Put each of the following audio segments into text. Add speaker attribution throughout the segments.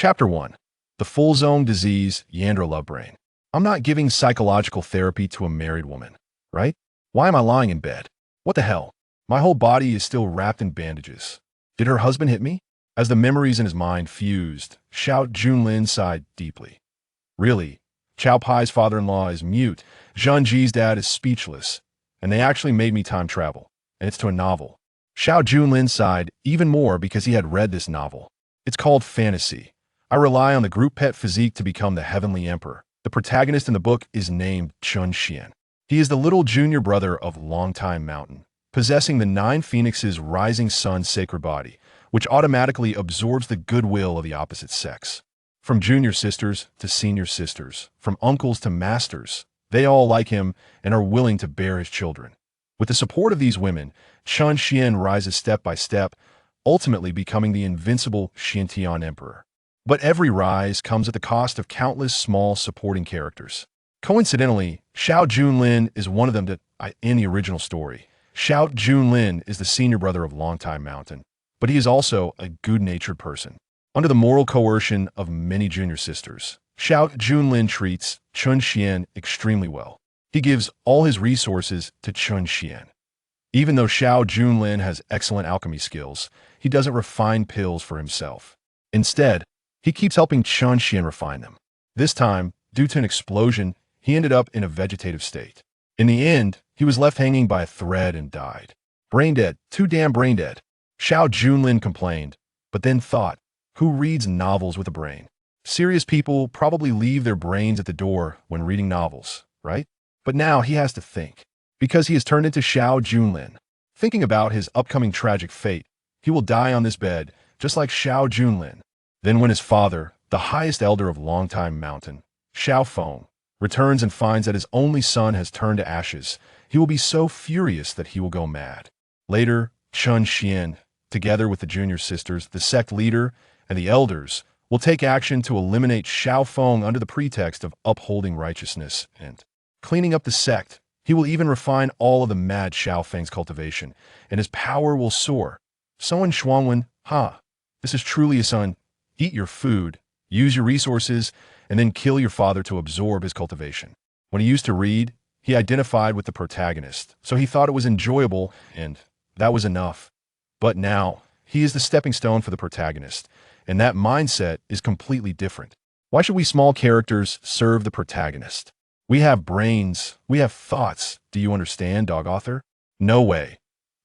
Speaker 1: Chapter 1. The Full Zone Disease, Yandra Love Brain. I'm not giving psychological therapy to a married woman, right? Why am I lying in bed? What the hell? My whole body is still wrapped in bandages. Did her husband hit me? As the memories in his mind fused, Xiao Junlin sighed deeply. Really? Chao Pai's father-in-law is mute, Zhang Ji's dad is speechless, and they actually made me time travel, and it's to a novel. Xiao Junlin sighed even more because he had read this novel. It's called fantasy. I rely on the group pet physique to become the heavenly emperor. The protagonist in the book is named Chen Xuan. He is the little junior brother of Longtime Mountain, possessing the 9 Phoenixes' rising sun's sacred body, which automatically absorbs the goodwill of the opposite sex. From junior sisters to senior sisters, from uncles to masters, they all like him and are willing to bear his children. With the support of these women, Chen Xuan rises step by step, ultimately becoming the invincible Xiantian emperor. But every rise comes at the cost of countless small supporting characters. Coincidentally, Xiao Junlin is one of them in the original story. Xiao Junlin is the senior brother of Longtime Mountain, but he is also a good-natured person. Under the moral coercion of many junior sisters, Xiao Junlin treats Chen Xuan extremely well. He gives all his resources to Chen Xuan. Even though Xiao Junlin has excellent alchemy skills, he doesn't refine pills for himself. Instead, he keeps helping Chen Xuan refine them. This time, due to an explosion, he ended up in a vegetative state. In the end, he was left hanging by a thread and died. Brain dead, too damn brain dead. Xiao Junlin complained, but then thought, who reads novels with a brain? Serious people probably leave their brains at the door when reading novels, right? But now he has to think, because he has turned into Xiao Junlin. Thinking about his upcoming tragic fate, he will die on this bed, just like Xiao Junlin. Then when his father, the highest elder of Longtime Mountain, Xiao Feng, returns and finds that his only son has turned to ashes, he will be so furious that he will go mad. Later, Chen Xuan, together with the junior sisters, the sect leader, and the elders, will take action to eliminate Xiao Feng under the pretext of upholding righteousness and cleaning up the sect. He will even refine all of the mad Xiao Feng's cultivation, and his power will soar. Someone Shuangwen, this is truly a son. Eat your food, use your resources, and then kill your father to absorb his cultivation. When he used to read, he identified with the protagonist, so he thought it was enjoyable, and that was enough. But now, he is the stepping stone for the protagonist, and that mindset is completely different. Why should we small characters serve the protagonist? We have brains, we have thoughts. Do you understand, dog author? No way.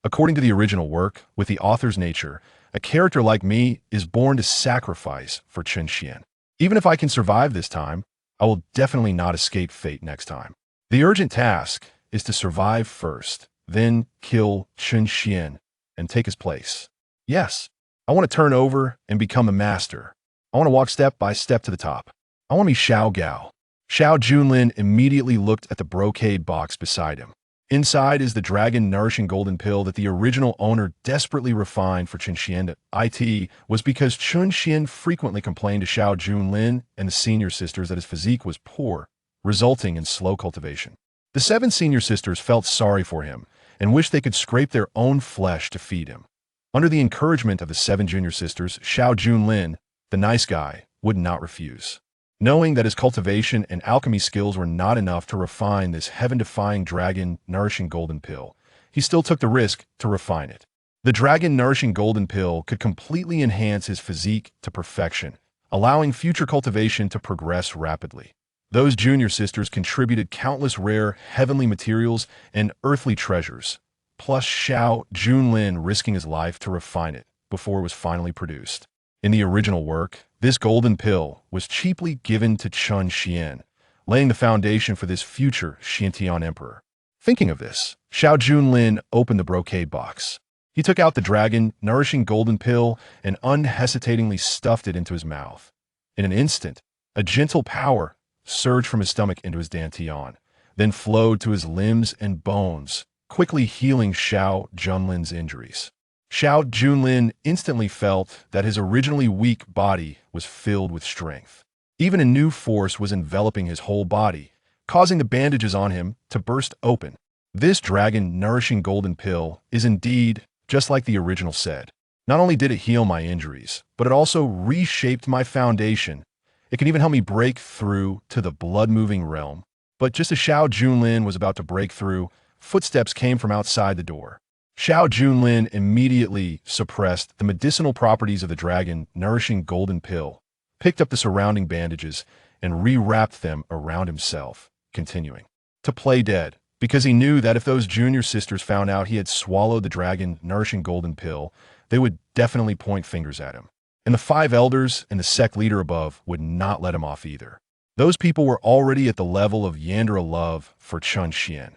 Speaker 1: According to the original work, with the author's nature, a character like me is born to sacrifice for Chen Xuan. Even if I can survive this time, I will definitely not escape fate next time. The urgent task is to survive first, then kill Chen Xuan and take his place. Yes, I want to turn over and become a master. I want to walk step by step to the top. I want to be Xiao Gao. Xiao Junlin immediately looked at the brocade box beside him. Inside is the dragon-nourishing golden pill that the original owner desperately refined for Chen Xuan. It was because Chen Xuan frequently complained to Xiao Junlin and the senior sisters that his physique was poor, resulting in slow cultivation. The 7 senior sisters felt sorry for him and wished they could scrape their own flesh to feed him. Under the encouragement of the 7 junior sisters, Xiao Junlin, the nice guy, would not refuse. Knowing that his cultivation and alchemy skills were not enough to refine this heaven-defying dragon-nourishing golden pill, he still took the risk to refine it. The dragon-nourishing golden pill could completely enhance his physique to perfection, allowing future cultivation to progress rapidly. Those junior sisters contributed countless rare heavenly materials and earthly treasures, plus Xiao Junlin risking his life to refine it before it was finally produced. In the original work, this golden pill was cheaply given to Chen Xuan, laying the foundation for this future Xiantian emperor. Thinking of this, Xiao Junlin opened the brocade box. He took out the dragon-nourishing golden pill and unhesitatingly stuffed it into his mouth. In an instant, a gentle power surged from his stomach into his dantian, then flowed to his limbs and bones, quickly healing Xiao Junlin's injuries. Xiao Junlin instantly felt that his originally weak body was filled with strength. Even a new force was enveloping his whole body, causing the bandages on him to burst open. This dragon-nourishing golden pill is indeed, just like the original said, Not only did it heal my injuries, but it also reshaped my foundation. It can even help me break through to the blood-moving realm. But just as Xiao Junlin was about to break through, footsteps came from outside the door. Xiao Junlin immediately suppressed the medicinal properties of the dragon-nourishing golden pill, picked up the surrounding bandages, and rewrapped them around himself, continuing to play dead, because he knew that if those junior sisters found out he had swallowed the dragon-nourishing golden pill, they would definitely point fingers at him. And the 5 elders and the sect leader above would not let him off either. Those people were already at the level of Yandra love for Chen Xuan.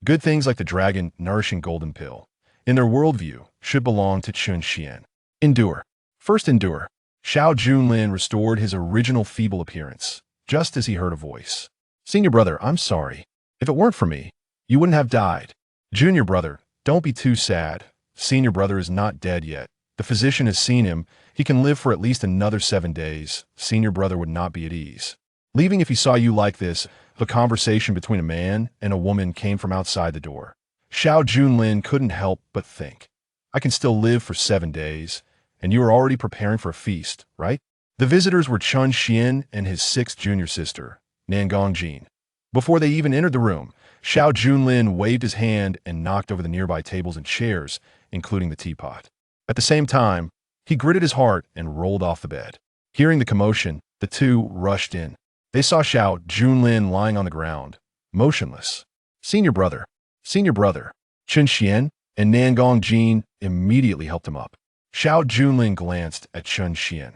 Speaker 1: Good things like the dragon-nourishing golden pill, in their worldview, should belong to Chen Xuan. Endure. First endure. Xiao Junlin restored his original feeble appearance, just as he heard a voice. Senior brother, I'm sorry. If it weren't for me, you wouldn't have died. Junior brother, don't be too sad. Senior brother is not dead yet. The physician has seen him. He can live for at least another 7 days. Senior brother would not be at ease. Leaving if he saw you like this, the conversation between a man and a woman came from outside the door. Xiao Junlin couldn't help but think. I can still live for 7 days, and you are already preparing for a feast, right? The visitors were Chen Xuan and his 6th junior sister, Nangong Jin. Before they even entered the room, Xiao Junlin waved his hand and knocked over the nearby tables and chairs, including the teapot. At the same time, he gritted his heart and rolled off the bed. Hearing the commotion, the two rushed in. They saw Xiao Junlin lying on the ground, motionless. Senior brother, Chen Xuan and Nangong Jin immediately helped him up. Xiao Junlin glanced at Chen Xuan.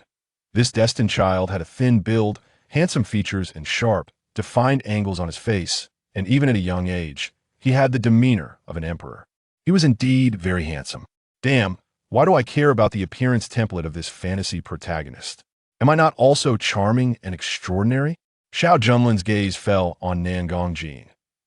Speaker 1: This destined child had a thin build, handsome features, and sharp, defined angles on his face, and even at a young age, he had the demeanor of an emperor. He was indeed very handsome. Damn, why do I care about the appearance template of this fantasy protagonist? Am I not also charming and extraordinary? Xiao Junlin's gaze fell on Nangong Jin.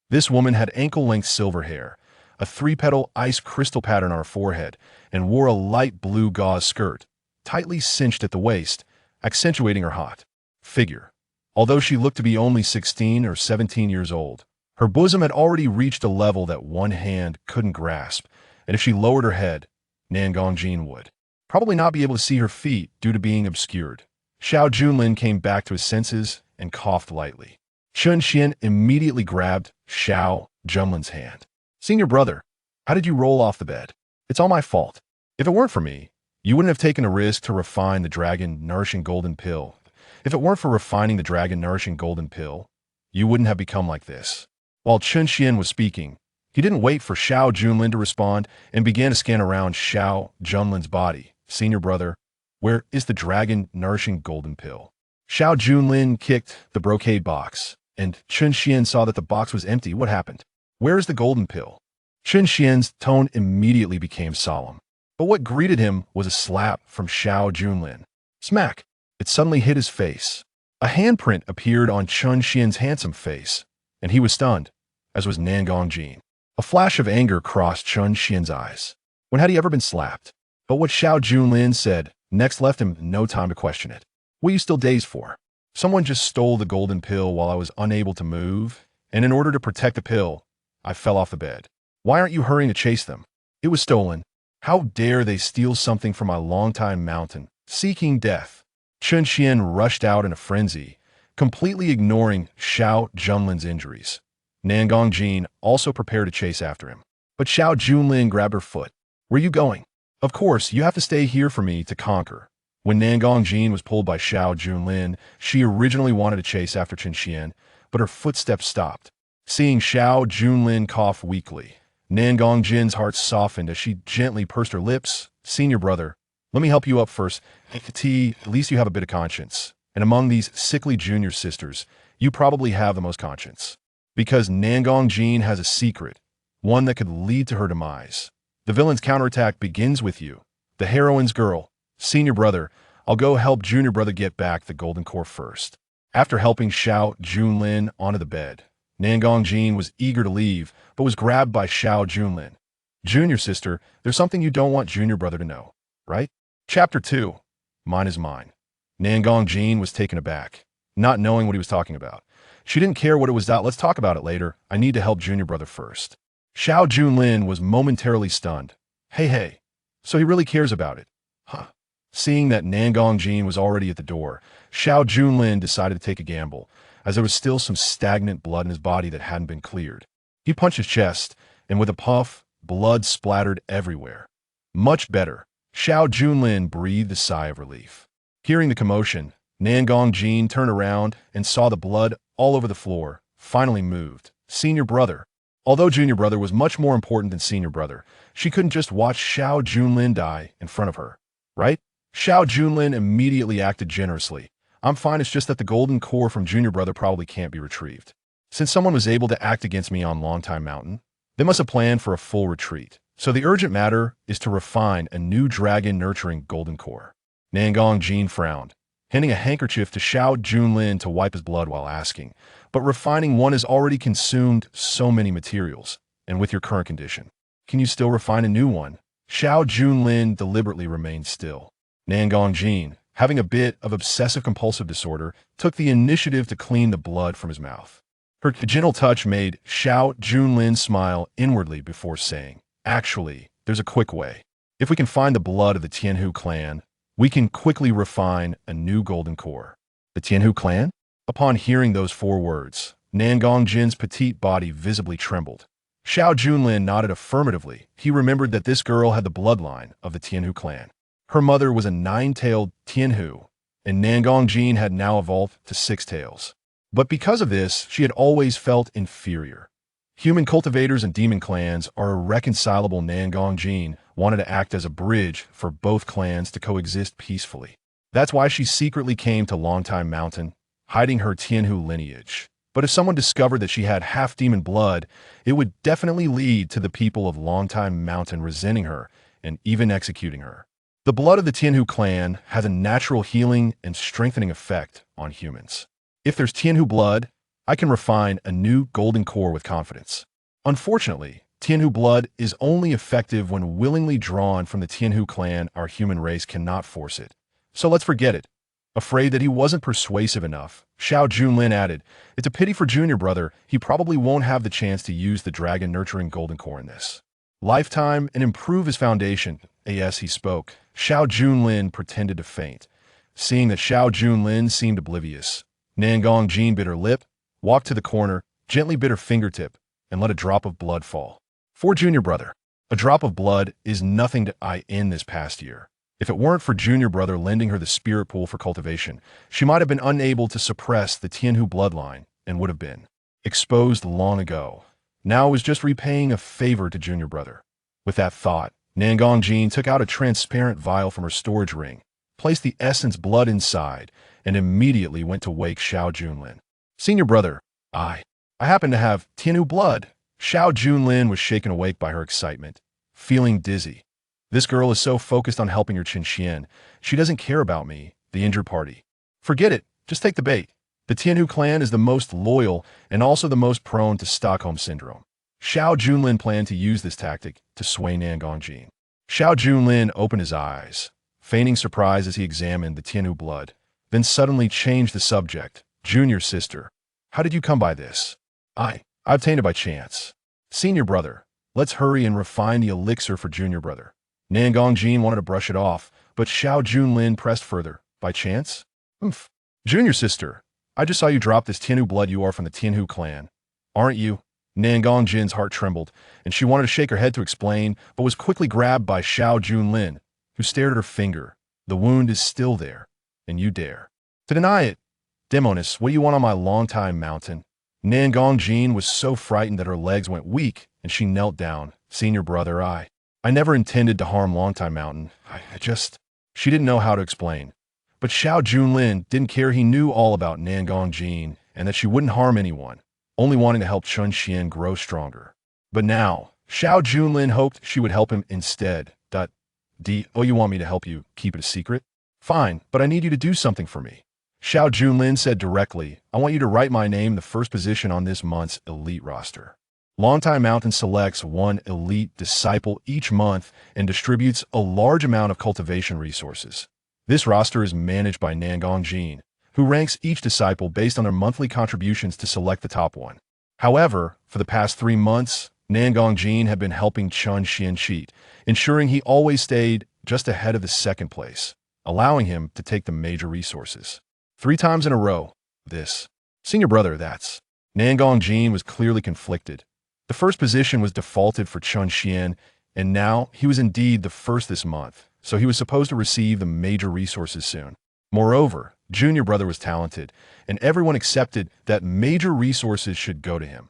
Speaker 1: This woman had ankle-length silver hair, a 3-petal ice crystal pattern on her forehead, and wore a light blue gauze skirt, tightly cinched at the waist, accentuating her hot figure. Although she looked to be only 16 or 17 years old, her bosom had already reached a level that one hand couldn't grasp, and if she lowered her head, Nangong Jin would probably not be able to see her feet due to being obscured. Xiao Junlin came back to his senses and coughed lightly. Chen Xuan immediately grabbed Xiao Junlin's hand. Senior brother, how did you roll off the bed? It's all my fault. If it weren't for me, you wouldn't have taken a risk to refine the dragon-nourishing golden pill. If it weren't for refining the dragon-nourishing golden pill, you wouldn't have become like this. While Chen Xuan was speaking, he didn't wait for Xiao Junlin to respond and began to scan around Xiao Junlin's body. Senior brother, where is the dragon-nourishing golden pill? Xiao Junlin kicked the brocade box, and Chen Xuan saw that the box was empty. What happened? Where is the golden pill? Chen Xuan's tone immediately became solemn. But what greeted him was a slap from Xiao Junlin. Smack! It suddenly hit his face. A handprint appeared on Chen Xuan's handsome face, and he was stunned, as was Nangong Jin. A flash of anger crossed Chen Xuan's eyes. When had he ever been slapped? But what Xiao Junlin said next left him no time to question it. What are you still dazed for? Someone just stole the golden pill while I was unable to move, and in order to protect the pill, I fell off the bed. Why aren't you hurrying to chase them? It was stolen. How dare they steal something from my longtime mountain, seeking death? Chen Xuan rushed out in a frenzy, completely ignoring Xiao Junlin's injuries. Nangong Jin also prepared to chase after him. But Xiao Junlin grabbed her foot. Where are you going? Of course, you have to stay here for me to conquer. When Nangong Jin was pulled by Xiao Junlin, she originally wanted to chase after Chen Xuan, but her footsteps stopped. Seeing Xiao Junlin cough weakly, Nangong Jin's heart softened as she gently pursed her lips. Senior brother, let me help you up first. At least you have a bit of conscience. And among these sickly junior sisters, you probably have the most conscience. Because Nangong Jin has a secret, one that could lead to her demise. The villain's counterattack begins with you, the heroine's girl. Senior brother, I'll go help junior brother get back the golden core first. After helping Xiao Junlin onto the bed, Nangong Jin was eager to leave, but was grabbed by Xiao Junlin. Junior sister, there's something you don't want junior brother to know, right? Chapter 2. Mine is mine. Nangong Jin was taken aback, not knowing what he was talking about. She didn't care what it was. Let's talk about it later. I need to help junior brother first. Xiao Junlin was momentarily stunned. Hey, so he really cares about it. Huh. Seeing that Nangong Jin was already at the door, Xiao Junlin decided to take a gamble, as there was still some stagnant blood in his body that hadn't been cleared. He punched his chest, and with a puff, blood splattered everywhere. Much better. Xiao Junlin breathed a sigh of relief. Hearing the commotion, Nangong Jin turned around and saw the blood all over the floor, finally moved. Senior brother. Although junior brother was much more important than senior brother, she couldn't just watch Xiao Junlin die in front of her, right? Xiao Junlin immediately acted generously. I'm fine, it's just that the golden core from junior brother probably can't be retrieved. Since someone was able to act against me on Longtime Mountain, they must have planned for a full retreat. So the urgent matter is to refine a new dragon-nurturing golden core. Nangong Jin frowned, handing a handkerchief to Xiao Junlin to wipe his blood while asking, but refining one has already consumed so many materials, and with your current condition, can you still refine a new one? Xiao Junlin deliberately remained still. Nangong Jin, having a bit of obsessive-compulsive disorder, took the initiative to clean the blood from his mouth. Her gentle touch made Xiao Junlin smile inwardly before saying, "Actually, there's a quick way. If we can find the blood of the Tianhu clan, we can quickly refine a new golden core." The Tianhu clan? Upon hearing those four words, Nangong Jin's petite body visibly trembled. Xiao Junlin nodded affirmatively. He remembered that this girl had the bloodline of the Tianhu clan. Her mother was a nine-tailed Tianhu, and Nangong Jin had now evolved to six tails. But because of this, she had always felt inferior. Human cultivators and demon clans are irreconcilable. Nangong Jin wanted to act as a bridge for both clans to coexist peacefully. That's why she secretly came to Longtime Mountain, hiding her Tianhu lineage. But if someone discovered that she had half-demon blood, it would definitely lead to the people of Longtime Mountain resenting her and even executing her. The blood of the Tianhu clan has a natural healing and strengthening effect on humans. If there's Tianhu blood, I can refine a new golden core with confidence. Unfortunately, Tianhu blood is only effective when willingly drawn from the Tianhu clan. Our human race cannot force it. So let's forget it. Afraid that he wasn't persuasive enough, Xiao Junlin added, "It's a pity for junior brother, he probably won't have the chance to use the dragon-nurturing golden core in this lifetime and improve his foundation." As he spoke, Xiao Junlin pretended to faint. Seeing that Xiao Junlin seemed oblivious, Nangong Jin bit her lip, walked to the corner, gently bit her fingertip, and let a drop of blood fall. For junior brother, a drop of blood is nothing to I in this past year. If it weren't for junior brother lending her the spirit pool for cultivation, she might have been unable to suppress the Tianhu bloodline and would have been exposed long ago. Now it was just repaying a favor to junior brother. With that thought, Nangong Jin took out a transparent vial from her storage ring, placed the essence blood inside, and immediately went to wake Xiao Junlin. "Senior brother, I happen to have Tianhu blood." Xiao Junlin was shaken awake by her excitement, feeling dizzy. This girl is so focused on helping her Chen Xuan, she doesn't care about me, the injured party. Forget it, just take the bait. The Tianhu clan is the most loyal and also the most prone to Stockholm syndrome. Xiao Junlin planned to use this tactic to sway Nangong Jin. Xiao Junlin opened his eyes, feigning surprise as he examined the Tianhu blood, then suddenly changed the subject. "Junior sister, how did you come by this?" I obtained it by chance." "Senior brother, let's hurry and refine the elixir for junior brother." Nangong Jin wanted to brush it off, but Xiao Junlin pressed further. "By chance? Oomph. Junior sister, I just saw you drop this Tianhu blood. You are from the Tianhu clan, aren't you?" Nangong Jin's heart trembled, and she wanted to shake her head to explain, but was quickly grabbed by Xiao Junlin, who stared at her finger. "The wound is still there, and you dare to deny it. Demonis, what do you want on my Longtime Mountain?" Nangong Jin was so frightened that her legs went weak, and she knelt down. "Senior brother, I never intended to harm Longtime Mountain. I just..." She didn't know how to explain. But Xiao Junlin didn't care. He knew all about Nangong Jin and that she wouldn't harm anyone, only wanting to help Chen Xuan grow stronger. But now, Xiao Junlin hoped she would help him instead. "Oh, you want me to help you keep it a secret? Fine, but I need you to do something for me." Xiao Junlin said directly, "I want you to write my name the first position on this month's elite roster." Longtime Mountain selects one elite disciple each month and distributes a large amount of cultivation resources. This roster is managed by Nangong Jin, who ranks each disciple based on their monthly contributions to select the top one. However, for the past 3 months, Nangong Jin had been helping Chen Xuan cheat, ensuring he always stayed just ahead of the second place, allowing him to take the major resources. 3 times in a row, this. Senior brother, that's. Nangong Jin was clearly conflicted. The first position was defaulted for Chen Xuan, and now he was indeed the first this month, so he was supposed to receive the major resources soon. Moreover, junior brother was talented, and everyone accepted that major resources should go to him.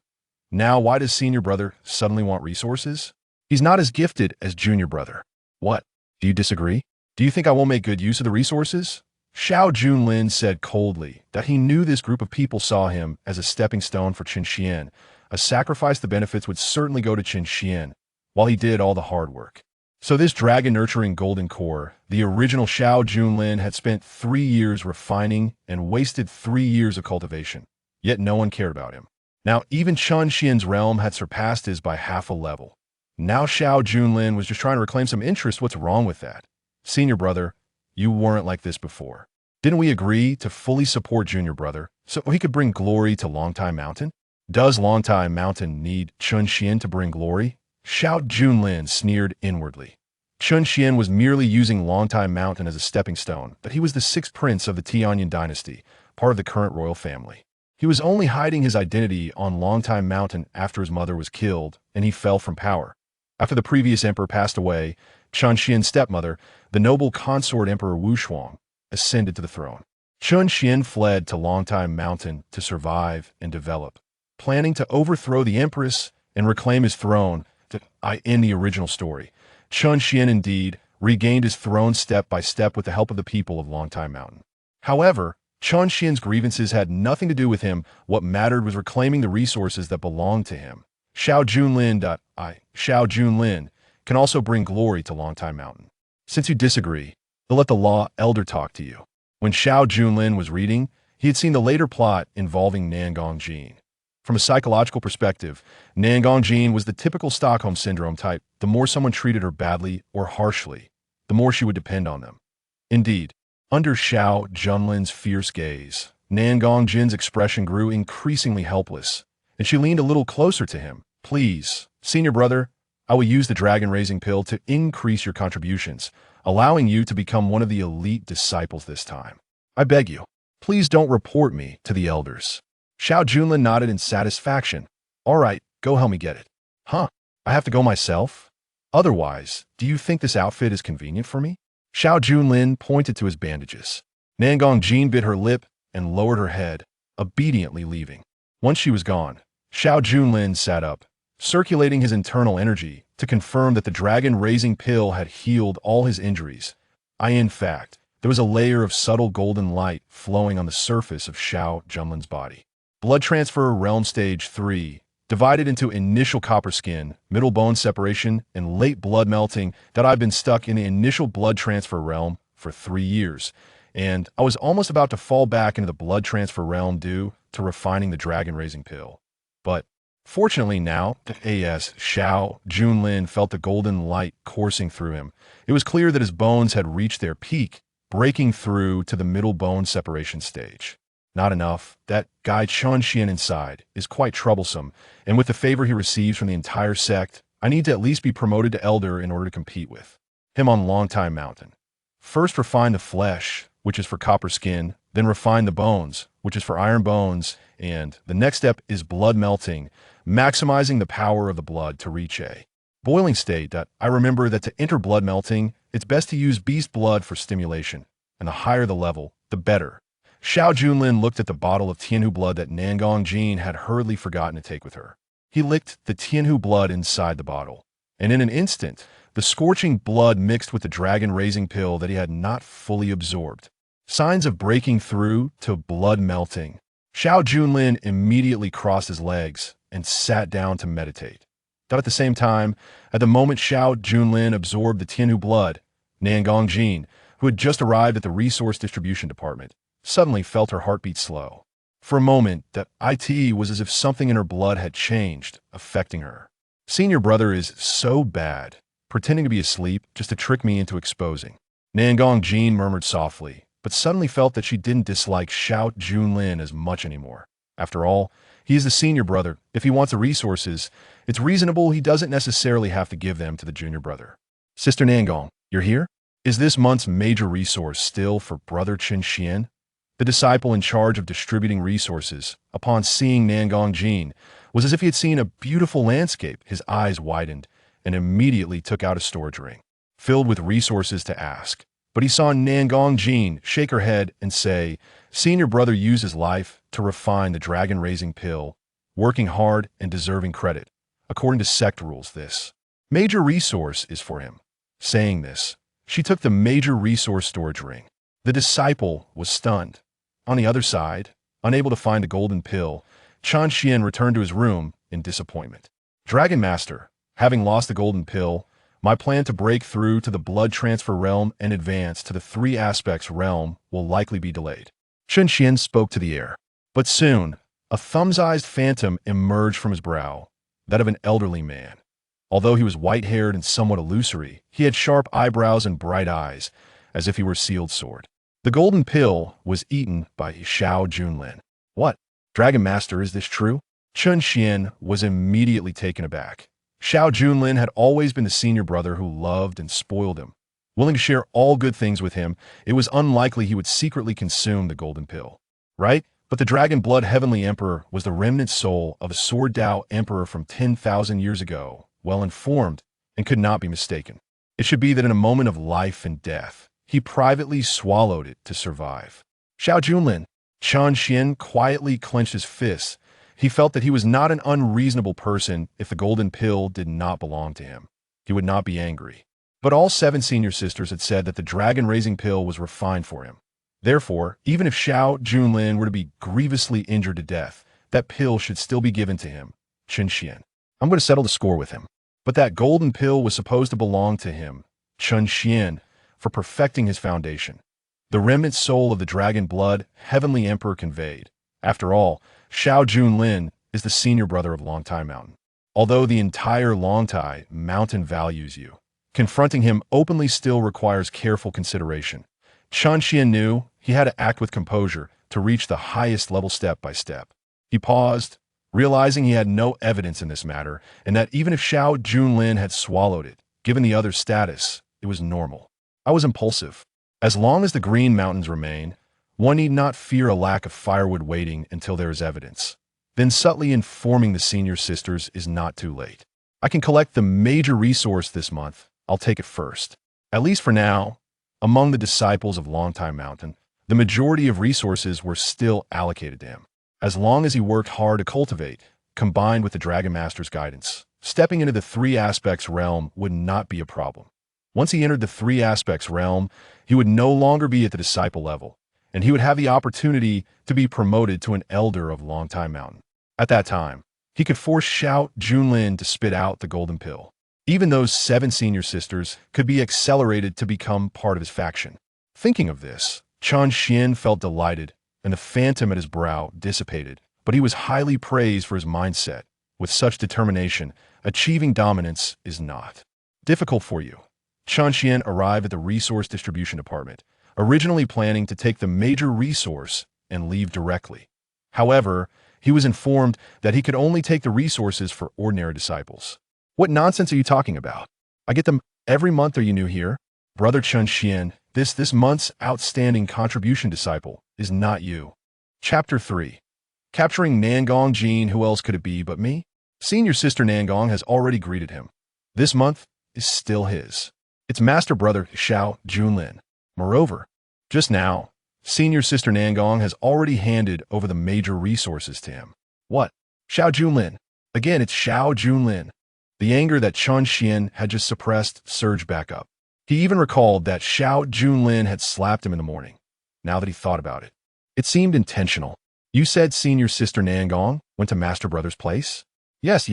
Speaker 1: Now, why does senior brother suddenly want resources? He's not as gifted as junior brother. What? Do you disagree? Do you think I won't make good use of the resources? Xiao Junlin said coldly that he knew this group of people saw him as a stepping stone for Chen Xuan. A sacrifice the benefits would certainly go to Chen Xuan, while he did all the hard work. So this dragon-nurturing golden core, the original Xiao Junlin, had spent 3 years refining and wasted 3 years of cultivation. Yet no one cared about him. Now even Chen Xian's realm had surpassed his by half a level. Now Xiao Junlin was just trying to reclaim some interest. What's wrong with that? Senior brother, you weren't like this before. Didn't we agree to fully support junior brother so he could bring glory to Longtime Mountain? Does Longtime Mountain need Chen Xuan to bring glory? Xiao Junlin sneered inwardly. Chen Xuan was merely using Longtime Mountain as a stepping stone, but he was the 6th prince of the Tianyan dynasty, part of the current royal family. He was only hiding his identity on Longtime Mountain after his mother was killed and he fell from power. After the previous emperor passed away, Chen Xian's stepmother, the noble consort Emperor Ningshuang, ascended to the throne. Chen Xian fled to Longtime Mountain to survive and develop, planning to overthrow the empress and reclaim his throne. In the original story, Chen Xian indeed regained his throne step by step with the help of the people of Longtime Mountain. However, Chen Xian's grievances had nothing to do with him. What mattered was reclaiming the resources that belonged to him. Xiao Junlin can also bring glory to Longtime Mountain. Since you disagree, I'll let the law elder talk to you. When Xiao Junlin was reading, he had seen the later plot involving Nangong Jin. From a psychological perspective, Nangong Jin was the typical Stockholm syndrome type. The more someone treated her badly or harshly, the more she would depend on them. Indeed, under Xiao Junlin's fierce gaze, Nangong Jin's expression grew increasingly helpless, and she leaned a little closer to him. Please, senior brother, I will use the dragon-raising pill to increase your contributions, allowing you to become one of the elite disciples this time. I beg you, please don't report me to the elders. Xiao Junlin nodded in satisfaction. All right, go help me get it. Huh, I have to go myself? Otherwise, do you think this outfit is convenient for me? Xiao Junlin pointed to his bandages. Nangong Jin bit her lip and lowered her head, obediently leaving. Once she was gone, Xiao Junlin sat up, circulating his internal energy to confirm that the dragon-raising pill had healed all his injuries. In fact, there was a layer of subtle golden light flowing on the surface of Xiao Junlin's body. Blood transfer realm stage 3, divided into initial copper skin, middle bone separation, and late blood melting. That I've been stuck in the initial blood transfer realm for 3 years, and I was almost about to fall back into the blood transfer realm due to refining the dragon-raising pill. But fortunately now, as Xiao Junlin felt the golden light coursing through him, it was clear that his bones had reached their peak, breaking through to the middle bone separation stage. Not enough. That guy Chen Xuan inside is quite troublesome, and with the favor he receives from the entire sect, I need to at least be promoted to elder in order to compete with him on Longtime Mountain. First refine the flesh, which is for copper skin, then refine the bones, which is for iron bones, and the next step is blood melting, maximizing the power of the blood to reach a boiling state. I remember that to enter blood melting, it's best to use beast blood for stimulation, and the higher the level, the better. Xiao Junlin looked at the bottle of Tianhu blood that Nangong Jin had hurriedly forgotten to take with her. He licked the Tianhu blood inside the bottle, and in an instant, the scorching blood mixed with the dragon-raising pill that he had not fully absorbed. Signs of breaking through to blood melting. Xiao Junlin immediately crossed his legs and sat down to meditate. But at the same time, at the moment Xiao Junlin absorbed the Tianhu blood, Nangong Jin, who had just arrived at the resource distribution department, suddenly felt her heartbeat slow. For a moment, that it was as if something in her blood had changed, affecting her. Senior brother is so bad, pretending to be asleep just to trick me into exposing. Nangong Jin murmured softly, but suddenly felt that she didn't dislike Xiao Junlin as much anymore. After all, he is the senior brother. If he wants the resources, it's reasonable he doesn't necessarily have to give them to the junior brother. Sister Nangong, you're here? Is this month's major resource still for Brother Chen Xuan? The disciple in charge of distributing resources, upon seeing Nangong Jin, was as if he had seen a beautiful landscape. His eyes widened and immediately took out a storage ring, filled with resources to ask. But he saw Nangong Jin shake her head and say, "Senior brother used his life to refine the dragon-raising pill, working hard and deserving credit. According to sect rules, this major resource is for him." Saying this, she took the major resource storage ring. The disciple was stunned. On the other side, unable to find a golden pill, Chen Xuan returned to his room in disappointment. "Dragon Master, having lost the golden pill, my plan to break through to the blood transfer realm and advance to the three aspects realm will likely be delayed." Chen Xuan spoke to the air. But soon, a thumb-sized phantom emerged from his brow, that of an elderly man. Although he was white-haired and somewhat illusory, he had sharp eyebrows and bright eyes, as if he were a sealed sword. The golden pill was eaten by Xiao Junlin. "What? Dragon Master, is this true?" Chen Xuan was immediately taken aback. Xiao Junlin had always been the senior brother who loved and spoiled him. Willing to share all good things with him, it was unlikely he would secretly consume the golden pill. Right? But the Dragon Blood Heavenly Emperor was the remnant soul of a Sword Dao Emperor from 10,000 years ago, well informed, and could not be mistaken. It should be that in a moment of life and death, he privately swallowed it to survive. Xiao Junlin. Chen Xuan quietly clenched his fists. He felt that he was not an unreasonable person if the golden pill did not belong to him. He would not be angry. But all 7 senior sisters had said that the dragon-raising pill was refined for him. Therefore, even if Xiao Junlin were to be grievously injured to death, that pill should still be given to him, Chen Xuan. "I'm going to settle the score with him." But that golden pill was supposed to belong to him, Chen Xuan, for perfecting his foundation. The remnant soul of the Dragon Blood Heavenly Emperor conveyed. After all, Xiao Junlin is the senior brother of Longtai Mountain. Although the entire Longtai Mountain values you, confronting him openly still requires careful consideration. Chen Xuan knew he had to act with composure to reach the highest level step by step. He paused, realizing he had no evidence in this matter, and that even if Xiao Junlin had swallowed it, given the other's status, it was normal. "I was impulsive. As long as the Green Mountains remain, one need not fear a lack of firewood waiting until there is evidence. Then subtly informing the senior sisters is not too late. I can collect the major resource this month. I'll take it first. At least for now." Among the disciples of Longtai Mountain, the majority of resources were still allocated to him. As long as he worked hard to cultivate, combined with the Dragon Master's guidance, stepping into the three aspects realm would not be a problem. Once he entered the three aspects realm, he would no longer be at the disciple level, and he would have the opportunity to be promoted to an elder of Longtai Mountain. At that time, he could force Xiao Junlin to spit out the golden pill. Even those 7 senior sisters could be accelerated to become part of his faction. Thinking of this, Chen Xuan felt delighted, and the phantom at his brow dissipated, but he was highly praised for his mindset. With such determination, achieving dominance is not difficult for you. Chen Xuan arrived at the resource distribution department, originally planning to take the major resource and leave directly. However, he was informed that he could only take the resources for ordinary disciples. "What nonsense are you talking about? I get them every month. Are you new here?" "Brother Chen Xuan, this month's outstanding contribution disciple is not you." Chapter 3. Capturing Nangong Jin. Who else could it be but me? Senior sister Nangong has already greeted him. This month is still his. It's master brother Xiao Junlin. Moreover, just now, senior sister Nangong has already handed over the major resources to him. "What? Xiao Junlin? Again, it's Xiao Junlin." The anger that Chen Xuan had just suppressed surged back up. He even recalled that Xiao Junlin had slapped him in the morning. Now that he thought about it, it seemed intentional. "You said senior sister Nangong went to master brother's place?" Yes.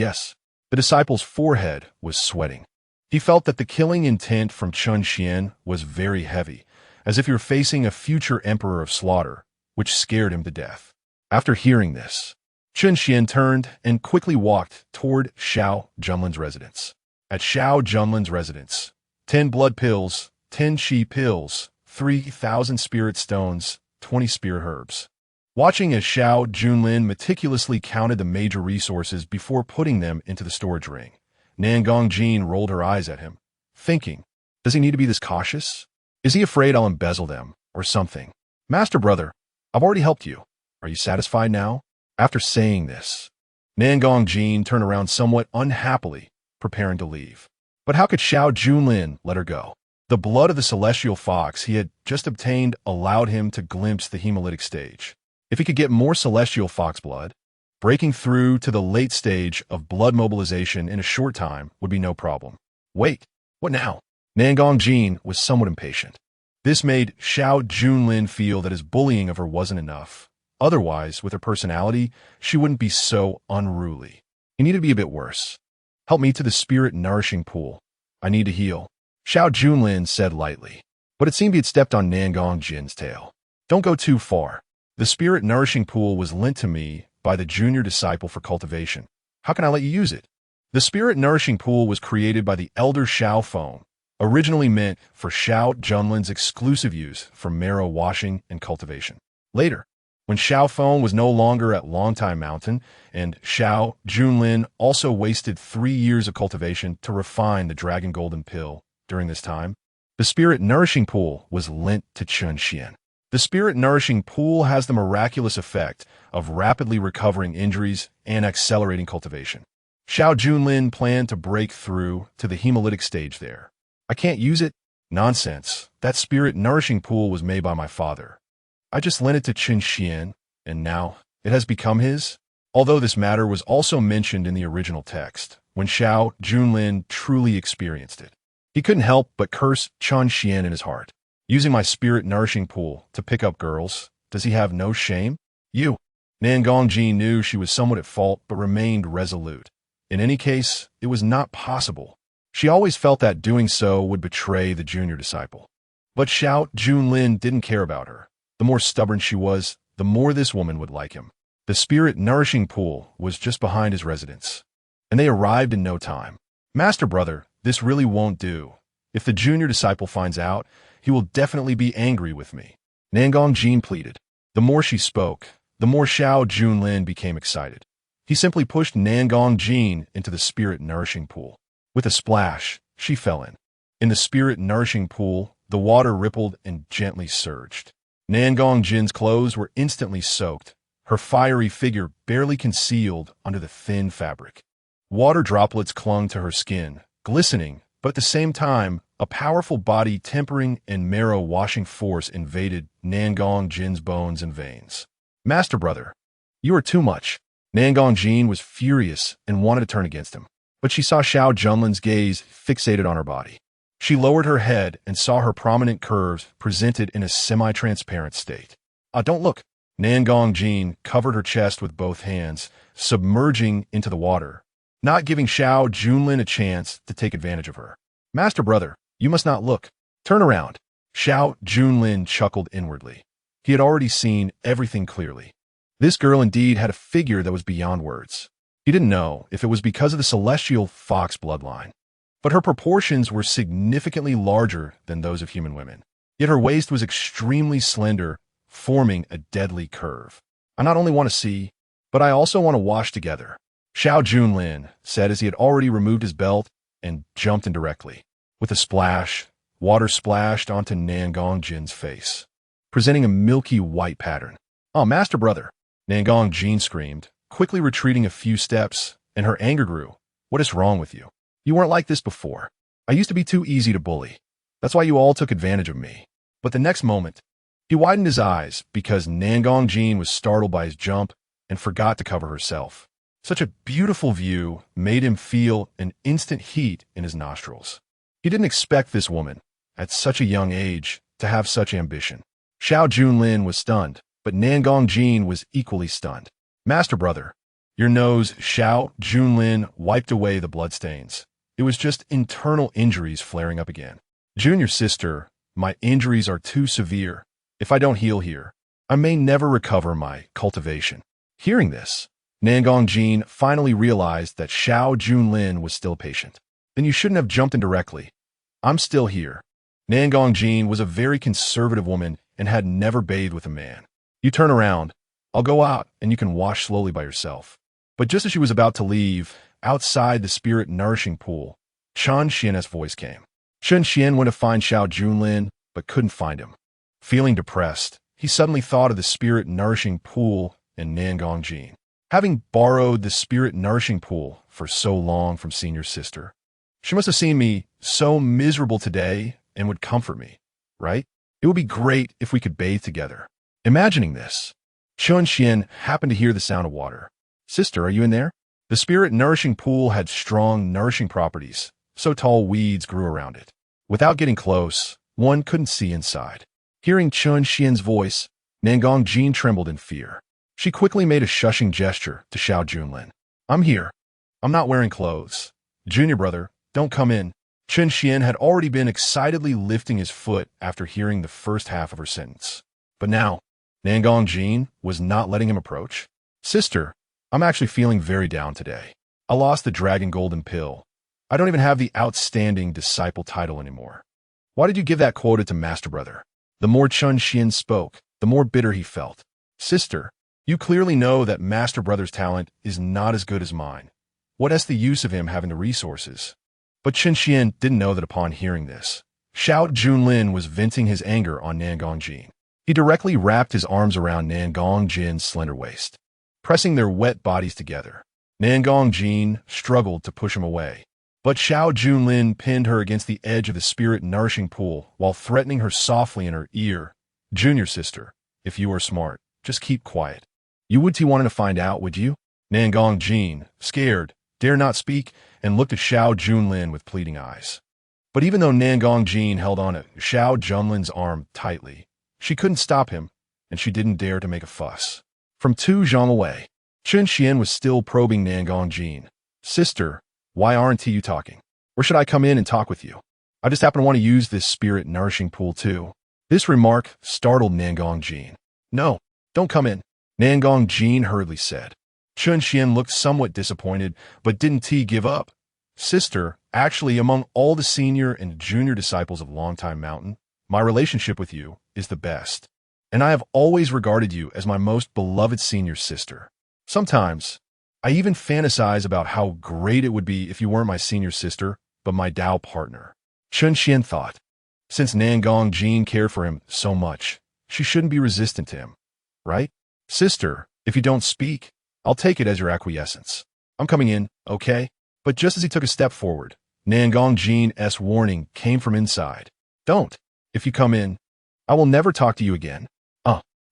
Speaker 1: The disciple's forehead was sweating. He felt that the killing intent from Chen Xuan was very heavy, as if he were facing a future emperor of slaughter, which scared him to death. After hearing this, Chen Xuan turned and quickly walked toward Xiao Junlin's residence. At Xiao Junlin's residence, 10 blood pills, 10 chi pills, 3,000 spirit stones, 20 spirit herbs. Watching as Xiao Junlin meticulously counted the major resources before putting them into the storage ring, Nangong Jin rolled her eyes at him, thinking, does he need to be this cautious? Is he afraid I'll embezzle them, or something? Master brother, I've already helped you. Are you satisfied now? After saying this, Nangong Jin turned around somewhat unhappily, preparing to leave. But how could Xiao Junlin let her go? The blood of the celestial fox he had just obtained allowed him to glimpse the hemolytic stage. If he could get more celestial fox blood, breaking through to the late stage of blood mobilization in a short time would be no problem. Wait, what now? Nangong Jin was somewhat impatient. This made Xiao Junlin feel that his bullying of her wasn't enough. Otherwise, with her personality, she wouldn't be so unruly. He needed to be a bit worse. Help me to the spirit-nourishing pool. I need to heal. Xiao Junlin said lightly, but it seemed he had stepped on Nangong Jin's tail. Don't go too far. The spirit-nourishing pool was lent to me by the junior disciple for cultivation. How can I let you use it? The spirit-nourishing pool was created by the elder Xiao Feng, originally meant for Xiao Junlin's exclusive use for marrow washing and cultivation. Later, when Xiao Feng was no longer at Longtime Mountain, and Xiao Junlin also wasted 3 years of cultivation to refine the Dragon Golden Pill during this time, the Spirit Nourishing Pool was lent to Chen Xuan. The Spirit Nourishing Pool has the miraculous effect of rapidly recovering injuries and accelerating cultivation. Xiao Junlin planned to break through to the hemolytic stage there. I can't use it? Nonsense. That Spirit Nourishing Pool was made by my father. I just lent it to Chen Xuan, and now it has become his? Although this matter was also mentioned in the original text, when Xiao Junlin truly experienced it. He couldn't help but curse Chen Xuan in his heart. Using my spirit-nourishing pool to pick up girls, does he have no shame? You. Nangong Jin knew she was somewhat at fault, but remained resolute. In any case, it was not possible. She always felt that doing so would betray the junior disciple. But Xiao Junlin didn't care about her. The more stubborn she was, the more this woman would like him. The spirit-nourishing pool was just behind his residence, and they arrived in no time. Master brother, this really won't do. If the junior disciple finds out, he will definitely be angry with me. Nangong Jin pleaded. The more she spoke, the more Xiao Junlin became excited. He simply pushed Nangong Jin into the spirit-nourishing pool. With a splash, she fell in. In the spirit-nourishing pool, the water rippled and gently surged. Nangong Jin's clothes were instantly soaked, her fiery figure barely concealed under the thin fabric. Water droplets clung to her skin, glistening, but at the same time, a powerful body tempering and marrow-washing force invaded Nangong Jin's bones and veins. Master brother, you are too much. Nangong Jin was furious and wanted to turn against him, but she saw Xiao Junlin's gaze fixated on her body. She lowered her head and saw her prominent curves presented in a semi-transparent state. Don't look. Nangong Jin covered her chest with both hands, submerging into the water, not giving Xiao Junlin a chance to take advantage of her. Master brother, you must not look. Turn around. Xiao Junlin chuckled inwardly. He had already seen everything clearly. This girl indeed had a figure that was beyond words. He didn't know if it was because of the celestial fox bloodline, but her proportions were significantly larger than those of human women. Yet her waist was extremely slender, forming a deadly curve. I not only want to see, but I also want to wash together, Xiao Junlin said as he had already removed his belt and jumped in directly. With a splash, water splashed onto Nangong Jin's face, presenting a milky white pattern. Oh, master brother, Nangong Jin screamed, quickly retreating a few steps, and her anger grew. What is wrong with you? You weren't like this before. I used to be too easy to bully. That's why you all took advantage of me. But the next moment, he widened his eyes because Nangong Jin was startled by his jump and forgot to cover herself. Such a beautiful view made him feel an instant heat in his nostrils. He didn't expect this woman, at such a young age, to have such ambition. Xiao Junlin was stunned, but Nangong Jin was equally stunned. Master brother, your nose. Xiao Junlin wiped away the bloodstains. It was just internal injuries flaring up again. Junior sister, my injuries are too severe. If I don't heal here, I may never recover my cultivation. Hearing this, Nangong Jin finally realized that Xiao Junlin was still patient. Then you shouldn't have jumped in directly. I'm still here. Nangong Jin was a very conservative woman and had never bathed with a man. You turn around. I'll go out and you can wash slowly by yourself. But just as she was about to leave, outside the spirit-nourishing pool, Chen Xuan's voice came. Chen Xuan went to find Xiao Junlin, but couldn't find him. Feeling depressed, he suddenly thought of the spirit-nourishing pool in Nangong Jin. Having borrowed the spirit-nourishing pool for so long from senior sister, she must have seen me so miserable today and would comfort me, right? It would be great if we could bathe together. Imagining this, Chen Xuan happened to hear the sound of water. Sister, are you in there? The spirit-nourishing pool had strong, nourishing properties, so tall weeds grew around it. Without getting close, one couldn't see inside. Hearing Chen Xian's voice, Nangong Jin trembled in fear. She quickly made a shushing gesture to Xiao Junlin. I'm here. I'm not wearing clothes. Junior brother, don't come in. Chen Xian had already been excitedly lifting his foot after hearing the first half of her sentence. But now, Nangong Jin was not letting him approach. Sister, I'm actually feeling very down today. I lost the Dragon Golden Pill. I don't even have the outstanding disciple title anymore. Why did you give that quota to Master Brother? The more Chen Xian spoke, the more bitter he felt. Sister, you clearly know that Master Brother's talent is not as good as mine. What is the use of him having the resources? But Chen Xian didn't know that upon hearing this, Xiao Junlin was venting his anger on Nangong Jin. He directly wrapped his arms around Nangong Jin's slender waist, pressing their wet bodies together. Nangong Jin struggled to push him away, but Xiao Junlin pinned her against the edge of the spirit-nourishing pool while threatening her softly in her ear. Junior sister, if you are smart, just keep quiet. You would wanted to find out, would you? Nangong Jin, scared, dare not speak, and looked at Xiao Junlin with pleading eyes. But even though Nangong Jin held on to Xiao Junlin's arm tightly, she couldn't stop him, and she didn't dare to make a fuss. From 2 zhang away, Chen Xian was still probing Nangong Jin. Sister, why aren't you talking? Or should I come in and talk with you? I just happen to want to use this spirit-nourishing pool too. This remark startled Nangong Jin. No, don't come in, Nangong Jin hurriedly said. Chen Xian looked somewhat disappointed, but didn't give up. Sister, actually, among all the senior and junior disciples of Longtime Mountain, my relationship with you is the best, and I have always regarded you as my most beloved senior sister. Sometimes, I even fantasize about how great it would be if you weren't my senior sister, but my Dao partner. Chen Xian thought, since Nangong Jin cared for him so much, she shouldn't be resistant to him, right? Sister, if you don't speak, I'll take it as your acquiescence. I'm coming in, okay? But just as he took a step forward, Nangong Jin's warning came from inside. Don't. If you come in, I will never talk to you again.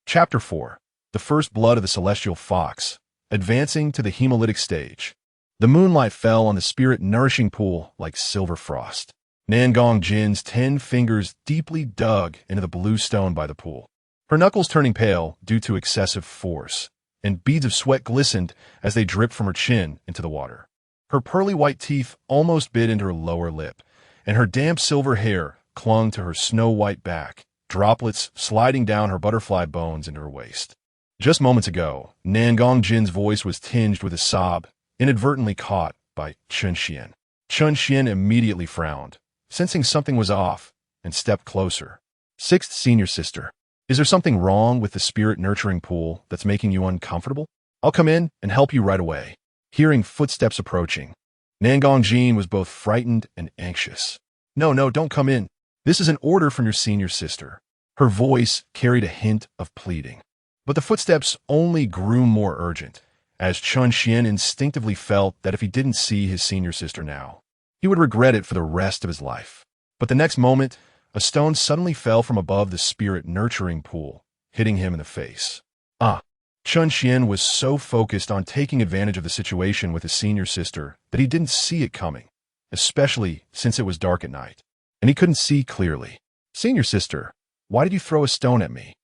Speaker 1: Chapter 4. The First Blood of the Celestial Fox. Advancing to the hemolytic stage. The moonlight fell on the spirit-nourishing pool like silver frost. Nangong Jin's 10 fingers deeply dug into the blue stone by the pool, her knuckles turning pale due to excessive force, and beads of sweat glistened as they dripped from her chin into the water. Her pearly white teeth almost bit into her lower lip, and her damp silver hair clung to her snow-white back, droplets sliding down her butterfly bones into her waist. Just moments ago, Nangong Jin's voice was tinged with a sob, inadvertently caught by Chen Xian. Chen Xian immediately frowned, sensing something was off, and stepped closer. 6th senior sister, is there something wrong with the spirit-nurturing pool that's making you uncomfortable? I'll come in and help you right away. Hearing footsteps approaching, Nangong Jin was both frightened and anxious. No, don't come in. This is an order from your senior sister. Her voice carried a hint of pleading. But the footsteps only grew more urgent, as Chen Xian instinctively felt that if he didn't see his senior sister now, he would regret it for the rest of his life. But the next moment, a stone suddenly fell from above the spirit-nurturing pool, hitting him in the face. Chen Xian was so focused on taking advantage of the situation with his senior sister that he didn't see it coming, especially since it was dark at night, and he couldn't see clearly. Senior sister, why did you throw a stone at me?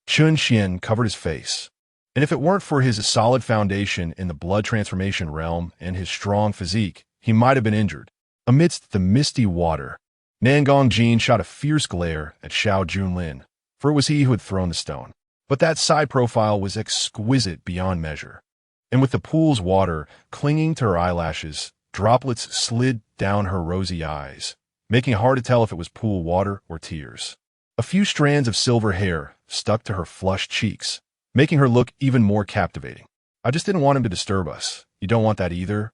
Speaker 1: Chen Xian covered his face, and if it weren't for his solid foundation in the blood transformation realm and his strong physique, he might have been injured. Amidst the misty water, Nangong Jin shot a fierce glare at Xiao Junlin, for it was he who had thrown the stone. But that side profile was exquisite beyond measure, and with the pool's water clinging to her eyelashes, droplets slid down her rosy eyes, making it hard to tell if it was pool water or tears. A few strands of silver hair stuck to her flushed cheeks, making her look even more captivating. I just didn't want him to disturb us. You don't want that either,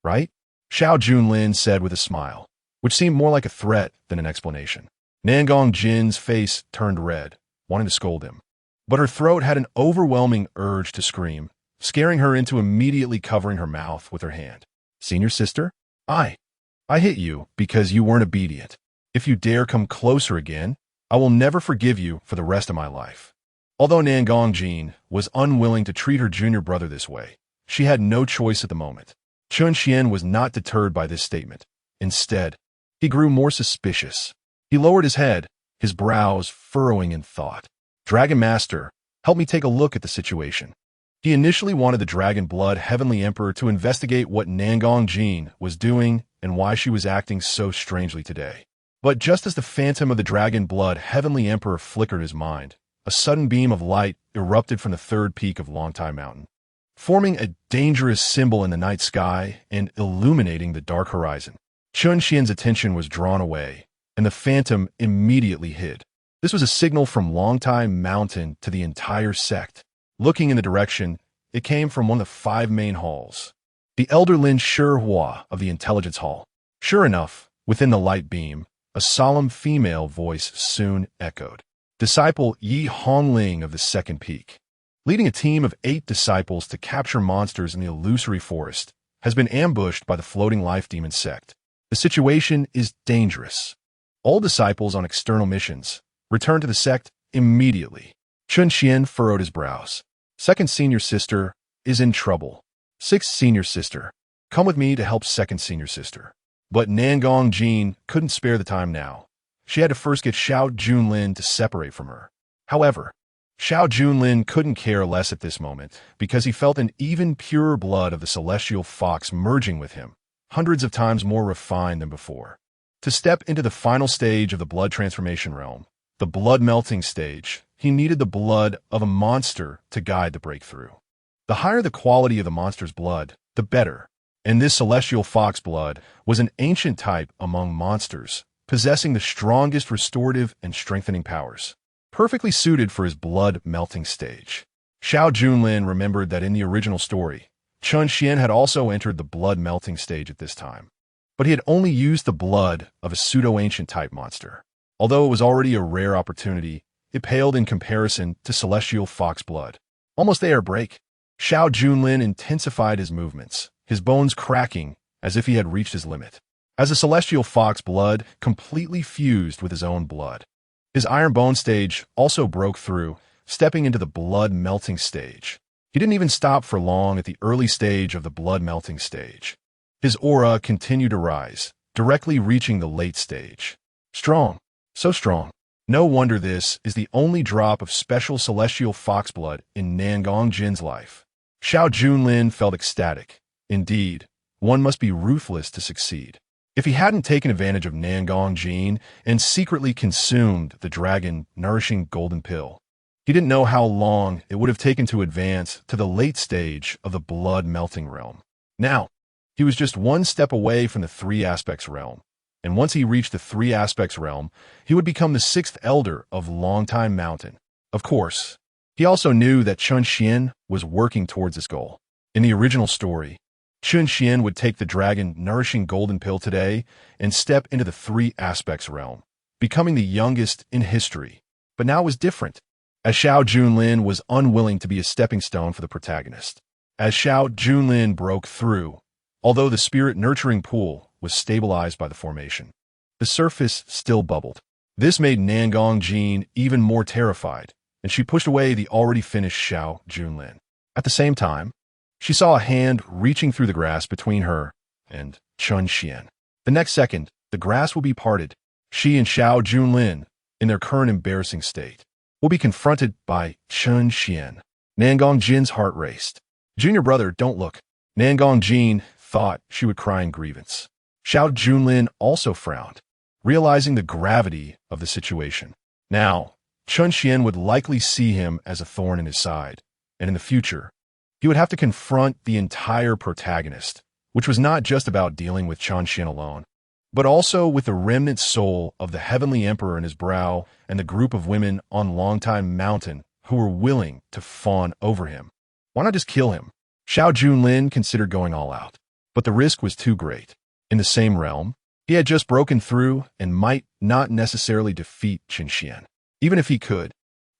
Speaker 1: right? Xiao Junlin said with a smile, which seemed more like a threat than an explanation. Nangong Jin's face turned red, wanting to scold him. But her throat had an overwhelming urge to scream, scaring her into immediately covering her mouth with her hand. Senior sister? I hit you because you weren't obedient. If you dare come closer again, I will never forgive you for the rest of my life. Although Nangong Jin was unwilling to treat her junior brother this way, she had no choice at the moment. Chen Xuan was not deterred by this statement. Instead, he grew more suspicious. He lowered his head, his brows furrowing in thought. Dragon Master, help me take a look at the situation. He initially wanted the Dragon Blood Heavenly Emperor to investigate what Nangong Jin was doing and why she was acting so strangely today. But just as the phantom of the Dragon Blood Heavenly Emperor flickered his mind, a sudden beam of light erupted from the third peak of Longtime Mountain, forming a dangerous symbol in the night sky and illuminating the dark horizon. Chen Xian's attention was drawn away, and the phantom immediately hid. This was a signal from Longtime Mountain to the entire sect. Looking in the direction, it came from one of the 5 main halls. The elder Lin Shihua of the Intelligence Hall. Sure enough, within the light beam, a solemn female voice soon echoed. Disciple Yi Hongling of the Second Peak, leading a team of 8 disciples to capture monsters in the illusory forest, has been ambushed by the floating life demon sect. The situation is dangerous. All disciples on external missions return to the sect immediately. Chen Xian furrowed his brows. Second senior sister is in trouble. Sixth senior sister, come with me to help second senior sister. But Nangong Jin couldn't spare the time now. She had to first get Xiao Junlin to separate from her. However, Xiao Junlin couldn't care less at this moment because he felt an even purer blood of the celestial fox merging with him, hundreds of times more refined than before. To step into the final stage of the blood transformation realm, the blood melting stage, he needed the blood of a monster to guide the breakthrough. The higher the quality of the monster's blood, the better. And this celestial fox blood was an ancient type among monsters, possessing the strongest restorative and strengthening powers, perfectly suited for his blood melting stage. Xiao Junlin remembered that in the original story, Chen Xian had also entered the blood melting stage at this time, but he had only used the blood of a pseudo-ancient type monster. Although it was already a rare opportunity, it paled in comparison to celestial fox blood. Almost there, break. Xiao Junlin intensified his movements, his bones cracking as if he had reached his limit. As the celestial fox blood completely fused with his own blood, his iron bone stage also broke through, stepping into the blood melting stage. He didn't even stop for long at the early stage of the blood melting stage. His aura continued to rise, directly reaching the late stage. Strong, so strong. No wonder this is the only drop of special celestial fox blood in Nangong Jin's life. Xiao Junlin felt ecstatic. Indeed, one must be ruthless to succeed. If he hadn't taken advantage of Nangong Jin and secretly consumed the dragon-nourishing golden pill, he didn't know how long it would have taken to advance to the late stage of the blood-melting realm. Now, he was just one step away from the 3 aspects realm, and once he reached the 3 aspects realm, he would become the 6th elder of Longtime Mountain. Of course, he also knew that Chen Xian was working towards this goal. In the original story, Chen Xian would take the dragon-nourishing golden pill today and step into the 3 aspects realm, becoming the youngest in history. But now it was different, as Xiao Junlin was unwilling to be a stepping stone for the protagonist. As Xiao Junlin broke through, although the spirit-nurturing pool was stabilized by the formation, the surface still bubbled. This made Nangong Jin even more terrified, and she pushed away the already finished Xiao Junlin. At the same time, she saw a hand reaching through the grass between her and Chen Xian. The next second, the grass will be parted. She and Xiao Junlin, in their current embarrassing state, will be confronted by Chen Xian. Nangong Jin's heart raced. Junior brother, don't look. Nangong Jin thought she would cry in grievance. Xiao Junlin also frowned, realizing the gravity of the situation. Now, Chen Xian would likely see him as a thorn in his side, and in the future, he would have to confront the entire protagonist, which was not just about dealing with Chen Xian alone, but also with the remnant soul of the Heavenly Emperor in his brow and the group of women on Longtime Mountain who were willing to fawn over him. Why not just kill him? Xiao Junlin considered going all out, but the risk was too great. In the same realm, He had just broken through and might not necessarily defeat Chen Xuan. Even if he could,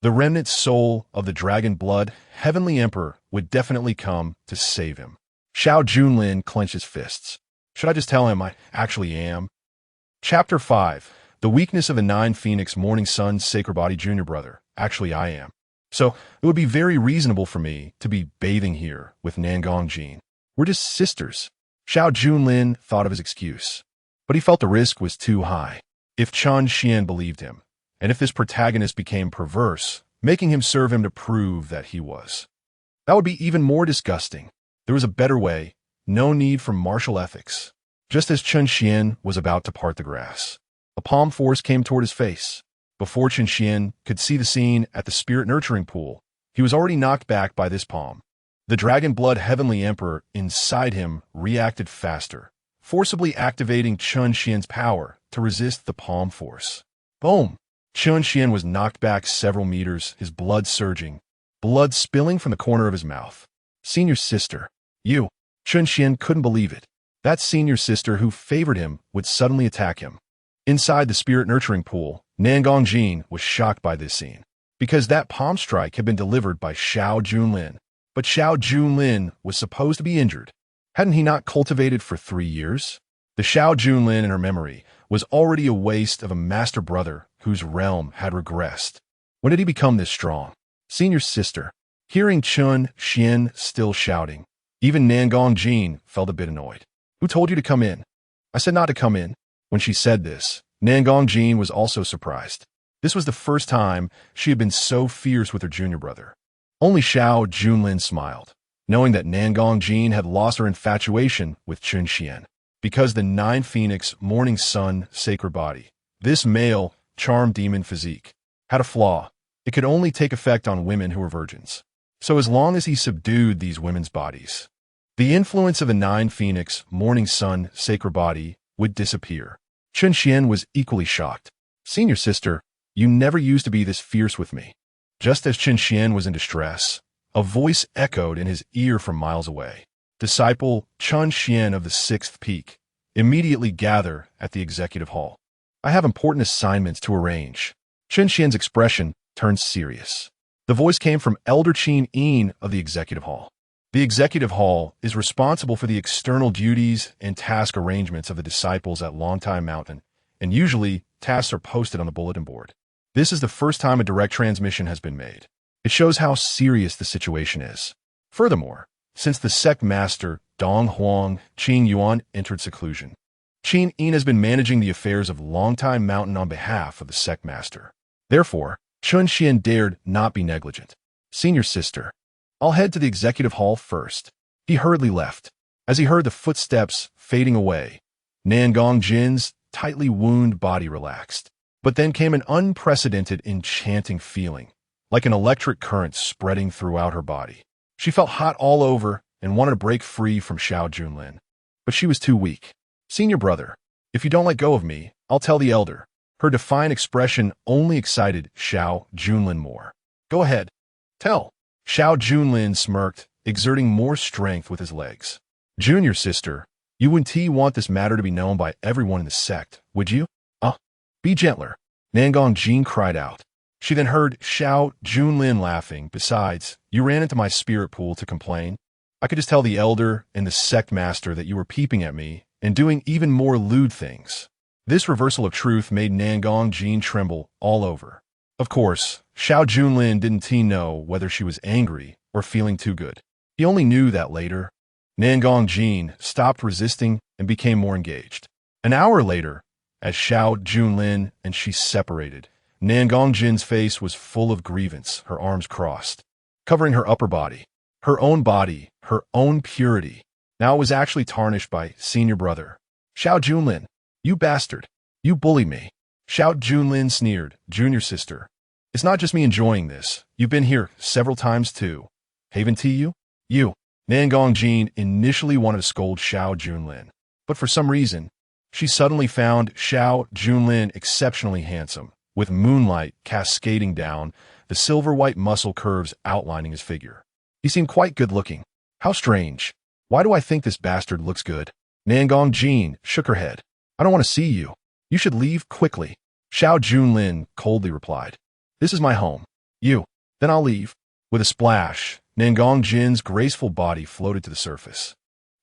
Speaker 1: the remnant soul of the dragon blood heavenly emperor would definitely come to save him. Xiao Junlin clenched his fists. Should I just tell him I actually am? Chapter 5. The weakness of a 9 Phoenix Morning Sun Sacred Body Junior Brother. Actually, I am. So, it would be very reasonable for me to be bathing here with Nangong Jin. We're just sisters. Xiao Junlin thought of his excuse. But he felt the risk was too high. If Chen Xuan believed him, and if this protagonist became perverse, making him serve him to prove that he was. That would be even more disgusting. There was a better way, no need for martial ethics. Just as Chen Xuan was about to part the grass, a palm force came toward his face. Before Chen Xuan could see the scene at the spirit nurturing pool, he was already knocked back by this palm. The dragon blood heavenly emperor inside him reacted faster, forcibly activating Chen Xuan's power to resist the palm force. Boom! Chen Xuan was knocked back several meters, his blood surging, blood spilling from the corner of his mouth. Senior sister. You. Chen Xuan couldn't believe it. That senior sister who favored him would suddenly attack him. Inside the spirit nurturing pool, Nangong Jin was shocked by this scene, because that palm strike had been delivered by Xiao Junlin. But Xiao Junlin was supposed to be injured. Hadn't he not cultivated for 3 years? The Xiao Junlin in her memory was already a waste of a master brother whose realm had regressed. When did he become this strong? Senior sister. Hearing Chen Xuan still shouting, even Nangong Jin felt a bit annoyed. Who told you to come in? I said not to come in. When she said this, Nangong Jin was also surprised. This was the first time she had been so fierce with her junior brother. Only Xiao Junlin smiled, knowing that Nangong Jin had lost her infatuation with Chen Xuan. Because the 9 Phoenix Morning Sun Sacred Body, this male, charm demon physique, had a flaw. It could only take effect on women who were virgins. So as long as he subdued these women's bodies, the influence of the 9 Phoenix Morning Sun Sacred Body would disappear. Chen Xuan was equally shocked. Senior sister, you never used to be this fierce with me. Just as Chen Xuan was in distress, a voice echoed in his ear from miles away. Disciple Chen Xuan of the 6th Peak, immediately gather at the executive hall. I have important assignments to arrange. Chen Xuan's expression turned serious. The voice came from Elder Chen Yin of the executive hall. The executive hall is responsible for the external duties and task arrangements of the disciples at Longtime Mountain, and usually tasks are posted on the bulletin board. This is the first time a direct transmission has been made. It shows how serious the situation is. Furthermore, since the sect master, Dong Huang Qing Yuan, entered seclusion, Chen Yin has been managing the affairs of Longtime Mountain on behalf of the sect master. Therefore, Chen Xuan dared not be negligent. Senior sister, I'll head to the executive hall first. He hurriedly left. As he heard the footsteps fading away, Nangong Jin's tightly wound body relaxed. But then came an unprecedented, enchanting feeling, like an electric current spreading throughout her body. She felt hot all over and wanted to break free from Xiao Junlin. But she was too weak. Senior brother, if you don't let go of me, I'll tell the elder. Her defiant expression only excited Xiao Junlin more. Go ahead. Tell. Xiao Junlin smirked, exerting more strength with his legs. Junior sister, you wouldn't want this matter to be known by everyone in the sect, would you? Be gentler. Nangong Jin cried out. She then heard Xiao Junlin laughing. Besides, you ran into my spirit pool to complain. I could just tell the elder and the sect master that you were peeping at me and doing even more lewd things. This reversal of truth made Nangong Jin tremble all over. Of course, Xiao Junlin didn't know whether she was angry or feeling too good. He only knew that later. Nangong Jin stopped resisting and became more engaged. An hour later, as Xiao Junlin and she separated, Nangong Jin's face was full of grievance, her arms crossed, covering her upper body, her own purity. Now it was actually tarnished by senior brother. Xiao Junlin, you bastard, you bullied me. Xiao Junlin sneered, junior sister. It's not just me enjoying this. You've been here several times too. Haven't you? You. Nangong Jin initially wanted to scold Xiao Junlin, but for some reason, she suddenly found Xiao Junlin exceptionally handsome, with moonlight cascading down, the silver-white muscle curves outlining his figure. He seemed quite good-looking. How strange. Why do I think this bastard looks good? Nangong Jin shook her head. I don't want to see you. You should leave quickly. Xiao Junlin coldly replied. This is my home. You. Then I'll leave. With a splash, Nangong Jin's graceful body floated to the surface.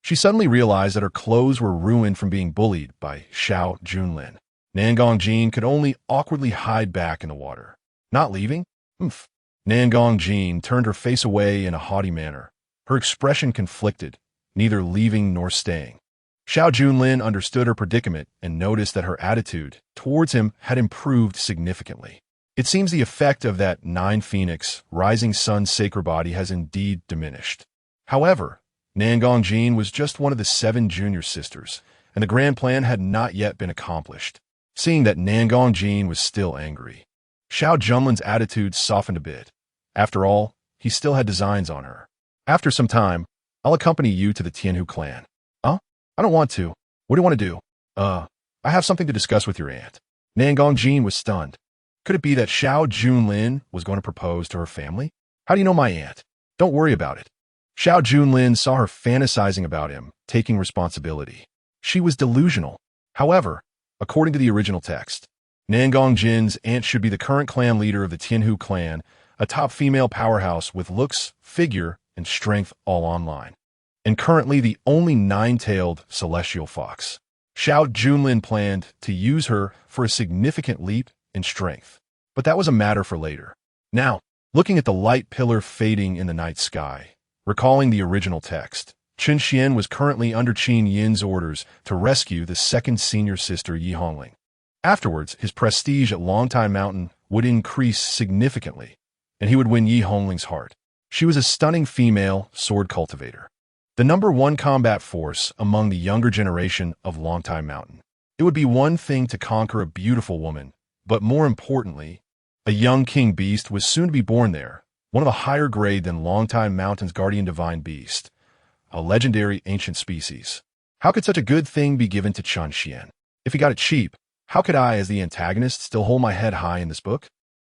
Speaker 1: She suddenly realized that her clothes were ruined from being bullied by Xiao Junlin. Nangong Jin could only awkwardly hide back in the water. Not leaving? Oomph. Nangong Jin turned her face away in a haughty manner. Her expression conflicted, neither leaving nor staying. Xiao Junlin understood her predicament and noticed that her attitude towards him had improved significantly. It seems the effect of that 9 Phoenix, rising sun sacred body has indeed diminished. However, Nangong Jin was just one of the 7 junior sisters, and the grand plan had not yet been accomplished. Seeing that Nangong Jin was still angry, Xiao Junlin's attitude softened a bit. After all, he still had designs on her. After some time, I'll accompany you to the Tianhu clan. Huh? I don't want to. What do you want to do? I have something to discuss with your aunt. Nangong Jin was stunned. Could it be that Xiao Junlin was going to propose to her family? How do you know my aunt? Don't worry about it. Xiao Junlin saw her fantasizing about him, taking responsibility. She was delusional. However, according to the original text, Nangong Jin's aunt should be the current clan leader of the Tianhu clan, a top female powerhouse with looks, figure, and strength all online, and currently the only 9-tailed celestial fox. Xiao Junlin planned to use her for a significant leap in strength, but that was a matter for later. Now, looking at the light pillar fading in the night sky, recalling the original text, Chen Xuan was currently under Qin Yin's orders to rescue the second senior sister Yi Hongling. Afterwards, his prestige at Longtime Mountain would increase significantly, and he would win Yi Hongling's heart. She was a stunning female sword cultivator, the #1 combat force among the younger generation of Longtime Mountain. It would be one thing to conquer a beautiful woman, but more importantly, a young king beast was soon to be born there, one of a higher grade than Longtime Mountain's guardian divine beast, a legendary ancient species. How could such a good thing be given to Chen Xuan? If he got it cheap, how could I, as the antagonist, still hold my head high in this book?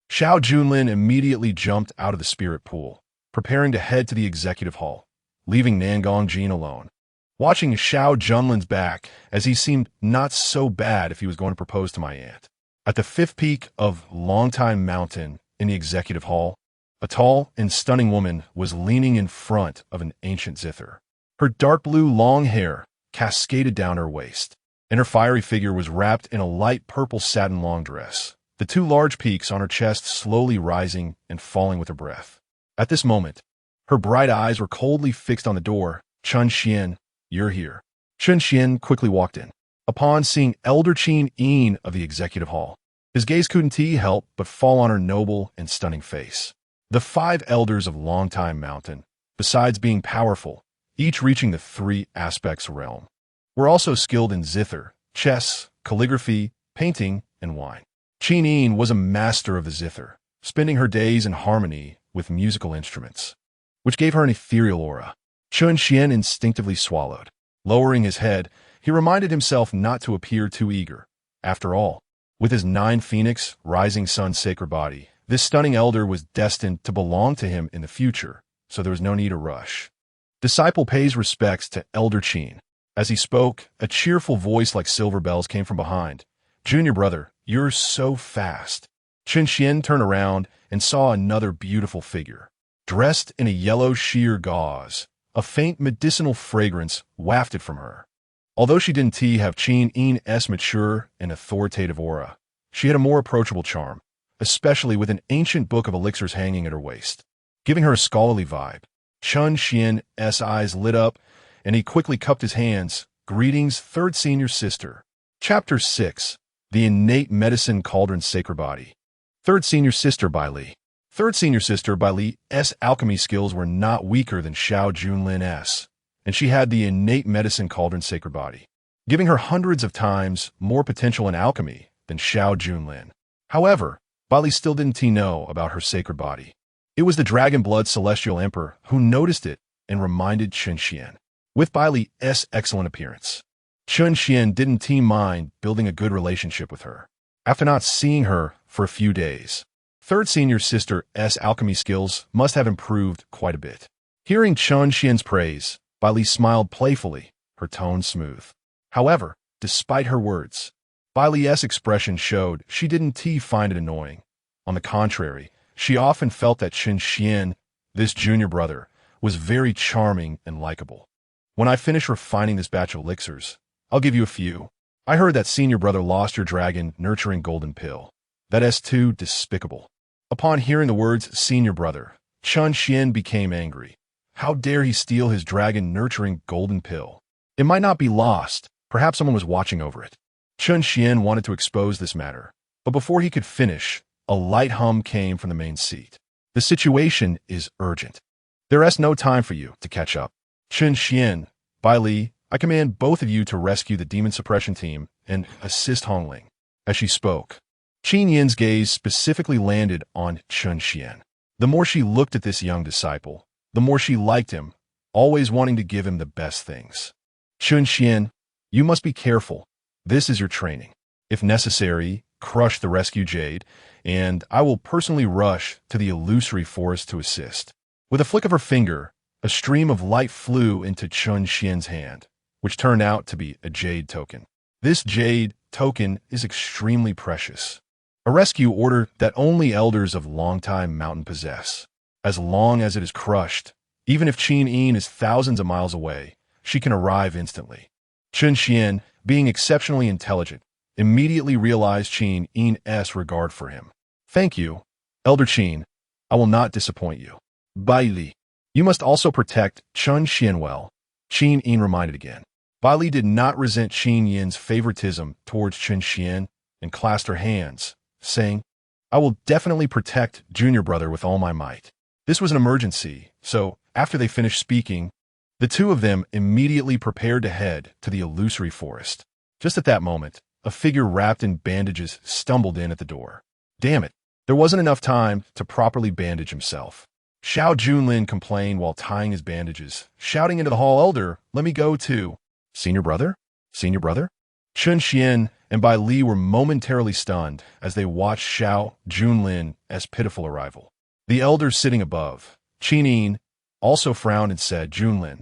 Speaker 1: Xiao Junlin immediately jumped out of the spirit pool, preparing to head to the executive hall, leaving Nangong Jin alone. Watching Xiao Junlin's back, as he seemed not so bad if he was going to propose to my aunt. At the 5th peak of Longtime Mountain in the executive hall, a tall and stunning woman was leaning in front of an ancient zither. Her dark blue long hair cascaded down her waist, and her fiery figure was wrapped in a light purple satin long dress, the 2 large peaks on her chest slowly rising and falling with her breath. At this moment, her bright eyes were coldly fixed on the door. Chen Xuan, you're here. Chen Xuan quickly walked in. Upon seeing Elder Qin Yin of the executive hall, his gaze couldn't help but fall on her noble and stunning face. The 5 elders of Longtime Mountain, besides being powerful, each reaching the 3 aspects realm, were also skilled in zither, chess, calligraphy, painting, and wine. Qin Yin was a master of the zither, spending her days in harmony with musical instruments, which gave her an ethereal aura. Chen Xuan instinctively swallowed. Lowering his head, he reminded himself not to appear too eager. After all, with his 9 Phoenix, rising sun sacred body, this stunning elder was destined to belong to him in the future, so there was no need to rush. Disciple pays respects to Elder Qin. As he spoke, a cheerful voice like silver bells came from behind. Junior brother, you're so fast. Chen Xuan turned around and saw another beautiful figure. Dressed in a yellow sheer gauze, a faint medicinal fragrance wafted from her. Although she didn't have Qin Yin's mature and authoritative aura, she had a more approachable charm, especially with an ancient book of elixirs hanging at her waist, giving her a scholarly vibe. Chen Xuan's eyes lit up, and he quickly cupped his hands. Greetings, 3rd senior sister. Chapter 6. The Innate Medicine Cauldron Sacred Body. 3rd senior sister by Li. 3rd senior sister by Li's alchemy skills were not weaker than Xiao Junlin's, and she had the innate medicine cauldron sacred body, giving her hundreds of times more potential in alchemy than Xiao Junlin. However, Bali still didn't know about her sacred body. It was the Dragon Blood Celestial Emperor who noticed it and reminded Chen Xuan. With Bali's excellent appearance, Chen Xuan didn't mind building a good relationship with her. After not seeing her for a few days, 3rd senior sister's alchemy skills must have improved quite a bit. Hearing Chen Xuan's praise, Bali smiled playfully, her tone smooth. However, despite her words. Bai Li's expression showed she didn't find it annoying. On the contrary, she often felt that Chen Xuan, this junior brother, was very charming and likable. When I finish refining this batch of elixirs, I'll give you a few. I heard that senior brother lost your dragon nurturing golden pill. That is too despicable. Upon hearing the words senior brother, Chen Xuan became angry. How dare he steal his dragon nurturing golden pill? It might not be lost. Perhaps someone was watching over it. Chen Xuan wanted to expose this matter, but before he could finish, a light hum came from the main seat. The situation is urgent. There is no time for you to catch up. Chen Xuan, Bai Li, I command both of you to rescue the demon suppression team and assist Hongling. As she spoke, Qin Yin's gaze specifically landed on Chen Xuan. The more she looked at this young disciple, the more she liked him, always wanting to give him the best things. Chen Xuan, you must be careful. This is your training. If necessary, crush the rescue jade, and I will personally rush to the illusory forest to assist. With a flick of her finger, a stream of light flew into Chen Xuan's hand, which turned out to be a jade token. This jade token is extremely precious. A rescue order that only elders of Longtime Mountain possess. As long as it is crushed, even if Qin Yin is thousands of miles away, she can arrive instantly. Chen Xuan, being exceptionally intelligent, immediately realized Qin Yin's regard for him. Thank you, Elder Qin. I will not disappoint you. Bai Li, you must also protect Chen Xuan well. Qin Yin reminded again. Bai Li did not resent Qin Yin's favoritism towards Chen Xuan and clasped her hands, saying, I will definitely protect junior brother with all my might. This was an emergency, so after they finished speaking, the two of them immediately prepared to head to the illusory forest. Just at that moment, a figure wrapped in bandages stumbled in at the door. Damn it, there wasn't enough time to properly bandage himself. Xiao Junlin complained while tying his bandages, shouting into the hall, Elder, let me go too. Senior brother? Senior brother? Chen Xuan and Bai Li were momentarily stunned as they watched Xiao Junlin's pitiful arrival. The elder sitting above, Qin Yin, also frowned and said, Junlin,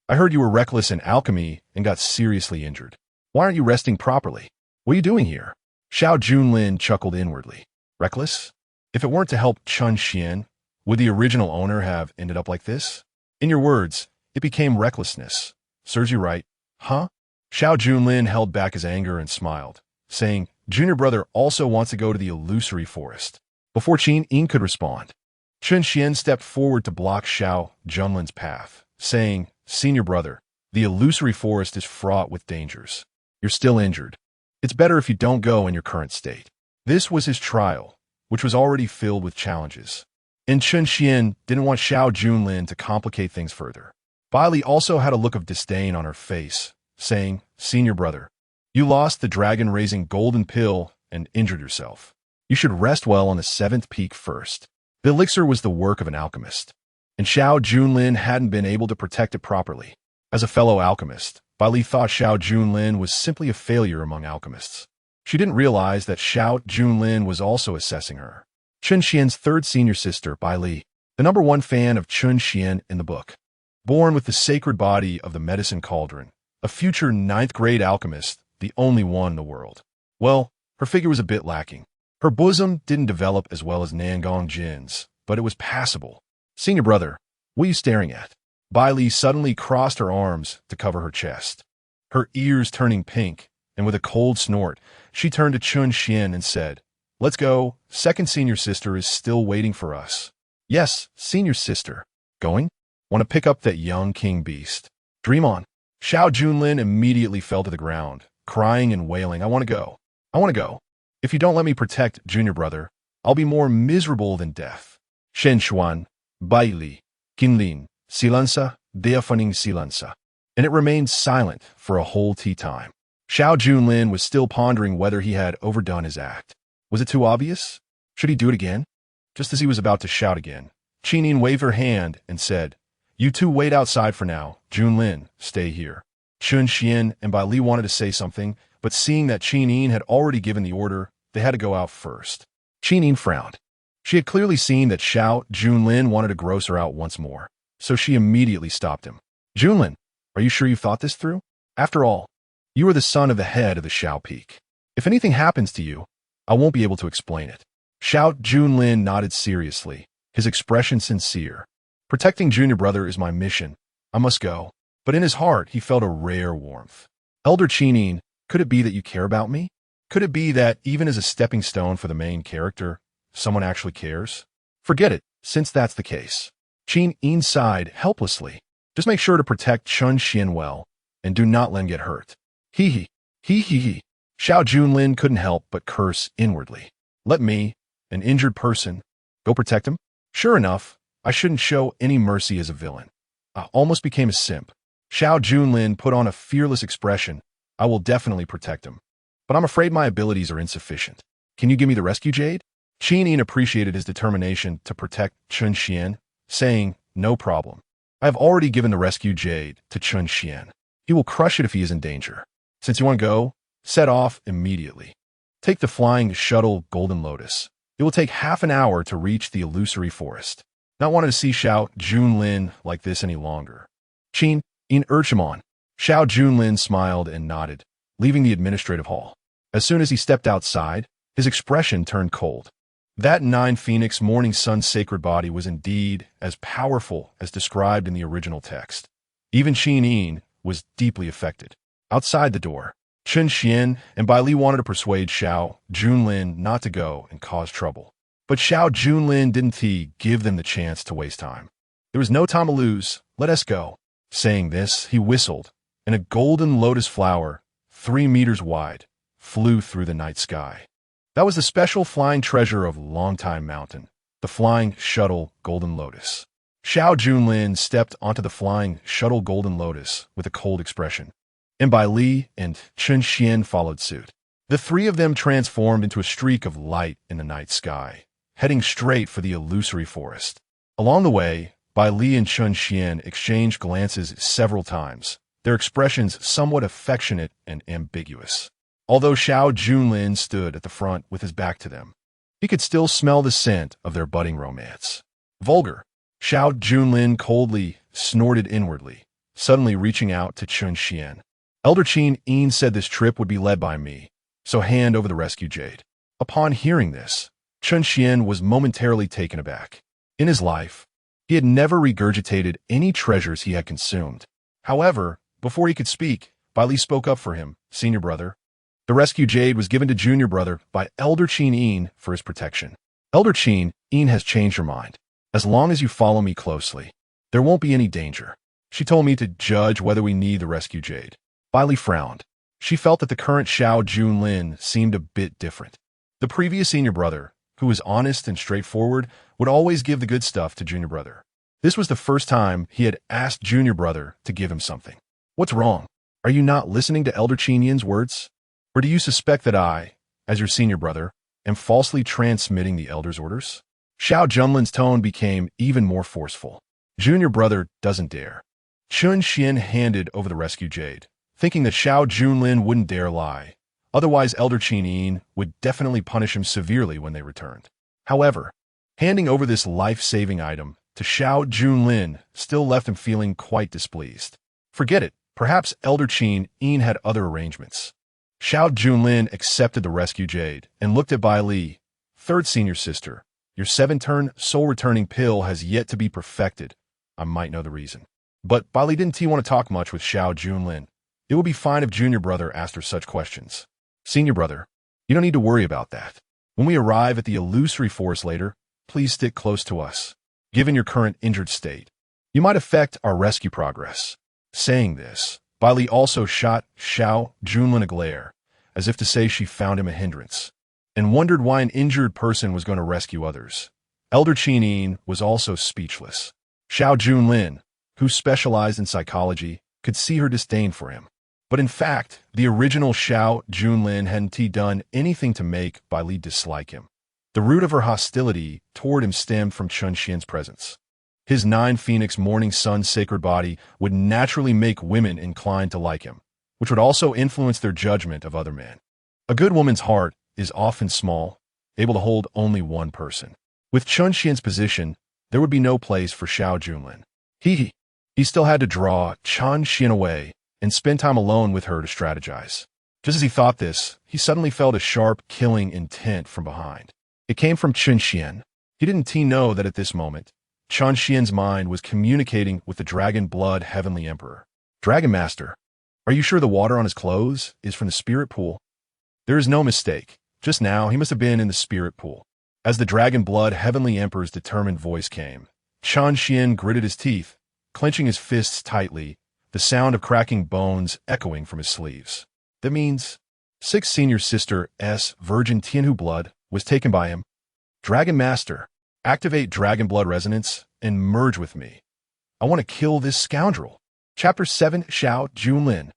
Speaker 1: I heard you were reckless in alchemy and got seriously injured. Why aren't you resting properly? What are you doing here? Xiao Junlin chuckled inwardly. Reckless? If it weren't to help Chen Xuan, would the original owner have ended up like this? In your words, it became recklessness. Serves you right, huh? Xiao Junlin held back his anger and smiled, saying, Junior brother also wants to go to the illusory forest. Before Qin Yin could respond, Chen Xuan stepped forward to block Xiao Junlin's path, saying, Senior brother, the illusory forest is fraught with dangers. You're still injured. It's better if you don't go in your current state. This was his trial, which was already filled with challenges. And Chen Xuan didn't want Xiao Junlin to complicate things further. Bai Li also had a look of disdain on her face, saying, Senior brother, you lost the dragon-raising golden pill and injured yourself. You should rest well on the 7th peak first. The elixir was the work of an alchemist, and Xiao Junlin hadn't been able to protect it properly. As a fellow alchemist, Bai Li thought Xiao Junlin was simply a failure among alchemists. She didn't realize that Xiao Junlin was also assessing her. Chen Xuan's third senior sister, Bai Li, the #1 fan of Chen Xuan in the book. Born with the sacred body of the medicine cauldron, a future 9th grade alchemist, the only one in the world. Well, her figure was a bit lacking. Her bosom didn't develop as well as Nangong Jin's, but it was passable. Senior brother, what are you staring at? Bai Li suddenly crossed her arms to cover her chest. Her ears turning pink, and with a cold snort, she turned to Chen Xuan and said, Let's go, second senior sister is still waiting for us. Yes, senior sister. Going? Want to pick up that young king beast? Dream on. Xiao Junlin immediately fell to the ground, crying and wailing, I want to go. I want to go. If you don't let me protect junior brother, I'll be more miserable than death. Chen Xuan, Bai Li, Qinlin, silensa, deafening silensa. And it remained silent for a whole tea time. Xiao Junlin was still pondering whether he had overdone his act. Was it too obvious? Should he do it again? Just as he was about to shout again, Qin Yin waved her hand and said, You two wait outside for now. Junlin, stay here. Chen Xuan and Bai Li wanted to say something, but seeing that Qin Yin had already given the order, they had to go out first. Qin Yin frowned. She had clearly seen that Xiao Junlin wanted to gross her out once more, so she immediately stopped him. Junlin, are you sure you thought this through? After all, You are the son of the head of the Xiao Peak. If anything happens to you, I won't be able to explain it. Xiao Junlin nodded seriously, his expression sincere. Protecting junior brother is my mission. I must go. But in his heart, he felt a rare warmth. Elder Qinin, could it be that you care about me? Could it be that, even as a stepping stone for the main character, someone actually cares? Forget it, since that's the case. Qin Yin sighed helplessly. Just make sure to protect Chen Xuan well, and do not let him get hurt. Hee hee. Xiao Junlin couldn't help but curse inwardly. Let me, an injured person, go protect him? Sure enough, I shouldn't show any mercy as a villain. I almost became a simp. Xiao Junlin put on a fearless expression. I will definitely protect him. But I'm afraid my abilities are insufficient. Can you give me the rescue jade? Qin Yin appreciated his determination to protect Chen Xuan, saying, no problem. I have already given the rescue jade to Chen Xuan. He will crush it if he is in danger. Since you want to go, set off immediately. Take the flying shuttle Golden Lotus. It will take half an hour to reach the illusory forest. Not wanting to see Xiao Junlin like this any longer. Qin Yin urged him on. Xiao Junlin smiled and nodded, leaving the administrative hall. As soon as he stepped outside, his expression turned cold. That 9 Phoenix morning sun sacred body was indeed as powerful as described in the original text. Even Qin Yin was deeply affected. Outside the door, Chen Xuan and Bai Li wanted to persuade Xiao Junlin not to go and cause trouble. But Xiao Junlin didn't give them the chance to waste time. There was no time to lose. Let us go. Saying this, he whistled, and a golden lotus flower, 3 meters wide, flew through the night sky. That was the special flying treasure of Longtime Mountain, the flying shuttle Golden Lotus. Xiao Junlin stepped onto the flying shuttle Golden Lotus with a cold expression, and Bai Li and Chen Xuan followed suit. The 3 of them transformed into a streak of light in the night sky, heading straight for the illusory forest. Along the way, Bai Li and Chen Xuan exchanged glances several times, their expressions somewhat affectionate and ambiguous. Although Xiao Junlin stood at the front with his back to them, he could still smell the scent of their budding romance. Vulgar. Xiao Junlin coldly snorted inwardly, suddenly reaching out to Chen Xuan. Elder Qin Yin said this trip would be led by me, so hand over the rescue jade. Upon hearing this, Chen Xuan was momentarily taken aback. In his life, he had never regurgitated any treasures he had consumed. However, before he could speak, Bai Li spoke up for him. Senior brother. The rescue jade was given to junior brother by Elder Qin Yin for his protection. Elder Qin Yin has changed her mind. As long as you follow me closely, there won't be any danger. She told me to judge whether we need the rescue jade. Bai Li frowned. She felt that the current Xiao Junlin seemed a bit different. The previous senior brother, who was honest and straightforward, would always give the good stuff to junior brother. This was the first time he had asked junior brother to give him something. What's wrong? Are you not listening to Elder Qin Yin's words? Or do you suspect that I, as your senior brother, am falsely transmitting the elder's orders? Xiao Junlin's tone became even more forceful. Junior brother doesn't dare. Chen Xuan handed over the rescue jade, thinking that Xiao Junlin wouldn't dare lie. Otherwise, Elder Qin Yin would definitely punish him severely when they returned. However, handing over this life-saving item to Xiao Junlin still left him feeling quite displeased. Forget it. Perhaps Elder Qin Yin had other arrangements. Xiao Junlin accepted the rescue jade and looked at Bai Li. Third senior sister, your 7-turn soul-returning pill has yet to be perfected. I might know the reason. But Bai Li didn't want to talk much with Xiao Junlin. It would be fine if junior brother asked her such questions. Senior brother, you don't need to worry about that. When we arrive at the illusory forest later, please stick close to us. Given your current injured state, you might affect our rescue progress. Saying this, Bai Li also shot Xiao Junlin a glare, as if to say she found him a hindrance, and wondered why an injured person was going to rescue others. Elder Qin Yin was also speechless. Xiao Junlin, who specialized in psychology, could see her disdain for him. But in fact, the original Xiao Junlin hadn't done anything to make Bai Li dislike him. The root of her hostility toward him stemmed from Chen Xian's presence. His 9 Phoenix morning sun sacred body would naturally make women inclined to like him, which would also influence their judgment of other men. A good woman's heart is often small, able to hold only one person. With Chen Xian's position, there would be no place for Xiao Junlin. He still had to draw Chen Xian away and spend time alone with her to strategize. Just as he thought this, he suddenly felt a sharp, killing intent from behind. It came from Chen Xuan. He didn't know that at this moment, Chen Xuan's mind was communicating with the Dragon Blood Heavenly Emperor. Dragon Master, are you sure the water on his clothes is from the spirit pool? There is no mistake. Just now, he must have been in the spirit pool. As the Dragon Blood Heavenly Emperor's determined voice came, Chen Xuan gritted his teeth, clenching his fists tightly, the sound of cracking bones echoing from his sleeves. That means 6 senior sister S virgin Tianhu blood was taken by him. Dragon Master, activate Dragon Blood Resonance and merge with me. I want to kill this scoundrel. Chapter 7 Xiao Junlin.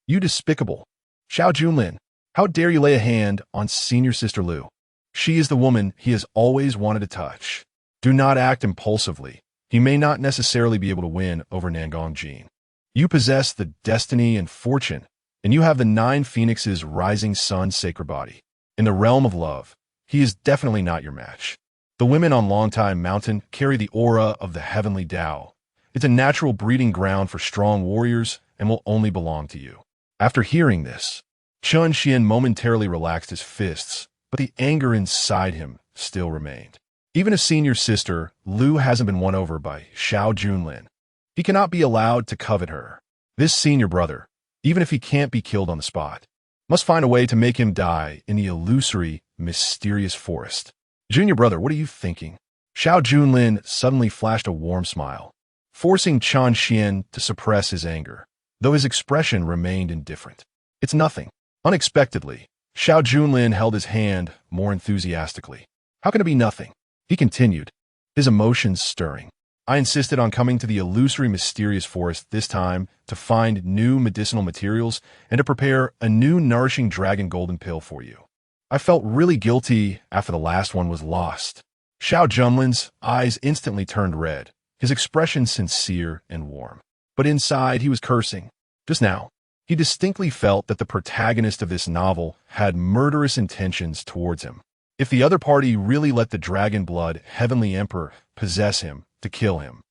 Speaker 1: You despicable. Xiao Junlin, how dare you lay a hand on senior sister Lu? She is the woman he has always wanted to touch. Do not act impulsively. He may not necessarily be able to win over Nangong Jin. You possess the destiny and fortune, and you have the 9 phoenixes' rising sun's sacred body. In the realm of love, he is definitely not your match. The women on Longtime Mountain carry the aura of the heavenly Tao. It's a natural breeding ground for strong warriors and will only belong to you. After hearing this, Chen Xuan momentarily relaxed his fists, but the anger inside him still remained. Even if senior sister Lu hasn't been won over by Xiao Junlin, he cannot be allowed to covet her. This senior brother, even if he can't be killed on the spot, must find a way to make him die in the illusory, mysterious forest. Junior brother, what are you thinking? Xiao Junlin suddenly flashed a warm smile, forcing Chen Xuan to suppress his anger, though his expression remained indifferent. It's nothing. Unexpectedly, Xiao Junlin held his hand more enthusiastically. How can it be nothing? He continued, his emotions stirring. I insisted on coming to the illusory mysterious forest this time to find new medicinal materials and to prepare a new nourishing dragon golden pill for you. I felt really guilty after the last one was lost. Xiao Junlin's eyes instantly turned red, his expression sincere and warm. But inside he was cursing. Just now, he distinctly felt that the protagonist of this novel had murderous intentions towards him. If the other party really let the Dragon Blood Heavenly Emperor possess him to kill him,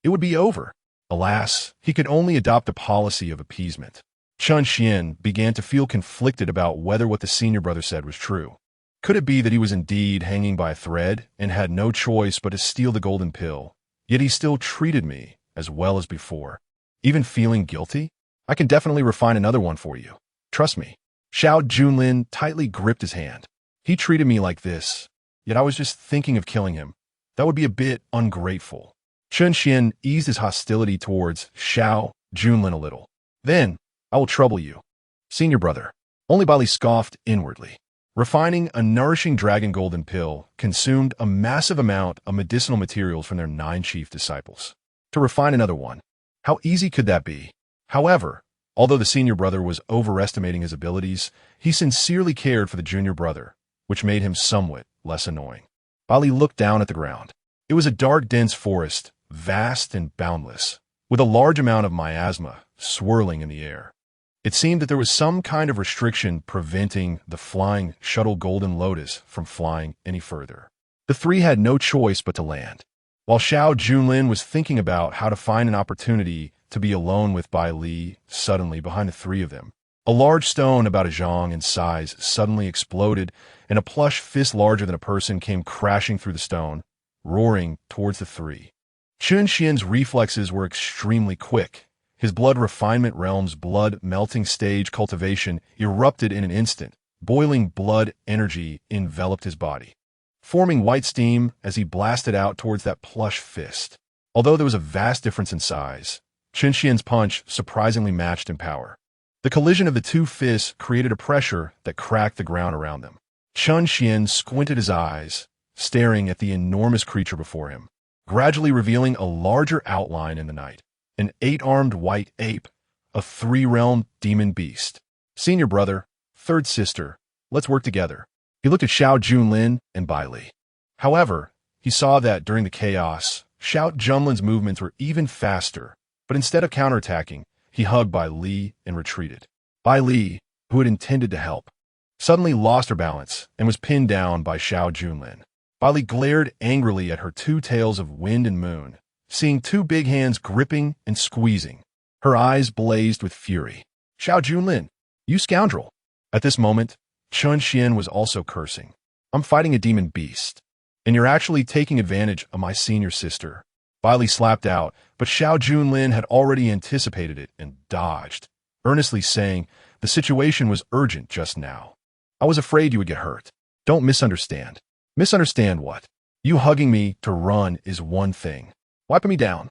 Speaker 1: it would be over. Alas, he could only adopt a policy of appeasement. Chen Xuan began to feel conflicted about whether what the senior brother said was true. Could it be that he was indeed hanging by a thread and had no choice but to steal the golden pill, yet he still treated me as well as before? Even feeling guilty? I can definitely refine another one for you. Trust me. Xiao Junlin tightly gripped his hand. He treated me like this, yet I was just thinking of killing him. That would be a bit ungrateful. Chen Xuan eased his hostility towards Xiao Junlin a little. Then, I will trouble you. Senior brother. Only Bali scoffed inwardly. Refining a nourishing dragon golden pill consumed a massive amount of medicinal materials from their 9 chief disciples. To refine another one, how easy could that be? However, although the senior brother was overestimating his abilities, he sincerely cared for the junior brother, which made him somewhat less annoying. Bali looked down at the ground. It was a dark, dense forest, vast and boundless, with a large amount of miasma swirling in the air. It seemed that there was some kind of restriction preventing the flying shuttle Golden Lotus from flying any further. The 3 had no choice but to land. While Xiao Junlin was thinking about how to find an opportunity to be alone with Bai Li, suddenly behind the 3 of them, a large stone about a zhang in size suddenly exploded, and a plush fist larger than a person came crashing through the stone, roaring towards the 3. Chen Xuan's reflexes were extremely quick. His blood refinement realm's blood melting stage cultivation erupted in an instant. Boiling blood energy enveloped his body, forming white steam as he blasted out towards that plush fist. Although there was a vast difference in size, Chen Xuan's punch surprisingly matched in power. The collision of the 2 fists created a pressure that cracked the ground around them. Chen Xuan squinted his eyes, staring at the enormous creature before him, gradually revealing a larger outline in the night. An 8-armed white ape, a 3-realmed demon beast. Senior brother, 3rd sister, let's work together. He looked at Xiao Junlin and Bai Li. However, he saw that during the chaos, Xiao Junlin's movements were even faster, but instead of counterattacking, he hugged Bai Li and retreated. Bai Li, who had intended to help, suddenly lost her balance and was pinned down by Xiao Junlin. Bai Li glared angrily at her 2 tails of wind and moon, seeing 2 big hands gripping and squeezing. Her eyes blazed with fury. Xiao Junlin, you scoundrel! At this moment, Chen Xuan was also cursing. I'm fighting a demon beast, and you're actually taking advantage of my senior sister. Bailey slapped out, but Xiao Junlin had already anticipated it and dodged, earnestly saying the situation was urgent just now. I was afraid you would get hurt. Don't misunderstand. Misunderstand what? You hugging me to run is one thing. Wiping me down.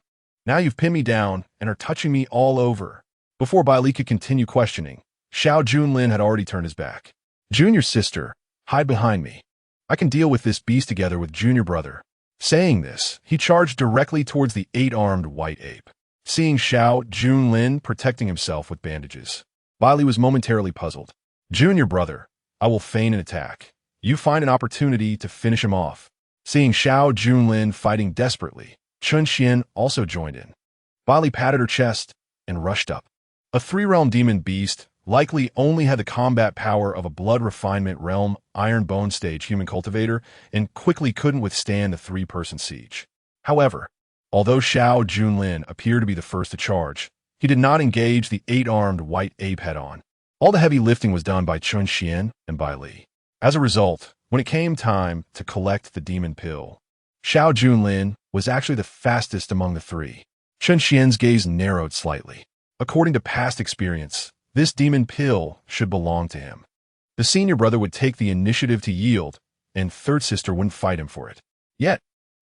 Speaker 1: Now you've pinned me down and are touching me all over. Before Bailey could continue questioning, Xiao Junlin had already turned his back. Junior sister, hide behind me. I can deal with this beast together with junior brother. Saying this, he charged directly towards the 8-armed white ape. Seeing Xiao Junlin protecting himself with bandages, Bailey was momentarily puzzled. Junior brother, I will feign an attack. You find an opportunity to finish him off. Seeing Xiao Junlin fighting desperately, Chen Xuan also joined in. Bailey patted her chest and rushed up. A 3-realm demon beast likely only had the combat power of a blood refinement realm iron bone stage human cultivator and quickly couldn't withstand a 3-person siege. However, although Xiao Junlin appeared to be the first to charge, he did not engage the 8-armed white ape head-on. All the heavy lifting was done by Chen Xuan and Bailey. As a result, when it came time to collect the demon pill, Xiao Junlin was actually the fastest among the 3. Chen Xian's gaze narrowed slightly. According to past experience, this demon pill should belong to him. The senior brother would take the initiative to yield, and third sister wouldn't fight him for it. Yet,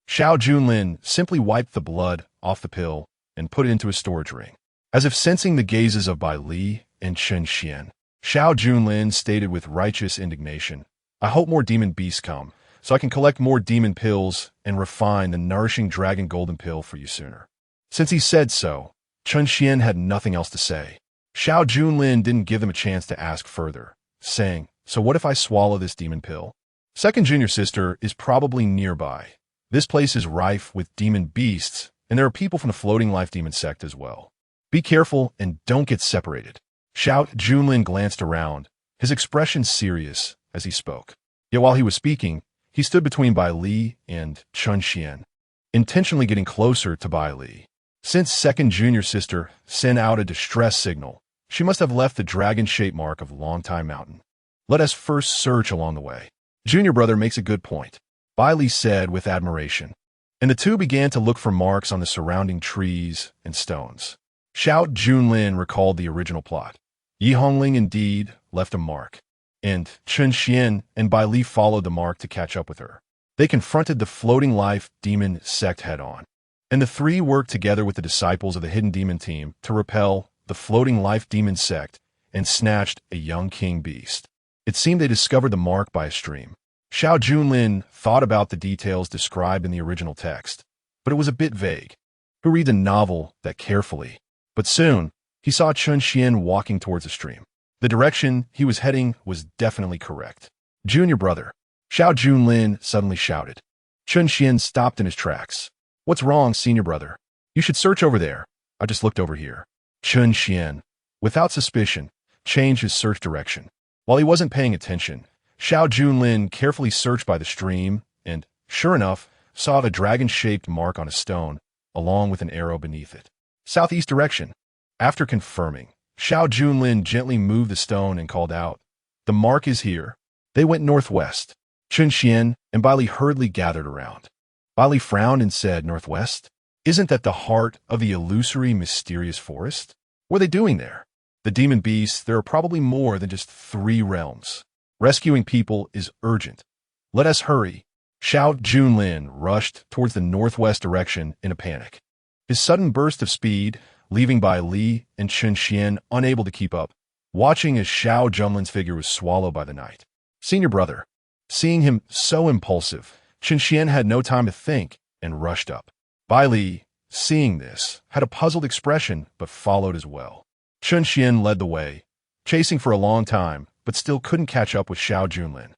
Speaker 1: Xiao Junlin simply wiped the blood off the pill and put it into his storage ring. As if sensing the gazes of Bai Li and Chen Xuan, Xiao Junlin stated with righteous indignation, I hope more demon beasts come, so I can collect more demon pills and refine the nourishing dragon golden pill for you sooner. Since he said so, Chen Xuan had nothing else to say. Xiao Junlin didn't give them a chance to ask further, saying, so what if I swallow this demon pill? Second junior sister is probably nearby. This place is rife with demon beasts, and there are people from the floating life demon sect as well. Be careful and don't get separated. Xiao Junlin glanced around, his expression serious as he spoke. Yet while he was speaking, he stood between Bai Li and Chen Xuan, intentionally getting closer to Bai Li. Since second junior sister sent out a distress signal, she must have left the dragon-shaped mark of Longtime Mountain. Let us first search along the way. Junior brother makes a good point, Bai Li said with admiration, and the two began to look for marks on the surrounding trees and stones. Xiao Junlin recalled the original plot. Yi Hongling indeed left a mark, and Chen Xuan and Bai Li followed the mark to catch up with her. They confronted the floating life demon sect head-on, and the 3 worked together with the disciples of the hidden demon team to repel the floating life demon sect and snatched a young king beast. It seemed they discovered the mark by a stream. Xiao Junlin thought about the details described in the original text, but it was a bit vague. Who reads a novel that carefully? But soon, he saw Chen Xuan walking towards the stream. The direction he was heading was definitely correct. Junior brother, Xiao Junlin suddenly shouted. Chen Xuan stopped in his tracks. What's wrong, senior brother? You should search over there. I just looked over here. Chen Xuan, without suspicion, changed his search direction. While he wasn't paying attention, Xiao Junlin carefully searched by the stream and, sure enough, saw the dragon-shaped mark on a stone, along with an arrow beneath it. Southeast direction. After confirming, Xiao Junlin gently moved the stone and called out, the mark is here. They went northwest. Chen Xuan and Bai Li hurriedly gathered around. Bai Li frowned and said, northwest? Isn't that the heart of the illusory, mysterious forest? What are they doing there? The demon beasts, there are probably more than just 3 realms. Rescuing people is urgent. Let us hurry. Xiao Junlin rushed towards the northwest direction in a panic. His sudden burst of speed, leaving Bai Li and Chen Xuan unable to keep up, watching as Xiao Junlin's figure was swallowed by the night. Senior brother, seeing him so impulsive, Chen Xuan had no time to think and rushed up. Bai Li, seeing this, had a puzzled expression but followed as well. Chen Xuan led the way, chasing for a long time, but still couldn't catch up with Xiao Junlin,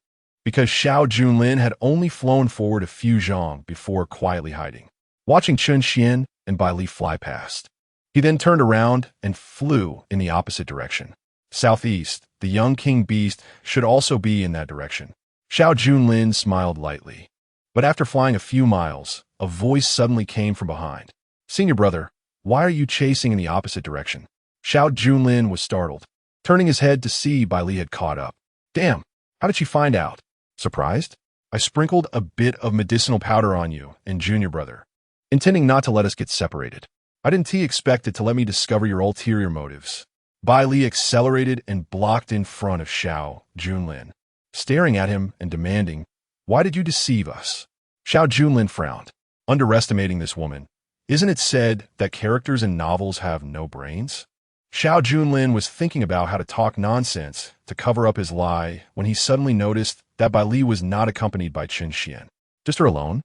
Speaker 1: because Xiao Junlin had only flown forward a few zhang before quietly hiding. Watching Chen Xuan and Bai Li fly past, he then turned around and flew in the opposite direction. Southeast, the young king beast should also be in that direction. Xiao Junlin smiled lightly. But after flying a few miles, a voice suddenly came from behind. Senior brother, Why are you chasing in the opposite direction? Xiao Junlin was startled, turning his head to see Bai Li had caught up. Damn, how did she find out? Surprised? I sprinkled a bit of medicinal powder on you and junior brother, intending not to let us get separated. I didn't expect it to let me discover your ulterior motives. Bai Li accelerated and blocked in front of Xiao Junlin, staring at him and demanding, "Why did you deceive us?" Xiao Junlin frowned, underestimating this woman. Isn't it said that characters in novels have no brains? Xiao Junlin was thinking about how to talk nonsense to cover up his lie when he suddenly noticed that Bai Li was not accompanied by Chen Xuan. Just her alone?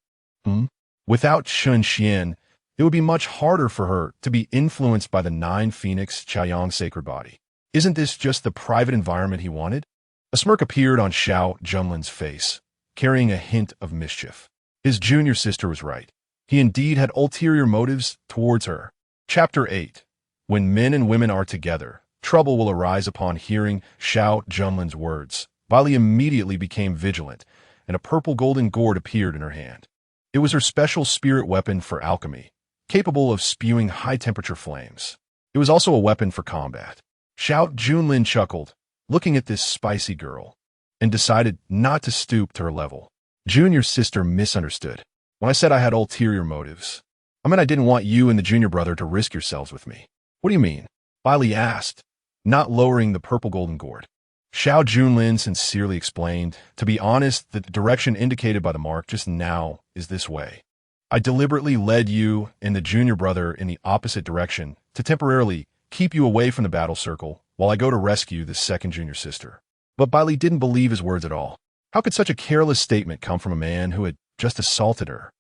Speaker 1: Without Chen Xuan, it would be much harder for her to be influenced by the 9 Phoenix Chaoyang sacred body. Isn't this just the private environment he wanted? A smirk appeared on Xiao Junlin's face, carrying a hint of mischief. His junior sister was right. He indeed had ulterior motives towards her. Chapter 8. When men and women are together, trouble will arise. Upon hearing Xiao Junlin's words, Bai Li immediately became vigilant, and a purple golden gourd appeared in her hand. It was her special spirit weapon for alchemy, capable of spewing high-temperature flames. It was also a weapon for combat. Xiao Junlin chuckled, looking at this spicy girl, and decided not to stoop to her level. Junior sister misunderstood. When I said I had ulterior motives, I meant I didn't want you and the junior brother to risk yourselves with me. What do you mean? Bai Li asked, not lowering the purple golden gourd. Xiao Junlin sincerely explained, to be honest, that the direction indicated by the mark just now is this way. I deliberately led you and the junior brother in the opposite direction to temporarily keep you away from the battle circle while I go to rescue the second junior sister. But Bai Li didn't believe his words at all. How could such a careless statement come from a man who had just assaulted her?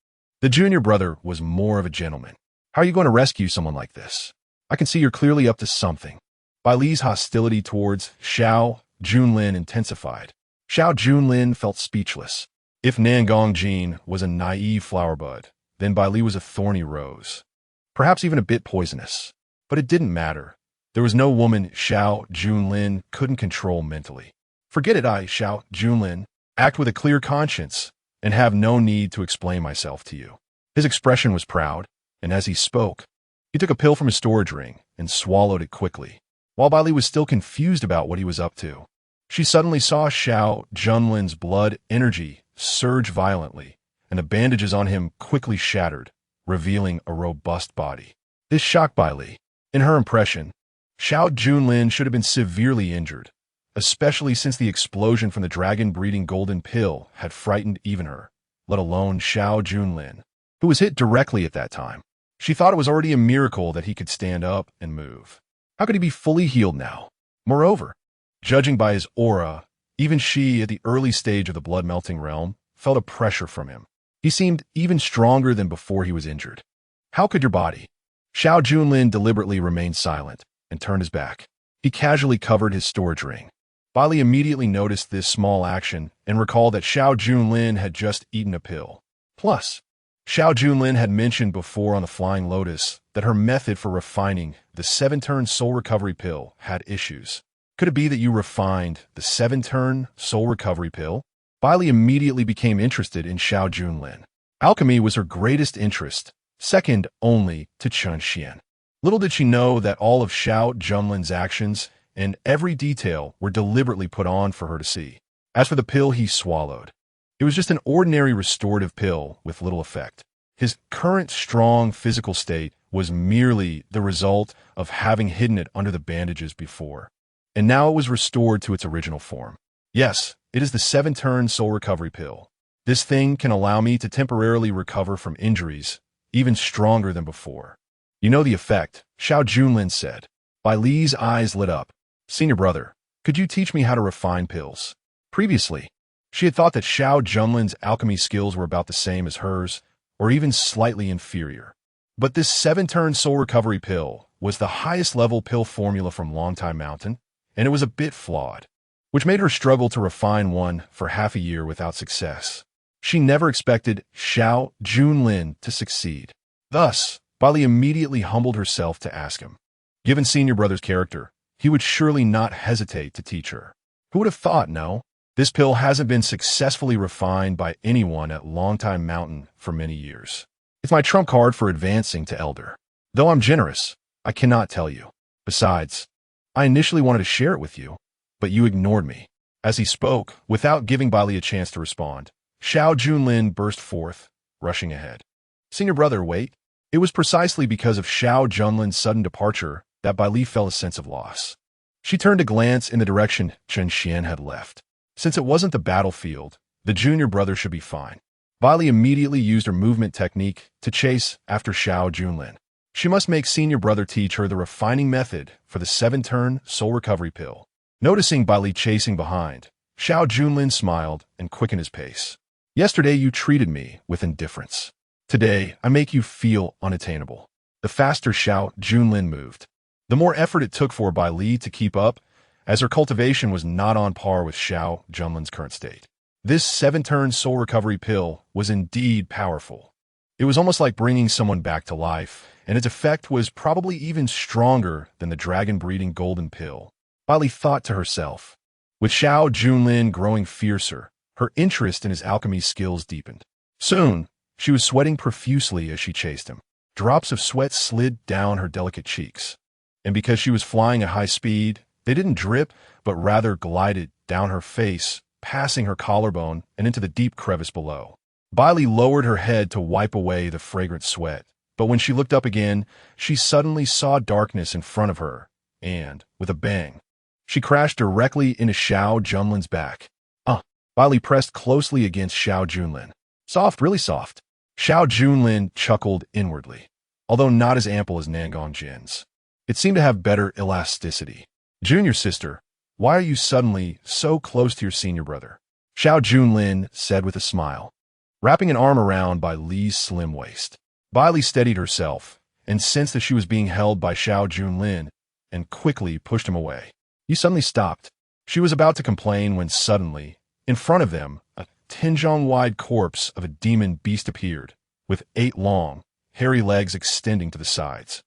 Speaker 1: The junior brother was more of a gentleman. How are you going to rescue someone like this? I can see you're clearly up to something. Bai Li's hostility towards Xiao Junlin intensified. Xiao Junlin felt speechless. If Nangong Jin was a naive flower bud, then Bai Li was a thorny rose. Perhaps even a bit poisonous. But it didn't matter. There was no woman Xiao Junlin couldn't control mentally. Forget it, Xiao Junlin. Act with a clear conscience and have no need to explain myself to you. His expression was proud, and as he spoke, he took a pill from his storage ring and swallowed it quickly. While Bai Li was still confused about what he was up to, she suddenly saw Xiao Junlin's blood energy surge violently, and the bandages on him quickly shattered, revealing a robust body. This shocked Bai Li. In her impression, Xiao Junlin should have been severely injured, especially since the explosion from the dragon-breeding golden pill had frightened even her, let alone Xiao Junlin, who was hit directly at that time. She thought it was already a miracle that he could stand up and move. How could he be fully healed now? Moreover, judging by his aura, even she, at the early stage of the blood-melting realm, felt a pressure from him. He seemed even stronger than before he was injured. How could your body? Xiao Junlin deliberately remained silent and turned his back. He casually covered his storage ring. Bai Li immediately noticed this small action and recalled that Xiao Junlin had just eaten a pill. Plus, Xiao Junlin had mentioned before on the Flying Lotus that her method for refining the 7-turn soul recovery pill had issues. Could it be that you refined the 7-turn soul recovery pill? Bai Li immediately became interested in Xiao Junlin. Alchemy was her greatest interest, second only to Chen Xuan. Little did she know that all of Xiao Junlin's actions and every detail were deliberately put on for her to see. As for the pill he swallowed, it was just an ordinary restorative pill with little effect. His current strong physical state was merely the result of having hidden it under the bandages before, and now it was restored to its original form. Yes, it is the 7-turn soul recovery pill. This thing can allow me to temporarily recover from injuries, even stronger than before. You know the effect, Xiao Junlin said. Bai Li's eyes lit up. Senior brother, could you teach me how to refine pills? Previously, she had thought that Xiao Junlin's alchemy skills were about the same as hers, or even slightly inferior. But this 7-turn soul recovery pill was the highest level pill formula from Longtime Mountain, and it was a bit flawed, which made her struggle to refine one for half a year without success. She never expected Xiao Junlin to succeed. Thus, Bai Li immediately humbled herself to ask him. Given senior brother's character, he would surely not hesitate to teach her. Who would have thought, no? This pill hasn't been successfully refined by anyone at Longtime Mountain for many years. It's my trump card for advancing to Elder. Though I'm generous, I cannot tell you. Besides, I initially wanted to share it with you, but you ignored me." As he spoke, without giving Bai Li a chance to respond, Xiao Junlin burst forth, rushing ahead. "Senior brother, wait." It was precisely because of Xiao Junlin's sudden departure that Bai Li felt a sense of loss. She turned to glance in the direction Chen Xuan had left. Since it wasn't the battlefield, the junior brother should be fine. Bai Li immediately used her movement technique to chase after Xiao Junlin. She must make senior brother teach her the refining method for the 7-turn soul recovery pill. Noticing Bai Li chasing behind, Xiao Junlin smiled and quickened his pace. "Yesterday you treated me with indifference. Today I make you feel unattainable." The faster Xiao Junlin moved, the more effort it took for Bai Li to keep up, as her cultivation was not on par with Xiao Junlin's current state. This 7-turn soul recovery pill was indeed powerful. It was almost like bringing someone back to life, and its effect was probably even stronger than the dragon-breeding golden pill. Bai Li thought to herself. With Xiao Junlin growing fiercer, her interest in his alchemy skills deepened. Soon, she was sweating profusely as she chased him. Drops of sweat slid down her delicate cheeks. And because she was flying at high speed, they didn't drip, but rather glided down her face, passing her collarbone and into the deep crevice below. Bai Li lowered her head to wipe away the fragrant sweat, but when she looked up again, she suddenly saw darkness in front of her, and, with a bang, she crashed directly into Xiao Junlin's back. Bai Li pressed closely against Xiao Junlin. "Soft, really soft." Xiao Junlin chuckled inwardly, although not as ample as Nangong Jin's. It seemed to have better elasticity. "Junior sister, why are you suddenly so close to your senior brother?" Xiao Junlin said with a smile, wrapping an arm around Bai Li's slim waist. Bai Li steadied herself and sensed that she was being held by Xiao Junlin and quickly pushed him away. "You suddenly stopped." She was about to complain when suddenly, in front of them, a 10-zhong-wide corpse of a demon beast appeared, with 8 long, hairy legs extending to the sides,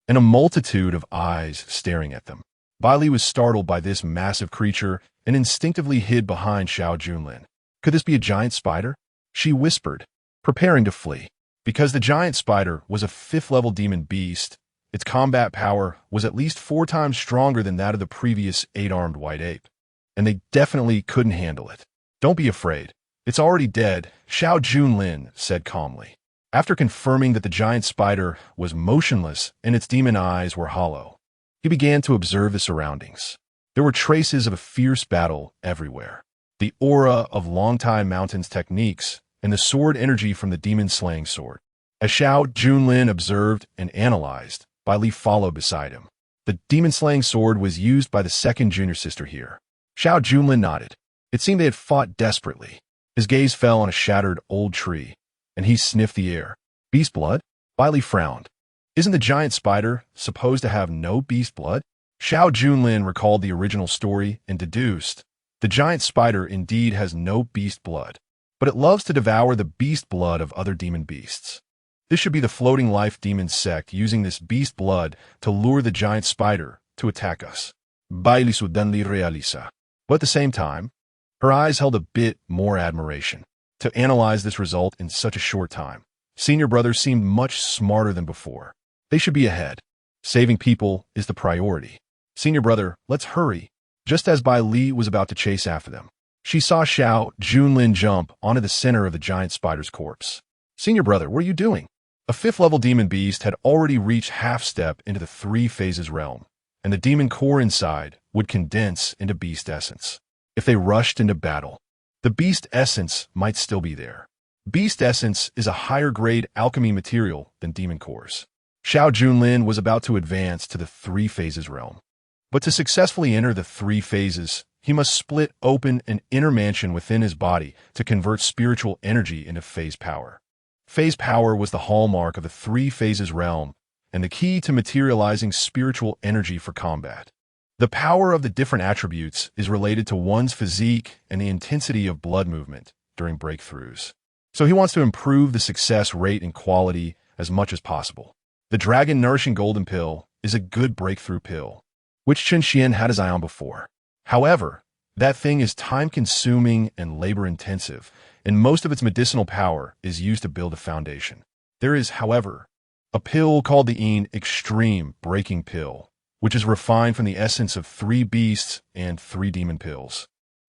Speaker 1: and a multitude of eyes staring at them. Bai Li was startled by this massive creature and instinctively hid behind Xiao Junlin. Could this be a giant spider? She whispered, preparing to flee. Because the giant spider was a 5th-level demon beast, its combat power was at least 4 times stronger than that of the previous 8-armed white ape, and they definitely couldn't handle it. "Don't be afraid. It's already dead," Xiao Junlin said calmly. After confirming that the giant spider was motionless and its demon eyes were hollow, he began to observe the surroundings. There were traces of a fierce battle everywhere. The aura of Longtime Mountain's techniques and the sword energy from the demon-slaying sword. As Xiao Junlin observed and analyzed, Bai Li followed beside him. The demon-slaying sword was used by the second junior sister here. Xiao Junlin nodded. It seemed they had fought desperately. His gaze fell on a shattered old tree, and he sniffed the air. "Beast blood?" Bai Li frowned. "Isn't the giant spider supposed to have no beast blood?" Xiao Junlin recalled the original story and deduced, the giant spider indeed has no beast blood, but it loves to devour the beast blood of other demon beasts. This should be the floating life demon sect using this beast blood to lure the giant spider to attack us. Bai Li suddenly realiza. But at the same time, her eyes held a bit more admiration. To analyze this result in such a short time, senior brother seemed much smarter than before. They should be ahead. Saving people is the priority. "Senior brother, let's hurry." Just as Bai Li was about to chase after them, she saw Xiao Junlin jump onto the center of the giant spider's corpse. "Senior brother, what are you doing?" A 5th-level demon beast had already reached half-step into the 3 phases realm, and the demon core inside would condense into beast essence. If they rushed into battle, the beast essence might still be there. Beast essence is a higher-grade alchemy material than demon cores. Xiao Junlin was about to advance to the 3 phases realm. But to successfully enter the 3 phases, he must split open an inner mansion within his body to convert spiritual energy into phase power. Phase power was the hallmark of the 3 phases realm and the key to materializing spiritual energy for combat. The power of the different attributes is related to one's physique and the intensity of blood movement during breakthroughs. So he wants to improve the success rate and quality as much as possible. The Dragon Nourishing Golden Pill is a good breakthrough pill, which Chen Xuan had his eye on before. However, that thing is time-consuming and labor-intensive, and most of its medicinal power is used to build a foundation. There is, however, a pill called the Extreme Breaking Pill, which is refined from the essence of 3 beasts and 3 demon pills,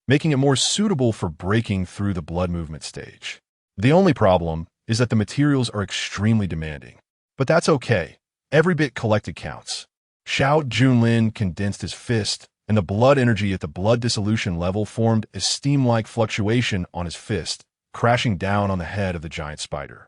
Speaker 1: making it more suitable for breaking through the blood movement stage. The only problem is that the materials are extremely demanding. But that's okay. Every bit collected counts. Xiao Junlin condensed his fist, and the blood energy at the blood dissolution level formed a steam-like fluctuation on his fist, crashing down on the head of the giant spider.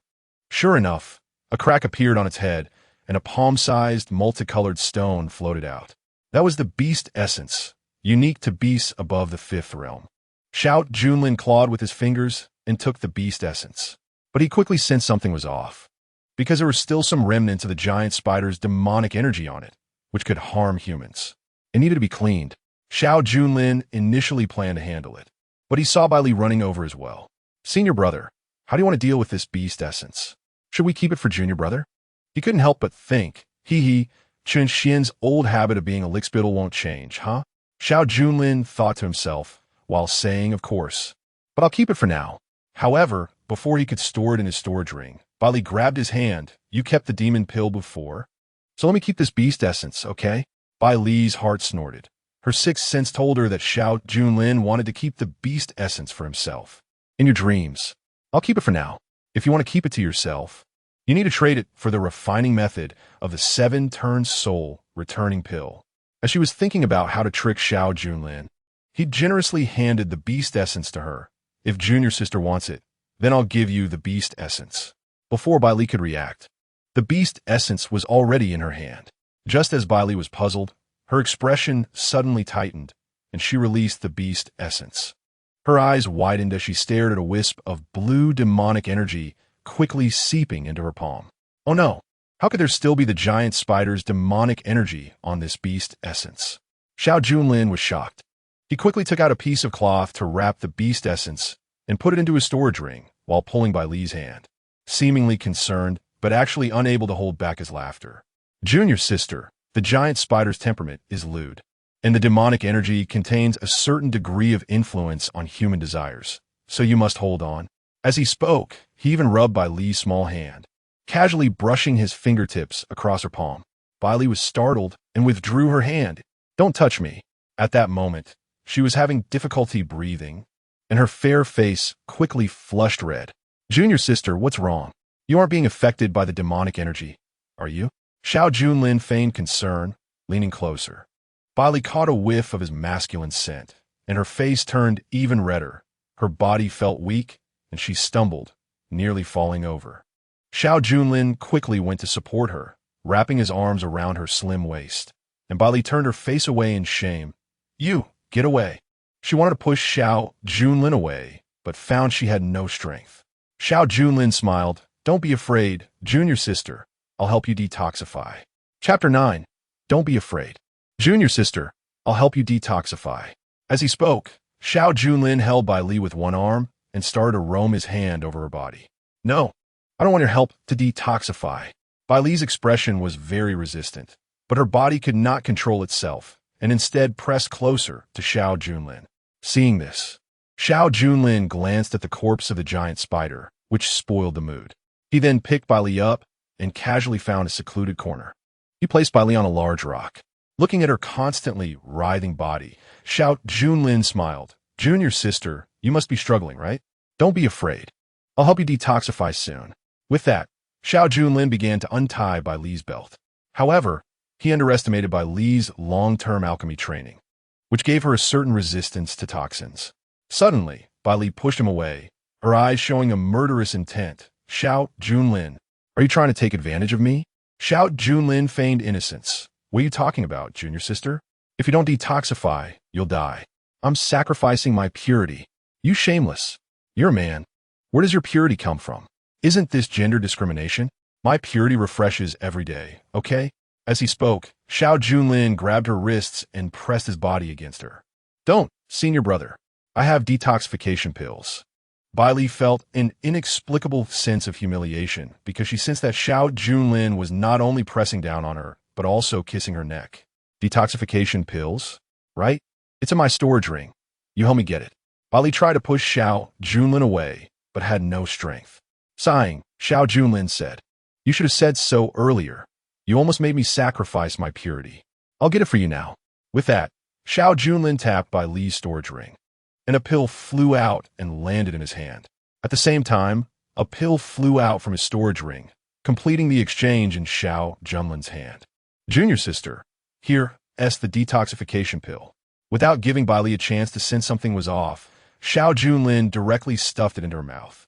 Speaker 1: Sure enough, a crack appeared on its head, and a palm-sized, multicolored stone floated out. That was the beast essence, unique to beasts above the 5th realm. Xiao Junlin clawed with his fingers and took the beast essence. But he quickly sensed something was off, because there were still some remnants of the giant spider's demonic energy on it, which could harm humans. It needed to be cleaned. Xiao Junlin initially planned to handle it, but he saw Bai Li running over as well. Senior brother, how do you want to deal with this beast essence? Should we keep it for junior brother? He couldn't help but think, Chen Xian's old habit of being a lickspittle won't change, huh? Xiao Junlin thought to himself, while saying, of course, but I'll keep it for now. However, before he could store it in his storage ring, Bai Li grabbed his hand. You kept the demon pill before, so let me keep this beast essence, okay? Bai Li's heart snorted. Her 6th sense told her that Xiao Junlin wanted to keep the beast essence for himself. In your dreams. I'll keep it for now. If you want to keep it to yourself, you need to trade it for the refining method of the 7-turn soul returning pill. As she was thinking about how to trick Xiao Junlin, he generously handed the beast essence to her. If junior sister wants it, then I'll give you the beast essence. Before Bai Li could react, the beast essence was already in her hand. Just as Bai Li was puzzled, her expression suddenly tightened, and she released the beast essence. Her eyes widened as she stared at a wisp of blue demonic energy quickly seeping into her palm. Oh no! How could there still be the giant spider's demonic energy on this beast essence? Xiao Junlin was shocked. He quickly took out a piece of cloth to wrap the beast essence and put it into his storage ring while pulling Bai Li's hand, seemingly concerned but actually unable to hold back his laughter. Junior sister, the giant spider's temperament is lewd, and the demonic energy contains a certain degree of influence on human desires, so you must hold on. As he spoke, he even rubbed Bai Li's small hand, casually brushing his fingertips across her palm. Bai Li was startled and withdrew her hand. Don't touch me. At that moment, she was having difficulty breathing, and her fair face quickly flushed red. Junior sister, what's wrong? You aren't being affected by the demonic energy, are you? Xiao Junlin feigned concern, leaning closer. Bai Li caught a whiff of his masculine scent, and her face turned even redder. Her body felt weak, and she stumbled, nearly falling over. Xiao Junlin quickly went to support her, wrapping his arms around her slim waist, and Bai Li turned her face away in shame. You, get away. She wanted to push Xiao Junlin away, but found she had no strength. Xiao Junlin smiled. Don't be afraid, junior sister. I'll help you detoxify. Chapter 9. Don't be afraid. Junior sister, I'll help you detoxify. As he spoke, Xiao Junlin held Bai Li with one arm and started to roam his hand over her body. No, I don't want your help to detoxify. Bai Li's expression was very resistant, but her body could not control itself and instead pressed closer to Xiao Junlin. Seeing this, Xiao Junlin glanced at the corpse of the giant spider, which spoiled the mood. He then picked Bai Li up and casually found a secluded corner. He placed Bai Li on a large rock. Looking at her constantly writhing body, Xiao Junlin smiled. Junior sister, you must be struggling, right? Don't be afraid. I'll help you detoxify soon. With that, Xiao Junlin began to untie Bai Li's belt. However, he underestimated Bai Li's long-term alchemy training, which gave her a certain resistance to toxins. Suddenly, Bai Li pushed him away, her eyes showing a murderous intent. Xiao Junlin, are you trying to take advantage of me? Xiao Junlin feigned innocence. What are you talking about, junior sister? If you don't detoxify, you'll die. I'm sacrificing my purity. You shameless. You're a man. Where does your purity come from? Isn't this gender discrimination? My purity refreshes every day, okay? As he spoke, Xiao Junlin grabbed her wrists and pressed his body against her. Don't, senior brother. I have detoxification pills. Bai Li felt an inexplicable sense of humiliation because she sensed that Xiao Junlin was not only pressing down on her, but also kissing her neck. Detoxification pills? Right? It's in my storage ring. You help me get it. Bai Li tried to push Xiao Junlin away, but had no strength. Sighing, Xiao Junlin said, You should have said so earlier. You almost made me sacrifice my purity. I'll get it for you now. With that, Xiao Junlin tapped Bai Li's storage ring, and a pill flew out and landed in his hand. At the same time, a pill flew out from his storage ring, completing the exchange in Xiao Junlin's hand. Junior sister, here's the detoxification pill. Without giving Bai Li a chance to sense something was off, Xiao Junlin directly stuffed it into her mouth.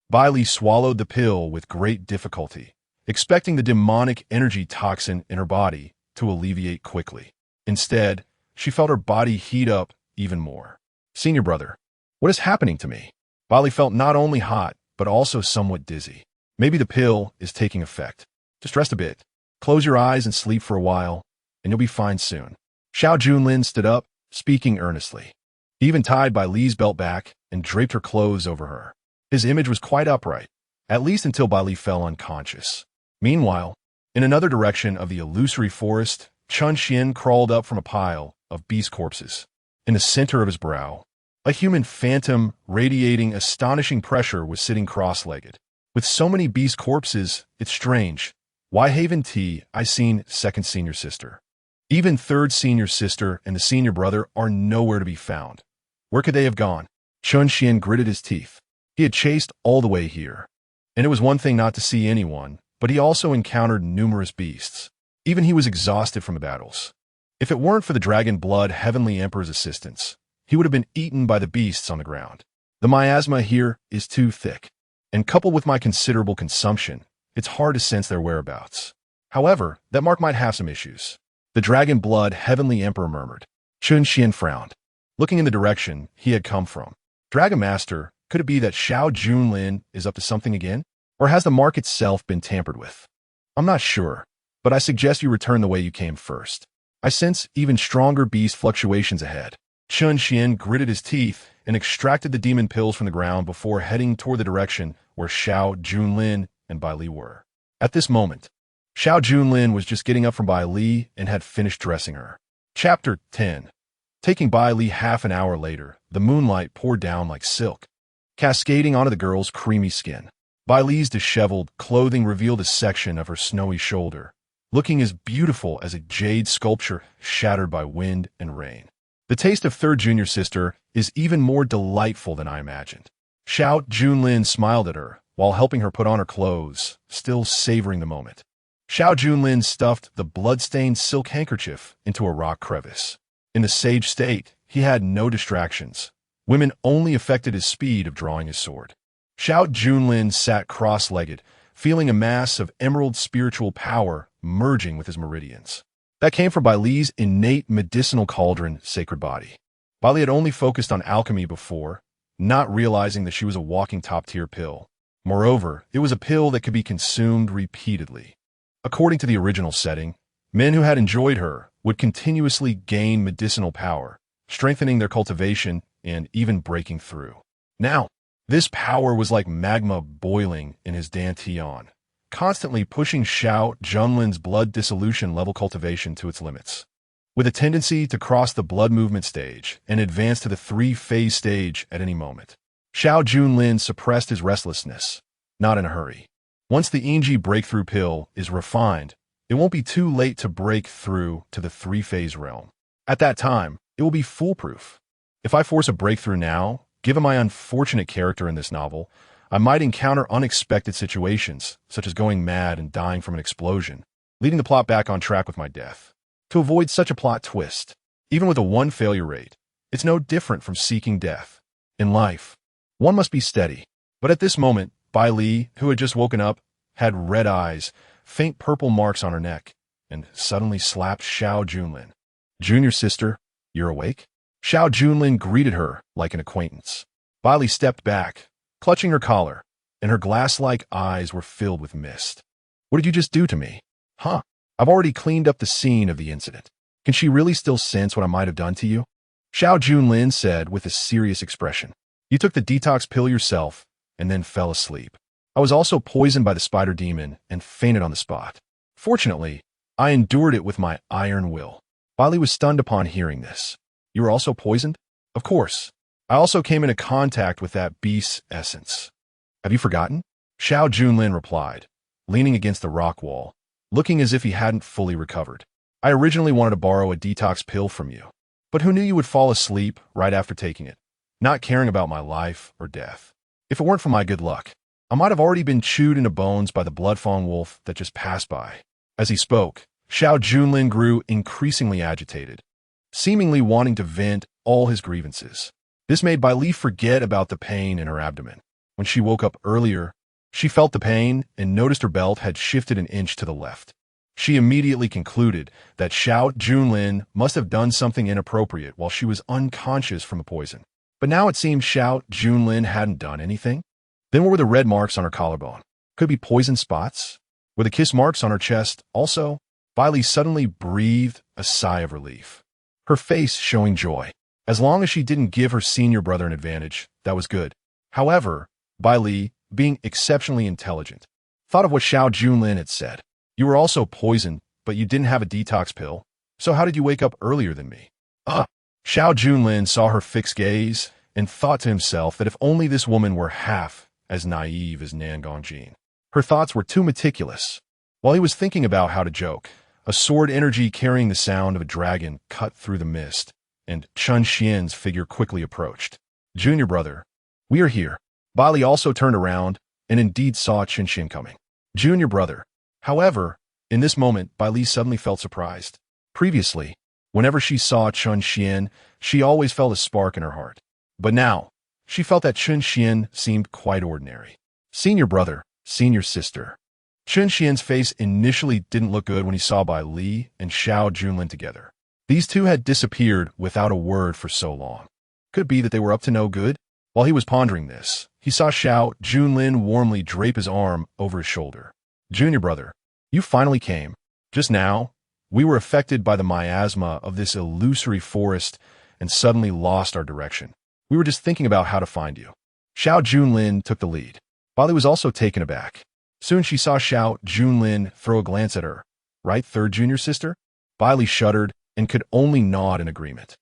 Speaker 1: Bai Li swallowed the pill with great difficulty, expecting the demonic energy toxin in her body to alleviate quickly. Instead, she felt her body heat up even more. Senior brother, what is happening to me? Bai Li felt not only hot, but also somewhat dizzy. Maybe the pill is taking effect. Just rest a bit. Close your eyes and sleep for a while, and you'll be fine soon. Xiao Junlin stood up, speaking earnestly. He even tied Bai Li's belt back and draped her clothes over her. His image was quite upright, at least until Bai Li fell unconscious. Meanwhile, in another direction of the illusory forest, Chen Xuan crawled up from a pile of beast corpses. In the center of his brow, a human phantom radiating astonishing pressure was sitting cross-legged. With so many beast corpses, it's strange. Why haven't I seen second senior sister? Even third senior sister and the senior brother are nowhere to be found. Where could they have gone? Chen Xuan gritted his teeth. He had chased all the way here. And it was one thing not to see anyone, but he also encountered numerous beasts. Even he was exhausted from the battles. If it weren't for the Dragon Blood Heavenly Emperor's assistance, he would have been eaten by the beasts on the ground. The miasma here is too thick, and coupled with my considerable consumption, it's hard to sense their whereabouts. However, that mark might have some issues. The Dragon Blood Heavenly Emperor murmured. Chen Xuan frowned, looking in the direction he had come from. Dragon Master, could it be that Xiao Junlin is up to something again? Or has the mark itself been tampered with? I'm not sure, but I suggest you return the way you came first. I sense even stronger beast fluctuations ahead. Chen Xuan gritted his teeth and extracted the demon pills from the ground before heading toward the direction where Xiao Junlin and Bai Li were. At this moment, Xiao Junlin was just getting up from Bai Li and had finished dressing her. Chapter 10. Taking Bai Li half an hour later, the moonlight poured down like silk, cascading onto the girl's creamy skin. Bai Li's disheveled clothing revealed a section of her snowy shoulder, looking as beautiful as a jade sculpture shattered by wind and rain. The taste of third junior sister is even more delightful than I imagined. Xiao Junlin smiled at her while helping her put on her clothes, still savoring the moment. Xiao Junlin stuffed the blood-stained silk handkerchief into a rock crevice. In the sage state, he had no distractions. Women only affected his speed of drawing his sword. Xiao Junlin sat cross-legged, feeling a mass of emerald spiritual power merging with his meridians. That came from Bai Li's innate medicinal cauldron sacred body. Bai Li had only focused on alchemy before, not realizing that she was a walking top-tier pill. Moreover, it was a pill that could be consumed repeatedly. According to the original setting, men who had enjoyed her would continuously gain medicinal power, strengthening their cultivation and even breaking through. Now, this power was like magma boiling in his dantian, constantly pushing Xiao Junlin's blood dissolution level cultivation to its limits. With a tendency to cross the blood movement stage and advance to the three-phase stage at any moment, Xiao Junlin suppressed his restlessness, not in a hurry. Once the Ingji breakthrough pill is refined, it won't be too late to break through to the three-phase realm. At that time, it will be foolproof. If I force a breakthrough now, given my unfortunate character in this novel, I might encounter unexpected situations, such as going mad and dying from an explosion, leading the plot back on track with my death. To avoid such a plot twist, even with a 1 failure rate, it's no different from seeking death. In life, one must be steady. But at this moment, Bai Li, who had just woken up, had red eyes, faint purple marks on her neck, and suddenly slapped Xiao Junlin. Junior sister, you're awake? Xiao Junlin greeted her like an acquaintance. Bai Li stepped back, clutching her collar, and her glass-like eyes were filled with mist. What did you just do to me? Huh? I've already cleaned up the scene of the incident. Can she really still sense what I might have done to you? Xiao Junlin said with a serious expression. You took the detox pill yourself, and then fell asleep. I was also poisoned by the spider demon and fainted on the spot. Fortunately, I endured it with my iron will. Bai Li was stunned upon hearing this. You were also poisoned? Of course. I also came into contact with that beast's essence. Have you forgotten? Xiao Junlin replied, leaning against the rock wall, looking as if he hadn't fully recovered. I originally wanted to borrow a detox pill from you, but who knew you would fall asleep right after taking it, not caring about my life or death. If it weren't for my good luck, I might have already been chewed into bones by the blood-fawn wolf that just passed by. As he spoke, Xiao Junlin grew increasingly agitated, seemingly wanting to vent all his grievances. This made Bai Li forget about the pain in her abdomen. When she woke up earlier, she felt the pain and noticed her belt had shifted an inch to the left. She immediately concluded that Xiao Junlin must have done something inappropriate while she was unconscious from the poison. But now it seemed Xiao Junlin hadn't done anything. Then what were the red marks on her collarbone? Could it be poison spots? Were the kiss marks on her chest also? Bai Li suddenly breathed a sigh of relief, her face showing joy. As long as she didn't give her senior brother an advantage, that was good. However, Bai Li, being exceptionally intelligent, thought of what Xiao Junlin had said. You were also poisoned, but you didn't have a detox pill. So how did you wake up earlier than me? Xiao Junlin saw her fixed gaze and thought to himself that if only this woman were half as naive as Nangong Jin. Her thoughts were too meticulous. While he was thinking about how to joke, a sword energy carrying the sound of a dragon cut through the mist, and Chen Xuan's figure quickly approached. Junior brother, we are here. Bai Li also turned around and indeed saw Chen Xuan coming. Junior brother. However, in this moment, Bai Li suddenly felt surprised. Previously, whenever she saw Chen Xuan, she always felt a spark in her heart. But now, she felt that Chen Xuan seemed quite ordinary. Senior brother, senior sister. Chen Xuan's face initially didn't look good when he saw Bai Li and Xiao Junlin together. These two had disappeared without a word for so long. Could it be that they were up to no good? While he was pondering this, he saw Xiao Junlin warmly drape his arm over his shoulder. Junior brother, you finally came. Just now, we were affected by the miasma of this illusory forest and suddenly lost our direction. We were just thinking about how to find you. Xiao Junlin took the lead. Bai Li was also taken aback. Soon she saw Xiao Junlin throw a glance at her. Right, third junior sister? Bai Li shuddered and could only nod in agreement.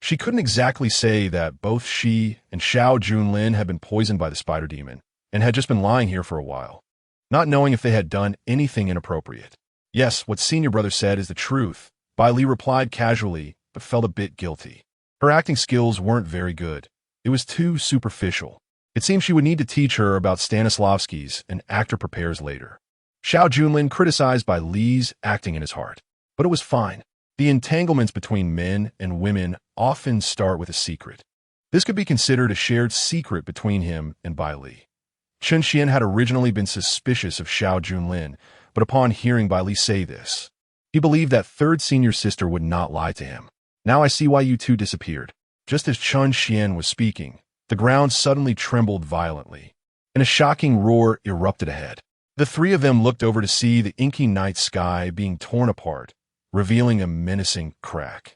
Speaker 1: She couldn't exactly say that both she and Xiao Junlin had been poisoned by the spider demon and had just been lying here for a while, not knowing if they had done anything inappropriate. Yes, what senior brother said is the truth. Bai Li replied casually, but felt a bit guilty. Her acting skills weren't very good. It was too superficial. It seemed she would need to teach her about Stanislavski's An Actor Prepares later. Xiao Junlin criticized Bai Li's acting in his heart, but it was fine. The entanglements between men and women often start with a secret. This could be considered a shared secret between him and Bai Li. Chen Xuan had originally been suspicious of Xiao Junlin, but upon hearing Bai Li say this, he believed that third senior sister would not lie to him. Now I see why you two disappeared. Just as Chen Xuan was speaking, the ground suddenly trembled violently, and a shocking roar erupted ahead. The three of them looked over to see the inky night sky being torn apart, revealing a menacing crack.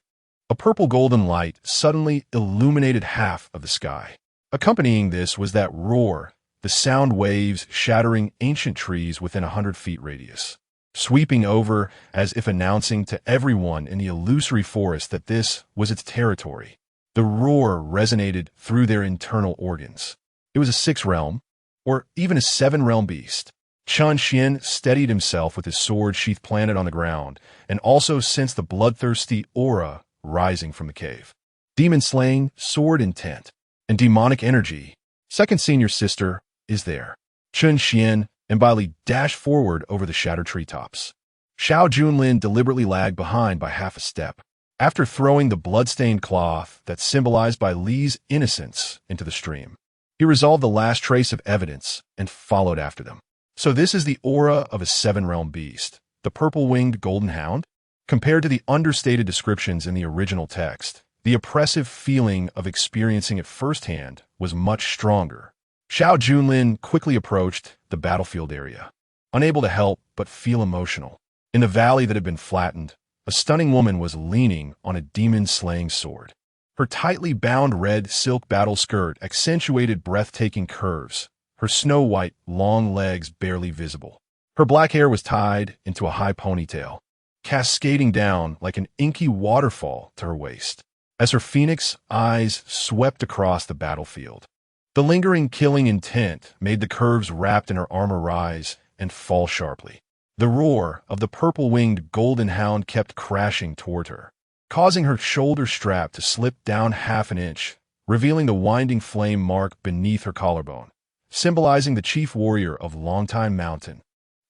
Speaker 1: A purple-golden light suddenly illuminated half of the sky. Accompanying this was that roar, the sound waves shattering ancient trees within 100 feet radius, sweeping over as if announcing to everyone in the illusory forest that this was its territory. The roar resonated through their internal organs. It was a 6-realm, or even a 7-realm beast. Chen Xuan steadied himself with his sword sheath planted on the ground, and also sensed the bloodthirsty aura rising from the cave. Demon slaying, sword intent, and demonic energy. Second senior sister is there. Chen Xuan and Bai Li dashed forward over the shattered treetops. Xiao Junlin deliberately lagged behind by half a step. After throwing the blood-stained cloth that symbolized Bai Li's innocence into the stream, he resolved the last trace of evidence and followed after them. So this is the aura of a 7-realm beast, the purple-winged golden hound? Compared to the understated descriptions in the original text, the oppressive feeling of experiencing it firsthand was much stronger. Xiao Junlin quickly approached the battlefield area, unable to help but feel emotional. In the valley that had been flattened, a stunning woman was leaning on a demon-slaying sword. Her tightly bound red silk battle skirt accentuated breathtaking curves, her snow-white, long legs barely visible. Her black hair was tied into a high ponytail, cascading down like an inky waterfall to her waist, as her phoenix eyes swept across the battlefield. The lingering killing intent made the curves wrapped in her armor rise and fall sharply. The roar of the purple-winged golden hound kept crashing toward her, causing her shoulder strap to slip down half an inch, revealing the winding flame mark beneath her collarbone, symbolizing the chief warrior of Longtime Mountain.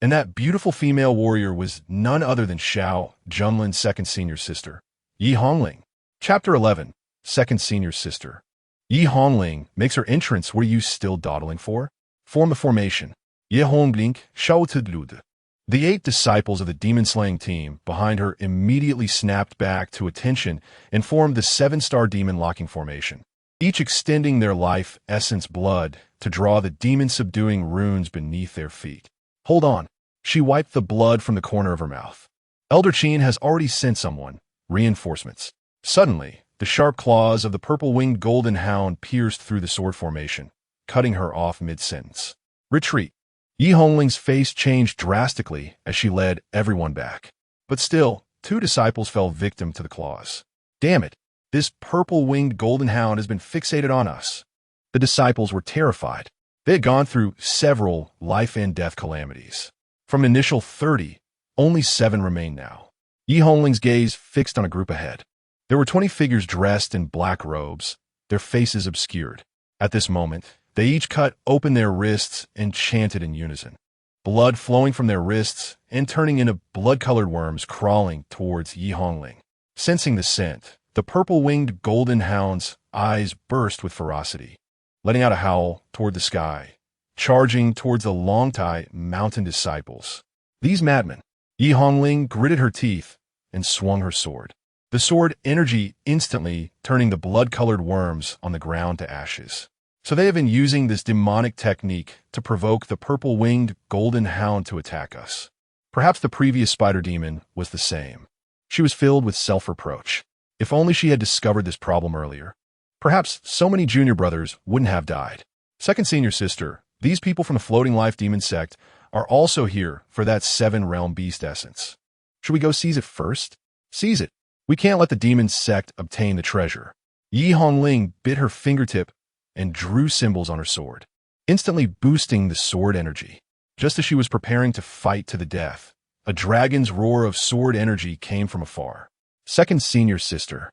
Speaker 1: And that beautiful female warrior was none other than Xiao Junlin's second senior sister, Yi Hongling. Chapter 11. Second senior sister. Yi Hongling makes her entrance. What are you still dawdling for? Form the formation. Yi Hongling, Xiao Junlin. The 8 disciples of the demon-slaying team behind her immediately snapped back to attention and formed the 7-star demon locking formation, each extending their life essence blood to draw the demon-subduing runes beneath their feet. Hold on. She wiped the blood from the corner of her mouth. Elder Qin has already sent someone. Reinforcements. Suddenly, the sharp claws of the purple-winged golden hound pierced through the sword formation, cutting her off mid-sentence. Retreat. Yi Hongling's face changed drastically as she led everyone back. But still, 2 disciples fell victim to the claws. Damn it, this purple-winged golden hound has been fixated on us. The disciples were terrified. They had gone through several life-and-death calamities. From an initial 30, only 7 remained now. Yi Hongling's gaze fixed on a group ahead. There were 20 figures dressed in black robes, their faces obscured. At this moment, they each cut open their wrists and chanted in unison, blood flowing from their wrists and turning into blood-colored worms crawling towards Yi Hongling. Sensing the scent, the purple-winged golden hound's eyes burst with ferocity, letting out a howl toward the sky, charging towards the Longtai Mountain disciples. These madmen. Yi Hongling gritted her teeth and swung her sword. The sword energy instantly turning the blood-colored worms on the ground to ashes. So they have been using this demonic technique to provoke the purple-winged golden hound to attack us. Perhaps the previous spider demon was the same. She was filled with self-reproach. If only she had discovered this problem earlier. Perhaps so many junior brothers wouldn't have died. Second senior sister, these people from the Floating Life Demon sect are also here for that 7-realm beast essence. Should we go seize it first? Seize it. We can't let the demon sect obtain the treasure. Yi Hongling bit her fingertip and drew symbols on her sword, instantly boosting the sword energy. Just as she was preparing to fight to the death, a dragon's roar of sword energy came from afar. Second senior sister,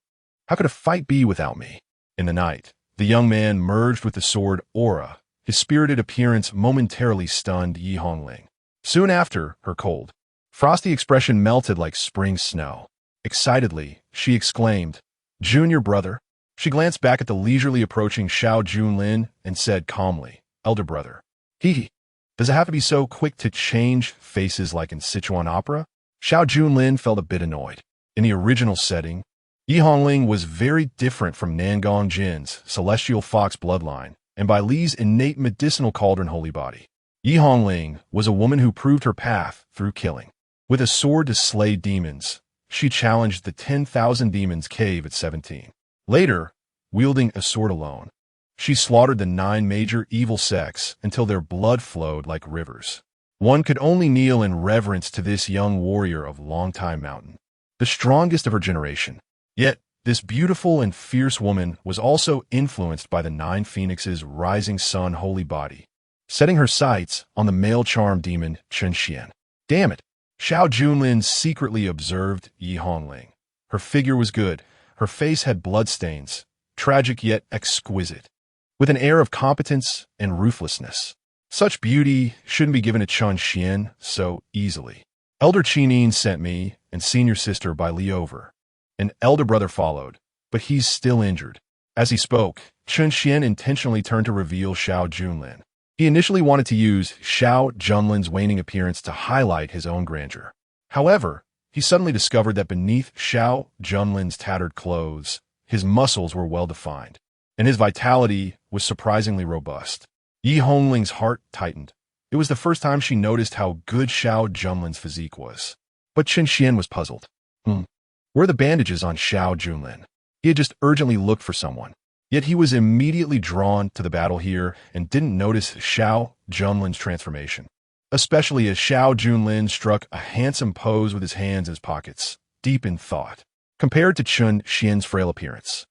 Speaker 1: how could a fight be without me? In the night, the young man merged with the sword aura. His spirited appearance momentarily stunned Yi Hongling. Soon after, her cold, frosty expression melted like spring snow. Excitedly, she exclaimed, "Junior brother." She glanced back at the leisurely approaching Xiao Junlin and said calmly, "Elder brother." Hee. Does it have to be so quick to change faces like in Sichuan opera? Xiao Junlin felt a bit annoyed. In the original setting, Yi Hongling was very different from Nangong Jin's celestial fox bloodline, and by Li's innate medicinal cauldron holy body. Yi Hongling was a woman who proved her path through killing. With a sword to slay demons, she challenged the 10,000 demons cave at 17. Later, wielding a sword alone, she slaughtered the 9 major evil sects until their blood flowed like rivers. One could only kneel in reverence to this young warrior of Longtime Mountain, the strongest of her generation. Yet, this beautiful and fierce woman was also influenced by the 9 Phoenixes' rising sun holy body, setting her sights on the male charm demon Chen Xuan. Damn it! Xiao Junlin secretly observed Yi Hongling. Her figure was good. Her face had bloodstains, tragic yet exquisite, with an air of competence and ruthlessness. Such beauty shouldn't be given to Chen Xuan so easily. Elder Qinin sent me and senior sister by Li over. An elder brother followed, but he's still injured. As he spoke, Chen Xuan intentionally turned to reveal Xiao Junlin. He initially wanted to use Xiao Junlin's waning appearance to highlight his own grandeur. However, he suddenly discovered that beneath Xiao Junlin's tattered clothes, his muscles were well-defined, and his vitality was surprisingly robust. Yi Hongling's heart tightened. It was the first time she noticed how good Xiao Junlin's physique was. But Chen Xuan was puzzled. Where are the bandages on Xiao Junlin? He had just urgently looked for someone. Yet he was immediately drawn to the battle here and didn't notice Xiao Junlin's transformation, especially as Xiao Junlin struck a handsome pose with his hands in his pockets, deep in thought. Compared to Chen Xian's frail appearance,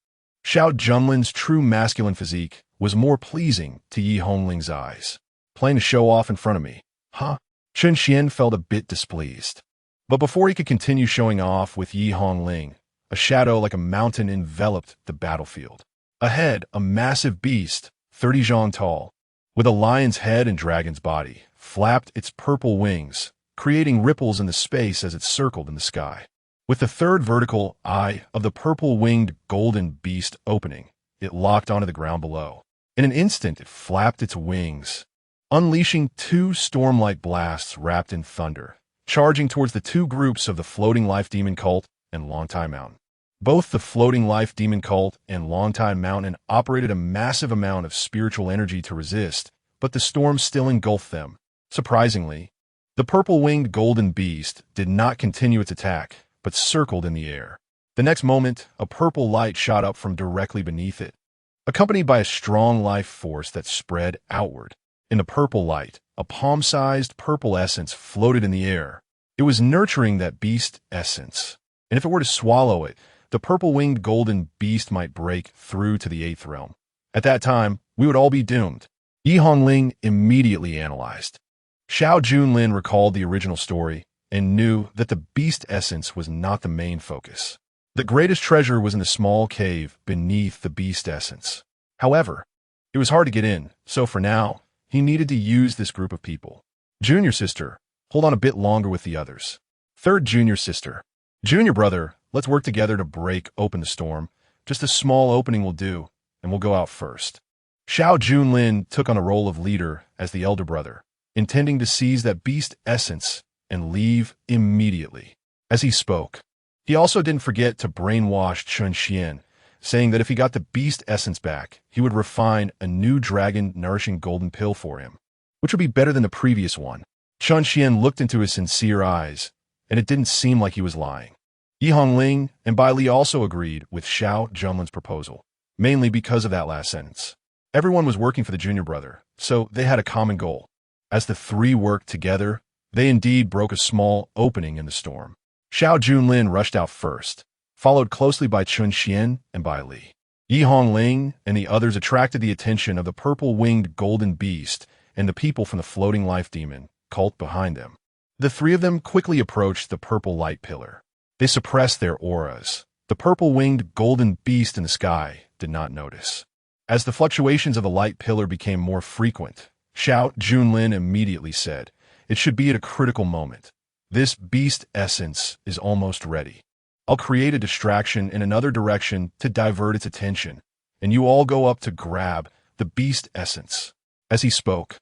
Speaker 1: Xiao Junlin's true masculine physique was more pleasing to Yi Hongling's eyes. Playing to show off in front of me, huh? Chen Xuan felt a bit displeased. But before he could continue showing off with Yi Hongling, a shadow like a mountain enveloped the battlefield. Ahead, a massive beast, 30 zhang tall, with a lion's head and dragon's body, flapped its purple wings, creating ripples in the space as it circled in the sky. With the third vertical eye of the purple-winged golden beast opening, it locked onto the ground below. In an instant, it flapped its wings, unleashing two storm-like blasts wrapped in thunder, charging towards the two groups of the Floating Life Demon Cult and Longtime Mountain. Both the Floating Life Demon Cult and Longtime Mountain operated a massive amount of spiritual energy to resist, but the storm still engulfed them. Surprisingly, the purple-winged golden beast did not continue its attack, but circled in the air. The next moment, a purple light shot up from directly beneath it, accompanied by a strong life force that spread outward. In the purple light, a palm-sized purple essence floated in the air. It was nurturing that beast essence, and if it were to swallow it, the purple-winged golden beast might break through to the eighth realm. At that time, we would all be doomed. Yi Hongling immediately analyzed. Xiao Junlin recalled the original story and knew that the beast essence was not the main focus. The greatest treasure was in the small cave beneath the beast essence. However, it was hard to get in, so for now, he needed to use this group of people. Junior sister, hold on a bit longer with the others. Third junior sister. Junior brother, let's work together to break open the storm. Just a small opening will do, and we'll go out first. Xiao Junlin took on a role of leader as the elder brother, intending to seize that beast essence and leave immediately. As he spoke, he also didn't forget to brainwash Chen Xuan, saying that if he got the beast essence back, he would refine a new dragon-nourishing golden pill for him, which would be better than the previous one. Chen Xuan looked into his sincere eyes, and it didn't seem like he was lying. Yi Hongling and Bai Li also agreed with Xiao Junlin's proposal, mainly because of that last sentence. Everyone was working for the junior brother, so they had a common goal. As the three worked together, they indeed broke a small opening in the storm. Xiao Junlin rushed out first, followed closely by Chen Xuan and Bai Li. Yi Hongling and the others attracted the attention of the purple-winged golden beast and the people from the Floating Life Demon cult behind them. The three of them quickly approached the purple light pillar. They suppressed their auras. The purple-winged golden beast in the sky did not notice. As the fluctuations of the light pillar became more frequent, Xiao Junlin immediately said, "It should be at a critical moment. This beast essence is almost ready. I'll create a distraction in another direction to divert its attention, and you all go up to grab the beast essence." As he spoke,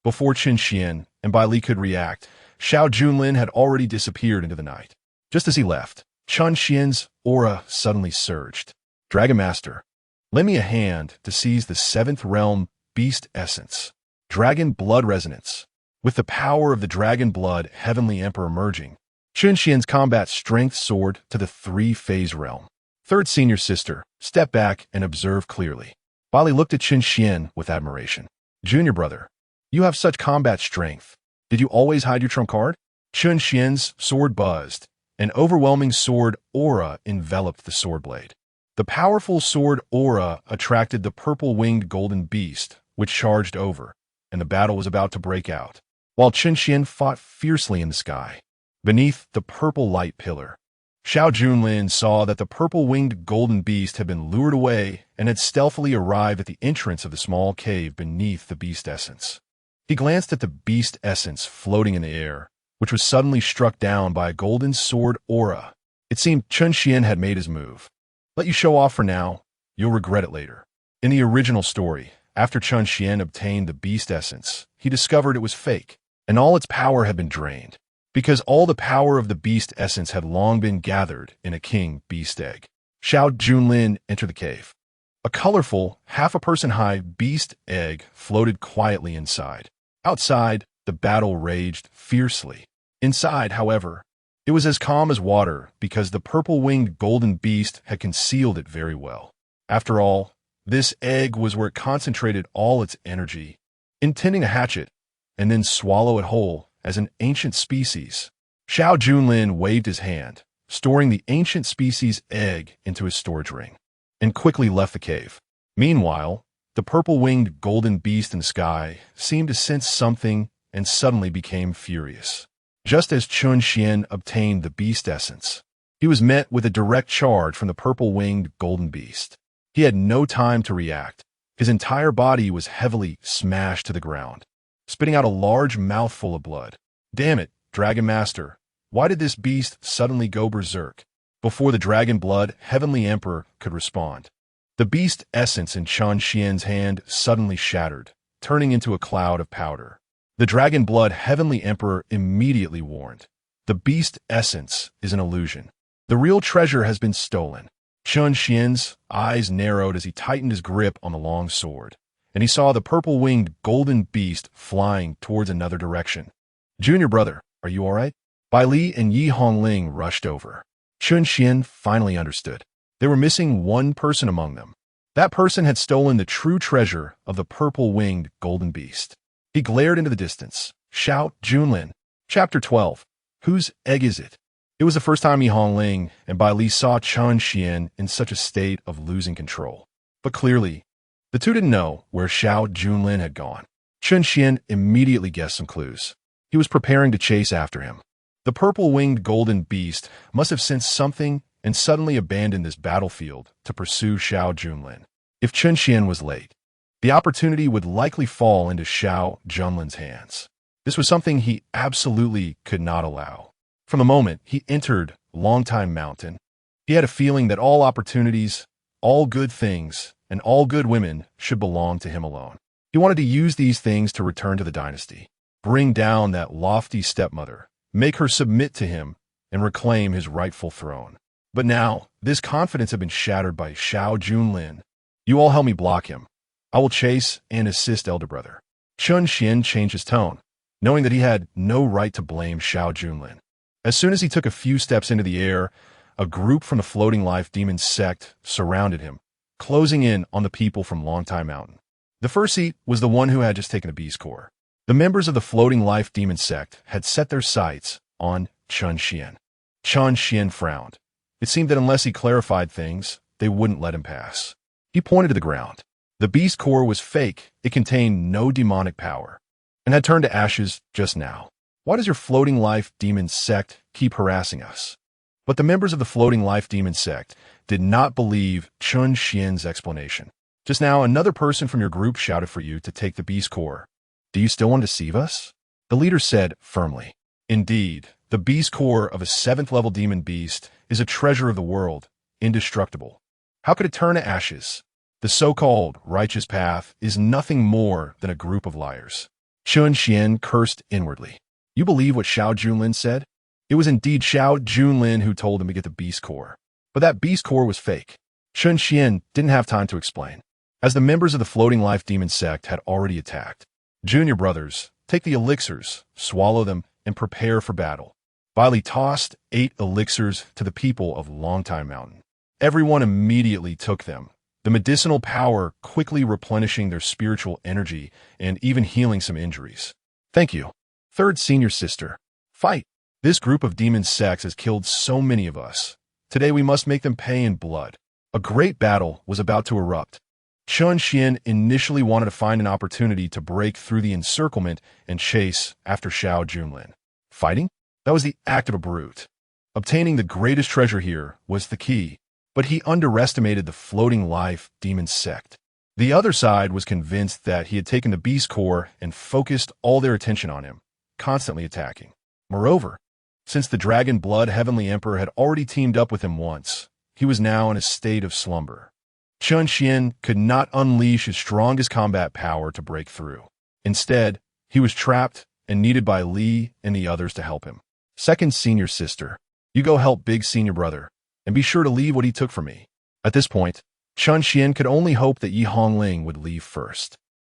Speaker 1: before Chen Xuan and Bai Li could react, Xiao Junlin had already disappeared into the night. Just as he left, Chen Xian's aura suddenly surged. "Dragon Master, lend me a hand to seize the 7th realm beast essence. Dragon blood resonance." With the power of the dragon blood heavenly emperor emerging, Chen Xian's combat strength soared to the 3-phase realm. Third senior sister, step back and observe clearly. Bai Li looked at Chen Xuan with admiration. "Junior brother, you have such combat strength. Did you always hide your trump card?" Chen Xian's sword buzzed. An overwhelming sword aura enveloped the sword blade. The powerful sword aura attracted the purple-winged golden beast, which charged over, and the battle was about to break out, while Chen Xuan fought fiercely in the sky. Beneath the purple light pillar, Xiao Junlin saw that the purple-winged golden beast had been lured away and had stealthily arrived at the entrance of the small cave beneath the beast essence. He glanced at the beast essence floating in the air, which was suddenly struck down by a golden sword aura. It seemed Chen Xuan had made his move. "Let you show off for now. You'll regret it later." In the original story, after Chen Xuan obtained the beast essence, he discovered it was fake, and all its power had been drained, because all the power of the beast essence had long been gathered in a king beast egg. Xiao Junlin entered the cave. A colorful, half-a-person-high beast egg floated quietly inside. Outside, the battle raged fiercely. Inside, however, it was as calm as water because the purple-winged golden beast had concealed it very well. After all, this egg was where it concentrated all its energy, intending to hatch it and then swallow it whole as an ancient species. Xiao Junlin waved his hand, storing the ancient species egg into his storage ring, and quickly left the cave. Meanwhile, the purple-winged golden beast in the sky seemed to sense something and suddenly became furious. Just as Chen Xuan obtained the beast essence, he was met with a direct charge from the purple-winged golden beast. He had no time to react. His entire body was heavily smashed to the ground, spitting out a large mouthful of blood. Damn it, Dragon Master. Why did this beast suddenly go berserk? Before the Dragon Blood Heavenly Emperor could respond, the beast essence in Chen Xuan's hand suddenly shattered, turning into a cloud of powder. The Dragon Blood Heavenly Emperor immediately warned, "The beast essence is an illusion. The real treasure has been stolen." Chen Xuan's eyes narrowed as he tightened his grip on the long sword, and he saw the purple-winged golden beast flying towards another direction. "Junior brother, are you all right?" Bai Li and Yi Hongling rushed over. Chen Xuan finally understood. They were missing one person among them. That person had stolen the true treasure of the purple-winged golden beast. He glared into the distance. Xiao Junlin. Chapter 12. Whose egg is it? It was the first time Yi Hongling and Bai Li saw Chen Xuan in such a state of losing control. But clearly, the two didn't know where Xiao Junlin had gone. Chen Xuan immediately guessed some clues. He was preparing to chase after him. The purple-winged golden beast must have sensed something and suddenly abandoned this battlefield to pursue Xiao Junlin. If Chen Xuan was late, the opportunity would likely fall into Xiao Junlin's hands. This was something he absolutely could not allow. From the moment he entered Longtime Mountain, he had a feeling that all opportunities, all good things, and all good women should belong to him alone. He wanted to use these things to return to the dynasty, bring down that lofty stepmother, make her submit to him, and reclaim his rightful throne. But now, this confidence had been shattered by Xiao Junlin. "You all help me block him. I will chase and assist elder brother." Chen Xuan changed his tone, knowing that he had no right to blame Xiao Junlin. As soon as he took a few steps into the air, a group from the Floating Life Demon sect surrounded him, closing in on the people from Longtime Mountain. The first seat was the one who had just taken a Beast Core. The members of the Floating Life Demon sect had set their sights on Chen Xuan. Chen Xuan frowned. It seemed that unless he clarified things, they wouldn't let him pass. He pointed to the ground. The Beast Core was fake. It contained no demonic power, and had turned to ashes just now. "Why does your Floating Life Demon sect keep harassing us?" But the members of the Floating Life Demon sect did not believe Chen Xuan's explanation. "Just now, another person from your group shouted for you to take the Beast Core. Do you still want to deceive us?" The leader said firmly. "Indeed, the Beast Core of a 7th-level demon beast is a treasure of the world, indestructible. How could it turn to ashes? The so-called righteous path is nothing more than a group of liars." Chen Xuan cursed inwardly. "You believe what Xiao Junlin said?" It was indeed Xiao Junlin who told him to get the Beast Core. But that Beast Core was fake. Chen Xuan didn't have time to explain, as the members of the Floating Life Demon sect had already attacked. "Junior brothers, take the elixirs, swallow them, and prepare for battle." Bai Li tossed 8 elixirs to the people of Longtime Mountain. Everyone immediately took them, the medicinal power quickly replenishing their spiritual energy and even healing some injuries. "Thank you. Third senior sister. Fight. This group of demon sects has killed so many of us. Today we must make them pay in blood." A great battle was about to erupt. Chen Xuan initially wanted to find an opportunity to break through the encirclement and chase after Xiao Junlin. Fighting? That was the act of a brute. Obtaining the greatest treasure here was the key, but he underestimated the Floating Life Demon sect. The other side was convinced that he had taken the Beast Core and focused all their attention on him, constantly attacking. Moreover, since the Dragon Blood Heavenly Emperor had already teamed up with him once, he was now in a state of slumber. Chen Xuan could not unleash his strongest combat power to break through. Instead, he was trapped and needed by Li and the others to help him. "Second senior sister, you go help big senior brother, and be sure to leave what he took from me." At this point, Chen Xuan could only hope that Yi Hongling would leave first.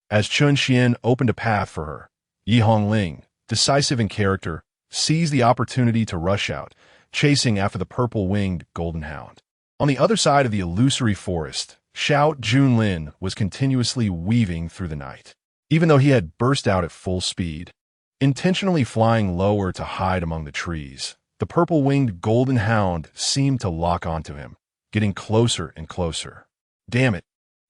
Speaker 1: As Chen Xuan opened a path for her, Yi Hongling, decisive in character, seized the opportunity to rush out, chasing after the purple-winged golden hound. On the other side of the illusory forest, Xiao Junlin was continuously weaving through the night. Even though he had burst out at full speed, intentionally flying lower to hide among the trees, the purple-winged golden hound seemed to lock onto him, getting closer and closer. "Damn it!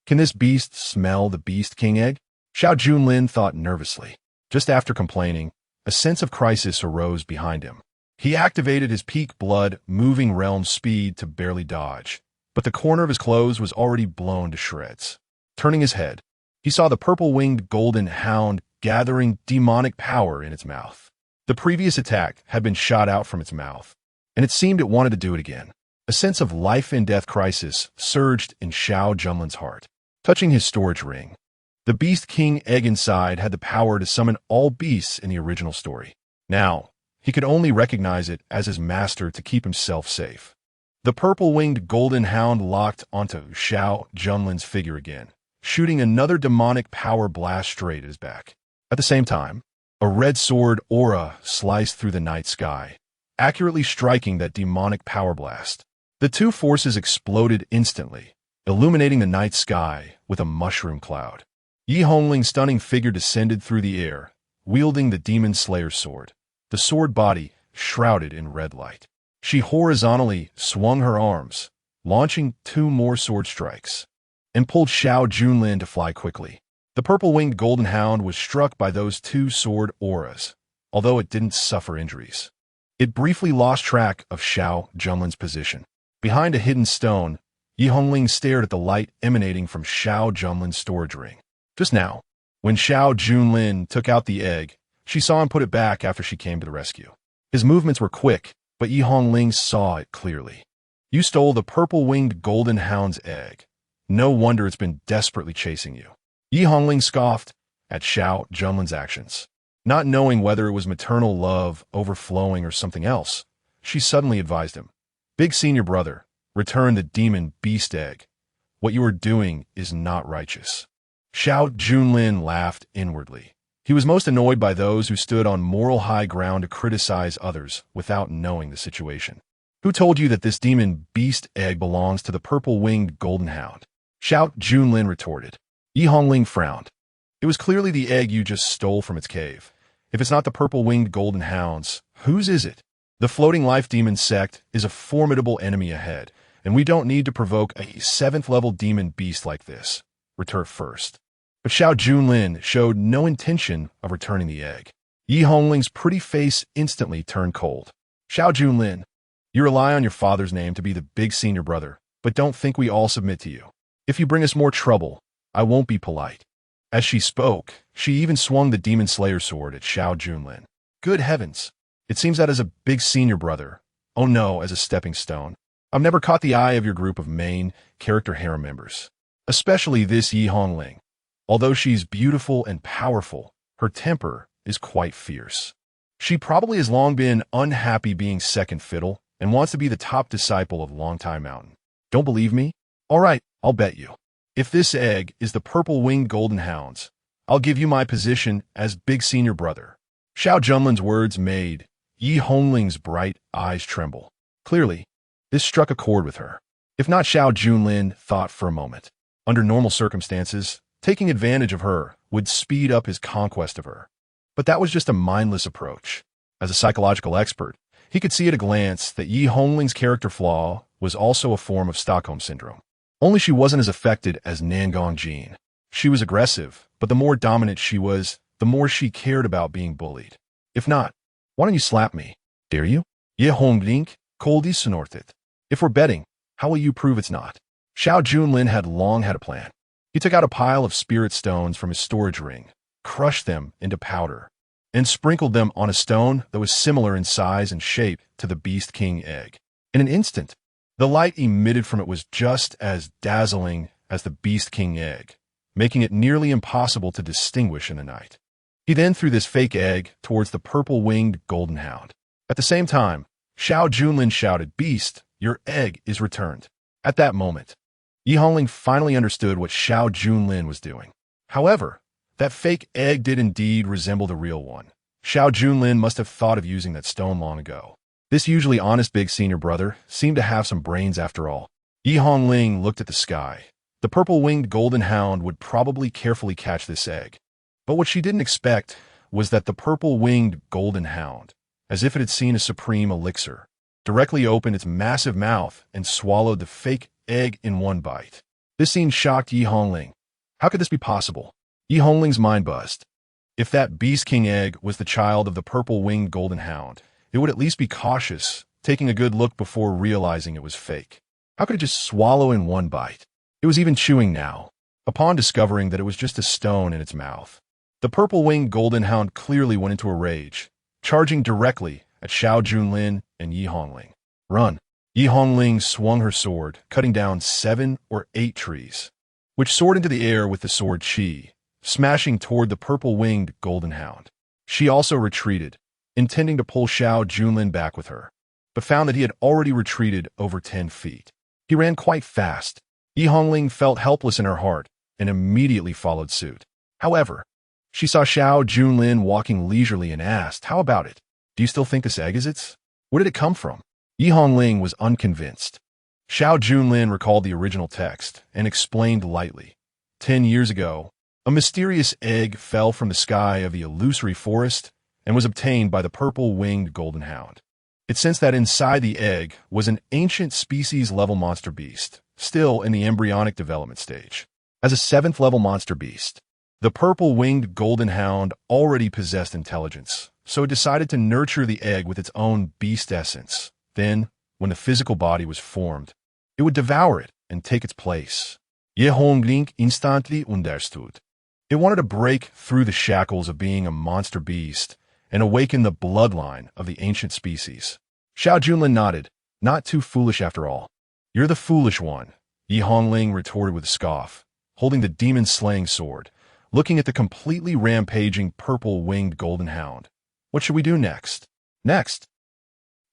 Speaker 1: Can this beast smell the Beast King egg?" Xiao Junlin thought nervously. Just after complaining, a sense of crisis arose behind him. He activated his peak blood, moving realm speed to barely dodge, but the corner of his clothes was already blown to shreds. Turning his head, he saw the purple-winged golden hound gathering demonic power in its mouth. The previous attack had been shot out from its mouth, and it seemed it wanted to do it again. A sense of life-and-death crisis surged in Xiao Junlin's heart. Touching his storage ring, the Beast King egg inside had the power to summon all beasts in the original story. Now, he could only recognize it as his master to keep himself safe. The purple-winged golden hound locked onto Xiao Junlin's figure again, shooting another demonic power blast straight at his back. At the same time, a red sword aura sliced through the night sky, accurately striking that demonic power blast. The two forces exploded instantly, illuminating the night sky with a mushroom cloud. Yi Hongling's stunning figure descended through the air, wielding the Demon Slayer's sword, the sword body shrouded in red light. She horizontally swung her arms, launching 2 more sword strikes, and pulled Xiao Junlin to fly quickly. The purple-winged golden hound was struck by those 2 sword auras, although it didn't suffer injuries. It briefly lost track of Xiao Junlin's position. Behind a hidden stone, Yi Hongling stared at the light emanating from Xiao Junlin's storage ring. Just now, when Xiao Junlin took out the egg, she saw him put it back after she came to the rescue. His movements were quick, but Yi Hongling saw it clearly. You stole the purple-winged golden hound's egg. No wonder it's been desperately chasing you. Yi Hongling scoffed at Xiao Junlin's actions. Not knowing whether it was maternal love overflowing or something else, she suddenly advised him, "Big senior brother, return the demon beast egg. What you are doing is not righteous." Xiao Junlin laughed inwardly. He was most annoyed by those who stood on moral high ground to criticize others without knowing the situation. Who told you that this demon beast egg belongs to the purple-winged golden hound? Xiao Junlin retorted. Yi Hongling frowned. It was clearly the egg you just stole from its cave. If it's not the purple-winged golden hound's, whose is it? The floating life demon sect is a formidable enemy ahead, and we don't need to provoke a 7th-level demon beast like this. Return first. But Xiao Junlin showed no intention of returning the egg. Yi Hongling's pretty face instantly turned cold. Xiao Junlin, you rely on your father's name to be the big senior brother, but don't think we all submit to you. If you bring us more trouble, I won't be polite. As she spoke, she even swung the Demon Slayer sword at Xiao Junlin. Good heavens! It seems that as a big senior brother, oh no, as a stepping stone, I've never caught the eye of your group of main character harem members. Especially this Yi Hongling. Although she's beautiful and powerful, her temper is quite fierce. She probably has long been unhappy being second fiddle and wants to be the top disciple of Longtime Mountain. Don't believe me? All right, I'll bet you. If this egg is the purple-winged golden hound's, I'll give you my position as big senior brother. Xiao Junlin's words made Yi Hongling's bright eyes tremble. Clearly, this struck a chord with her. If not, Xiao Junlin thought for a moment. Under normal circumstances, taking advantage of her would speed up his conquest of her. But that was just a mindless approach. As a psychological expert, he could see at a glance that Yi Hongling's character flaw was also a form of Stockholm Syndrome. Only she wasn't as affected as Nangong Jin. She was aggressive, but the more dominant she was, the more she cared about being bullied. If not, why don't you slap me? Dare you? Yi Hongling, koldi sonortit. If we're betting, how will you prove it's not? Xiao Junlin had long had a plan. He took out a pile of spirit stones from his storage ring, crushed them into powder, and sprinkled them on a stone that was similar in size and shape to the Beast King egg. In an instant, the light emitted from it was just as dazzling as the Beast King egg, making it nearly impossible to distinguish in the night. He then threw this fake egg towards the purple-winged golden hound. At the same time, Xiao Junlin shouted, "Beast, your egg is returned." At that moment, Yi Hongling finally understood what Xiao Junlin was doing. However, that fake egg did indeed resemble the real one. Xiao Junlin must have thought of using that stone long ago. This usually honest big senior brother seemed to have some brains after all. Yi Hongling looked at the sky. The purple-winged golden hound would probably carefully catch this egg. But what she didn't expect was that the purple-winged golden hound, as if it had seen a supreme elixir, directly opened its massive mouth and swallowed the fake egg in one bite. This scene shocked Yi Hongling. How could this be possible? Yi Hongling's mind buzzed. If that Beast King egg was the child of the purple-winged golden hound, it would at least be cautious, taking a good look before realizing it was fake. How could it just swallow in one bite? It was even chewing now, upon discovering that it was just a stone in its mouth. The purple-winged golden hound clearly went into a rage, charging directly at Xiao Junlin and Yi Hongling. Run! Yi Hongling swung her sword, cutting down 7 or 8 trees, which soared into the air with the sword chi, smashing toward the purple-winged golden hound. She also retreated, intending to pull Xiao Junlin back with her, but found that he had already retreated over 10 feet. He ran quite fast. Yi Hongling felt helpless in her heart and immediately followed suit. However, she saw Xiao Junlin walking leisurely and asked, "How about it? Do you still think this egg is its? Where did it come from?" Yi Hongling was unconvinced. Xiao Junlin recalled the original text and explained lightly. 10 years ago, a mysterious egg fell from the sky of the illusory forest and was obtained by the purple-winged golden hound. It sensed that inside the egg was an ancient species-level monster beast, still in the embryonic development stage. As a 7th-level monster beast, the purple-winged golden hound already possessed intelligence, so it decided to nurture the egg with its own beast essence. Then, when the physical body was formed, it would devour it and take its place. Ye Hongling instantly understood. It wanted to break through the shackles of being a monster beast and awaken the bloodline of the ancient species. Xiao Junlin nodded. Not too foolish after all. You're the foolish one, Yi Hongling retorted with a scoff, holding the demon-slaying sword, looking at the completely rampaging purple-winged golden hound. What should we do next? Next?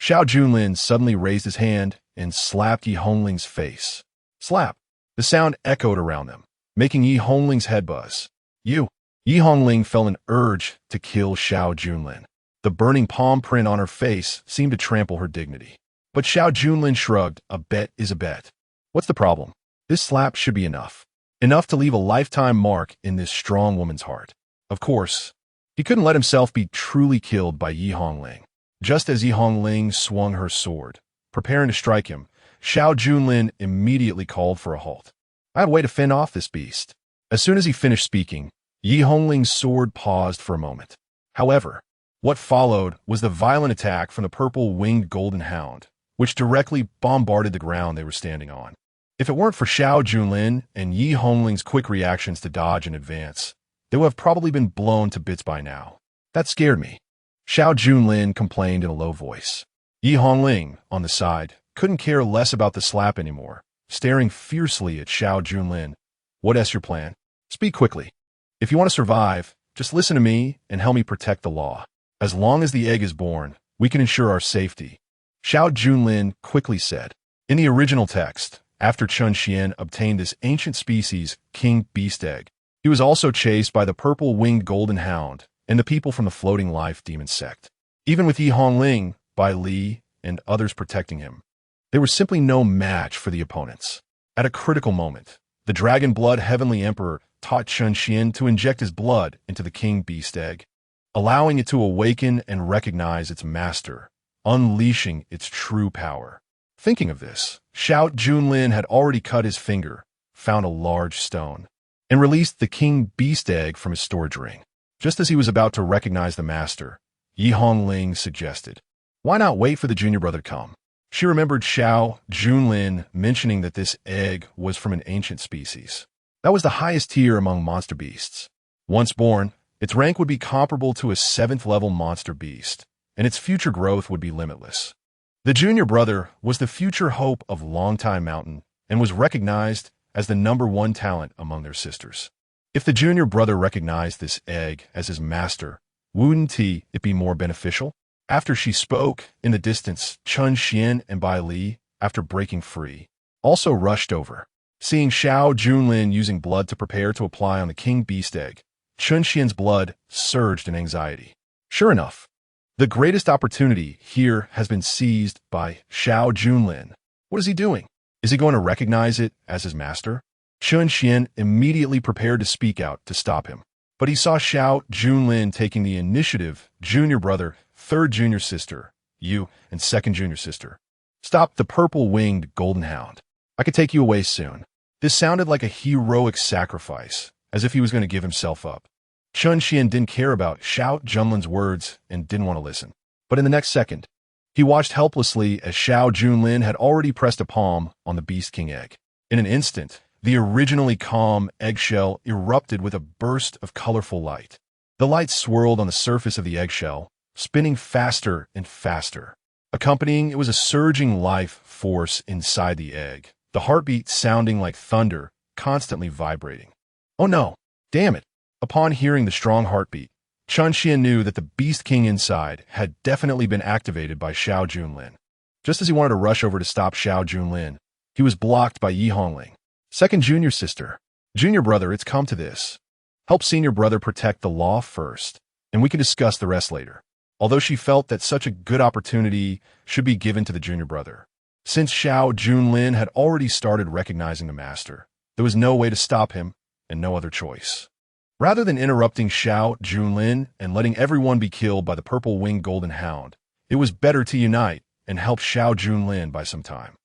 Speaker 1: Xiao Junlin suddenly raised his hand and slapped Yi Hongling's face. Slap! The sound echoed around them, making Yi Hongling's head buzz. You! Yi Hongling felt an urge to kill Xiao Junlin. The burning palm print on her face seemed to trample her dignity. But Xiao Junlin shrugged. A bet is a bet. What's the problem? This slap should be enough. Enough to leave a lifetime mark in this strong woman's heart. Of course, he couldn't let himself be truly killed by Yi Hongling. Just as Yi Hongling swung her sword, preparing to strike him, Xiao Junlin immediately called for a halt. I have a way to fend off this beast. As soon as he finished speaking, Yi Hongling's sword paused for a moment. However, what followed was the violent attack from the purple-winged golden hound, which directly bombarded the ground they were standing on. If it weren't for Xiao Junlin and Yi Hongling's quick reactions to dodge and advance, they would have probably been blown to bits by now. That scared me. Xiao Junlin complained in a low voice. Yi Hongling, on the side, couldn't care less about the slap anymore, staring fiercely at Xiao Junlin. What's your plan? Speak quickly. If you want to survive, just listen to me and help me protect the law. As long as the egg is born, we can ensure our safety. Xiao Junlin quickly said. In the original text, after Chen Xuan obtained this ancient species, king beast egg, he was also chased by the purple-winged golden hound and the people from the floating life demon sect. Even with Yi Hongling, Bai Li, and others protecting him, they were simply no match for the opponents. At a critical moment, the Dragon Blood Heavenly Emperor taught Chen Xuan to inject his blood into the king beast egg, allowing it to awaken and recognize its master, unleashing its true power. Thinking of this, Xiao Junlin had already cut his finger, found a large stone, and released the king beast egg from his storage ring. Just as he was about to recognize the master, Yi Hongling suggested, "Why not wait for the junior brother to come?" She remembered Xiao Junlin mentioning that this egg was from an ancient species. That was the highest tier among monster beasts. Once born, its rank would be comparable to a 7th-level monster beast, and its future growth would be limitless. The junior brother was the future hope of Longtime Mountain and was recognized as the #1 talent among their sisters. If the junior brother recognized this egg as his master, wouldn't it be more beneficial? After she spoke, in the distance, Chen Xuan and Bai Li, after breaking free, also rushed over. Seeing Xiao Junlin using blood to prepare to apply on the king beast egg, Chen Xian's blood surged in anxiety. Sure enough, the greatest opportunity here has been seized by Xiao Junlin. What is he doing? Is he going to recognize it as his master? Chen Xuan immediately prepared to speak out to stop him, but he saw Xiao Junlin taking the initiative. Junior brother, 3rd junior sister, you, and 2nd junior sister. Stop the purple-winged golden hound. I could take you away soon. This sounded like a heroic sacrifice, as if he was going to give himself up. Chen Xuan didn't care about Xiao Junlin's words and didn't want to listen. But in the next second, he watched helplessly as Xiao Junlin had already pressed a palm on the Beast King egg. In an instant, the originally calm eggshell erupted with a burst of colorful light. The light swirled on the surface of the eggshell, spinning faster and faster. Accompanying it was a surging life force inside the egg, the heartbeat sounding like thunder, constantly vibrating. Oh no, damn it! Upon hearing the strong heartbeat, Chen Xuan knew that the Beast King inside had definitely been activated by Xiao Junlin. Just as he wanted to rush over to stop Xiao Junlin, he was blocked by Yi Hongling. Second junior sister. Junior brother, it's come to this. Help senior brother protect the law first, and we can discuss the rest later. Although she felt that such a good opportunity should be given to the junior brother. Since Xiao Junlin had already started recognizing the master, there was no way to stop him and no other choice. Rather than interrupting Xiao Junlin and letting everyone be killed by the purple-winged golden hound, it was better to unite and help Xiao Junlin by some time.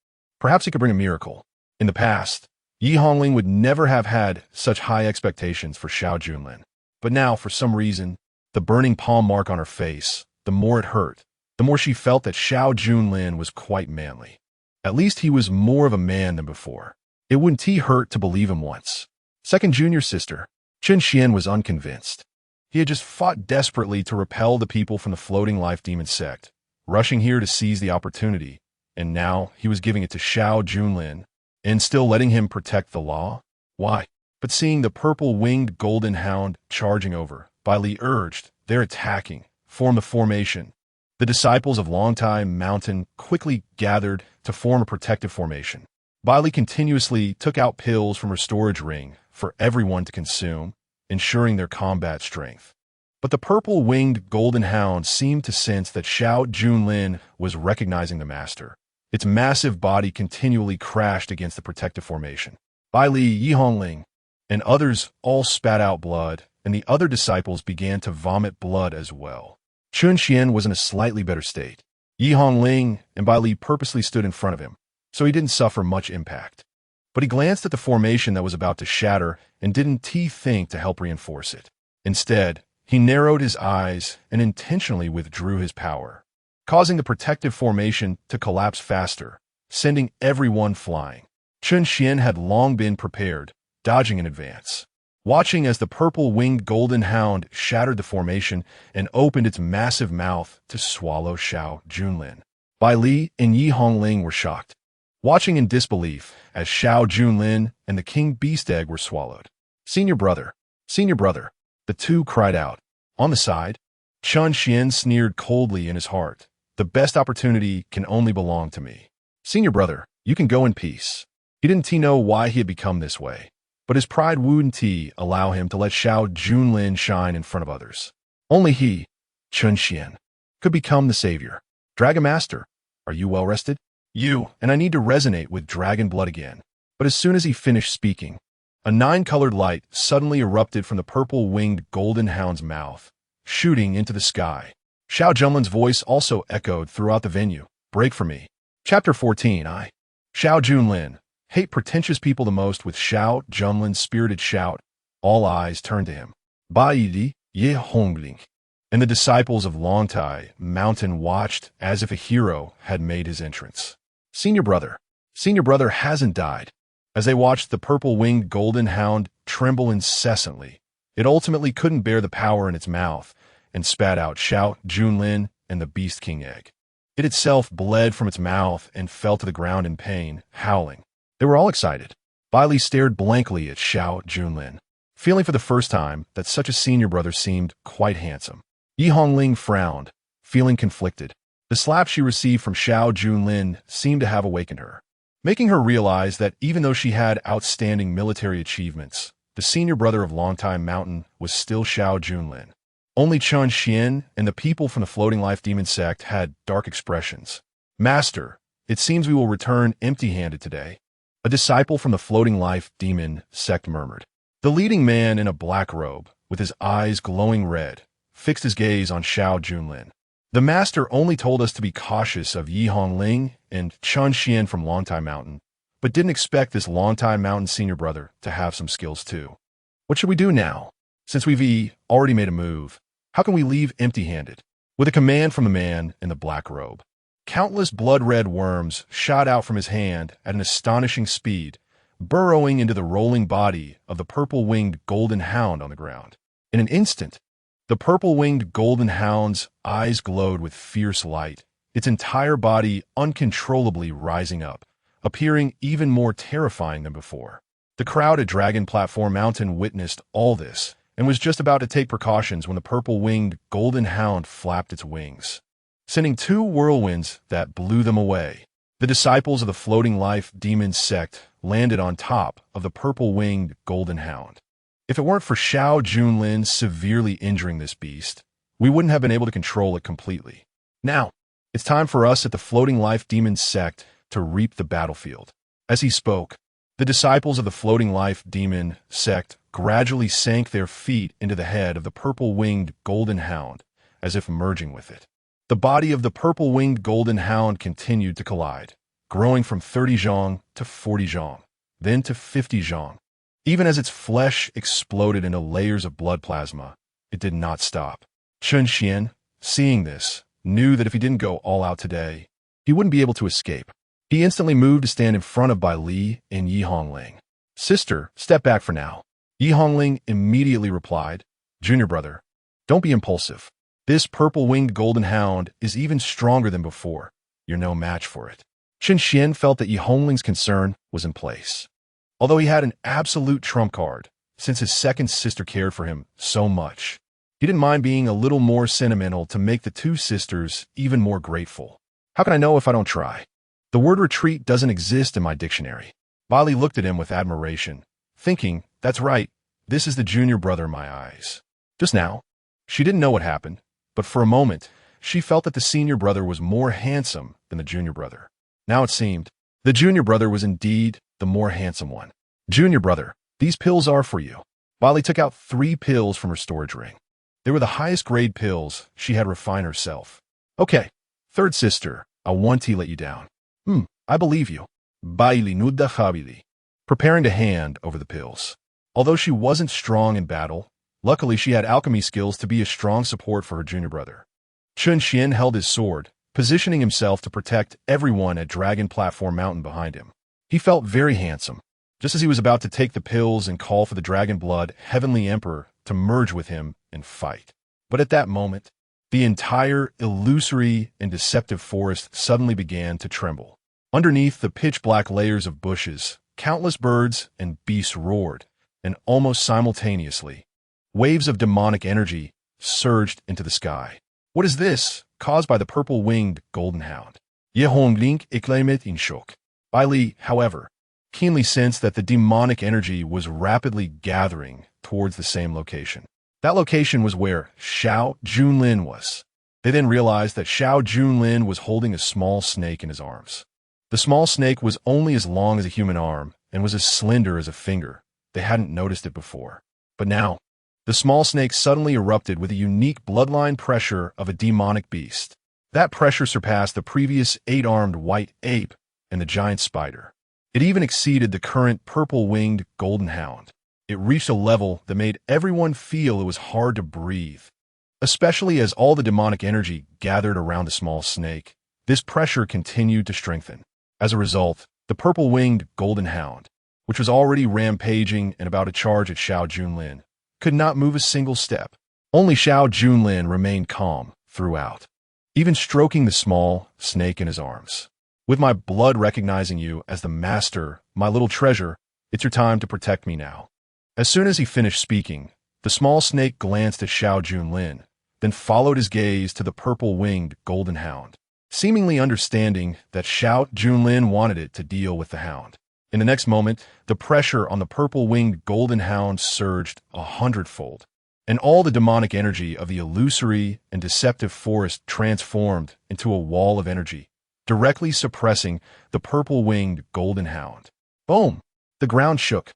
Speaker 1: Perhaps he could bring a miracle. In the past, Yi Hongling would never have had such high expectations for Xiao Junlin. But now, for some reason, the burning palm mark on her face, the more it hurt, the more she felt that Xiao Junlin was quite manly. At least he was more of a man than before. It wouldn't hurt to believe him once. Second junior sister. Chen Xuan was unconvinced. He had just fought desperately to repel the people from the floating life demon sect, rushing here to seize the opportunity, and now he was giving it to Xiao Junlin, and still letting him protect the law? Why? But seeing the purple-winged golden hound charging over, Bai Li urged, they're attacking, form the formation. The disciples of Longtime Mountain quickly gathered to form a protective formation. Bai Li continuously took out pills from her storage ring for everyone to consume, ensuring their combat strength. But the purple-winged golden hound seemed to sense that Xiao Junlin was recognizing the master. Its massive body continually crashed against the protective formation. Bai Li, Yi Hongling, and others all spat out blood, and the other disciples began to vomit blood as well. Chen Xuan was in a slightly better state. Yi Hongling and Bai Li purposely stood in front of him, so he didn't suffer much impact. But he glanced at the formation that was about to shatter and didn't think to help reinforce it. Instead, he narrowed his eyes and intentionally withdrew his power, causing the protective formation to collapse faster, sending everyone flying. Chen Xuan had long been prepared, dodging in advance, watching as the purple-winged golden hound shattered the formation and opened its massive mouth to swallow Xiao Junlin. Bai Li and Yi Hongling were shocked, watching in disbelief as Xiao Junlin and the king beast egg were swallowed. Senior brother, the two cried out. On the side, Chen Xuan sneered coldly in his heart. The best opportunity can only belong to me. Senior brother, you can go in peace. He didn't know why he had become this way, but his pride wouldn't allow him to let Xiao Junlin shine in front of others. Only he, Chen Xuan, could become the savior. Dragon Master, are you well rested? And I need to resonate with dragon blood again. But as soon as he finished speaking, a 9-colored light suddenly erupted from the purple-winged golden hound's mouth, shooting into the sky. Xiao Junlin's voice also echoed throughout the venue. Break for me. Chapter 14. Xiao Junlin, hate pretentious people the most. With Xiao Junlin's spirited shout, all eyes turned to him. Bai Yi, Yi Hongling, and the disciples of Longtai Mountain watched as if a hero had made his entrance. Senior brother hasn't died. As they watched the purple-winged golden hound tremble incessantly, it ultimately couldn't bear the power in its mouth and spat out Xiao Junlin and the Beast King egg. It itself bled from its mouth and fell to the ground in pain, howling. They were all excited. Bai Li stared blankly at Xiao Junlin, feeling for the first time that such a senior brother seemed quite handsome. Yi Hongling frowned, feeling conflicted. The slap she received from Xiao Junlin seemed to have awakened her, making her realize that even though she had outstanding military achievements, the senior brother of Longtime Mountain was still Xiao Junlin. Only Chen Xuan and the people from the Floating Life Demon sect had dark expressions. Master, it seems we will return empty-handed today, a disciple from the Floating Life Demon sect murmured. The leading man in a black robe, with his eyes glowing red, fixed his gaze on Xiao Junlin. The master only told us to be cautious of Yi Hongling and Chen Xuan from Longtime Mountain, but didn't expect this Longtime Mountain senior brother to have some skills too. What should we do now? Since we've already made a move, how can we leave empty-handed? With a command from the man in the black robe, countless blood-red worms shot out from his hand at an astonishing speed, burrowing into the rolling body of the purple-winged golden hound on the ground. In an instant, the purple-winged golden hound's eyes glowed with fierce light, its entire body uncontrollably rising up, appearing even more terrifying than before. The crowd at Dragon Platform Mountain witnessed all this and was just about to take precautions when the purple-winged golden hound flapped its wings, sending two whirlwinds that blew them away. The disciples of the Floating Life Demon sect landed on top of the purple-winged golden hound. If it weren't for Xiao Junlin severely injuring this beast, we wouldn't have been able to control it completely. Now, it's time for us at the Floating Life Demon sect to reap the battlefield. As he spoke, the disciples of the Floating Life Demon sect gradually sank their feet into the head of the purple-winged golden hound, as if merging with it. The body of the purple-winged golden hound continued to collide, growing from 30 zhong to 40 zhong, then to 50 zhong. Even as its flesh exploded into layers of blood plasma, it did not stop. Chen Xuan, seeing this, knew that if he didn't go all out today, he wouldn't be able to escape. He instantly moved to stand in front of Bai Li and Yi Hongling. "Sister, step back for now." Yi Hongling immediately replied, "Junior brother, don't be impulsive. This purple-winged golden hound is even stronger than before. You're no match for it." Chen Xuan felt that Yi Hongling's concern was in place. Although he had an absolute trump card, since his second sister cared for him so much, he didn't mind being a little more sentimental to make the two sisters even more grateful. "How can I know if I don't try? The word retreat doesn't exist in my dictionary." Bai Li looked at him with admiration, thinking, "That's right, this is the junior brother in my eyes." Just now, she didn't know what happened, but for a moment, she felt that the senior brother was more handsome than the junior brother. Now it seemed, the junior brother was indeed the more handsome one. "Junior brother, these pills are for you." Bai Li took out 3 pills from her storage ring. They were the highest grade pills she had refined herself. "Okay, third sister, I want to let you down." I believe you." Bai Li nudda Habili, preparing to hand over the pills. Although she wasn't strong in battle, luckily she had alchemy skills to be a strong support for her junior brother. Chen Xuan held his sword, positioning himself to protect everyone at Dragon Platform Mountain behind him. He felt very handsome, just as he was about to take the pills and call for the Dragon Blood Heavenly Emperor to merge with him and fight. But at that moment, the entire illusory and deceptive forest suddenly began to tremble. Underneath the pitch-black layers of bushes, countless birds and beasts roared, and almost simultaneously, waves of demonic energy surged into the sky. "What is this?" Caused by the purple-winged golden hound. Ye Honglin exclaimed in shock. Bai Li, however, keenly sensed that the demonic energy was rapidly gathering towards the same location. That location was where Xiao Junlin was. They then realized that Xiao Junlin was holding a small snake in his arms. The small snake was only as long as a human arm and was as slender as a finger. They hadn't noticed it before. But now, the small snake suddenly erupted with a unique bloodline pressure of a demonic beast. That pressure surpassed the previous 8-armed white ape and the giant spider. It even exceeded the current purple-winged golden hound. It reached a level that made everyone feel it was hard to breathe. Especially as all the demonic energy gathered around the small snake, this pressure continued to strengthen. As a result, the purple-winged golden hound, which was already rampaging and about to charge at Xiao Junlin, could not move a single step. Only Xiao Junlin remained calm throughout, even stroking the small snake in his arms. "With my blood recognizing you as the master, my little treasure, it's your time to protect me now." As soon as he finished speaking, the small snake glanced at Xiao Junlin, then followed his gaze to the purple-winged golden hound, seemingly understanding that Xiao Junlin wanted it to deal with the hound. In the next moment, the pressure on the purple-winged golden hound surged 100-fold, and all the demonic energy of the illusory and deceptive forest transformed into a wall of energy, directly suppressing the purple-winged golden hound. Boom! The ground shook.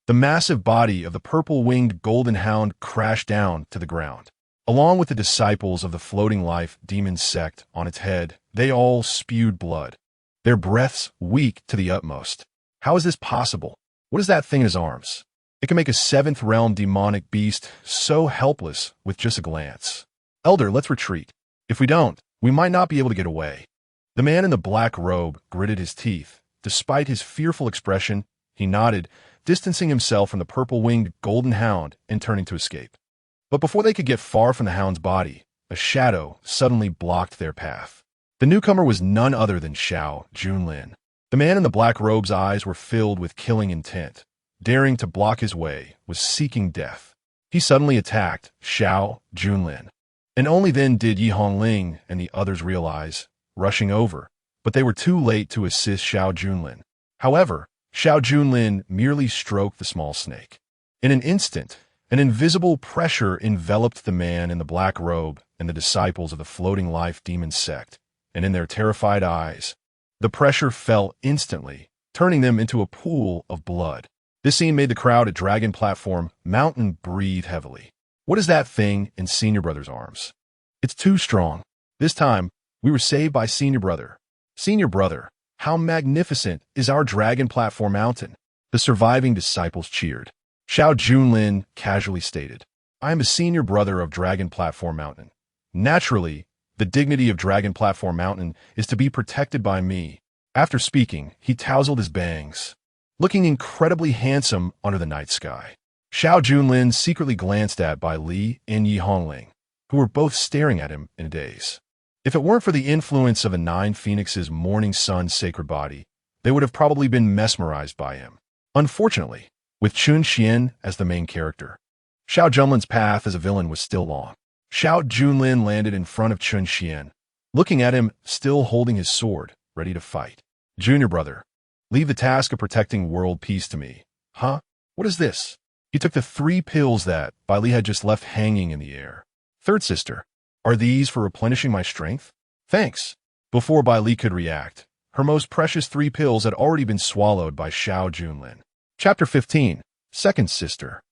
Speaker 1: The massive body of the purple-winged golden hound crashed down to the ground. Along with the disciples of the Floating Life Demon sect on its head, they all spewed blood, their breaths weak to the utmost. How is this possible? What is that thing in his arms? It can make a 7th realm demonic beast so helpless with just a glance. Elder, let's retreat. If we don't, we might not be able to get away. The man in the black robe gritted his teeth. Despite his fearful expression, he nodded, distancing himself from the purple-winged golden hound and turning to escape. But before they could get far from the hound's body, a shadow suddenly blocked their path. The newcomer was none other than Xiao Junlin. The man in the black robe's eyes were filled with killing intent. Daring to block his way was seeking death. He suddenly attacked Xiao Junlin. And only then did Yi Hongling and the others realize, rushing over, but they were too late to assist Xiao Junlin. However, Xiao Junlin merely stroked the small snake. In an instant, an invisible pressure enveloped the man in the black robe and the disciples of the floating life demon sect, and in their terrified eyes, the pressure fell instantly, turning them into a pool of blood. This scene made the crowd at Dragon Platform Mountain breathe heavily. What is that thing in Senior Brother's arms? It's too strong. This time, we were saved by Senior Brother. Senior Brother, how magnificent is our Dragon Platform Mountain? The surviving disciples cheered. Xiao Junlin casually stated, I am a Senior Brother of Dragon Platform Mountain. Naturally, the dignity of Dragon Platform Mountain is to be protected by me. After speaking, he tousled his bangs, looking incredibly handsome under the night sky. Xiao Junlin secretly glanced at Bai Li and Yi Hongling, who were both staring at him in a daze. If it weren't for the influence of a 9 Phoenix's morning sun sacred body, they would have probably been mesmerized by him. Unfortunately, with Chen Xuan as the main character, Xiao Junlin's path as a villain was still long. Xiao Junlin landed in front of Chen Xuan, looking at him, still holding his sword, ready to fight. Junior Brother, leave the task of protecting world peace to me. Huh? What is this? He took the 3 pills that Bai Li had just left hanging in the air. Third sister, are these for replenishing my strength? Thanks. Before Bai Li could react, her most precious 3 pills had already been swallowed by Xiao Junlin. Chapter 15, Second Sister.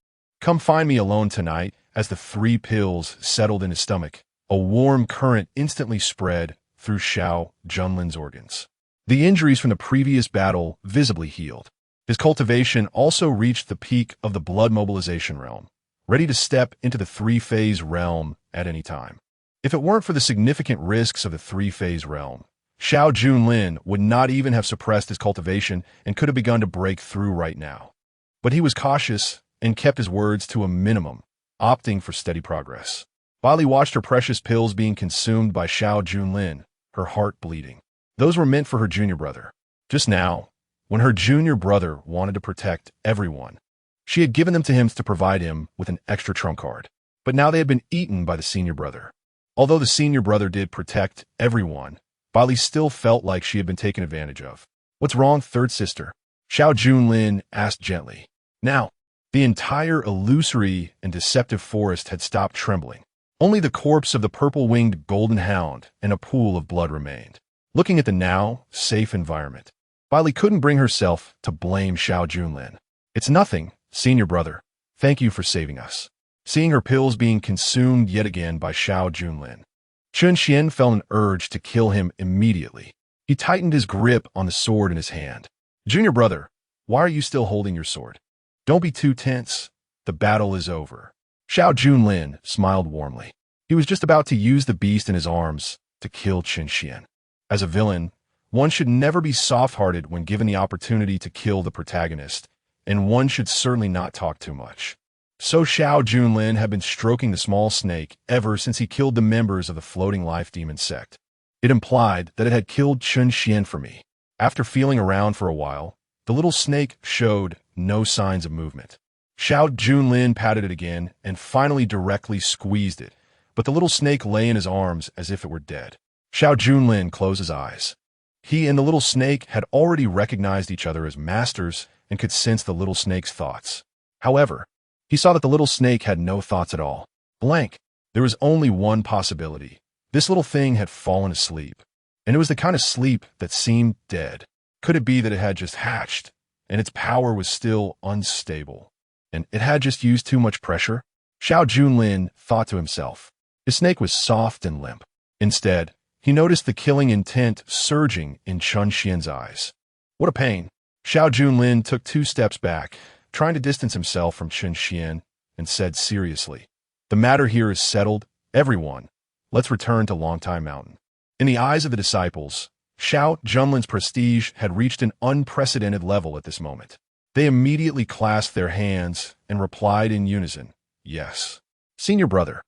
Speaker 1: Come find me alone tonight. As the 3 pills settled in his stomach, a warm current instantly spread through Xiao Junlin's organs. The injuries from the previous battle visibly healed. His cultivation also reached the peak of the blood mobilization realm, ready to step into the 3-phase realm at any time. If it weren't for the significant risks of the 3-phase realm, Xiao Junlin would not even have suppressed his cultivation and could have begun to break through right now. But he was cautious and kept his words to a minimum, opting for steady progress. Bai Li watched her precious pills being consumed by Xiao Junlin, her heart bleeding. Those were meant for her junior brother. Just now, when her junior brother wanted to protect everyone, she had given them to him to provide him with an extra trump card. But now they had been eaten by the senior brother. Although the senior brother did protect everyone, Bai Li still felt like she had been taken advantage of. What's wrong, third sister? Xiao Junlin asked gently. Now, the entire illusory and deceptive forest had stopped trembling. Only the corpse of the purple-winged golden hound and a pool of blood remained. Looking at the now safe environment, Bai Li couldn't bring herself to blame Xiao Junlin. It's nothing, senior brother. Thank you for saving us. Seeing her pills being consumed yet again by Xiao Junlin, Chen Xuan felt an urge to kill him immediately. He tightened his grip on the sword in his hand. Junior brother, why are you still holding your sword? Don't be too tense. The battle is over. Xiao Junlin smiled warmly. He was just about to use the beast in his arms to kill Chen Xuan. As a villain, one should never be soft-hearted when given the opportunity to kill the protagonist, and one should certainly not talk too much. So Xiao Junlin had been stroking the small snake ever since he killed the members of the floating life demon sect. It implied that it had killed Chen Xuan for me. After feeling around for a while, the little snake showed no signs of movement. Xiao Junlin patted it again and finally directly squeezed it, but the little snake lay in his arms as if it were dead. Xiao Junlin closed his eyes. He and the little snake had already recognized each other as masters and could sense the little snake's thoughts. However, he saw that the little snake had no thoughts at all. Blank. There was only one possibility. This little thing had fallen asleep, and it was the kind of sleep that seemed dead. Could it be that it had just hatched, and its power was still unstable, and it had just used too much pressure? Xiao Junlin thought to himself. The snake was soft and limp. Instead, he noticed the killing intent surging in Chen Xian's eyes. What a pain. Xiao Junlin took 2 steps back, trying to distance himself from Chen Xuan, and said seriously, "The matter here is settled, everyone. Let's return to Longtime Mountain." In the eyes of the disciples, Xiao Junlin's prestige had reached an unprecedented level at this moment. They immediately clasped their hands and replied in unison, "Yes, senior brother."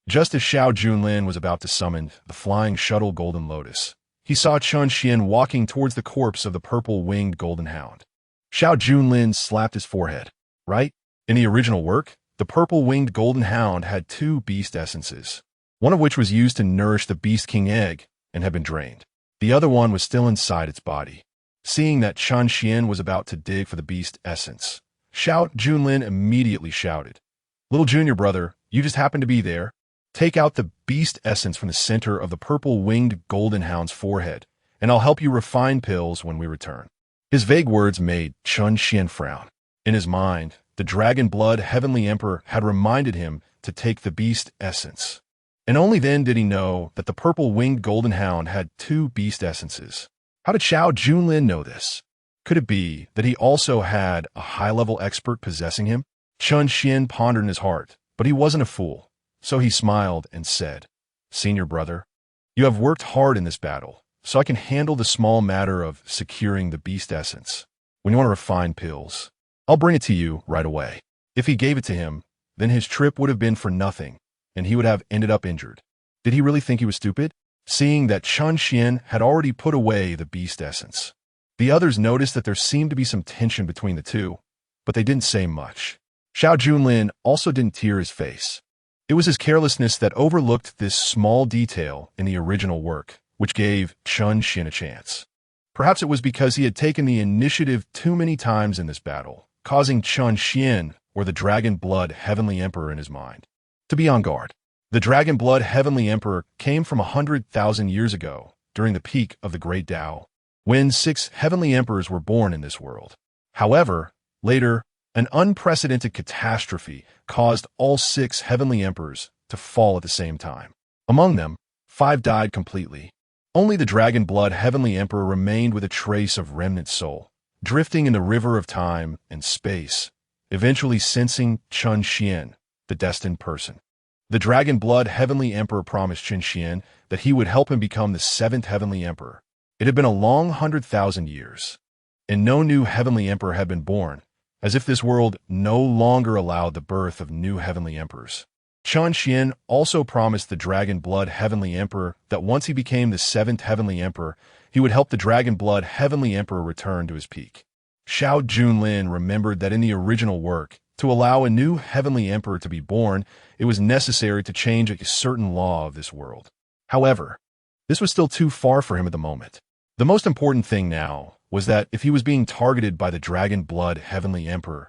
Speaker 1: Just as Xiao Junlin was about to summon the flying shuttle Golden Lotus, he saw Chen Xuan walking towards the corpse of the purple-winged golden hound. Xiao Junlin slapped his forehead. Right? In the original work, the purple-winged golden hound had 2 beast essences, one of which was used to nourish the Beast King egg and had been drained. The other one was still inside its body. Seeing that Chen Xuan was about to dig for the beast essence, Xiao Junlin immediately shouted, "Little junior brother, you just happen to be there. Take out the beast essence from the center of the purple-winged golden hound's forehead, and I'll help you refine pills when we return." His vague words made Chen Xuan frown. In his mind, the Dragon Blood Heavenly Emperor had reminded him to take the beast essence. And only then did he know that the purple-winged golden hound had 2 beast essences. How did Xiao Junlin know this? Could it be that he also had a high-level expert possessing him? Chen Xuan pondered in his heart, but he wasn't a fool. So he smiled and said, "Senior brother, you have worked hard in this battle, so I can handle the small matter of securing the beast essence. When you want to refine pills, I'll bring it to you right away." If he gave it to him, then his trip would have been for nothing, and he would have ended up injured. Did he really think he was stupid? Seeing that Chen Xuan had already put away the beast essence, the others noticed that there seemed to be some tension between the two, but they didn't say much. Xiao Junlin also didn't tear his face. It was his carelessness that overlooked this small detail in the original work, which gave Chen Xuan a chance. Perhaps it was because he had taken the initiative too many times in this battle, causing Chen Xuan, or the Dragon Blood Heavenly Emperor in his mind, to be on guard. The Dragon Blood Heavenly Emperor came from 100,000 years ago, during the peak of the Great Tao, when 6 Heavenly Emperors were born in this world. However, later, an unprecedented catastrophe caused all 6 Heavenly Emperors to fall at the same time. Among them, 5 died completely. Only the Dragon Blood Heavenly Emperor remained with a trace of remnant soul, drifting in the river of time and space, eventually sensing Chen Xuan, the destined person. The Dragon Blood Heavenly Emperor promised Chen Xuan that he would help him become the 7th Heavenly Emperor. It had been a long 100,000 years, and no new Heavenly Emperor had been born, as if this world no longer allowed the birth of new Heavenly Emperors. Chen Xuan also promised the Dragon Blood Heavenly Emperor that once he became the 7th Heavenly Emperor, he would help the Dragon Blood Heavenly Emperor return to his peak. Xiao Junlin remembered that in the original work, to allow a new Heavenly Emperor to be born, it was necessary to change a certain law of this world. However, this was still too far for him at the moment. The most important thing now was that if he was being targeted by the Dragon Blood Heavenly Emperor,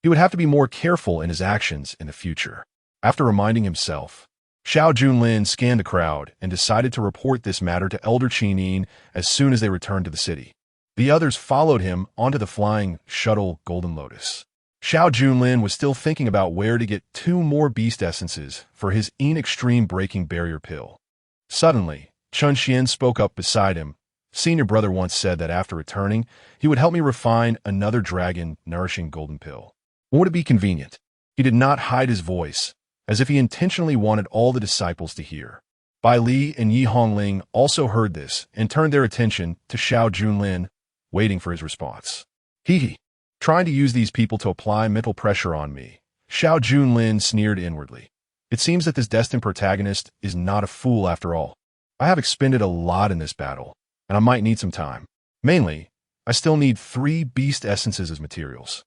Speaker 1: he would have to be more careful in his actions in the future. After reminding himself, Xiao Junlin scanned the crowd and decided to report this matter to Elder Qinin as soon as they returned to the city. The others followed him onto the flying shuttle Golden Lotus. Xiao Junlin was still thinking about where to get 2 more beast essences for his extreme breaking barrier pill. Suddenly, Chen Xuan spoke up beside him. "Senior brother once said that after returning, he would help me refine another dragon-nourishing golden pill. Would it be convenient?" He did not hide his voice, as if he intentionally wanted all the disciples to hear. Bai Li and Yi Hongling also heard this and turned their attention to Xiao Junlin, waiting for his response. Hee. Trying to use these people to apply mental pressure on me, Xiao Junlin sneered inwardly. It seems that this destined protagonist is not a fool after all. I have expended a lot in this battle, and I might need some time. Mainly, I still need 3 beast essences as materials.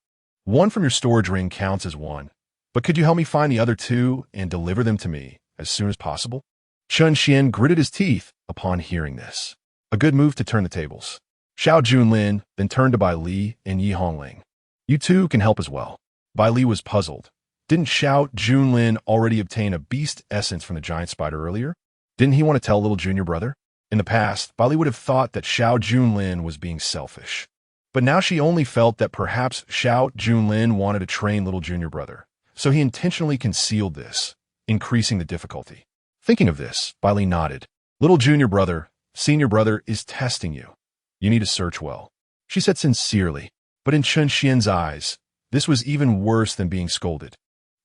Speaker 1: 1 from your storage ring counts as 1, but could you help me find the other 2 and deliver them to me as soon as possible? Chen Xuan gritted his teeth upon hearing this. A good move to turn the tables. Xiao Junlin then turned to Bai Li and Yi Hongling. "You 2 can help as well." Bai Li was puzzled. Didn't Xiao Junlin already obtain a beast essence from the giant spider earlier? Didn't he want to tell little junior brother? In the past, Bai Li would have thought that Xiao Junlin was being selfish. But now she only felt that perhaps Xiao Junlin wanted to train little junior brother, so he intentionally concealed this, increasing the difficulty. Thinking of this, Bai Li nodded. "Little junior brother, senior brother is testing you. You need to search well," she said sincerely. But in Chen Xian's eyes, This was even worse than being scolded.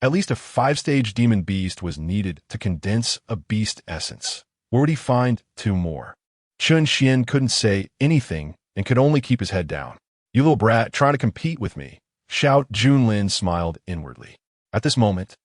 Speaker 1: At least a 5-stage demon beast was needed to condense a beast essence. Where would he find 2 more? Chen Xuan couldn't say anything and could only keep his head down. You little brat trying to compete with me. Xiao Junlin smiled inwardly. At this moment,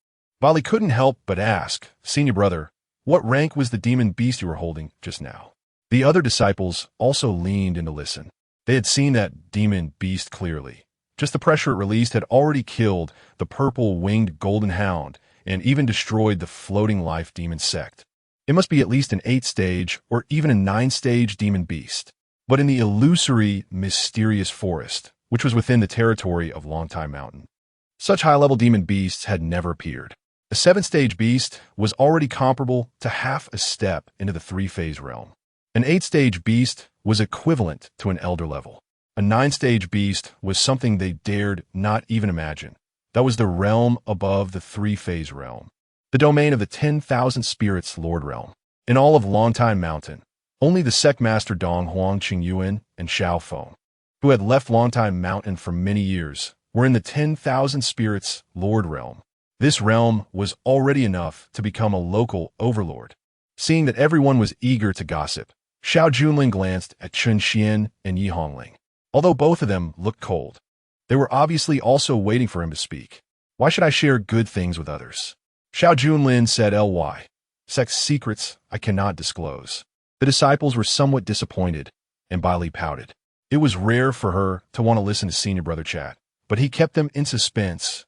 Speaker 1: Bali couldn't help but ask, Senior brother, what rank was the demon beast you were holding just now? The other disciples also leaned in to listen. They had seen that demon beast clearly. Just the pressure it released had already killed the purple-winged golden hound and even destroyed the floating life demon sect. It must be at least an 8-stage or even a 9-stage demon beast. But in the illusory, mysterious forest, which was within the territory of Longtime Mountain, such high-level demon beasts had never appeared. A 7-stage beast was already comparable to half a step into the 3-phase realm. An 8-stage beast was equivalent to an elder level. A 9-stage beast was something they dared not even imagine. That was the realm above the 3-phase realm, the domain of the 10,000 spirits Lord realm. In all of Longtime Mountain, only the sect master Dong Huang Qingyuan and Xiao Feng, who had left Longtime Mountain for many years, were in the 10,000 spirits Lord realm. This realm was already enough to become a local overlord. Seeing that everyone was eager to gossip, Xiao Junlin glanced at Chen Xuan and Yi Hongling. Although both of them looked cold, they were obviously also waiting for him to speak. Why should I share good things with others? Xiao Junlin said ly. Sex secrets I cannot disclose. The disciples were somewhat disappointed, and Bailey pouted. It was rare for her to want to listen to Senior Brother chat, but he kept them in suspense,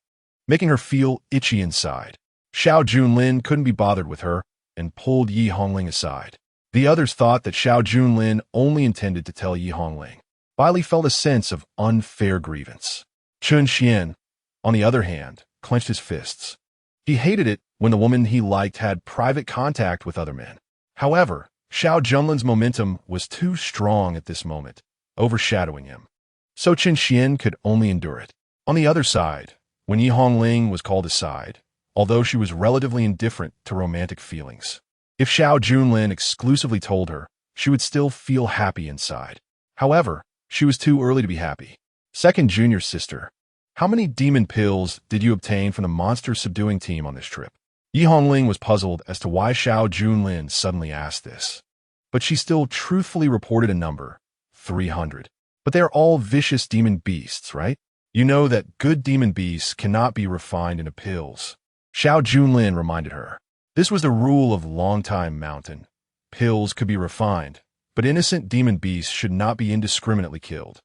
Speaker 1: making her feel itchy inside. Xiao Junlin couldn't be bothered with her and pulled Yi Hongling aside. The others thought that Xiao Junlin only intended to tell Yi Hongling. Bailey felt a sense of unfair grievance. Chen Xuan, on the other hand, clenched his fists. He hated it when the woman he liked had private contact with other men. However, Xiao Junlin's momentum was too strong at this moment, overshadowing him. So Chen Xuan could only endure it. On the other side, when Yi Hongling was called aside, although she was relatively indifferent to romantic feelings, if Xiao Junlin exclusively told her, she would still feel happy inside. However, she was too early to be happy. Second junior sister, how many demon pills did you obtain from the monster subduing team on this trip? Yi Hongling was puzzled as to why Xiao Junlin suddenly asked this. But she still truthfully reported a number, 300. But they are all vicious demon beasts, right? You know that good demon beasts cannot be refined into pills. Xiao Junlin reminded her. This was the rule of Longtime Mountain. Pills could be refined, but innocent demon beasts should not be indiscriminately killed.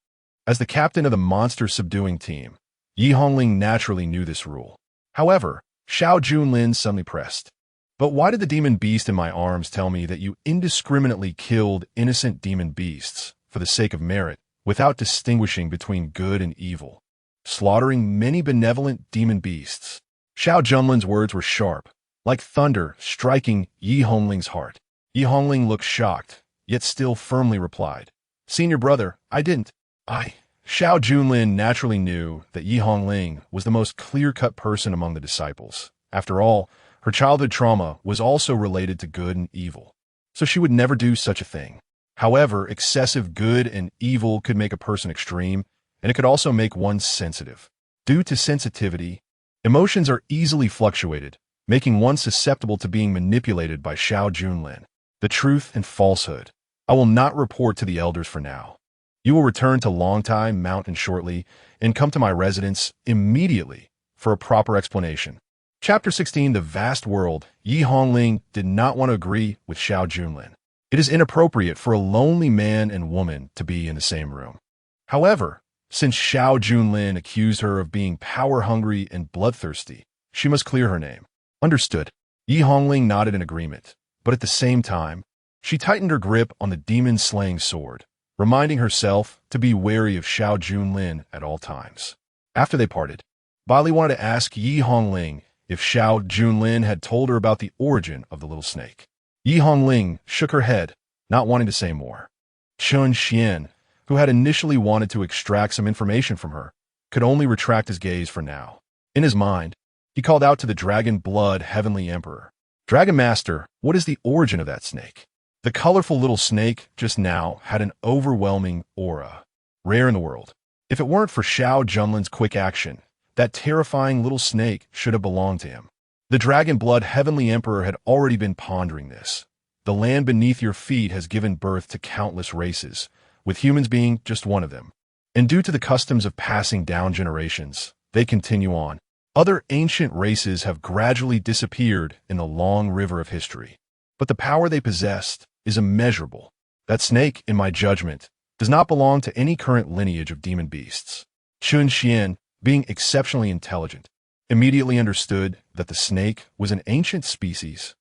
Speaker 1: As the captain of the monster subduing team, Yi Hongling naturally knew this rule. However, Xiao Junlin suddenly pressed. But why did the demon beast in my arms tell me that you indiscriminately killed innocent demon beasts for the sake of merit, without distinguishing between good and evil, slaughtering many benevolent demon beasts? Xiao Junlin's words were sharp, like thunder striking Yi Hongling's heart. Yi Hongling looked shocked, yet still firmly replied, Senior brother, I didn't. Xiao Junlin naturally knew that Yi Hongling was the most clear-cut person among the disciples. After all, her childhood trauma was also related to good and evil, so she would never do such a thing. However, excessive good and evil could make a person extreme, and it could also make one sensitive. Due to sensitivity, emotions are easily fluctuated, making one susceptible to being manipulated by Xiao Junlin. The truth and falsehood. I will not report to the elders for now. You will return to Longtime Mountain shortly and come to my residence immediately for a proper explanation. Chapter 16, The Vast World. Yi Hongling did not want to agree with Xiao Junlin. It is inappropriate for a lonely man and woman to be in the same room. However, since Xiao Junlin accused her of being power-hungry and bloodthirsty, she must clear her name. Understood. Yi Hongling nodded in agreement, but at the same time, she tightened her grip on the demon-slaying sword, reminding herself to be wary of Xiao Junlin at all times. After they parted, Bailey wanted to ask Yi Hongling if Xiao Junlin had told her about the origin of the little snake. Yi Hongling shook her head, not wanting to say more. Chen Xuan, who had initially wanted to extract some information from her, could only retract his gaze for now. In his mind, he called out to the Dragon Blood Heavenly Emperor. Dragon Master, what is the origin of that snake? The colorful little snake just now had an overwhelming aura, rare in the world. If it weren't for Xiao Junlin's quick action, That terrifying little snake should have belonged to him. The Dragon Blood Heavenly Emperor had already been pondering this. The land beneath your feet has given birth to countless races, with humans being just one of them. And due to the customs of passing down generations, they continue on. Other ancient races have gradually disappeared in the long river of history. But the power they possessed is immeasurable. That snake, in my judgment, does not belong to any current lineage of demon beasts. Chen Xuan, being exceptionally intelligent, immediately understood that the snake was an ancient species.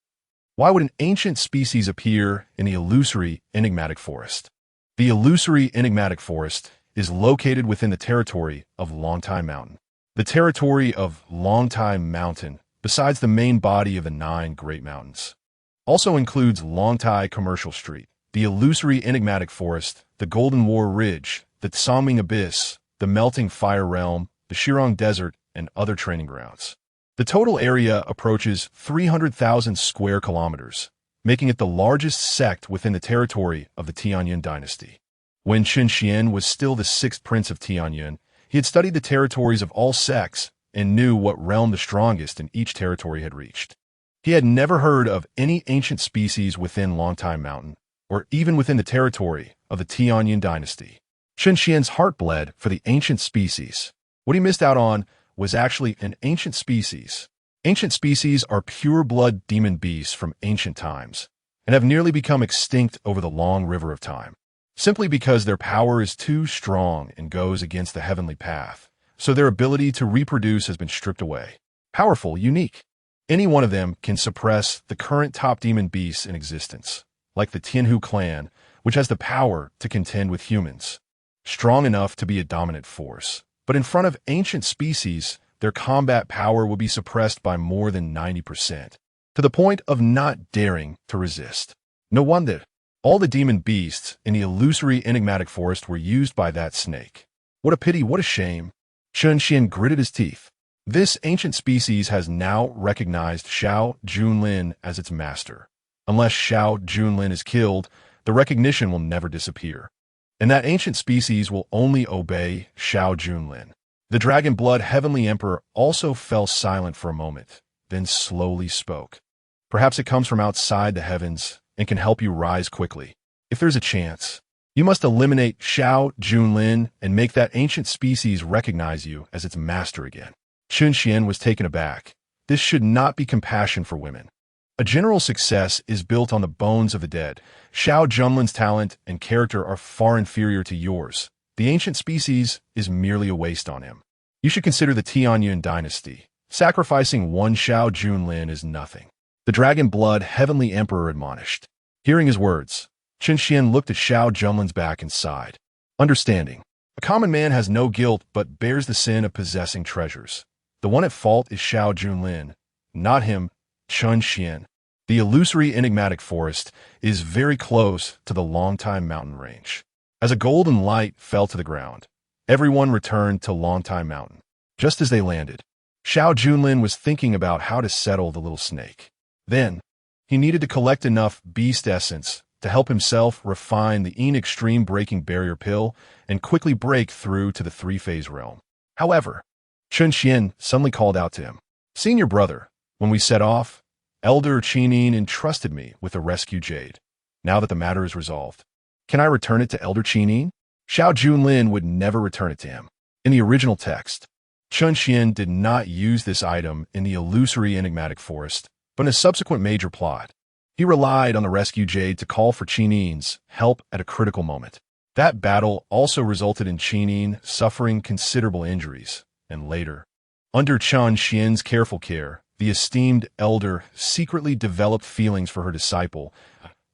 Speaker 1: Why would an ancient species appear in the illusory, enigmatic forest? The illusory, enigmatic forest is located within the territory of Longtime Mountain. The territory of Longtime Mountain, besides the main body of the 9 Great Mountains, also includes Longtai Commercial Street, the illusory, enigmatic forest, the Golden War Ridge, the Tsangming Abyss, the Melting Fire Realm, the Shirong Desert, and other training grounds. The total area approaches 300,000 square kilometers, making it the largest sect within the territory of the Tianyuan dynasty. When Chen Xuan was still the 6th prince of Tianyuan, he had studied the territories of all sects and knew what realm the strongest in each territory had reached. He had never heard of any ancient species within Longtime Mountain, or even within the territory of the Tianyuan dynasty. Chen Xuan's heart bled for the ancient species. What he missed out on was actually an ancient species. Ancient species are pure-blood demon beasts from ancient times, and have nearly become extinct over the long river of time, simply because their power is too strong and goes against the heavenly path, so their ability to reproduce has been stripped away. Powerful, unique. Any one of them can suppress the current top demon beasts in existence, like the Tianhu clan, which has the power to contend with humans, strong enough to be a dominant force. But in front of ancient species, their combat power will be suppressed by more than 90%, to the point of not daring to resist. No wonder all the demon beasts in the illusory, enigmatic forest were used by that snake. What a pity, what a shame. Chen Xuan gritted his teeth. This ancient species has now recognized Xiao Junlin as its master. Unless Xiao Junlin is killed, the recognition will never disappear. And that ancient species will only obey Xiao Junlin. The Dragon Blood Heavenly Emperor also fell silent for a moment, then slowly spoke. Perhaps it comes from outside the heavens and can help you rise quickly. If there's a chance, you must eliminate Xiao Junlin and make that ancient species recognize you as its master again. Chen Xuan was taken aback. This should not be compassion for women. A general success is built on the bones of the dead. Xiao Junlin's talent and character are far inferior to yours. The ancient species is merely a waste on him. You should consider the Tianyuan dynasty. Sacrificing one Xiao Junlin is nothing. The Dragon Blood Heavenly Emperor admonished. Hearing his words, Chen Xuan looked at Xiao Junlin's back and sighed. Understanding. A common man has no guilt but bears the sin of possessing treasures. The one at fault is Xiao Junlin, not him, Chen Xuan. The illusory, enigmatic forest is very close to the Longtime Mountain range. As a golden light fell to the ground, everyone returned to Longtime Mountain. Just as they landed, Xiao Junlin was thinking about how to settle the little snake. Then, he needed to collect enough beast essence to help himself refine the extreme breaking barrier pill and quickly break through to the 3-phase realm. However, Chen Xuan suddenly called out to him. Senior brother, when we set off, Elder Qinin entrusted me with the rescue jade. Now that the matter is resolved, can I return it to Elder Qinin? Xiao Junlin would never return it to him. In the original text, Chen Xuan did not use this item in the illusory, enigmatic forest, but in a subsequent major plot, he relied on the rescue jade to call for Qinin's help at a critical moment. That battle also resulted in Qinin suffering considerable injuries, and later, under Chen Xian's careful care, the esteemed elder secretly developed feelings for her disciple,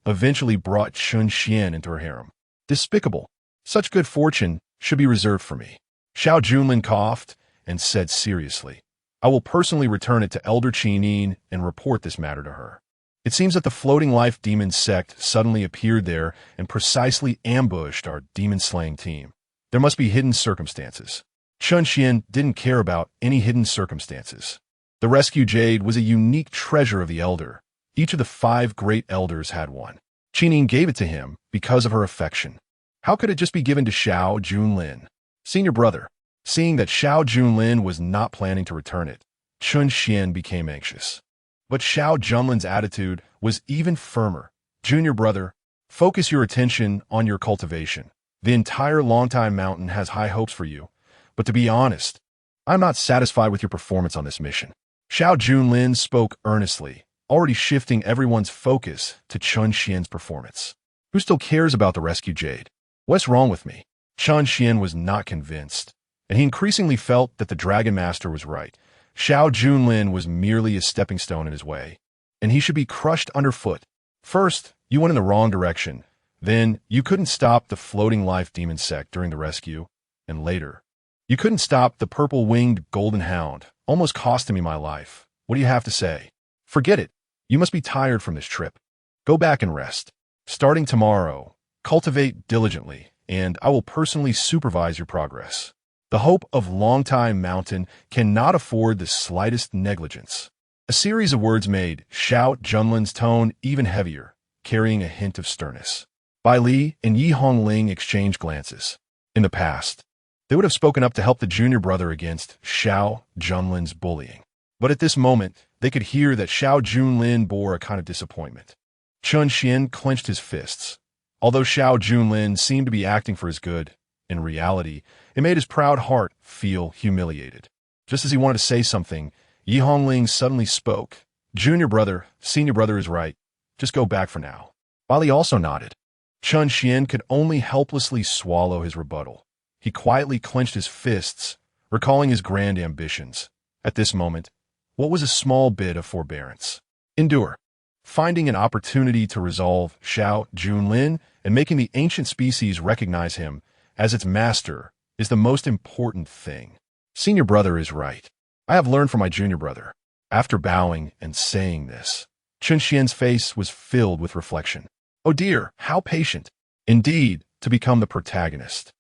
Speaker 1: eventually brought Chen Xuan into her harem. Despicable. Such good fortune should be reserved for me. Xiao Junlin coughed and said seriously, I will personally return it to Elder Qinin and report this matter to her. It seems that the floating life demon sect suddenly appeared there and precisely ambushed our demon-slaying team. There must be hidden circumstances. Chen Xuan didn't care about any hidden circumstances. The rescue jade was a unique treasure of the elder. Each of the 5 great elders had one. Qinin gave it to him because of her affection. How could it just be given to Xiao Junlin? Senior brother, Seeing that Xiao Junlin was not planning to return it, Chen Xuan became anxious. But Xiao Junlin's attitude was even firmer. Junior brother, focus your attention on your cultivation. The entire Longtime Mountain has high hopes for you. But to be honest, I'm not satisfied with your performance on this mission. Xiao Junlin spoke earnestly, already shifting everyone's focus to Chen Xian's performance. Who still cares about the rescue jade? What's wrong with me? Chen Xian was not convinced, and he increasingly felt that the Dragon Master was right. Xiao Junlin was merely a stepping stone in his way, and he should be crushed underfoot. First, you went in the wrong direction. Then, you couldn't stop the floating life demon sect during the rescue. And later, you couldn't stop the purple-winged golden hound, almost costing me my life. What do you have to say? Forget it. You must be tired from this trip. Go back and rest. Starting tomorrow, cultivate diligently, and I will personally supervise your progress. The hope of Longtime Mountain cannot afford the slightest negligence. A series of words made Xiao Junlin's tone even heavier, carrying a hint of sternness. Bai Li and Yi Hongling exchanged glances. In the past, they would have spoken up to help the junior brother against Xiao Junlin's bullying. But at this moment, they could hear that Xiao Junlin bore a kind of disappointment. Chen Xian clenched his fists. Although Xiao Junlin seemed to be acting for his good, in reality, it made his proud heart feel humiliated. Just as he wanted to say something, Yi Hongling suddenly spoke. Junior brother, senior brother is right. Just go back for now. Bai Li also nodded. Chen Xian could only helplessly swallow his rebuttal. He quietly clenched his fists, recalling his grand ambitions. At this moment, what was a small bit of forbearance? Endure. Finding an opportunity to resolve Xiao Junlin and making the ancient species recognize him as its master is the most important thing. Senior brother is right. I have learned from my junior brother. After bowing and saying this, Chen Xian's face was filled with reflection. Oh dear, how patient. Indeed, to become the protagonist,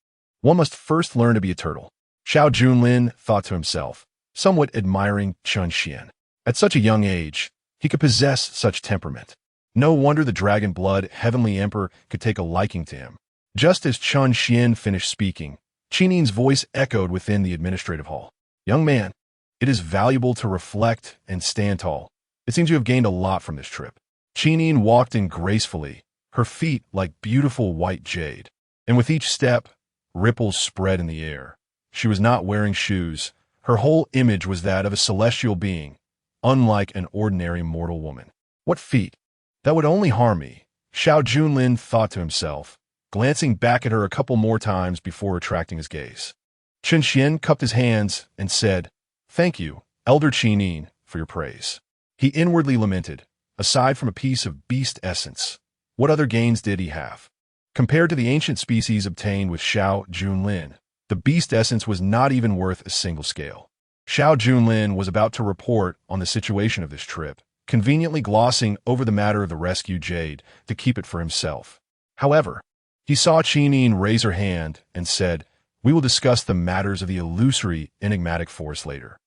Speaker 1: one must first learn to be a turtle. Xiao Junlin thought to himself, somewhat admiring Chen Xian. At such a young age, he could possess such temperament. No wonder the dragon blood heavenly emperor could take a liking to him. Just as Chen Xian finished speaking, Qinin's voice echoed within the administrative hall. Young man, it is valuable to reflect and stand tall. It seems you have gained a lot from this trip. Qinin walked in gracefully, her feet like beautiful white jade, and with each step, ripples spread in the air. She was not wearing shoes. Her whole image was that of a celestial being, unlike an ordinary mortal woman. What feet? That would only harm me, Xiao Junlin thought to himself, glancing back at her a couple more times before retracting his gaze. Chen Xian cupped his hands and said, Thank you, Elder Qinin, for your praise. He inwardly lamented, aside from a piece of beast essence, what other gains did he have? Compared to the ancient species obtained with Xiao Junlin, the beast essence was not even worth a single scale. Xiao Junlin was about to report on the situation of this trip, conveniently glossing over the matter of the rescue jade to keep it for himself. However, he saw Qinin raise her hand and said, We will discuss the matters of the illusory, enigmatic force later.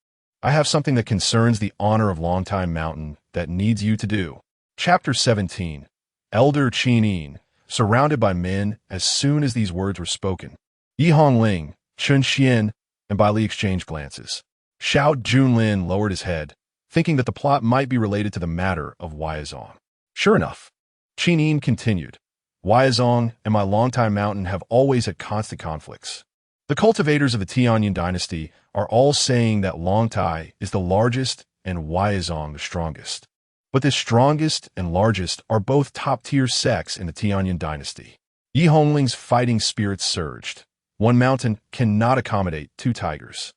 Speaker 1: I have something that concerns the honor of Longtime Mountain that needs you to do. Chapter 17. Elder Qinin, surrounded by men as soon as these words were spoken. Yi Hongling, Chen Xian, and Bai Li exchanged glances. Xiao Junlin lowered his head, thinking that the plot might be related to the matter of Huaizong. Sure enough, Qinin continued. Huaizong and my Longtime Mountain have always had constant conflicts. The cultivators of the Tianyin dynasty are all saying that Longtai is the largest and Huaizong the strongest. But the strongest and largest are both top-tier sects in the Tianyin dynasty. Yi Hongling's fighting spirits surged. One mountain cannot accommodate two tigers.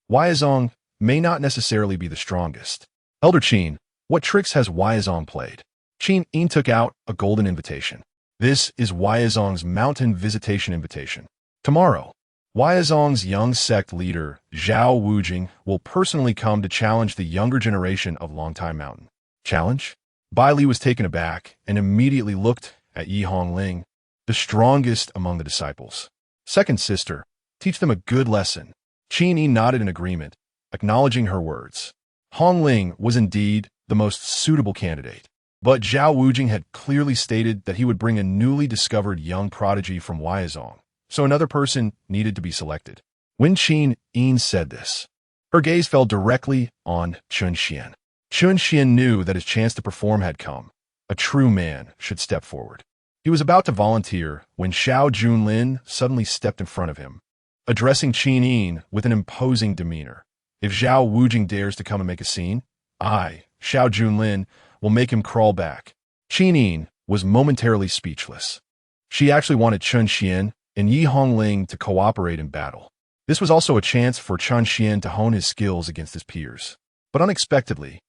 Speaker 1: Huaizong may not necessarily be the strongest. Elder Qin, what tricks has Huaizong played? Qin took out a golden invitation. This is Huaizong's mountain visitation invitation. Tomorrow, Huaizong's young sect leader, Zhao Wujing, will personally come to challenge the younger generation of Longtime Mountain. Challenge? Bai Li was taken aback and immediately looked at Yi Hongling, the strongest among the disciples. Second sister, teach them a good lesson. Qin nodded in agreement, acknowledging her words. Hongling was indeed the most suitable candidate, but Zhao Wujing had clearly stated that he would bring a newly discovered young prodigy from Huaizong, so another person needed to be selected. When Chen Yin said this, her gaze fell directly on Chen Xuan. Chen Xuan knew that his chance to perform had come. A true man should step forward. He was about to volunteer when Xiao Junlin suddenly stepped in front of him, addressing Chen Yin with an imposing demeanor. If Zhao Wujing dares to come and make a scene, I, Xiao Junlin, will make him crawl back. Chen Yin was momentarily speechless. She actually wanted Chen Xian and Yi Hongling to cooperate in battle. This was also a chance for Chen Xian to hone his skills against his peers. But unexpectedly,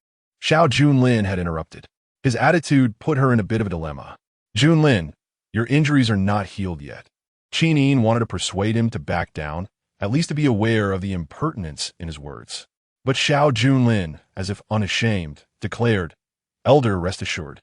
Speaker 1: Xiao Junlin had interrupted. His attitude put her in a bit of a dilemma. Junlin, your injuries are not healed yet. Chen Yin wanted to persuade him to back down, at least to be aware of the impertinence in his words. But Xiao Junlin, as if unashamed, declared, Elder, rest assured.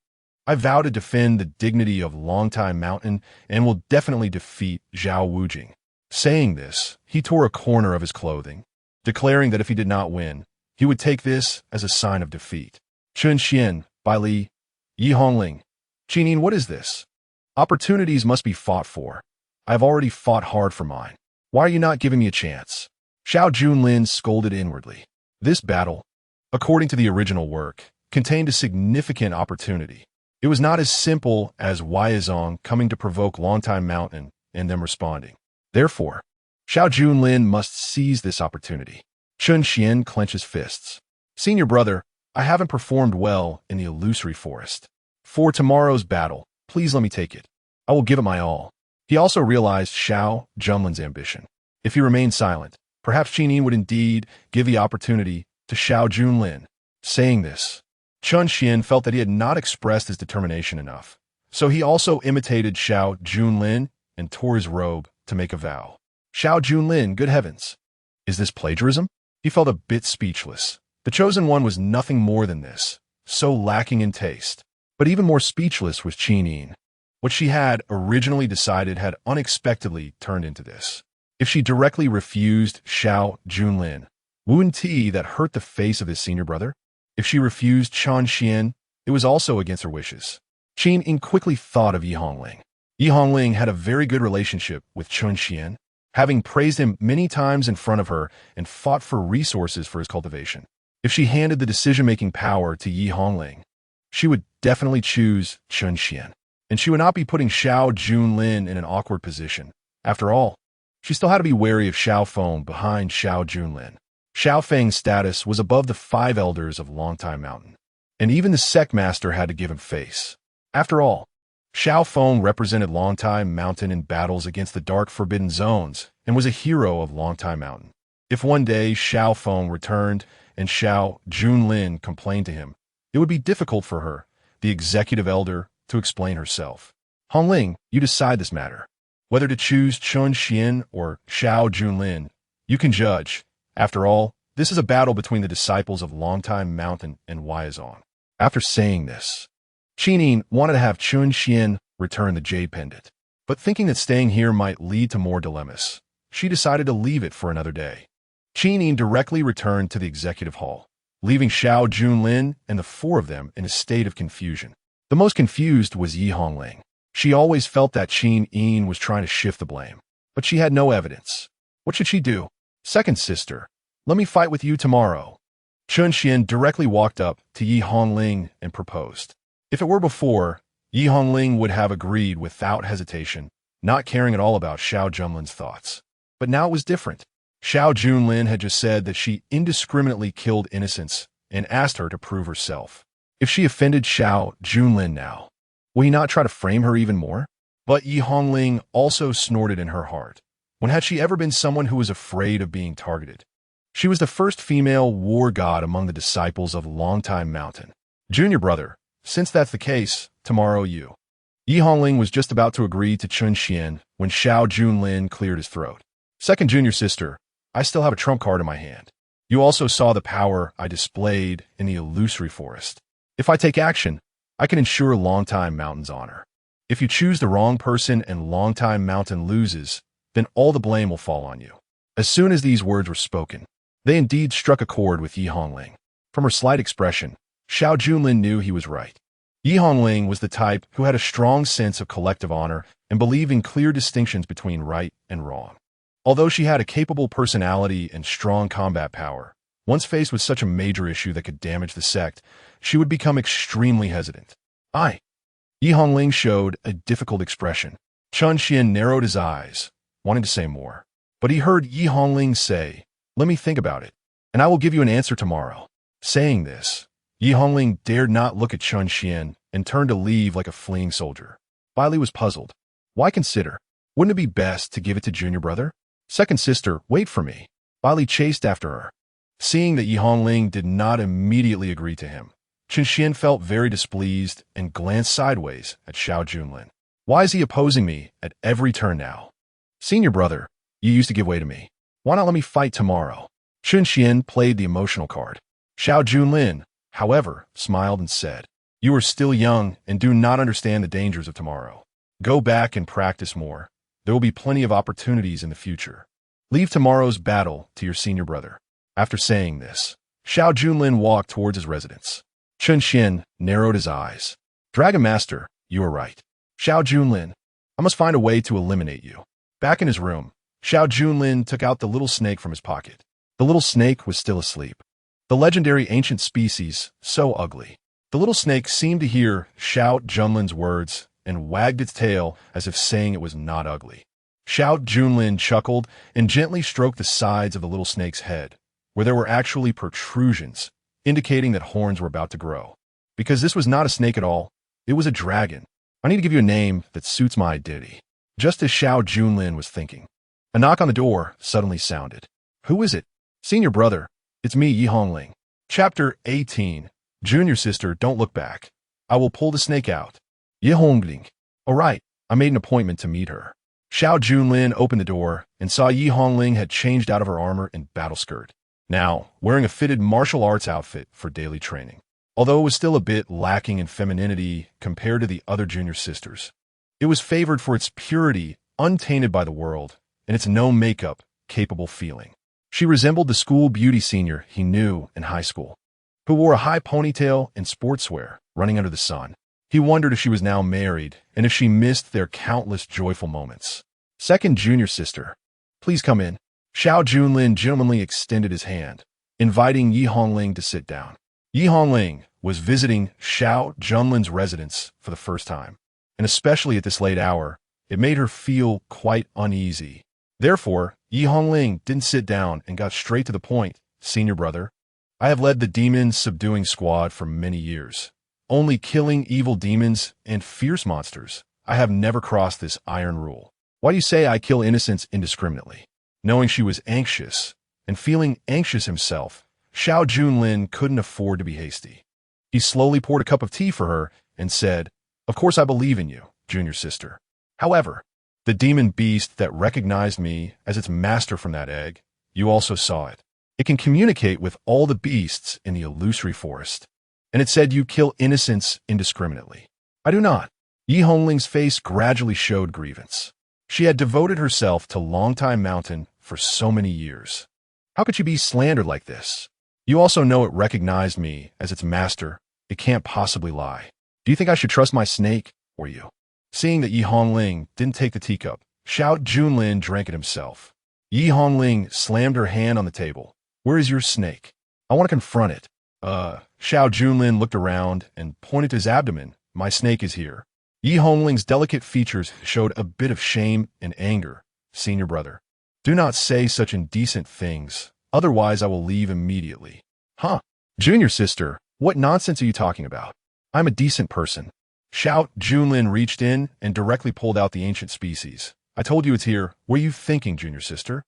Speaker 1: I vow to defend the dignity of Longtime Mountain and will definitely defeat Zhao Wujing. Saying this, he tore a corner of his clothing, declaring that if he did not win, he would take this as a sign of defeat. Chen Xian, Bai Li, Yi Hongling, Chen Yin, what is this? Opportunities must be fought for. I have already fought hard for mine. Why are you not giving me a chance? Xiao Junlin scolded inwardly. This battle, according to the original work, contained a significant opportunity. It was not as simple as Weizong coming to provoke Longtime Mountain and them responding. Therefore, Xiao Junlin must seize this opportunity. Chen Xian clenches fists. Senior brother, I haven't performed well in the illusory forest. For tomorrow's battle, please let me take it. I will give it my all. He also realized Xiao Junlin's ambition. If he remained silent, perhaps Chen Yin would indeed give the opportunity to Xiao Junlin. Saying this, Chen Xian felt that he had not expressed his determination enough. So he also imitated Xiao Junlin and tore his robe to make a vow. Xiao Junlin, good heavens. Is this plagiarism? He felt a bit speechless. The chosen one was nothing more than this, so lacking in taste. But even more speechless was Chen Yin. What she had originally decided had unexpectedly turned into this. If she directly refused Xiao Junlin, wouldn't that hurt the face of his senior brother? If she refused Chen Xian, it was also against her wishes. Chen Yin quickly thought of Yi Hongling. Yi Hongling had a very good relationship with Chen Xian, having praised him many times in front of her and fought for resources for his cultivation. If she handed the decision-making power to Yi Hongling, she would definitely choose Chen Xian, and she would not be putting Xiao Junlin in an awkward position. After all, she still had to be wary of Xiao Feng behind Xiao Junlin. Xiao Feng's status was above the 5 elders of Longtime Mountain, and even the sect master had to give him face. After all, Xiao Feng represented Longtime Mountain in battles against the Dark Forbidden Zones and was a hero of Longtime Mountain. If one day Xiao Feng returned and Xiao Junlin complained to him, it would be difficult for her, the executive elder, to explain herself. Hongling, you decide this matter. Whether to choose Chen Xian or Xiao Junlin, you can judge. After all, this is a battle between the disciples of Longtime Mountain and Weizong. After saying this, Chen Yin wanted to have Chen Xian return the jade pendant, but thinking that staying here might lead to more dilemmas, she decided to leave it for another day. Chen Yin directly returned to the executive hall, leaving Xiao Junlin and the 4 of them in a state of confusion. The most confused was Yi Hongling. She always felt that Chen Yin was trying to shift the blame, but she had no evidence. What should she do? Second sister, let me fight with you tomorrow. Chen Xian directly walked up to Yi Hongling and proposed. If it were before, Yi Hongling would have agreed without hesitation, not caring at all about Xiao Junlin's thoughts. But now it was different. Xiao Junlin had just said that she indiscriminately killed innocents and asked her to prove herself. If she offended Xiao Junlin now, will he not try to frame her even more? But Yi Hongling also snorted in her heart. When had she ever been someone who was afraid of being targeted? She was the first female war god among the disciples of Longtime Mountain. Junior brother, since that's the case, tomorrow you. Yi Hongling was just about to agree to Chen Xian when Xiao Junlin cleared his throat. Second junior sister, I still have a trump card in my hand. You also saw the power I displayed in the illusory forest. If I take action, I can ensure Longtime Mountain's honor. If you choose the wrong person and Longtime Mountain loses, then all the blame will fall on you. As soon as these words were spoken, they indeed struck a chord with Yi Hongling. From her slight expression, Xiao Junlin knew he was right. Yi Hongling was the type who had a strong sense of collective honor and believed in clear distinctions between right and wrong. Although she had a capable personality and strong combat power, once faced with such a major issue that could damage the sect, she would become extremely hesitant. Yi Hongling showed a difficult expression. Chen Xuan narrowed his eyes, wanting to say more. But he heard Yi Hongling say, "Let me think about it, and I will give you an answer tomorrow." Saying this, Yi Hongling dared not look at Chen Xuan and turned to leave like a fleeing soldier. Bailey was puzzled. Why consider? Wouldn't it be best to give it to junior brother? Second sister, wait for me. Bailey chased after her. Seeing that Yi Hongling did not immediately agree to him, Chen Xuan felt very displeased and glanced sideways at Xiao Junlin. Why is he opposing me at every turn now? Senior brother, you used to give way to me. Why not let me fight tomorrow? Chen Xuan played the emotional card. Xiao Junlin, however, smiled and said, "You are still young and do not understand the dangers of tomorrow. Go back and practice more. There will be plenty of opportunities in the future. Leave tomorrow's battle to your senior brother." After saying this, Xiao Junlin walked towards his residence. Chen Xuan narrowed his eyes. "Dragon Master, you are right. Xiao Junlin, I must find a way to eliminate you." Back in his room, Xiao Junlin took out the little snake from his pocket. The little snake was still asleep. The legendary ancient species, so ugly. The little snake seemed to hear Xiao Junlin's words and wagged its tail as if saying it was not ugly. Xiao Junlin chuckled and gently stroked the sides of the little snake's head, where there were actually protrusions, indicating that horns were about to grow. Because this was not a snake at all, it was a dragon. I need to give you a name that suits my identity. Just as Xiao Junlin was thinking, a knock on the door suddenly sounded. Who is it? Senior brother, it's me, Yi Hongling. Chapter 18. Junior sister, don't look back. I will pull the snake out. Yi Hongling. All right, I made an appointment to meet her. Xiao Junlin opened the door and saw Yi Hongling had changed out of her armor and battle skirt, now wearing a fitted martial arts outfit for daily training. Although it was still a bit lacking in femininity compared to the other junior sisters, it was favored for its purity, untainted by the world, and its no makeup, capable feeling. She resembled the school beauty senior he knew in high school, who wore a high ponytail and sportswear running under the sun. He wondered if she was now married and if she missed their countless joyful moments. Second junior sister, please come in. Xiao Junlin gentlemanly extended his hand, inviting Yi Hongling to sit down. Yi Hongling was visiting Xiao Junlin's residence for the first time, and especially at this late hour, it made her feel quite uneasy. Therefore, Yi Hongling didn't sit down and got straight to the point. Senior brother, I have led the demon subduing squad for many years, only killing evil demons and fierce monsters. I have never crossed this iron rule. Why do you say I kill innocents indiscriminately? Knowing she was anxious and feeling anxious himself, Xiao Junlin couldn't afford to be hasty. He slowly poured a cup of tea for her and said, "Of course I believe in you, junior sister. However, the demon beast that recognized me as its master from that egg, you also saw it. It can communicate with all the beasts in the illusory forest, and it said you kill innocents indiscriminately. I do not." Yi Hongling's face gradually showed grievance. She had devoted herself to Longtime Mountain for so many years. How could she be slandered like this? You also know it recognized me as its master. It can't possibly lie. Do you think I should trust my snake or you? Seeing that Yi Hongling didn't take the teacup, Xiao Junlin drank it himself. Yi Hongling slammed her hand on the table. Where is your snake? I want to confront it. Xiao Junlin looked around and pointed to his abdomen. My snake is here. Yi Hongling's delicate features showed a bit of shame and anger. Senior brother, do not say such indecent things, otherwise I will leave immediately. Huh? Junior sister, what nonsense are you talking about? I'm a decent person. Xiao Junlin reached in and directly pulled out the ancient species. I told you it's here. What are you thinking, junior sister?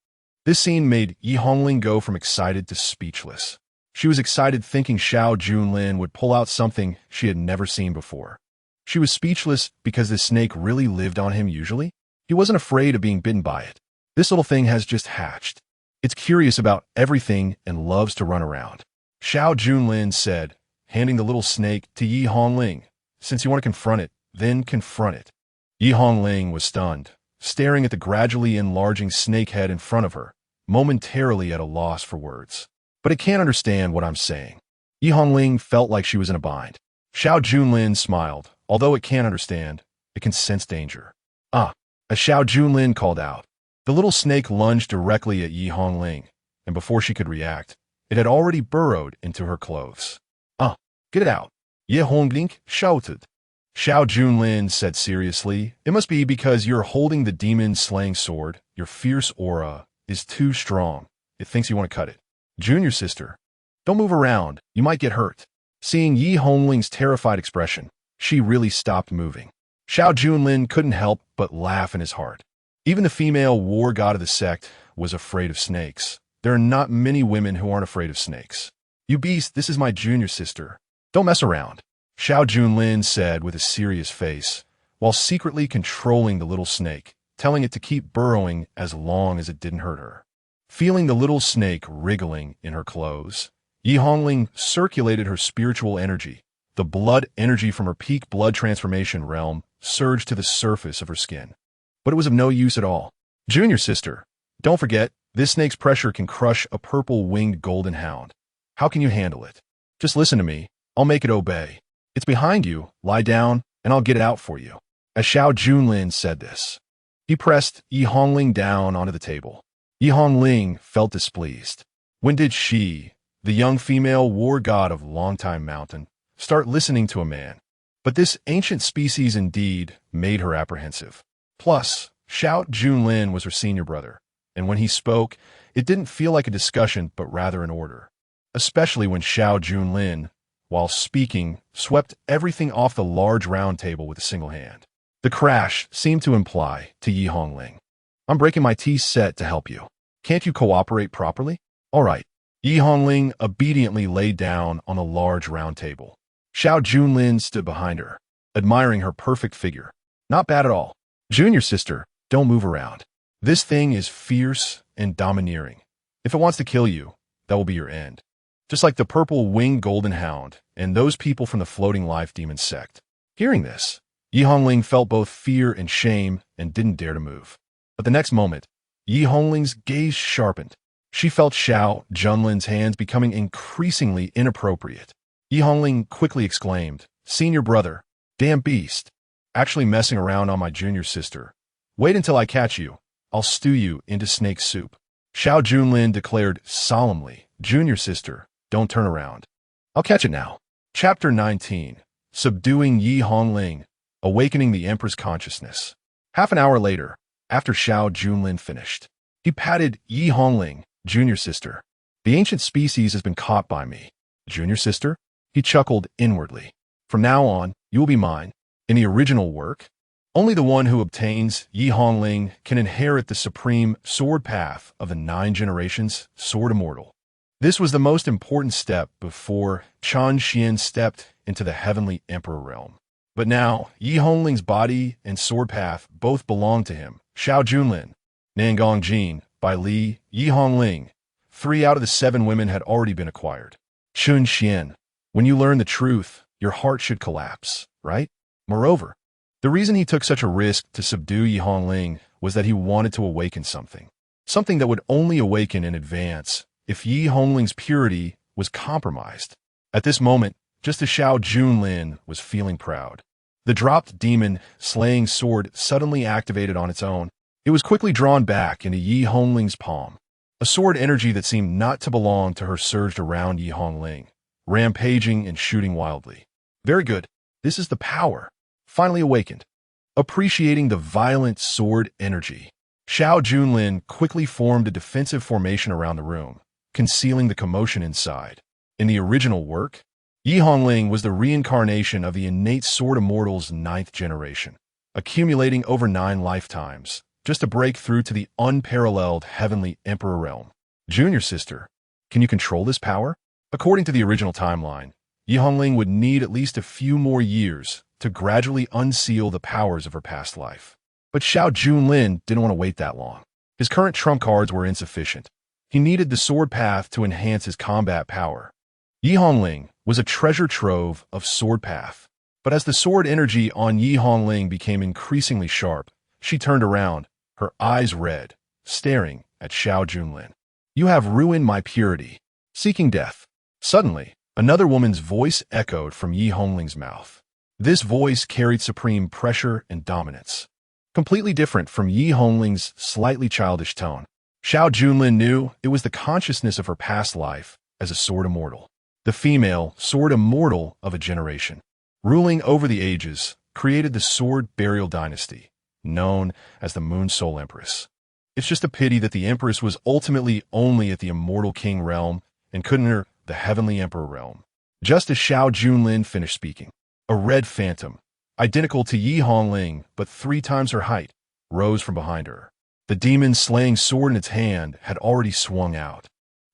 Speaker 1: This scene made Yi Hongling go from excited to speechless. She was excited thinking Xiao Junlin would pull out something she had never seen before. She was speechless because this snake really lived on him usually. He wasn't afraid of being bitten by it. This little thing has just hatched. It's curious about everything and loves to run around. Xiao Junlin said, handing the little snake to Yi Hongling. Since you want to confront it, then confront it. Yi Hongling was stunned, staring at the gradually enlarging snake head in front of her, momentarily at a loss for words. But it can't understand what I'm saying. Yi Hongling felt like she was in a bind. Xiao Junlin smiled. Although it can't understand, it can sense danger. As Xiao Junlin called out, The little snake lunged directly at Yi Hongling, and before she could react, it had already burrowed into her clothes. Get it out, Yi Hongling shouted. Xiao Junlin said seriously, "It must be because you're holding the demon-slaying sword. Your fierce aura is too strong. It thinks you want to cut it. Junior sister, don't move around. You might get hurt." Seeing Yi Hongling's terrified expression, she really stopped moving. Xiao Junlin couldn't help but laugh in his heart. Even the female war god of the sect was afraid of snakes. There are not many women who aren't afraid of snakes. "You beast, this is my junior sister. Don't mess around," Xiao Junlin said with a serious face, while secretly controlling the little snake, telling it to keep burrowing as long as it didn't hurt her. Feeling the little snake wriggling in her clothes, Yi Hongling circulated her spiritual energy. The blood energy from her peak blood transformation realm surged to the surface of her skin. But it was of no use at all. "Junior sister, don't forget, this snake's pressure can crush a purple-winged golden hound. How can you handle it? Just listen to me. I'll make it obey. It's behind you. Lie down, and I'll get it out for you." As Xiao Junlin said this, he pressed Yi Hongling down onto the table. Yi Hongling felt displeased. When did she, the young female war god of Longtime Mountain, start listening to a man? But this ancient species indeed made her apprehensive. Plus, Xiao Junlin was her senior brother, and when he spoke, it didn't feel like a discussion but rather an order. Especially when Xiao Junlin, while speaking, swept everything off the large round table with a single hand. The crash seemed to imply to Yi Hongling, "I'm breaking my tea set to help you. Can't you cooperate properly?" "All right." Yi Hongling obediently lay down on a large round table. Xiao Junlin stood behind her, admiring her perfect figure. "Not bad at all. Junior sister, don't move around. This thing is fierce and domineering. If it wants to kill you, that will be your end. Just like the purple-winged golden hound and those people from the floating life demon sect." Hearing this, Yi Hongling felt both fear and shame and didn't dare to move. But the next moment, Yi Hongling's gaze sharpened. She felt Xiao Junlin's hands becoming increasingly inappropriate. Yi Hongling quickly exclaimed, "Senior brother, damn beast, actually messing around on my junior sister. Wait until I catch you. I'll stew you into snake soup." Xiao Junlin declared solemnly, "Junior sister, don't turn around. I'll catch it now." Chapter 19. Subduing Yi Hongling, Awakening the Emperor's Consciousness. Half an hour later, after Xiao Junlin finished, he patted Yi Hongling, "Junior sister, the ancient species has been caught by me." "Junior sister?" He chuckled inwardly. "From now on, you will be mine. In the original work, only the one who obtains Yi Hongling can inherit the supreme sword path of the 9 generations, Sword Immortal. This was the most important step before Chen Xuan stepped into the heavenly emperor realm. But now, Yi Hongling's body and sword path both belonged to him. Xiao Junlin, Nangong Jin, Bai Li, Yi Hongling. 3 out of the 7 women had already been acquired. Chen Xuan, when you learn the truth, your heart should collapse, right? Moreover, the reason he took such a risk to subdue Yi Hongling was that he wanted to awaken something. Something that would only awaken in advance if Yi Hongling's purity was compromised. At this moment, just as Xiao Junlin was feeling proud, the dropped demon-slaying sword suddenly activated on its own. It was quickly drawn back into Yi Hongling's palm. A sword energy that seemed not to belong to her surged around Yi Hongling, rampaging and shooting wildly. Very good. This is the power. Finally awakened. Appreciating the violent sword energy, Xiao Junlin quickly formed a defensive formation around the room, concealing the commotion inside. In the original work, Yi Hongling was the reincarnation of the innate Sword Immortal's 9th generation, accumulating over 9 lifetimes, just to break through to the unparalleled heavenly emperor realm. Junior sister, can you control this power? According to the original timeline, Yi Hongling would need at least a few more years to gradually unseal the powers of her past life. But Xiao Junlin didn't want to wait that long. His current trump cards were insufficient. He needed the sword path to enhance his combat power. Yi Hongling was a treasure trove of sword path. But as the sword energy on Yi Hongling became increasingly sharp, she turned around, her eyes red, staring at Xiao Junlin. "You have ruined my purity." Seeking death. Suddenly, another woman's voice echoed from Yi Hongling's mouth. This voice carried supreme pressure and dominance. completely different from Yi Hongling's slightly childish tone. Xiao Junlin knew it was the consciousness of her past life as a sword immortal, the female sword immortal of a generation, ruling over the ages, created the sword burial dynasty, known as the Moon Soul Empress. It's just a pity that the Empress was ultimately only at the Immortal King realm and couldn't enter the Heavenly Emperor realm. Just as Xiao Junlin finished speaking, a red phantom, identical to Yi Hongling but 3 times her height, rose from behind her. The demon-slaying sword in its hand had already swung out,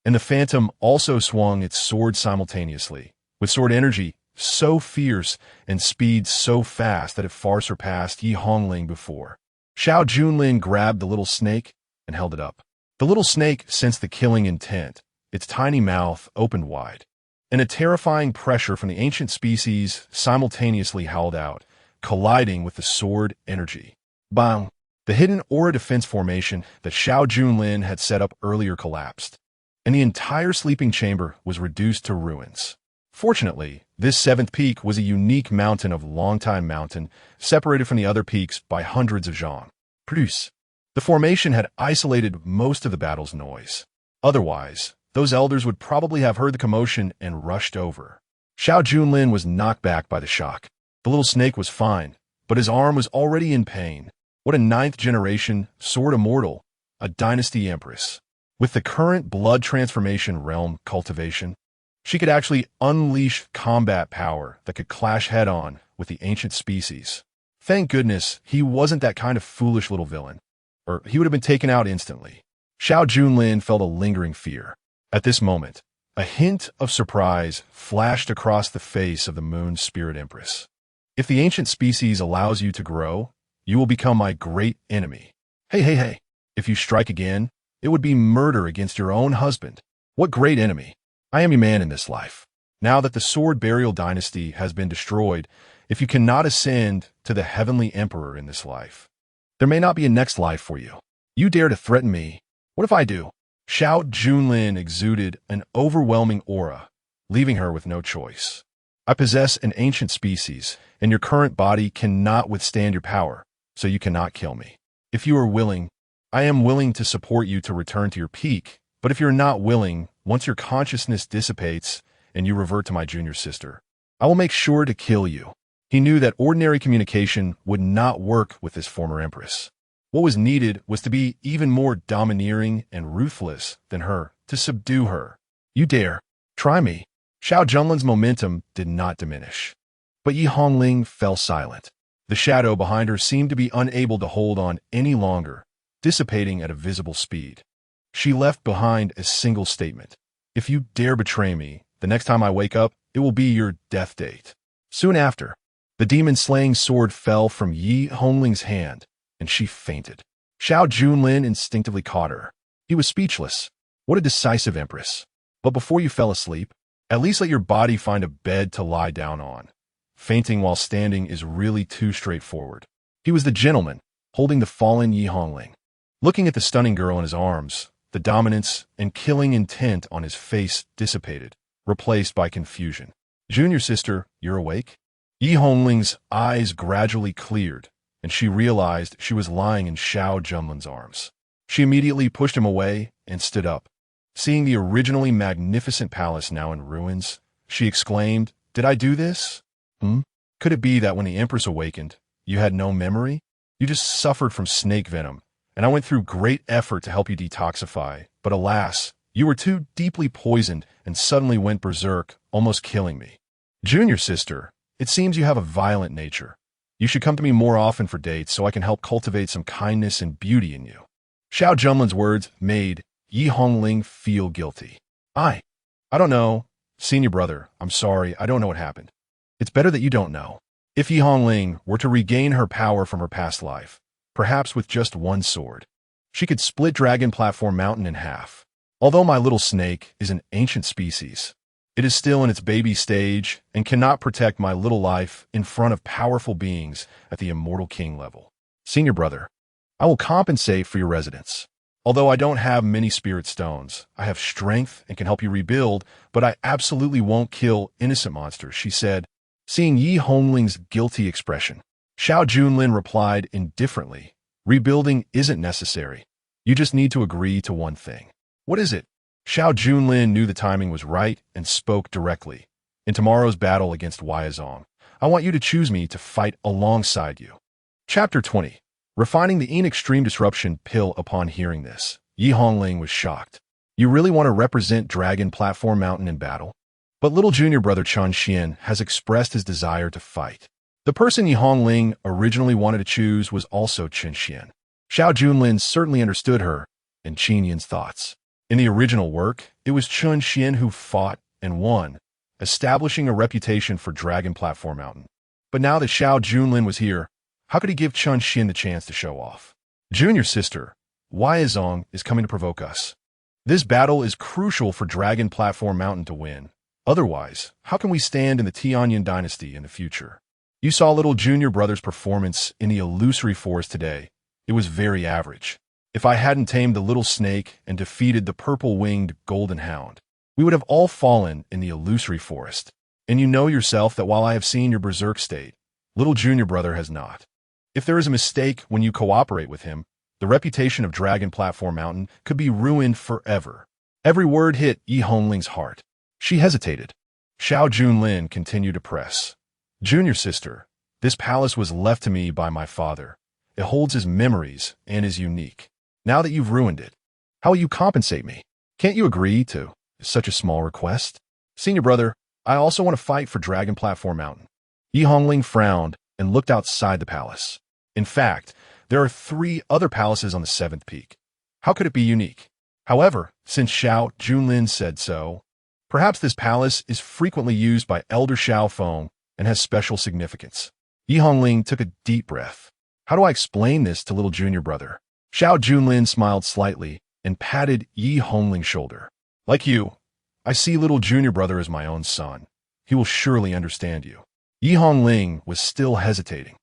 Speaker 1: and the phantom also swung its sword simultaneously, with sword energy so fierce and speed so fast that it far surpassed Yi Hongling before. Xiao Junlin grabbed the little snake and held it up. The little snake sensed the killing intent, its tiny mouth opened wide, and a terrifying pressure from the ancient species simultaneously howled out, colliding with the sword energy. Bang! The hidden aura defense formation that Xiao Junlin had set up earlier collapsed, and the entire sleeping chamber was reduced to ruins. Fortunately, this 7th peak was a unique mountain of Longtime Mountain, separated from the other peaks by hundreds of zhang. Plus, the formation had isolated most of the battle's noise. Otherwise, those elders would probably have heard the commotion and rushed over. Xiao Junlin was knocked back by the shock. The little snake was fine, but his arm was already in pain. What a 9th-generation sword immortal, a dynasty empress. With the current blood transformation realm cultivation, she could actually unleash combat power that could clash head-on with the ancient species. Thank goodness he wasn't that kind of foolish little villain, or he would have been taken out instantly. Xiao Junlin felt a lingering fear. At this moment, a hint of surprise flashed across the face of the Moon Spirit Empress. If the ancient species allows you to grow, you will become my great enemy. Hey. If you strike again, it would be murder against your own husband. What great enemy? I am your man in this life. Now that the sword burial dynasty has been destroyed, if you cannot ascend to the Heavenly Emperor in this life, there may not be a next life for you. You dare to threaten me? What if I do? Xiao Junlin exuded an overwhelming aura, leaving her with no choice. I possess an ancient species, and your current body cannot withstand your power, so you cannot kill me. If you are willing, I am willing to support you to return to your peak, but if you're not willing, once your consciousness dissipates and you revert to my junior sister, I will make sure to kill you. He knew that ordinary communication would not work with this former empress. What was needed was to be even more domineering and ruthless than her, to subdue her. You dare. Try me. Xiao Junlin's momentum did not diminish. But Yi Hongling fell silent. The shadow behind her seemed to be unable to hold on any longer, dissipating at a visible speed. She left behind a single statement. If you dare betray me, the next time I wake up, it will be your death date. Soon after, the demon-slaying sword fell from Yi Hongling's hand, and she fainted. Xiao Junlin instinctively caught her. He was speechless. What a decisive empress. But before you fell asleep, at least let your body find a bed to lie down on. Fainting while standing is really too straightforward. He was the gentleman, holding the fallen Yi Hongling. Looking at the stunning girl in his arms, the dominance and killing intent on his face dissipated, replaced by confusion. Junior sister, you're awake? Yi Hongling's eyes gradually cleared, and she realized she was lying in Xiao Junlin's arms. She immediately pushed him away and stood up. Seeing the originally magnificent palace now in ruins, she exclaimed, "Did I do this? Could it be that when the Empress awakened, you had no memory? You just suffered from snake venom, and I went through great effort to help you detoxify, but alas, you were too deeply poisoned and suddenly went berserk, almost killing me. Junior sister, it seems you have a violent nature. You should come to me more often for dates so I can help cultivate some kindness and beauty in you." Xiao Junlin's words made Yi Hongling feel guilty. I don't know. Senior brother, I'm sorry, I don't know what happened. It's better that you don't know. If Yi Hongling were to regain her power from her past life, perhaps with just one sword, she could split Dragon Platform Mountain in half. Although my little snake is an ancient species, it is still in its baby stage and cannot protect my little life in front of powerful beings at the Immortal King level. Senior brother, I will compensate for your residence. Although I don't have many spirit stones, I have strength and can help you rebuild, but I absolutely won't kill innocent monsters, she said. Seeing Yi Hongling's guilty expression, Xiao Junlin replied indifferently, rebuilding isn't necessary. You just need to agree to one thing. What is it? Xiao Junlin knew the timing was right and spoke directly. In tomorrow's battle against Weizong, I want you to choose me to fight alongside you. Chapter 20. Refining the extreme disruption pill. Upon hearing this, Yi Hongling was shocked. You really want to represent Dragon Platform Mountain in battle? But little junior brother Chen Xuan has expressed his desire to fight. The person Yi Hongling originally wanted to choose was also Chen Xuan. Xiao Junlin certainly understood her and Chen Yan's thoughts. In the original work, it was Chen Xuan who fought and won, establishing a reputation for Dragon Platform Mountain. But now that Xiao Junlin was here, how could he give Chen Xuan the chance to show off? Junior sister, Weizong is coming to provoke us. This battle is crucial for Dragon Platform Mountain to win. Otherwise, how can we stand in the Tianyan dynasty in the future? You saw little junior brother's performance in the illusory forest today. It was very average. If I hadn't tamed the little snake and defeated the purple-winged golden hound, we would have all fallen in the illusory forest. And you know yourself that while I have seen your berserk state, little junior brother has not. If there is a mistake when you cooperate with him, the reputation of Dragon Platform Mountain could be ruined forever. Every word hit Yi Hongling's heart. She hesitated. Xiao Junlin continued to press. Junior sister, this palace was left to me by my father. It holds his memories and is unique. Now that you've ruined it, how will you compensate me? Can't you agree to such a small request? Senior brother, I also want to fight for Dragon Platform Mountain. Yi Hongling frowned and looked outside the palace. In fact, there are 3 other palaces on the 7th peak. How could it be unique? However, since Xiao Junlin said so, perhaps this palace is frequently used by Elder Xiao Feng and has special significance. Yi Hongling took a deep breath. How do I explain this to little junior brother? Xiao Junlin smiled slightly and patted Yi Hongling's shoulder. Like you, I see little junior brother as my own son. He will surely understand you. Yi Hongling was still hesitating.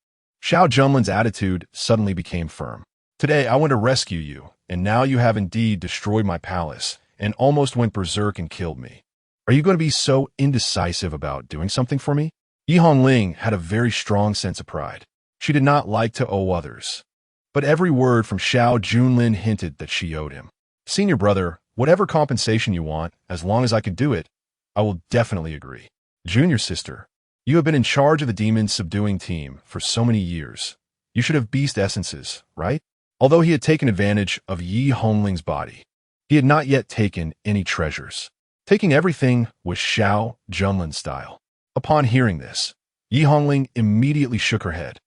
Speaker 1: Xiao Junlin's attitude suddenly became firm. Today I want to rescue you, and now you have indeed destroyed my palace and almost went berserk and killed me. Are you going to be so indecisive about doing something for me? Yi Hongling had a very strong sense of pride. She did not like to owe others. But every word from Xiao Junlin hinted that she owed him. Senior brother, whatever compensation you want, as long as I can do it, I will definitely agree. Junior sister, you have been in charge of the demon subduing team for so many years. You should have beast essences, right? Although he had taken advantage of Yi Hongling's body, he had not yet taken any treasures. Taking everything was Xiao Junlin style. Upon hearing this, Yi Hongling immediately shook her head.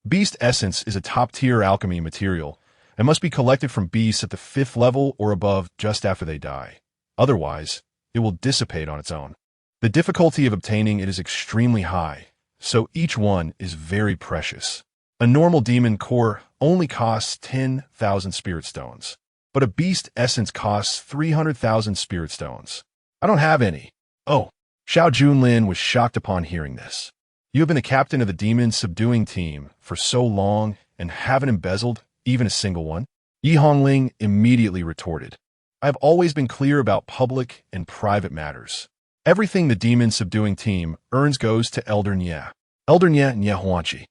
Speaker 1: Beast essence is a top-tier alchemy material and must be collected from beasts at the 5th level or above just after they die. Otherwise, it will dissipate on its own. The difficulty of obtaining it is extremely high, so each one is very precious. A normal demon core only costs 10,000 spirit stones, but a beast essence costs 300,000 spirit stones. I don't have any. Oh, Xiao Junlin was shocked upon hearing this. You have been the captain of the demon subduing team for so long and haven't embezzled even a single one? Yi Hongling immediately retorted. I have always been clear about public and private matters. Everything the demon subduing team earns goes to Elder Nye. Elder Nye Huanqi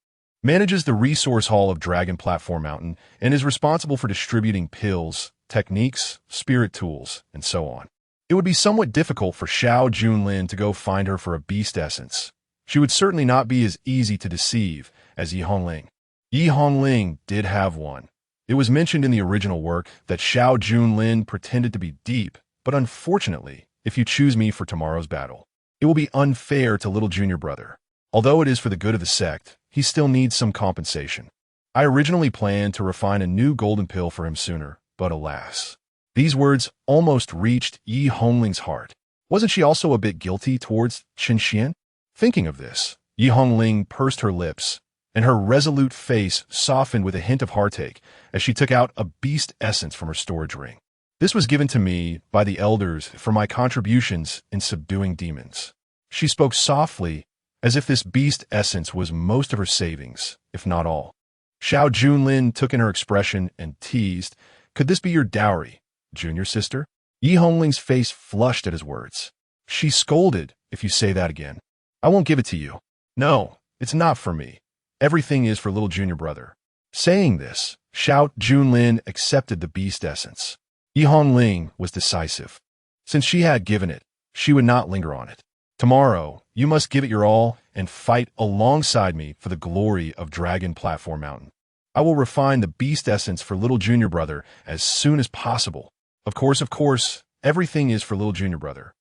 Speaker 1: manages the resource hall of Dragon Platform Mountain and is responsible for distributing pills, techniques, spirit tools, and so on. It would be somewhat difficult for Xiao Junlin to go find her for a beast essence. She would certainly not be as easy to deceive as Yi Hongling. Yi Hongling did have one. It was mentioned in the original work that Xiao Junlin pretended to be deep, but unfortunately, if you choose me for tomorrow's battle, it will be unfair to little junior brother. Although it is for the good of the sect, he still needs some compensation. I originally planned to refine a new golden pill for him sooner, but alas. These words almost reached Yi Hongling's heart. Wasn't she also a bit guilty towards Chen Xuan? Thinking of this, Yi Hongling pursed her lips, and her resolute face softened with a hint of heartache as she took out a beast essence from her storage ring. This was given to me by the elders for my contributions in subduing demons. She spoke softly, as if this beast essence was most of her savings, if not all. Xiao Junlin took in her expression and teased, "Could this be your dowry, junior sister?" Yi Hongling's face flushed at his words. She scolded, "If you say that again, I won't give it to you. No, it's not for me. Everything is for little junior brother. Saying this, Xiao Junlin accepted the beast essence. Yi Hongling was decisive. Since she had given it, she would not linger on it. Tomorrow, you must give it your all and fight alongside me for the glory of Dragon Platform Mountain. I will refine the beast essence for little junior brother as soon as possible. Of course, everything is for little junior brother.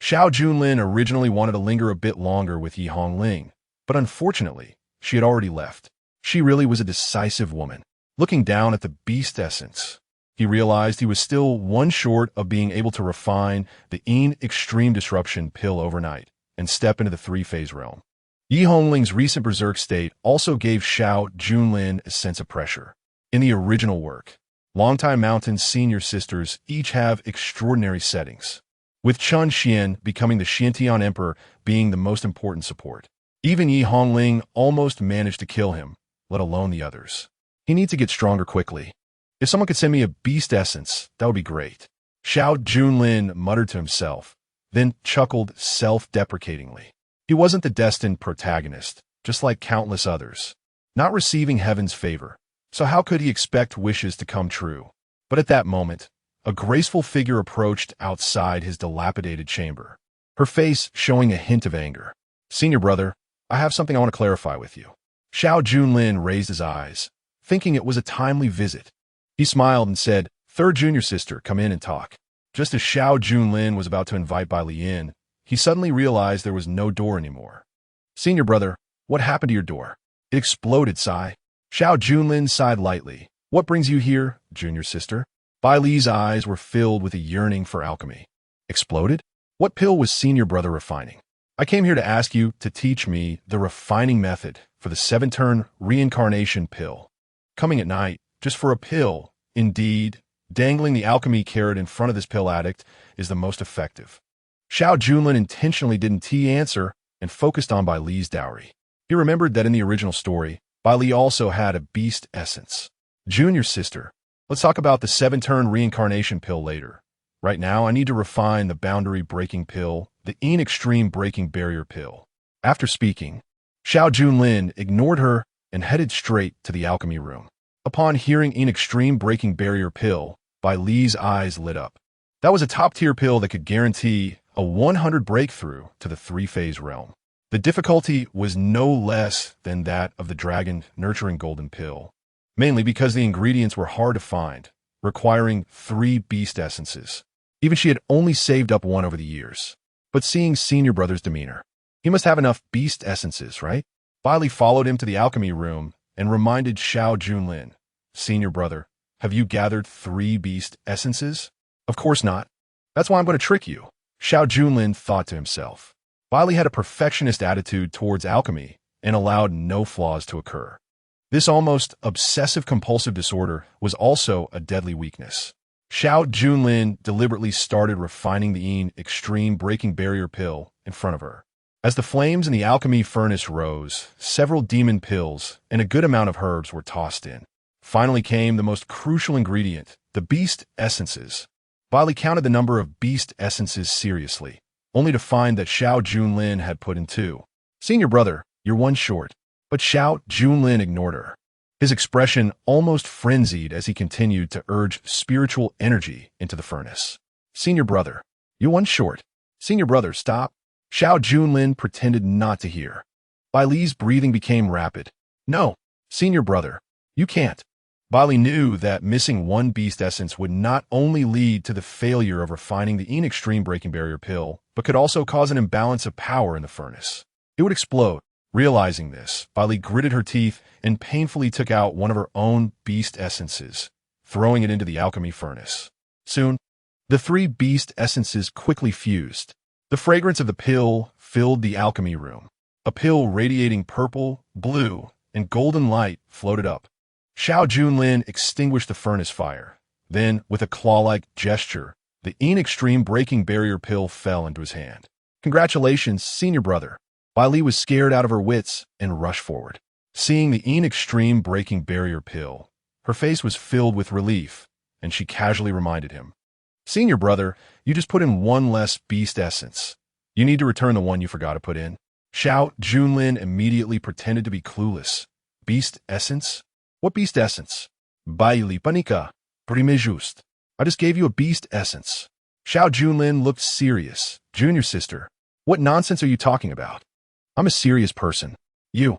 Speaker 1: Xiao Junlin originally wanted to linger a bit longer with Yi Hongling, but unfortunately, she had already left. She really was a decisive woman. Looking down at the beast essence, he realized he was still one short of being able to refine the extreme disruption pill overnight and step into the three-phase realm. Yi Hongling's recent berserk state also gave Xiao Junlin a sense of pressure. In the original work, Longtime Mountain's senior sisters each have extraordinary settings, with Chen Xuan becoming the Xiantian Emperor being the most important support. Even Yi Hongling almost managed to kill him, let alone the others. He needs to get stronger quickly. If someone could send me a beast essence, that would be great. Xiao Junlin muttered to himself, then chuckled self-deprecatingly. He wasn't the destined protagonist, just like countless others, not receiving heaven's favor, so how could he expect wishes to come true? But at that moment, a graceful figure approached outside his dilapidated chamber, her face showing a hint of anger. Senior brother, I have something I want to clarify with you. Xiao Junlin raised his eyes, thinking it was a timely visit. He smiled and said, Third junior sister, come in and talk. Just as Xiao Junlin was about to invite Bai Li in, he suddenly realized there was no door anymore. Senior brother, what happened to your door? It exploded, sigh. Xiao Junlin sighed lightly. What brings you here, junior sister? Bai Li's eyes were filled with a yearning for alchemy. Exploded? What pill was senior brother refining? I came here to ask you to teach me the refining method for the 7-turn reincarnation pill. Coming at night, just for a pill, indeed, dangling the alchemy carrot in front of this pill addict is the most effective. Xiao Junlin intentionally didn't answer and focused on Bai Li's dowry. He remembered that in the original story, Bai Li also had a beast essence. Junior sister, let's talk about the 7-turn reincarnation pill later. Right now, I need to refine the boundary-breaking pill, the extreme breaking barrier pill. After speaking, Xiao Junlin ignored her and headed straight to the alchemy room. Upon hearing extreme breaking barrier pill, Bai Li's eyes lit up. That was a top-tier pill that could guarantee a 100 breakthrough to the three-phase realm. The difficulty was no less than that of the dragon nurturing golden pill, mainly because the ingredients were hard to find, requiring 3 beast essences. Even she had only saved up 1 over the years. But seeing senior brother's demeanor, he must have enough beast essences, right? Bai Li followed him to the alchemy room and reminded Xiao Junlin, Senior brother, have you gathered 3 beast essences? Of course not. That's why I'm going to trick you. Xiao Junlin thought to himself. Bai Li had a perfectionist attitude towards alchemy and allowed no flaws to occur. This almost obsessive-compulsive disorder was also a deadly weakness. Xiao Junlin deliberately started refining the extreme breaking barrier pill in front of her. As the flames in the alchemy furnace rose, several demon pills and a good amount of herbs were tossed in. Finally came the most crucial ingredient, the beast essences. Bai Li counted the number of beast essences seriously, only to find that Xiao Junlin had put in 2. Senior brother, you're 1 short. But Xiao Junlin ignored her. His expression almost frenzied as he continued to urge spiritual energy into the furnace. Senior brother, you're 1 short. Senior brother, stop. Xiao Junlin pretended not to hear. Bai Li's breathing became rapid. No, senior brother, you can't. Bai Li knew that missing 1 beast essence would not only lead to the failure of refining the extreme breaking barrier pill, but could also cause an imbalance of power in the furnace. It would explode. Realizing this, Bai Li gritted her teeth and painfully took out 1 of her own beast essences, throwing it into the alchemy furnace. Soon, the 3 beast essences quickly fused. The fragrance of the pill filled the alchemy room. A pill radiating purple, blue, and golden light floated up. Xiao Junlin extinguished the furnace fire. Then, with a claw-like gesture, the extreme breaking barrier pill fell into his hand. Congratulations, senior brother. Bai Li was scared out of her wits and rushed forward. Seeing the extreme breaking barrier pill, her face was filled with relief, and she casually reminded him, Senior brother, you just put in 1 less beast essence. You need to return the one you forgot to put in. Xiao Junlin immediately pretended to be clueless, Beast essence? What beast essence? Baili panika. Prime just. I just gave you a beast essence. Xiao Junlin looked serious. Junior sister, what nonsense are you talking about? I'm a serious person. You.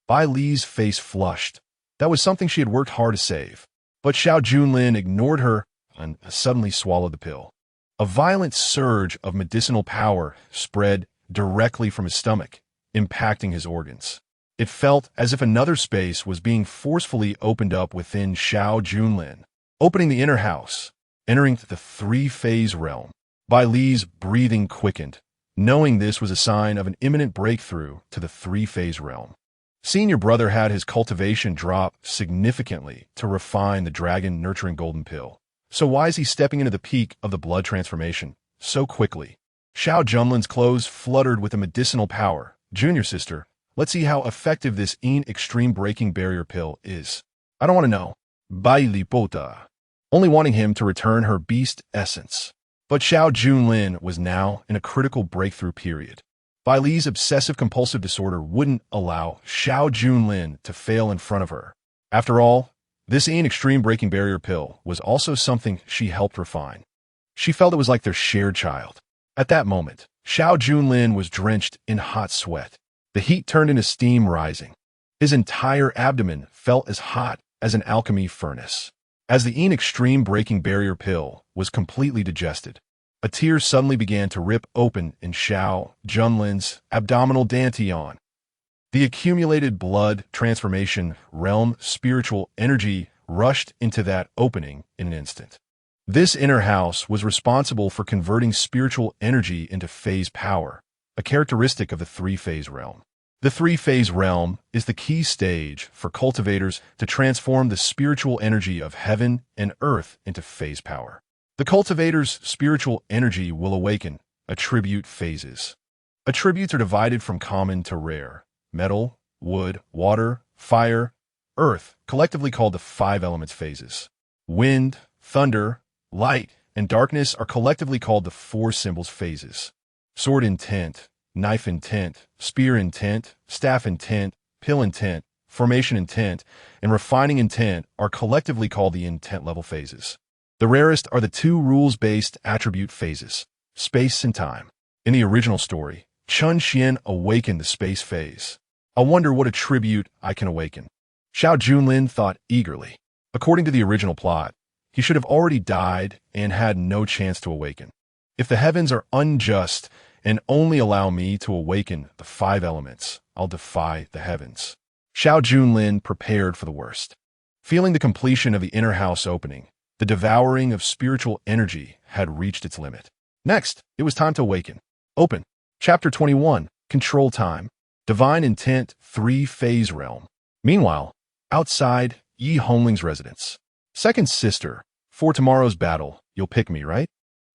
Speaker 1: Bai Li's face flushed. That was something she had worked hard to save. But Xiao Junlin ignored her and suddenly swallowed the pill. A violent surge of medicinal power spread directly from his stomach, impacting his organs. It felt as if another space was being forcefully opened up within Xiao Junlin, opening the inner house, entering the three-phase realm. Bai Li's breathing quickened, knowing this was a sign of an imminent breakthrough to the three-phase realm. Senior brother had his cultivation drop significantly to refine the dragon-nurturing golden pill. So why is he stepping into the peak of the blood transformation so quickly? Xiao Junlin's clothes fluttered with the medicinal power. Junior sister, let's see how effective this extreme breaking barrier pill is. I don't want to know. Bai Li Pota. Only wanting him to return her beast essence. But Xiao Junlin was now in a critical breakthrough period. Bai Li's obsessive-compulsive disorder wouldn't allow Xiao Junlin to fail in front of her. After all, this extreme breaking barrier pill was also something she helped refine. She felt it was like their shared child. At that moment, Xiao Junlin was drenched in hot sweat. The heat turned into steam rising. His entire abdomen felt as hot as an alchemy furnace. As the extreme breaking barrier pill was completely digested, a tear suddenly began to rip open in Xiao Junlin's abdominal dantian. The accumulated blood transformation realm spiritual energy rushed into that opening in an instant. This inner house was responsible for converting spiritual energy into phase power, a characteristic of the three-phase realm. The three-phase realm is the key stage for cultivators to transform the spiritual energy of heaven and earth into phase power. The cultivator's spiritual energy will awaken attribute phases. Attributes are divided from common to rare: metal, wood, water, fire, earth, collectively called the 5 elements phases. Wind, thunder, light, and darkness are collectively called the 4 symbols phases. Sword intent, knife intent, spear intent, staff intent, pill intent, formation intent, and refining intent are collectively called the intent level phases. The rarest are the 2 rules-based attribute phases, space and time. In the original story, Chen Xuan awakened the space phase. I wonder what attribute I can awaken. Xiao Junlin thought eagerly. According to the original plot, he should have already died and had no chance to awaken. If the heavens are unjust and only allow me to awaken the 5 elements, I'll defy the heavens. Xiao Junlin prepared for the worst. Feeling the completion of the inner house opening, the devouring of spiritual energy had reached its limit. Next, it was time to awaken. Open. Chapter 21, Control Time. Divine Intent, 3-phase realm. Meanwhile, outside Yi Hongling's residence. Second sister, for tomorrow's battle, you'll pick me, right?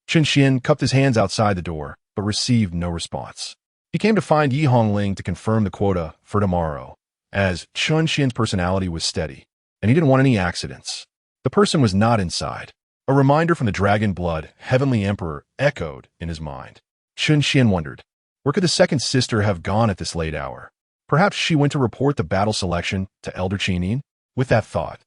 Speaker 1: Chen Xuan cupped his hands outside the door, but received no response. He came to find Yi Hongling to confirm the quota for tomorrow, as Chen Xuan's personality was steady, and he didn't want any accidents. The person was not inside. A reminder from the dragon blood heavenly emperor echoed in his mind. Chen Xuan wondered, where could the second sister have gone at this late hour? Perhaps she went to report the battle selection to Elder Qinin? With that thought,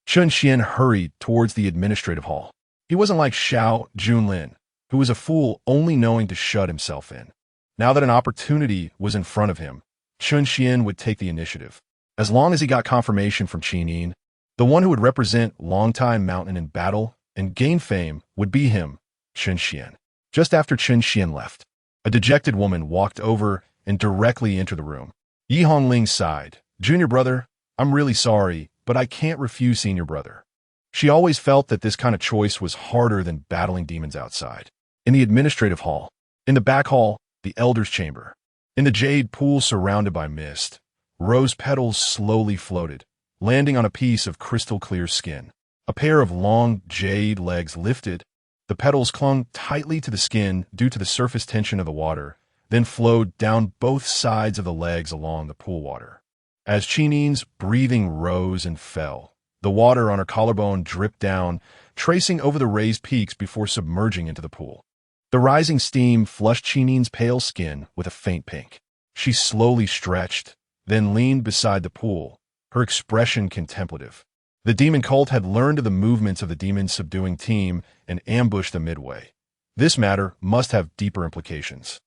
Speaker 1: Chen Xuan hurried towards the administrative hall. He wasn't like Xiao Junlin, who was a fool only knowing to shut himself in. Now that an opportunity was in front of him, Chen Xuan would take the initiative. As long as he got confirmation from Qinin, the one who would represent longtime mountain in battle and gain fame would be him, Chen Xuan. Just after Chen Xuan left, a dejected woman walked over and directly entered the room. Yi Hongling sighed. Junior brother, I'm really sorry, but I can't refuse senior brother. She always felt that this kind of choice was harder than battling demons outside. In the administrative hall, in the back hall, the elder's chamber, in the jade pool surrounded by mist, rose petals slowly floated, landing on a piece of crystal-clear skin. A pair of long jade legs lifted. The petals clung tightly to the skin due to the surface tension of the water, then flowed down both sides of the legs along the pool water. As Qinin's breathing rose and fell, the water on her collarbone dripped down, tracing over the raised peaks before submerging into the pool. The rising steam flushed Qinin's pale skin with a faint pink. She slowly stretched, then leaned beside the pool, her expression contemplative. The demon cult had learned of the movements of the demon-subduing team and ambushed them midway. This matter must have deeper implications.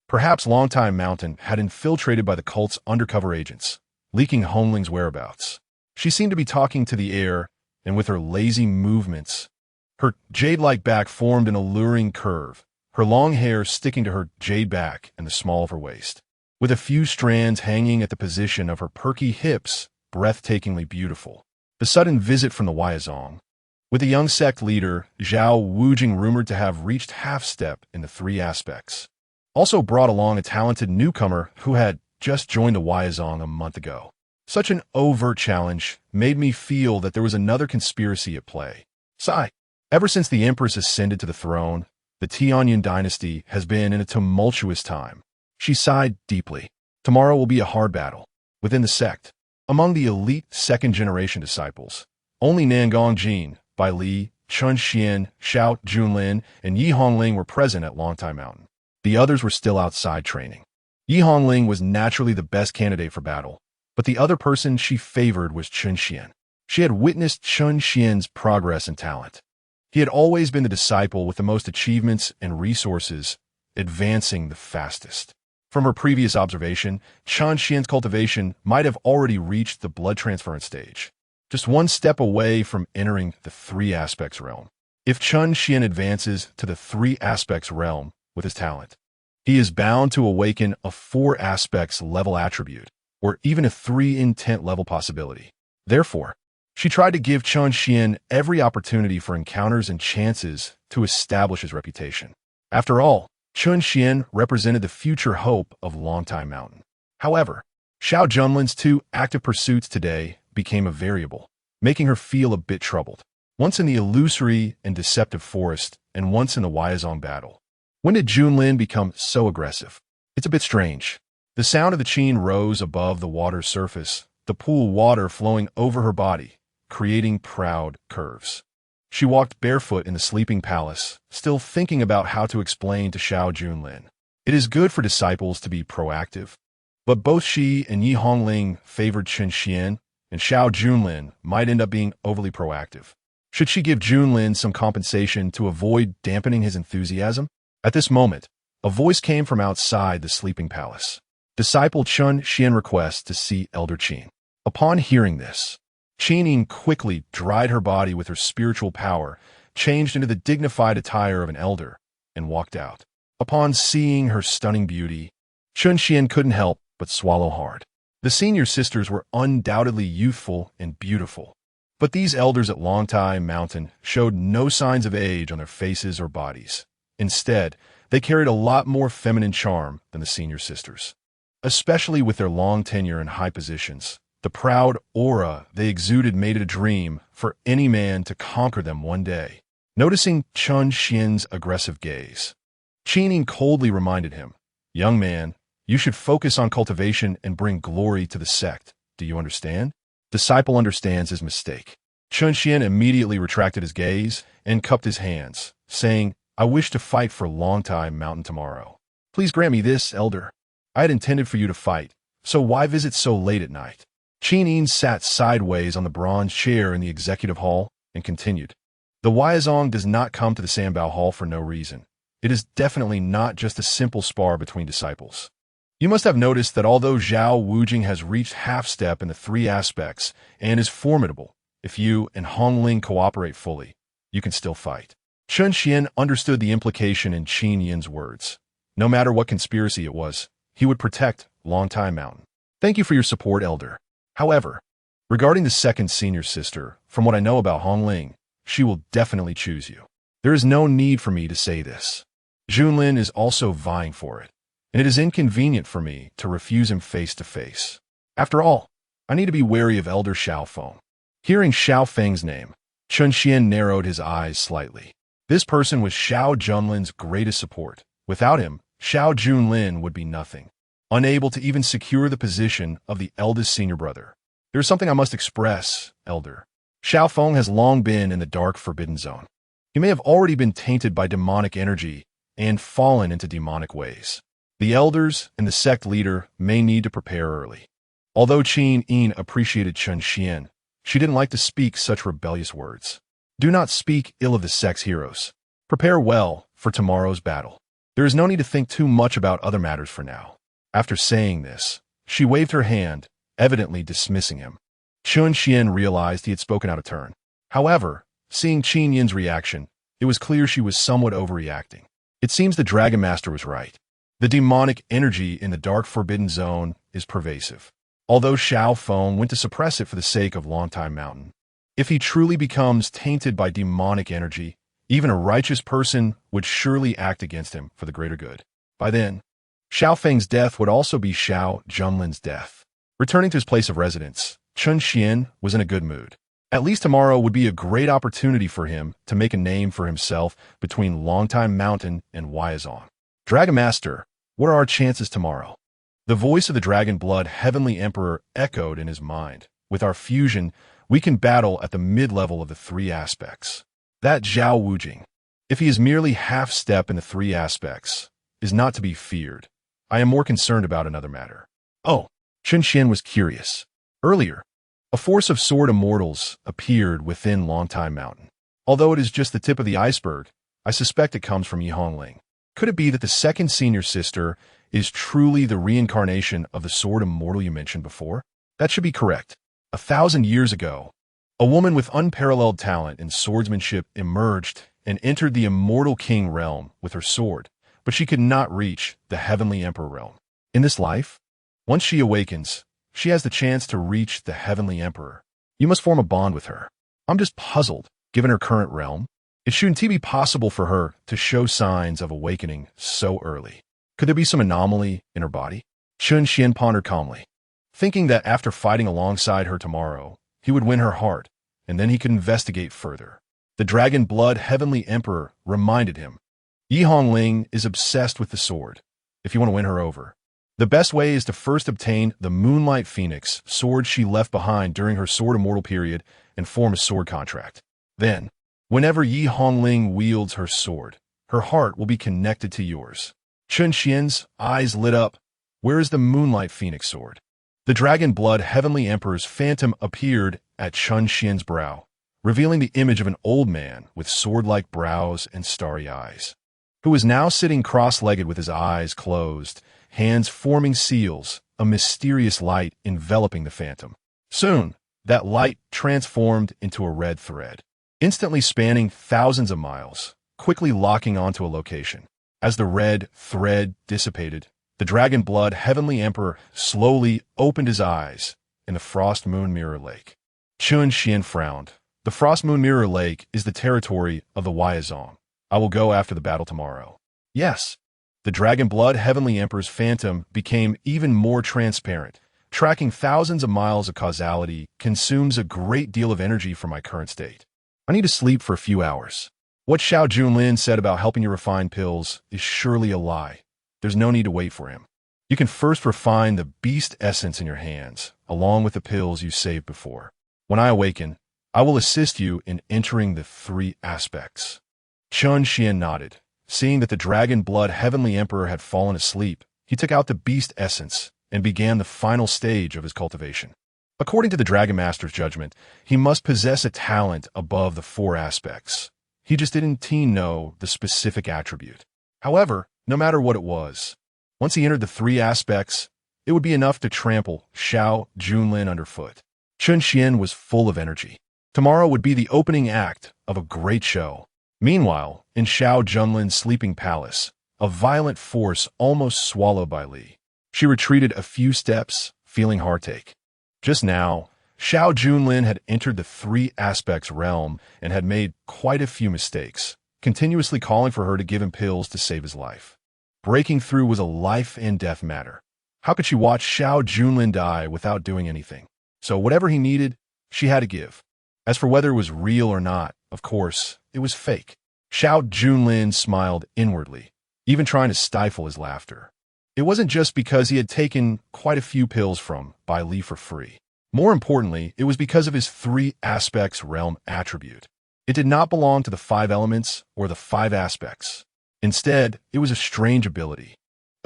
Speaker 1: Perhaps Longtime Mountain had infiltrated by the cult's undercover agents, leaking Hongling's whereabouts. She seemed to be talking to the air, and with her lazy movements, her jade-like back formed an alluring curve, her long hair sticking to her jade back and the small of her waist, with a few strands hanging at the position of her perky hips, breathtakingly beautiful. The sudden visit from the Huaizong, with the young sect leader, Xiao Junlin, rumored to have reached half-step in the three aspects, also brought along a talented newcomer who had just joined the Huaizong a month ago. Such an overt challenge made me feel that there was another conspiracy at play. Sigh. Ever since the Empress ascended to the throne, the Tianyan dynasty has been in a tumultuous time. She sighed deeply. Tomorrow will be a hard battle. Within the sect, among the elite second-generation disciples, only Nangong Jin, Bai Li, Chen Xuan, Xiao Junlin, and Yi Hongling were present at Longtime Mountain. The others were still outside training. Yi Hongling was naturally the best candidate for battle, but the other person she favored was Chen Xuan. She had witnessed Chen Xuan's progress and talent. He had always been the disciple with the most achievements and resources, advancing the fastest. From her previous observation, Chen Xuan's cultivation might have already reached the blood transference stage, just one step away from entering the three aspects realm. If Chen Xuan advances to the three aspects realm with his talent, he is bound to awaken a four aspects level attribute, or even a three intent level possibility. Therefore, she tried to give Chen Xuan every opportunity for encounters and chances to establish his reputation. After all, Chen Xuan represented the future hope of Longtime Mountain. However, Xiao Junlin's two active pursuits today became a variable, making her feel a bit troubled. Once in the illusory and deceptive forest, and once in the Huaizong battle. When did Junlin become so aggressive? It's a bit strange. The sound of the qin rose above the water's surface, the pool water flowing over her body, creating proud curves. She walked barefoot in the sleeping palace, still thinking about how to explain to Xiao Junlin. It is good for disciples to be proactive, but both she and Yi Hongling favored Chen Xuan, and Xiao Junlin might end up being overly proactive. Should she give Junlin some compensation to avoid dampening his enthusiasm? At this moment, a voice came from outside the sleeping palace. Disciple Chen Xuan requests to see Elder Qin. Upon hearing this, Qin quickly dried her body with her spiritual power, changed into the dignified attire of an elder, and walked out. Upon seeing her stunning beauty, Chen Xuan couldn't help but swallow hard. The senior sisters were undoubtedly youthful and beautiful, but these elders at Longtime Mountain showed no signs of age on their faces or bodies. Instead, they carried a lot more feminine charm than the senior sisters. Especially with their long tenure in high positions, the proud aura they exuded made it a dream for any man to conquer them one day. Noticing Chen Xuan's aggressive gaze, Qin coldly reminded him, "Young man, you should focus on cultivation and bring glory to the sect. Do you understand?" Disciple understands his mistake. Chen Xuan immediately retracted his gaze and cupped his hands, saying, "I wish to fight for Longtime Mountain tomorrow. Please grant me this, elder. I had intended for you to fight, so why visit so late at night?" Qin sat sideways on the bronze chair in the executive hall and continued, "The Huaizong does not come to the Sanbao Hall for no reason. It is definitely not just a simple spar between disciples. You must have noticed that although Xiao Junlin has reached half-step in the three aspects and is formidable, if you and Hongling cooperate fully, you can still fight." Chen Xuan understood the implication in Qin Yin's words. No matter what conspiracy it was, he would protect Longtime Mountain. "Thank you for your support, elder. However, regarding the second senior sister, from what I know about Hongling, she will definitely choose you. There is no need for me to say this. Junlin is also vying for it, and it is inconvenient for me to refuse him face to face. After all, I need to be wary of Elder Xiao Feng." Hearing Xiao Feng's name, Chen Xuan narrowed his eyes slightly. This person was Xiao Junlin's greatest support. Without him, Xiao Junlin would be nothing, unable to even secure the position of the eldest senior brother. "There is something I must express, elder. Xiao Feng has long been in the dark forbidden zone. He may have already been tainted by demonic energy and fallen into demonic ways. The elders and the sect leader may need to prepare early. Although Qin Yin appreciated Chen Xuan, she didn't like to speak such rebellious words. Do not speak ill of the sex heroes. Prepare well for tomorrow's battle. There is no need to think too much about other matters for now. After saying this, she waved her hand, evidently dismissing him. Chen Xuan realized he had spoken out of turn. However, seeing Qin Yin's reaction, it was clear she was somewhat overreacting. It seems the Dragon Master was right. The demonic energy in the dark forbidden zone is pervasive. Although Xiao Feng went to suppress it for the sake of Longtime Mountain, if he truly becomes tainted by demonic energy, even a righteous person would surely act against him for the greater good. By then, Xiao Feng's death would also be Xiao Junlin's death. Returning to his place of residence, Chen Xuan was in a good mood. At least tomorrow would be a great opportunity for him to make a name for himself between Longtime Mountain and Wyazong. Dragon Master, what are our chances tomorrow? The voice of the Dragon Blood Heavenly Emperor echoed in his mind. With our fusion, we can battle at the mid-level of the three aspects. That Zhao Wujing, if he is merely half-step in the three aspects, is not to be feared. I am more concerned about another matter. Oh, Chen Xuan was curious. Earlier, a force of sword immortals appeared within Longtime Mountain. Although it is just the tip of the iceberg, I suspect it comes from Yi Hongling. Could it be that the second senior sister is truly the reincarnation of the sword immortal you mentioned before? That should be correct. 1,000 years ago, a woman with unparalleled talent in swordsmanship emerged and entered the immortal king realm with her sword, but she could not reach the heavenly emperor realm. In this life, once she awakens, she has the chance to reach the heavenly emperor. You must form a bond with her. I'm just puzzled, given her current realm. It shouldn't be possible for her to show signs of awakening so early. Could there be some anomaly in her body? Chen Xuan pondered calmly, thinking that after fighting alongside her tomorrow, he would win her heart, and then he could investigate further. The Dragon Blood Heavenly Emperor reminded him, Yi Hongling is obsessed with the sword. If you want to win her over, the best way is to first obtain the Moonlight Phoenix sword she left behind during her sword immortal period and form a sword contract. Then, whenever Yi Hongling wields her sword, her heart will be connected to yours. Chen Xuan's eyes lit up. Where is the Moonlight Phoenix sword? The Dragon Blood Heavenly Emperor's phantom appeared at Chen Xuan's brow, revealing the image of an old man with sword-like brows and starry eyes, who was now sitting cross-legged with his eyes closed, hands forming seals, a mysterious light enveloping the phantom. Soon, that light transformed into a red thread, instantly spanning thousands of miles, quickly locking onto a location. As the red thread dissipated, the Dragon Blood Heavenly Emperor slowly opened his eyes in the Frost Moon Mirror Lake. Chen Xuan frowned. The Frost Moon Mirror Lake is the territory of the Wyazong. I will go after the battle tomorrow. Yes. The Dragon Blood Heavenly Emperor's phantom became even more transparent. Tracking thousands of miles of causality consumes a great deal of energy for my current state. I need to sleep for a few hours. What Xiao Junlin said about helping you refine pills is surely a lie. There's no need to wait for him. You can first refine the beast essence in your hands, along with the pills you saved before. When I awaken, I will assist you in entering the three aspects. Chen Xuan nodded. Seeing that the Dragon Blood Heavenly Emperor had fallen asleep, he took out the beast essence and began the final stage of his cultivation. According to the Dragon Master's judgment, he must possess a talent above the four aspects. He just didn't know the specific attribute. However, no matter what it was, once he entered the three aspects, it would be enough to trample Xiao Junlin underfoot. Chen Xuan was full of energy. Tomorrow would be the opening act of a great show. Meanwhile, in Xiao Junlin's sleeping palace, a violent force almost swallowed by Li. She retreated a few steps, feeling heartache. Just now, Xiao Junlin had entered the three aspects realm and had made quite a few mistakes, continuously calling for her to give him pills to save his life. Breaking through was a life and death matter. How could she watch Xiao Junlin die without doing anything? So whatever he needed, she had to give. As for whether it was real or not, of course, it was fake. Xiao Junlin smiled inwardly, even trying to stifle his laughter. It wasn't just because he had taken quite a few pills from Bai Li for free. More importantly, it was because of his three aspects realm attribute. It did not belong to the five elements or the five aspects. Instead, it was a strange ability.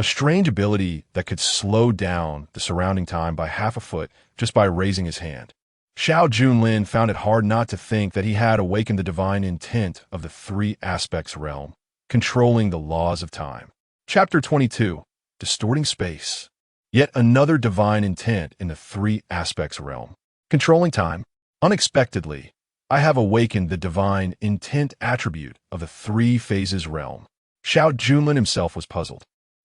Speaker 1: a strange ability that could slow down the surrounding time by half a foot just by raising his hand. Xiao Junlin found it hard not to think that he had awakened the divine intent of the three aspects realm, controlling the laws of time. Chapter 22. Distorting Space. Yet another divine intent in the three aspects realm, controlling time. Unexpectedly, I have awakened the divine intent attribute of the three phases realm. Xiao Junlin himself was puzzled.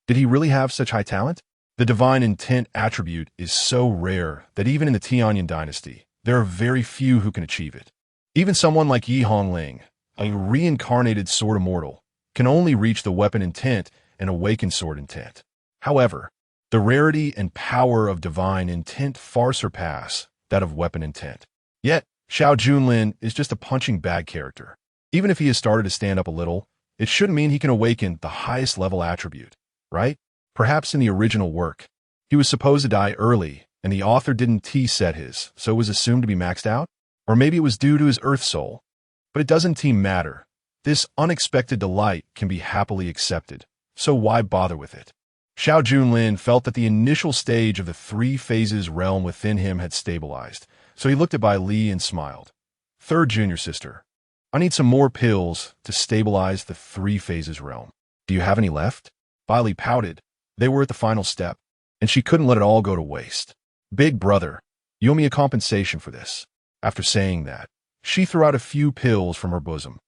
Speaker 1: Did he really have such high talent? The divine intent attribute is so rare that even in the Tianyan dynasty, there are very few who can achieve it. Even someone like Yi Hongling, a reincarnated sword immortal, can only reach the weapon intent and awaken sword intent. However, the rarity and power of divine intent far surpass that of weapon intent. Yet, Xiao Junlin is just a punching bag character. Even if he has started to stand up a little, it shouldn't mean he can awaken the highest level attribute, right? Perhaps in the original work, he was supposed to die early, and the author didn't T-set his, so it was assumed to be maxed out? Or maybe it was due to his earth soul. But it doesn't matter. This unexpected delight can be happily accepted, so why bother with it? Xiao Junlin felt that the initial stage of the three phases realm within him had stabilized, so he looked at Bai Li and smiled. Third junior sister, I need some more pills to stabilize the three phases realm. Do you have any left? Bai Li pouted. They were at the final step, and she couldn't let it all go to waste. Big brother, you owe me a compensation for this. After saying that, she threw out a few pills from her bosom.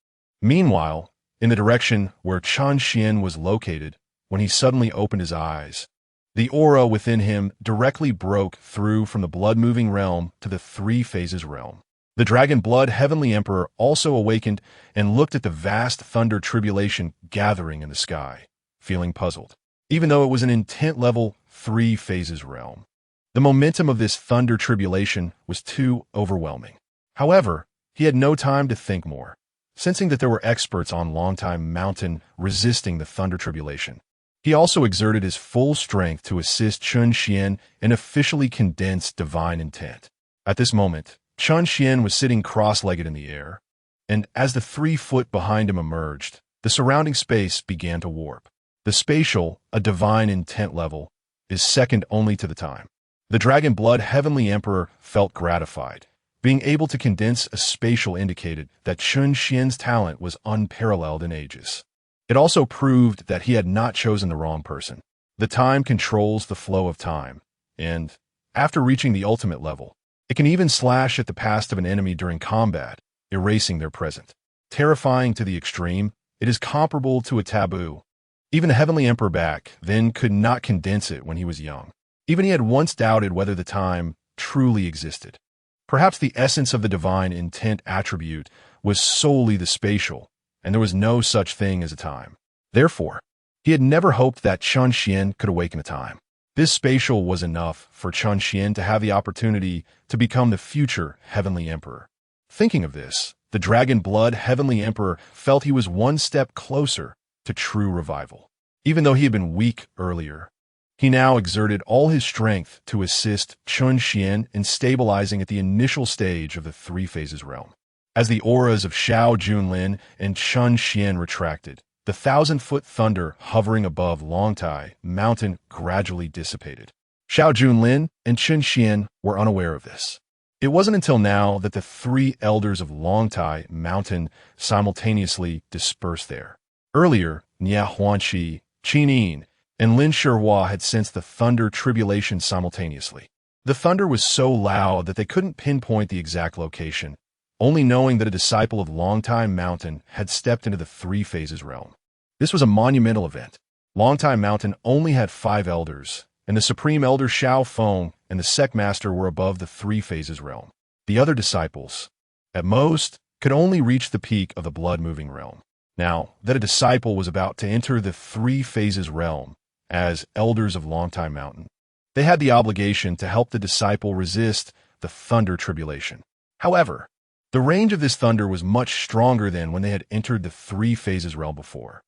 Speaker 1: Meanwhile, in the direction where Chen Xuan was located, when he suddenly opened his eyes, the aura within him directly broke through from the blood-moving realm to the three phases realm. The dragon blood heavenly emperor also awakened and looked at the vast thunder tribulation gathering in the sky, feeling puzzled. Even though it was an intent level three phases realm, the momentum of this thunder tribulation was too overwhelming. However, he had no time to think more, sensing that there were experts on Longtime Mountain resisting the thunder tribulation. He also exerted his full strength to assist Chen Xuan in officially condensed divine intent. At this moment, Chen Xuan was sitting cross-legged in the air, and as the 3 foot behind him emerged, the surrounding space began to warp. The spatial, a divine intent level, is second only to the time. The Dragon Blood Heavenly Emperor felt gratified. Being able to condense a spatial indicated that Chen Xuan's talent was unparalleled in ages. It also proved that he had not chosen the wrong person. The time controls the flow of time, and, after reaching the ultimate level, it can even slash at the past of an enemy during combat, erasing their present. Terrifying to the extreme, it is comparable to a taboo. Even the Heavenly Emperor back then could not condense it when he was young. Even he had once doubted whether the time truly existed. Perhaps the essence of the divine intent attribute was solely the spatial, and there was no such thing as a time. Therefore, he had never hoped that Chen Xuan could awaken a time. This spatial was enough for Chen Xuan to have the opportunity to become the future Heavenly Emperor. Thinking of this, the Dragon Blood Heavenly Emperor felt he was one step closer to true revival. Even though he had been weak earlier, he now exerted all his strength to assist Chen Xuan in stabilizing at the initial stage of the 3 phases realm. As the auras of Xiao Junlin and Chen Xuan retracted, the 1,000-foot thunder hovering above Longtai Mountain gradually dissipated. Xiao Junlin and Chen Xuan were unaware of this. It wasn't until now that the 3 elders of Longtai Mountain simultaneously dispersed there. Earlier, Nia Huanqi, Qinin, and Lin Shihua had sensed the thunder tribulation simultaneously. The thunder was so loud that they couldn't pinpoint the exact location, only knowing that a disciple of Longtime Mountain had stepped into the 3 phases realm. This was a monumental event. Longtime Mountain only had 5 elders, and the Supreme Elder Xiao Feng and the Sect Master were above the 3 phases realm. The other disciples, at most, could only reach the peak of the blood-moving realm. Now that a disciple was about to enter the 3 phases realm as elders of Longtime Mountain, they had the obligation to help the disciple resist the thunder tribulation. However, the range of this thunder was much stronger than when they had entered the 3 phases realm before.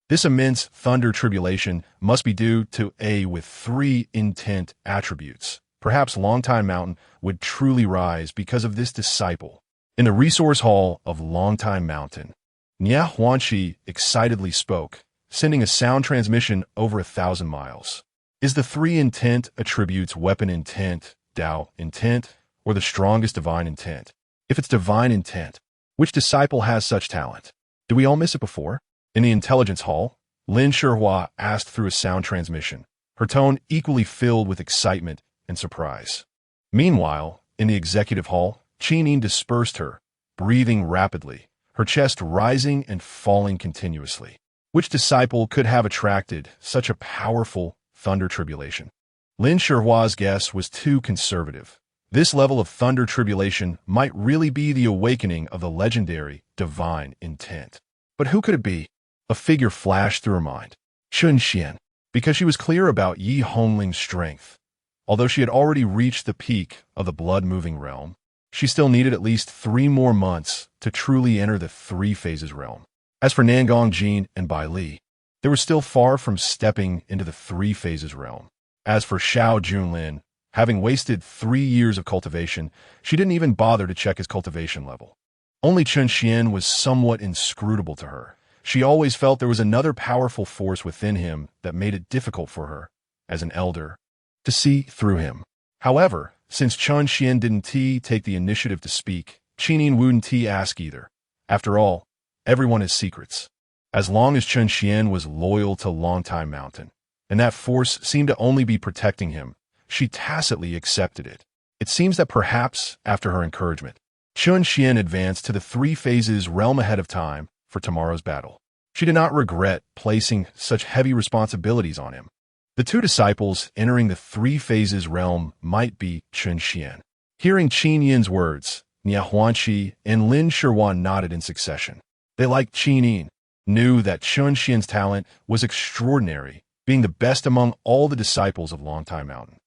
Speaker 1: This immense thunder tribulation must be due to a with 3 intent attributes. Perhaps Longtime Mountain would truly rise because of this disciple. In the resource hall of Longtime Mountain, Nia Huanqi excitedly spoke, sending a sound transmission over 1,000 miles. Is the 3 intent attributes weapon intent, Dao intent, or the strongest divine intent? If it's divine intent, which disciple has such talent? Did we all miss it before? In the intelligence hall, Ningshuang asked through a sound transmission, her tone equally filled with excitement and surprise. Meanwhile, in the executive hall, Qining dispersed her, breathing rapidly, her chest rising and falling continuously. Which disciple could have attracted such a powerful thunder tribulation? Lin Shuhua's guess was too conservative. This level of thunder tribulation might really be the awakening of the legendary divine intent. But who could it be? A figure flashed through her mind. Chen Xuan, because she was clear about Yi Hongling's strength. Although she had already reached the peak of the blood-moving realm, she still needed at least 3 more months to truly enter the 3 phases realm. As for Nangong Jin and Bai Li, they were still far from stepping into the 3 phases realm. As for Xiao Junlin, having wasted 3 years of cultivation, she didn't even bother to check his cultivation level. Only Chen Xuan was somewhat inscrutable to her. She always felt there was another powerful force within him that made it difficult for her, as an elder, to see through him. However, since Chen Xuan didn't take the initiative to speak, Qining wouldn't ask either. After all, everyone has secrets. As long as Chen Xuan was loyal to Longtime Mountain, and that force seemed to only be protecting him, she tacitly accepted it. It seems that perhaps, after her encouragement, Chen Xuan advanced to the 3 phases realm ahead of time for tomorrow's battle. She did not regret placing such heavy responsibilities on him. The 2 disciples entering the 3 phases realm might be Chen Xuan. Hearing Qin Yin's words, Nia Huanqi and Lin Shuhuan nodded in succession. They, like Qin Yin, knew that Chen Xuan's talent was extraordinary, being the best among all the disciples of Longtime Mountain.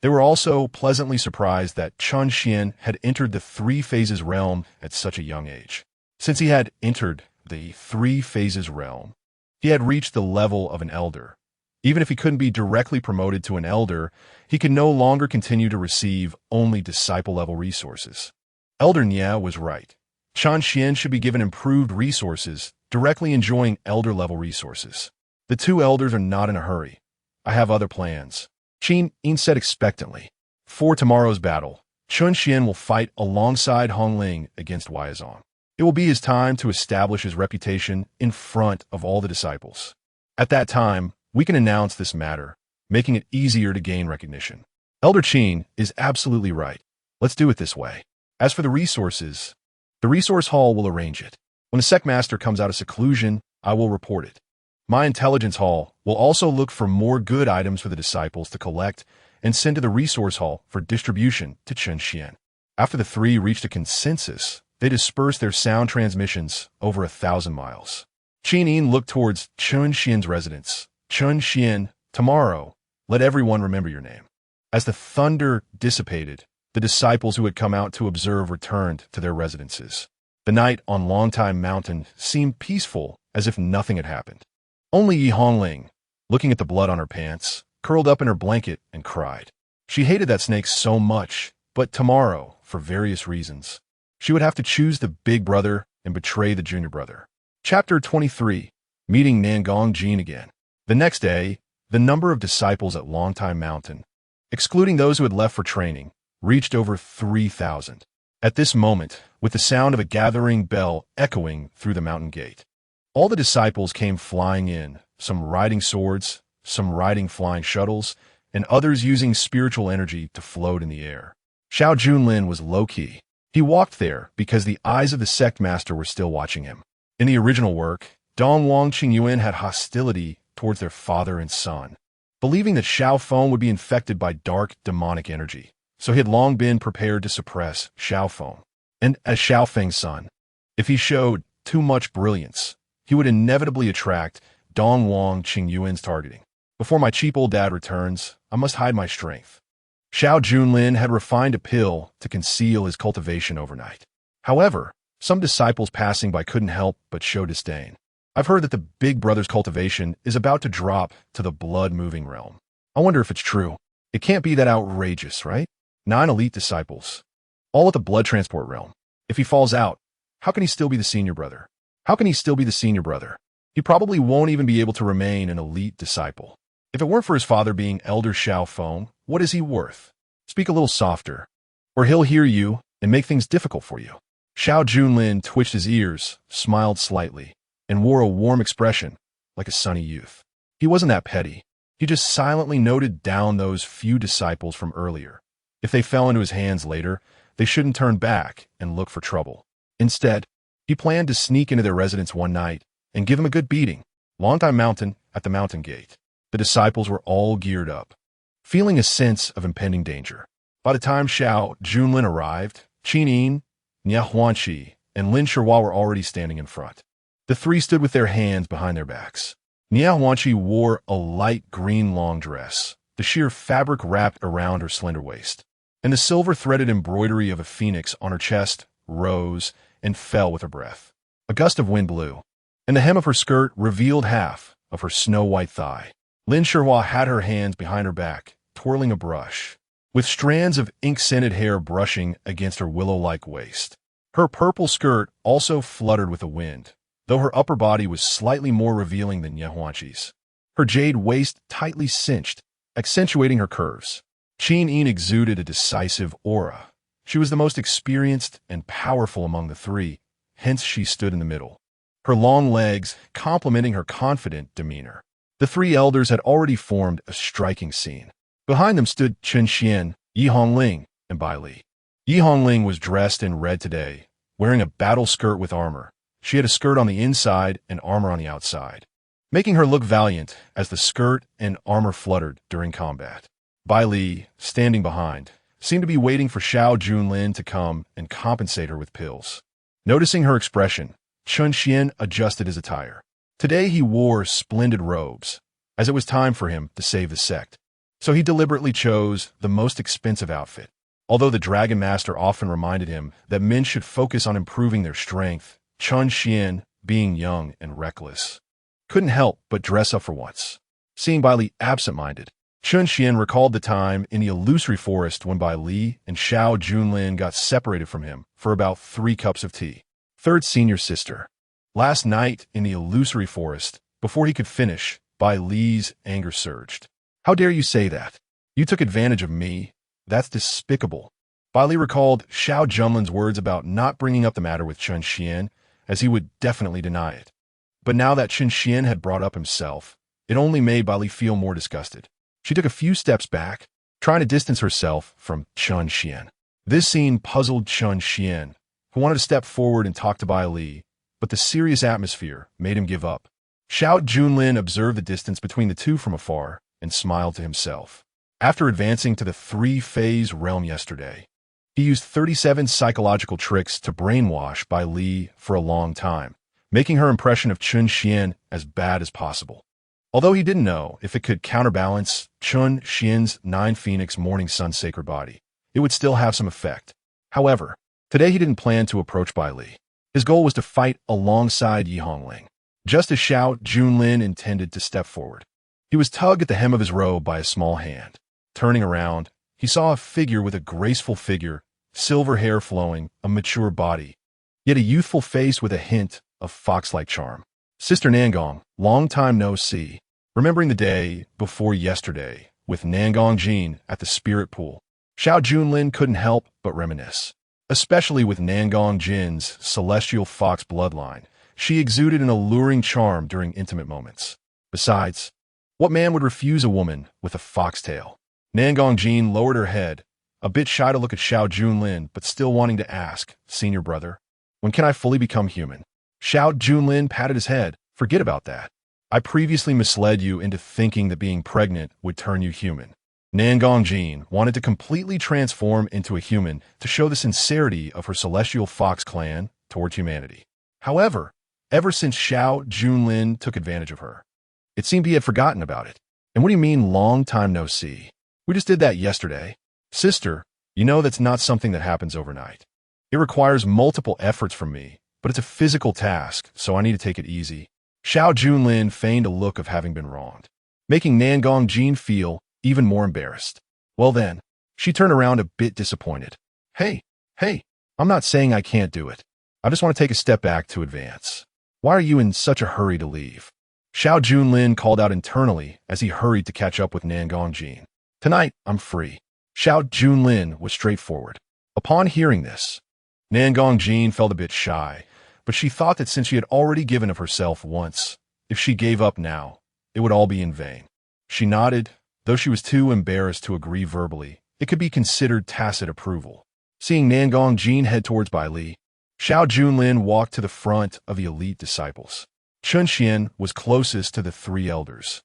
Speaker 1: They were also pleasantly surprised that Chen Xuan had entered the 3 phases realm at such a young age. Since he had entered the 3 phases realm, he had reached the level of an elder. Even if he couldn't be directly promoted to an elder, he could no longer continue to receive only disciple-level resources. Elder Nia was right. Chen Xuan should be given improved resources, directly enjoying elder-level resources. The 2 elders are not in a hurry. I have other plans. Qin Yin said expectantly. For tomorrow's battle, Chen Xuan will fight alongside Hongling against Weizong. It will be his time to establish his reputation in front of all the disciples. At that time, we can announce this matter, making it easier to gain recognition. Elder Qin is absolutely right. Let's do it this way. As for the resources, the resource hall will arrange it. When a sect master comes out of seclusion, I will report it. My intelligence hall will also look for more good items for the disciples to collect and send to the resource hall for distribution to Chen Xuan. After the 3 reached a consensus, they dispersed their sound transmissions over 1,000 miles. Qin Yin looked towards Chen Xuan's residence. Chen Xuan, tomorrow, let everyone remember your name. As the thunder dissipated, the disciples who had come out to observe returned to their residences. The night on Longtime Mountain seemed peaceful, as if nothing had happened. Only Yi Hongling, looking at the blood on her pants, curled up in her blanket and cried. She hated that snake so much, but tomorrow, for various reasons, she would have to choose the big brother and betray the junior brother. Chapter 23. Meeting Nangong Jin again. The next day, the number of disciples at Longtime Mountain, excluding those who had left for training, reached over 3,000. At this moment, with the sound of a gathering bell echoing through the mountain gate, all the disciples came flying in, some riding swords, some riding flying shuttles, and others using spiritual energy to float in the air. Xiao Junlin was low-key. He walked there because the eyes of the sect master were still watching him. In the original work, Dongwang Qingyuan had hostility towards their father and son, believing that Xiao Feng would be infected by dark demonic energy, so he had long been prepared to suppress Xiao Feng. And as Xiao Feng's son, if he showed too much brilliance, he would inevitably attract Dongwang Qingyuan's targeting. Before my cheap old dad returns, I must hide my strength. Xiao Junlin had refined a pill to conceal his cultivation overnight. However, some disciples passing by couldn't help but show disdain. I've heard that the big brother's cultivation is about to drop to the blood-moving realm. I wonder if it's true. It can't be that outrageous, right? 9 elite disciples, all at the blood transport realm. If he falls out, how can he still be the senior brother? How can he still be the senior brother? he probably won't even be able to remain an elite disciple. If it weren't for his father being Elder Xiao Feng, what is he worth? Speak a little softer, or he'll hear you and make things difficult for you. Xiao Junlin twitched his ears, smiled slightly, and wore a warm expression, like a sunny youth. He wasn't that petty. He just silently noted down those few disciples from earlier. If they fell into his hands later, they shouldn't turn back and look for trouble. Instead, he planned to sneak into their residence one night and give them a good beating. Longtime Mountain at the mountain gate. The disciples were all geared up, feeling a sense of impending danger. By the time Xiao Junlin arrived, Qin, Ningshuang, and Ningshuang were already standing in front. The three stood with their hands behind their backs. Ningshuang wore a light green long dress, the sheer fabric wrapped around her slender waist, and the silver-threaded embroidery of a phoenix on her chest rose and fell with her breath. A gust of wind blew, and the hem of her skirt revealed half of her snow-white thigh. Ningshuang had her hands behind her back, twirling a brush, with strands of ink-scented hair brushing against her willow-like waist. Her purple skirt also fluttered with the wind, though her upper body was slightly more revealing than Ningshuang's. Her jade waist tightly cinched, accentuating her curves. Qin exuded a decisive aura. She was the most experienced and powerful among the three, hence she stood in the middle, her long legs complementing her confident demeanor. The three elders had already formed a striking scene. Behind them stood Chen Xuan, Junlin, and Bai Li. Junlin was dressed in red today, wearing a battle skirt with armor. She had a skirt on the inside and armor on the outside, making her look valiant as the skirt and armor fluttered during combat. Bai Li, standing behind, seemed to be waiting for Xiao Junlin to come and compensate her with pills. Noticing her expression, Chen Xuan adjusted his attire. Today he wore splendid robes, as it was time for him to save the sect. So he deliberately chose the most expensive outfit. Although the Dragon Master often reminded him that men should focus on improving their strength, Chen Xuan, being young and reckless, couldn't help but dress up for once. Seeing Bai Li absent-minded, Chen Xuan recalled the time in the illusory forest when Bai Li and Xiao Junlin got separated from him for about 3 cups of tea. Third senior sister. Last night in the illusory forest, before he could finish, Bai Li's anger surged. How dare you say that? You took advantage of me. That's despicable. Bai Li recalled Xiao Junlin's words about not bringing up the matter with Chen Xuan, as he would definitely deny it. But now that Chen Xuan had brought up himself, it only made Bai Li feel more disgusted. She took a few steps back, trying to distance herself from Chen Xuan. This scene puzzled Chen Xuan, who wanted to step forward and talk to Bai Li, but the serious atmosphere made him give up. Xiao Junlin observed the distance between the two from afar and smiled to himself. After advancing to the 3-phase realm yesterday, he used 37 psychological tricks to brainwash Bai Li for a long time, making her impression of Chen Xuan as bad as possible. Although he didn't know if it could counterbalance Chen Xian's 9 Phoenix Morning Sun sacred body, it would still have some effect. However, today he didn't plan to approach Bai Li. His goal was to fight alongside Junlin, just as Xiao Junlin intended to step forward. He was tugged at the hem of his robe by a small hand. Turning around, he saw a figure with a graceful figure, silver hair flowing, a mature body, yet a youthful face with a hint of fox-like charm. Sister Nangong, long time no see. Remembering the day before yesterday with Nangong Jin at the spirit pool, Xiao Junlin couldn't help but reminisce. Especially with Nangong Jin's celestial fox bloodline, she exuded an alluring charm during intimate moments. Besides, what man would refuse a woman with a foxtail? Nangong Jin lowered her head, a bit shy to look at Xiao Junlin, but still wanting to ask, "Senior brother, when can I fully become human?" Xiao Junlin patted his head. "Forget about that. I previously misled you into thinking that being pregnant would turn you human." Nangong Jin wanted to completely transform into a human to show the sincerity of her celestial fox clan towards humanity. However, ever since Xiao Junlin took advantage of her, it seemed he had forgotten about it. "And what do you mean, long time no see? We just did that yesterday." "Sister, you know that's not something that happens overnight. It requires multiple efforts from me, but it's a physical task, so I need to take it easy." Xiao Junlin feigned a look of having been wronged, making Nangong Jin feel even more embarrassed. Well then, she turned around a bit disappointed. Hey, I'm not saying I can't do it. I just want to take a step back to advance." Why are you in such a hurry to leave? Xiao Junlin called out internally as he hurried to catch up with Nangong Jin. Tonight, I'm free. Xiao Junlin was straightforward. Upon hearing this, Nangong Jin felt a bit shy, but she thought that since she had already given of herself once, if she gave up now, it would all be in vain. She nodded, though she was too embarrassed to agree verbally. It could be considered tacit approval. Seeing Nangong Jin head towards Bai Li, Xiao Junlin walked to the front of the elite disciples. Chen Xuan was closest to the three elders.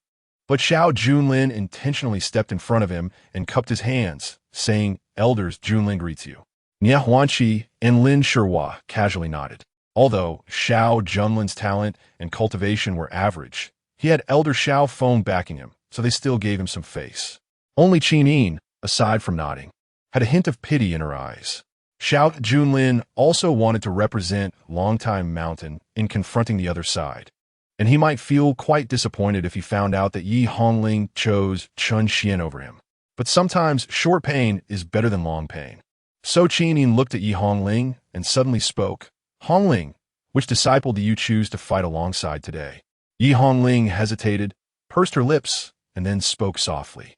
Speaker 1: But Xiao Junlin intentionally stepped in front of him and cupped his hands, saying, "Elders, Junlin greets you." Ningshuang and Lin Shihua casually nodded. Although Xiao Junlin's talent and cultivation were average, he had Elder Xiao Feng backing him, so they still gave him some face. Only Qin Yin, aside from nodding, had a hint of pity in her eyes. Xiao Junlin also wanted to represent Longtime Mountain in confronting the other side, and he might feel quite disappointed if he found out that Yi Hongling chose Chen Xuan over him. But sometimes short pain is better than long pain. So Qin Yin looked at Yi Hongling and suddenly spoke. "Hongling, which disciple do you choose to fight alongside today?" Yi Hongling hesitated, pursed her lips, and then spoke softly.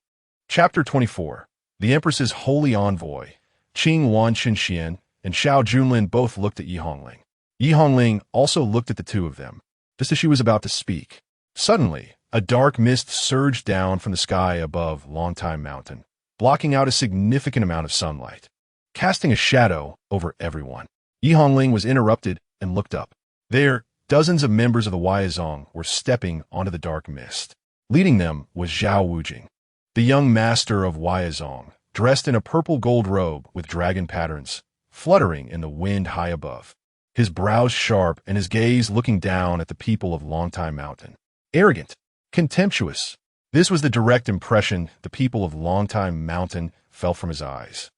Speaker 1: Chapter 24. The Empress's Holy Envoy. Qing Wan Chen Xuan and Xiao Junlin both looked at Yi Hongling. Yi Hongling also looked at the two of them, just as she was about to speak. Suddenly, a dark mist surged down from the sky above Longtime Mountain, blocking out a significant amount of sunlight, casting a shadow over everyone. Yi Hongling was interrupted and looked up. There, dozens of members of the Huaizong were stepping onto the dark mist. Leading them was Zhao Wujing, the young master of Huaizong, dressed in a purple gold robe with dragon patterns, fluttering in the wind high above. His brows sharp and his gaze looking down at the people of Longtime Mountain. Arrogant, contemptuous. This was the direct impression the people of Longtime Mountain felt from his eyes.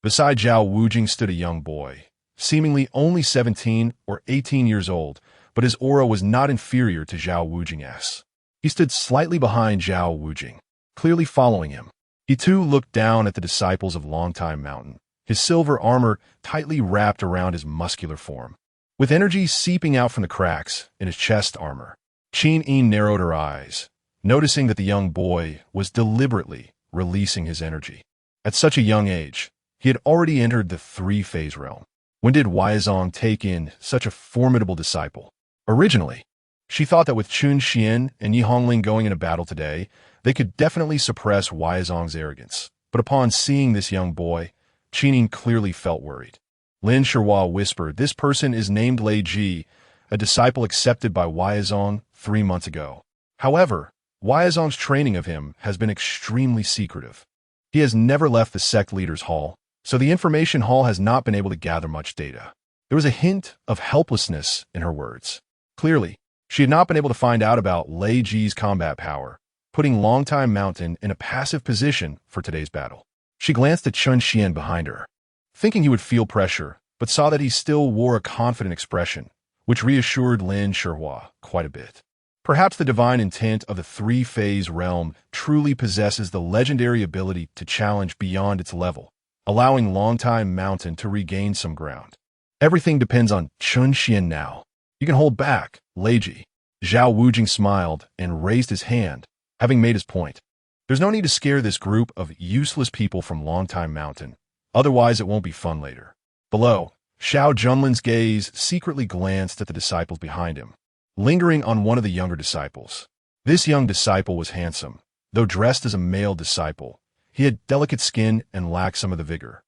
Speaker 1: Beside Zhao Wujing stood a young boy, seemingly only 17 or 18 years old, but his aura was not inferior to Zhao Wujing's. He stood slightly behind Zhao Wujing, clearly following him. He too looked down at the disciples of Longtime Mountain, his silver armor tightly wrapped around his muscular form. With energy seeping out from the cracks in his chest armor, Qin Yin narrowed her eyes, noticing that the young boy was deliberately releasing his energy. At such a young age, he had already entered the three-phase realm. When did Huaizong take in such a formidable disciple? Originally, she thought that with Chen Xuan and Yi Hongling going into battle today, they could definitely suppress Huaizong's arrogance. But upon seeing this young boy, Qin Yin clearly felt worried. Lin Shihua whispered, "This person is named Lei Ji, a disciple accepted by Huaizong 3 months ago. However, Huaizong's training of him has been extremely secretive. He has never left the sect leader's hall, so the information hall has not been able to gather much data." There was a hint of helplessness in her words. Clearly, she had not been able to find out about Lei Ji's combat power, putting Longtime Mountain in a passive position for today's battle. She glanced at Chen Xuan behind her, thinking he would feel pressure, but saw that he still wore a confident expression, which reassured Lin Shihua quite a bit. Perhaps the divine intent of the three-phase realm truly possesses the legendary ability to challenge beyond its level, allowing Longtime Mountain to regain some ground. Everything depends on Chen Xuan now. You can hold back, Lei Ji. Zhao Wujing smiled and raised his hand, having made his point. There's no need to scare this group of useless people from Longtime Mountain. Otherwise, it won't be fun later. Below, Xiao Junlin's gaze secretly glanced at the disciples behind him, lingering on one of the younger disciples. This young disciple was handsome. Though dressed as a male disciple, he had delicate skin and lacked some of the vigor,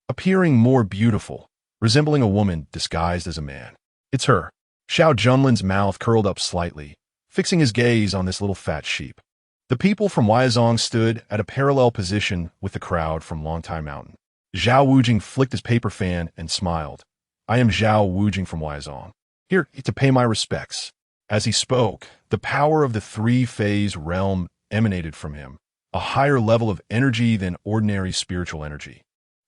Speaker 1: appearing more beautiful, resembling a woman disguised as a man. "It's her." Xiao Junlin's mouth curled up slightly, fixing his gaze on this little fat sheep. The people from Huaizong stood at a parallel position with the crowd from Longtime Mountain. Zhao Wujing flicked his paper fan and smiled. "I am Zhao Wujing from Huaizong, here to pay my respects." As he spoke, the power of the three-phase realm emanated from him, a higher level of energy than ordinary spiritual energy.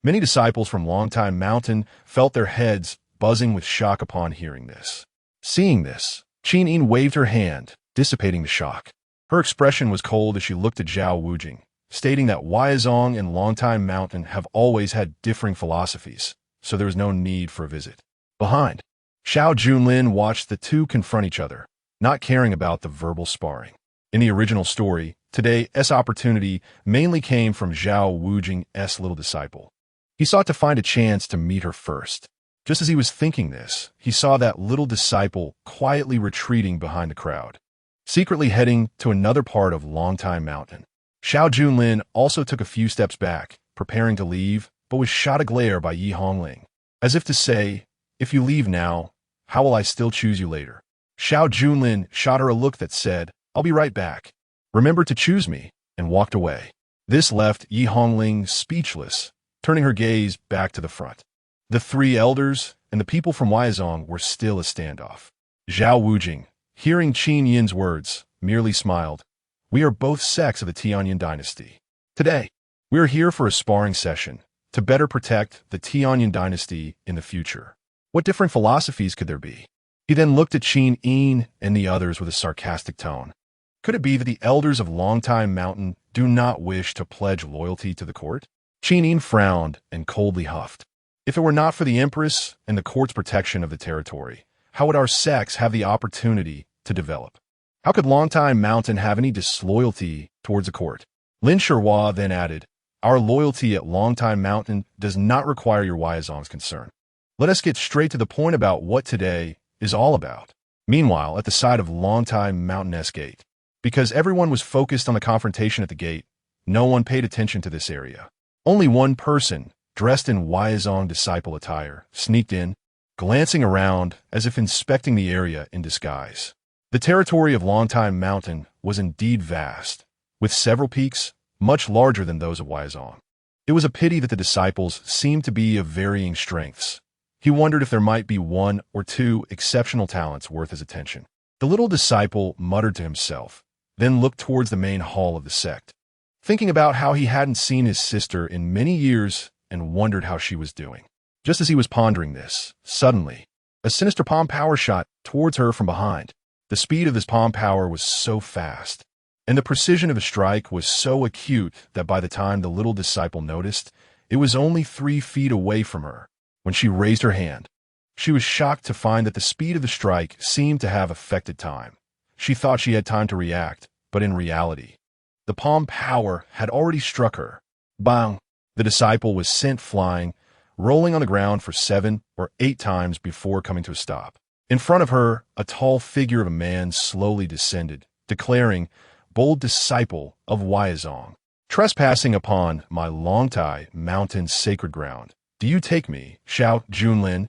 Speaker 1: Many disciples from Longtime Mountain felt their heads buzzing with shock upon hearing this. Seeing this, Qin Yin waved her hand, dissipating the shock. Her expression was cold as she looked at Zhao Wujing, stating that Huaizong and Longtime Mountain have always had differing philosophies, so there was no need for a visit. Behind, Xiao Junlin watched the two confront each other, not caring about the verbal sparring. In the original story, today's opportunity mainly came from Zhao Wujing's little disciple. He sought to find a chance to meet her first. Just as he was thinking this, he saw that little disciple quietly retreating behind the crowd, secretly heading to another part of Longtime Mountain. Xiao Junlin also took a few steps back, preparing to leave, but was shot a glare by Yi Hongling, as if to say, "If you leave now, how will I still choose you later?" Xiao Junlin shot her a look that said, "I'll be right back. Remember to choose me," and walked away. This left Yi Hongling speechless, turning her gaze back to the front. The three elders and the people from Weizong were still a standoff. Zhao Wujing, hearing Qin Yin's words, merely smiled. "We are both sects of the Tianyan dynasty. Today, we are here for a sparring session to better protect the Tianyan dynasty in the future. What different philosophies could there be?" He then looked at Qin Yin and the others with a sarcastic tone. Could it be that the elders of Longtime Mountain do not wish to pledge loyalty to the court? Qin Yin frowned and coldly huffed. If it were not for the Empress and the court's protection of the territory, how would our sects have the opportunity to develop? How could Longtime Mountain have any disloyalty towards the court? Ningshuang then added, "Our loyalty at Longtime Mountain does not require your Weizong's concern. Let us get straight to the point about what today is all about." Meanwhile, at the side of Longtime Mountain's gate, because everyone was focused on the confrontation at the gate, no one paid attention to this area. Only one person, dressed in Weizong disciple attire, sneaked in, glancing around as if inspecting the area in disguise. The territory of Longtime Mountain was indeed vast, with several peaks much larger than those of Weizong. It was a pity that the disciples seemed to be of varying strengths. He wondered if there might be one or two exceptional talents worth his attention. The little disciple muttered to himself, then looked towards the main hall of the sect, thinking about how he hadn't seen his sister in many years and wondered how she was doing. Just as he was pondering this, suddenly, a sinister palm power shot towards her from behind. The speed of this palm power was so fast, and the precision of the strike was so acute that by the time the little disciple noticed, it was only 3 feet away from her. When she raised her hand, she was shocked to find that the speed of the strike seemed to have affected time. She thought she had time to react, but in reality, the palm power had already struck her. Bang! The disciple was sent flying, rolling on the ground for 7 or 8 times before coming to a stop. In front of her, a tall figure of a man slowly descended, declaring, "Bold disciple of Weizong, trespassing upon my Longtai Mountain's sacred ground, do you take me, Xiao Junlin,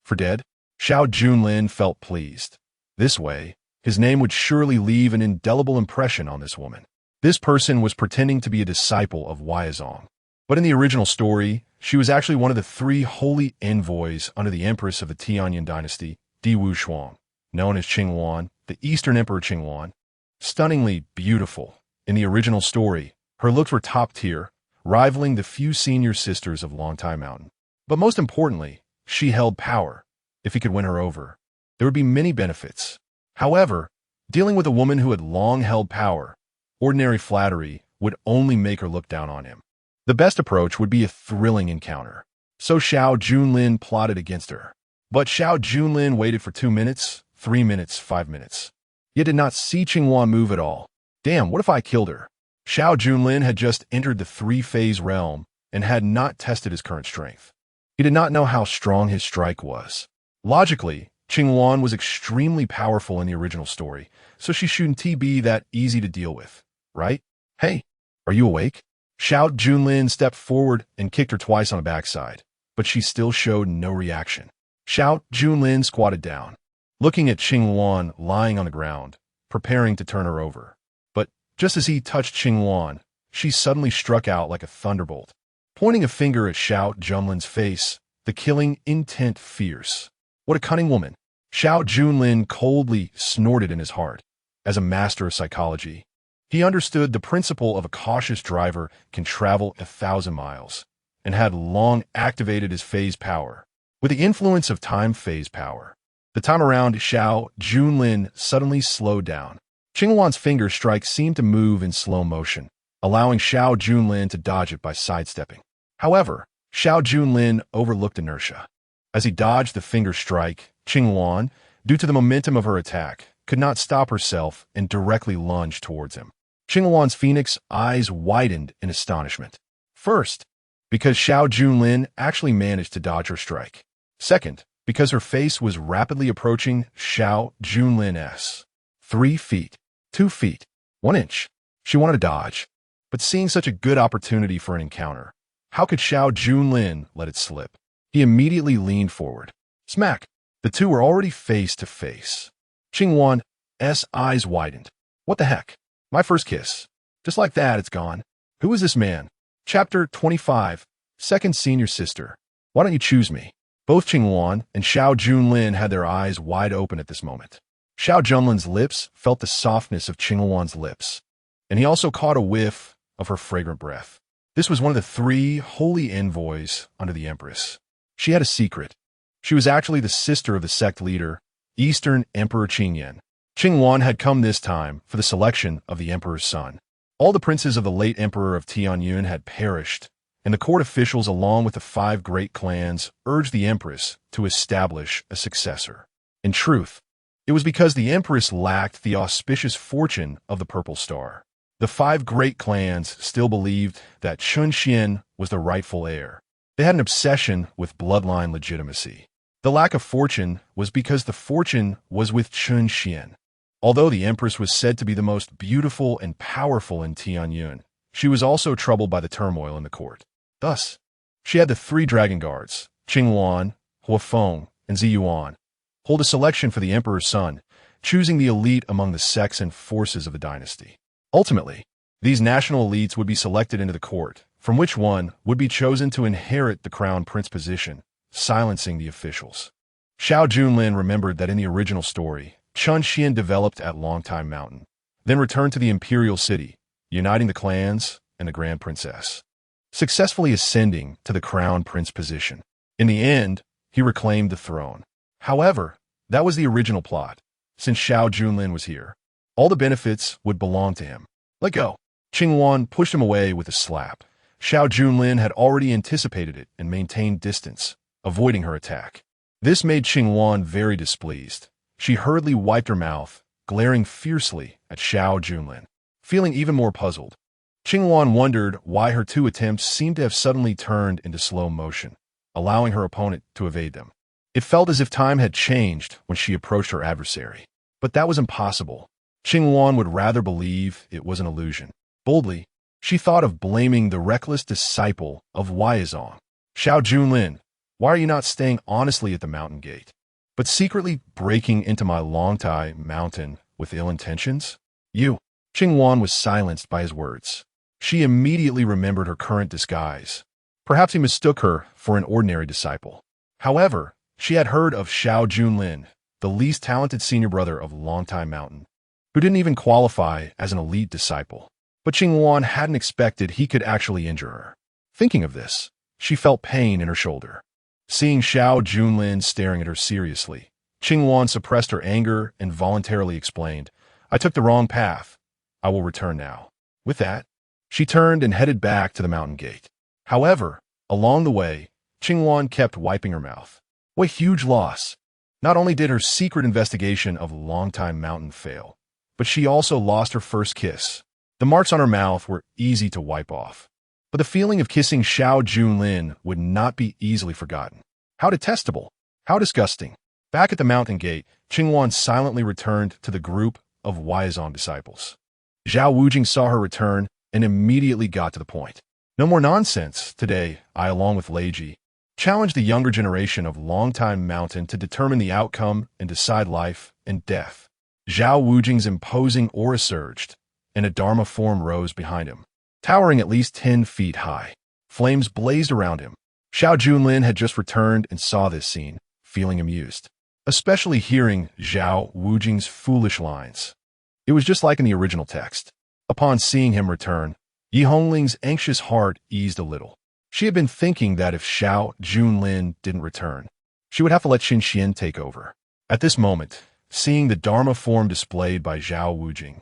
Speaker 1: for dead?" Xiao Junlin felt pleased. This way, his name would surely leave an indelible impression on this woman. This person was pretending to be a disciple of Weizong. But in the original story, she was actually one of the 3 holy envoys under the empress of the Tianyan dynasty, Ningshuang, known as Qinghuan, the Eastern Emperor Qinghuan. Stunningly beautiful. In the original story, her looks were top tier, rivaling the few senior sisters of Longtime Mountain. But most importantly, she held power. If he could win her over, there would be many benefits. However, dealing with a woman who had long held power, ordinary flattery would only make her look down on him. The best approach would be a thrilling encounter. So Xiao Junlin plotted against her. But Xiao Junlin waited for 2 minutes, 3 minutes, 5 minutes. Yet did not see Qinghuan move at all. Damn, what if I killed her? Xiao Junlin had just entered the 3-phase realm and had not tested his current strength. He did not know how strong his strike was. Logically, Qinghuan was extremely powerful in the original story, so she shouldn't be that easy to deal with, right? Hey, are you awake? Xiao Junlin stepped forward and kicked her twice on the backside, but she still showed no reaction. Xiao Junlin squatted down, looking at Qinghuan lying on the ground, preparing to turn her over. But just as he touched Qinghuan, she suddenly struck out like a thunderbolt, pointing a finger at Xiao Junlin's face, the killing intent fierce. What a cunning woman. Xiao Junlin coldly snorted in his heart. As a master of psychology, he understood the principle of a cautious driver can travel 1,000 miles, and had long activated his phase power. With the influence of time phase power, the time around Xiao Junlin suddenly slowed down. Qinghuan's finger strike seemed to move in slow motion, allowing Xiao Junlin to dodge it by sidestepping. However, Xiao Junlin overlooked inertia. As he dodged the finger strike, Xuan, due to the momentum of her attack, could not stop herself and directly lunged towards him. Xuan's phoenix eyes widened in astonishment. First, because Xiao Junlin actually managed to dodge her strike. Second, because her face was rapidly approaching Xiao Junlin's 3 feet, 2 feet, 1 inch. She wanted to dodge, but seeing such a good opportunity for an encounter, how could Xiao Junlin let it slip? He immediately leaned forward. Smack! The two were already face to face. Xuan's eyes widened. What the heck? My first kiss. Just like that, it's gone. Who is this man? Chapter 25, Second Senior Sister. Why don't you choose me? Both Xuan and Xiao Junlin had their eyes wide open at this moment. Xiao Junlin's lips felt the softness of Xuan's lips, and he also caught a whiff of her fragrant breath. This was one of the 3 holy envoys under the Empress. She had a secret. She was actually the sister of the sect leader, Eastern Emperor Qingyan. Xuan had come this time for the selection of the Emperor's son. All the princes of the late Emperor of Tianyun had perished, and the court officials along with the 5 great clans urged the Empress to establish a successor. In truth, it was because the Empress lacked the auspicious fortune of the Purple Star. The 5 great clans still believed that Chen Xuan was the rightful heir. They had an obsession with bloodline legitimacy. The lack of fortune was because the fortune was with Chen Xuan. Although the Empress was said to be the most beautiful and powerful in Tianyun, she was also troubled by the turmoil in the court. Thus, she had the 3 dragon guards, Qingwan, Huafeng, and Ziyuan, hold a selection for the Emperor's son, choosing the elite among the sects and forces of the dynasty. Ultimately, these national elites would be selected into the court, from which one would be chosen to inherit the crown prince position, silencing the officials. Xiao Junlin remembered that in the original story, Chen Xuan developed at Longtime Mountain, then returned to the imperial city, uniting the clans and the grand princess, successfully ascending to the crown prince position. In the end, he reclaimed the throne. However, that was the original plot. Since Xiao Junlin was here, all the benefits would belong to him. Let go. Xuan pushed him away with a slap. Xiao Junlin had already anticipated it and maintained distance, avoiding her attack. This made Xuan very displeased. She hurriedly wiped her mouth, glaring fiercely at Xiao Junlin. Feeling even more puzzled, Xuan wondered why her 2 attempts seemed to have suddenly turned into slow motion, allowing her opponent to evade them. It felt as if time had changed when she approached her adversary. But that was impossible. Xuan would rather believe it was an illusion. Boldly, she thought of blaming the reckless disciple of Huaizong. Xiao Junlin, why are you not staying honestly at the mountain gate, but secretly breaking into my Longtai mountain with ill intentions? You. Xuan was silenced by his words. She immediately remembered her current disguise. Perhaps he mistook her for an ordinary disciple. However, she had heard of Xiao Junlin, the least talented senior brother of Longtime Mountain, who didn't even qualify as an elite disciple. But Xuan hadn't expected he could actually injure her. Thinking of this, she felt pain in her shoulder. Seeing Xiao Junlin staring at her seriously, Xuan suppressed her anger and voluntarily explained, I took the wrong path. I will return now. With that, she turned and headed back to the mountain gate. However, along the way, Xuan kept wiping her mouth. What huge loss! Not only did her secret investigation of Longtime Mountain fail, but she also lost her first kiss. The marks on her mouth were easy to wipe off. But the feeling of kissing Xiao Junlin would not be easily forgotten. How detestable! How disgusting! Back at the mountain gate, Xuan silently returned to the group of Huaizong disciples. Zhao Wujing saw her return and immediately got to the point. No more nonsense. Today, I, along with Leiji, challenged the younger generation of Longtime Mountain to determine the outcome and decide life and death. Zhao Wujing's imposing aura surged, and a Dharma form rose behind him, towering at least 10 feet high. Flames blazed around him. Xiao Junlin had just returned and saw this scene, feeling amused, especially hearing Zhao Wujing's foolish lines. It was just like in the original text. Upon seeing him return, Yi Hongling's anxious heart eased a little. She had been thinking that if Xiao Junlin didn't return, she would have to let Xin Xian take over. At this moment, seeing the Dharma form displayed by Zhao Wujing,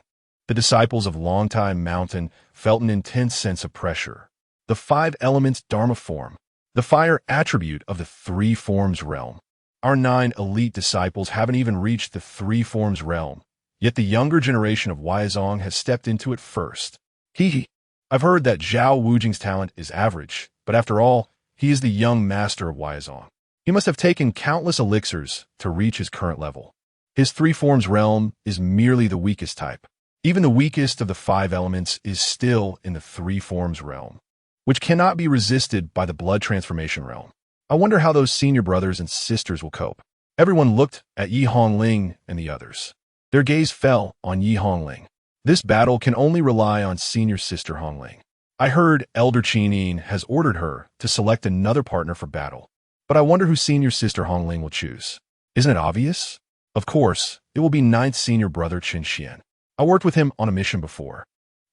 Speaker 1: the disciples of Longtime Mountain felt an intense sense of pressure. The 5 elements Dharma form, the fire attribute of the three forms realm. Our 9 elite disciples haven't even reached the three forms realm, yet the younger generation of Huaizong has stepped into it first. Hee. I've heard that Zhao Wujing's talent is average, but after all, he is the young master of Huaizong. He must have taken countless elixirs to reach his current level. His three forms realm is merely the weakest type. Even the weakest of the 5 elements is still in the three forms realm, which cannot be resisted by the blood transformation realm. I wonder how those senior brothers and sisters will cope. Everyone looked at Yi Hongling and the others. Their gaze fell on Yi Hongling. This battle can only rely on senior sister Hongling. I heard Elder Qinin has ordered her to select another partner for battle, but I wonder who senior sister Hongling will choose. Isn't it obvious? Of course, it will be 9th senior brother Chen Xuan. I worked with him on a mission before.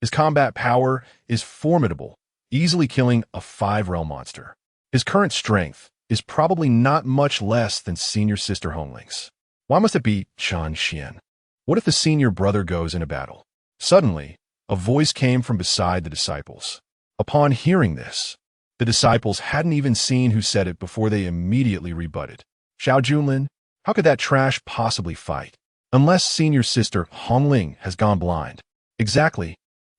Speaker 1: His combat power is formidable, easily killing a 5-realm monster. His current strength is probably not much less than senior sister Hongling's. Why must it be Chen Xuan? What if the senior brother goes into battle? Suddenly, a voice came from beside the disciples. Upon hearing this, the disciples hadn't even seen who said it before they immediately rebutted. Xiao Junlin, how could that trash possibly fight? Unless senior sister Hongling has gone blind. Exactly.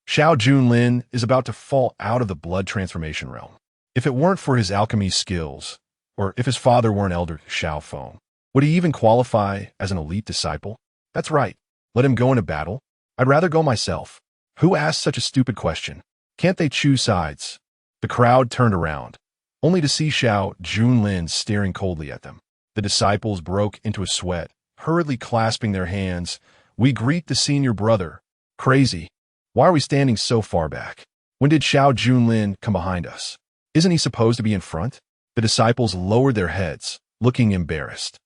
Speaker 1: Xiao Junlin is about to fall out of the blood transformation realm. If it weren't for his alchemy skills, or if his father were an elder Xiao Feng, would he even qualify as an elite disciple? That's right. Let him go into battle. I'd rather go myself. Who asked such a stupid question? Can't they choose sides? The crowd turned around, only to see Xiao Junlin staring coldly at them. The disciples broke into a sweat, hurriedly clasping their hands. We greet the senior brother. Crazy. Why are we standing so far back? When did Xiao Junlin come behind us? Isn't he supposed to be in front? The disciples lowered their heads, looking embarrassed.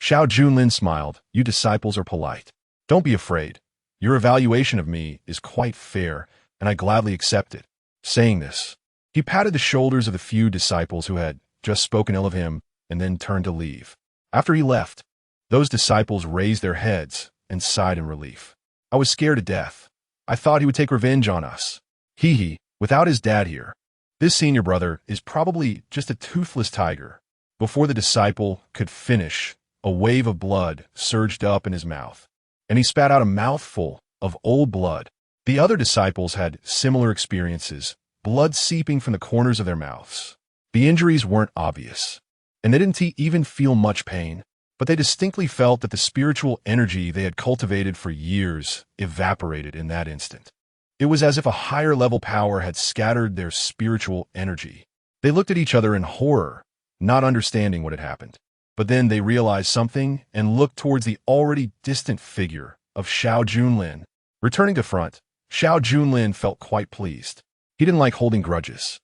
Speaker 1: Xiao Junlin smiled. You disciples are polite. Don't be afraid. Your evaluation of me is quite fair, and I gladly accept it. Saying this, he patted the shoulders of the few disciples who had just spoken ill of him and then turned to leave. After he left, those disciples raised their heads and sighed in relief. I was scared to death. I thought he would take revenge on us. Hee, without his dad here. This senior brother is probably just a toothless tiger. Before the disciple could finish, a wave of blood surged up in his mouth, and he spat out a mouthful of old blood. The other disciples had similar experiences, blood seeping from the corners of their mouths. The injuries weren't obvious, and they didn't even feel much pain, but they distinctly felt that the spiritual energy they had cultivated for years evaporated in that instant. It was as if a higher-level power had scattered their spiritual energy. They looked at each other in horror, not understanding what had happened. But then they realized something and looked towards the already distant figure of Xiao Junlin. Returning to front, Xiao Junlin felt quite pleased. He didn't like holding grudges.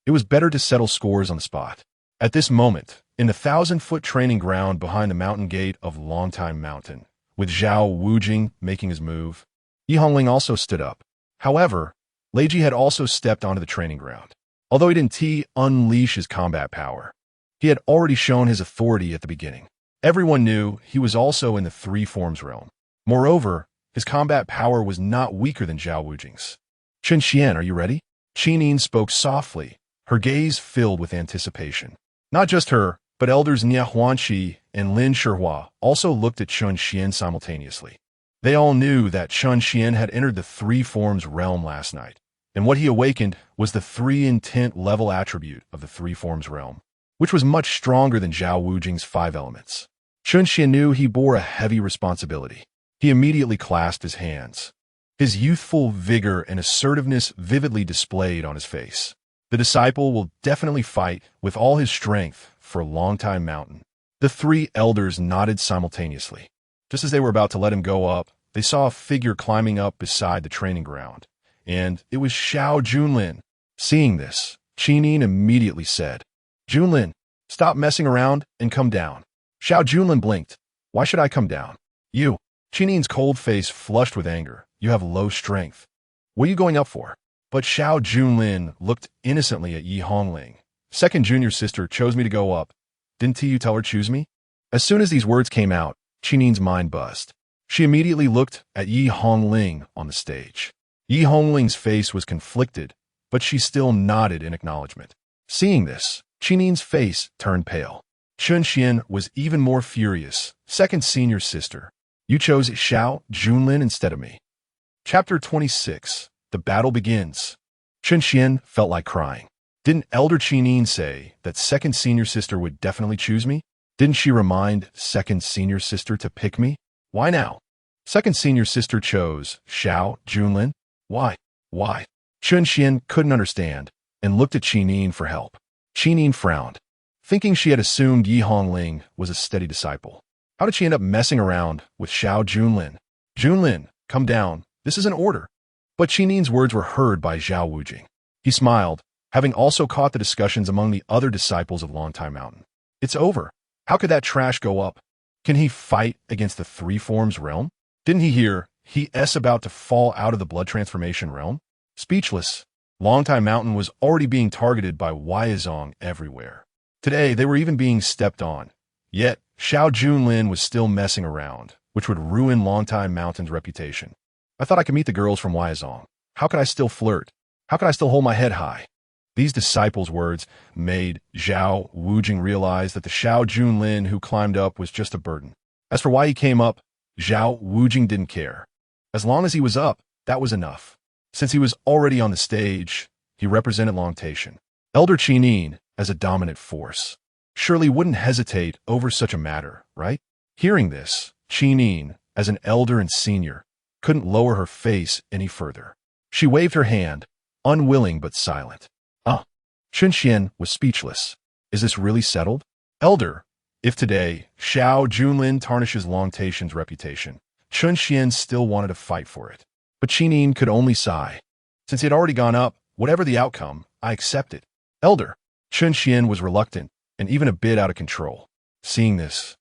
Speaker 1: It was better to settle scores on the spot. At this moment, in the 1,000-foot training ground behind the mountain gate of Longtime Mountain, with Zhao Wujing making his move, Yi Hongling also stood up. However, Lei Ji had also stepped onto the training ground. Although he didn't unleash his combat power, he had already shown his authority at the beginning. Everyone knew he was also in the three forms realm. Moreover, his combat power was not weaker than Zhao Wujing's. Chen Xuan, are you ready? Qinin spoke softly, her gaze filled with anticipation. Not just her, but elders Nia Huanqi and Lin Shihua also looked at Chen Xuan simultaneously. They all knew that Chen Xuan had entered the three forms realm last night, and what he awakened was the 3 intent level attribute of the three forms realm, which was much stronger than Zhao Wujing's 5 elements. Chen Xuan knew he bore a heavy responsibility. He immediately clasped his hands, his youthful vigor and assertiveness vividly displayed on his face. The disciple will definitely fight with all his strength for Longtime Mountain. The 3 elders nodded simultaneously. Just as they were about to let him go up, they saw a figure climbing up beside the training ground, and it was Xiao Junlin. Seeing this, Qinin immediately said, Junlin, stop messing around and come down. Xiao Junlin blinked. Why should I come down? You. Qinin's cold face flushed with anger. You have low strength. What are you going up for? But Xiao Junlin looked innocently at Yi Hongling. Second junior sister chose me to go up. Didn't you tell her choose me? As soon as these words came out, Qinin's mind buzzed. She immediately looked at Yi Hongling on the stage. Yi Hongling's face was conflicted, but she still nodded in acknowledgement. Seeing this, Qinin's face turned pale. Chen Xuan was even more furious. Second senior sister. You chose Xiao Junlin instead of me. Chapter 26. The battle begins. Chen Xuan felt like crying. Didn't Elder Qinin say that second senior sister would definitely choose me? Didn't she remind second senior sister to pick me? Why now? Second senior sister chose Xiao Junlin. Why? Why? Chen Xuan couldn't understand and looked at Qinin for help. Qinin frowned, thinking she had assumed Yi Hongling was a steady disciple. How did she end up messing around with Xiao Junlin? Junlin, come down. This is an order. But Qinin's words were heard by Zhao Wujing. He smiled, having also caught the discussions among the other disciples of Longtime Mountain. It's over. How could that trash go up? Can he fight against the Three Forms realm? Didn't he hear he's about to fall out of the blood transformation realm? Speechless, Longtime Mountain was already being targeted by Huaizong everywhere. Today, they were even being stepped on. Yet, Xiao Junlin was still messing around, which would ruin Longtime Mountain's reputation. I thought I could meet the girls from Huaizong. How could I still flirt? How could I still hold my head high? These disciples' words made Zhao Wujing realize that the Xiao Junlin who climbed up was just a burden. As for why he came up, Zhao Wujing didn't care. As long as he was up, that was enough. Since he was already on the stage, he represented Longtation. Elder Qinin as a dominant force. Surely wouldn't hesitate over such a matter, right? Hearing this, Qinin, as an elder and senior, couldn't lower her face any further. She waved her hand, unwilling but silent. Chen Xuan was speechless. Is this really settled? Elder, if today Xiao Junlin tarnishes Longtation's reputation, Chen Xuan still wanted to fight for it. But Qinin could only sigh. Since he had already gone up, whatever the outcome, I accept it. Elder, Chen Xuan was reluctant and even a bit out of control. Seeing this,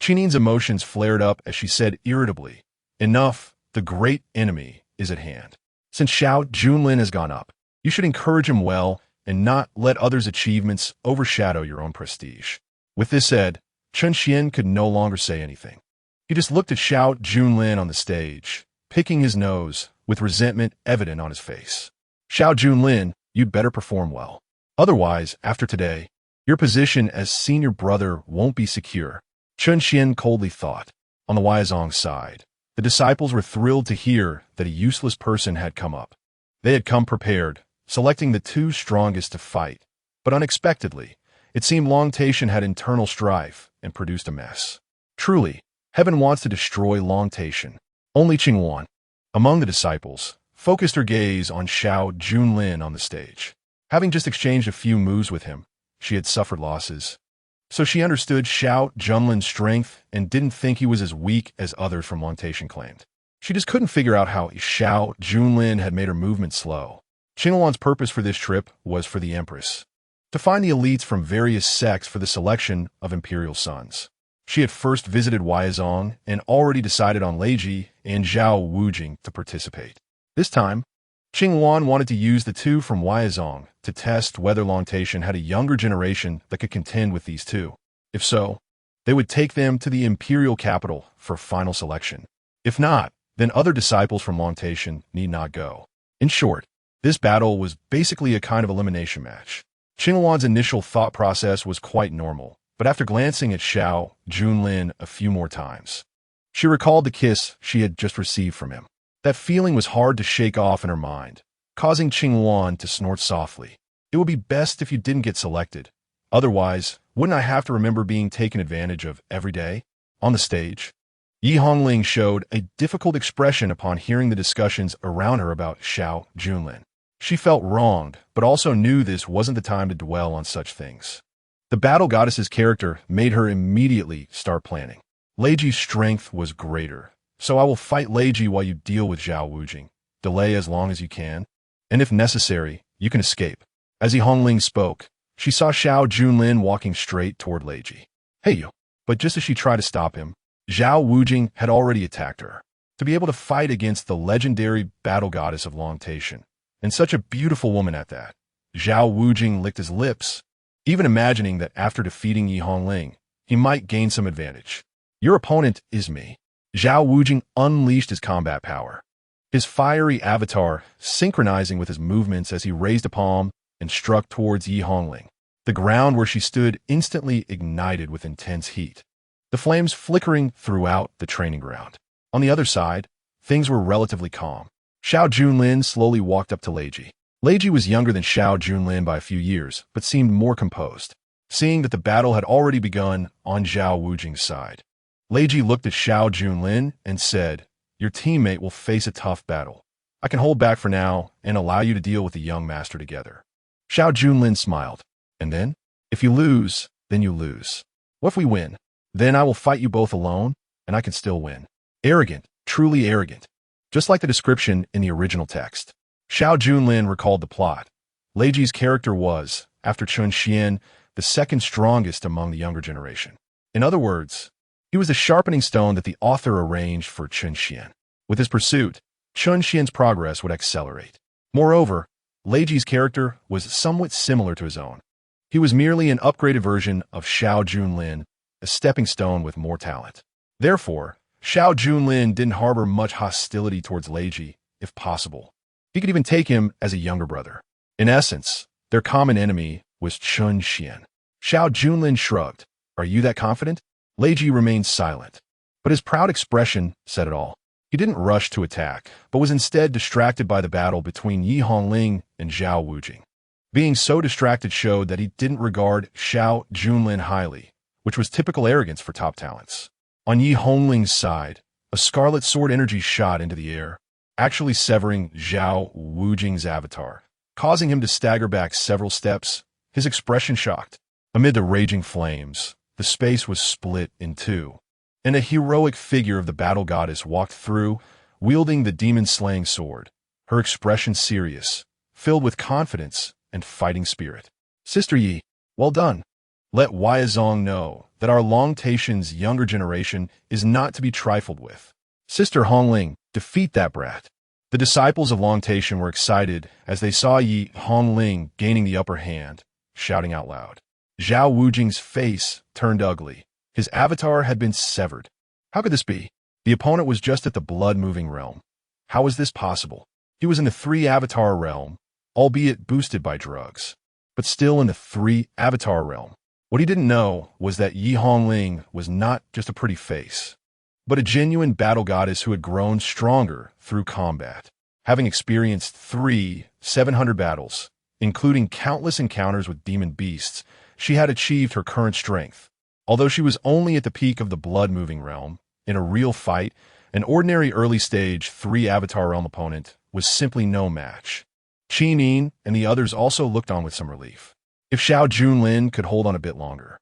Speaker 1: Qinin's emotions flared up as she said irritably, Enough, the great enemy is at hand. Since Xiao Junlin has gone up, you should encourage him well and not let others' achievements overshadow your own prestige. With this said, Chen Xuan could no longer say anything. He just looked at Xiao Junlin on the stage, picking his nose, with resentment evident on his face. Xiao Junlin, you'd better perform well. Otherwise, after today, your position as senior brother won't be secure. Chen Xuan coldly thought. On the Huaizong side, the disciples were thrilled to hear that a useless person had come up. They had come prepared, selecting the two strongest to fight. But unexpectedly, it seemed Longtation had internal strife and produced a mess. Truly, heaven wants to destroy Longtation. Only Qingwan, among the disciples, focused her gaze on Xiao Junlin on the stage. Having just exchanged a few moves with him, she had suffered losses. So she understood Xiao Junlin's strength and didn't think he was as weak as others from Longtation claimed. She just couldn't figure out how Xiao Junlin had made her movement slow. Qingwan's purpose for this trip was for the Empress, to find the elites from various sects for the selection of imperial sons. She had first visited Huaizong and already decided on Leiji and Zhao Wujing to participate. This time, Qingwan wanted to use the two from Huaizong to test whether Longtation had a younger generation that could contend with these two. If so, they would take them to the imperial capital for final selection. If not, then other disciples from Longtation need not go. In short, this battle was basically a kind of elimination match. Qingwan's initial thought process was quite normal, but after glancing at Xiao Junlin a few more times, she recalled the kiss she had just received from him. That feeling was hard to shake off in her mind, causing Qingwan to snort softly. It would be best if you didn't get selected. Otherwise, wouldn't I have to remember being taken advantage of every day? On the stage, Yi Hongling showed a difficult expression upon hearing the discussions around her about Xiao Junlin. She felt wronged, but also knew this wasn't the time to dwell on such things. The battle goddess's character made her immediately start planning. Leiji's strength was greater, so I will fight Leiji while you deal with Zhao Wujing. Delay as long as you can, and if necessary, you can escape. As Yi Hongling spoke, she saw Xiao Junlin walking straight toward Leiji. Hey you! But just as she tried to stop him, Zhao Wujing had already attacked her. To be able to fight against the legendary battle goddess of Longtation, and such a beautiful woman at that, Zhao Wujing licked his lips, even imagining that after defeating Yi Hongling, he might gain some advantage. Your opponent is me. Zhao Wujing unleashed his combat power, his fiery avatar synchronizing with his movements as he raised a palm and struck towards Yi Hongling. The ground where she stood instantly ignited with intense heat, the flames flickering throughout the training ground. On the other side, things were relatively calm. Xiao Junlin slowly walked up to Leiji. Leiji was younger than Xiao Junlin by a few years, but seemed more composed. Seeing that the battle had already begun on Zhao Wujing's side, Leiji looked at Xiao Junlin and said, "Your teammate will face a tough battle. I can hold back for now and allow you to deal with the young master together." Xiao Junlin smiled. "And then? If you lose, then you lose. What if we win? Then I will fight you both alone, and I can still win." Arrogant, truly arrogant. Just like the description in the original text. Xiao Junlin recalled the plot. Leiji's character was, after Chen Xuan, the second strongest among the younger generation. In other words, he was the sharpening stone that the author arranged for Chen Xuan. With his pursuit, Chen Xuan's progress would accelerate. Moreover, Leiji's character was somewhat similar to his own. He was merely an upgraded version of Xiao Junlin, a stepping stone with more talent. Therefore, Xiao Junlin didn't harbor much hostility towards Leiji, if possible. He could even take him as a younger brother. In essence, their common enemy was Chen Xuan. Xiao Junlin shrugged. "Are you that confident?" Leiji remained silent, but his proud expression said it all. He didn't rush to attack, but was instead distracted by the battle between Yi Hongling and Zhao Wujing. Being so distracted showed that he didn't regard Xiao Junlin highly, which was typical arrogance for top talents. On Yi Hongling's side, a scarlet sword energy shot into the air, actually severing Zhao Wujing's avatar, causing him to stagger back several steps, his expression shocked. Amid the raging flames, the space was split in two, and a heroic figure of the battle goddess walked through, wielding the demon-slaying sword, her expression serious, filled with confidence and fighting spirit. "Sister Yi, well done. Let Huaizong know that our Long-Tation's younger generation is not to be trifled with. Sister Hongling, defeat that brat." The disciples of Long-Tation were excited as they saw Yi Hongling gaining the upper hand, shouting out loud. Zhao Wujing's face turned ugly. His avatar had been severed. How could this be? The opponent was just at the blood-moving realm. How was this possible? He was in the 3-avatar realm, albeit boosted by drugs, but still in the 3-avatar realm. What he didn't know was that Yi Hongling was not just a pretty face, but a genuine battle goddess who had grown stronger through combat. Having experienced 700 battles, including countless encounters with demon beasts, she had achieved her current strength. Although she was only at the peak of the blood-moving realm, in a real fight, an ordinary early-stage 3-avatar realm opponent was simply no match. Qi Nin and the others also looked on with some relief. If Xiao Junlin could hold on a bit longer,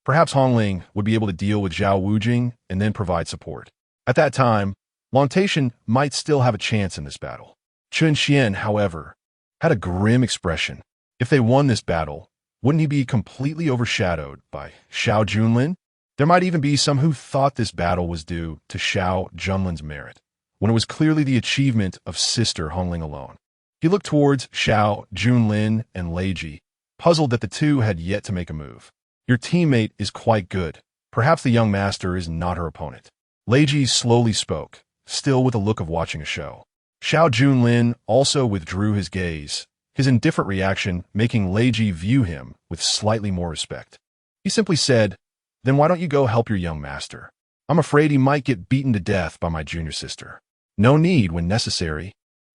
Speaker 1: perhaps Hongling would be able to deal with Zhao Wujing and then provide support. At that time, Long-Tation might still have a chance in this battle. Chen Xuan, however, had a grim expression. If they won this battle, wouldn't he be completely overshadowed by Xiao Junlin? There might even be some who thought this battle was due to Xiao Junlin's merit, when it was clearly the achievement of Sister Hongling alone. He looked towards Xiao Junlin and Leiji, puzzled that the two had yet to make a move. "Your teammate is quite good. Perhaps the young master is not her opponent." Leiji slowly spoke, still with a look of watching a show. Xiao Junlin also withdrew his gaze, his indifferent reaction making Leiji view him with slightly more respect. He simply said, "Then why don't you go help your young master? I'm afraid he might get beaten to death by my junior sister." "No need when necessary.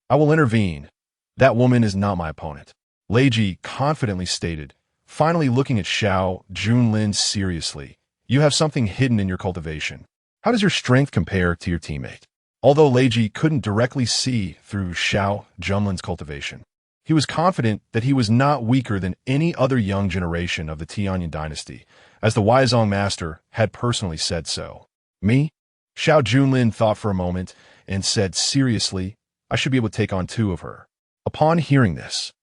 Speaker 1: I will intervene. That woman is not my opponent," Leiji confidently stated, finally looking at Xiao Junlin seriously. "You have something hidden in your cultivation. How does your strength compare to your teammate?" Although Leiji couldn't directly see through Xiao Junlin's cultivation, he was confident that he was not weaker than any other young generation of the Tianyan dynasty, as the Huaizong master had personally said so. "Me?" Xiao Junlin thought for a moment and said seriously, "I should be able to take on 2 of her." Upon hearing this,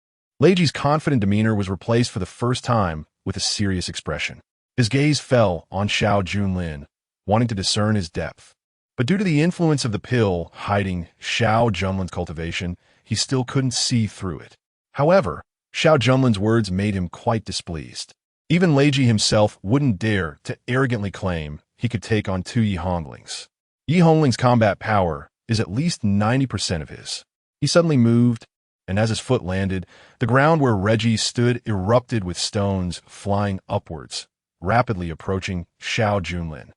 Speaker 1: Leiji's confident demeanor was replaced for the first time with a serious expression. His gaze fell on Xiao Junlin, wanting to discern his depth. But due to the influence of the pill hiding Xiao Junlin's cultivation, he still couldn't see through it. However, Xiao Junlin's words made him quite displeased. Even Leiji himself wouldn't dare to arrogantly claim he could take on 2 Yi Honglings. Yi Hongling's combat power is at least 90% of his. He suddenly moved and as his foot landed, the ground where Reggie stood erupted with stones flying upwards, rapidly approaching Xiao Junlin.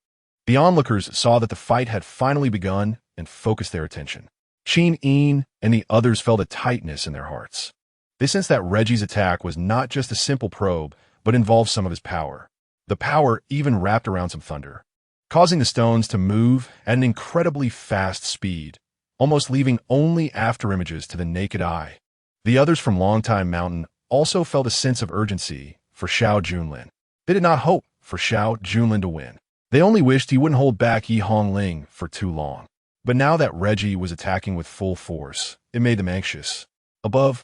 Speaker 1: The onlookers saw that the fight had finally begun and focused their attention. Qin Yin and the others felt a tightness in their hearts. They sensed that Reggie's attack was not just a simple probe, but involved some of his power. The power even wrapped around some thunder, causing the stones to move at an incredibly fast speed, almost leaving only afterimages to the naked eye. The others from Longtime Mountain also felt a sense of urgency for Xiao Junlin. They did not hope for Xiao Junlin to win. They only wished he wouldn't hold back Yi Hongling for too long. But now that Reggie was attacking with full force, it made them anxious. Above,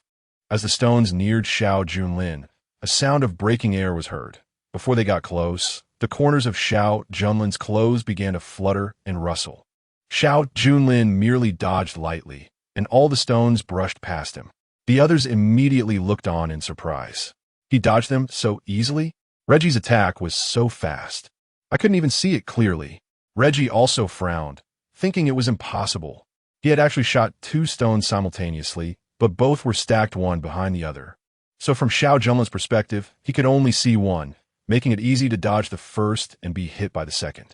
Speaker 1: as the stones neared Xiao Junlin, a sound of breaking air was heard. Before they got close, the corners of Xiao Junlin's clothes began to flutter and rustle. Xiao Junlin merely dodged lightly, and all the stones brushed past him. The others immediately looked on in surprise. He dodged them so easily? Reggie's attack was so fast. I couldn't even see it clearly. Reggie also frowned, thinking it was impossible. He had actually shot 2 stones simultaneously, but both were stacked one behind the other. So from Xiao Junlin's perspective, he could only see one, making it easy to dodge the first and be hit by the second.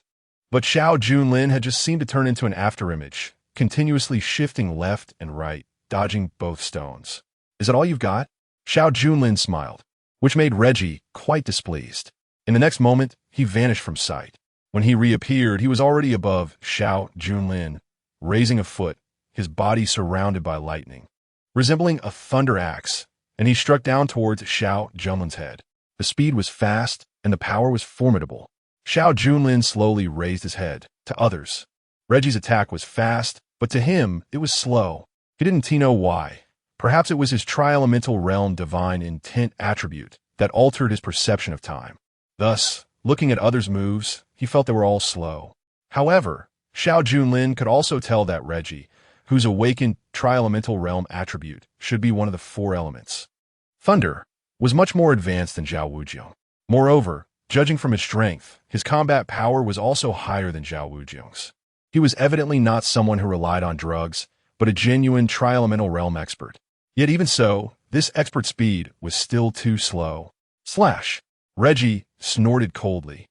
Speaker 1: But Xiao Junlin had just seemed to turn into an afterimage, continuously shifting left and right, dodging both stones. Is that all you've got? Xiao Junlin smiled, which made Reggie quite displeased. In the next moment, he vanished from sight. When he reappeared, he was already above Xiao Junlin, raising a foot, his body surrounded by lightning, resembling a thunder axe, and he struck down towards Xiao Junlin's head. The speed was fast, and the power was formidable. Xiao Junlin slowly raised his head. To others, Reggie's attack was fast, but to him, it was slow. He didn't know why. Perhaps it was his tri-elemental realm divine intent attribute that altered his perception of time. Thus, looking at others' moves, he felt they were all slow. However, Xiao Junlin could also tell that Reggie, whose awakened tri-elemental realm attribute should be one of the 4 elements, thunder, was much more advanced than Zhao Wujiang. Moreover, judging from his strength, his combat power was also higher than Zhao Wujiang's. He was evidently not someone who relied on drugs, but a genuine tri-elemental realm expert. Yet even so, this expert speed was still too slow. Slash! Reggie snorted coldly,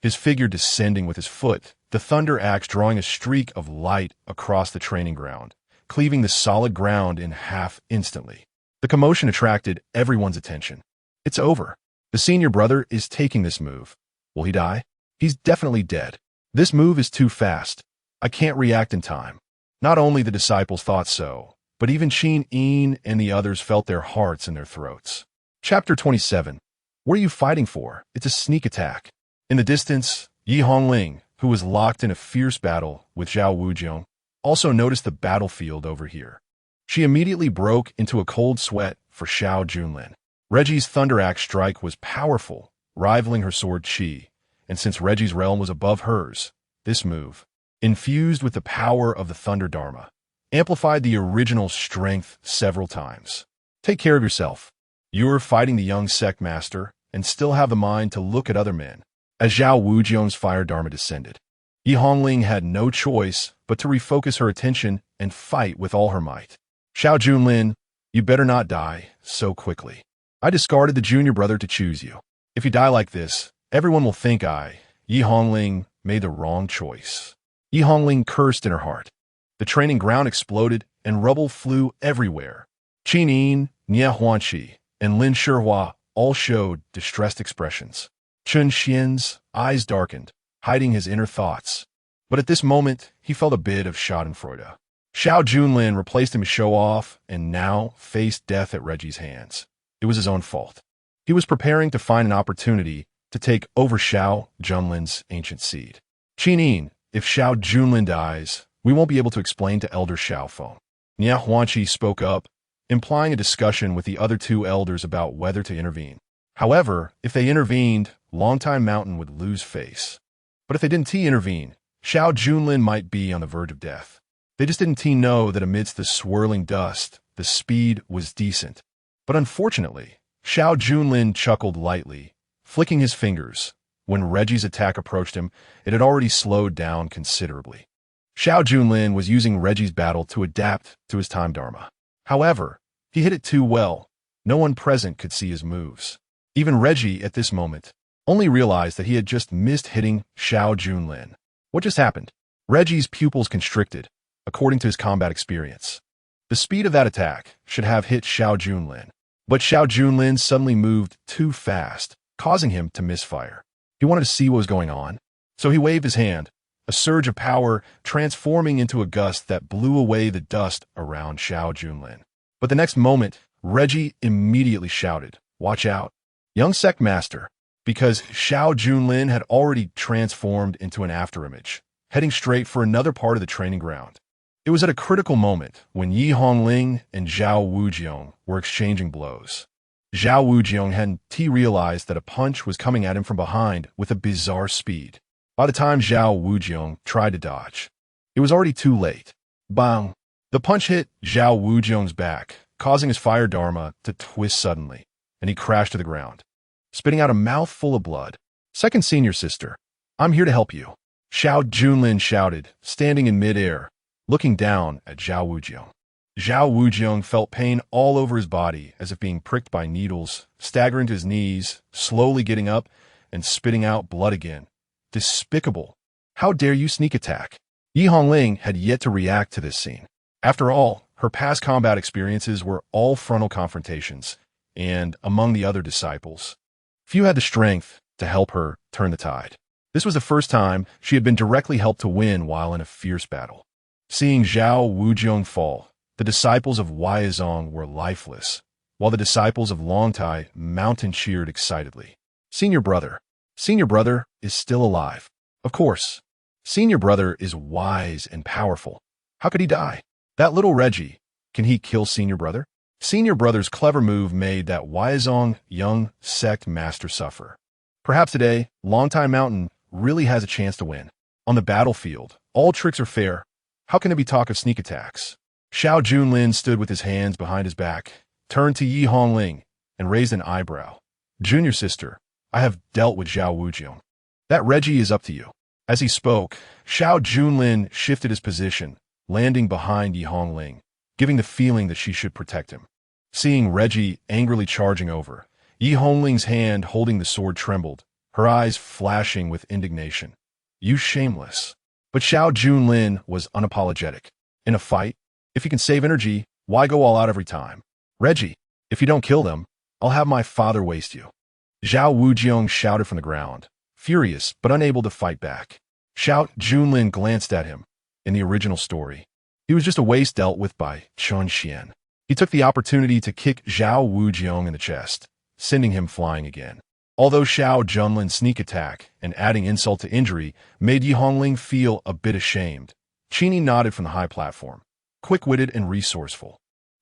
Speaker 1: his figure descending with his foot, the thunder axe drawing a streak of light across the training ground, cleaving the solid ground in half instantly. The commotion attracted everyone's attention. It's over. The senior brother is taking this move. Will he die? He's definitely dead. This move is too fast. I can't react in time. Not only the disciples thought so, but even Qin Yin and the others felt their hearts in their throats. Chapter 27. What are you fighting for? It's a sneak attack. In the distance, Yi Hongling, who was locked in a fierce battle with Zhao Wujiang, also noticed the battlefield over here. She immediately broke into a cold sweat for Xiao Junlin. Reggie's thunder axe strike was powerful, rivaling her sword Qi, and since Reggie's realm was above hers, this move, infused with the power of the Thunder Dharma, amplified the original strength several times. Take care of yourself. You're fighting the young sect master and still have the mind to look at other men. As Zhao Wujiang's fire dharma descended, Yi Hongling had no choice but to refocus her attention and fight with all her might. Xiao Junlin, you better not die so quickly. I discarded the junior brother to choose you. If you die like this, everyone will think Yi Hongling, made the wrong choice. Yi Hongling cursed in her heart. The training ground exploded and rubble flew everywhere. Qin Yin, Nie Huanqi, and Lin Shihua all showed distressed expressions. Chen Xian's eyes darkened, hiding his inner thoughts. But at this moment, he felt a bit of schadenfreude. Xiao Junlin replaced him to show off and now faced death at Reggie's hands. It was his own fault. He was preparing to find an opportunity to take over Xiao Junlin's ancient seed. Qin Yin, if Xiao Junlin dies, we won't be able to explain to Elder Xiaofeng. Nie Huanqi spoke up, implying a discussion with the other 2 elders about whether to intervene. However, if they intervened, Longtime Mountain would lose face. But if they didn't intervene, Xiao Junlin might be on the verge of death. They just didn't know that amidst the swirling dust, the speed was decent. But unfortunately, Xiao Junlin chuckled lightly, flicking his fingers. When Reggie's attack approached him, it had already slowed down considerably. Xiao Junlin was using Reggie's battle to adapt to his time dharma. However, He hit it too well. No one present could see his moves. Even Reggie, at this moment, only realized that he had just missed hitting Xiao Junlin. What just happened? Reggie's pupils constricted, according to his combat experience. The speed of that attack should have hit Xiao Junlin, but Xiao Junlin suddenly moved too fast, causing him to misfire. He wanted to see what was going on, so he waved his hand, a surge of power transforming into a gust that blew away the dust around Xiao Junlin. But the next moment, Reggie immediately shouted, "Watch out, young sect master," because Xiao Junlin had already transformed into an afterimage, heading straight for another part of the training ground. It was at a critical moment when Yi Hongling and Zhao Wujiong were exchanging blows. Zhao Wujiong hadn't realized that a punch was coming at him from behind with a bizarre speed. By the time Zhao Wujiong tried to dodge, it was already too late. Bang! The punch hit Zhao Wujiong's back, causing his fire dharma to twist suddenly, and he crashed to the ground, spitting out a mouthful of blood. "Second senior sister, I'm here to help you," Xiao Junlin shouted, standing in midair, looking down at Zhao Wujiong. Zhao Wujiong felt pain all over his body as if being pricked by needles, staggering to his knees, slowly getting up, and spitting out blood again. Despicable. How dare you sneak attack? Yi Hongling had yet to react to this scene. After all, her past combat experiences were all frontal confrontations, and among the other disciples, few had the strength to help her turn the tide. This was the first time she had been directly helped to win while in a fierce battle. Seeing Zhao Wujiong fall, the disciples of Huaizong were lifeless, while the disciples of Longtai mountain cheered excitedly. Senior brother is still alive. Of course, senior brother is wise and powerful. How could he die? That little Reggie, can he kill senior brother? Senior brother's clever move made that Huaizong young sect master suffer. Perhaps today, Longtai Mountain really has a chance to win. On the battlefield, all tricks are fair. How can there be talk of sneak attacks? Xiao Junlin stood with his hands behind his back, turned to Yi Hongling, and raised an eyebrow. "Junior sister, I have dealt with Zhao Wujiong. That Reggie is up to you." As he spoke, Xiao Junlin shifted his position, landing behind Yi Hongling, giving the feeling that she should protect him. Seeing Reggie angrily charging over, Yi Hongling's hand holding the sword trembled, her eyes flashing with indignation. "You shameless." But Xiao Junlin was unapologetic. In a fight, if you can save energy, why go all out every time? "Reggie, if you don't kill them, I'll have my father waste you." Zhao Wujiong shouted from the ground, furious but unable to fight back. Xiao Junlin glanced at him. In the original story, he was just a waste dealt with by Chen Xuan. He took the opportunity to kick Zhao Wujiong in the chest, sending him flying again. Although Xiao Junlin's sneak attack and adding insult to injury made Yi Hongling feel a bit ashamed, Qini nodded from the high platform, quick-witted and resourceful.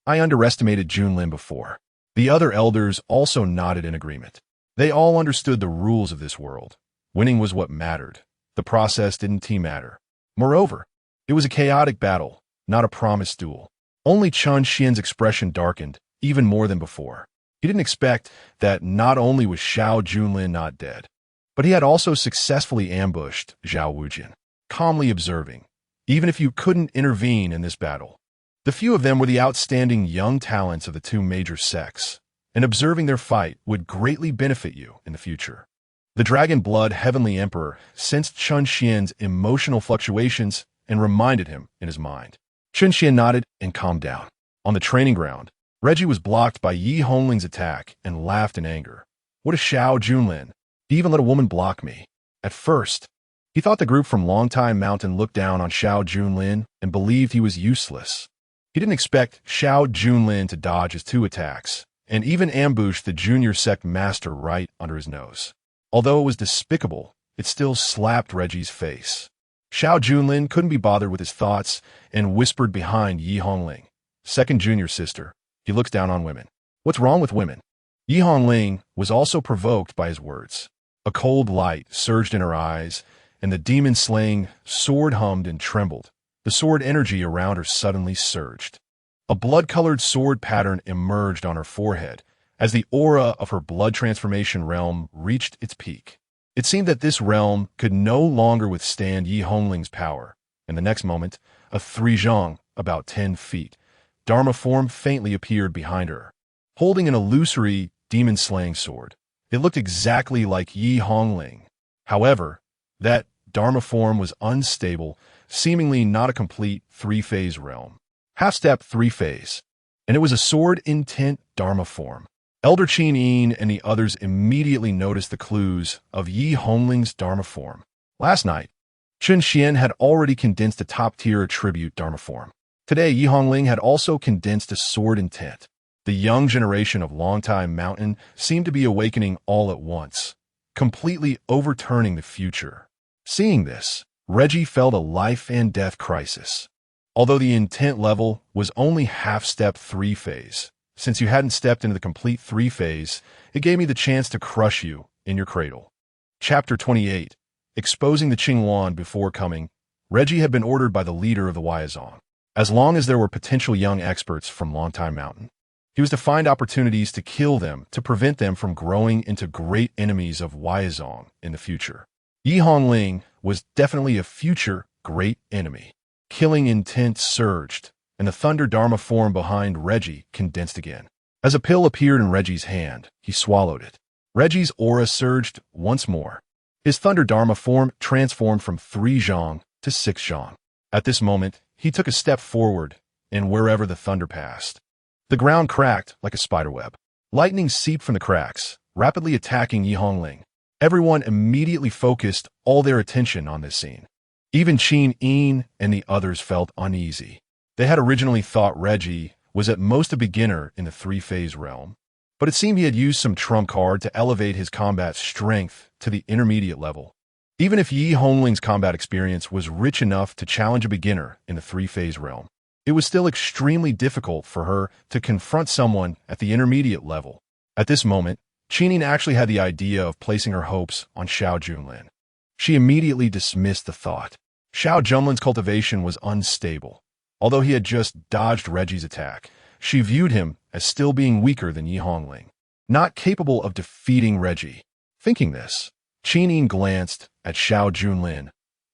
Speaker 1: "I underestimated Junlin before." The other elders also nodded in agreement. They all understood the rules of this world. Winning was what mattered. The process didn't matter. Moreover, it was a chaotic battle, not a promised duel. Only Chen Xian's expression darkened, even more than before. He didn't expect that not only was Xiao Junlin not dead, but he had also successfully ambushed Zhao Wujian, calmly observing, even if you couldn't intervene in this battle. The few of them were the outstanding young talents of the two major sects, and observing their fight would greatly benefit you in the future. The Dragon Blood Heavenly Emperor sensed Chen Xian's emotional fluctuations and reminded him in his mind. Chen Xian nodded and calmed down. On the training ground, Reggie was blocked by Yi Hongling's attack and laughed in anger. "What a Xiao Junlin! He even let a woman block me." At first, he thought the group from Longtai Mountain looked down on Xiao Junlin and believed he was useless. He didn't expect Xiao Junlin to dodge his two attacks, and even ambush the junior sect master right under his nose. Although it was despicable, it still slapped Reggie's face. Xiao Junlin couldn't be bothered with his thoughts and whispered behind Yi Hongling, "Second junior sister, he looks down on women. What's wrong with women?" Yi Hongling was also provoked by his words. A cold light surged in her eyes, and the demon-slaying sword hummed and trembled. The sword energy around her suddenly surged. A blood-colored sword pattern emerged on her forehead as the aura of her blood transformation realm reached its peak. It seemed that this realm could no longer withstand Yi Hongling's power, and the next moment, a three zhang, about 10 feet, Dharma form faintly appeared behind her, holding an illusory demon-slaying sword. It looked exactly like Yi Hongling. However, that Dharma form was unstable, seemingly not a complete three-phase realm. Half-step three-phase. And it was a sword-intent Dharma form. Elder Qin Yin and the others immediately noticed the clues of Yi Hongling's Dharma form. Last night, Chen Xuan had already condensed a top-tier attribute Dharma form. Today, Yi Hongling had also condensed a sword intent. The young generation of Longtime Mountain seemed to be awakening all at once, completely overturning the future. Seeing this, Reggie felt a life-and-death crisis. Although the intent level was only half-step three-phase, since you hadn't stepped into the complete three-phase, it gave me the chance to crush you in your cradle. Chapter 28. Exposing the Qingyuan before coming, Reggie had been ordered by the leader of the Huaizong. As long as there were potential young experts from Longtime Mountain, he was to find opportunities to kill them to prevent them from growing into great enemies of Huaizong in the future. Yi Hongling was definitely a future great enemy. Killing intent surged, and the Thunder Dharma form behind Reggie condensed again. As a pill appeared in Reggie's hand, he swallowed it. Reggie's aura surged once more. His Thunder Dharma form transformed from 3 zhang to 6 zhang. At this moment, he took a step forward, and wherever the thunder passed, the ground cracked like a spiderweb. Lightning seeped from the cracks, rapidly attacking Yi Hongling. Everyone immediately focused all their attention on this scene. Even Qin Yin and the others felt uneasy. They had originally thought Reggie was at most a beginner in the three-phase realm, but it seemed he had used some trump card to elevate his combat strength to the intermediate level. Even if Yi Hongling's combat experience was rich enough to challenge a beginner in the three-phase realm, it was still extremely difficult for her to confront someone at the intermediate level. At this moment, Qin actually had the idea of placing her hopes on Xiao Junlin. She immediately dismissed the thought. Xiao Junlin's cultivation was unstable. Although he had just dodged Reggie's attack, she viewed him as still being weaker than Yi Hongling, not capable of defeating Reggie. Thinking this, Qin glanced at Xiao Junlin,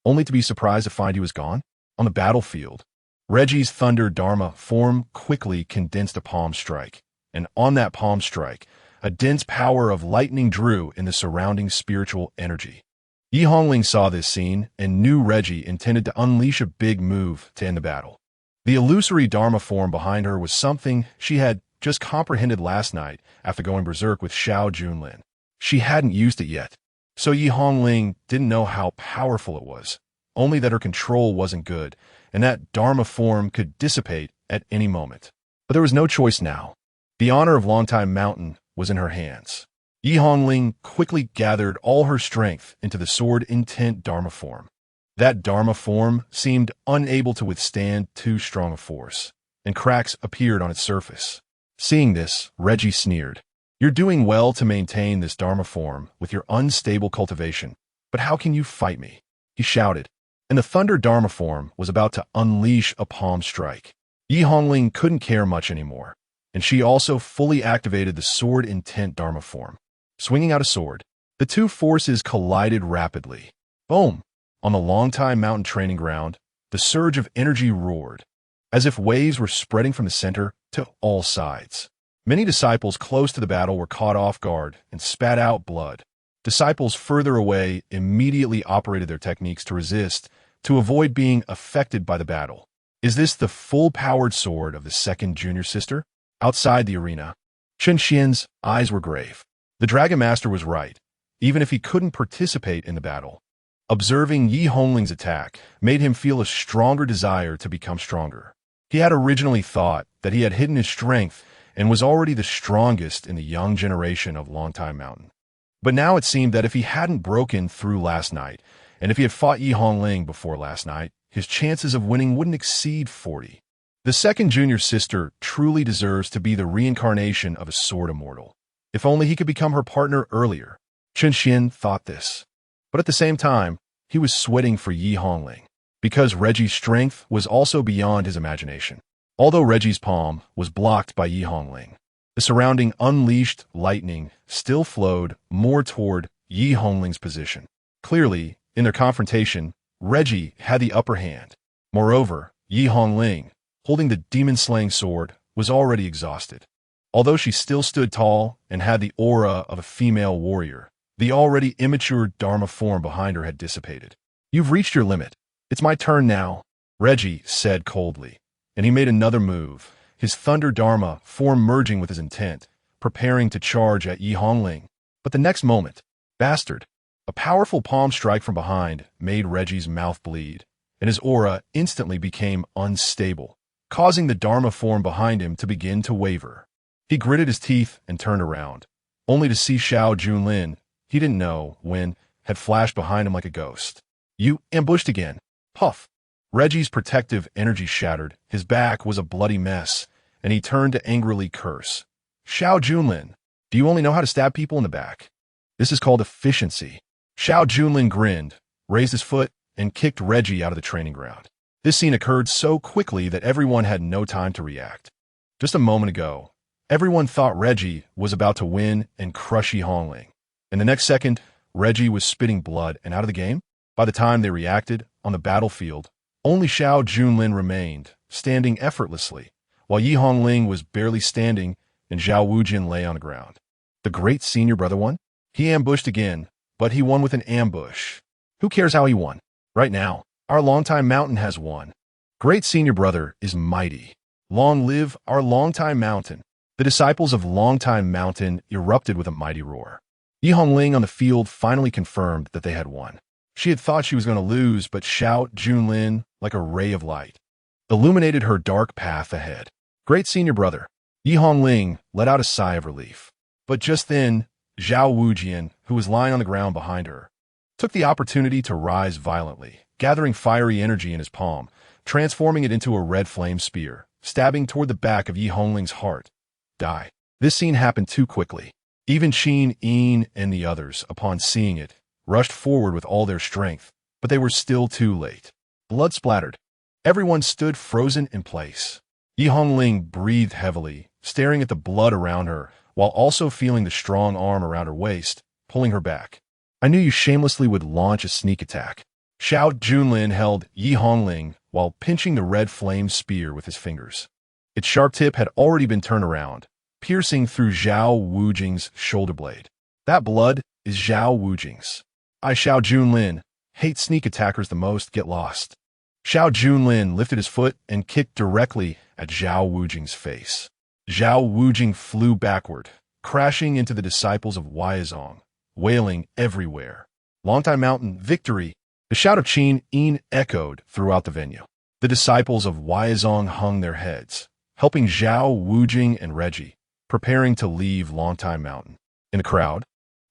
Speaker 1: only to be surprised to find he was gone. On the battlefield, Reggie's Thunder Dharma form quickly condensed a palm strike, and on that palm strike, a dense power of lightning drew in the surrounding spiritual energy. Yi Hongling saw this scene and knew Reggie intended to unleash a big move to end the battle. The illusory Dharma form behind her was something she had just comprehended last night after going berserk with Xiao Junlin. She hadn't used it yet, so Yi Hongling didn't know how powerful it was, only that her control wasn't good, and that Dharma form could dissipate at any moment. But there was no choice now. The honor of Longtime Mountain was in her hands. Yi Hongling quickly gathered all her strength into the sword intent Dharma form. That Dharma form seemed unable to withstand too strong a force, and cracks appeared on its surface. Seeing this, Reggie sneered. You're doing well to maintain this Dharma form with your unstable cultivation, but how can you fight me? He shouted, and the Thunder Dharma form was about to unleash a palm strike. Yi Hongling couldn't care much anymore, and she also fully activated the sword intent Dharma form. Swinging out a sword, the two forces collided rapidly. Boom! On the Longtime Mountain training ground, the surge of energy roared, as if waves were spreading from the center to all sides. Many disciples close to the battle were caught off guard and spat out blood. Disciples further away immediately operated their techniques to resist, to avoid being affected by the battle. Is this the full-powered sword of the second junior sister? Outside the arena, Chen Xian's eyes were grave. The Dragon Master was right, even if he couldn't participate in the battle. Observing Yi Hongling's attack made him feel a stronger desire to become stronger. He had originally thought that he had hidden his strength and was already the strongest in the young generation of Longtime Mountain. But now it seemed that if he hadn't broken through last night, and if he had fought Yi Hongling before last night, his chances of winning wouldn't exceed 40. The second junior sister truly deserves to be the reincarnation of a sword immortal. If only he could become her partner earlier. Chen Xuan thought this. But at the same time, he was sweating for Yi Hongling, because Reggie's strength was also beyond his imagination. Although Reggie's palm was blocked by Yi Hongling, the surrounding unleashed lightning still flowed more toward Yi Hongling's position. Clearly, in their confrontation, Reggie had the upper hand. Moreover, Yi Hongling holding the demon-slaying sword, was already exhausted. Although she still stood tall and had the aura of a female warrior, the already immature Dharma form behind her had dissipated. "You've reached your limit. It's my turn now," Reggie said coldly, and he made another move, his Thunder Dharma form merging with his intent, preparing to charge at Yi Hongling. But the next moment, bastard! A powerful palm strike from behind made Reggie's mouth bleed, and his aura instantly became unstable, causing the Dharma form behind him to begin to waver. He gritted his teeth and turned around, only to see Xiao Junlin, he didn't know when, had flashed behind him like a ghost. "You ambushed again." Puff! Reggie's protective energy shattered, his back was a bloody mess, and he turned to angrily curse. "Xiao Junlin, do you only know how to stab people in the back? This is called efficiency." Xiao Junlin grinned, raised his foot, and kicked Reggie out of the training ground. This scene occurred so quickly that everyone had no time to react. Just a moment ago, everyone thought Reggie was about to win and crush Yi Hongling. And the next second, Reggie was spitting blood and out of the game. By the time they reacted, on the battlefield, only Xiao Junlin remained, standing effortlessly, while Yi Hongling was barely standing and Zhao Wujin lay on the ground. The great senior brother won? He ambushed again, but he won with an ambush. Who cares how he won? Right now, our longtime mountain has won. Great senior brother is mighty. Long live our longtime mountain. The disciples of Longtime Mountain erupted with a mighty roar. Yi Hongling on the field finally confirmed that they had won. She had thought she was going to lose, but Xiao Junlin, like a ray of light, illuminated her dark path ahead. Great senior brother. Yi Hongling let out a sigh of relief. But just then, Zhao Wujin, who was lying on the ground behind her, took the opportunity to rise violently, gathering fiery energy in his palm, transforming it into a red flame spear, stabbing toward the back of Yi Hongling's heart. Die. This scene happened too quickly. Even Qin Yin and the others, upon seeing it, rushed forward with all their strength, but they were still too late. Blood splattered. Everyone stood frozen in place. Yi Hongling breathed heavily, staring at the blood around her, while also feeling the strong arm around her waist, pulling her back. "I knew you shamelessly would launch a sneak attack." Xiao Junlin held Yi Hongling while pinching the red flame spear with his fingers. Its sharp tip had already been turned around, piercing through Zhao Wujing's shoulder blade. "That blood is Zhao Wujing's. I, Xiao Junlin, hate sneak attackers the most. Get lost." Xiao Junlin lifted his foot and kicked directly at Zhao Wujing's face. Zhao Wujing flew backward, crashing into the disciples of Huaizong, wailing everywhere. Longtime Mountain, victory! The shout of Qin Yin echoed throughout the venue. The disciples of Huaizong hung their heads, helping Zhao Wujing and Reggie, preparing to leave Longtime Mountain. In the crowd,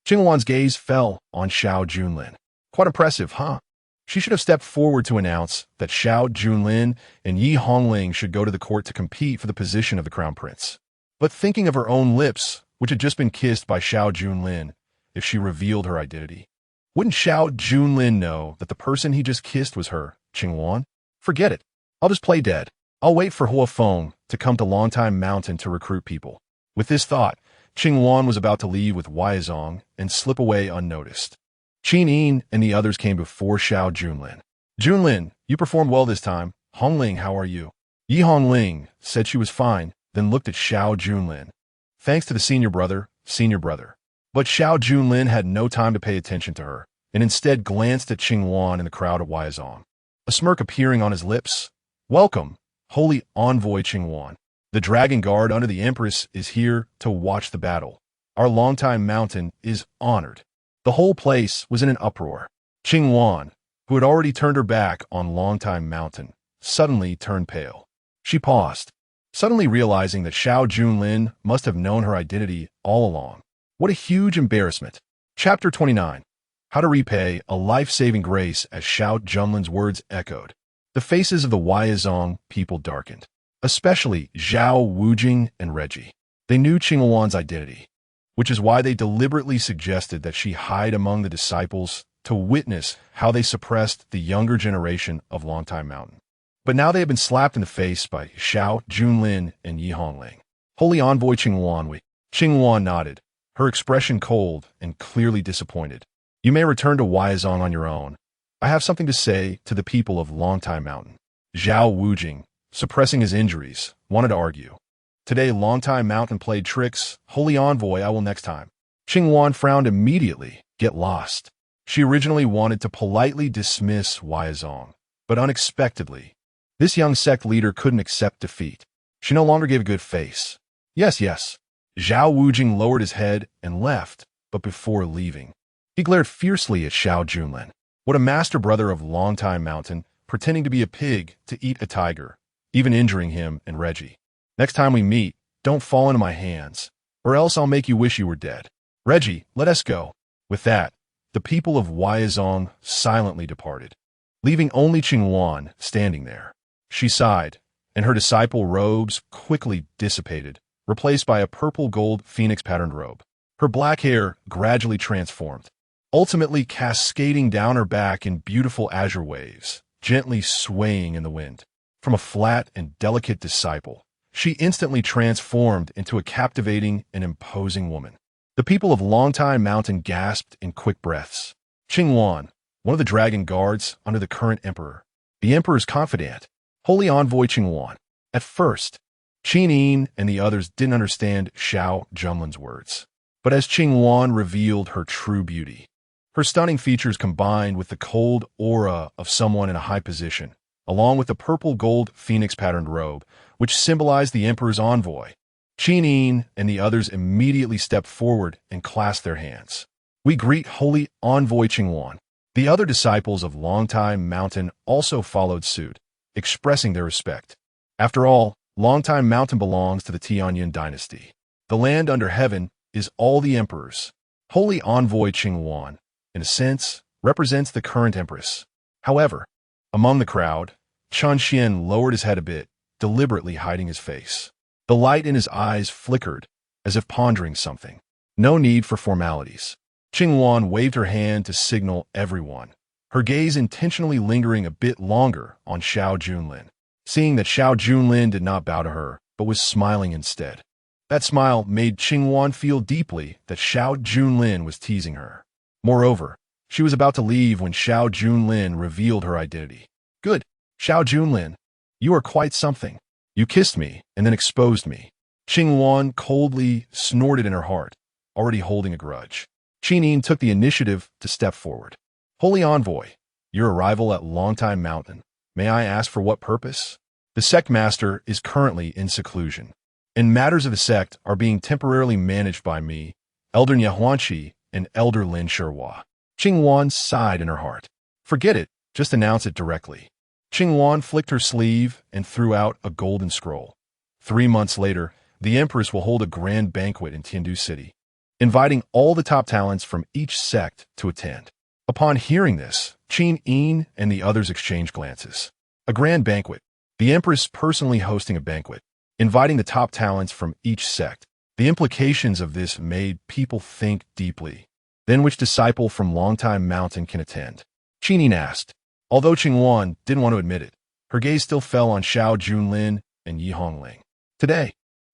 Speaker 1: Qingwan's gaze fell on Xiao Junlin. Quite impressive, huh? She should have stepped forward to announce that Xiao Junlin and Yi Hongling should go to the court to compete for the position of the crown prince. But thinking of her own lips, which had just been kissed by Xiao Junlin, if she revealed her identity, wouldn't Xiao Junlin know that the person he just kissed was her, Qingwan? Forget it. I'll just play dead. I'll wait for Huafeng to come to Longtime Mountain to recruit people. With this thought, Qingwan was about to leave with Huaizong and slip away unnoticed. Qin Yin and the others came before Xiao Junlin. "Junlin, you performed well this time. Hongling, how are you?" Yi Hongling said she was fine, then looked at Xiao Junlin. "Thanks to the senior brother, senior brother." But Xiao Junlin had no time to pay attention to her, and instead glanced at Qingwan in the crowd of Huaizong, a smirk appearing on his lips. "Welcome, holy envoy Qingwan. The Dragon Guard under the Empress is here to watch the battle. Our Longtime Mountain is honored." The whole place was in an uproar. Qingwan, who had already turned her back on Longtime Mountain, suddenly turned pale. She paused, suddenly realizing that Xiao Junlin must have known her identity all along. What a huge embarrassment. Chapter 29. How to repay a life-saving grace as Xiao Junlin's words echoed. The faces of the Huaizong people darkened, especially Zhao Wujing and Reggie. They knew Qingwan's identity, which is why they deliberately suggested that she hide among the disciples to witness how they suppressed the younger generation of Longtime Mountain. But now they had been slapped in the face by Xiao Junlin and Yi Hongling. "Holy envoy Qingwan." Qingwan nodded, her expression cold and clearly disappointed. "You may return to Huaizong on your own. I have something to say to the people of Longtime Mountain." Zhao Wujing, suppressing his injuries, wanted to argue. Today, longtime mountain played tricks. Holy envoy, I will next time. Xuan frowned immediately. Get lost. She originally wanted to politely dismiss Huaizong, but unexpectedly, this young sect leader couldn't accept defeat. She no longer gave a good face. Yes, yes. Zhao Wujing lowered his head and left, but before leaving, he glared fiercely at Xiao Junlin. What a master brother of longtime mountain, pretending to be a pig to eat a tiger, even injuring him and Reggie. Next time we meet, don't fall into my hands, or else I'll make you wish you were dead. Reggie, let us go. With that, the people of Huaizong silently departed, leaving only Xuan standing there. She sighed, and her disciple robes quickly dissipated, replaced by a purple-gold phoenix-patterned robe. Her black hair gradually transformed, ultimately cascading down her back in beautiful azure waves, gently swaying in the wind. From a flat and delicate disciple, she instantly transformed into a captivating and imposing woman. The people of Longtime Mountain gasped in quick breaths. Xuan, one of the dragon guards under the current emperor, the emperor's confidant, holy envoy Xuan. At first, Qin Yin and the others didn't understand Xiao Junlin's words. But as Xuan revealed her true beauty, her stunning features combined with the cold aura of someone in a high position, along with the purple-gold phoenix-patterned robe, which symbolized the emperor's envoy, Qin Yin and the others immediately stepped forward and clasped their hands. We greet holy envoy Xuan. The other disciples of Longtime Mountain also followed suit, expressing their respect. After all, Longtime Mountain belongs to the Tianyin dynasty. The land under heaven is all the emperors. Holy envoy Xuan, in a sense, represents the current empress. However, among the crowd, Chen Xuan lowered his head a bit, deliberately hiding his face. The light in his eyes flickered, as if pondering something. No need for formalities. Xuan waved her hand to signal everyone, her gaze intentionally lingering a bit longer on Xiao Junlin, seeing that Xiao Junlin did not bow to her, but was smiling instead. That smile made Xuan feel deeply that Xiao Junlin was teasing her. Moreover, she was about to leave when Xiao Junlin revealed her identity. Good, Xiao Junlin, you are quite something. You kissed me and then exposed me. Xuan coldly snorted in her heart, already holding a grudge. Qin Yin took the initiative to step forward. Holy envoy, your arrival at Longtime Mountain. May I ask for what purpose? The sect master is currently in seclusion, and matters of the sect are being temporarily managed by me, Elder Nyahuanchi, and Elder Lin Shihua. Xuan sighed in her heart. Forget it, just announce it directly. Xuan flicked her sleeve and threw out a golden scroll. 3 months later, the Empress will hold a grand banquet in Tiandu City, inviting all the top talents from each sect to attend. Upon hearing this, Qin Yin and the others exchanged glances. A grand banquet. The Empress personally hosting a banquet, inviting the top talents from each sect. The implications of this made people think deeply. Then which disciple from Longtime Mountain can attend? Qin Yin asked. Although Xuan didn't want to admit it, her gaze still fell on Xiao Junlin and Yi Hongling. Today,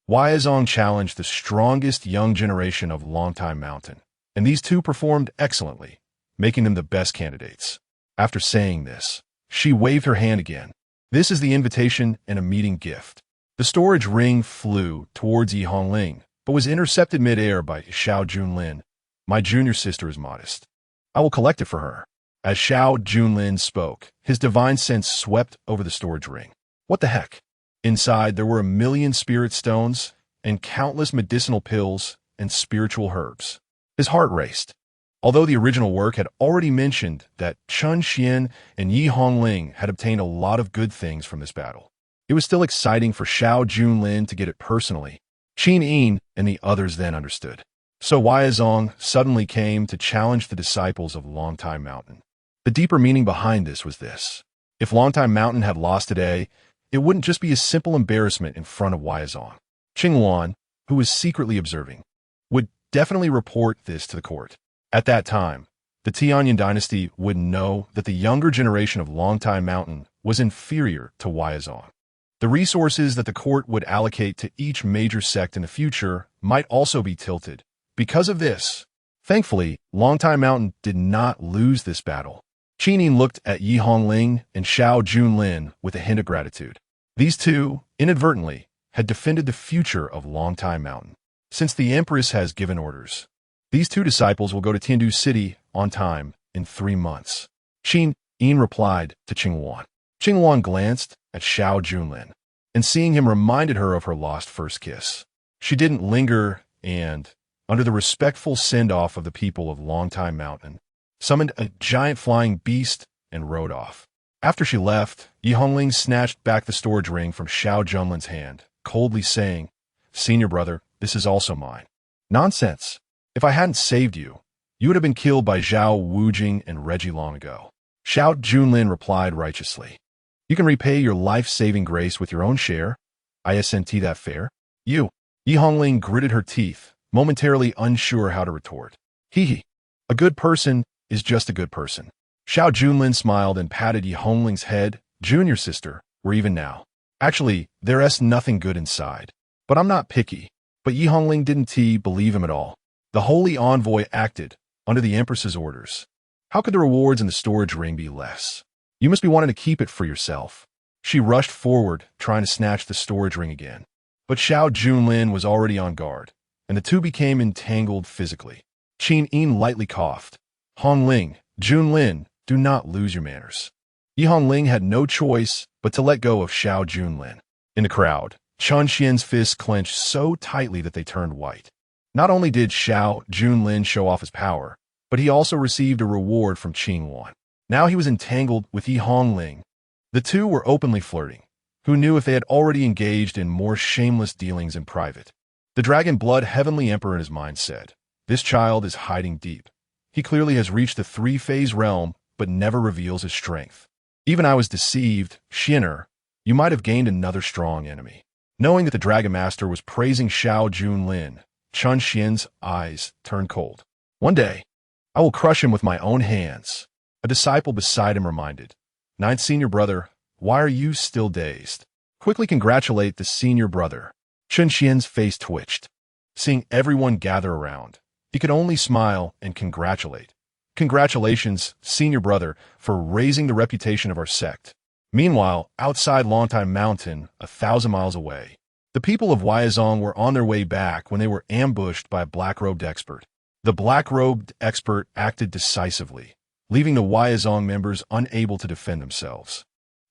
Speaker 1: Huaizong challenged the strongest young generation of Longtime Mountain, and these two performed excellently, making them the best candidates. After saying this, she waved her hand again. This is the invitation and a meeting gift. The storage ring flew towards Yi Hongling, but was intercepted mid-air by Xiao Junlin. My junior sister is modest. I will collect it for her. As Xiao Junlin spoke, his divine sense swept over the storage ring. What the heck? Inside, there were 1,000,000 spirit stones and countless medicinal pills and spiritual herbs. His heart raced. Although the original work had already mentioned that Chen Xuan and Yi Hongling had obtained a lot of good things from this battle, it was still exciting for Xiao Junlin to get it personally. Qin Yin and the others then understood. So Huaizong suddenly came to challenge the disciples of Longtime Mountain. The deeper meaning behind this was this. If Longtime Mountain had lost today, it wouldn't just be a simple embarrassment in front of Huaizong. Xuan, who was secretly observing, would definitely report this to the court. At that time, the Tianyin dynasty would know that the younger generation of Longtime Mountain was inferior to Huaizong. The resources that the court would allocate to each major sect in the future might also be tilted. Because of this, thankfully, Longtime Mountain did not lose this battle. Qin Yin looked at Yi Hongling and Xiao Junlin with a hint of gratitude. These two, inadvertently, had defended the future of Longtime Mountain. Since the Empress has given orders, these two disciples will go to Tiandu City on time in 3 months. Yin replied to Qingyuan. Qingyuan glanced at Xiao Junlin, and seeing him reminded her of her lost first kiss. She didn't linger and, under the respectful send-off of the people of Longtime Mountain, summoned a giant flying beast and rode off. After she left, Yi Hongling snatched back the storage ring from Xiao Junlin's hand, coldly saying, "Senior brother, this is also mine." "Nonsense. If I hadn't saved you, you would have been killed by Zhao Wujing and Reggie long ago." Xiao Junlin replied righteously. "You can repay your life-saving grace with your own share. Isn't that fair?" "You." Yi Hongling gritted her teeth, momentarily unsure how to retort. "Hee. A good person is just a good person." Xiao Junlin smiled and patted Yi Hongling's head. "Junior sister, we're even now. Actually, there's nothing good inside. But I'm not picky." But Yi Hongling didn't believe him at all. The holy envoy acted under the Empress's orders. How could the rewards in the storage ring be less? You must be wanting to keep it for yourself. She rushed forward, trying to snatch the storage ring again. But Xiao Junlin was already on guard, and the two became entangled physically. Qin Yin lightly coughed. "Hongling, Junlin, do not lose your manners." Yi Hongling had no choice but to let go of Xiao Junlin. In the crowd, Chen Xian's fists clenched so tightly that they turned white. Not only did Xiao Junlin show off his power, but he also received a reward from Qingyuan. Now he was entangled with Yi Hongling. The two were openly flirting. Who knew if they had already engaged in more shameless dealings in private? The Dragon Blood Heavenly Emperor in his mind said, "This child is hiding deep. He clearly has reached the 3-phase realm, but never reveals his strength. Even I was deceived. Xiner, you might have gained another strong enemy." Knowing that the Dragon Master was praising Xiao Junlin, Chen Xian's eyes turned cold. "One day, I will crush him with my own hands." A disciple beside him reminded, "Ninth senior brother, why are you still dazed? Quickly congratulate the senior brother." Chen Xian's face twitched. Seeing everyone gather around, he could only smile and congratulate. "Congratulations, senior brother, for raising the reputation of our sect." Meanwhile, outside Longtime Mountain, 1,000 miles away, the people of Huaizhong were on their way back when they were ambushed by a black-robed expert. The black-robed expert acted decisively, leaving the Huaizhong members unable to defend themselves.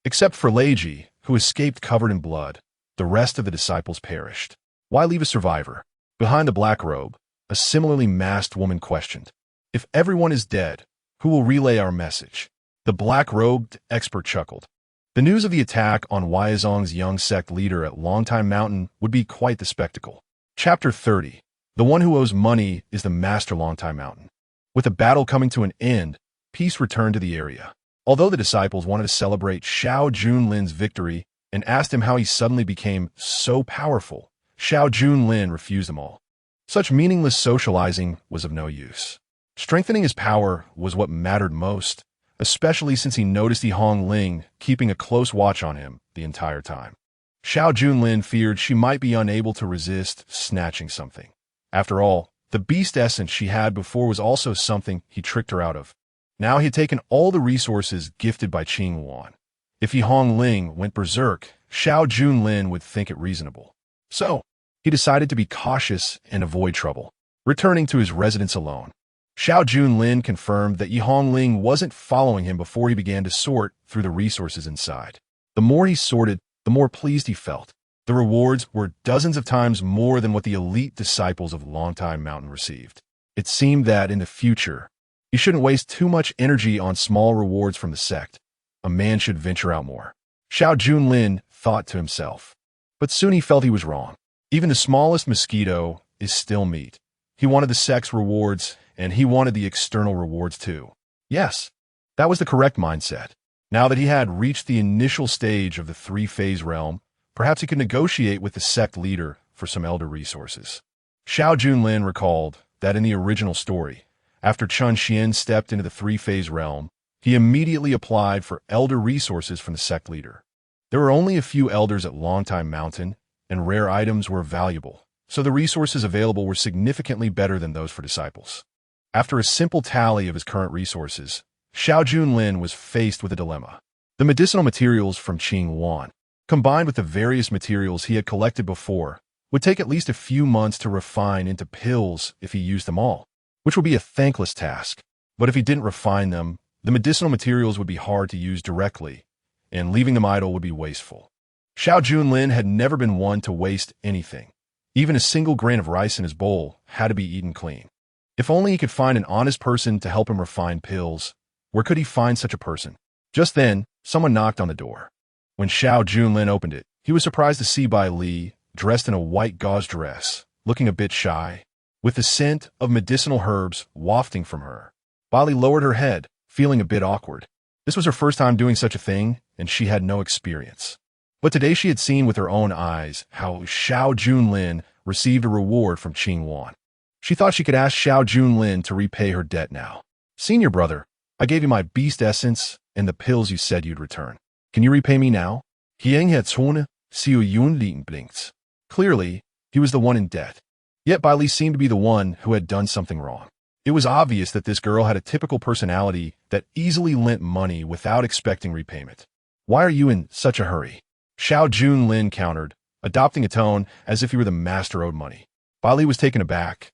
Speaker 1: Except for Leiji, who escaped covered in blood, the rest of the disciples perished. Why leave a survivor? Behind the black robe, a similarly masked woman questioned, "If everyone is dead, who will relay our message?" The black-robed expert chuckled. The news of the attack on Huaizhong's young sect leader at Longtime Mountain would be quite the spectacle. Chapter 30. The one who owes money is the master Longtime Mountain. With the battle coming to an end, peace returned to the area. Although the disciples wanted to celebrate Xiao Junlin's victory and asked him how he suddenly became so powerful, Xiao Junlin refused them all. Such meaningless socializing was of no use. Strengthening his power was what mattered most, especially since he noticed Yi Hongling keeping a close watch on him the entire time. Xiao Junlin feared she might be unable to resist snatching something. After all, the beast essence she had before was also something he tricked her out of. Now he had taken all the resources gifted by Qingyuan. If Yi Hongling went berserk, Xiao Junlin would think it reasonable. So, he decided to be cautious and avoid trouble, returning to his residence alone. Xiao Junlin confirmed that Yi Hongling wasn't following him before he began to sort through the resources inside. The more he sorted, the more pleased he felt. The rewards were dozens of times more than what the elite disciples of Longtime Mountain received. It seemed that, in the future, he shouldn't waste too much energy on small rewards from the sect. A man should venture out more. Xiao Junlin thought to himself. But soon he felt he was wrong. Even the smallest mosquito is still meat. He wanted the sect's rewards, and he wanted the external rewards too. Yes, that was the correct mindset. Now that he had reached the initial stage of the 3-phase realm, perhaps he could negotiate with the sect leader for some elder resources. Xiao Junlin recalled that in the original story, after Chen Xian stepped into the 3-phase realm, he immediately applied for elder resources from the sect leader. There were only a few elders at Longtime Mountain, and rare items were valuable, so the resources available were significantly better than those for disciples. After a simple tally of his current resources, Xiao Junlin was faced with a dilemma. The medicinal materials from Qingyuan, combined with the various materials he had collected before, would take at least a few months to refine into pills if he used them all, which would be a thankless task. But if he didn't refine them, the medicinal materials would be hard to use directly, and leaving them idle would be wasteful. Xiao Junlin had never been one to waste anything. Even a single grain of rice in his bowl had to be eaten clean. If only he could find an honest person to help him refine pills. Where could he find such a person? Just then, someone knocked on the door. When Xiao Junlin opened it, he was surprised to see Bai Li, dressed in a white gauze dress, looking a bit shy, with the scent of medicinal herbs wafting from her. Bai Li lowered her head, feeling a bit awkward. This was her first time doing such a thing, and she had no experience. But today she had seen with her own eyes how Xiao Junlin received a reward from Ningshuang. She thought she could ask Xiao Junlin to repay her debt now. Senior brother, I gave you my beast essence and the pills you said you'd return. Can you repay me now? Xiao Junlin blinks. Clearly, he was the one in debt. Yet Bai Li seemed to be the one who had done something wrong. It was obvious that this girl had a typical personality that easily lent money without expecting repayment. Why are you in such a hurry? Xiao Junlin countered, adopting a tone as if he were the master owed money. Bai Li was taken aback.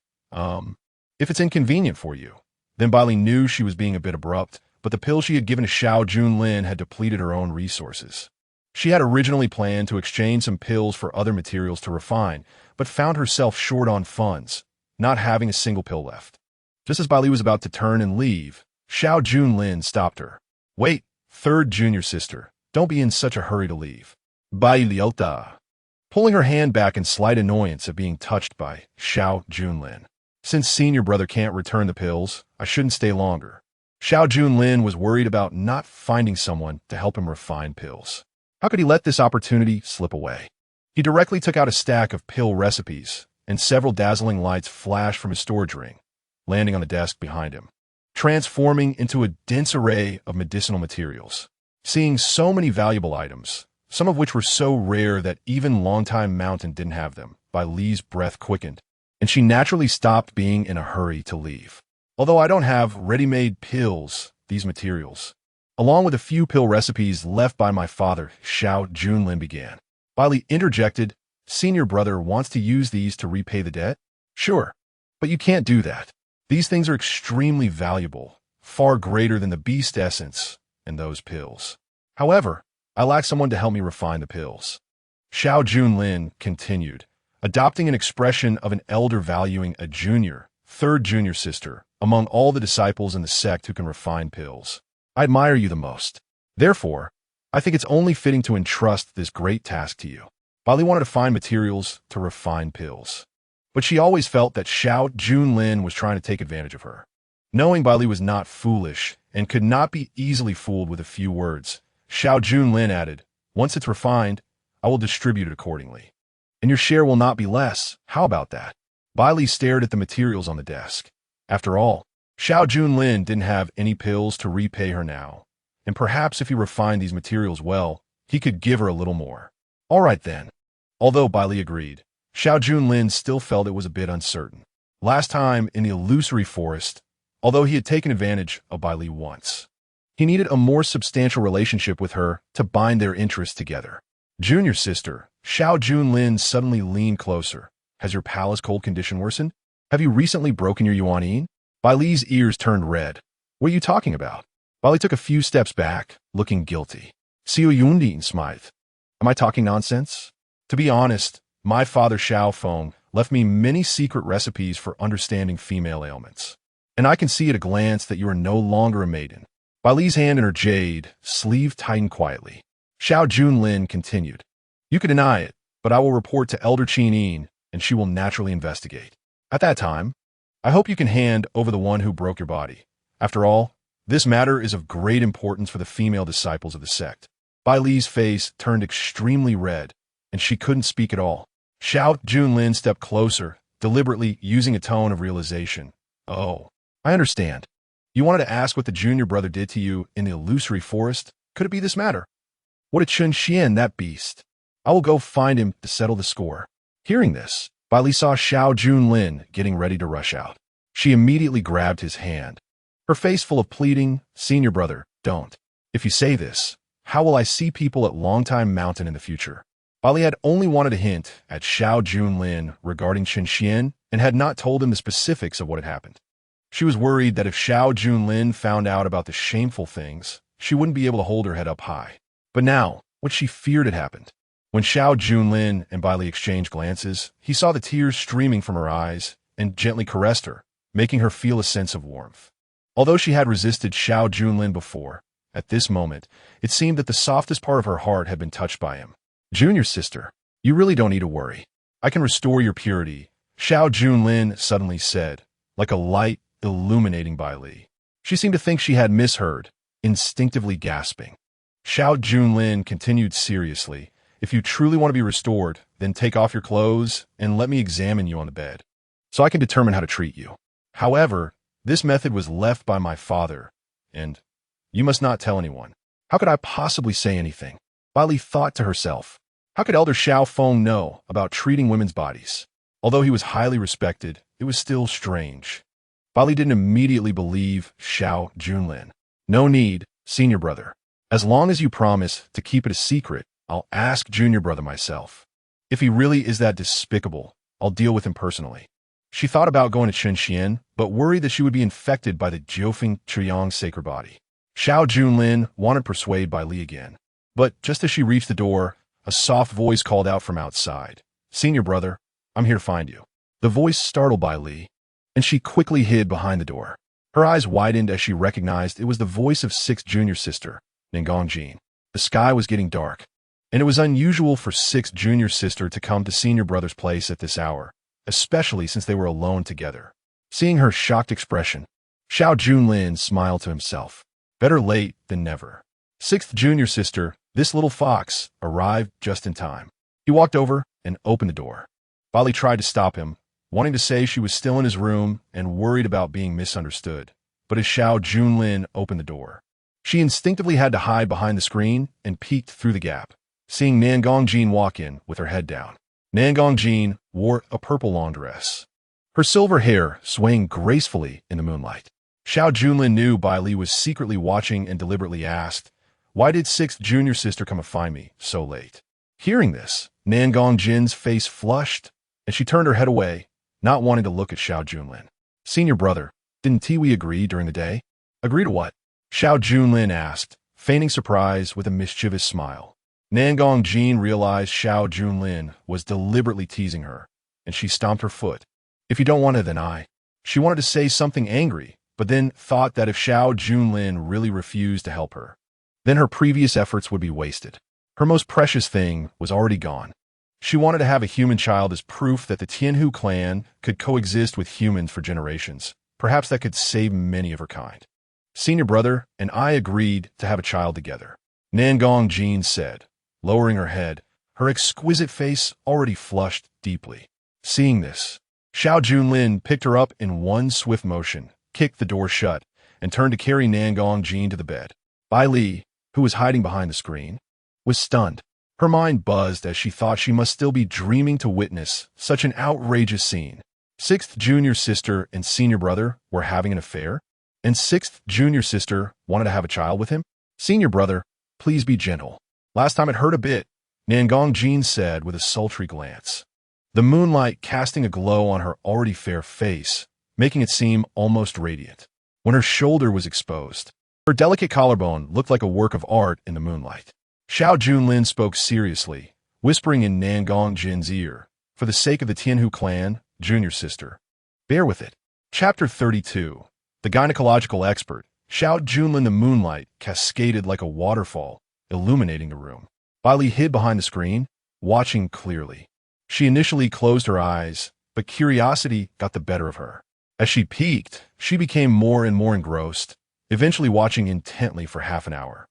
Speaker 1: If it's inconvenient for you. Then Bai Li knew she was being a bit abrupt, but the pill she had given to Xiao Junlin had depleted her own resources. She had originally planned to exchange some pills for other materials to refine, but found herself short on funds, not having a single pill left. Just as Bai Li was about to turn and leave, Xiao Junlin stopped her. Wait, third junior sister, don't be in such a hurry to leave. Bai Liota. Pulling her hand back in slight annoyance at being touched by Xiao Junlin. Since senior brother can't return the pills, I shouldn't stay longer. Xiao Junlin was worried about not finding someone to help him refine pills. How could he let this opportunity slip away? He directly took out a stack of pill recipes, and several dazzling lights flashed from his storage ring, landing on the desk behind him, transforming into a dense array of medicinal materials. Seeing so many valuable items, some of which were so rare that even Longtime Mountain didn't have them, Bai Li's breath quickened, and she naturally stopped being in a hurry to leave. Although I don't have ready-made pills, these materials, along with a few pill recipes left by my father, Xiao Junlin began. Bai Li interjected, senior brother wants to use these to repay the debt? Sure, but you can't do that. These things are extremely valuable, far greater than the beast essence and those pills. However, I lack someone to help me refine the pills. Xiao Junlin continued, adopting an expression of an elder valuing a third junior sister, among all the disciples in the sect who can refine pills. I admire you the most. Therefore, I think it's only fitting to entrust this great task to you. Bai Li wanted to find materials to refine pills, but she always felt that Xiao Junlin was trying to take advantage of her. Knowing Bai Li was not foolish and could not be easily fooled with a few words, Xiao Junlin added, once it's refined, I will distribute it accordingly. And your share will not be less. How about that? Bai Li stared at the materials on the desk. After all, Xiao Junlin didn't have any pills to repay her now, and perhaps if he refined these materials well, he could give her a little more. All right then. Although Bai Li agreed, Xiao Junlin still felt it was a bit uncertain. Last time in the illusory forest, although he had taken advantage of Bai Li once, he needed a more substantial relationship with her to bind their interests together. Junior sister, Xiao Junlin suddenly leaned closer. Has your palace cold condition worsened? Have you recently broken your yuan? Bai Li's ears turned red. What are you talking about? Bai Li took a few steps back, looking guilty. Xiao Junlin smiled. Am I talking nonsense? To be honest, my father Xiao Feng left me many secret recipes for understanding female ailments. And I can see at a glance that you are no longer a maiden. Bai Li's hand in her jade sleeve tightened quietly. Xiao Junlin continued. You can deny it, but I will report to Elder Qin, and she will naturally investigate. At that time, I hope you can hand over the one who broke your body. After all, this matter is of great importance for the female disciples of the sect. Bai Li's face turned extremely red, and she couldn't speak at all. Xiao Junlin stepped closer, deliberately using a tone of realization. Oh, I understand. You wanted to ask what the junior brother did to you in the illusory forest? Could it be this matter? What a Chen Xuan, that beast. I will go find him to settle the score. Hearing this, Bai Li saw Xiao Junlin getting ready to rush out. She immediately grabbed his hand. Her face full of pleading, senior brother, don't. If you say this, How will I see people at Longtime Mountain in the future? Bali had only wanted a hint at Xiao Junlin regarding Chen Xuan and had not told him the specifics of what had happened. She was worried that if Xiao Junlin found out about the shameful things, she wouldn't be able to hold her head up high. But now, what she feared had happened. When Xiao Junlin and Bali exchanged glances, he saw the tears streaming from her eyes and gently caressed her, making her feel a sense of warmth. Although she had resisted Xiao Junlin before, at this moment, it seemed that the softest part of her heart had been touched by him. Junior sister, you really don't need to worry. I can restore your purity, Xiao Junlin suddenly said, like a light illuminating Bali. She seemed to think she had misheard, instinctively gasping. Xiao Junlin continued seriously, if you truly want to be restored, then take off your clothes and let me examine you on the bed, so I can determine how to treat you. However, this method was left by my father, and you must not tell anyone. How could I possibly say anything? Bali thought to herself. How could Elder Xiao Feng know about treating women's bodies? Although he was highly respected, it was still strange. Bali didn't immediately believe Xiao Junlin. No need, senior brother. As long as you promise to keep it a secret, I'll ask junior brother myself. If he really is that despicable, I'll deal with him personally. She thought about going to Chen Xuan, but worried that she would be infected by the Jiufeng Chuyang sacred body. Xiao Junlin wanted to persuade Bai Li again. But just as she reached the door, a soft voice called out from outside. Senior brother, I'm here to find you. The voice startled Bai Li, and she quickly hid behind the door. Her eyes widened as she recognized it was the voice of sixth junior sister, Nangong Jin. The sky was getting dark, and it was unusual for sixth junior sister to come to senior brother's place at this hour, especially since they were alone together. Seeing her shocked expression, Xiao Junlin smiled to himself. Better late than never. Sixth junior sister, this little fox, arrived just in time. He walked over and opened the door. Bali tried to stop him, wanting to say she was still in his room and worried about being misunderstood. But as Xiao Junlin opened the door, she instinctively had to hide behind the screen and peeked through the gap, seeing Nangong Jin walk in with her head down. Nangong Jin wore a purple long dress, her silver hair swaying gracefully in the moonlight. Xiao Junlin knew Bai Li was secretly watching and deliberately asked, why did sixth junior sister come to find me so late? Hearing this, Nangong Jin's face flushed, and she turned her head away, not wanting to look at Xiao Junlin. Senior brother, didn't we agree during the day? Agree to what? Xiao Junlin asked, feigning surprise with a mischievous smile. Nangong Jin realized Xiao Junlin was deliberately teasing her, and she stomped her foot. If you don't want it, then I. She wanted to say something angry, but then thought that if Xiao Junlin really refused to help her, then her previous efforts would be wasted. Her most precious thing was already gone. She wanted to have a human child as proof that the Tianhu clan could coexist with humans for generations. Perhaps that could save many of her kind. Senior brother and I agreed to have a child together, Nangong Jin said, lowering her head, her exquisite face already flushed deeply. Seeing this, Xiao Junlin picked her up in one swift motion, kicked the door shut, and turned to carry Nangong Jin to the bed. Bai Li, who was hiding behind the screen, was stunned. Her mind buzzed as she thought she must still be dreaming to witness such an outrageous scene. Sixth junior sister and senior brother were having an affair, and sixth junior sister wanted to have a child with him? Senior brother, please be gentle. Last time it hurt a bit, Nangong Jin said with a sultry glance, the moonlight casting a glow on her already fair face, making it seem almost radiant. When her shoulder was exposed, her delicate collarbone looked like a work of art in the moonlight. Xiao Junlin spoke seriously, whispering in Nangong Jin's ear, for the sake of the Tianhu clan, junior sister, bear with it. Chapter 32. The gynecological expert. Xiao Junlin. The moonlight cascaded like a waterfall, illuminating the room. Bai Li hid behind the screen, watching clearly. She initially closed her eyes, but curiosity got the better of her. As she peeked, she became more and more engrossed, eventually watching intently for half an hour.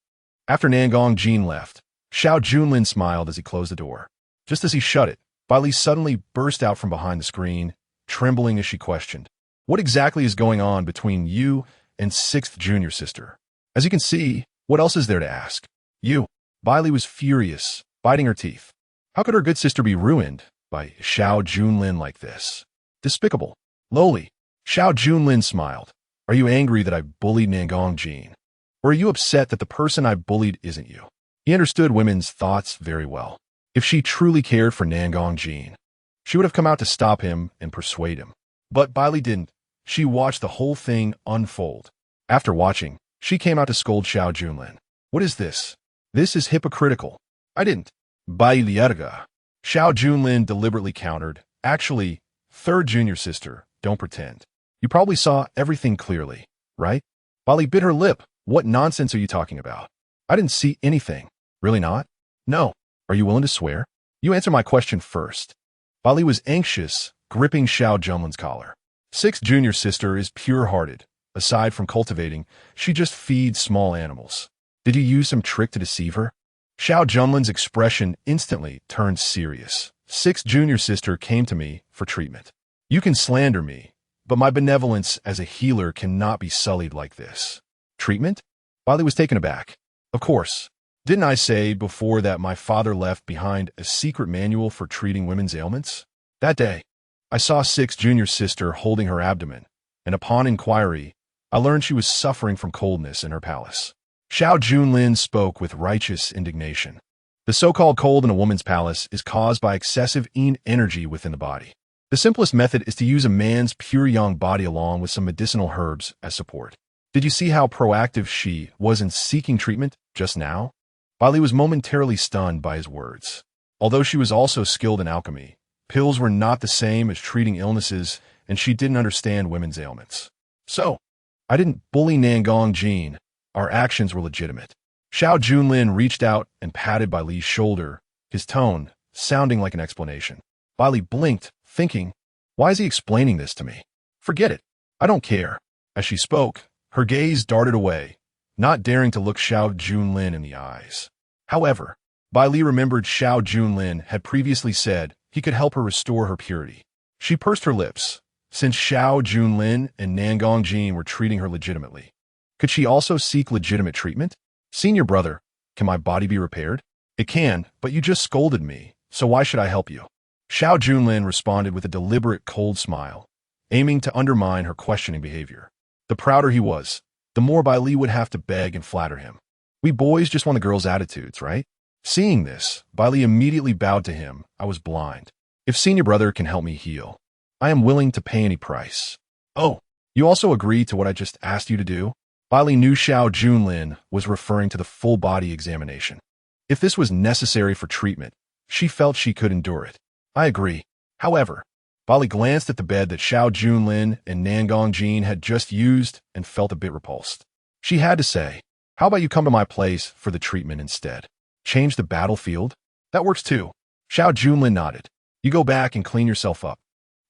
Speaker 1: After Nangong Jin left, Xiao Junlin smiled as he closed the door. Just as he shut it, Bai Li suddenly burst out from behind the screen, trembling as she questioned, what exactly is going on between you and sixth junior sister? As you can see, what else is there to ask? You. Bai Li was furious, biting her teeth. How could her good sister be ruined by Xiao Junlin like this? Despicable. Lowly. Xiao Junlin smiled. Are you angry that I bullied Nangong Jin? Or are you upset that the person I bullied isn't you? He understood women's thoughts very well. If she truly cared for Nangong Jin, she would have come out to stop him and persuade him. But Bailey didn't. She watched the whole thing unfold. After watching, she came out to scold Xiao Junlin. What is this? This is hypocritical. I didn't. Bailey Erga. Xiao Junlin deliberately countered. Actually, third junior sister, don't pretend. You probably saw everything clearly, right? Bailey bit her lip. What nonsense are you talking about? I didn't see anything. Really not? No. Are you willing to swear? You answer my question first. Bailey was anxious, gripping Xiao Junlin's collar. Sixth junior sister is pure-hearted. Aside from cultivating, she just feeds small animals. Did you use some trick to deceive her? Xiao Junlin's expression instantly turned serious. Sixth junior sister came to me for treatment. You can slander me, but my benevolence as a healer cannot be sullied like this. Treatment? Bailey was taken aback. Of course. Didn't I say before that my father left behind a secret manual for treating women's ailments? That day, I saw sixth junior sister holding her abdomen, and upon inquiry, I learned she was suffering from coldness in her palace. Xiao Junlin spoke with righteous indignation. The so-called cold in a woman's palace is caused by excessive yin energy within the body. The simplest method is to use a man's pure yang body along with some medicinal herbs as support. Did you see how proactive she was in seeking treatment just now? Bailey was momentarily stunned by his words. Although she was also skilled in alchemy, pills were not the same as treating illnesses, and she didn't understand women's ailments. So, I didn't bully Nangong Jin. Our actions were legitimate. Xiao Junlin reached out and patted Bailey's shoulder, his tone sounding like an explanation. Bailey blinked, thinking, why is he explaining this to me? Forget it. I don't care. As she spoke, her gaze darted away, not daring to look Xiao Junlin in the eyes. However, Bailey remembered Xiao Junlin had previously said he could help her restore her purity. She pursed her lips. Since Xiao Junlin and Nangong Jin were treating her legitimately, could she also seek legitimate treatment? Senior brother, can my body be repaired? It can, but you just scolded me, so why should I help you? Xiao Junlin responded with a deliberate cold smile, aiming to undermine her questioning behavior. The prouder he was, the more Bailey would have to beg and flatter him. We boys just want the girls' attitudes, right? Seeing this, Bailey immediately bowed to him. I was blind. If senior brother can help me heal, I am willing to pay any price. Oh, you also agree to what I just asked you to do? Bailey knew Xiao Junlin was referring to the full-body examination. If this was necessary for treatment, she felt she could endure it. I agree. However, Bailey glanced at the bed that Xiao Junlin and Nangong Jin had just used and felt a bit repulsed. She had to say, how about you come to my place for the treatment instead? Change the battlefield? That works too. Xiao Junlin nodded. You go back and clean yourself up.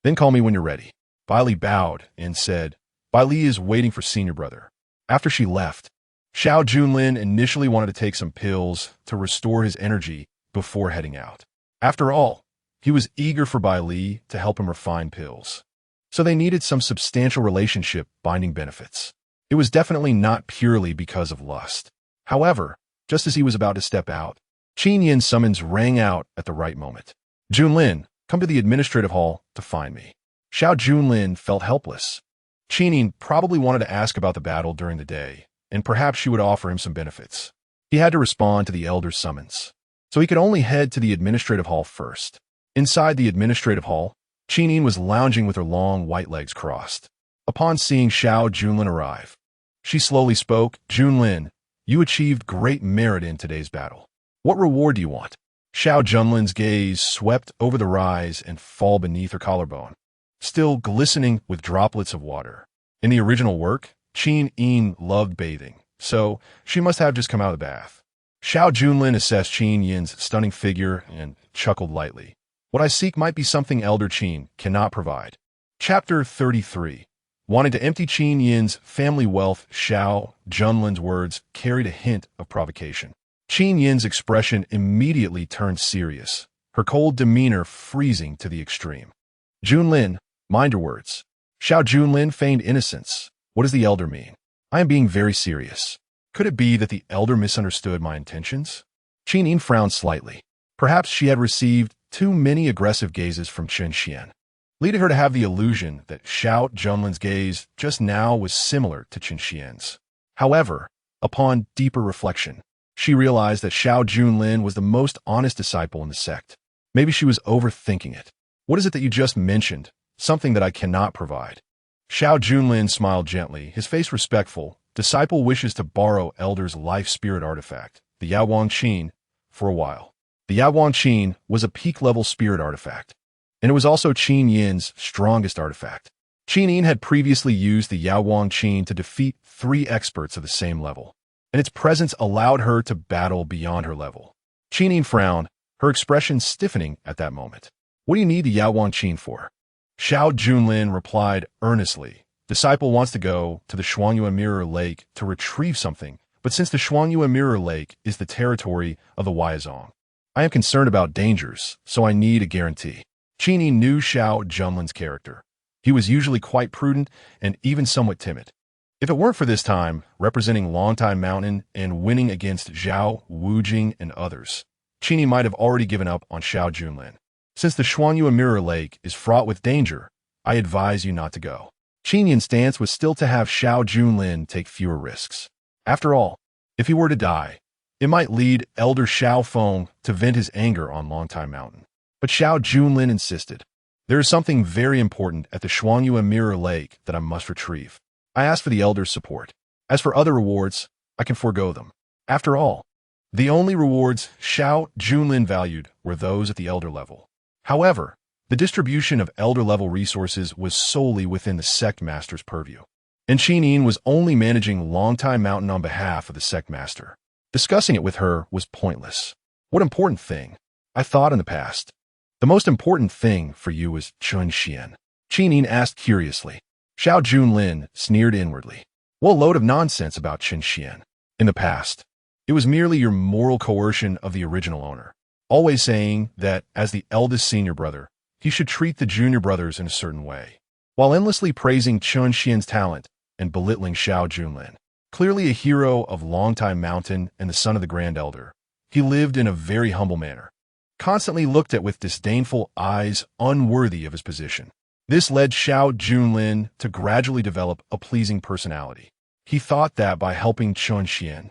Speaker 1: Then call me when you're ready. Bailey bowed and said, Bailey is waiting for senior brother. After she left, Xiao Junlin initially wanted to take some pills to restore his energy before heading out. After all, he was eager for Bailey to help him refine pills. So they needed some substantial relationship binding benefits. It was definitely not purely because of lust. However, just as he was about to step out, Qin Yin's summons rang out at the right moment. Junlin, come to the administrative hall to find me. Xiao Junlin felt helpless. Qin Yin probably wanted to ask about the battle during the day, and perhaps she would offer him some benefits. He had to respond to the elder's summons, so he could only head to the administrative hall first. Inside the administrative hall, Qin Yin was lounging with her long white legs crossed. Upon seeing Xiao Junlin arrive, she slowly spoke, Junlin, you achieved great merit in today's battle. What reward do you want? Xiao Junlin's gaze swept over the rise and fall beneath her collarbone, still glistening with droplets of water. In the original work, Qin Yin loved bathing, so she must have just come out of the bath. Xiao Junlin assessed Qin Yin's stunning figure and chuckled lightly. What I seek might be something Elder Qin cannot provide. Chapter 33. Wanting to empty Qin Yin's family wealth, Xiao Junlin's words carried a hint of provocation. Qin Yin's expression immediately turned serious, her cold demeanor freezing to the extreme. Junlin, mind your words. Xiao Junlin feigned innocence. What does the elder mean? I am being very serious. Could it be that the elder misunderstood my intentions? Qin Yin frowned slightly. Perhaps she had received too many aggressive gazes from Chen Xuan, leading her to have the illusion that Xiao Junlin's gaze just now was similar to Chen Xuan's. However, upon deeper reflection, She realized that Xiao Junlin was the most honest disciple in the sect. Maybe she was overthinking it. What is it that you just mentioned? Something that I cannot provide. Xiao Junlin smiled gently, his face respectful. Disciple wishes to borrow Elder's life spirit artifact, the Yaowang Qin, for a while. The Yaowang Qin was a peak-level spirit artifact, and it was also Qin Yin's strongest artifact. Qin Yin had previously used the Yaowang Qin to defeat 3 experts of the same level, and its presence allowed her to battle beyond her level. Qin Yin frowned, her expression stiffening at that moment. What do you need the Yaowang Qin for? Xiao Junlin replied earnestly. Disciple wants to go to the Shuangyuan Mirror Lake to retrieve something, but since the Shuangyuan Mirror Lake is the territory of the Huaizong, I am concerned about dangers, so I need a guarantee. Qin Yin knew Xiao Junlin's character. He was usually quite prudent and even somewhat timid. If it weren't for this time, representing Longtime Mountain and winning against Zhao, Wujing, and others, Qin Yin might have already given up on Xiao Junlin. Since the Shuangyuan Mirror Lake is fraught with danger, I advise you not to go. Qin Yin's stance was still to have Xiao Junlin take fewer risks. After all, if he were to die, it might lead Elder Xiao Feng to vent his anger on Longtime Mountain. But Xiao Junlin insisted. There is something very important at the Shuangyuan Mirror Lake that I must retrieve. I ask for the Elder's support. As for other rewards, I can forego them. After all, the only rewards Xiao Junlin valued were those at the Elder level. However, the distribution of Elder-level resources was solely within the Sect Master's purview, and Qin Yin was only managing Longtime Mountain on behalf of the Sect Master. Discussing it with her was pointless. What important thing? I thought in the past. The most important thing for you was Chen Xuan. Qin Yin asked curiously. Xiao Junlin sneered inwardly. What a load of nonsense about Chen Xuan. In the past, it was merely your moral coercion of the original owner, always saying that as the eldest senior brother, he should treat the junior brothers in a certain way, while endlessly praising Chen Xian's talent and belittling Xiao Junlin. Clearly a hero of Longtime Mountain and the son of the Grand Elder, he lived in a very humble manner, constantly looked at with disdainful eyes unworthy of his position. This led Xiao Junlin to gradually develop a pleasing personality. He thought that by helping Chen Xuan,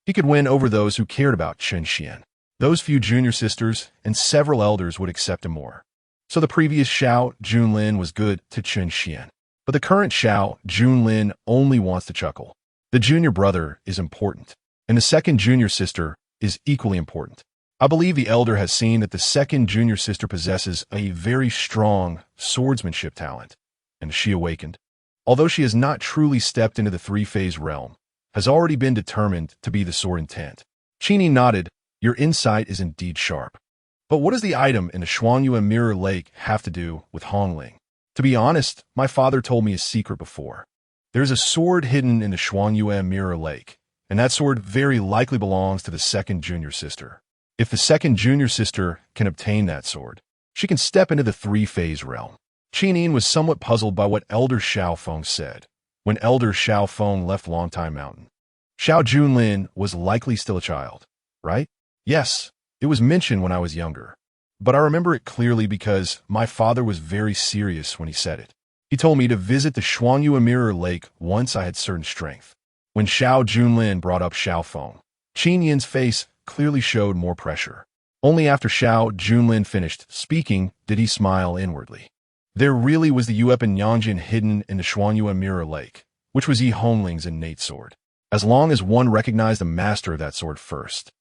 Speaker 1: he could win over those who cared about Chen Xuan. Those few junior sisters and several elders would accept him more. So the previous Xiao Junlin was good to Chen Xuan, but the current Xiao Junlin only wants to chuckle. The junior brother is important, and the second junior sister is equally important. I believe the elder has seen that the second junior sister possesses a very strong swordsmanship talent, and she awakened, although she has not truly stepped into the 3-phase realm, has already been determined to be the sword intent. Qin Yin nodded. Your insight is indeed sharp. But what does the item in the Shuangyuan Mirror Lake have to do with Hongling? To be honest, my father told me a secret before. There's a sword hidden in the Shuangyuan Mirror Lake, and that sword very likely belongs to the second junior sister. If the second junior sister can obtain that sword, she can step into the 3-phase realm. Qin Yin was somewhat puzzled by what Elder Xiao Feng said. When Elder Xiao Feng left Longtime Mountain, Xiao Junlin was likely still a child, right? Yes. It was mentioned when I was younger, but I remember it clearly because my father was very serious when he said it. He told me to visit the Shuangyuan Mirror Lake once I had certain strength. When Xiao Junlin brought up Xiao Feng, Qin Yin's face clearly showed more pressure. Only after Xiao Junlin finished speaking did he smile inwardly. There really was the Yuepan Yangjin hidden in the Shuangyuan Mirror Lake, which was Yi Hongling's innate sword, as long as one recognized the master of that sword first.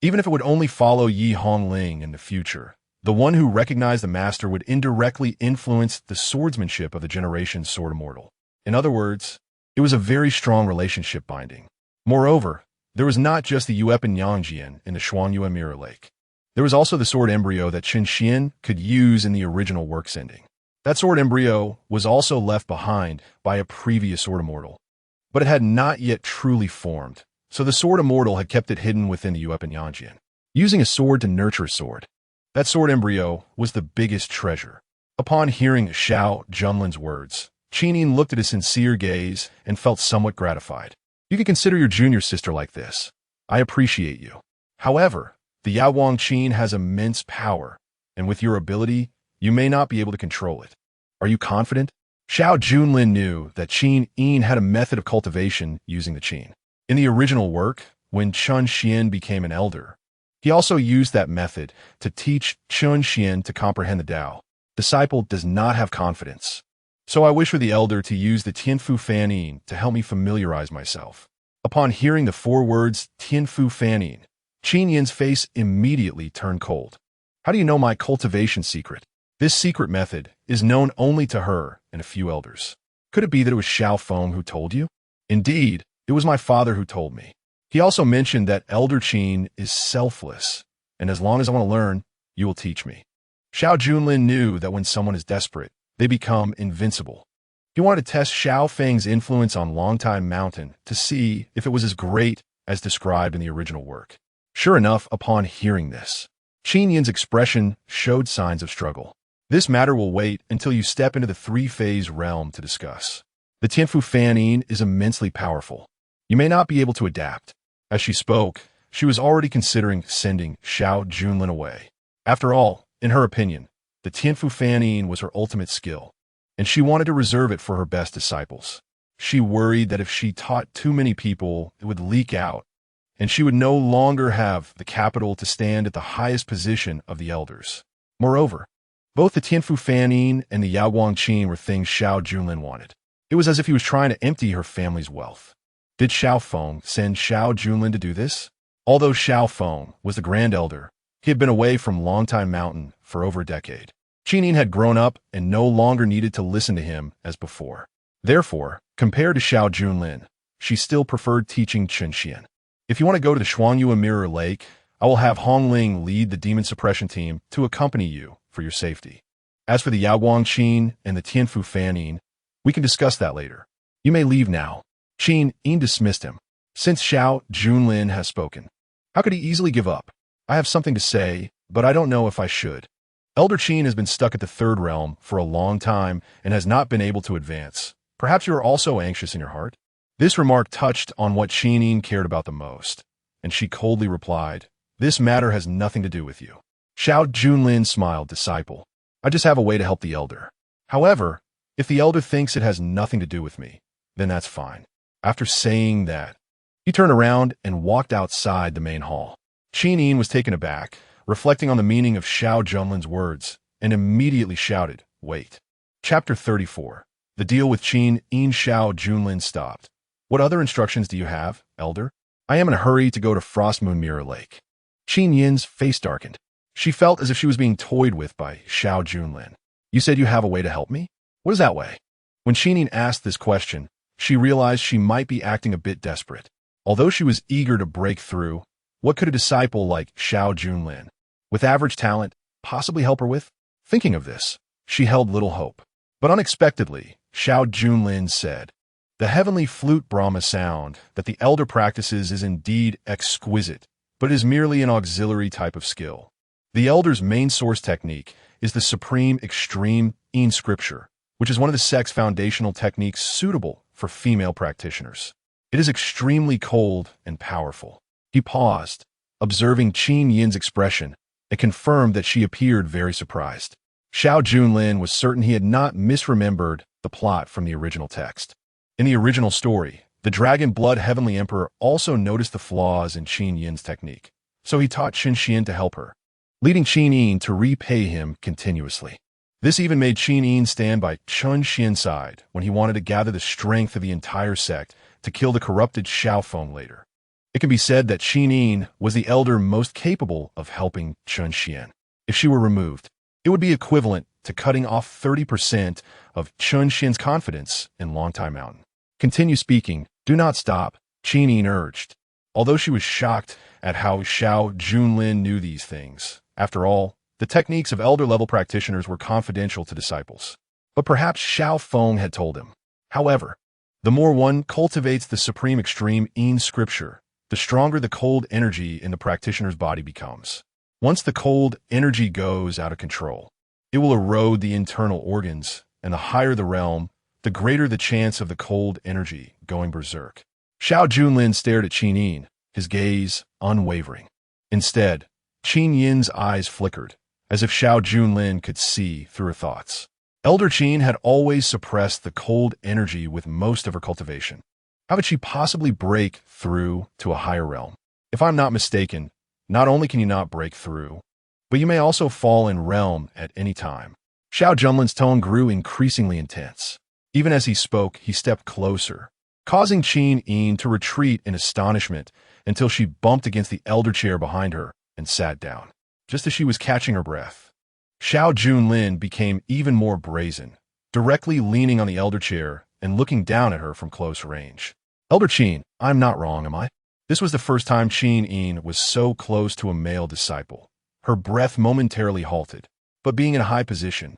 Speaker 1: Even if it would only follow Yi Hongling in the future, the one who recognized the master would indirectly influence the swordsmanship of the generation's sword immortal. In other words, it was a very strong relationship binding. Moreover, there was not just the Yuepan Yangjin in the Shuangyuan Mirror Lake. There was also the sword embryo that Chen Xuan could use in the original work's ending. That sword embryo was also left behind by a previous sword immortal, but it had not yet truly formed. So the sword immortal had kept it hidden within the Yuepan Yangjin, using a sword to nurture a sword. That sword embryo was the biggest treasure. Upon hearing Xiao Junlin's words, Qin Yin looked at his sincere gaze and felt somewhat gratified. You can consider your junior sister like this. I appreciate you. However, the Yaowang Qin has immense power, and with your ability, you may not be able to control it. Are you confident? Xiao Junlin knew that Qin Yin had a method of cultivation using the Qin. In the original work, when Chen Xuan became an elder. He also used that method to teach Chen Xuan to comprehend the Tao. Disciple does not have confidence. So I wish for the elder to use the Tianfu Fanyin to help me familiarize myself. Upon hearing the 4 words Tianfu Fanyin, Qin Yin's face immediately turned cold. How do you know my cultivation secret? This secret method is known only to her and a few elders. Could it be that it was Xiao Feng who told you? Indeed, it was my father who told me. He also mentioned that Elder Qin is selfless, and as long as I want to learn, you will teach me. Xiao Junlin knew that when someone is desperate, they become invincible. He wanted to test Xiao Feng's influence on Longtime Mountain to see if it was as great as described in the original work. Sure enough, upon hearing this, Qin Yin's expression showed signs of struggle. This matter will wait until you step into the 3-phase realm to discuss. The Tianfu Fanyin is immensely powerful. You may not be able to adapt. As she spoke, she was already considering sending Xiao Junlin away. After all, in her opinion, the Tianfu Fanyin was her ultimate skill, and she wanted to reserve it for her best disciples. She worried that if she taught too many people, it would leak out, and she would no longer have the capital to stand at the highest position of the elders. Moreover, both the Tianfu Fanyin and the Yaoguang Qin were things Xiao Junlin wanted. It was as if he was trying to empty her family's wealth. Did Xiao Feng send Xiao Junlin to do this? Although Xiao Feng was the Grand Elder, he had been away from Longtime Mountain for over a decade. Qin Yin had grown up and no longer needed to listen to him as before. Therefore, compared to Xiao Junlin, she still preferred teaching Chen Xuan. If you want to go to the Shuangyuan Mirror Lake, I will have Hong Ling lead the demon suppression team to accompany you for your safety. As for the Yaoguang Qin and the Tianfu Fanyin, we can discuss that later. You may leave now. Qin Yin dismissed him. Since Xiao Junlin has spoken, how could he easily give up? I have something to say, but I don't know if I should. Elder Qin has been stuck at the 3rd realm for a long time and has not been able to advance. Perhaps you are also anxious in your heart? This remark touched on what Qin Yin cared about the most, and she coldly replied, "This matter has nothing to do with you." Xiao Junlin smiled, "Disciple, I just have a way to help the elder. However, if the elder thinks it has nothing to do with me, then that's fine." After saying that, he turned around and walked outside the main hall. Qin Yin was taken aback, reflecting on the meaning of Xiao Junlin's words, and immediately shouted, "Wait." Chapter 34. The deal with Qin Yin. Xiao Junlin stopped. "What other instructions do you have, elder? I am in a hurry to go to Frostmoon Mirror Lake." Qin Yin's face darkened. She felt as if she was being toyed with by Xiao Junlin. "You said you have a way to help me? What is that way?" When Qin Yin asked this question, she realized she might be acting a bit desperate. Although she was eager to break through, what could a disciple like Xiao Junlin, with average talent, possibly help her with? Thinking of this, she held little hope. But unexpectedly, Xiao Junlin said, "The heavenly flute Brahma sound that the elder practices is indeed exquisite, but is merely an auxiliary type of skill. The elder's main source technique is the supreme extreme in scripture, which is one of the sect's foundational techniques suitable for female practitioners. It is extremely cold and powerful." He paused, observing Qin Yin's expression, and confirmed that she appeared very surprised. Xiao Junlin was certain he had not misremembered the plot from the original text. In the original story, the Dragon Blood Heavenly Emperor also noticed the flaws in Qin Yin's technique, so he taught Chen Xuan to help her, leading Qin Yin to repay him continuously. This even made Qin Yin stand by Chen Xuan's side when he wanted to gather the strength of the entire sect to kill the corrupted Xiao Feng later. It can be said that Qin Yin was the elder most capable of helping Chen Xuan. If she were removed, it would be equivalent to cutting off 30% of Chen Xuan's confidence in Longtime Mountain. "Continue speaking, do not stop," Qin Yin urged. Although she was shocked at how Xiao Junlin knew these things. After all, the techniques of elder-level practitioners were confidential to disciples. But perhaps Xiao Feng had told him. However, the more one cultivates the supreme extreme in scripture, the stronger the cold energy in the practitioner's body becomes. Once the cold energy goes out of control, it will erode the internal organs, and the higher the realm, the greater the chance of the cold energy going berserk. Xiao Junlin stared at Qin Yin, his gaze unwavering. Instead, Qin Yin's eyes flickered, as if Xiao Junlin could see through her thoughts. Elder Qin had always suppressed the cold energy with most of her cultivation. How could she possibly break through to a higher realm? If I'm not mistaken, not only can you not break through, but you may also fall in realm at any time. Xiao Junlin's tone grew increasingly intense. Even as he spoke, he stepped closer, causing Qin Yin to retreat in astonishment until she bumped against the elder chair behind her and sat down. Just as she was catching her breath, Xiao Junlin became even more brazen, directly leaning on the elder chair and looking down at her from close range. Elder Qin, I'm not wrong, am I? This was the first time Qin Yin was so close to a male disciple. Her breath momentarily halted, but being in a high position,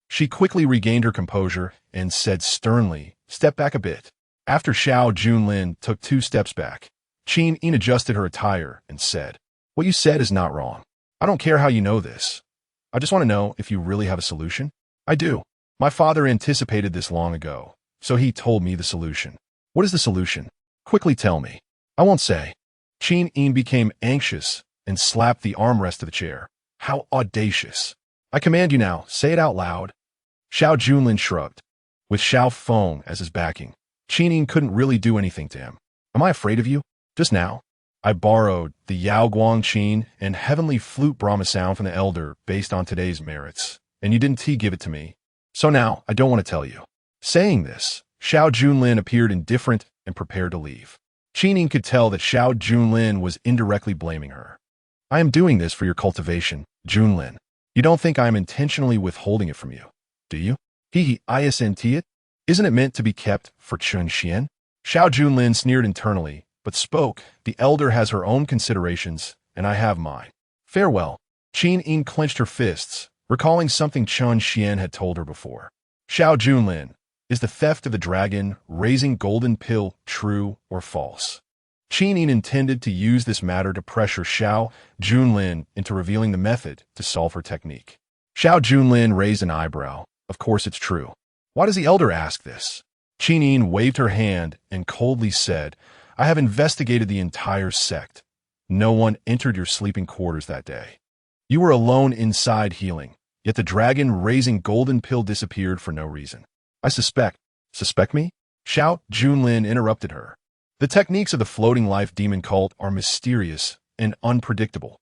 Speaker 1: she quickly regained her composure and said sternly, "Step back a bit." After Xiao Junlin took 2 steps back, Qin Yin adjusted her attire and said, "What you said is not wrong. I don't care how you know this. I just want to know if you really have a solution." "I do. My father anticipated this long ago, so he told me the solution." "What is the solution? Quickly tell me." "I won't say." Qin Yin became anxious and slapped the armrest of the chair. "How audacious. I command you now, say it out loud." Xiao Junlin shrugged. With Xiao Feng as his backing, Qin Yin couldn't really do anything to him. "Am I afraid of you? Just now, I borrowed the Yao Guang Qin and Heavenly Flute Brahma sound from the Elder based on today's merits, and you didn't give it to me. So now, I don't want to tell you." Saying this, Xiao Junlin appeared indifferent and prepared to leave. Qin Yin could tell that Xiao Junlin was indirectly blaming her. "I am doing this for your cultivation, Junlin. You don't think I am intentionally withholding it from you, do you? Isn't it? Isn't it meant to be kept for Chen Xuan?" Xiao Junlin sneered internally, but spoke, "The elder has her own considerations, and I have mine. Farewell." Qin Yin clenched her fists, recalling something Chen Xuan had told her before. "Xiao Junlin, is the theft of the dragon raising golden pill true or false?" Qin Yin intended to use this matter to pressure Xiao Junlin into revealing the method to solve her technique. Xiao Junlin raised an eyebrow. "Of course it's true. Why does the elder ask this?" Qin Yin waved her hand and coldly said, "I have investigated the entire sect. No one entered your sleeping quarters that day. You were alone inside healing, yet the dragon raising golden pill disappeared for no reason. I suspect." "Suspect me?" Xiao Junlin interrupted her. "The techniques of the floating life demon cult are mysterious and unpredictable.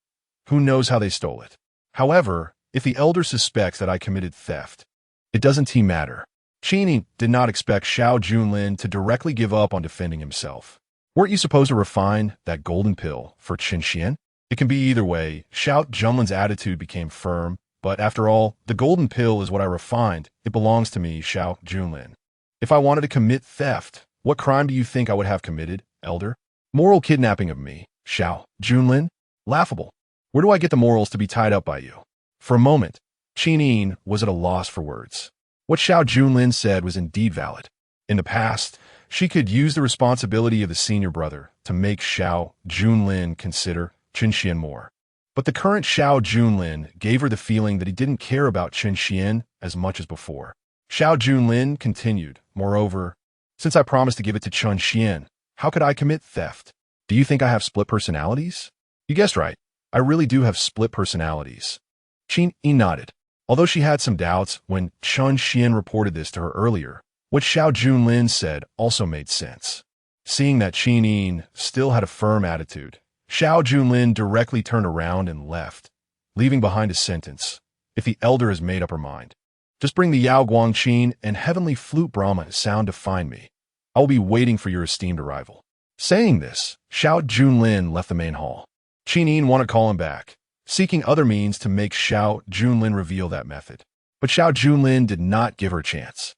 Speaker 1: Who knows how they stole it? However, if the elder suspects that I committed theft, it doesn't matter." Qin Yin did not expect Xiao Junlin to directly give up on defending himself. "Weren't you supposed to refine that golden pill for Chen Xuan?" "It can be either way." Xiao Junlin's attitude became firm, "But after all, the golden pill is what I refined. It belongs to me, Xiao Junlin. If I wanted to commit theft, what crime do you think I would have committed, elder? Moral kidnapping of me, Xiao Junlin? Laughable. Where do I get the morals to be tied up by you?" For a moment, Qin Yin was at a loss for words. What Xiao Junlin said was indeed valid. In the past, she could use the responsibility of the senior brother to make Xiao Junlin consider Chen Xuan more. But the current Xiao Junlin gave her the feeling that he didn't care about Chen Xuan as much as before. Xiao Junlin continued, "Moreover, since I promised to give it to Chen Xuan, how could I commit theft? Do you think I have split personalities?" "You guessed right. I really do have split personalities." Qin Yin nodded. Although she had some doubts when Chen Xuan reported this to her earlier, what Xiao Junlin said also made sense. Seeing that Qin Yin still had a firm attitude, Xiao Junlin directly turned around and left, leaving behind a sentence, "If the elder has made up her mind, just bring the Yao Guang Qin and Heavenly Flute Brahma sound to find me. I will be waiting for your esteemed arrival." Saying this, Xiao Junlin left the main hall. Qin Yin wanted to call him back, seeking other means to make Xiao Junlin reveal that method. But Xiao Junlin did not give her a chance.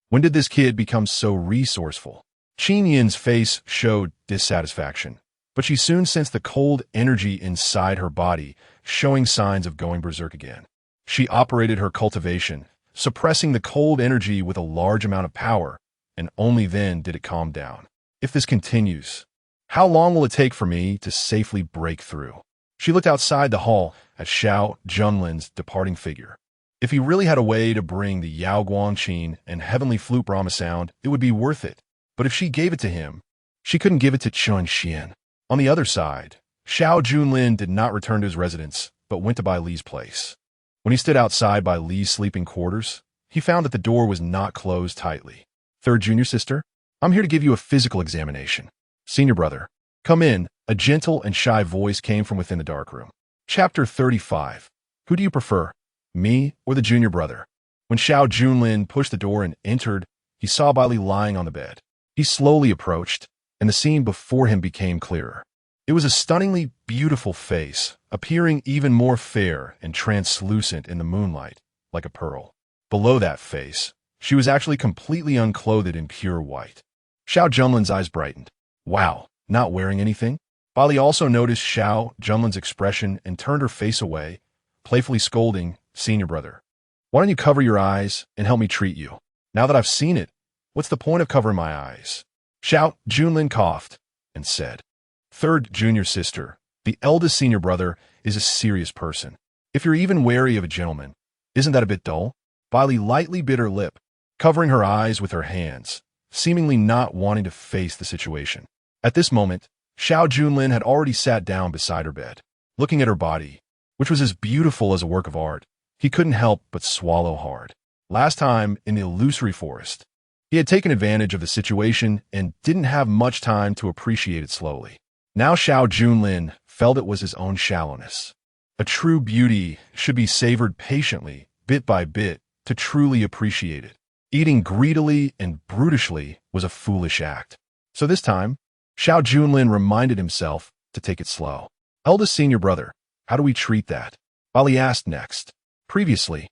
Speaker 1: When did this kid become so resourceful?" Qin Yin's face showed dissatisfaction, but she soon sensed the cold energy inside her body, showing signs of going berserk again. She operated her cultivation, suppressing the cold energy with a large amount of power, and only then did it calm down. "If this continues, how long will it take for me to safely break through?" She looked outside the hall at Xiao Junlin's departing figure. If he really had a way to bring the Yao Guang Qin and Heavenly Flute Brahma sound, it would be worth it. But if she gave it to him, she couldn't give it to Chen Xuan. On the other side, Xiao Junlin did not return to his residence, but went to Bai Li's place. When he stood outside Bai Li's sleeping quarters, he found that the door was not closed tightly. "Third junior sister, I'm here to give you a physical examination." "Senior brother, Come in, a gentle and shy voice came from within the darkroom. Chapter 35. Who do you prefer, me or the junior brother? When Xiao Junlin pushed the door and entered, he saw Bai Li lying on the bed. He slowly approached, and the scene before him became clearer. It was a stunningly beautiful face, appearing even more fair and translucent in the moonlight, like a pearl. Below that face, she was actually completely unclothed in pure white. Xiao Junlin's eyes brightened. Wow, not wearing anything? Bai Li also noticed Xiao Junlin's expression and turned her face away, playfully scolding, "Senior brother, why don't you cover your eyes and help me treat you? Now that I've seen it, what's the point of covering my eyes?" Xiao Junlin coughed and said, "Third junior sister, the eldest senior brother, is a serious person. If you're even wary of a gentleman, isn't that a bit dull?" Bai Li lightly bit her lip, covering her eyes with her hands, seemingly not wanting to face the situation. At this moment, Xiao Junlin had already sat down beside her bed. Looking at her body, which was as beautiful as a work of art, he couldn't help but swallow hard. Last time, in the illusory forest, he had taken advantage of the situation and didn't have much time to appreciate it slowly. Now Xiao Junlin felt it was his own shallowness. A true beauty should be savored patiently, bit by bit, to truly appreciate it. Eating greedily and brutishly was a foolish act. So this time, Xiao Junlin reminded himself to take it slow. "Eldest senior brother, how do we treat that?" Bai Li asked next. Previously,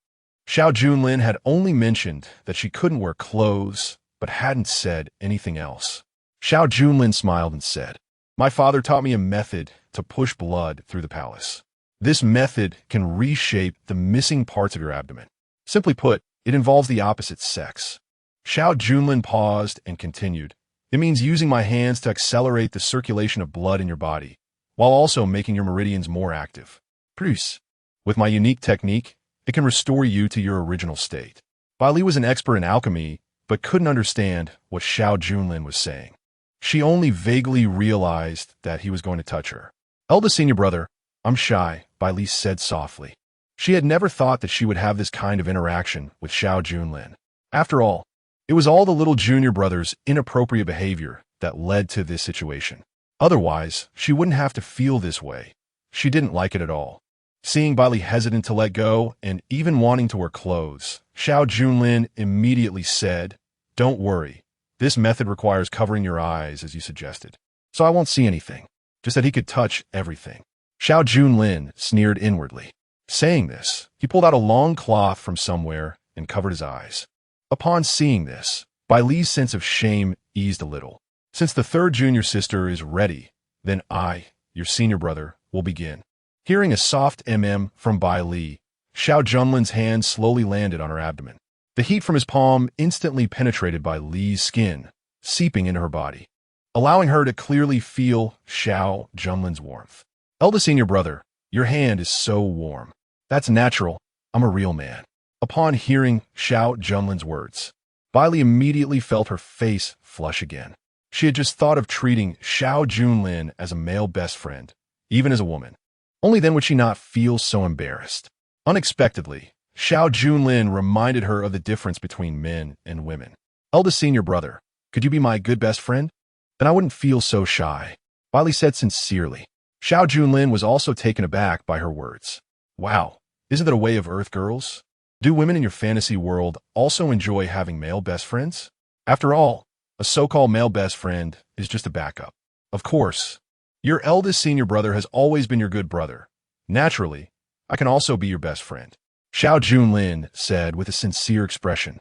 Speaker 1: Xiao Junlin had only mentioned that she couldn't wear clothes, but hadn't said anything else. Xiao Junlin smiled and said, "My father taught me a method to push blood through the palace. This method can reshape the missing parts of your abdomen. Simply put, it involves the opposite sex." Xiao Junlin paused and continued, "It means using my hands to accelerate the circulation of blood in your body, while also making your meridians more active. Plus, with my unique technique, it can restore you to your original state." Bai Li was an expert in alchemy, but couldn't understand what Xiao Junlin was saying. She only vaguely realized that he was going to touch her. "Eldest senior brother, I'm shy," Bai Li said softly. She had never thought that she would have this kind of interaction with Xiao Junlin. After all, it was all the little junior brother's inappropriate behavior that led to this situation. Otherwise, she wouldn't have to feel this way. She didn't like it at all. Seeing Bai Li hesitant to let go and even wanting to wear clothes, Xiao Junlin immediately said, "Don't worry. This method requires covering your eyes, as you suggested. So I won't see anything, just that he could touch everything." Xiao Junlin sneered inwardly. Saying this, he pulled out a long cloth from somewhere and covered his eyes. Upon seeing this, Bai Li's sense of shame eased a little. "Since the third junior sister is ready, then I, your senior brother, will begin." Hearing a soft from Bai Li, Xiao Junlin's hand slowly landed on her abdomen. The heat from his palm instantly penetrated Bai Li's skin, seeping into her body, allowing her to clearly feel Xiao Junlin's warmth. "Eldest senior brother, your hand is so warm." "That's natural. I'm a real man." Upon hearing Xiao Junlin's words, Bai Li immediately felt her face flush again. She had just thought of treating Xiao Junlin as a male best friend, even as a woman. Only then would she not feel so embarrassed. Unexpectedly, Xiao Junlin reminded her of the difference between men and women. "Eldest senior brother, could you be my good best friend? Then I wouldn't feel so shy," Bai Li said sincerely. Xiao Junlin was also taken aback by her words. "Wow, isn't that a way of Earth girls? Do women in your fantasy world also enjoy having male best friends? After all, a so-called male best friend is just a backup. Of course, your eldest senior brother has always been your good brother. Naturally, I can also be your best friend," Xiao Junlin said with a sincere expression.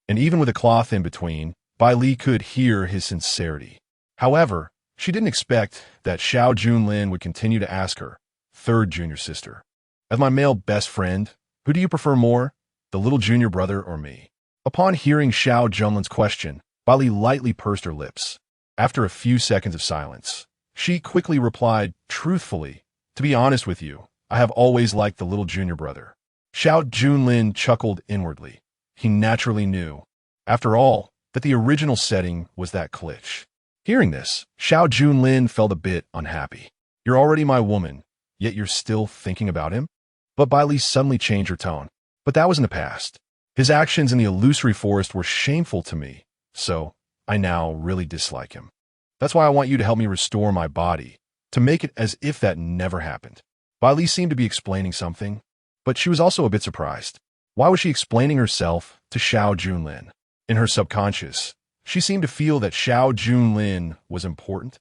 Speaker 1: And even with a cloth in between, Bai Li could hear his sincerity. However, she didn't expect that Xiao Junlin would continue to ask her, "Third junior sister, as my male best friend, who do you prefer more, the little junior brother or me?" Upon hearing Xiao Junlin's question, Bai Li lightly pursed her lips. After a few seconds of silence, she quickly replied, "Truthfully, to be honest with you, I have always liked the little junior brother." Xiao Junlin chuckled inwardly. He naturally knew, after all, that the original setting was that glitch. Hearing this, Xiao Junlin felt a bit unhappy. "You're already my woman, yet you're still thinking about him?" But Bai Li suddenly changed her tone. "But that was in the past. His actions in the illusory forest were shameful to me, so I now really dislike him." That's why I want you to help me restore my body, to make it as if that never happened. Bai Li seemed to be explaining something, but she was also a bit surprised. Why was she explaining herself to Xiao Junlin? In her subconscious, she seemed to feel that Xiao Junlin was important,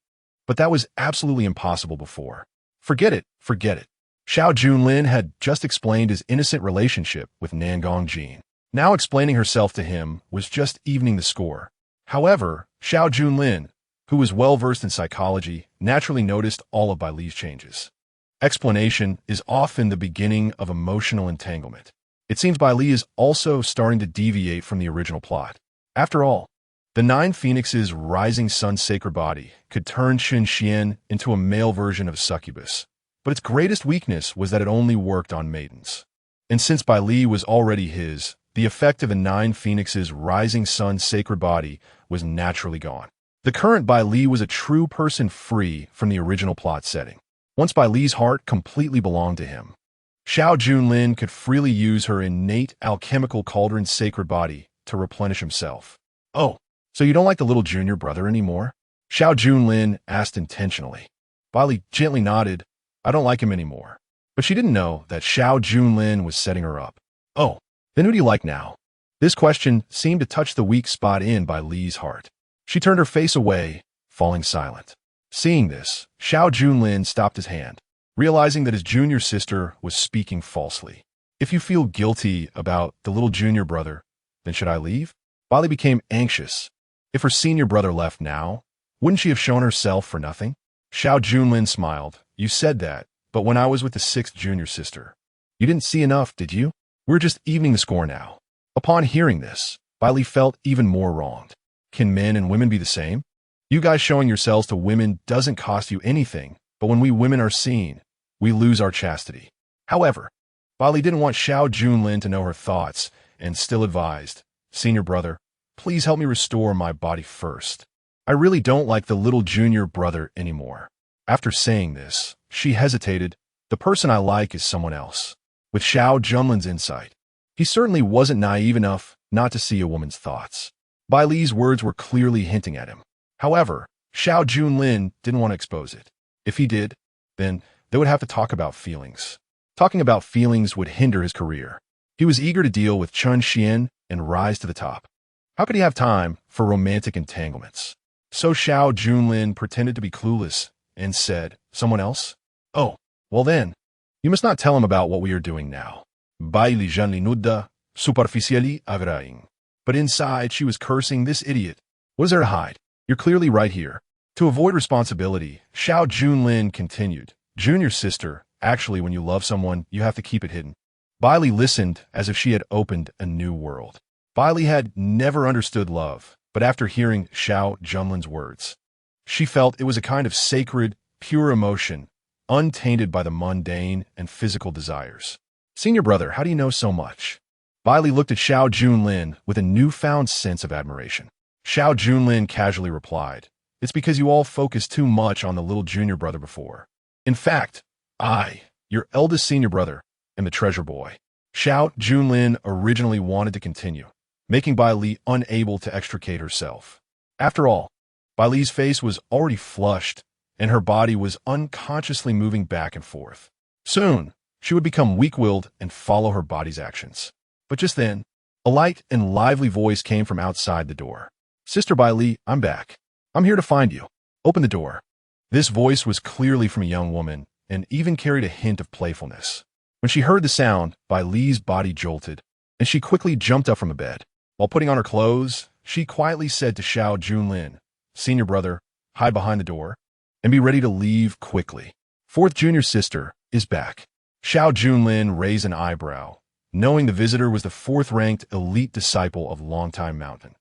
Speaker 1: but that was absolutely impossible before. Forget it, forget it. Xiao Junlin had just explained his innocent relationship with Nangong Jin. Now explaining herself to him was just evening the score. However, Xiao Junlin, who was well-versed in psychology, naturally noticed all of Bai Li's changes. Explanation is often the beginning of emotional entanglement. It seems Bai Li is also starting to deviate from the original plot. After all, the 9 Phoenixes' rising sun's sacred body could turn Chen Xuan into a male version of a succubus, but its greatest weakness was that it only worked on maidens. And since Bai Li was already his, the effect of the 9 Phoenixes' rising sun's sacred body was naturally gone. The current Bai Li was a true person free from the original plot setting. Once Bai Li's heart completely belonged to him, Xiao Junlin could freely use her innate alchemical cauldron's sacred body to replenish himself. Oh, so you don't like the little junior brother anymore? Xiao Junlin asked intentionally. Bai Li gently nodded. I don't like him anymore. But she didn't know that Xiao Junlin was setting her up. Oh, then who do you like now? This question seemed to touch the weak spot in Bai Li's heart. She turned her face away, falling silent. Seeing this, Xiao Junlin stopped his hand, realizing that his junior sister was speaking falsely. If you feel guilty about the little junior brother, then should I leave? Bai Li became anxious. If her senior brother left now, wouldn't she have shown herself for nothing? Xiao Junlin smiled. You said that, but when I was with the 6th junior sister, you didn't see enough, did you? We're just evening the score now. Upon hearing this, Bai Li felt even more wronged. Can men and women be the same? You guys showing yourselves to women doesn't cost you anything, but when we women are seen, we lose our chastity. However, Bai Li didn't want Xiao Junlin to know her thoughts and still advised, Senior brother, please help me restore my body first. I really don't like the little junior brother anymore. After saying this, she hesitated. The person I like is someone else. With Xiao Junlin's insight, he certainly wasn't naive enough not to see a woman's thoughts. Bai Li's words were clearly hinting at him. However, Xiao Junlin didn't want to expose it. If he did, then they would have to talk about feelings. Talking about feelings would hinder his career. He was eager to deal with Chen Xuan and rise to the top. How could he have time for romantic entanglements? So Xiao Junlin pretended to be clueless and said, someone else? Oh, well then, you must not tell him about what we are doing now. Bai Li Junlin nudda, superficially avraing. But inside she was cursing this idiot. What is there to hide? You're clearly right here. To avoid responsibility, Xiao Junlin continued. Junior sister, actually when you love someone, you have to keep it hidden. Bai Li listened as if she had opened a new world. Bai Li had never understood love, but after hearing Xiao Junlin's words, she felt it was a kind of sacred, pure emotion, untainted by the mundane and physical desires. Senior brother, how do you know so much? Bai Li looked at Xiao Junlin with a newfound sense of admiration. Xiao Junlin casually replied, it's because you all focused too much on the little junior brother before. In fact, I, your eldest senior brother, am the treasure boy. Xiao Junlin originally wanted to continue, making Bai Li unable to extricate herself. After all, Bai Li's face was already flushed, and her body was unconsciously moving back and forth. Soon, she would become weak-willed and follow her body's actions. But just then, a light and lively voice came from outside the door. Sister Bai Li, I'm back. I'm here to find you. Open the door. This voice was clearly from a young woman, and even carried a hint of playfulness. When she heard the sound, Bai Li's body jolted, and she quickly jumped up from the bed. While putting on her clothes, she quietly said to Xiao Junlin, Senior brother, hide behind the door, and be ready to leave quickly. 4th junior sister is back. Xiao Junlin raised an eyebrow, knowing the visitor was the 4th-ranked elite disciple of Longtime Mountain.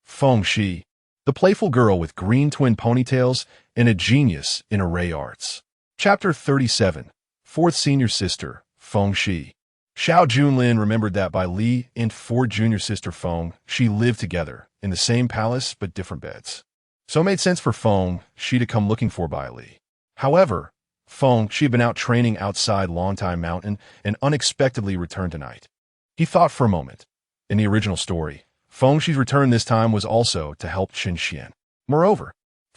Speaker 1: Feng Shi, the playful girl with green twin ponytails and a genius in array arts. Chapter 37, 4th senior sister, Feng Shi. Xiao Junlin remembered that Bai Li and 4th junior sister Feng Shi lived together in the same palace but different beds. So it made sense for Feng Shi to come looking for Bai Li. However, Feng Shi had been out training outside Longtime Mountain and unexpectedly returned tonight. He thought for a moment. In the original story, Feng Shi's return this time was also to help Chen Xuan. Moreover,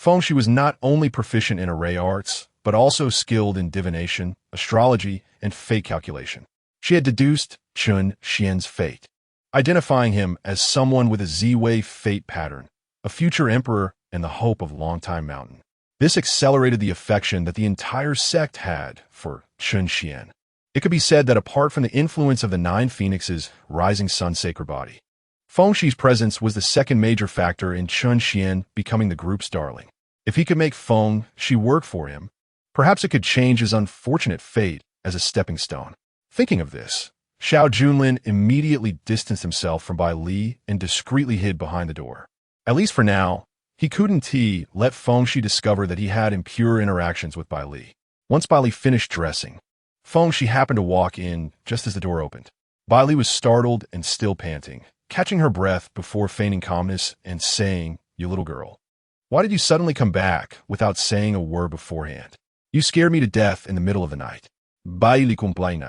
Speaker 1: Feng Shi was not only proficient in array arts, but also skilled in divination, astrology, and fate calculation. She had deduced Chen Xuan's fate, identifying him as someone with a Z-wave fate pattern, a future emperor and the hope of Longtime Mountain. This accelerated the affection that the entire sect had for Chen Xuan. It could be said that apart from the influence of the 9 phoenixes' rising sun sacred body, Feng Shi's presence was the second major factor in Chen Xuan becoming the group's darling. If he could make Feng Shi work for him, perhaps it could change his unfortunate fate as a stepping stone. Thinking of this, Xiao Junlin immediately distanced himself from Bai Li and discreetly hid behind the door. At least for now, he couldn't let Feng Shi discover that he had impure interactions with Bai Li. Once Bai Li finished dressing, Feng Shi happened to walk in just as the door opened. Bai Li was startled and still panting, catching her breath before feigning calmness and saying, "You little girl, why did you suddenly come back without saying a word beforehand? You scared me to death in the middle of the night." Bai Li complained.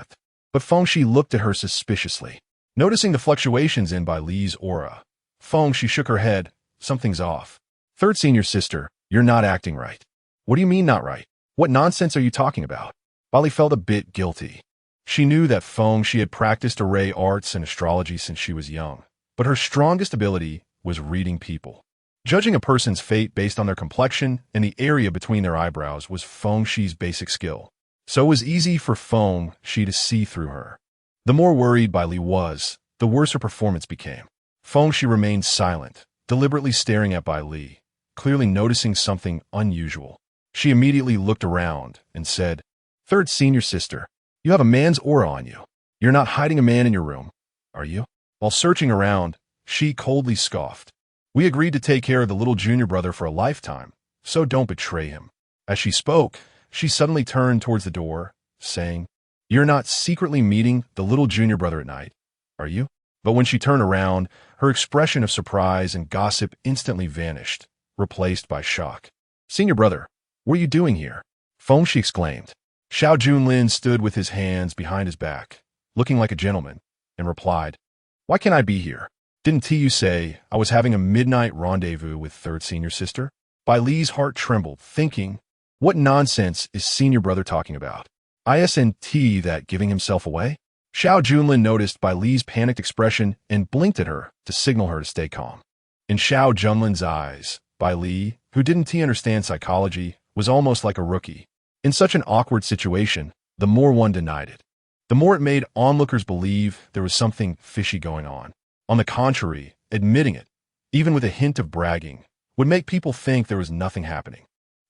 Speaker 1: But Feng Shi looked at her suspiciously. Noticing the fluctuations in Bai Li's aura, Feng Shi shook her head. "Something's off. Third senior sister, you're not acting right." "What do you mean not right? What nonsense are you talking about?" Bai Li felt a bit guilty. She knew that Feng Shi had practiced array arts and astrology since she was young, but her strongest ability was reading people. Judging a person's fate based on their complexion and the area between their eyebrows was Feng Shi's basic skill. So it was easy for Feng Shi to see through her. The more worried Bai Li was, the worse her performance became. Feng Shi remained silent, deliberately staring at Bai Li, clearly noticing something unusual. She immediately looked around and said, "Third senior sister, you have a man's aura on you. You're not hiding a man in your room, are you?" While searching around, she coldly scoffed. "We agreed to take care of the little junior brother for a lifetime, so don't betray him." As she spoke, she suddenly turned towards the door, saying, "You're not secretly meeting the little junior brother at night, are you?" But when she turned around, her expression of surprise and gossip instantly vanished, replaced by shock. "Senior brother, what are you doing here?" Feng Shi exclaimed. Xiao Junlin stood with his hands behind his back, looking like a gentleman, and replied, "Why can't I be here? Didn't you say I was having a midnight rendezvous with third senior sister?" Bai Li's heart trembled, thinking, what nonsense is senior brother talking about? Isn't that giving himself away? Xiao Junlin noticed Bai Li's panicked expression and blinked at her to signal her to stay calm. In Xiao Junlin's eyes, Bai Li, who didn't understand psychology, was almost like a rookie. In such an awkward situation, the more one denied it, the more it made onlookers believe there was something fishy going on. On the contrary, admitting it, even with a hint of bragging, would make people think there was nothing happening.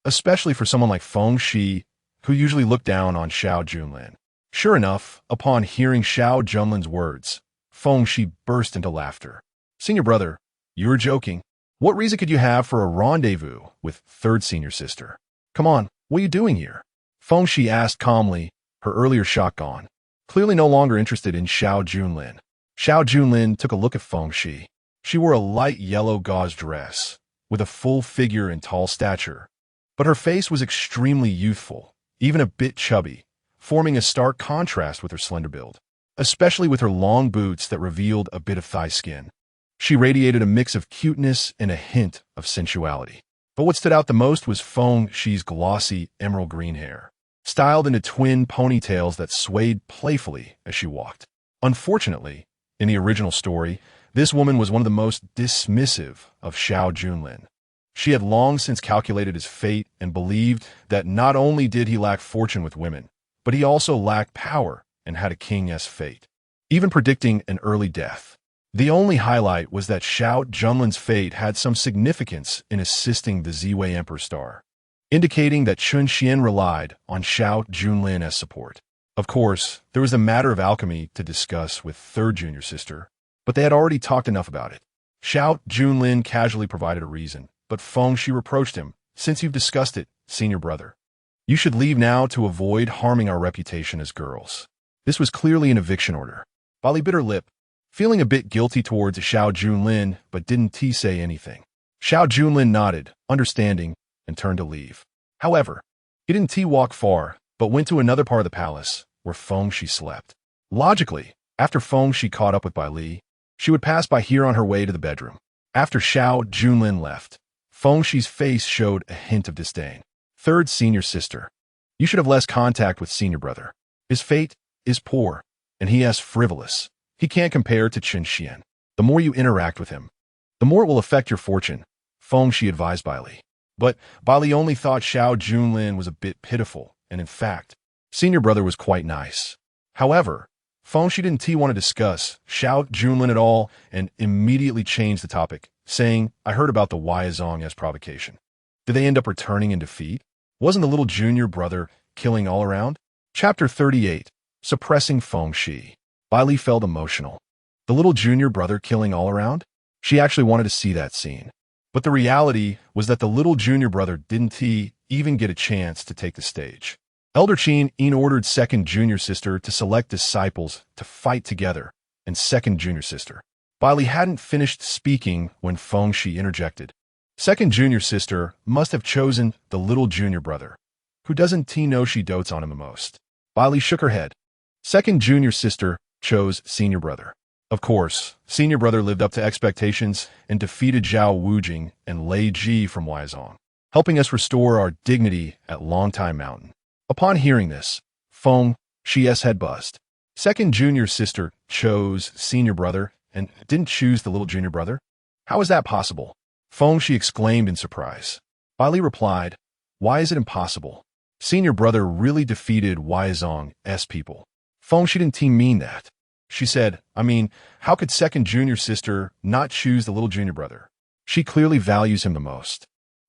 Speaker 1: Especially for someone like Feng Shi, who usually looked down on Xiao Junlin. Sure enough, upon hearing Xiao Junlin's words, Feng Shi burst into laughter. "Senior brother, you were joking. What reason could you have for a rendezvous with third senior sister? Come on, what are you doing here?" Feng Shi asked calmly, her earlier shock gone, clearly no longer interested in Xiao Junlin. Xiao Junlin took a look at Feng Shi. She wore a light yellow gauze dress, with a full figure and tall stature, but her face was extremely youthful, even a bit chubby, forming a stark contrast with her slender build, especially with her long boots that revealed a bit of thigh skin. She radiated a mix of cuteness and a hint of sensuality. But what stood out the most was Feng Shi's glossy emerald green hair, styled into twin ponytails that swayed playfully as she walked. Unfortunately, in the original story, this woman was one of the most dismissive of Xiao Junlin. She had long since calculated his fate and believed that not only did he lack fortune with women, but he also lacked power and had a king's fate, even predicting an early death. The only highlight was that Xiao Junlin's fate had some significance in assisting the Ziwei Emperor star, indicating that Chen Xuan relied on Xiao Junlin as support. Of course, there was a matter of alchemy to discuss with third junior sister, but they had already talked enough about it. Xiao Junlin casually provided a reason, but Feng Shi reproached him. "Since you've discussed it, senior brother, you should leave now to avoid harming our reputation as girls." This was clearly an eviction order. Bai Li bit her lip, feeling a bit guilty towards Xiao Junlin, but didn't say anything. Xiao Junlin nodded, understanding, and turned to leave. However, he didn't walk far, but went to another part of the palace, where Feng Shi slept. Logically, after Feng Shi caught up with Bai Li, she would pass by here on her way to the bedroom. After Xiao Junlin left, Feng Shi's face showed a hint of disdain. Third senior sister. You should have less contact with senior brother. His fate is poor, and he is frivolous. He can't compare to Chen Xuan. The more you interact with him, the more it will affect your fortune, Feng Shi advised Bai Li. But Bai Li only thought Xiao Junlin was a bit pitiful, and in fact, senior brother was quite nice. However, Feng Shi didn't want to discuss Xiao Junlin at all and immediately changed the topic, saying, I heard about the Huaizong as provocation. Did they end up returning in defeat? Wasn't the little junior brother killing all around? Chapter 38. Suppressing Feng Shi. Bai Li felt emotional. The little junior brother killing all around? She actually wanted to see that scene. But the reality was that the little junior brother didn't even get a chance to take the stage. Elder Qin ordered second junior sister to select disciples to fight together, and second junior sister. Bai Li hadn't finished speaking when Feng Shi interjected. Second junior sister must have chosen the little junior brother. Who doesn't know she dotes on him the most? Bai Li shook her head. Second junior sister chose senior brother. Of course, senior brother lived up to expectations and defeated Zhao Wujing and Lei Ji from Huaizong, helping us restore our dignity at Longtime Mountain. Upon hearing this, Feng Shi's head buzzed. Second junior sister chose senior brother and didn't choose the little junior brother? How is that possible? Feng Shi exclaimed in surprise. Bai Li replied, Why is it impossible? Senior brother really defeated Huaizong's people. Feng Shi didn't mean that. She said, how could second junior sister not choose the little junior brother? She clearly values him the most.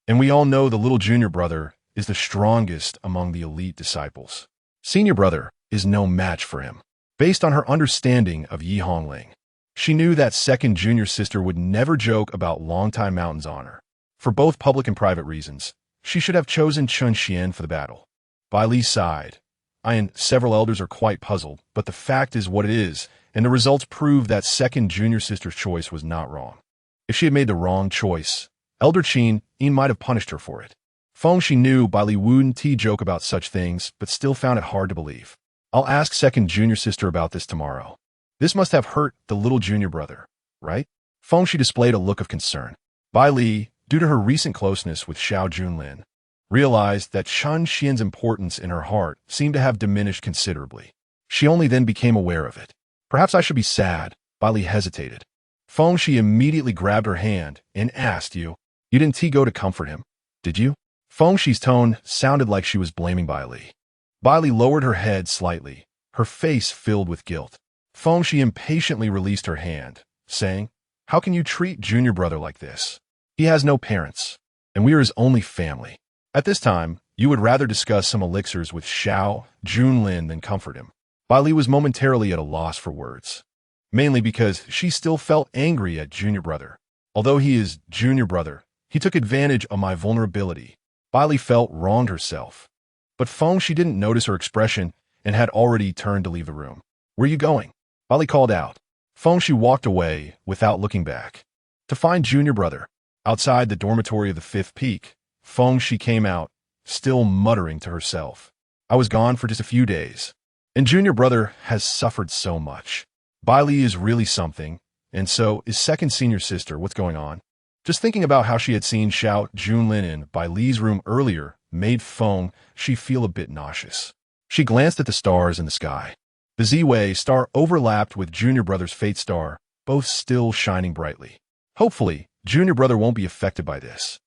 Speaker 1: And we all know the little junior brother is the strongest among the elite disciples. Senior brother is no match for him. Based on her understanding of Yi Hongling, she knew that second junior sister would never joke about Longtime Mountain's honor. For both public and private reasons, she should have chosen Chen Xuan for the battle. Bai Li sighed. I and several elders are quite puzzled, but the fact is what it is, and the results prove that second junior sister's choice was not wrong. If she had made the wrong choice, Elder Qin might have punished her for it. Feng Shi knew Bai Li wouldn't joke about such things, but still found it hard to believe. I'll ask second junior sister about this tomorrow. This must have hurt the little junior brother, right? Feng Shi displayed a look of concern. Bai Li, due to her recent closeness with Xiao Junlin, realized that Chen Xian's importance in her heart seemed to have diminished considerably. She only then became aware of it. Perhaps I should be sad. Bai Li hesitated. Feng Shi immediately grabbed her hand and asked, You didn't go to comfort him, did you? Feng Shi's tone sounded like she was blaming Bai Li. Bai Li lowered her head slightly, her face filled with guilt. Feng Shi impatiently released her hand, saying, How can you treat junior brother like this? He has no parents, and we are his only family. At this time, you would rather discuss some elixirs with Xiao Junlin than comfort him. Bai Li was momentarily at a loss for words, mainly because she still felt angry at junior brother. Although he is junior brother, he took advantage of my vulnerability. Bai Li felt wronged herself. But Feng Shi didn't notice her expression and had already turned to leave the room. Where are you going? Bai Li called out. Feng Shi walked away without looking back. To find junior brother. Outside the dormitory of the fifth peak, Feng Shi came out, still muttering to herself. I was gone for just a few days, and junior brother has suffered so much. Bai Li is really something, and so is second senior sister. What's going on? Just thinking about how she had seen Xiao Junlin in Bai Li's room earlier made Feng Shi feel a bit nauseous. She glanced at the stars in the sky. The Z-Way star overlapped with junior brother's fate star, both still shining brightly. Hopefully, junior brother won't be affected by this.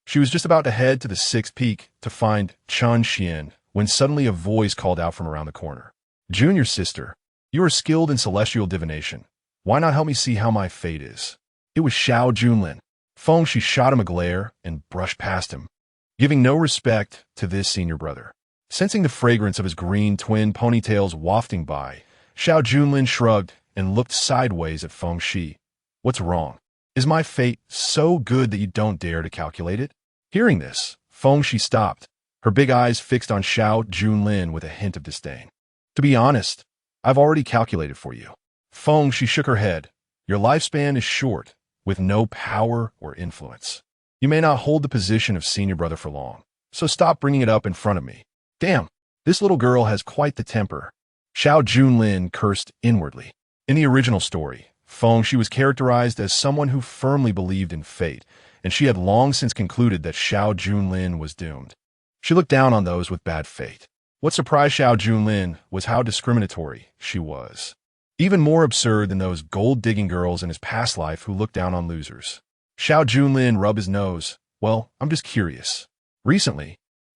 Speaker 1: She was just about to head to the sixth peak to find Chen Xuan when suddenly a voice called out from around the corner. Junior sister, you are skilled in celestial divination. Why not help me see how my fate is? It was Xiao Junlin. Feng Shi shot him a glare and brushed past him, giving no respect to this senior brother. Sensing the fragrance of his green twin ponytails wafting by, Xiao Junlin shrugged and looked sideways at Feng Shi. What's wrong? Is my fate so good that you don't dare to calculate it? Hearing this, Feng Shi stopped, her big eyes fixed on Xiao Junlin with a hint of disdain. To be honest, I've already calculated for you. Feng Shi shook her head. Your lifespan is short, with no power or influence. You may not hold the position of senior brother for long, so stop bringing it up in front of me. Damn, this little girl has quite the temper. Xiao Junlin cursed inwardly. In the original story, Feng Shi was characterized as someone who firmly believed in fate and she had long since concluded that Xiao Junlin was doomed. She looked down on those with bad fate. What surprised Xiao Junlin was how discriminatory she was. Even more absurd than those gold-digging girls in his past life who looked down on losers. Xiao Junlin rubbed his nose. Well, I'm just curious. Recently,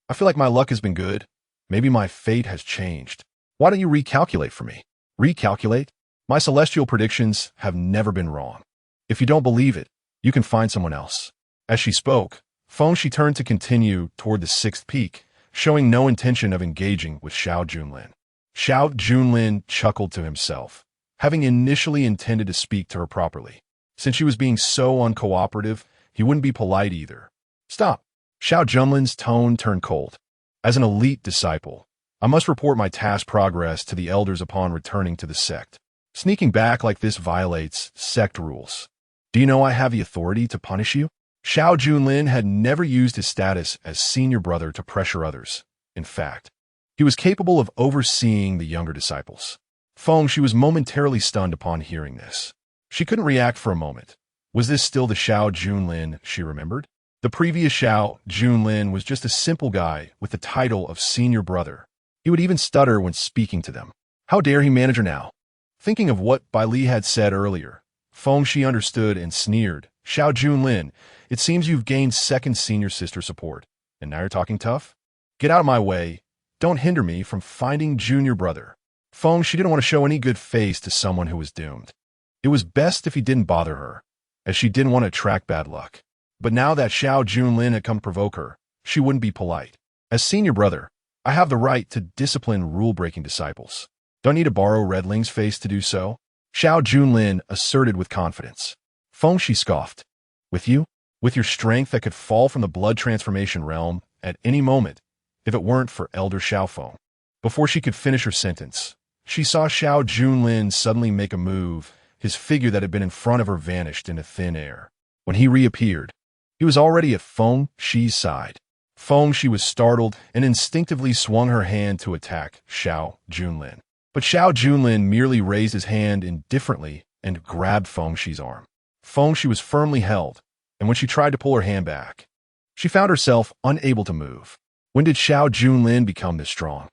Speaker 1: I feel like my luck has been good. Maybe my fate has changed. Why don't you recalculate for me? Recalculate? My celestial predictions have never been wrong. If you don't believe it, you can find someone else. As she spoke, she turned to continue toward the sixth peak, showing no intention of engaging with Xiao Junlin. Xiao Junlin chuckled to himself, having initially intended to speak to her properly. Since she was being so uncooperative, he wouldn't be polite either. Stop. Xiao Junlin's tone turned cold. As an elite disciple, I must report my task progress to the elders upon returning to the sect. Sneaking back like this violates sect rules. Do you know I have the authority to punish you? Xiao Junlin had never used his status as senior brother to pressure others. In fact, he was capable of overseeing the younger disciples. She was momentarily stunned upon hearing this. She couldn't react for a moment. Was this still the Xiao Junlin she remembered? The previous Xiao Junlin was just a simple guy with the title of senior brother. He would even stutter when speaking to them. How dare he manage her now? Thinking of what Bai Li had said earlier, she understood and sneered. Xiao Junlin, it seems you've gained second senior sister support, and now you're talking tough? Get out of my way. Don't hinder me from finding junior brother. She didn't want to show any good face to someone who was doomed. It was best if he didn't bother her, as she didn't want to attract bad luck. But now that Xiao Junlin had come to provoke her, she wouldn't be polite. As senior brother, I have the right to discipline rule-breaking disciples. Don't need to borrow Redling's face to do so. Xiao Junlin asserted with confidence. She scoffed. With you? With your strength that could fall from the blood transformation realm at any moment, if it weren't for Elder Xiao. Before she could finish her sentence, she saw Xiao Junlin suddenly make a move. His figure that had been in front of her vanished into thin air. When he reappeared, he was already at Xi's side. She was startled and instinctively swung her hand to attack Xiao Junlin. But Xiao Junlin merely raised his hand indifferently and grabbed Xi's arm. She was firmly held, and when she tried to pull her hand back, she found herself unable to move. When did Xiao Junlin become this strong?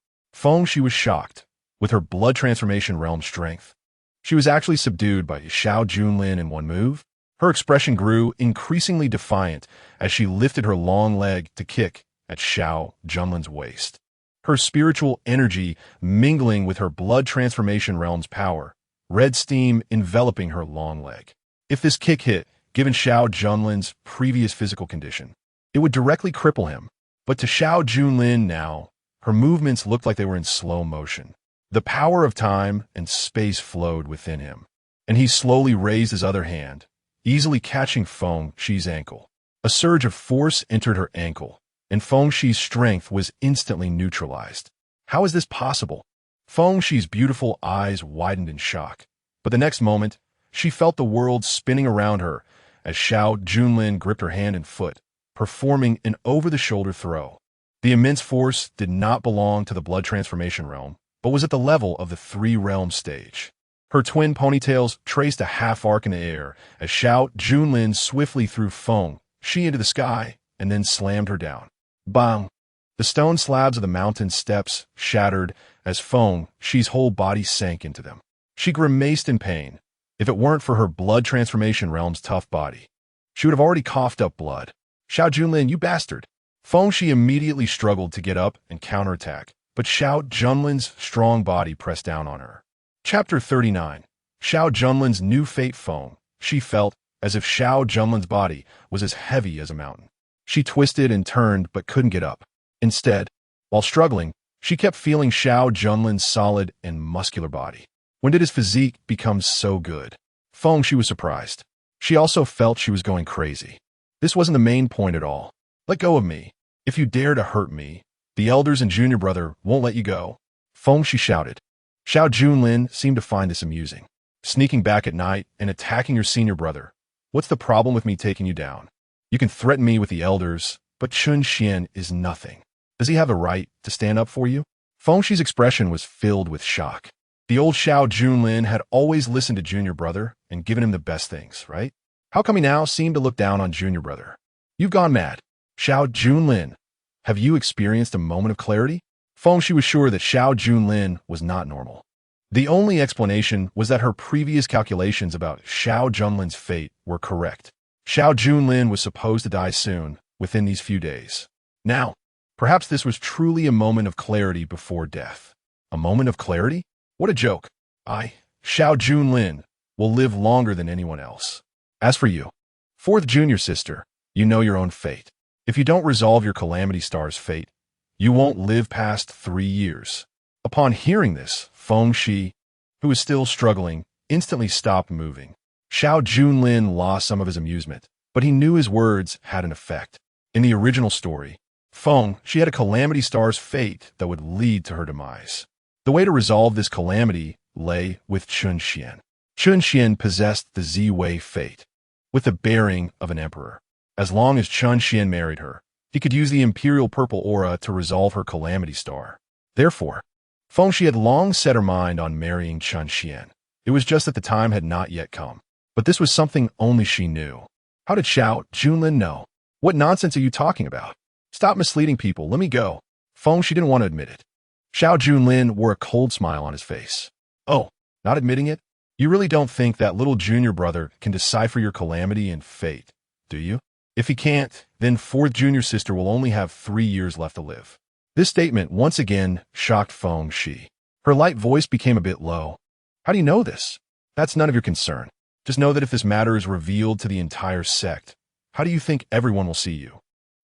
Speaker 1: She was shocked. With her blood transformation realm strength, she was actually subdued by Xiao Junlin in one move. Her expression grew increasingly defiant as she lifted her long leg to kick at Xiao Junlin's waist. Her spiritual energy mingling with her blood transformation realm's power, red steam enveloping her long leg. If this kick hit, given Xiao Junlin's previous physical condition, it would directly cripple him. But to Xiao Junlin now, her movements looked like they were in slow motion. The power of time and space flowed within him, and he slowly raised his other hand, easily catching Xi's ankle. A surge of force entered her ankle, and Xi's strength was instantly neutralized. How is this possible? Xi's beautiful eyes widened in shock, but the next moment, she felt the world spinning around her as Xiao Junlin gripped her hand and foot, performing an over-the-shoulder throw. The immense force did not belong to the blood transformation realm, but was at the level of the three-realm stage. Her twin ponytails traced a half-arc in the air as Xiao Junlin swiftly threw Xi into the sky and then slammed her down. Bang! The stone slabs of the mountain steps shattered as Xi's whole body sank into them. She grimaced in pain. If it weren't for her blood transformation realm's tough body, she would have already coughed up blood. Xiao Junlin, you bastard! Xi immediately struggled to get up and counterattack, but Xiao Junlin's strong body pressed down on her. Chapter 39. Xiao Junlin's new fate. She felt as if Xiao Junlin's body was as heavy as a mountain. She twisted and turned but couldn't get up. Instead, while struggling, she kept feeling Xiao Junlin's solid and muscular body. When did his physique become so good? She was surprised. She also felt she was going crazy. This wasn't the main point at all. Let go of me. If you dare to hurt me, the elders and junior brother won't let you go. She shouted. Xiao Junlin seemed to find this amusing. Sneaking back at night and attacking your senior brother. What's the problem with me taking you down? You can threaten me with the elders, but Chun Xian is nothing. Does he have a right to stand up for you? Xi's expression was filled with shock. The old Xiao Junlin had always listened to junior brother and given him the best things, right? How come he now seemed to look down on junior brother? You've gone mad. Xiao Junlin, have you experienced a moment of clarity? Fengxi was sure that Xiao Junlin was not normal. The only explanation was that her previous calculations about Xiao Junlin's fate were correct. Xiao Junlin was supposed to die soon, within these few days. Now, perhaps this was truly a moment of clarity before death. A moment of clarity? What a joke. Xiao Junlin, will live longer than anyone else. As for you, fourth junior sister, you know your own fate. If you don't resolve your Calamity Star's fate, you won't live past 3 years. Upon hearing this, Fengxi, who was still struggling, instantly stopped moving. Xiao Junlin lost some of his amusement, but he knew his words had an effect. In the original story, she had a Calamity Star's fate that would lead to her demise. The way to resolve this calamity lay with Chen Xuan. Chen Xuan possessed the Z-Wei fate, with the bearing of an emperor. As long as Chen Xuan married her, he could use the Imperial Purple Aura to resolve her Calamity Star. Therefore, Fengxi had long set her mind on marrying Chen Xuan. It was just that the time had not yet come. But this was something only she knew. How did Xiao Junlin know? What nonsense are you talking about? Stop misleading people, let me go. Fengxi didn't want to admit it. Xiao Junlin wore a cold smile on his face. Oh, not admitting it? You really don't think that little junior brother can decipher your calamity and fate, do you? If he can't, then fourth junior sister will only have 3 years left to live. This statement once again shocked Fengxi. Her light voice became a bit low. How do you know this? That's none of your concern. Just know that if this matter is revealed to the entire sect, how do you think everyone will see you?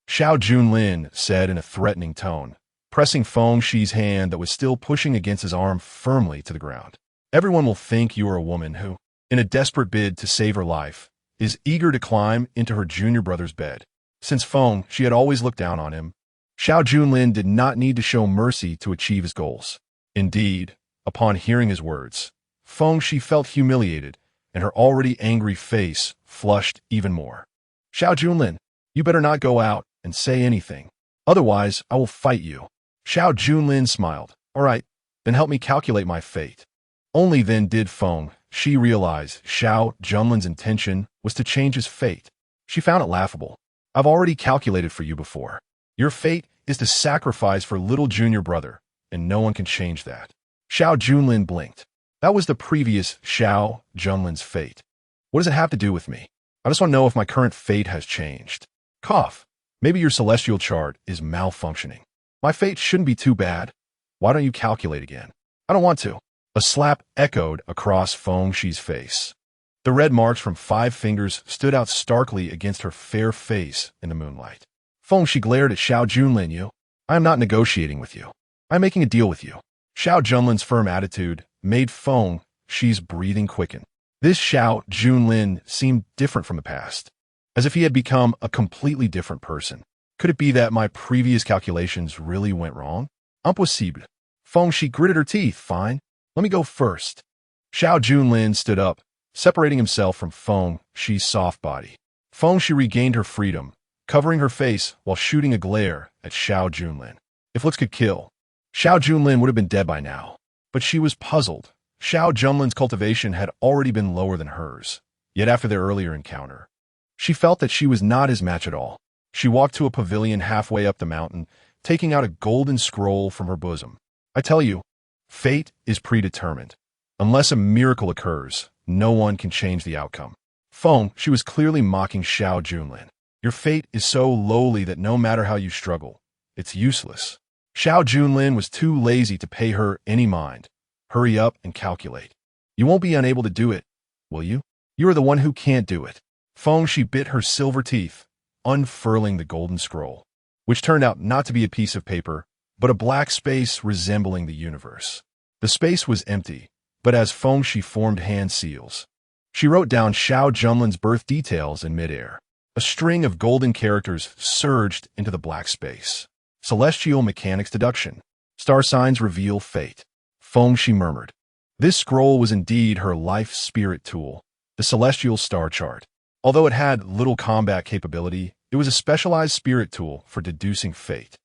Speaker 1: Xiao Junlin said in a threatening tone, pressing Fengxi's hand that was still pushing against his arm firmly to the ground. Everyone will think you are a woman who, in a desperate bid to save her life, is eager to climb into her junior brother's bed. Since she had always looked down on him, Xiao Junlin did not need to show mercy to achieve his goals. Indeed, upon hearing his words, Fengxi felt humiliated, and her already angry face flushed even more. Xiao Junlin, you better not go out and say anything. Otherwise, I will fight you. Xiao Junlin smiled. All right, then help me calculate my fate. Only then did Fengxi realize Xiao Junlin's intention was to change his fate. She found it laughable. I've already calculated for you before. Your fate is to sacrifice for little junior brother, and no one can change that. Xiao Junlin blinked. That was the previous Xiao Junlin's fate. What does it have to do with me? I just want to know if my current fate has changed. Cough. Maybe your celestial chart is malfunctioning. My fate shouldn't be too bad. Why don't you calculate again? I don't want to. A slap echoed across Fengxi's face. The red marks from 5 fingers stood out starkly against her fair face in the moonlight. Fengxi glared at Xiao Junlin. I am not negotiating with you. I am making a deal with you. Xiao Junlin's firm attitude made Fengxi's breathing quicken. This Xiao Junlin seemed different from the past, as if he had become a completely different person. Could it be that my previous calculations really went wrong? Impossible. Fengxi gritted her teeth. Fine. Let me go first. Xiao Junlin stood up, separating himself from Fengxi's soft body. Fengxi regained her freedom, covering her face while shooting a glare at Xiao Junlin. If looks could kill, Xiao Junlin would have been dead by now. But she was puzzled. Xiao Junlin's cultivation had already been lower than hers, yet after their earlier encounter, she felt that she was not his match at all. She walked to a pavilion halfway up the mountain, taking out a golden scroll from her bosom. I tell you, fate is predetermined. Unless a miracle occurs, no one can change the outcome. She was clearly mocking Xiao Junlin. Your fate is so lowly that no matter how you struggle, it's useless. Xiao Junlin was too lazy to pay her any mind. Hurry up and calculate. You won't be unable to do it, will you? You are the one who can't do it. She bit her silver teeth, unfurling the golden scroll, which turned out not to be a piece of paper, but a black space resembling the universe. The space was empty, but as she formed hand seals, she wrote down Xiao Junlin's birth details in midair. A string of golden characters surged into the black space. Celestial mechanics deduction. Star signs reveal fate. She murmured. This scroll was indeed her life spirit tool, the celestial star chart. Although it had little combat capability, it was a specialized spirit tool for deducing fate.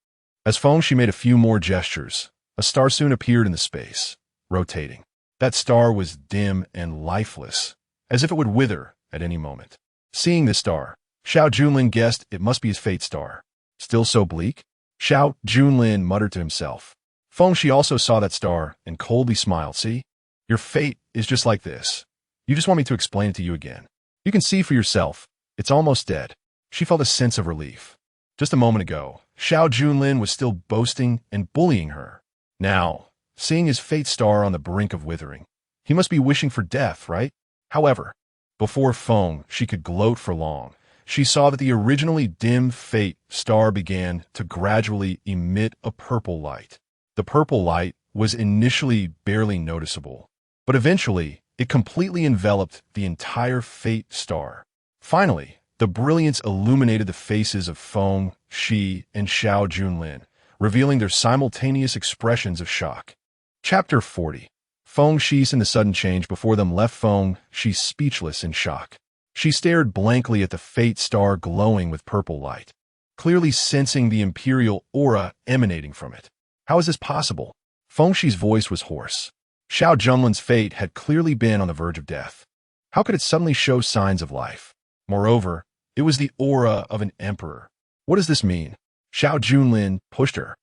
Speaker 1: As she made a few more gestures, a star soon appeared in the space, rotating. That star was dim and lifeless, as if it would wither at any moment. Seeing the star, Xiao Junlin guessed it must be his fate star. Still so bleak? Xiao Junlin muttered to himself. Fengxi also saw that star and coldly smiled. See? Your fate is just like this. You just want me to explain it to you again. You can see for yourself. It's almost dead. She felt a sense of relief. Just a moment ago, Xiao Junlin was still boasting and bullying her. Now, seeing his fate star on the brink of withering, he must be wishing for death, right? However, before Fengxi could gloat for long, she saw that the originally dim fate star began to gradually emit a purple light. The purple light was initially barely noticeable, but eventually it completely enveloped the entire fate star. Finally, the brilliance illuminated the faces of Fengxi and Xiao Junlin, revealing their simultaneous expressions of shock. Chapter 40. Fengxi and the sudden change before them left Fengxi speechless in shock. She stared blankly at the fate star glowing with purple light, clearly sensing the imperial aura emanating from it. How is this possible? Fengxi's voice was hoarse. Xiao Junlin's fate had clearly been on the verge of death. How could it suddenly show signs of life? Moreover, it was the aura of an emperor. What does this mean? Xiao Junlin pushed her.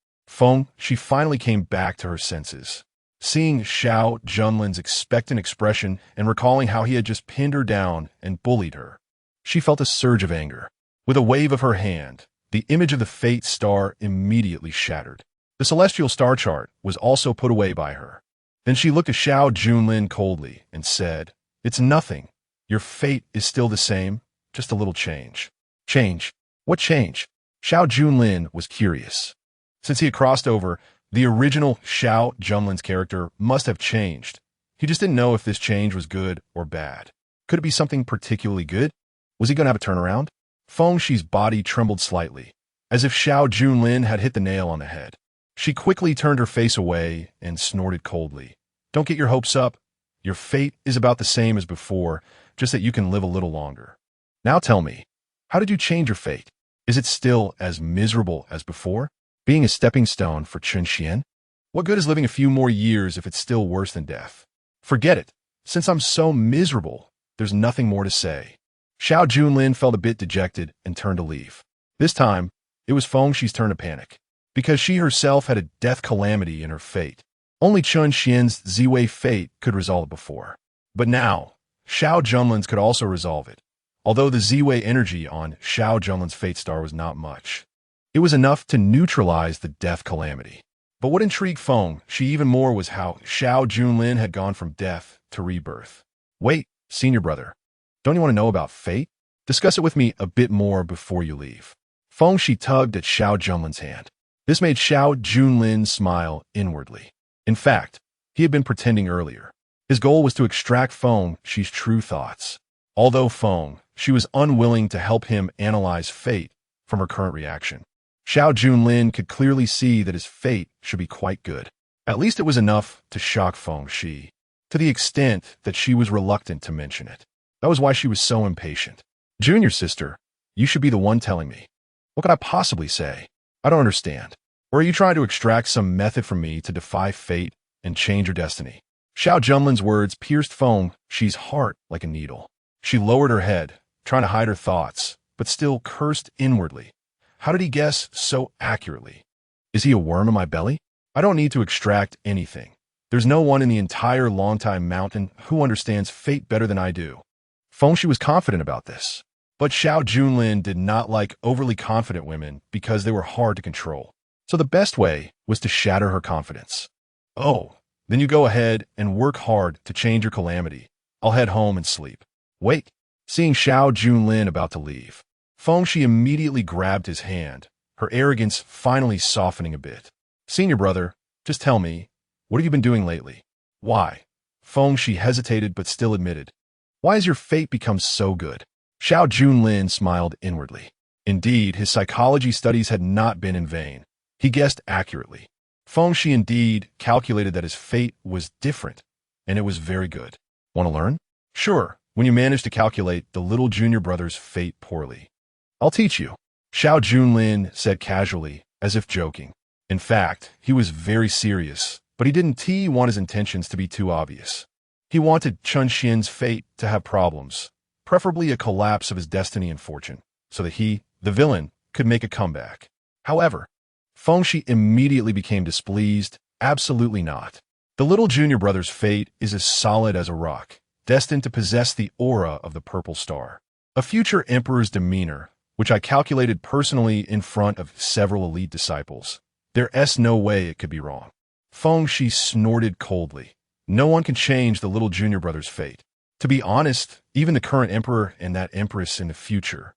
Speaker 1: She finally came back to her senses. Seeing Xiao Junlin's expectant expression and recalling how he had just pinned her down and bullied her, she felt a surge of anger. With a wave of her hand, the image of the fate star immediately shattered. The celestial star chart was also put away by her. Then she looked at Xiao Junlin coldly and said, "It's nothing. Your fate is still the same, just a little change." Change? What change? Xiao Junlin was curious. Since he had crossed over, the original Xiao Junlin's character must have changed. He just didn't know if this change was good or bad. Could it be something particularly good? Was he going to have a turnaround? Fengxi's body trembled slightly, as if Xiao Junlin had hit the nail on the head. She quickly turned her face away and snorted coldly. "Don't get your hopes up. Your fate is about the same as before, just that you can live a little longer. Now tell me, how did you change your fate? Is it still as miserable as before? Being a stepping stone for Chen Xuan? What good is living a few more years if it's still worse than death? Forget it. Since I'm so miserable, there's nothing more to say." Xiao Junlin felt a bit dejected and turned to leave. This time, it was Fengxi's turn to panic, because she herself had a death calamity in her fate. Only Chen Xian's Ziwei fate could resolve it before. But now, Xiao Junlin's could also resolve it, although the Ziwei energy on Xiao Junlin's fate star was not much. It was enough to neutralize the death calamity. But what intrigued Fengxi even more was how Xiao Junlin had gone from death to rebirth. "Wait, senior brother. Don't you want to know about fate? Discuss it with me a bit more before you leave." Fengxi tugged at Xiao Junlin's hand. This made Xiao Junlin smile inwardly. In fact, he had been pretending earlier. His goal was to extract Fengxi's true thoughts. Although Fengxi was unwilling to help him analyze fate from her current reaction, Xiao Junlin could clearly see that his fate should be quite good. At least it was enough to shock Fengxi, to the extent that she was reluctant to mention it. That was why she was so impatient. "Junior sister, you should be the one telling me. What could I possibly say? I don't understand. Or are you trying to extract some method from me to defy fate and change your destiny?" Xiao Junlin's words pierced Fengxi's heart like a needle. She lowered her head, trying to hide her thoughts, but still cursed inwardly. How did he guess so accurately? Is he a worm in my belly? I don't need to extract anything. There's no one in the entire Longtime Mountain who understands fate better than I do. Fengxi was confident about this. But Xiao Junlin did not like overly confident women because they were hard to control. So the best way was to shatter her confidence. "Oh, then you go ahead and work hard to change your calamity. I'll head home and sleep." "Wait." Seeing Xiao Junlin about to leave, Fengxi immediately grabbed his hand, her arrogance finally softening a bit. "Senior brother, just tell me, what have you been doing lately?" "Why?" Fengxi hesitated but still admitted. "Why has your fate become so good?" Xiao Junlin smiled inwardly. Indeed, his psychology studies had not been in vain. He guessed accurately. Fengxi indeed calculated that his fate was different, and it was very good. "Want to learn?" "Sure, when you manage to calculate the little junior brother's fate poorly. I'll teach you," Xiao Junlin said casually, as if joking. In fact, he was very serious, but he didn't want his intentions to be too obvious. He wanted Chen Xian's fate to have problems, preferably a collapse of his destiny and fortune. so that he, the villain, could make a comeback. However, Feng Shi immediately became displeased. Absolutely not. The little junior brother's fate is as solid as a rock, destined to possess the aura of the purple star. A future emperor's demeanor, which I calculated personally in front of several elite disciples. There's no way it could be wrong. Feng Shi snorted coldly. No one can change the little junior brother's fate. To be honest, even the current emperor and that empress in the future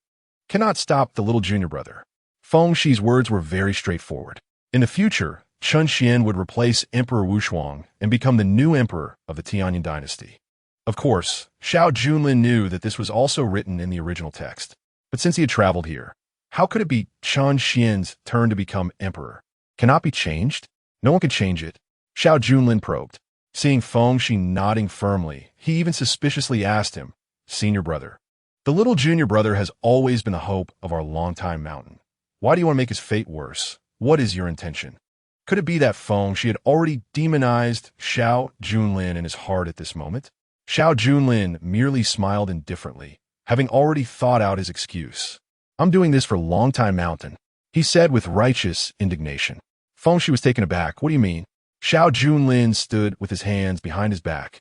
Speaker 1: cannot stop the little junior brother. Feng Shi's words were very straightforward. In the future, Chen Xuan would replace Emperor Ningshuang and become the new emperor of the Tianyin dynasty. Of course, Xiao Junlin knew that this was also written in the original text. But since he had traveled here, how could it be Chen Xuan's turn to become emperor? Cannot be changed? No one can change it. Xiao Junlin probed. Seeing Feng Shi nodding firmly, he even suspiciously asked him, "Senior brother, the little junior brother has always been the hope of our longtime mountain. Why do you want to make his fate worse? What is your intention?" Could it be that Feng Shi had already demonized Xiao Junlin in his heart at this moment? Xiao Junlin merely smiled indifferently, having already thought out his excuse. "I'm doing this for Longtime Mountain," he said with righteous indignation. Feng Shi was taken aback. "What do you mean?" Xiao Junlin stood with his hands behind his back,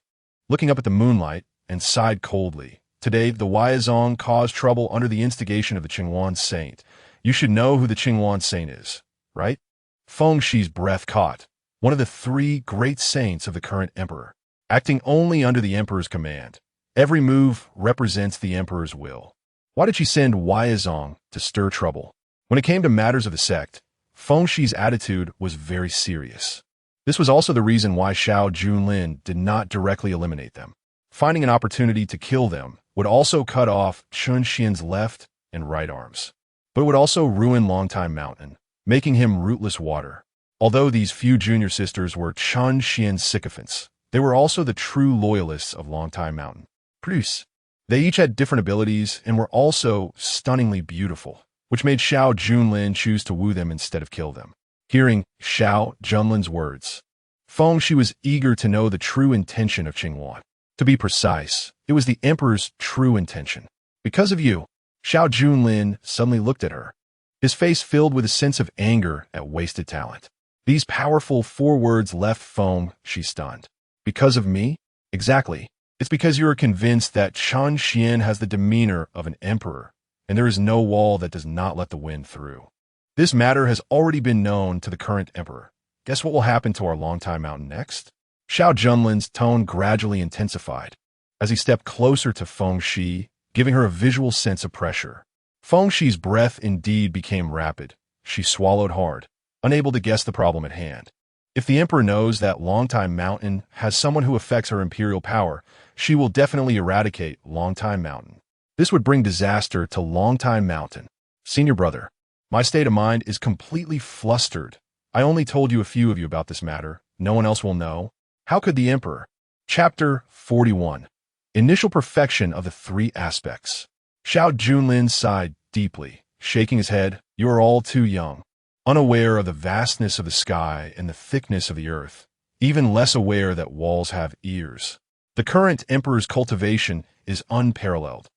Speaker 1: looking up at the moonlight, and sighed coldly. "Today, the Huaizong caused trouble under the instigation of the Qinghuan saint. You should know who the Qinghuan saint is, right?" Feng Shi's breath caught. One of the three great saints of the current emperor, acting only under the emperor's command. Every move represents the emperor's will. Why did she send Huaizong to stir trouble? When it came to matters of the sect, Feng Shi's attitude was very serious. This was also the reason why Xiao Junlin did not directly eliminate them. Finding an opportunity to kill them would also cut off Chen Xian's left and right arms. But it would also ruin Longtime Mountain, making him rootless water. Although these few junior sisters were Chen Xian's sycophants, they were also the true loyalists of Longtime Mountain. Plus, they each had different abilities and were also stunningly beautiful, which made Xiao Junlin choose to woo them instead of kill them. Hearing Xiao Junlin's words, Feng Shi was eager to know the true intention of Qinghuan. To be precise, it was the emperor's true intention. "Because of you," Xiao Junlin suddenly looked at her, his face filled with a sense of anger at wasted talent. These powerful 4 words left Feng Shi stunned. "Because of me?" "Exactly. It's because you are convinced that Chen Xian has the demeanor of an emperor, and there is no wall that does not let the wind through. This matter has already been known to the current emperor. Guess what will happen to our Longtime Mountain next?" Xiao Junlin's tone gradually intensified as he stepped closer to Feng Shi, giving her a visual sense of pressure. Feng Shi's breath indeed became rapid. She swallowed hard, unable to guess the problem at hand. If the emperor knows that Longtime Mountain has someone who affects her imperial power, she will definitely eradicate Longtime Mountain. This would bring disaster to Longtime Mountain. "Senior brother, my state of mind is completely flustered. I only told you a few of you about this matter. No one else will know. How could the emperor?" Chapter 41. Initial perfection of the 3 aspects. Xiao Junlin sighed deeply, shaking his head. "You are all too young, unaware of the vastness of the sky and the thickness of the earth, even less aware that walls have ears. The current emperor's cultivation is unparalleled.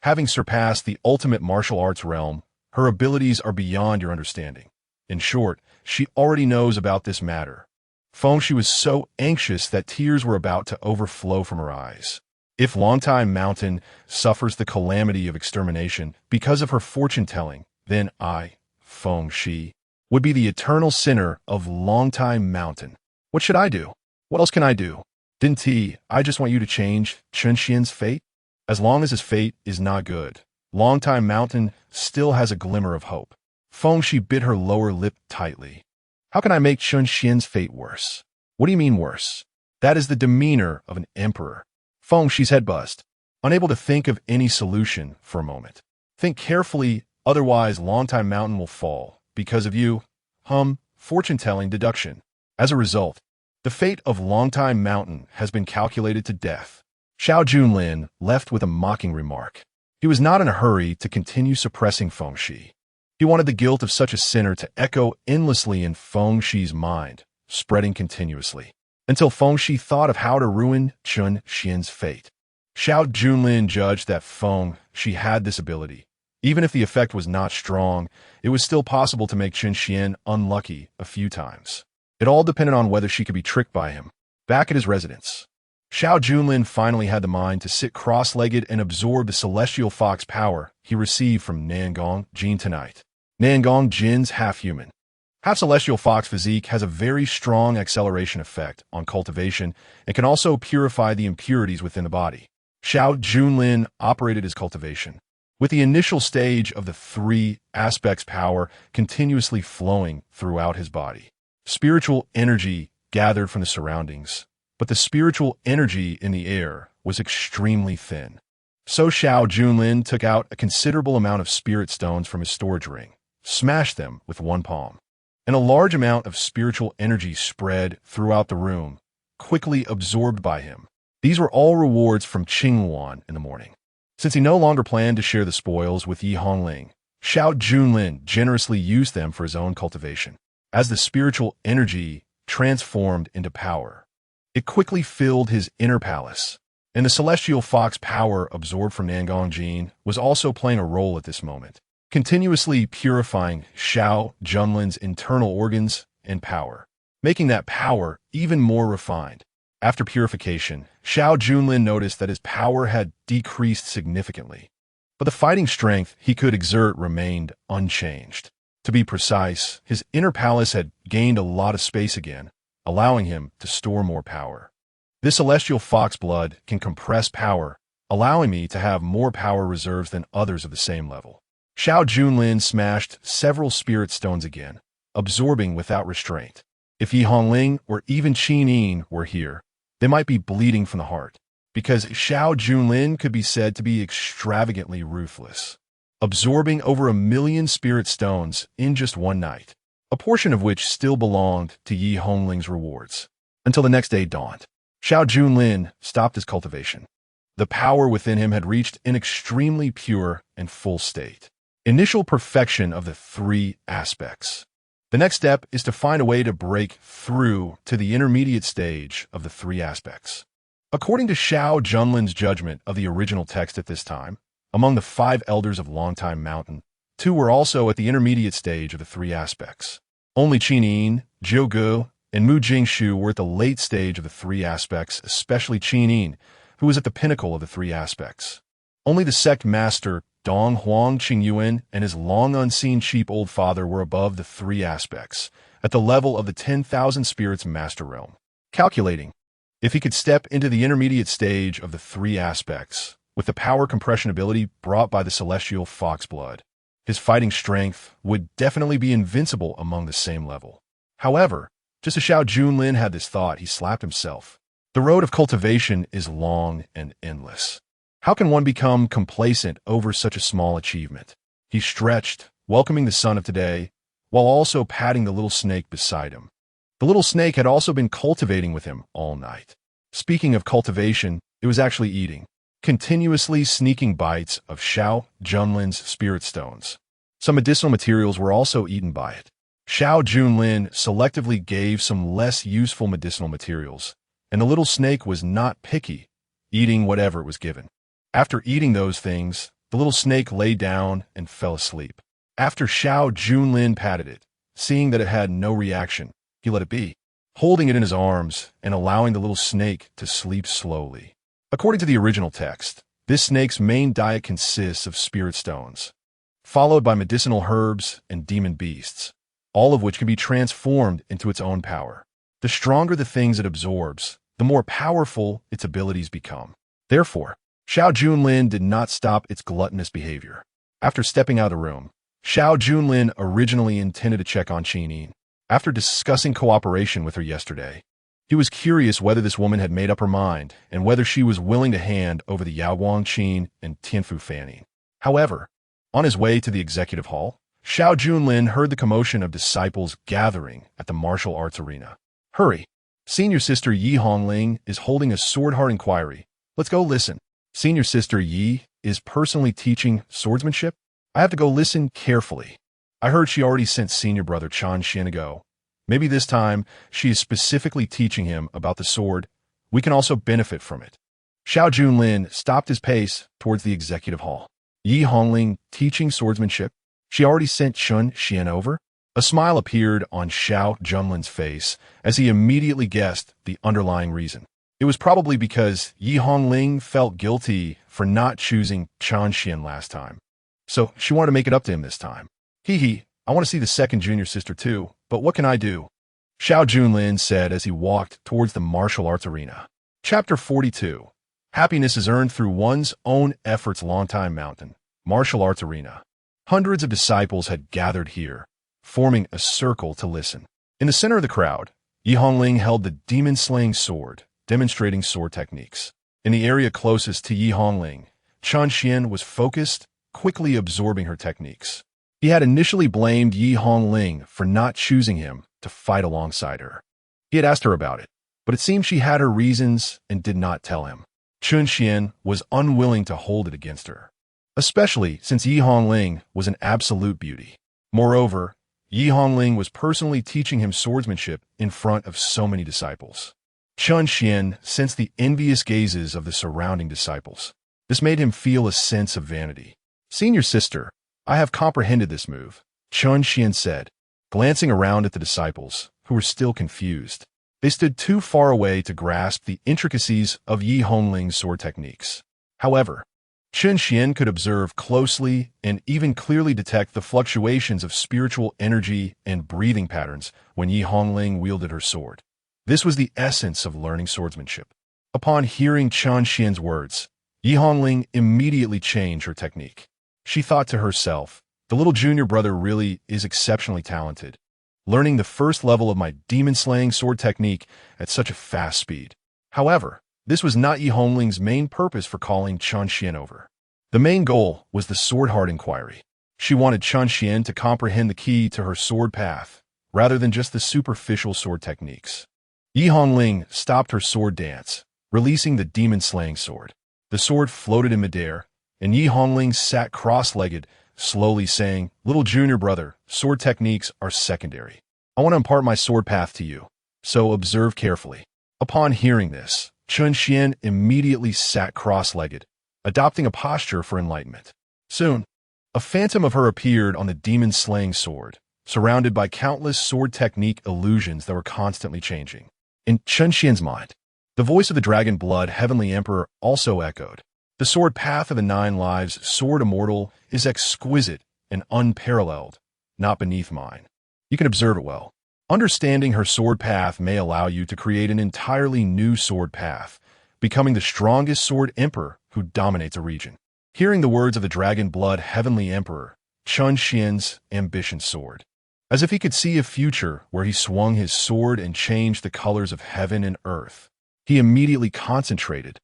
Speaker 1: Having surpassed the ultimate martial arts realm, her abilities are beyond your understanding. In short, she already knows about this matter." Feng Shi was so anxious that tears were about to overflow from her eyes. If Longtime Mountain suffers the calamity of extermination because of her fortune-telling, then I, Feng Shi, would be the eternal sinner of Longtime Mountain. What should I do? What else can I do? Didn't I just want you to change Chen Xian's fate? As long as his fate is not good, Longtime Mountain still has a glimmer of hope. Feng Shi bit her lower lip tightly. "How can I make Chen Xian's fate worse?" "What do you mean worse?" "That is the demeanor of an emperor." Feng Shi's head buzzed, unable to think of any solution for a moment. "Think carefully, otherwise Longtime Mountain will fall. Because of you." Fortune-telling deduction. As a result, the fate of Longtime Mountain has been calculated to death. Xiao Junlin left with a mocking remark. He was not in a hurry to continue suppressing Feng Shi. He wanted the guilt of such a sinner to echo endlessly in Feng Shi's mind, spreading continuously, until Feng Shi thought of how to ruin Chen Xian's fate. Xiao Junlin judged that Feng Shi had this ability, Even if the effect was not strong, it was still possible to make Chen Xuan unlucky a few times. It all depended on whether she could be tricked by him. Back at his residence, Xiao Junlin finally had the mind to sit cross-legged and absorb the celestial fox power he received from Nangong Jin tonight. Nangong Jin's half-human, half-celestial fox physique has a very strong acceleration effect on cultivation and can also purify the impurities within the body. Xiao Junlin operated his cultivation, with the initial stage of the three aspects power continuously flowing throughout his body. Spiritual energy gathered from the surroundings, but the spiritual energy in the air was extremely thin. So Xiao Junlin took out a considerable amount of spirit stones from his storage ring, smashed them with one palm, and a large amount of spiritual energy spread throughout the room, quickly absorbed by him. These were all rewards from Ningshuang in the morning. Since he no longer planned to share the spoils with Yi Hongling, Xiao Junlin generously used them for his own cultivation. As the spiritual energy transformed into power, it quickly filled his inner palace, and the celestial fox power absorbed from Nangong Jin was also playing a role at this moment, continuously purifying Xiao Junlin's internal organs and power, making that power even more refined. After purification, Xiao Junlin noticed that his power had decreased significantly, but the fighting strength he could exert remained unchanged. To be precise, his inner palace had gained a lot of space again, allowing him to store more power. This celestial fox blood can compress power, allowing me to have more power reserves than others of the same level. Xiao Junlin smashed several spirit stones again, absorbing without restraint. If Yi Hongling or even Qin Yin were here, they might be bleeding from the heart, because Xiao Junlin could be said to be extravagantly ruthless, absorbing over 1 million spirit stones in just one night, a portion of which still belonged to Yi Hongling's rewards. Until the next day dawned, Xiao Junlin stopped his cultivation. The power within him had reached an extremely pure and full state. Initial perfection of the three aspects. The next step is to find a way to break through to the intermediate stage of the three aspects. According to Xiao Junlin's judgment of the original text at this time, among the 5 elders of Longtime Mountain, 2 were also at the intermediate stage of the three aspects. Only Qin Yin, Jiu Gu, and Mu Jingshu were at the late stage of the three aspects, especially Qin Yin, who was at the pinnacle of the three aspects. Only the sect master Dong Huang Qingyuan and his long-unseen cheap old father were above the three aspects, at the level of the 10,000 spirits master realm. Calculating, if he could step into the intermediate stage of the three aspects, with the power compression ability brought by the celestial fox blood, his fighting strength would definitely be invincible among the same level. However, just as Xiao Junlin had this thought, he slapped himself. The road of cultivation is long and endless. How can one become complacent over such a small achievement? He stretched, welcoming the sun of today, while also patting the little snake beside him. The little snake had also been cultivating with him all night. Speaking of cultivation, it was actually eating, continuously sneaking bites of Xiao Junlin's spirit stones. Some medicinal materials were also eaten by it. Xiao Junlin selectively gave some less useful medicinal materials, and the little snake was not picky, eating whatever it was given. After eating those things, the little snake lay down and fell asleep. After Xiao Junlin patted it, seeing that it had no reaction, he let it be, holding it in his arms and allowing the little snake to sleep slowly. According to the original text, this snake's main diet consists of spirit stones, followed by medicinal herbs and demon beasts, all of which can be transformed into its own power. The stronger the things it absorbs, the more powerful its abilities become. Therefore, Xiao Junlin did not stop its gluttonous behavior. After stepping out of the room, Xiao Junlin originally intended to check on Qin Yin. After discussing cooperation with her yesterday, he was curious whether this woman had made up her mind and whether she was willing to hand over the Yaoguang Qin and Tianfu Fanning. However, on his way to the executive hall, Xiao Junlin heard the commotion of disciples gathering at the martial arts arena. Hurry! Senior Sister Yi Hongling is holding a sword-heart inquiry. Let's go listen. Senior Sister Yi is personally teaching swordsmanship? I have to go listen carefully. I heard she already sent Senior Brother Chan Xian to go. Maybe this time she is specifically teaching him about the sword. We can also benefit from it. Xiao Junlin stopped his pace towards the executive hall. Yi Hongling teaching swordsmanship? She already sent Chen Xuan over? A smile appeared on Xiao Junlin's face as he immediately guessed the underlying reason. It was probably because Yi Hongling felt guilty for not choosing Chen Xuan last time. So she wanted to make it up to him this time. Hee, I want to see the second junior sister too, but what can I do? Xiao Junlin said as he walked towards the martial arts arena. Chapter 42. Happiness is earned through one's own efforts. Longtime Mountain. Martial arts arena. Hundreds of disciples had gathered here, forming a circle to listen. In the center of the crowd, Yi Hongling held the demon-slaying sword, demonstrating sword techniques. In the area closest to Yi Hongling, Chen Xuan was focused, quickly absorbing her techniques. He had initially blamed Yi Hongling for not choosing him to fight alongside her. He had asked her about it, but it seemed she had her reasons and did not tell him. Chen Xuan was unwilling to hold it against her, especially since Yi Hongling was an absolute beauty. Moreover, Yi Hongling was personally teaching him swordsmanship in front of so many disciples. Chen Xuan sensed the envious gazes of the surrounding disciples. This made him feel a sense of vanity. Senior sister, I have comprehended this move, Chen Xuan said, glancing around at the disciples, who were still confused. They stood too far away to grasp the intricacies of Yi Hongling's sword techniques. However, Chen Xuan could observe closely and even clearly detect the fluctuations of spiritual energy and breathing patterns when Yi Hongling wielded her sword. This was the essence of learning swordsmanship. Upon hearing Chen Xuan's words, Yi Hongling immediately changed her technique. She thought to herself, the little junior brother really is exceptionally talented, learning the first level of my demon-slaying sword technique at such a fast speed. However, this was not Yi Hongling's main purpose for calling Chen Xuan over. The main goal was the sword heart inquiry. She wanted Chen Xuan to comprehend the key to her sword path, rather than just the superficial sword techniques. Yi Hongling stopped her sword dance, releasing the demon-slaying sword. The sword floated in midair, and Yi Hongling sat cross-legged, slowly saying, little junior brother, sword techniques are secondary. I want to impart my sword path to you, so observe carefully. Upon hearing this, Chen Xuan immediately sat cross-legged, adopting a posture for enlightenment. Soon, a phantom of her appeared on the demon-slaying sword, surrounded by countless sword technique illusions that were constantly changing. In Chen Xuan's mind, the voice of the dragon blood heavenly emperor also echoed. The sword path of the 9 lives, sword immortal, is exquisite and unparalleled, not beneath mine. You can observe it well. Understanding her sword path may allow you to create an entirely new sword path, becoming the strongest sword emperor who dominates a region. Hearing the words of the dragon blood heavenly emperor, Chen Xuan's ambition soared. As if he could see a future where he swung his sword and changed the colors of heaven and earth. He immediately concentrated,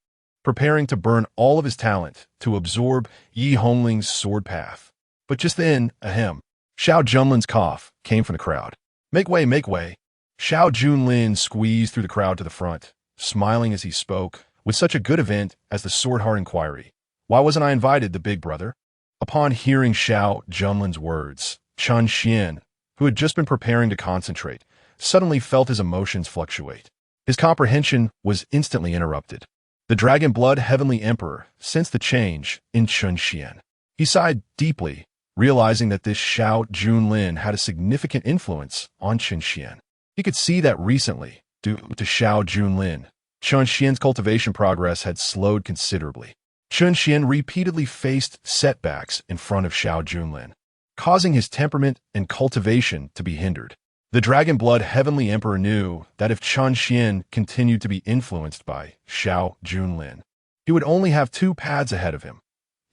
Speaker 1: preparing to burn all of his talent to absorb Yi Hongling's sword path. But just then, ahem, Xiao Junlin's cough came from the crowd. Make way, make way. Xiao Junlin squeezed through the crowd to the front, smiling as he spoke, with such a good event as the Sword Heart Inquiry. Why wasn't I invited, the big brother? Upon hearing Xiao Junlin's words, Chen Xuan, who had just been preparing to concentrate, suddenly felt his emotions fluctuate. His comprehension was instantly interrupted. The Dragon Blood Heavenly Emperor sensed the change in Chen Xuan. He sighed deeply, realizing that this Xiao Junlin had a significant influence on Chen Xuan. He could see that recently, due to Xiao Junlin, Chen Xuan's cultivation progress had slowed considerably. Chen Xuan repeatedly faced setbacks in front of Xiao Junlin, causing his temperament and cultivation to be hindered. The Dragon Blood Heavenly Emperor knew that if Chen Xuan continued to be influenced by Xiao Junlin, he would only have 2 paths ahead of him.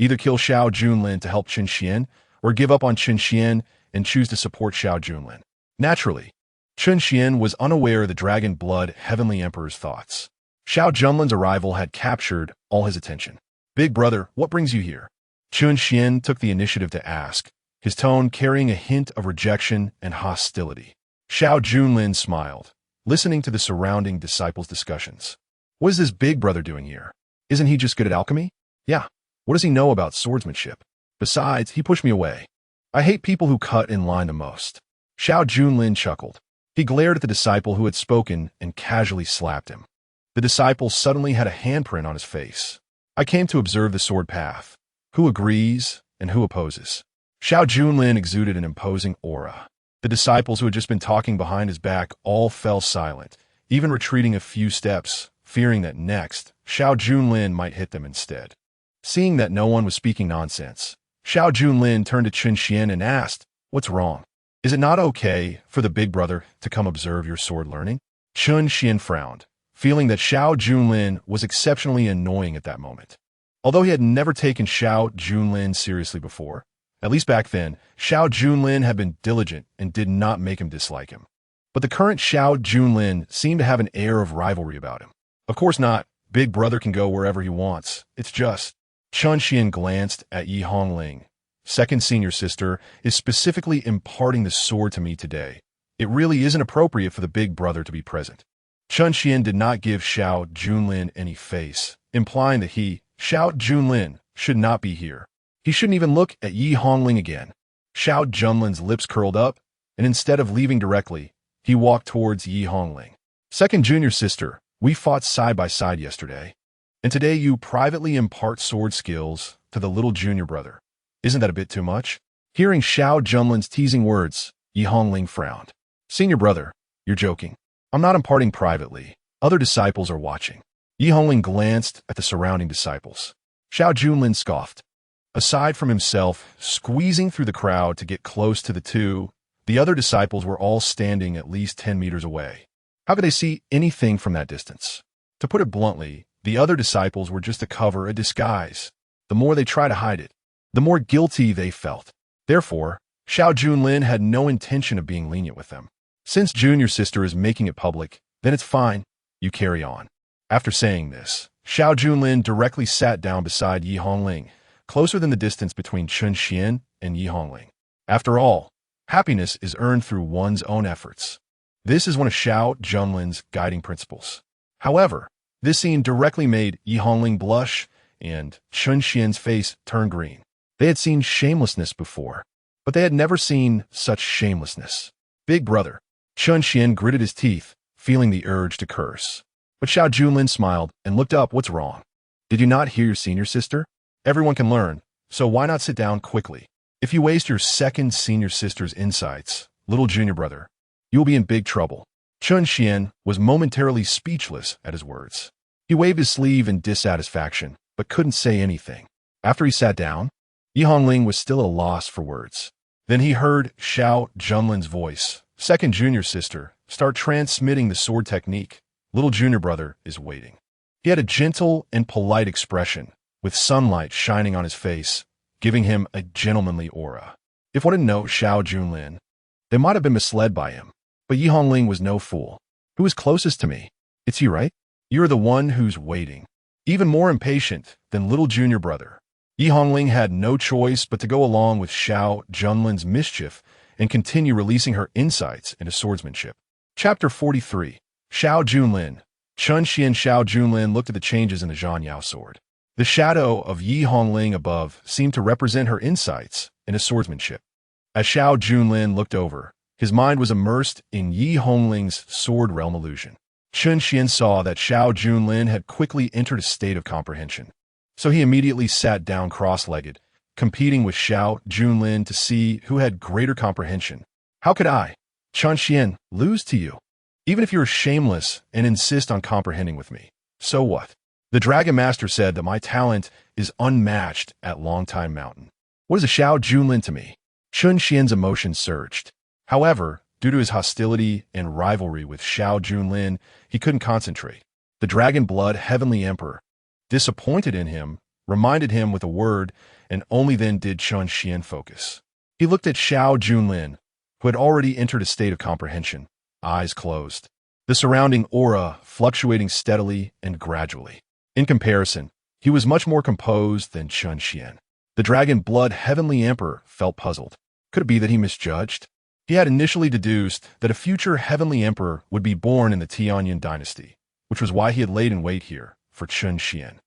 Speaker 1: Either kill Xiao Junlin to help Chen Xuan, or give up on Chen Xuan and choose to support Xiao Junlin. Naturally, Chen Xuan was unaware of the Dragon Blood Heavenly Emperor's thoughts. Xiao Junlin's arrival had captured all his attention. Big brother, what brings you here? Chen Xuan took the initiative to ask, his tone carrying a hint of rejection and hostility. Xiao Junlin smiled, listening to the surrounding disciples' discussions. What is this big brother doing here? Isn't he just good at alchemy? Yeah. What does he know about swordsmanship? Besides, he pushed me away. I hate people who cut in line the most. Xiao Junlin chuckled. He glared at the disciple who had spoken and casually slapped him. The disciple suddenly had a handprint on his face. I came to observe the sword path. Who agrees and who opposes? Xiao Junlin exuded an imposing aura. The disciples who had just been talking behind his back all fell silent, even retreating a few steps, fearing that next, Xiao Junlin might hit them instead. Seeing that no one was speaking nonsense, Xiao Junlin turned to Chen Xuan and asked, "What's wrong? Is it not okay for the big brother to come observe your sword learning?" Chen Xuan frowned, feeling that Xiao Junlin was exceptionally annoying at that moment. Although he had never taken Xiao Junlin seriously before, at least back then, Xiao Junlin had been diligent and did not make him dislike him. But the current Xiao Junlin seemed to have an air of rivalry about him. Of course not. Big brother can go wherever he wants. It's just... Chen Xuan glanced at Yi Hongling. Second senior sister is specifically imparting the sword to me today. It really isn't appropriate for the big brother to be present. Chen Xuan did not give Xiao Junlin any face, implying that he, Xiao Junlin, should not be here. He shouldn't even look at Yi Hongling again. Xiao Junlin's lips curled up, and instead of leaving directly, he walked towards Yi Hongling. Second junior sister, we fought side by side yesterday, and today you privately impart sword skills to the little junior brother. Isn't that a bit too much? Hearing Xiao Junlin's teasing words, Yi Hongling frowned. Senior brother, you're joking. I'm not imparting privately. Other disciples are watching. Yi Hongling glanced at the surrounding disciples. Xiao Junlin scoffed. Aside from himself, squeezing through the crowd to get close to the two, the other disciples were all standing at least 10 meters away. How could they see anything from that distance? To put it bluntly, the other disciples were just a cover, a disguise. The more they tried to hide it, the more guilty they felt. Therefore, Xiao Junlin had no intention of being lenient with them. Since junior sister is making it public, then it's fine. You carry on. After saying this, Xiao Junlin directly sat down beside Yi Hongling, closer than the distance between Chen Xuan and Yi Hongling. After all, happiness is earned through one's own efforts. This is one of Xiao Junlin's guiding principles. However, this scene directly made Yi Hongling blush and Chen Xuan's face turn green. They had seen shamelessness before, but they had never seen such shamelessness. Big brother. Chen Xuan gritted his teeth, feeling the urge to curse. But Xiao Junlin smiled and looked up. What's wrong? Did you not hear your senior sister? Everyone can learn, so why not sit down quickly? If you waste your second senior sister's insights, little junior brother, you will be in big trouble. Chen Xuan was momentarily speechless at his words. He waved his sleeve in dissatisfaction, but couldn't say anything. After he sat down, Yi Hongling was still at a loss for words. Then he heard Xiao Junlin's voice, second junior sister, start transmitting the sword technique. Little junior brother is waiting. He had a gentle and polite expression, with sunlight shining on his face, giving him a gentlemanly aura. If one didn't know Xiao Junlin, they might have been misled by him. But Yi Hongling was no fool. Who is closest to me? It's you, right? You're the one who's waiting. Even more impatient than little junior brother. Yi Hongling had no choice but to go along with Xiao Junlin's mischief and continue releasing her insights into swordsmanship. Chapter 43. Xiao Junlin. Chen Xuan Xiao Junlin looked at the changes in the Zhanyao sword. The shadow of Yi Hongling above seemed to represent her insights into swordsmanship. As Xiao Junlin looked over, his mind was immersed in Yi Hongling's sword realm illusion. Chen Xuan saw that Xiao Junlin had quickly entered a state of comprehension. So he immediately sat down cross-legged, competing with Xiao Junlin to see who had greater comprehension. How could I, Chen Xuan, lose to you? Even if you're shameless and insist on comprehending with me, so what? The Dragon Master said that my talent is unmatched at Longtime Mountain. What is a Xiao Junlin to me? Chen Xuan's emotions surged. However, due to his hostility and rivalry with Xiao Junlin, he couldn't concentrate. The Dragon Blood Heavenly Emperor, disappointed in him, reminded him with a word, and only then did Chen Xuan focus. He looked at Xiao Junlin, who had already entered a state of comprehension, eyes closed, the surrounding aura fluctuating steadily and gradually. In comparison, he was much more composed than Chen Xuan. The Dragon Blood Heavenly Emperor felt puzzled. Could it be that he misjudged? He had initially deduced that a future Heavenly Emperor would be born in the Tianyan dynasty, which was why he had laid in wait here for Chen Xuan.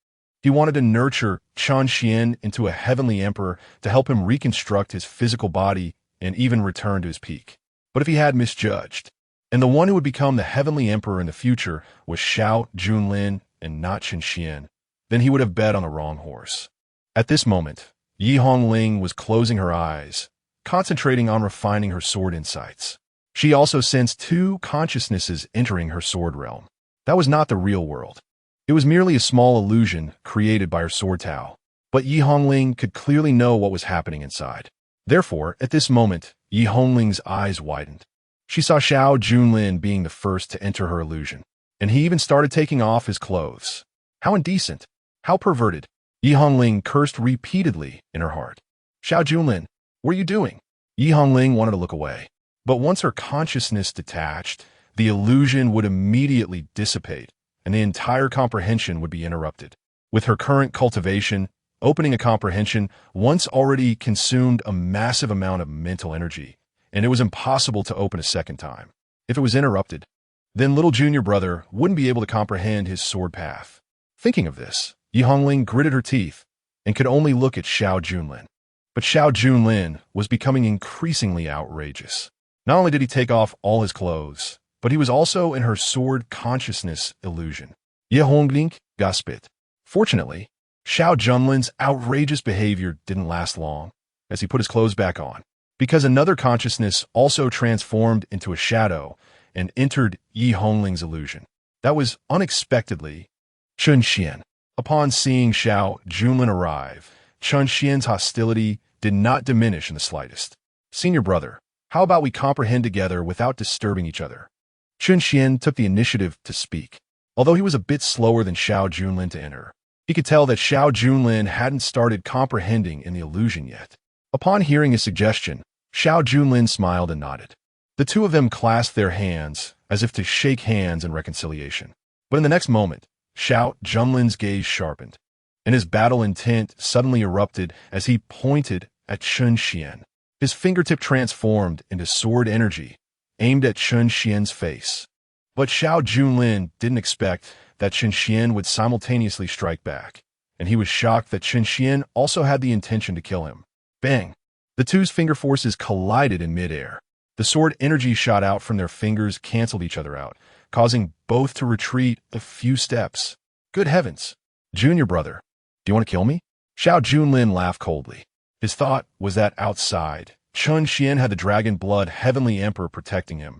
Speaker 1: He wanted to nurture Chen Xuan into a Heavenly Emperor to help him reconstruct his physical body and even return to his peak. But if he had misjudged, and the one who would become the Heavenly Emperor in the future was Xiao Junlin and not Chen Xuan, then he would have bet on the wrong horse. At this moment, Yi Hongling was closing her eyes, concentrating on refining her sword insights. She also sensed two consciousnesses entering her sword realm. That was not the real world. It was merely a small illusion created by her sword Tao. But Yi Hongling could clearly know what was happening inside. Therefore, at this moment, Yi Hongling's eyes widened. She saw Xiao Junlin being the first to enter her illusion, and he even started taking off his clothes. How indecent! How perverted! Yi Hongling cursed repeatedly in her heart. Xiao Junlin, what are you doing? Yi Hongling wanted to look away. But once her consciousness detached, the illusion would immediately dissipate, and the entire comprehension would be interrupted. With her current cultivation, opening a comprehension once already consumed a massive amount of mental energy, and it was impossible to open a second time. If it was interrupted, then little junior brother wouldn't be able to comprehend his sword path. Thinking of this, Yi Hongling gritted her teeth and could only look at Xiao Junlin. But Xiao Junlin was becoming increasingly outrageous. Not only did he take off all his clothes, but he was also in her sword consciousness illusion. Yi Hongling gasped. Fortunately, Xiao Junlin's outrageous behavior didn't last long as he put his clothes back on, because another consciousness also transformed into a shadow and entered Yi Hongling's illusion. That was unexpectedly Chen Xuan. Upon seeing Xiao Junlin arrive, Chen Xuan's hostility did not diminish in the slightest. Senior brother, how about we comprehend together without disturbing each other? Chen Xuan took the initiative to speak. Although he was a bit slower than Xiao Junlin to enter, he could tell that Xiao Junlin hadn't started comprehending in the illusion yet. Upon hearing his suggestion, Xiao Junlin smiled and nodded. The two of them clasped their hands as if to shake hands in reconciliation. But in the next moment, Xiao Junlin's gaze sharpened, and his battle intent suddenly erupted as he pointed at Chen Xuan. His fingertip transformed into sword energy, aimed at Chen Xuan's face. But Xiao Junlin didn't expect that Chen Xuan would simultaneously strike back, and he was shocked that Chen Xuan also had the intention to kill him. Bang! The two's finger forces collided in midair. The sword energy shot out from their fingers canceled each other out, causing both to retreat a few steps. Good heavens! Junior brother, do you want to kill me? Xiao Junlin laughed coldly. His thought was that outside, Chen Xuan had the dragon blood heavenly emperor protecting him,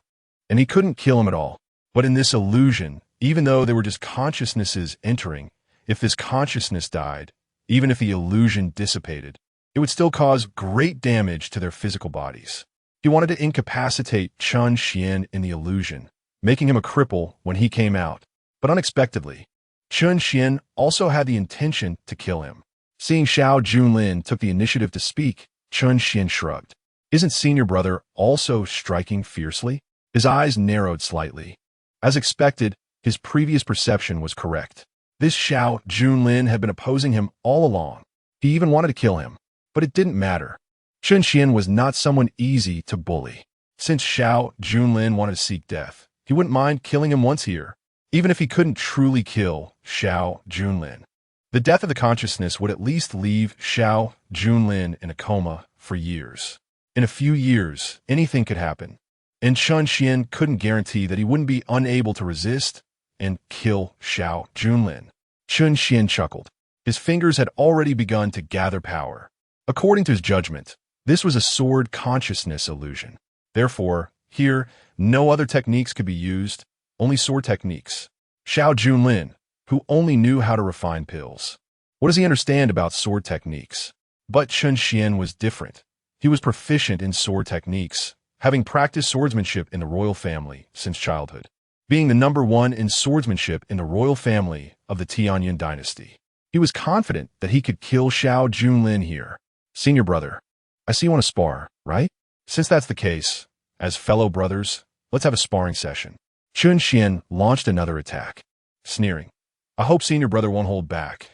Speaker 1: and he couldn't kill him at all. But in this illusion, even though they were just consciousnesses entering, if this consciousness died, even if the illusion dissipated, it would still cause great damage to their physical bodies. He wanted to incapacitate Chen Xuan in the illusion, making him a cripple when he came out. But unexpectedly, Chen Xuan also had the intention to kill him. Seeing Xiao Junlin took the initiative to speak, Chen Xuan shrugged. Isn't senior brother also striking fiercely? His eyes narrowed slightly. As expected, his previous perception was correct. This Xiao Junlin had been opposing him all along. He even wanted to kill him, but it didn't matter. Chen Xuan was not someone easy to bully. Since Xiao Junlin wanted to seek death, he wouldn't mind killing him once here, even if he couldn't truly kill Xiao Junlin. The death of the consciousness would at least leave Xiao Junlin in a coma for years. In a few years, anything could happen, and Chen Xuan couldn't guarantee that he wouldn't be unable to resist and kill Xiao Junlin. Chen Xuan chuckled. His fingers had already begun to gather power. According to his judgment, this was a sword consciousness illusion. Therefore, here, no other techniques could be used, only sword techniques. Xiao Junlin, who only knew how to refine pills. What does he understand about sword techniques? But Chen Xuan was different. He was proficient in sword techniques, having practiced swordsmanship in the royal family since childhood, being the #1 in swordsmanship in the royal family of the Tianyin dynasty. He was confident that he could kill Xiao Junlin here. Senior brother, I see you want to spar, right? Since that's the case, as fellow brothers, let's have a sparring session. Chen Xuan launched another attack, sneering. I hope senior brother won't hold back.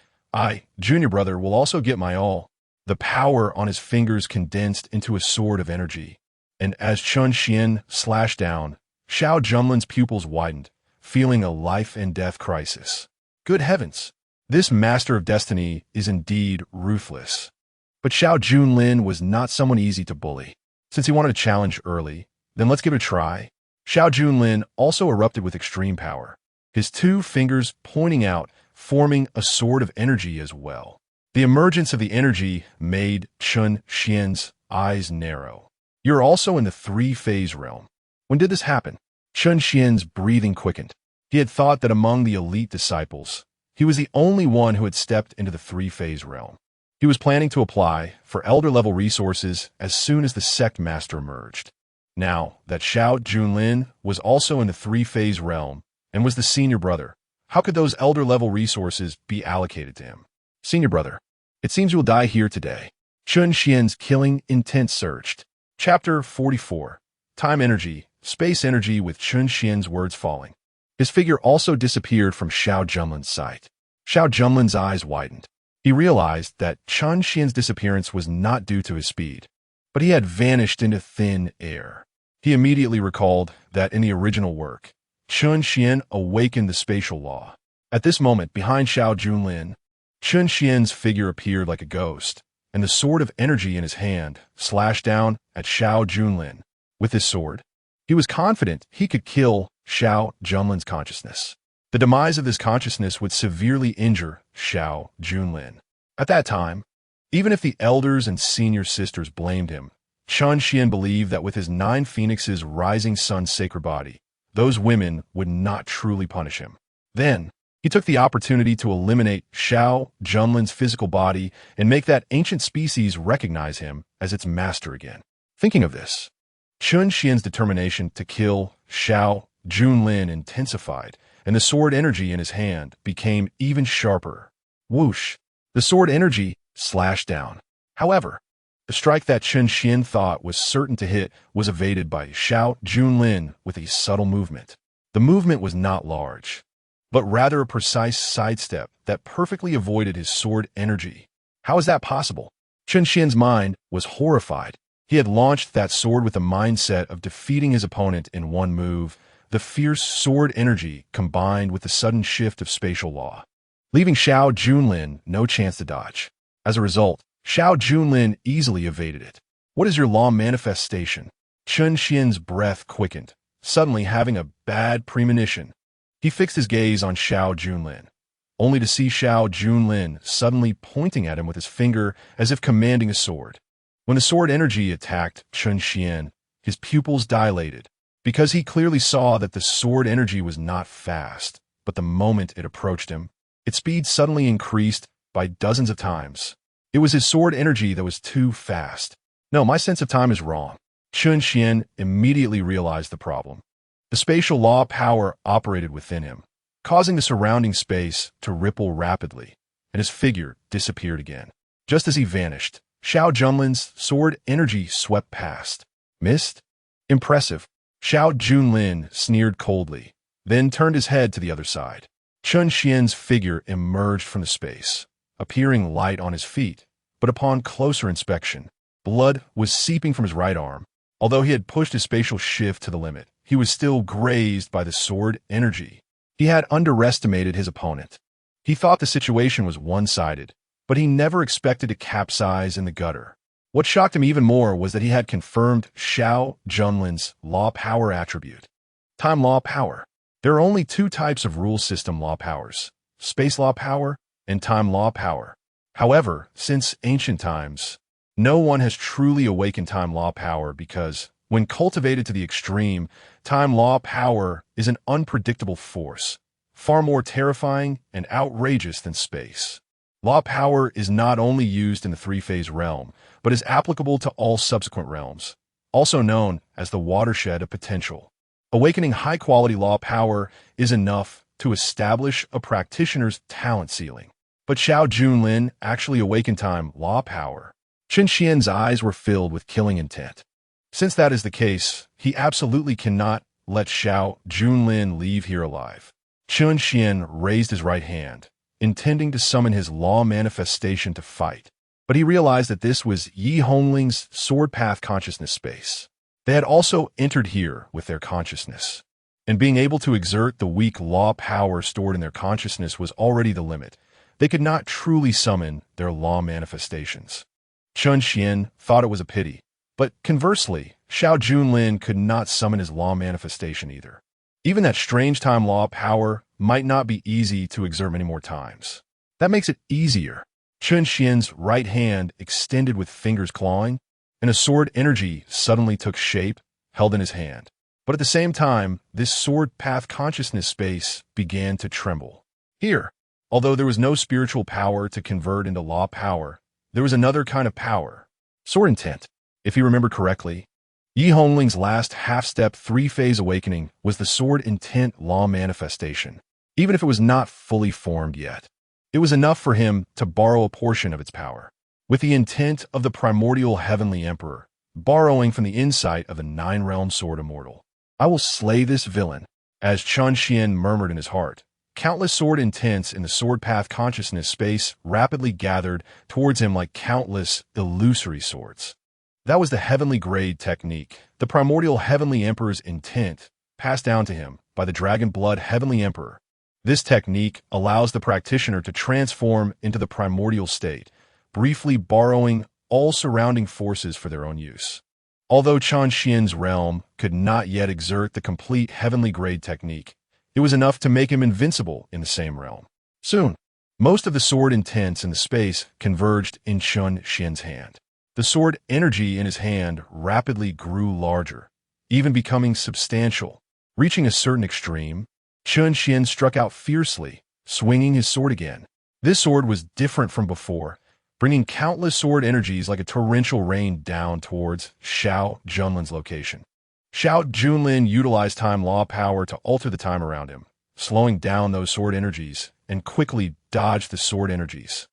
Speaker 1: Junior brother, will also get my all. The power on his fingers condensed into a sword of energy, and as Chen Xuan slashed down, Xiao Junlin's pupils widened, feeling a life and death crisis. Good heavens! This master of destiny is indeed ruthless. But Xiao Junlin was not someone easy to bully. Since he wanted to challenge early, then let's give it a try. Xiao Junlin also erupted with extreme power, his two fingers pointing out, forming a sword of energy as well. The emergence of the energy made Chen Xuan's eyes narrow. "You're also in the three-phase realm. When did this happen?" Chen Xuan's breathing quickened. He had thought that among the elite disciples, he was the only one who had stepped into the three-phase realm. He was planning to apply for elder-level resources as soon as the sect master emerged. Now that Xiao Junlin was also in the three-phase realm and was the senior brother, how could those elder-level resources be allocated to him? "Senior brother, it seems you will die here today." Chen Xian's killing intent surged. Chapter 44. Time Energy, Space Energy. With Chen Xian's words falling, his figure also disappeared from Xiao Junlin's sight. Xiao Junlin's eyes widened. He realized that Chen Xian's disappearance was not due to his speed, but he had vanished into thin air. He immediately recalled that in the original work, Chen Xian awakened the spatial law. At this moment, behind Xiao Junlin, Chen Xian's figure appeared like a ghost, and the sword of energy in his hand slashed down at Xiao Junlin. With his sword, he was confident he could kill Xiao Junlin's consciousness. The demise of this consciousness would severely injure Xiao Junlin. At that time, even if the elders and senior sisters blamed him, Chen Xian believed that with his 9 phoenixes rising sun's sacred body, those women would not truly punish him. Then, he took the opportunity to eliminate Xiao Junlin's physical body and make that ancient species recognize him as its master again. Thinking of this, Chen Xian's determination to kill Xiao Junlin intensified, and the sword energy in his hand became even sharper. Whoosh! The sword energy slashed down. However, the strike that Chen Xian thought was certain to hit was evaded by Xiao Junlin with a subtle movement. The movement was not large, but rather a precise sidestep that perfectly avoided his sword energy. How is that possible? Chen Xian's mind was horrified. He had launched that sword with the mindset of defeating his opponent in one move, the fierce sword energy combined with the sudden shift of spatial law, leaving Xiao Junlin no chance to dodge. As a result, Xiao Junlin easily evaded it. "What is your law manifestation?" Chen Xian's breath quickened, suddenly having a bad premonition. He fixed his gaze on Xiao Junlin, only to see Xiao Junlin suddenly pointing at him with his finger as if commanding a sword. When the sword energy attacked Chen Xian, his pupils dilated, because he clearly saw that the sword energy was not fast, but the moment it approached him, its speed suddenly increased by dozens of times. It was his sword energy that was too fast. "No, my sense of time is wrong." Chen Xian immediately realized the problem. The spatial law power operated within him, causing the surrounding space to ripple rapidly, and his figure disappeared again. Just as he vanished, Xiao Junlin's sword energy swept past. "Missed? Impressive." Xiao Junlin sneered coldly, then turned his head to the other side. Chen Xian's figure emerged from the space, appearing light on his feet, but upon closer inspection, blood was seeping from his right arm. Although he had pushed his spatial shift to the limit, he was still grazed by the sword energy. He had underestimated his opponent. He thought the situation was one-sided, but he never expected to capsize in the gutter. What shocked him even more was that he had confirmed Xiao Junlin's law power attribute. Time law power. There are only 2 types of rule system law powers: space law power and time law power. However, since ancient times, no one has truly awakened time law power because, when cultivated to the extreme, time law power is an unpredictable force, far more terrifying and outrageous than space. Law power is not only used in the three-phase realm, but is applicable to all subsequent realms, also known as the watershed of potential. Awakening high-quality law power is enough to establish a practitioner's talent ceiling. But Xiao Junlin actually awakened time law power. Chen Xian's eyes were filled with killing intent. Since that is the case, he absolutely cannot let Xiao Junlin leave here alive. Chen Xian raised his right hand, intending to summon his law manifestation to fight, but he realized that this was Yi Hongling's sword path consciousness space. They had also entered here with their consciousness, and being able to exert the weak law power stored in their consciousness was already the limit. They could not truly summon their law manifestations. Chen Xian thought it was a pity, but conversely, Xiao Junlin could not summon his law manifestation either. Even that strange time law power might not be easy to exert many more times. That makes it easier. Chen Xian's right hand extended with fingers clawing, and a sword energy suddenly took shape, held in his hand. But at the same time, this sword path consciousness space began to tremble. Here, although there was no spiritual power to convert into law power, there was another kind of power. Sword intent. If you remember correctly, Yi Hongling's last half-step three-phase awakening was the sword intent law manifestation. Even if it was not fully formed yet, it was enough for him to borrow a portion of its power. With the intent of the primordial heavenly emperor, borrowing from the insight of the nine-realm sword immortal. I will slay this villain, as Chen Xian murmured in his heart. Countless sword intents in the sword path consciousness space rapidly gathered towards him like countless illusory swords. That was the heavenly grade technique, the primordial heavenly emperor's intent, passed down to him by the dragon blood heavenly emperor. This technique allows the practitioner to transform into the primordial state, briefly borrowing all surrounding forces for their own use. Although Chen Xian's realm could not yet exert the complete heavenly grade technique, it was enough to make him invincible in the same realm. Soon, most of the sword intents in the space converged in Chen Xian's hand. The sword energy in his hand rapidly grew larger, even becoming substantial. Reaching a certain extreme, Chen Xian struck out fiercely, swinging his sword again. This sword was different from before, bringing countless sword energies like a torrential rain down towards Xiao Junlin's location. Xiao Junlin utilized time law power to alter the time around him, slowing down those sword energies and quickly dodged the sword energies.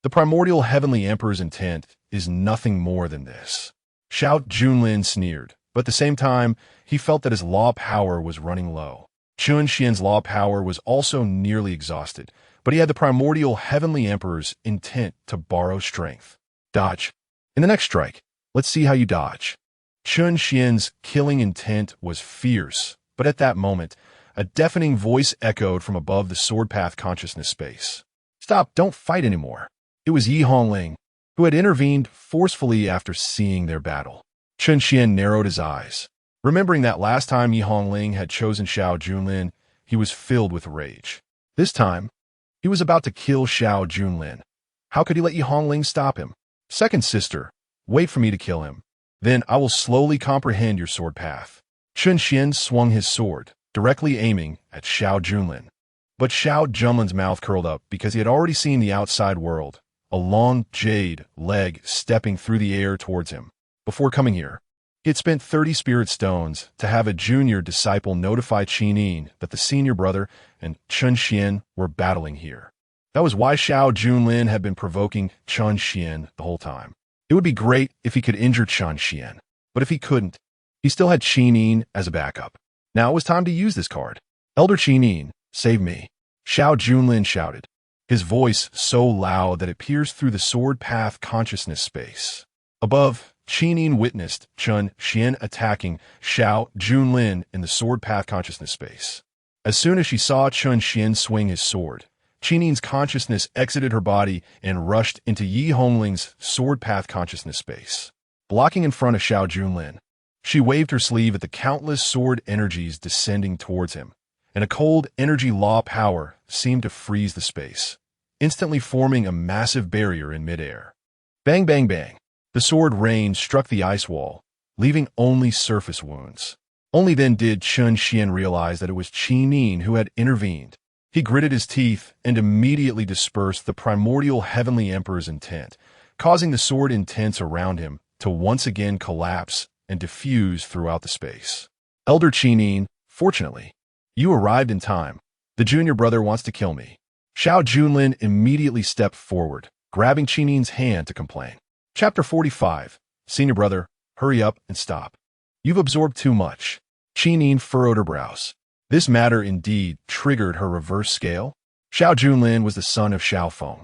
Speaker 1: The primordial heavenly emperor's intent is nothing more than this. Xiao Junlin sneered, but at the same time, he felt that his law power was running low. Chen Xian's law power was also nearly exhausted, but he had the primordial heavenly emperor's intent to borrow strength. Dodge. In the next strike, let's see how you dodge. Chen Xian's killing intent was fierce, but at that moment, a deafening voice echoed from above the sword path consciousness space. Stop, don't fight anymore. It was Yi Hongling, who had intervened forcefully after seeing their battle. Chen Xian narrowed his eyes. Remembering that last time Yi Hongling had chosen Xiao Junlin, he was filled with rage. This time, he was about to kill Xiao Junlin. How could he let Yi Hongling stop him? Second sister, wait for me to kill him. Then I will slowly comprehend your sword path. Chen Xian swung his sword, directly aiming at Xiao Junlin. But Xiao Junlin's mouth curled up because he had already seen the outside world, a long jade leg stepping through the air towards him. Before coming here, he had spent 30 spirit stones to have a junior disciple notify Qinin that the senior brother and Chen Xian were battling here. That was why Xiao Junlin had been provoking Chen Xian the whole time. It would be great if he could injure Chen Xian, but if he couldn't, he still had Qinin as a backup. Now it was time to use this card. Elder Qinin, save me. Xiao Junlin shouted, his voice so loud that it pierced through the sword path consciousness space. Above, Qinin witnessed Chen Xian attacking Xiao Junlin in the sword path consciousness space. As soon as she saw Chen Xian swing his sword, Qinin's consciousness exited her body and rushed into Yi Hongling's sword path consciousness space. Blocking in front of Xiao Junlin, she waved her sleeve at the countless sword energies descending towards him, and a cold energy law power seemed to freeze the space, instantly forming a massive barrier in midair. Bang, bang, bang. The sword rain struck the ice wall, leaving only surface wounds. Only then did Chen Xian realize that it was Qinin who had intervened. He gritted his teeth and immediately dispersed the primordial heavenly emperor's intent, causing the sword intents around him to once again collapse and diffuse throughout the space. Elder Qinin, fortunately, you arrived in time. The junior brother wants to kill me. Xiao Junlin immediately stepped forward, grabbing Qinin's hand to complain. Chapter 45. Senior brother, hurry up and stop. You've absorbed too much. Qinin furrowed her brows. This matter indeed triggered her reverse scale. Xiao Junlin was the son of Xiao Feng,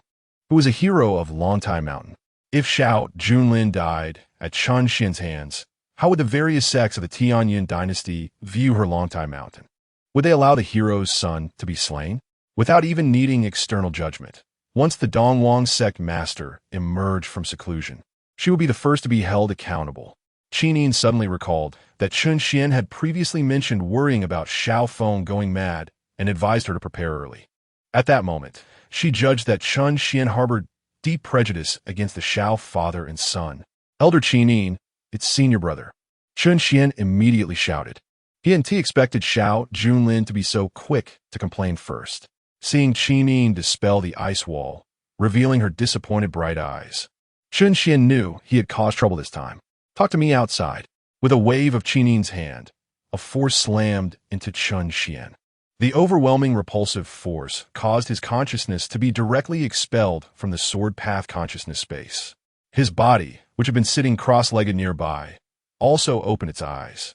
Speaker 1: who was a hero of Longtime Mountain. If Xiao Junlin died at Chen Xian's hands, how would the various sects of the Tianyin dynasty view her Longtime Mountain? Would they allow the hero's son to be slain? Without even needing external judgment. Once the Dongwang sect master emerged from seclusion, she would be the first to be held accountable. Qinin suddenly recalled that Chen Xian had previously mentioned worrying about Xiao Feng going mad and advised her to prepare early. At that moment, she judged that Chen Xian harbored deep prejudice against the Xiao father and son. Elder Qinin, its senior brother. Chen Xuan immediately shouted. He and T expected Xiao Junlin to be so quick to complain first. Seeing Qinin dispel the ice wall, revealing her disappointed bright eyes. Chen Xuan knew he had caused trouble this time. Talk to me outside. With a wave of Qinin's hand, a force slammed into Chen Xuan. The overwhelming repulsive force caused his consciousness to be directly expelled from the sword path consciousness space. His body, which had been sitting cross-legged nearby, also opened its eyes.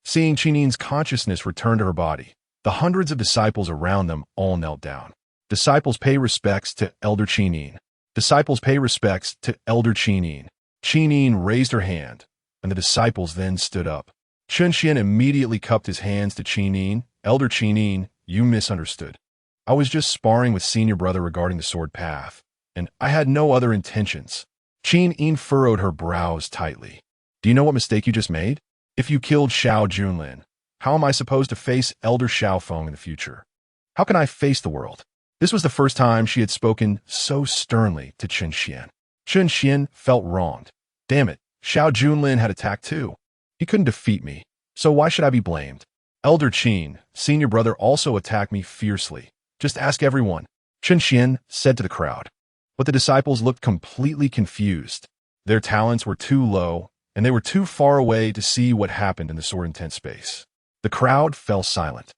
Speaker 1: Seeing Qinin's consciousness return to her body, the hundreds of disciples around them all knelt down. Disciples pay respects to Elder Qinin. Disciples pay respects to Elder Qinin. Qinin raised her hand, and the disciples then stood up. Chen Xuan immediately cupped his hands to Qinin. Elder Qinin, you misunderstood. I was just sparring with senior brother regarding the sword path, and I had no other intentions. Qinin furrowed her brows tightly. Do you know what mistake you just made? If you killed Xiao Junlin, how am I supposed to face Elder Xiaofeng in the future? How can I face the world? This was the first time she had spoken so sternly to Chen Xuan. Chen Xuan felt wronged. Damn it, Xiao Junlin had attacked too. He couldn't defeat me, so why should I be blamed? Elder Qin, senior brother, also attacked me fiercely. Just ask everyone, Chen Xuan said to the crowd. But the disciples looked completely confused. Their talents were too low, and they were too far away to see what happened in the sword intent space. The crowd fell silent,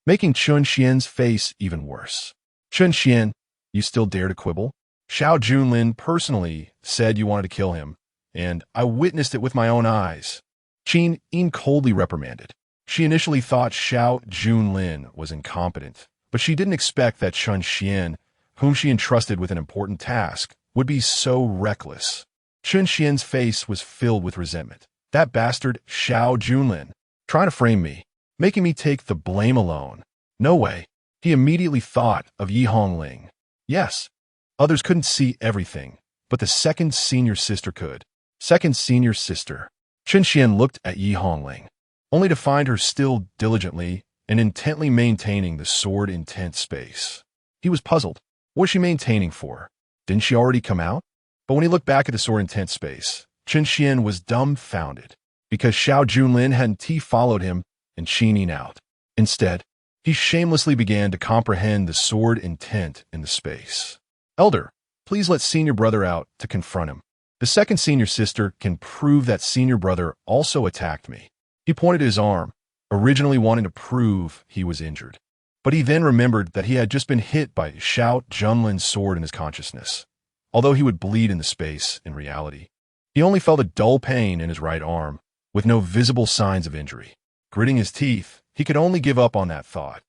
Speaker 1: making Chen Xuan's face even worse. Chen Xuan, you still dare to quibble? Xiao Junlin personally said you wanted to kill him, and I witnessed it with my own eyes. Qinin coldly reprimanded. She initially thought Xiao Junlin was incompetent, but she didn't expect that Chen Xuan, whom she entrusted with an important task, would be so reckless. Chen Xuan's face was filled with resentment. That bastard Xiao Junlin, trying to frame me, making me take the blame alone. No way. He immediately thought of Yi Hongling. Yes, others couldn't see everything, but the second senior sister could. Second senior sister. Chen Xuan looked at Yi Hongling, only to find her still diligently and intently maintaining the sword intent space. He was puzzled. What was she maintaining for? Didn't she already come out? But when he looked back at the sword intent space, Chen Xuan was dumbfounded, because Xiao Junlin hadn't followed him and Qinin out. Instead, he shamelessly began to comprehend the sword intent in the space. Elder, please let senior brother out to confront him. The second senior sister can prove that senior brother also attacked me. He pointed his arm, originally wanting to prove he was injured. But he then remembered that he had just been hit by Xiao Junlin's sword in his consciousness. Although he would bleed in the space, in reality, he only felt a dull pain in his right arm, with no visible signs of injury. Gritting his teeth, he could only give up on that thought,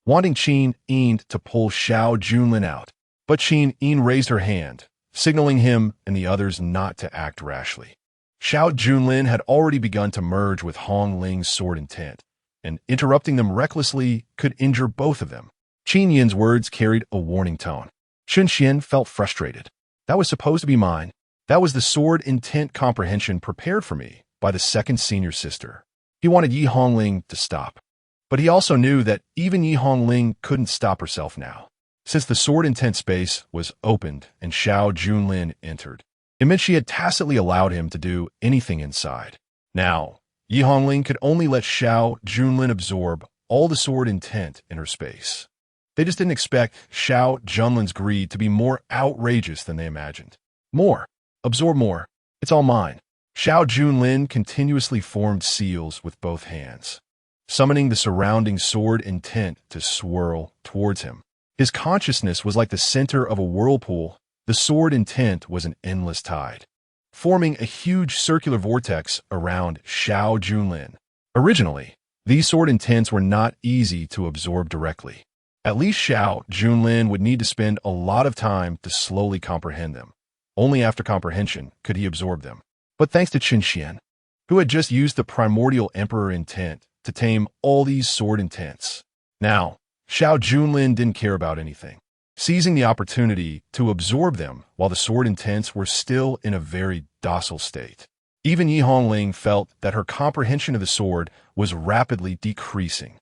Speaker 1: wanting Qinin to pull Xiao Junlin out. But Qinin raised her hand, signaling him and the others not to act rashly. Xiao Junlin had already begun to merge with Hongling's sword intent, and interrupting them recklessly could injure both of them. Qinin's words carried a warning tone. Chen Xuan felt frustrated. That was supposed to be mine. That was the sword intent comprehension prepared for me by the second senior sister. He wanted Yi Hongling to stop. But he also knew that even Yi Hongling couldn't stop herself now. Since the sword intent space was opened and Xiao Junlin entered, it meant she had tacitly allowed him to do anything inside. Now, Yi Hongling could only let Xiao Junlin absorb all the sword intent in her space. They just didn't expect Xiao Junlin's greed to be more outrageous than they imagined. More. Absorb more. It's all mine. Xiao Junlin continuously formed seals with both hands, summoning the surrounding sword intent to swirl towards him. His consciousness was like the center of a whirlpool. The sword intent was an endless tide, forming a huge circular vortex around Xiao Junlin. Originally, these sword intents were not easy to absorb directly. At least Xiao Junlin would need to spend a lot of time to slowly comprehend them. Only after comprehension could he absorb them. But thanks to Chen Xuan, who had just used the primordial emperor intent to tame all these sword intents. Now, Xiao Junlin didn't care about anything, seizing the opportunity to absorb them while the sword intents were still in a very docile state. Even Yi Hongling felt that her comprehension of the sword was rapidly decreasing.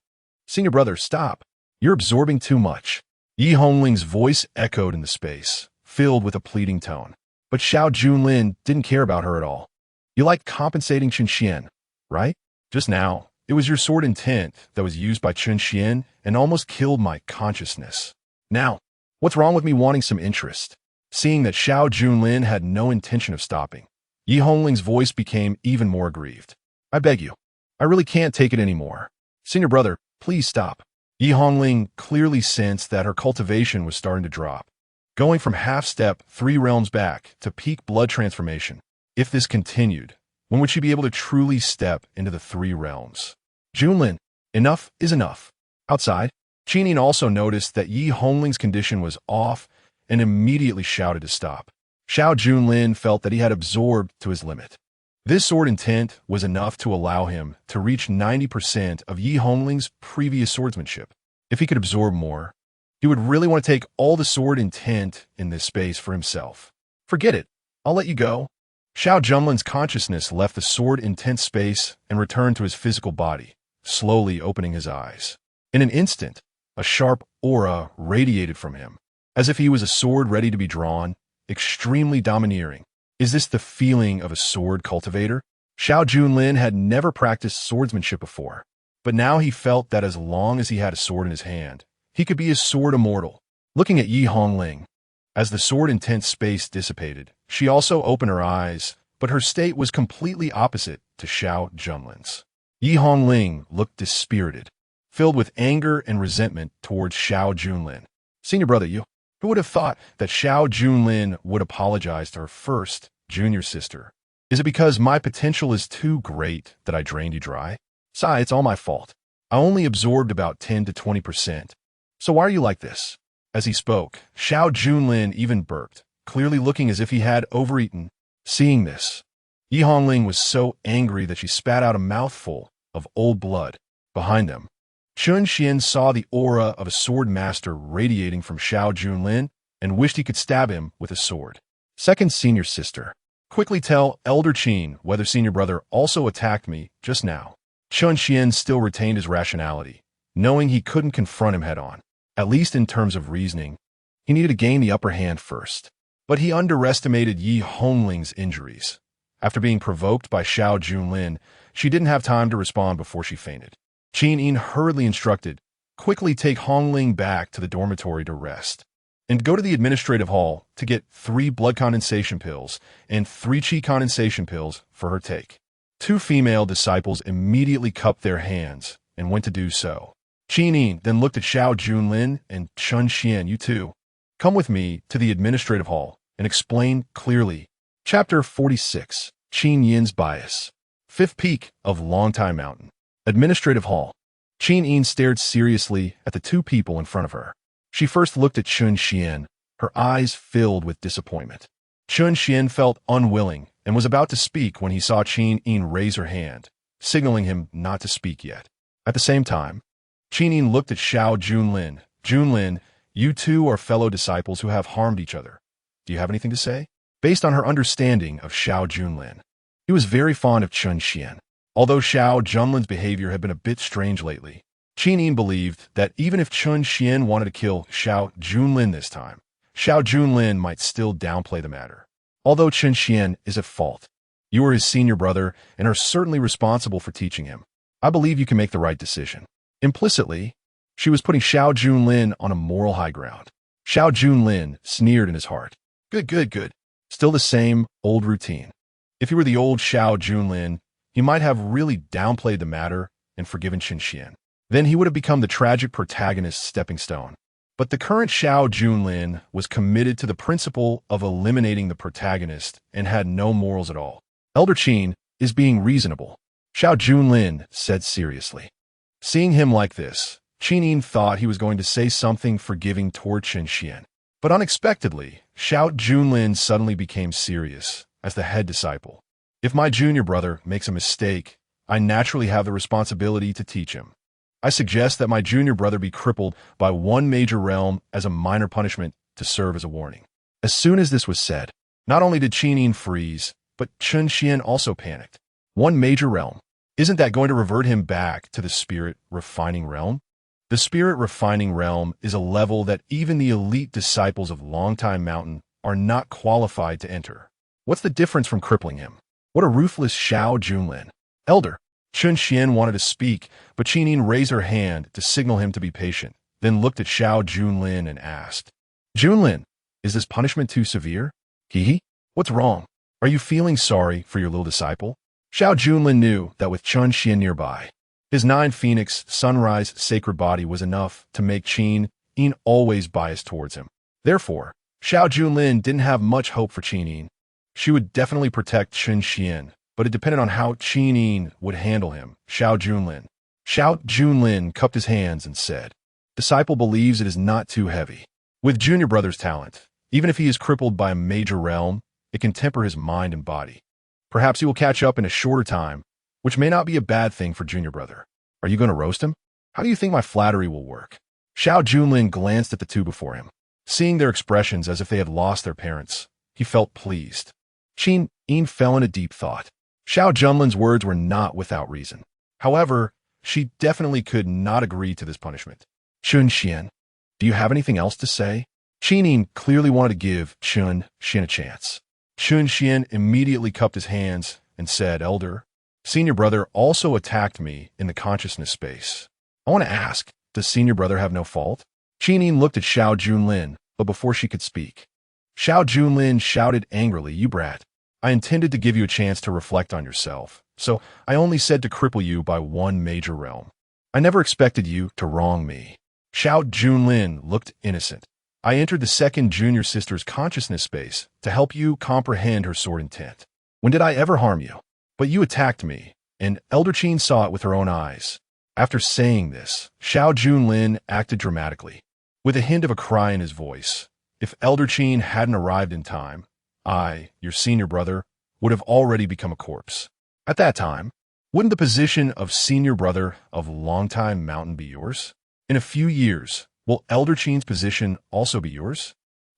Speaker 1: Senior brother, stop. You're absorbing too much. Yi Hongling's voice echoed in the space, filled with a pleading tone. But Xiao Junlin didn't care about her at all. You like compensating Chen Xuan, right? Just now, it was your sword intent that was used by Chen Xuan and almost killed my consciousness. Now, what's wrong with me wanting some interest? Seeing that Xiao Junlin had no intention of stopping, Yi Hongling's voice became even more aggrieved. I beg you. I really can't take it anymore. Senior brother, please stop. Yi Hongling clearly sensed that her cultivation was starting to drop, going from half-step 3 realms back to peak blood transformation. If this continued, when would she be able to truly step into the 3 realms? Junlin, enough is enough. Outside, Qinin also noticed that Yi Hongling's condition was off and immediately shouted to stop. Xiao Junlin felt that he had absorbed to his limit. This sword intent was enough to allow him to reach 90% of Yi Hongling's previous swordsmanship. If he could absorb more, he would really want to take all the sword intent in this space for himself. Forget it. I'll let you go. Xiao Junlin's consciousness left the sword intent space and returned to his physical body, slowly opening his eyes. In an instant, a sharp aura radiated from him, as if he was a sword ready to be drawn, extremely domineering. Is this the feeling of a sword cultivator? Xiao Junlin had never practiced swordsmanship before, but now he felt that as long as he had a sword in his hand, he could be his sword immortal. Looking at Yi Hongling, as the sword intense space dissipated, she also opened her eyes, but her state was completely opposite to Xiao Junlin's. Yi Hongling looked dispirited, filled with anger and resentment towards Xiao Junlin. Senior brother, who would have thought that Xiao Junlin would apologize to her first junior sister? Is it because my potential is too great that I drained you dry? Sigh, it's all my fault. I only absorbed about 10 to 20%. So why are you like this? As he spoke, Xiao Junlin even burped, clearly looking as if he had overeaten. Seeing this, Yi Hongling was so angry that she spat out a mouthful of old blood. Behind them, Chen Xuan saw the aura of a sword master radiating from Xiao Junlin and wished he could stab him with a sword. Second senior sister, quickly tell Elder Qin whether senior brother also attacked me just now. Chen Xuan still retained his rationality, knowing he couldn't confront him head-on. At least in terms of reasoning, he needed to gain the upper hand first. But he underestimated Yi Hongling's injuries. After being provoked by Xiao Junlin, she didn't have time to respond before she fainted. Qin hurriedly instructed, quickly take Hongling back to the dormitory to rest, and go to the administrative hall to get 3 blood condensation pills and 3 qi condensation pills for her take. 2 female disciples immediately cupped their hands and went to do so. Qin then looked at Xiao Junlin and Chen Xuan. You two, come with me to the administrative hall and explain clearly. Chapter 46, Qin Yin's Bias. 5th Peak of Longtime Mountain. Administrative Hall. Qin stared seriously at the 2 people in front of her. She first looked at Chen Xuan, her eyes filled with disappointment. Chen Xuan felt unwilling and was about to speak when he saw Qin raise her hand, signaling him not to speak yet. At the same time, Qin looked at Xiao Junlin. Junlin, you two are fellow disciples who have harmed each other. Do you have anything to say? Based on her understanding of Xiao Junlin, he was very fond of Chen Xuan. Although Xiao Junlin's behavior had been a bit strange lately, Qin believed that even if Chen Xuan wanted to kill Xiao Junlin this time, Xiao Junlin might still downplay the matter. Although Chen Xuan is at fault, you are his senior brother and are certainly responsible for teaching him. I believe you can make the right decision. Implicitly, she was putting Xiao Junlin on a moral high ground. Xiao Junlin sneered in his heart. Good. Still the same old routine. If he were the old Xiao Junlin, he might have really downplayed the matter and forgiven Chen Xuan. Then he would have become the tragic protagonist's stepping stone. But the current Xiao Junlin was committed to the principle of eliminating the protagonist and had no morals at all. Elder Qin is being reasonable, Xiao Junlin said seriously. Seeing him like this, Qin thought he was going to say something forgiving toward Chen Xuan. But unexpectedly, Xiao Junlin suddenly became serious as the head disciple. If my junior brother makes a mistake, I naturally have the responsibility to teach him. I suggest that my junior brother be crippled by 1 major realm as a minor punishment to serve as a warning. As soon as this was said, not only did Qin freeze, but Chen Xuan also panicked. 1 major realm. Isn't that going to revert him back to the spirit refining realm? The spirit refining realm is a level that even the elite disciples of Longtime Mountain are not qualified to enter. What's the difference from crippling him? What a ruthless Xiao Junlin. Elder. Chen Xuan wanted to speak, but Qinin raised her hand to signal him to be patient, then looked at Xiao Junlin and asked, Junlin, is this punishment too severe? Hee. What's wrong? Are you feeling sorry for your little disciple? Xiao Junlin knew that with Chen Xuan nearby, his 9-phoenix sunrise sacred body was enough to make Qin always biased towards him. Therefore, Xiao Junlin didn't have much hope for Qin. She would definitely protect Chen Xuan, but it depended on how Qin would handle him. Xiao Junlin cupped his hands and said, Disciple believes it is not too heavy. With junior brother's talent, even if he is crippled by a major realm, it can temper his mind and body. Perhaps he will catch up in a shorter time, which may not be a bad thing for junior brother. Are you going to roast him? How do you think my flattery will work? Xiao Junlin glanced at the two before him. Seeing their expressions as if they had lost their parents, he felt pleased. Qin fell into deep thought. Xiao Junlin's words were not without reason. However, she definitely could not agree to this punishment. Chen Xuan, do you have anything else to say? Qin clearly wanted to give Chen Xuan a chance. Chen Xuan immediately cupped his hands and said, Elder, senior brother also attacked me in the consciousness space. I want to ask, does senior brother have no fault? Qin looked at Xiao Junlin, but before she could speak, Xiao Junlin shouted angrily, You brat. I intended to give you a chance to reflect on yourself, so I only said to cripple you by one major realm. I never expected you to wrong me. Xiao Junlin looked innocent. I entered the second junior sister's consciousness space to help you comprehend her sword intent. When did I ever harm you? But you attacked me, and Elder Qin saw it with her own eyes. After saying this, Xiao Junlin acted dramatically, with a hint of a cry in his voice. If Elder Qin hadn't arrived in time, I, your senior brother, would have already become a corpse. At that time, wouldn't the position of senior brother of longtime mountain be yours? In a few years, will Elder Qin's position also be yours?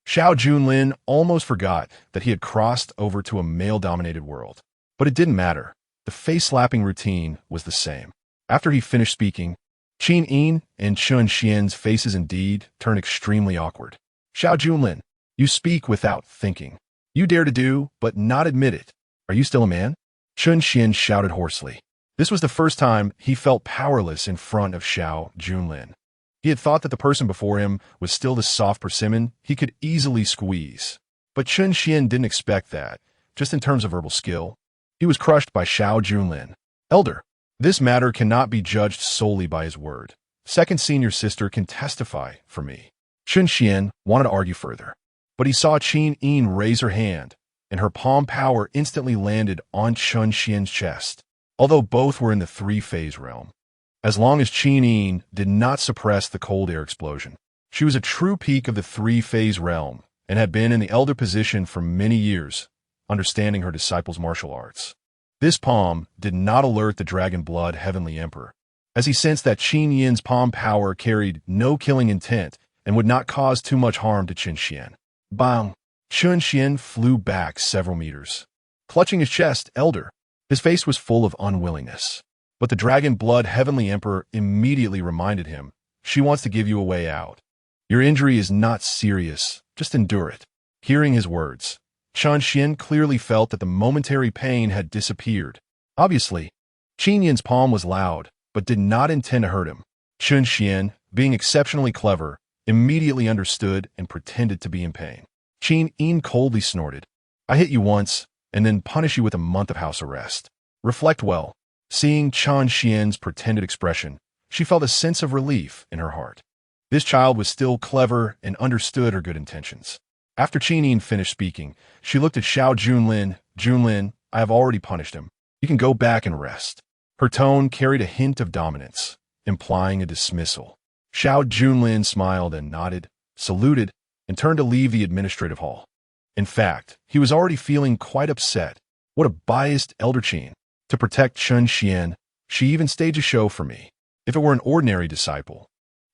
Speaker 1: Xiao Junlin almost forgot that he had crossed over to a male-dominated world. But it didn't matter. The face-slapping routine was the same. After he finished speaking, Qin and Chen Xuan's faces indeed turned extremely awkward. Xiao Junlin, you speak without thinking. You dare to do, but not admit it. Are you still a man? Chen Xuan shouted hoarsely. This was the first time he felt powerless in front of Xiao Junlin. He had thought that the person before him was still the soft persimmon he could easily squeeze. But Chen Xuan didn't expect that, just in terms of verbal skill. He was crushed by Xiao Junlin. Elder, this matter cannot be judged solely by his word. Second senior sister can testify for me. Chen Xuan wanted to argue further, but he saw Qin raise her hand, and her palm power instantly landed on Chen Xuan's chest, although both were in the 3-phase realm. As long as Qin did not suppress the cold air explosion, she was a true peak of the 3-phase realm and had been in the elder position for many years, understanding her disciple's martial arts. This palm did not alert the Dragon Blood Heavenly Emperor, as he sensed that Qin's palm power carried no killing intent and would not cause too much harm to Chen Xuan. Bang! Chen Xuan flew back several meters. Clutching his chest, Elder, his face was full of unwillingness. But the Dragon Blood Heavenly Emperor immediately reminded him, She wants to give you a way out. Your injury is not serious, just endure it. Hearing his words, Chen Xuan clearly felt that the momentary pain had disappeared. Obviously, Qin's palm was loud, but did not intend to hurt him. Chen Xuan, being exceptionally clever, immediately understood and pretended to be in pain. Qin coldly snorted, I hit you once, and then punish you with a month of house arrest. Reflect well. Seeing Chen Xuan's pretended expression, she felt a sense of relief in her heart. This child was still clever and understood her good intentions. After Qin finished speaking, she looked at Xiao Junlin. Junlin, I have already punished him. You can go back and rest. Her tone carried a hint of dominance, implying a dismissal. Xiao Junlin smiled and nodded, saluted, and turned to leave the administrative hall. In fact, he was already feeling quite upset. What a biased Elder Qin. To protect Chen Xuan, she even staged a show for me. If it were an ordinary disciple,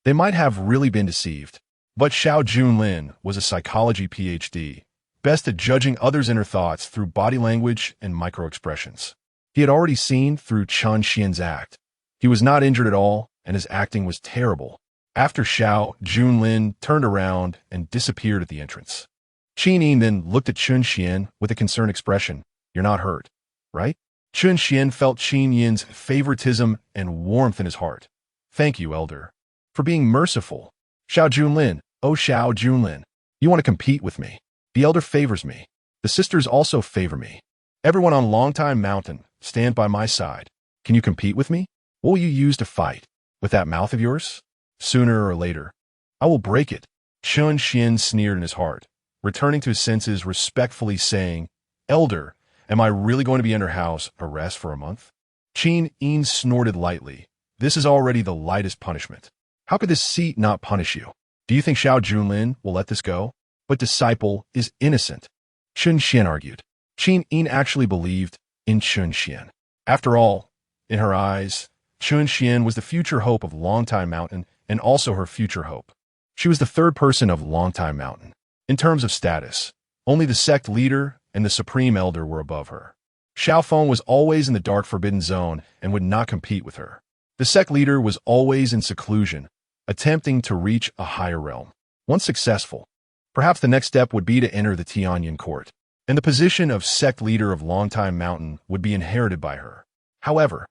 Speaker 1: they might have really been deceived. But Xiao Junlin was a psychology PhD, best at judging others' inner thoughts through body language and microexpressions. He had already seen through Chen Xuan's act. He was not injured at all, and his acting was terrible. After Xiao Junlin turned around and disappeared at the entrance, Chen Yin then looked at Chen Xuan with a concerned expression. You're not hurt, right? Chen Xuan felt Chen Yin's favoritism and warmth in his heart. Thank you, elder, for being merciful. Xiao Junlin, oh Xiao Junlin, you want to compete with me? The elder favors me. The sisters also favor me. Everyone on Longtime Mountain, stand by my side. Can you compete with me? What will you use to fight? With that mouth of yours? Sooner or later, I will break it. Chen Xuan sneered in his heart, returning to his senses respectfully saying, Elder, am I really going to be under house arrest for a month? Chen Yin snorted lightly. This is already the lightest punishment. How could this seat not punish you? Do you think Xiao Junlin will let this go? But disciple is innocent. Chen Xuan argued. Chen Yin actually believed in Chen Xuan. After all, in her eyes, Chen Xuan was the future hope of Longtime Mountain and also her future hope. She was the third person of Longtime Mountain. In terms of status, only the sect leader and the supreme elder were above her. Xiao Feng was always in the dark forbidden zone and would not compete with her. The sect leader was always in seclusion, attempting to reach a higher realm. Once successful, perhaps the next step would be to enter the Tianyan court, and the position of sect leader of Longtime Mountain would be inherited by her. However,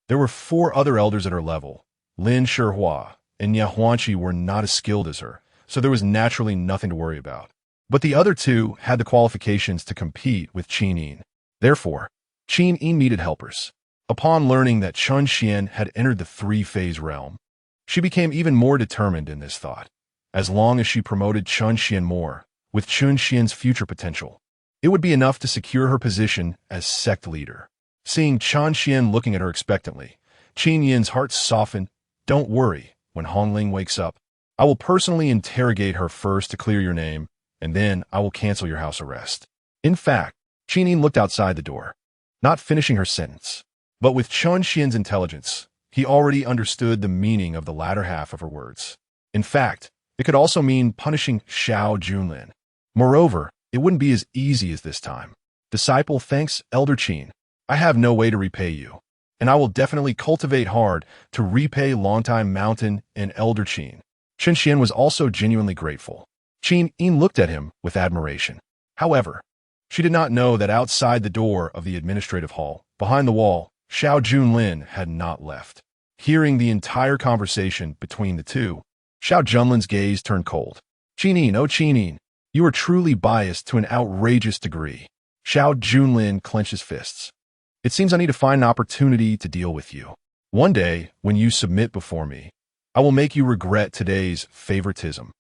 Speaker 1: there were 4 other elders at her level. Lin Shihua and Yahuanqi were not as skilled as her, so there was naturally nothing to worry about. But the other 2 had the qualifications to compete with Chen Yin. Therefore, Chen Yin needed helpers. Upon learning that Chen Xuan had entered the 3-phase realm, she became even more determined in this thought. As long as she promoted Chen Xuan more, with Chen Xuan's future potential, it would be enough to secure her position as sect leader. Seeing Chen Xuan looking at her expectantly, Chen Yin's heart softened. Don't worry, when Hongling wakes up, I will personally interrogate her first to clear your name, and then I will cancel your house arrest. In fact, Chen Yin looked outside the door, not finishing her sentence. But with Chen Xuan's intelligence, he already understood the meaning of the latter half of her words. In fact, it could also mean punishing Xiao Junlin. Moreover, it wouldn't be as easy as this time. Disciple, thanks, Elder Chen. I have no way to repay you, and I will definitely cultivate hard to repay Longtime Mountain and Elder Chen. Chen Xuan was also genuinely grateful. Chen Yin looked at him with admiration. However, she did not know that outside the door of the administrative hall, behind the wall, Xiao Junlin had not left. Hearing the entire conversation between the 2, Xiao Junlin's gaze turned cold. Chen Yin, oh Chen Yin, you are truly biased to an outrageous degree. Xiao Junlin clenched his fists. It seems I need to find an opportunity to deal with you. One day, when you submit before me, I will make you regret today's favoritism.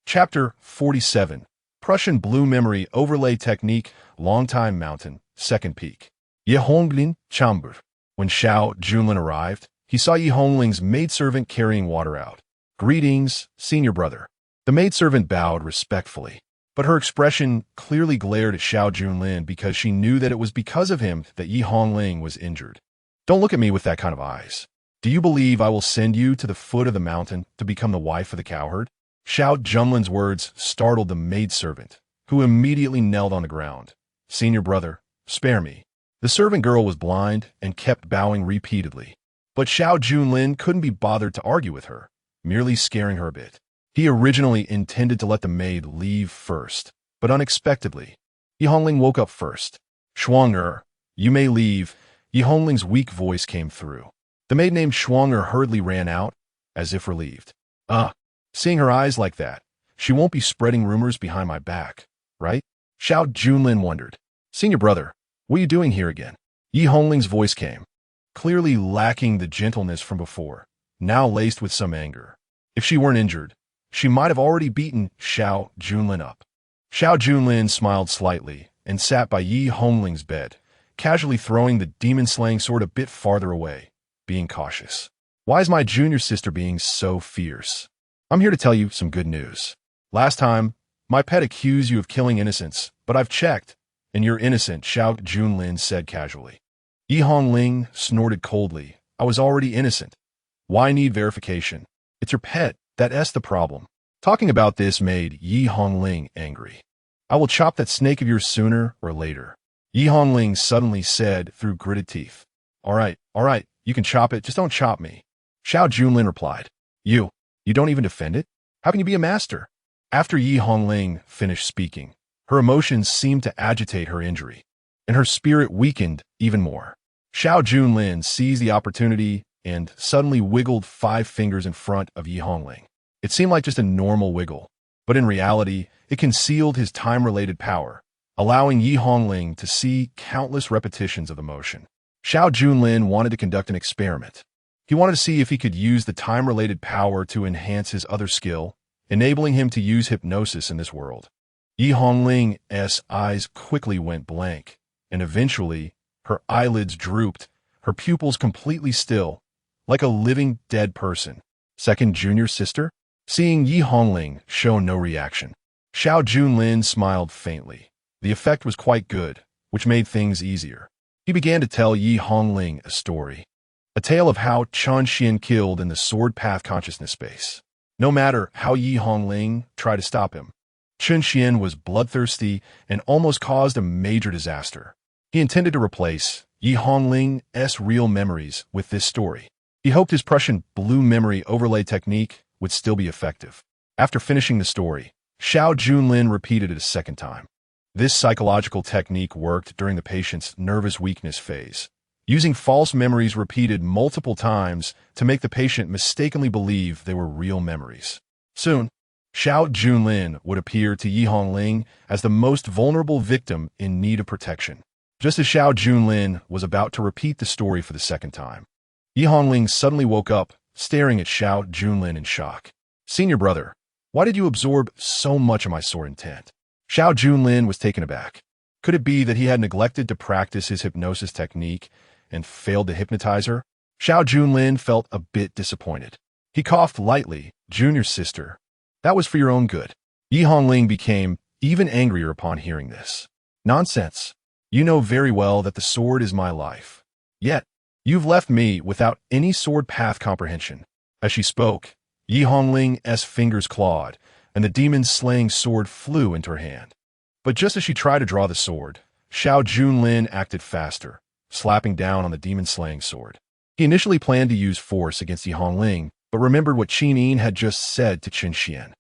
Speaker 1: Chapter 47, Prussian Blue Memory Overlay Technique, Longtime Mountain, Second Peak. Ye Honglin, Chamber. When Xiao Junlin arrived, he saw Yi Hongling's maidservant carrying water out. Greetings, senior brother. The maidservant bowed respectfully, but her expression clearly glared at Xiao Junlin because she knew that it was because of him that Yi Hongling was injured. Don't look at me with that kind of eyes. Do you believe I will send you to the foot of the mountain to become the wife of the cowherd? Xiao Junlin's words startled the maidservant, who immediately knelt on the ground. Senior brother, spare me. The servant girl was blind and kept bowing repeatedly. But Xiao Junlin couldn't be bothered to argue with her, merely scaring her a bit. He originally intended to let the maid leave first, but unexpectedly, Yi Hongling woke up first. Shuang, you may leave. Yi Hongling's weak voice came through. The maid named Shuang hurriedly ran out, as if relieved. Seeing her eyes like that, she won't be spreading rumors behind my back, right? Xiao Junlin wondered. Senior brother, what are you doing here again? Yi Hongling's voice came, clearly lacking the gentleness from before, now laced with some anger. If she weren't injured, she might have already beaten Xiao Junlin up. Xiao Junlin smiled slightly and sat by Yi Hongling's bed, casually throwing the demon-slaying sword a bit farther away, being cautious. Why is my junior sister being so fierce? I'm here to tell you some good news. Last time, my pet accused you of killing innocents, but I've checked, and you're innocent, Xiao Junlin said casually. Yi Hongling snorted coldly. I was already innocent. Why need verification? It's your pet. That's the problem. Talking about this made Yi Hongling angry. I will chop that snake of yours sooner or later. Yi Hongling suddenly said through gritted teeth. All right, you can chop it, just don't chop me. Xiao Junlin replied. You don't even defend it? How can you be a master? After Yi Hongling finished speaking, Her emotions seemed to agitate her injury, and her spirit weakened even more. Xiao Junlin seized the opportunity and suddenly wiggled 5 fingers in front of Yi Hongling. It seemed like just a normal wiggle, but in reality, it concealed his time-related power, allowing Yi Hongling to see countless repetitions of the motion. Xiao Junlin wanted to conduct an experiment. He wanted to see if he could use the time-related power to enhance his other skill, enabling him to use hypnosis in this world. Yi Hongling's eyes quickly went blank, and eventually, her eyelids drooped, her pupils completely still, like a living dead person. Second junior sister? Seeing Yi Hongling show no reaction, Xiao Junlin smiled faintly. The effect was quite good, which made things easier. He began to tell Yi Hongling a story. A tale of how Chen Xuan killed in the sword path consciousness space. No matter how Yi Hongling tried to stop him, Chen Xuan was bloodthirsty and almost caused a major disaster. He intended to replace Yi Hongling's real memories with this story. He hoped his Prussian blue memory overlay technique would still be effective. After finishing the story, Xiao Junlin repeated it a second time. This psychological technique worked during the patient's nervous weakness phase, using false memories repeated multiple times to make the patient mistakenly believe they were real memories. Soon, Xiao Junlin would appear to Yi Hongling as the most vulnerable victim in need of protection. Just as Xiao Junlin was about to repeat the story for the second time, Yi Hongling suddenly woke up, staring at Xiao Junlin in shock. "Senior brother, why did you absorb so much of my sword intent?" Xiao Junlin was taken aback. Could it be that he had neglected to practice his hypnosis technique and failed to hypnotize her? Xiao Junlin felt a bit disappointed. He coughed lightly. "Junior sister, that was for your own good." Yi Hongling became even angrier upon hearing this. "Nonsense. You know very well that the sword is my life. Yet, you've left me without any sword path comprehension." As she spoke, Yi Hongling's fingers clawed, and the demon-slaying sword flew into her hand. But just as she tried to draw the sword, Xiao Junlin acted faster, slapping down on the demon-slaying sword. He initially planned to use force against Yi Hongling, but remembered what Qin Yin had just said to Chen Xuan.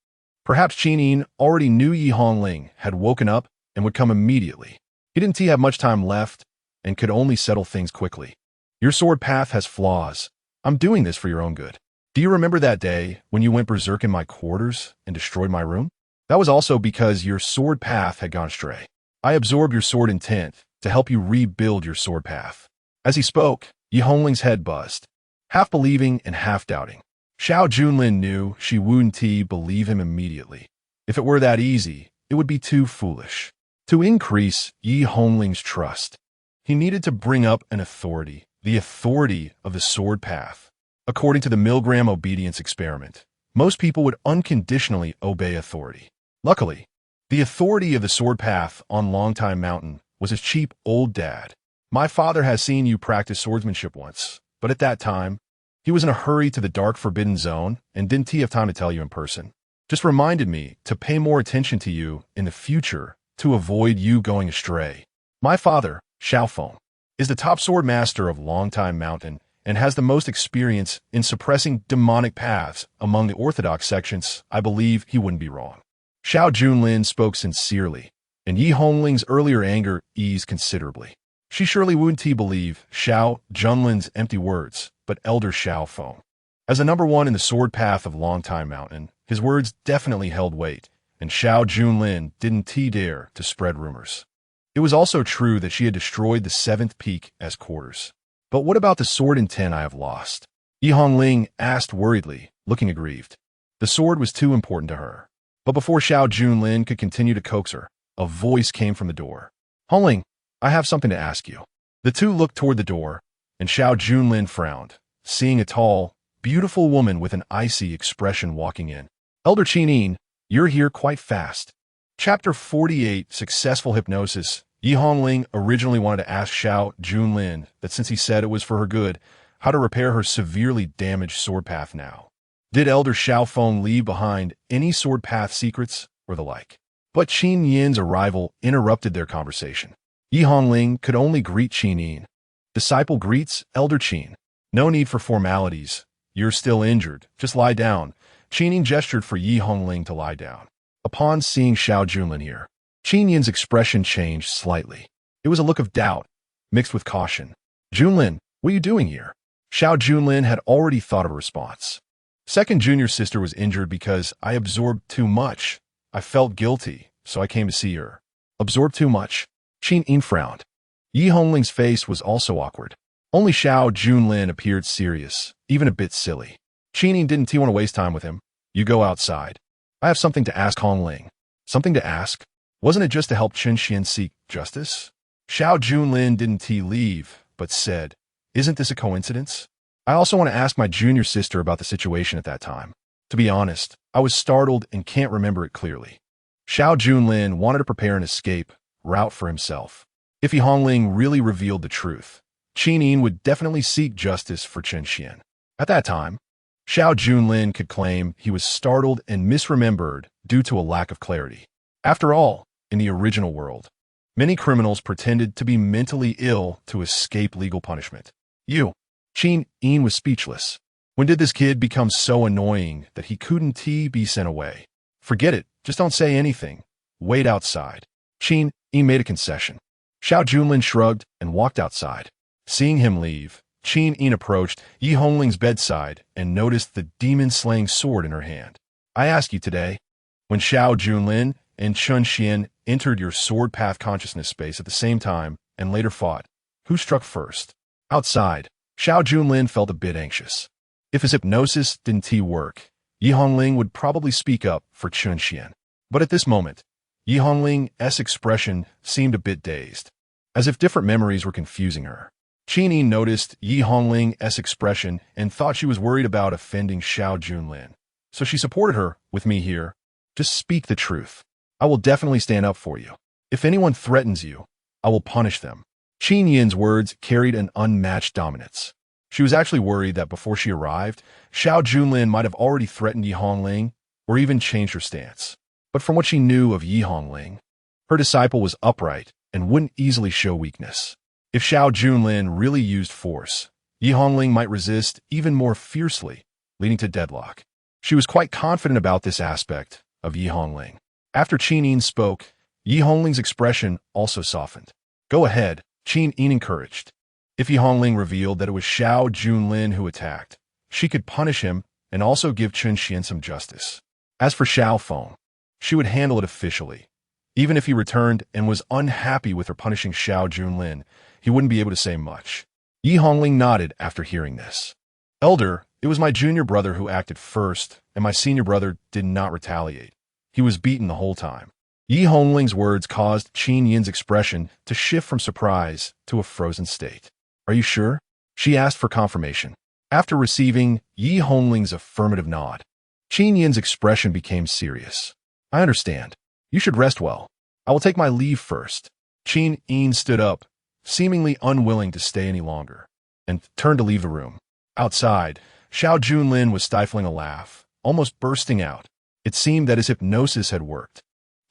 Speaker 1: Perhaps Qin Yin already knew Yi Hongling had woken up and would come immediately. He didn't have much time left and could only settle things quickly. "Your sword path has flaws. I'm doing this for your own good. Do you remember that day when you went berserk in my quarters and destroyed my room? That was also because your sword path had gone astray. I absorbed your sword intent to help you rebuild your sword path." As he spoke, Yi Hongling's head buzzed, half believing and half doubting. Xiao Junlin knew she wouldn't believe him immediately. If it were that easy, it would be too foolish. To increase Yi Hongling's trust, he needed to bring up an authority, the authority of the sword path. According to the Milgram obedience experiment, most people would unconditionally obey authority. Luckily, the authority of the sword path on Longtime Mountain was his cheap old dad. "My father has seen you practice swordsmanship once, but at that time, he was in a hurry to the dark forbidden zone and didn't have time to tell you in person. Just reminded me to pay more attention to you in the future to avoid you going astray. My father, Xiaofeng, is the top sword master of Longtime Mountain and has the most experience in suppressing demonic paths among the orthodox sections. I believe he wouldn't be wrong." Xiao Junlin spoke sincerely, and Yi Hongling's earlier anger eased considerably. She surely wouldn't believe Xiao Junlin's empty words, but Elder Xiaofeng. As a number one in the sword path of Longtime Mountain, his words definitely held weight, and Xiao Junlin didn't dare to spread rumors. It was also true that she had destroyed the 7th peak as quarters. "But what about the sword intent I have lost?" Yi Hongling asked worriedly, looking aggrieved. The sword was too important to her. But before Xiao Junlin could continue to coax her, a voice came from the door. "Hongling, I have something to ask you." The two looked toward the door, and Xiao Junlin frowned, seeing a tall, beautiful woman with an icy expression walking in. "Elder Qin Yin, you're here quite fast." Chapter 48, Successful Hypnosis. Yi Hongling originally wanted to ask Xiao Junlin that since he said it was for her good, how to repair her severely damaged sword path now. Did Elder Xiaofeng leave behind any sword path secrets or the like? But Qin Yin's arrival interrupted their conversation. Yi Hongling could only greet Qin Yin. "Disciple greets Elder Qin. No need for formalities. You're still injured. Just lie down." Qin Yin gestured for Yi Hongling to lie down. Upon seeing Xiao Junlin here, Qin Yin's expression changed slightly. It was a look of doubt, mixed with caution. Junlin, what are you doing here? Xiao Junlin had already thought of a response. Second junior sister was injured because I absorbed too much. I felt guilty, so I came to see her. Absorbed too much? Qin Yin frowned. Yi Hongling's face was also awkward. Only Xiao Junlin appeared serious, even a bit silly. Qin Yin didn't want to waste time with him. You go outside. I have something to ask Hongling. Something to ask? Wasn't it just to help Chen Xuan seek justice? Xiao Junlin didn't leave, but said, Isn't this a coincidence? I also want to ask my junior sister about the situation at that time. To be honest, I was startled and can't remember it clearly. Xiao Junlin wanted to prepare an escape route for himself. If Yi Hongling really revealed the truth, Qin Yin would definitely seek justice for Chen Xuan. At that time, Xiao Junlin could claim he was startled and misremembered due to a lack of clarity. After all, in the original world, many criminals pretended to be mentally ill to escape legal punishment. Qin Yin was speechless. When did this kid become so annoying that he couldn't be sent away? Forget it, just don't say anything. Wait outside. Qin Yin made a concession. Xiao Junlin shrugged and walked outside. Seeing him leave, Qin Yin approached Yi Hongling's bedside and noticed the demon-slaying sword in her hand. I ask you today, when Xiao Junlin and Chen Xuan entered your sword path consciousness space at the same time and later fought, who struck first? Outside, Xiao Junlin felt a bit anxious. If his hypnosis didn't work, Yi Hongling would probably speak up for Chen Xuan. But at this moment, Yi Hongling's expression seemed a bit dazed, as if different memories were confusing her. Qin Yin noticed Yi Hongling's expression and thought she was worried about offending Xiao Junlin. So she supported her, with me here. Just speak the truth. I will definitely stand up for you. If anyone threatens you, I will punish them. Qin Yin's words carried an unmatched dominance. She was actually worried that before she arrived, Xiao Junlin might have already threatened Yi Hongling or even changed her stance. But from what she knew of Yi Hongling, her disciple was upright and wouldn't easily show weakness. If Xiao Junlin really used force, Yi Hongling might resist even more fiercely, leading to deadlock. She was quite confident about this aspect of Yi Hongling. After Qin Yin spoke, Yi Hongling's expression also softened. Go ahead, Qin Yin encouraged. If Yi Hongling revealed that it was Xiao Junlin who attacked, she could punish him and also give Chen Xuan some justice. As for Xiao Feng, she would handle it officially. Even if he returned and was unhappy with her punishing Xiao Junlin, he wouldn't be able to say much. Yi Hongling nodded after hearing this. Elder, it was my junior brother who acted first, and my senior brother did not retaliate. He was beaten the whole time. Yi Hongling's words caused Qin Yin's expression to shift from surprise to a frozen state. Are you sure? She asked for confirmation. After receiving Yi Hongling's affirmative nod, Qin Yin's expression became serious. I understand. You should rest well. I will take my leave first. Qin Yin stood up, seemingly unwilling to stay any longer, and turned to leave the room. Outside, Xiao Junlin was stifling a laugh, almost bursting out. It seemed that his hypnosis had worked.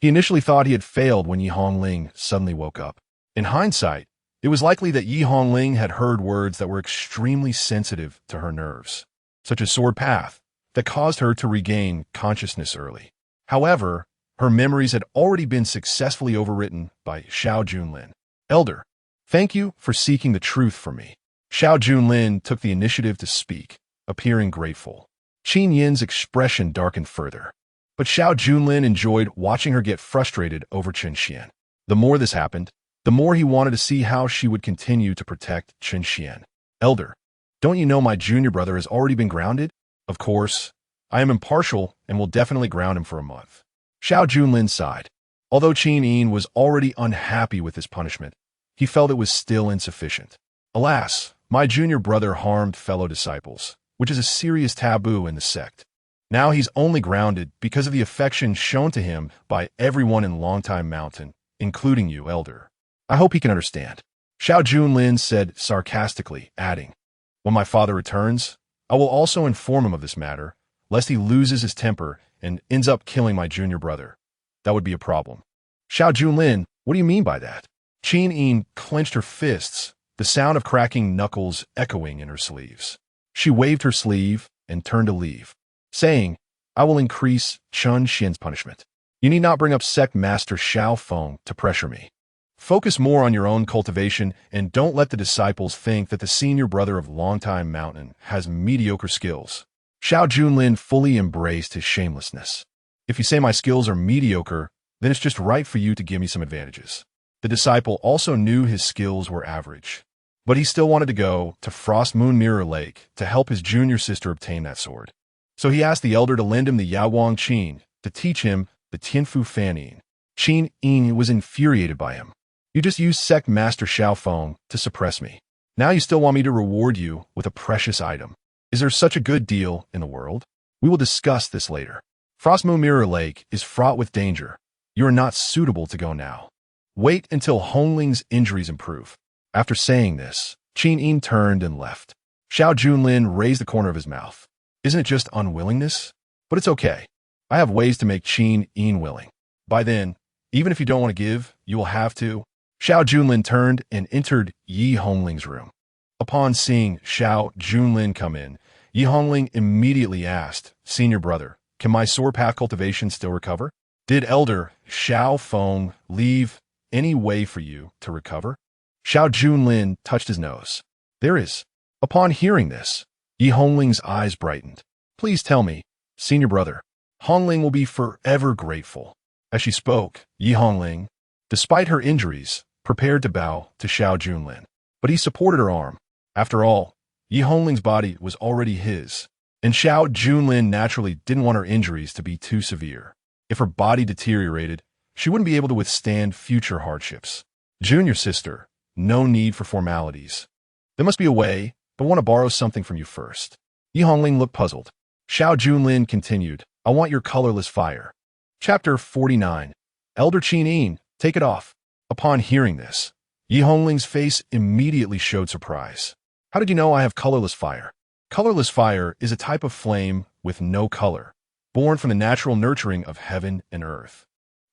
Speaker 1: He initially thought he had failed when Yi Hongling suddenly woke up. In hindsight, it was likely that Yi Hongling had heard words that were extremely sensitive to her nerves, such as sword path, that caused her to regain consciousness early. However, her memories had already been successfully overwritten by Xiao Junlin. Elder, thank you for seeking the truth for me. Xiao Junlin took the initiative to speak, appearing grateful. Qin Yin's expression darkened further, but Xiao Junlin enjoyed watching her get frustrated over Chen Xuan. The more this happened, the more he wanted to see how she would continue to protect Chen Xuan. Elder, don't you know my junior brother has already been grounded? Of course, I am impartial and will definitely ground him for a month. Xiao Junlin sighed. Although Qin Yin was already unhappy with his punishment, he felt it was still insufficient. Alas, my junior brother harmed fellow disciples, which is a serious taboo in the sect. Now he's only grounded because of the affection shown to him by everyone in Longtime Mountain, including you, Elder. I hope he can understand. Xiao Junlin said sarcastically, adding, when my father returns, I will also inform him of this matter, lest he loses his temper and ends up killing my junior brother. That would be a problem. Xiao Junlin, what do you mean by that? Qin Yin clenched her fists, the sound of cracking knuckles echoing in her sleeves. She waved her sleeve and turned to leave, saying, I will increase Chen Xuan's punishment. You need not bring up sect master Xiao Feng to pressure me. Focus more on your own cultivation and don't let the disciples think that the senior brother of Longtime Mountain has mediocre skills. Xiao Junlin fully embraced his shamelessness. If you say my skills are mediocre, then it's just right for you to give me some advantages. The disciple also knew his skills were average, but he still wanted to go to Frost Moon Mirror Lake to help his junior sister obtain that sword. So he asked the elder to lend him the Yaowang Qin to teach him the Tianfu Fanning. Qin Yin was infuriated by him. You just used sect master Xiao Feng to suppress me. Now you still want me to reward you with a precious item. Is there such a good deal in the world? We will discuss this later. Frost Moon Mirror Lake is fraught with danger. You are not suitable to go now. Wait until Hongling's injuries improve. After saying this, Qin Yin turned and left. Xiao Junlin raised the corner of his mouth. Isn't it just unwillingness? But it's okay. I have ways to make Qin Yin willing. By then, even if you don't want to give, you will have to. Xiao Junlin turned and entered Yi Hongling's room. Upon seeing Xiao Junlin come in, Yi Hongling immediately asked, Senior brother, can my sword path cultivation still recover? Did Elder Xiao Feng leave any way for you to recover? Xiao Junlin touched his nose. There is. Upon hearing this, Yi Hongling's eyes brightened. Please tell me, Senior brother. Hongling will be forever grateful. As she spoke, Yi Hongling, despite her injuries, prepared to bow to Xiao Junlin. But he supported her arm. After all, Yi Hongling's body was already his, and Xiao Junlin naturally didn't want her injuries to be too severe. If her body deteriorated, she wouldn't be able to withstand future hardships. Junior sister, no need for formalities. There must be a way, but I want to borrow something from you first. Yi Hongling looked puzzled. Xiao Junlin continued, I want your colorless fire. Chapter 49. Elder Qin Yin, take it off. Upon hearing this, Yi Hongling's face immediately showed surprise. How did you know I have colorless fire? Colorless fire is a type of flame with no color, born from the natural nurturing of heaven and earth.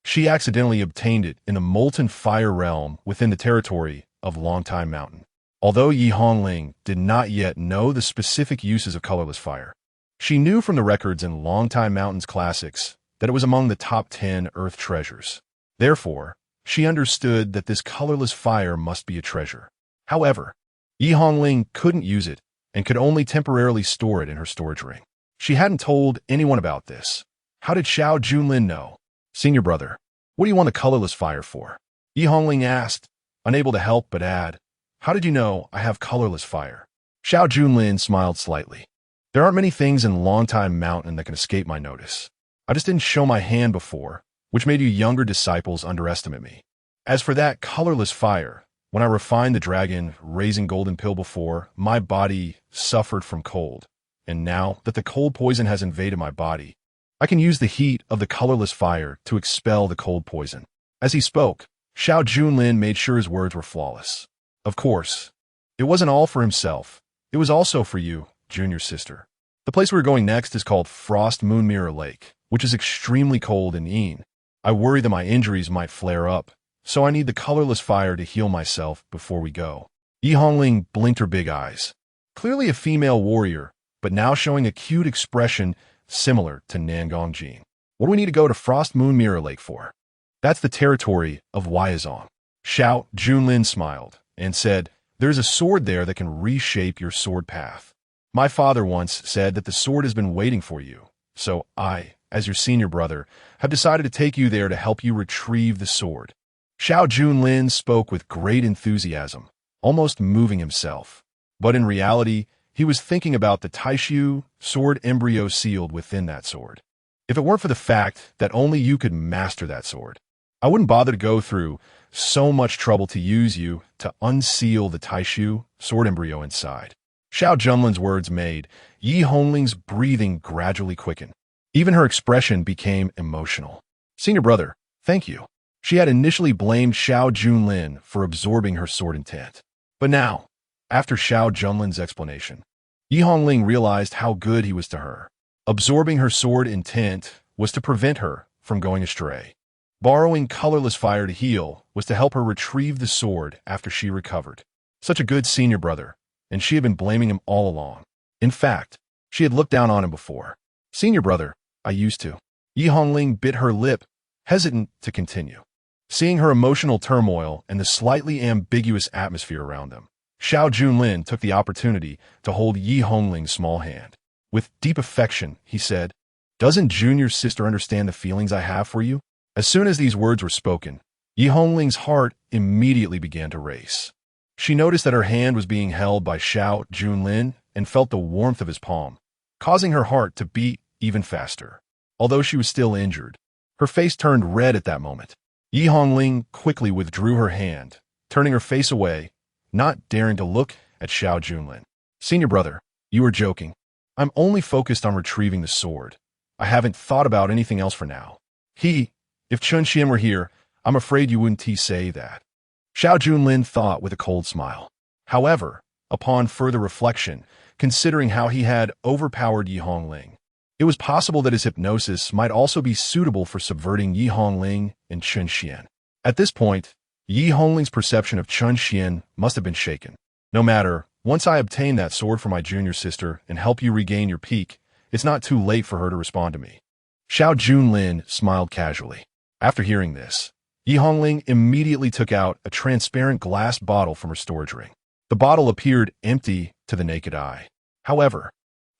Speaker 1: She accidentally obtained it in the molten fire realm within the territory of Longtime Mountain. Although Yi Hongling did not yet know the specific uses of colorless fire, she knew from the records in Longtime Mountain's classics that it was among the top 10 earth treasures. Therefore, she understood that this colorless fire must be a treasure. However, Yi Hongling couldn't use it and could only temporarily store it in her storage ring. She hadn't told anyone about this. How did Xiao Junlin know? Senior brother, what do you want the colorless fire for? Yi Hongling asked, unable to help but add, how did you know I have colorless fire? Xiao Junlin smiled slightly. There aren't many things in Longtime Mountain that can escape my notice. I just didn't show my hand before, which made you younger disciples underestimate me. As for that colorless fire, when I refined the dragon raising golden pill before, my body suffered from cold. And now that the cold poison has invaded my body, I can use the heat of the colorless fire to expel the cold poison. As he spoke, Xiao Junlin made sure his words were flawless. Of course, it wasn't all for himself. It was also for you, junior sister. The place we're going next is called Frost Moon Mirror Lake, which is extremely cold and Yin. I worry that my injuries might flare up, so I need the colorless fire to heal myself before we go. Yi Hongling blinked her big eyes. Clearly a female warrior, but now showing a cute expression similar to Nangong Jin. What do we need to go to Frost Moon Mirror Lake for? That's the territory of Wyazong. Xiao Junlin smiled and said, there's a sword there that can reshape your sword path. My father once said that the sword has been waiting for you, so I, as your senior brother, have decided to take you there to help you retrieve the sword. Xiao Junlin spoke with great enthusiasm, almost moving himself. But in reality, he was thinking about the Taishu sword embryo sealed within that sword. If it weren't for the fact that only you could master that sword, I wouldn't bother to go through so much trouble to use you to unseal the Taishu sword embryo inside. Xiao Junlin's words made Yi Hongling's breathing gradually quicken. Even her expression became emotional. Senior brother, thank you. She had initially blamed Xiao Junlin for absorbing her sword intent. But now, after Xiao Junlin's explanation, Yi Hongling realized how good he was to her. Absorbing her sword intent was to prevent her from going astray. Borrowing colorless fire to heal was to help her retrieve the sword after she recovered. Such a good senior brother, and she had been blaming him all along. In fact, she had looked down on him before. Senior brother, I used to. Yi Hongling bit her lip, hesitant to continue. Seeing her emotional turmoil and the slightly ambiguous atmosphere around them, Xiao Junlin took the opportunity to hold Yi Hongling's small hand. With deep affection, he said, "Doesn't Junior sister understand the feelings I have for you?" As soon as these words were spoken, Yi Hongling's heart immediately began to race. She noticed that her hand was being held by Xiao Junlin and felt the warmth of his palm, causing her heart to beat even faster. Although she was still injured, her face turned red at that moment. Yi Hongling quickly withdrew her hand, turning her face away, not daring to look at Xiao Junlin. "Senior brother, you are joking. I'm only focused on retrieving the sword. I haven't thought about anything else for now." If Chen Xuan were here, I'm afraid you wouldn't say that. Xiao Junlin thought with a cold smile. However, upon further reflection, considering how he had overpowered Yi Hongling, it was possible that his hypnosis might also be suitable for subverting Yi Hongling and Chen Xuan. At this point, Yi Hongling's perception of Chen Xuan must have been shaken. No matter, once I obtain that sword for my junior sister and help you regain your peak, it's not too late for her to respond to me. Xiao Junlin smiled casually. After hearing this, Yi Hongling immediately took out a transparent glass bottle from her storage ring. The bottle appeared empty to the naked eye. However,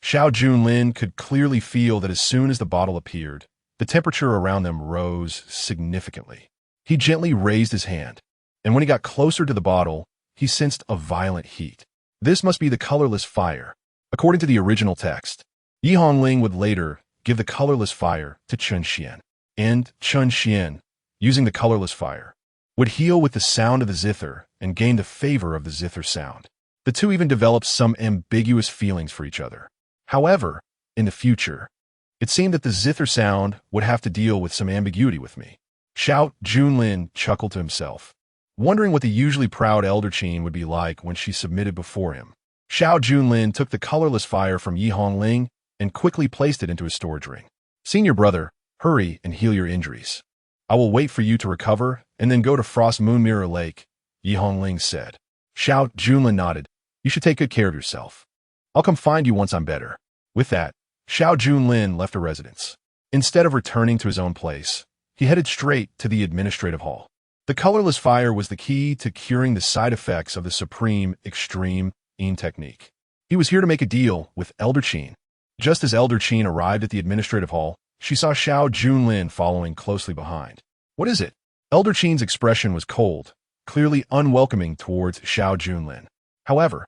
Speaker 1: Xiao Junlin could clearly feel that as soon as the bottle appeared, the temperature around them rose significantly. He gently raised his hand, and when he got closer to the bottle, he sensed a violent heat. This must be the colorless fire. According to the original text, Yi Hongling would later give the colorless fire to Chen Xuan, and Chen Xuan, using the colorless fire, would heal with the sound of the zither and gain the favor of the zither sound. The two even developed some ambiguous feelings for each other. However, in the future, it seemed that the zither sound would have to deal with some ambiguity with me. Xiao Junlin chuckled to himself, wondering what the usually proud Elder Qin would be like when she submitted before him. Xiao Junlin took the colorless fire from Yi Hongling and quickly placed it into his storage ring. "Senior brother, hurry and heal your injuries. I will wait for you to recover and then go to Frost Moon Mirror Lake," Yi Hongling said. Xiao Junlin nodded. "You should take good care of yourself. I'll come find you once I'm better." With that, Xiao Junlin left the residence. Instead of returning to his own place, he headed straight to the administrative hall. The colorless fire was the key to curing the side effects of the supreme extreme Yin technique. He was here to make a deal with Elder Qin. Just as Elder Qin arrived at the administrative hall, she saw Xiao Junlin following closely behind. "What is it?" Elder Qin's expression was cold, clearly unwelcoming towards Xiao Junlin. However,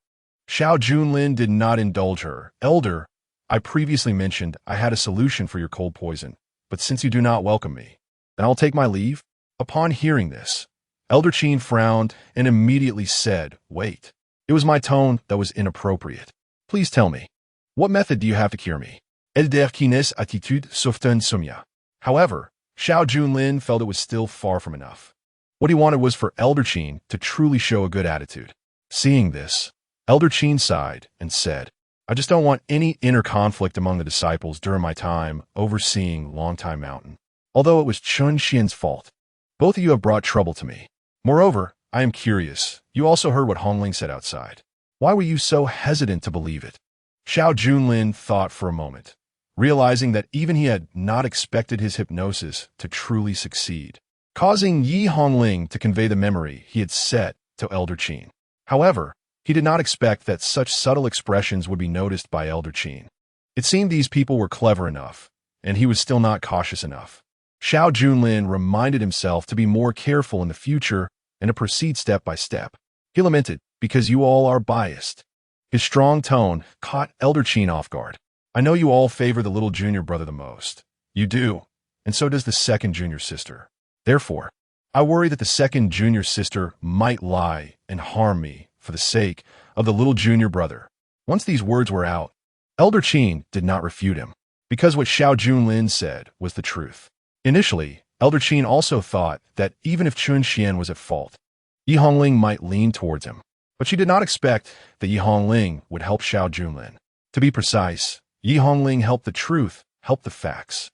Speaker 1: Xiao Junlin did not indulge her. "Elder, I previously mentioned I had a solution for your cold poison, but since you do not welcome me, then I'll take my leave." Upon hearing this, Elder Qin frowned and immediately said, "Wait." It was my tone that was inappropriate. "Please tell me, what method do you have to cure me?" Elder Qin's attitude softened somewhat. However, Xiao Junlin felt it was still far from enough. What he wanted was for Elder Qin to truly show a good attitude. Seeing this, Elder Qin sighed and said, "I just don't want any inner conflict among the disciples during my time overseeing Longtime Mountain. Although it was Chen Xian's fault, both of you have brought trouble to me. Moreover, I am curious. You also heard what Hongling said outside. Why were you so hesitant to believe it?" Xiao Junlin thought for a moment, realizing that even he had not expected his hypnosis to truly succeed, causing Yi Hongling to convey the memory he had set to Elder Qin. However, he did not expect that such subtle expressions would be noticed by Elder Qin. It seemed these people were clever enough, and he was still not cautious enough. Xiao Junlin reminded himself to be more careful in the future and to proceed step by step. He lamented, "Because you all are biased." His strong tone caught Elder Qin off guard. "I know you all favor the little junior brother the most. You do, and so does the second junior sister. Therefore, I worry that the second junior sister might lie and harm me for the sake of the little junior brother." Once these words were out, Elder Qin did not refute him, because what Xiao Junlin said was the truth. Initially, Elder Qin also thought that even if Chen Xuan was at fault, Yi Hongling might lean towards him, but she did not expect that Yi Hongling would help Xiao Junlin. To be precise, Yi Hongling helped the truth, helped the facts.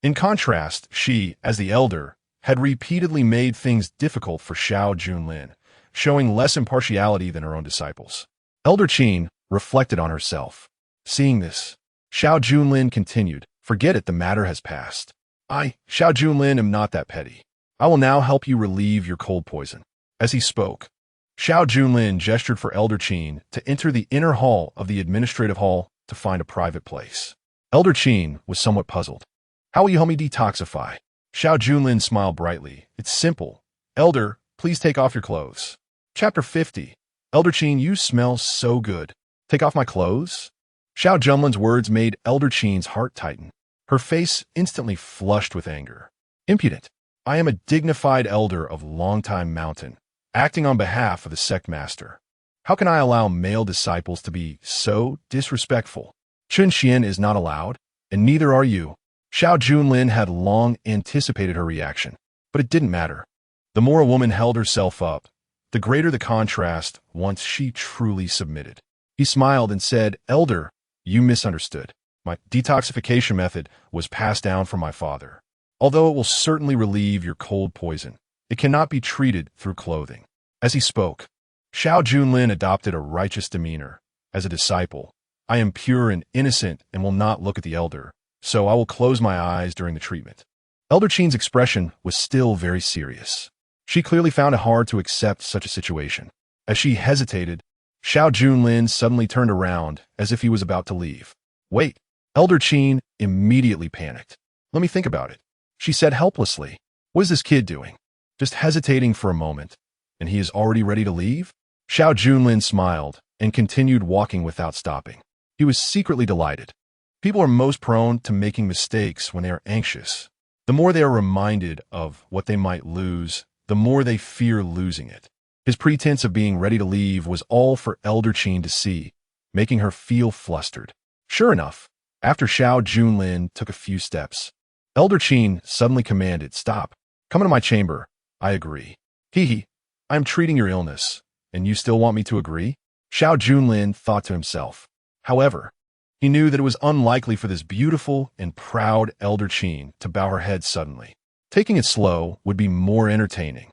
Speaker 1: In contrast, she, as the elder, had repeatedly made things difficult for Xiao Junlin, showing less impartiality than her own disciples. Elder Qin reflected on herself. Seeing this, Xiao Junlin continued, "Forget it, the matter has passed. I, Xiao Junlin, am not that petty. I will now help you relieve your cold poison. As he spoke, Xiao Junlin gestured for Elder Qin to enter the inner hall of the administrative hall to find a private place. Elder Qin was somewhat puzzled. How will you help me detoxify? Xiao Junlin smiled brightly. It's simple. Elder, please take off your clothes. Chapter 50. Elder Qin, you smell so good. Take off my clothes? Xiao Junlin's words made Elder Qin's heart tighten. Her face instantly flushed with anger. Impudent. I am a dignified elder of Longtime Mountain, acting on behalf of the sect master. How can I allow male disciples to be so disrespectful? Chen Xuan is not allowed, and neither are you. Xiao Junlin had long anticipated her reaction, but it didn't matter. The more a woman held herself up, the greater the contrast once she truly submitted. He smiled and said, Elder, you misunderstood. My detoxification method was passed down from my father. Although it will certainly relieve your cold poison, it cannot be treated through clothing. As he spoke, Xiao Junlin adopted a righteous demeanor. As a disciple, I am pure and innocent and will not look at the elder, so I will close my eyes during the treatment. Elder Qin's expression was still very serious. She clearly found it hard to accept such a situation. As she hesitated, Xiao Junlin suddenly turned around as if he was about to leave. Wait, Elder Qin immediately panicked. Let me think about it, she said helplessly. What is this kid doing? Just hesitating for a moment, and he is already ready to leave? Xiao Junlin smiled and continued walking without stopping. He was secretly delighted. People are most prone to making mistakes when they are anxious. The more they are reminded of what they might lose, the more they fear losing it. His pretense of being ready to leave was all for Elder Qin to see, making her feel flustered. Sure enough, after Xiao Junlin took a few steps, Elder Qin suddenly commanded, Stop. Come into my chamber. I agree. Hee, I am treating your illness, and you still want me to agree? Xiao Junlin thought to himself. However, he knew that it was unlikely for this beautiful and proud Elder Qin to bow her head suddenly. Taking it slow would be more entertaining.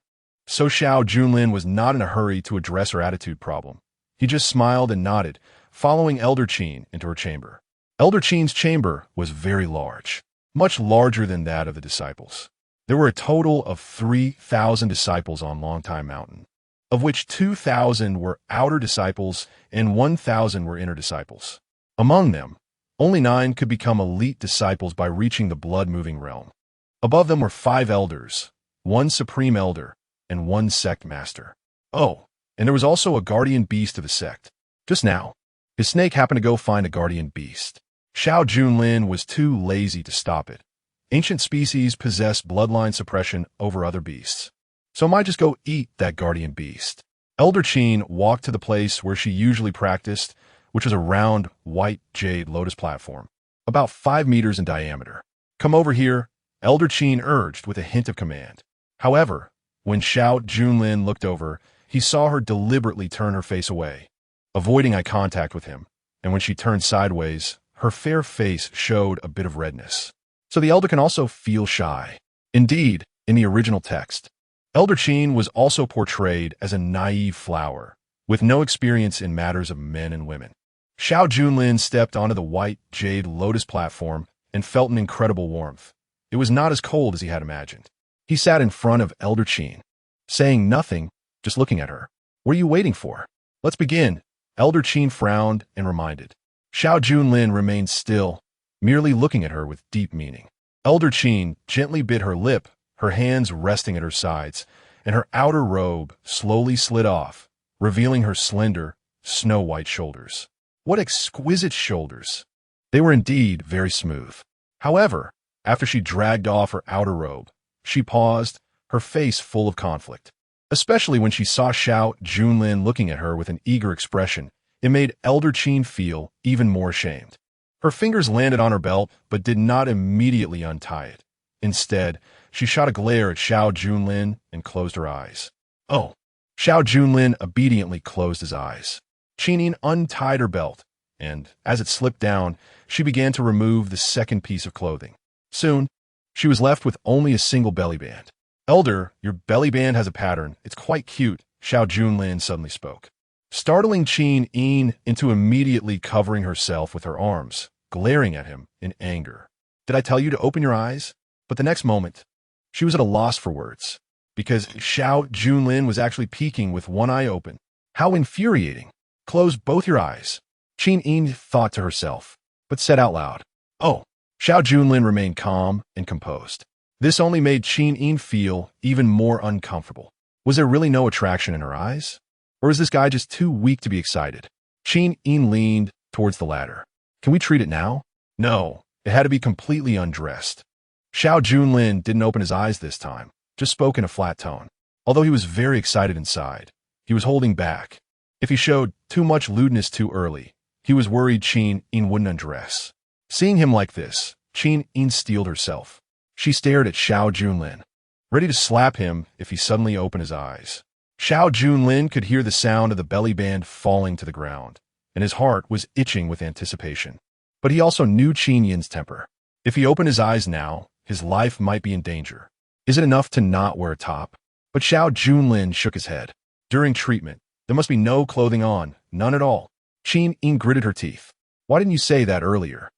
Speaker 1: So Xiao Junlin was not in a hurry to address her attitude problem. He just smiled and nodded, following Elder Qin into her chamber. Elder Qin's chamber was very large, much larger than that of the disciples. There were a total of 3,000 disciples on Longtime Mountain, of which 2,000 were outer disciples and 1,000 were inner disciples. Among them, only 9 could become elite disciples by reaching the blood-moving realm. Above them were 5 elders, 1 supreme elder, and 1 sect master. Oh, and there was also a guardian beast of the sect. Just now, his snake happened to go find a guardian beast. Xiao Junlin was too lazy to stop it. Ancient species possess bloodline suppression over other beasts. So I might just go eat that guardian beast. Elder Qin walked to the place where she usually practiced, which was a round, white jade lotus platform, about 5 meters in diameter. Come over here, Elder Qin urged with a hint of command. However, when Xiao Junlin looked over, he saw her deliberately turn her face away, avoiding eye contact with him, and when she turned sideways, her fair face showed a bit of redness. So the elder can also feel shy. Indeed, in the original text, Elder Qin was also portrayed as a naive flower, with no experience in matters of men and women. Xiao Junlin stepped onto the white jade lotus platform and felt an incredible warmth. It was not as cold as he had imagined. He sat in front of Elder Qin, saying nothing, just looking at her. What are you waiting for? Let's begin. Elder Qin frowned and reminded. Xiao Junlin remained still, merely looking at her with deep meaning. Elder Qin gently bit her lip, her hands resting at her sides, and her outer robe slowly slid off, revealing her slender, snow-white shoulders. What exquisite shoulders! They were indeed very smooth. However, after she dragged off her outer robe, she paused, her face full of conflict. Especially when she saw Xiao Junlin looking at her with an eager expression, it made Elder Qin feel even more ashamed. Her fingers landed on her belt, but did not immediately untie it. Instead, she shot a glare at Xiao Junlin and closed her eyes. Oh! Xiao Junlin obediently closed his eyes. Qinin untied her belt, and, as it slipped down, she began to remove the second piece of clothing. Soon, she was left with only a single belly band. Elder, your belly band has a pattern. It's quite cute, Xiao Junlin suddenly spoke, startling Qin into immediately covering herself with her arms, glaring at him in anger. Did I tell you to open your eyes? But the next moment, she was at a loss for words, because Xiao Junlin was actually peeking with one eye open. How infuriating. Close both your eyes, Qin Yin thought to herself, but said out loud. Oh. Xiao Junlin remained calm and composed. This only made Qin Yin feel even more uncomfortable. Was there really no attraction in her eyes? Or is this guy just too weak to be excited? Qin Yin leaned towards the ladder. Can we treat it now? No, it had to be completely undressed. Xiao Junlin didn't open his eyes this time, just spoke in a flat tone. Although he was very excited inside, he was holding back. If he showed too much lewdness too early, he was worried Qin Yin wouldn't undress. Seeing him like this, Qin Yin steeled herself. She stared at Xiao Junlin, ready to slap him if he suddenly opened his eyes. Xiao Junlin could hear the sound of the belly band falling to the ground, and his heart was itching with anticipation. But he also knew Qin Yin's temper. If he opened his eyes now, his life might be in danger. Is it enough to not wear a top? But Xiao Junlin shook his head. During treatment, there must be no clothing on, none at all. Qin Yin gritted her teeth. Why didn't you say that earlier?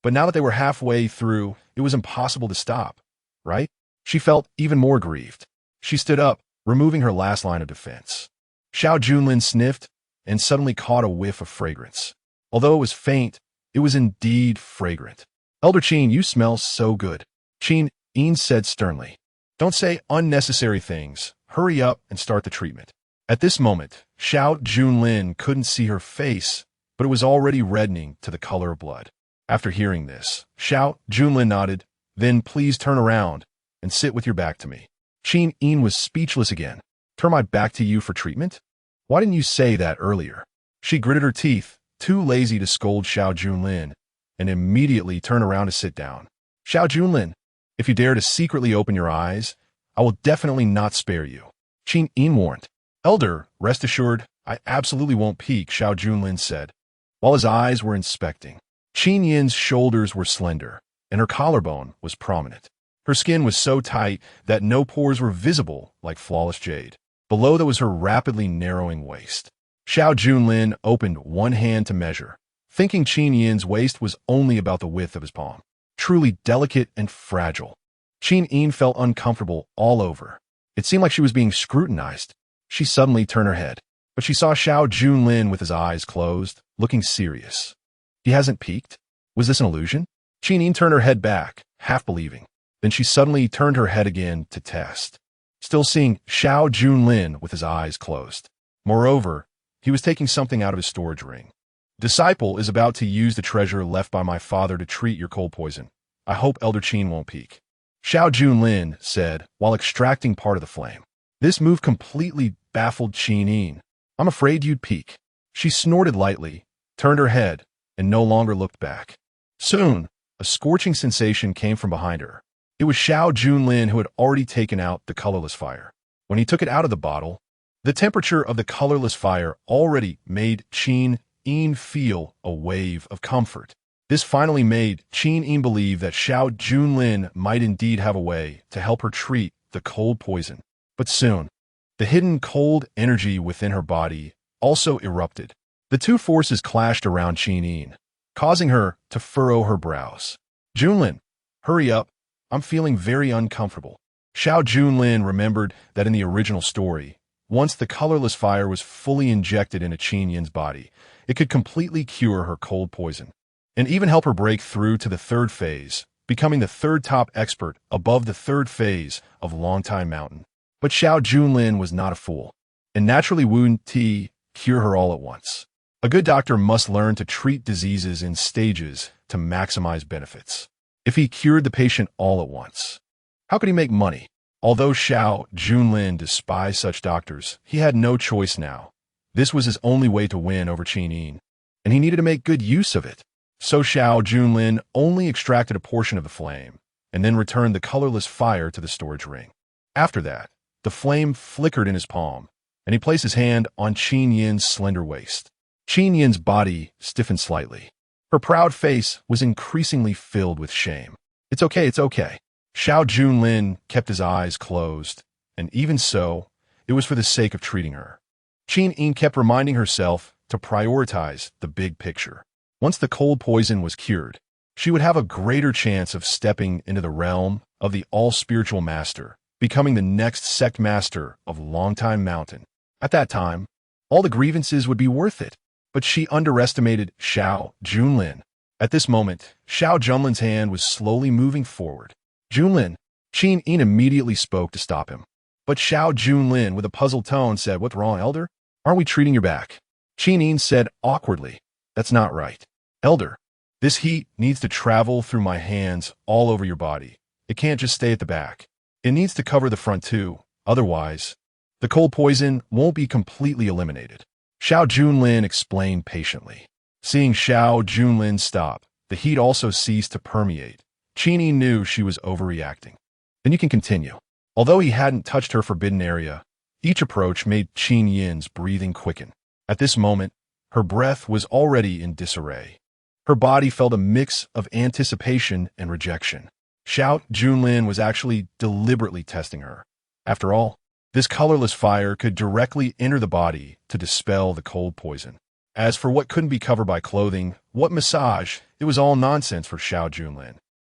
Speaker 1: But now that they were halfway through, it was impossible to stop, right? She felt even more grieved. She stood up, removing her last line of defense. Xiao Junlin sniffed and suddenly caught a whiff of fragrance. Although it was faint, it was indeed fragrant. Elder Qin, you smell so good, Qin Yin said sternly. Don't say unnecessary things. Hurry up and start the treatment. At this moment, Xiao Junlin couldn't see her face, but it was already reddening to the color of blood. After hearing this, Xiao Junlin nodded. Then please turn around and sit with your back to me. Qin Yin was speechless again. Turn my back to you for treatment? Why didn't you say that earlier? She gritted her teeth, too lazy to scold Xiao Junlin, and immediately turned around to sit down. Xiao Junlin, if you dare to secretly open your eyes, I will definitely not spare you. Qin Yin warned. Elder, rest assured, I absolutely won't peek, Xiao Junlin said, while his eyes were inspecting. Qin Yin's shoulders were slender, and her collarbone was prominent. Her skin was so tight that no pores were visible like flawless jade. Below there was her rapidly narrowing waist. Xiao Junlin opened one hand to measure, thinking Qin Yin's waist was only about the width of his palm. Truly delicate and fragile. Qin Yin felt uncomfortable all over. It seemed like she was being scrutinized. She suddenly turned her head, but she saw Xiao Junlin with his eyes closed, looking serious. He hasn't peeked? Was this an illusion? Qin Yin turned her head back, half believing. Then she suddenly turned her head again to test, still seeing Xiao Junlin with his eyes closed. Moreover, he was taking something out of his storage ring. Disciple is about to use the treasure left by my father to treat your cold poison. I hope Elder Qin won't peek. Xiao Junlin said while extracting part of the flame. This move completely baffled Qin Yin. I'm afraid you'd peek. She snorted lightly, turned her head, and no longer looked back. Soon, a scorching sensation came from behind her. It was Xiao Junlin who had already taken out the colorless fire. When he took it out of the bottle, the temperature of the colorless fire already made Qin Yin feel a wave of comfort. This finally made Qin Yin believe that Xiao Junlin might indeed have a way to help her treat the cold poison. But soon, the hidden cold energy within her body also erupted. The two forces clashed around Qin Yin, causing her to furrow her brows. Junlin, hurry up. I'm feeling very uncomfortable. Xiao Junlin remembered that in the original story, once the colorless fire was fully injected into Qin Yin's body, it could completely cure her cold poison, and even help her break through to the third phase, becoming the third top expert above the third phase of Longtime Mountain. But Xiao Junlin was not a fool, and naturally wouldn't cure her all at once. A good doctor must learn to treat diseases in stages to maximize benefits. If he cured the patient all at once, how could he make money? Although Xiao Junlin despised such doctors, he had no choice now. This was his only way to win over Qin Yin, and he needed to make good use of it. So Xiao Junlin only extracted a portion of the flame, and then returned the colorless fire to the storage ring. After that, the flame flickered in his palm, and he placed his hand on Qin Yin's slender waist. Qin Yin's body stiffened slightly. Her proud face was increasingly filled with shame. It's okay, it's okay. Xiao Junlin kept his eyes closed, and even so, it was for the sake of treating her. Qin Yin kept reminding herself to prioritize the big picture. Once the cold poison was cured, she would have a greater chance of stepping into the realm of the all-spiritual master, becoming the next sect master of Longtime Mountain. At that time, all the grievances would be worth it. But she underestimated Xiao Junlin. At this moment, Xiao Junlin's hand was slowly moving forward. Junlin, Chen Yin immediately spoke to stop him. But Xiao Junlin, with a puzzled tone, said, "What's wrong, Elder? Aren't we treating your back?" Chen Yin said awkwardly, "That's not right. Elder, this heat needs to travel through my hands all over your body. It can't just stay at the back. It needs to cover the front too. Otherwise, the cold poison won't be completely eliminated." Xiao Junlin explained patiently. Seeing Xiao Junlin stop, the heat also ceased to permeate. Chen Yin knew she was overreacting. "Then you can continue." Although he hadn't touched her forbidden area, each approach made Chen Yin's breathing quicken. At this moment, her breath was already in disarray. Her body felt a mix of anticipation and rejection. Xiao Junlin was actually deliberately testing her. After all, this colorless fire could directly enter the body to dispel the cold poison. As for what couldn't be covered by clothing, what massage, it was all nonsense for Xiao Junlin.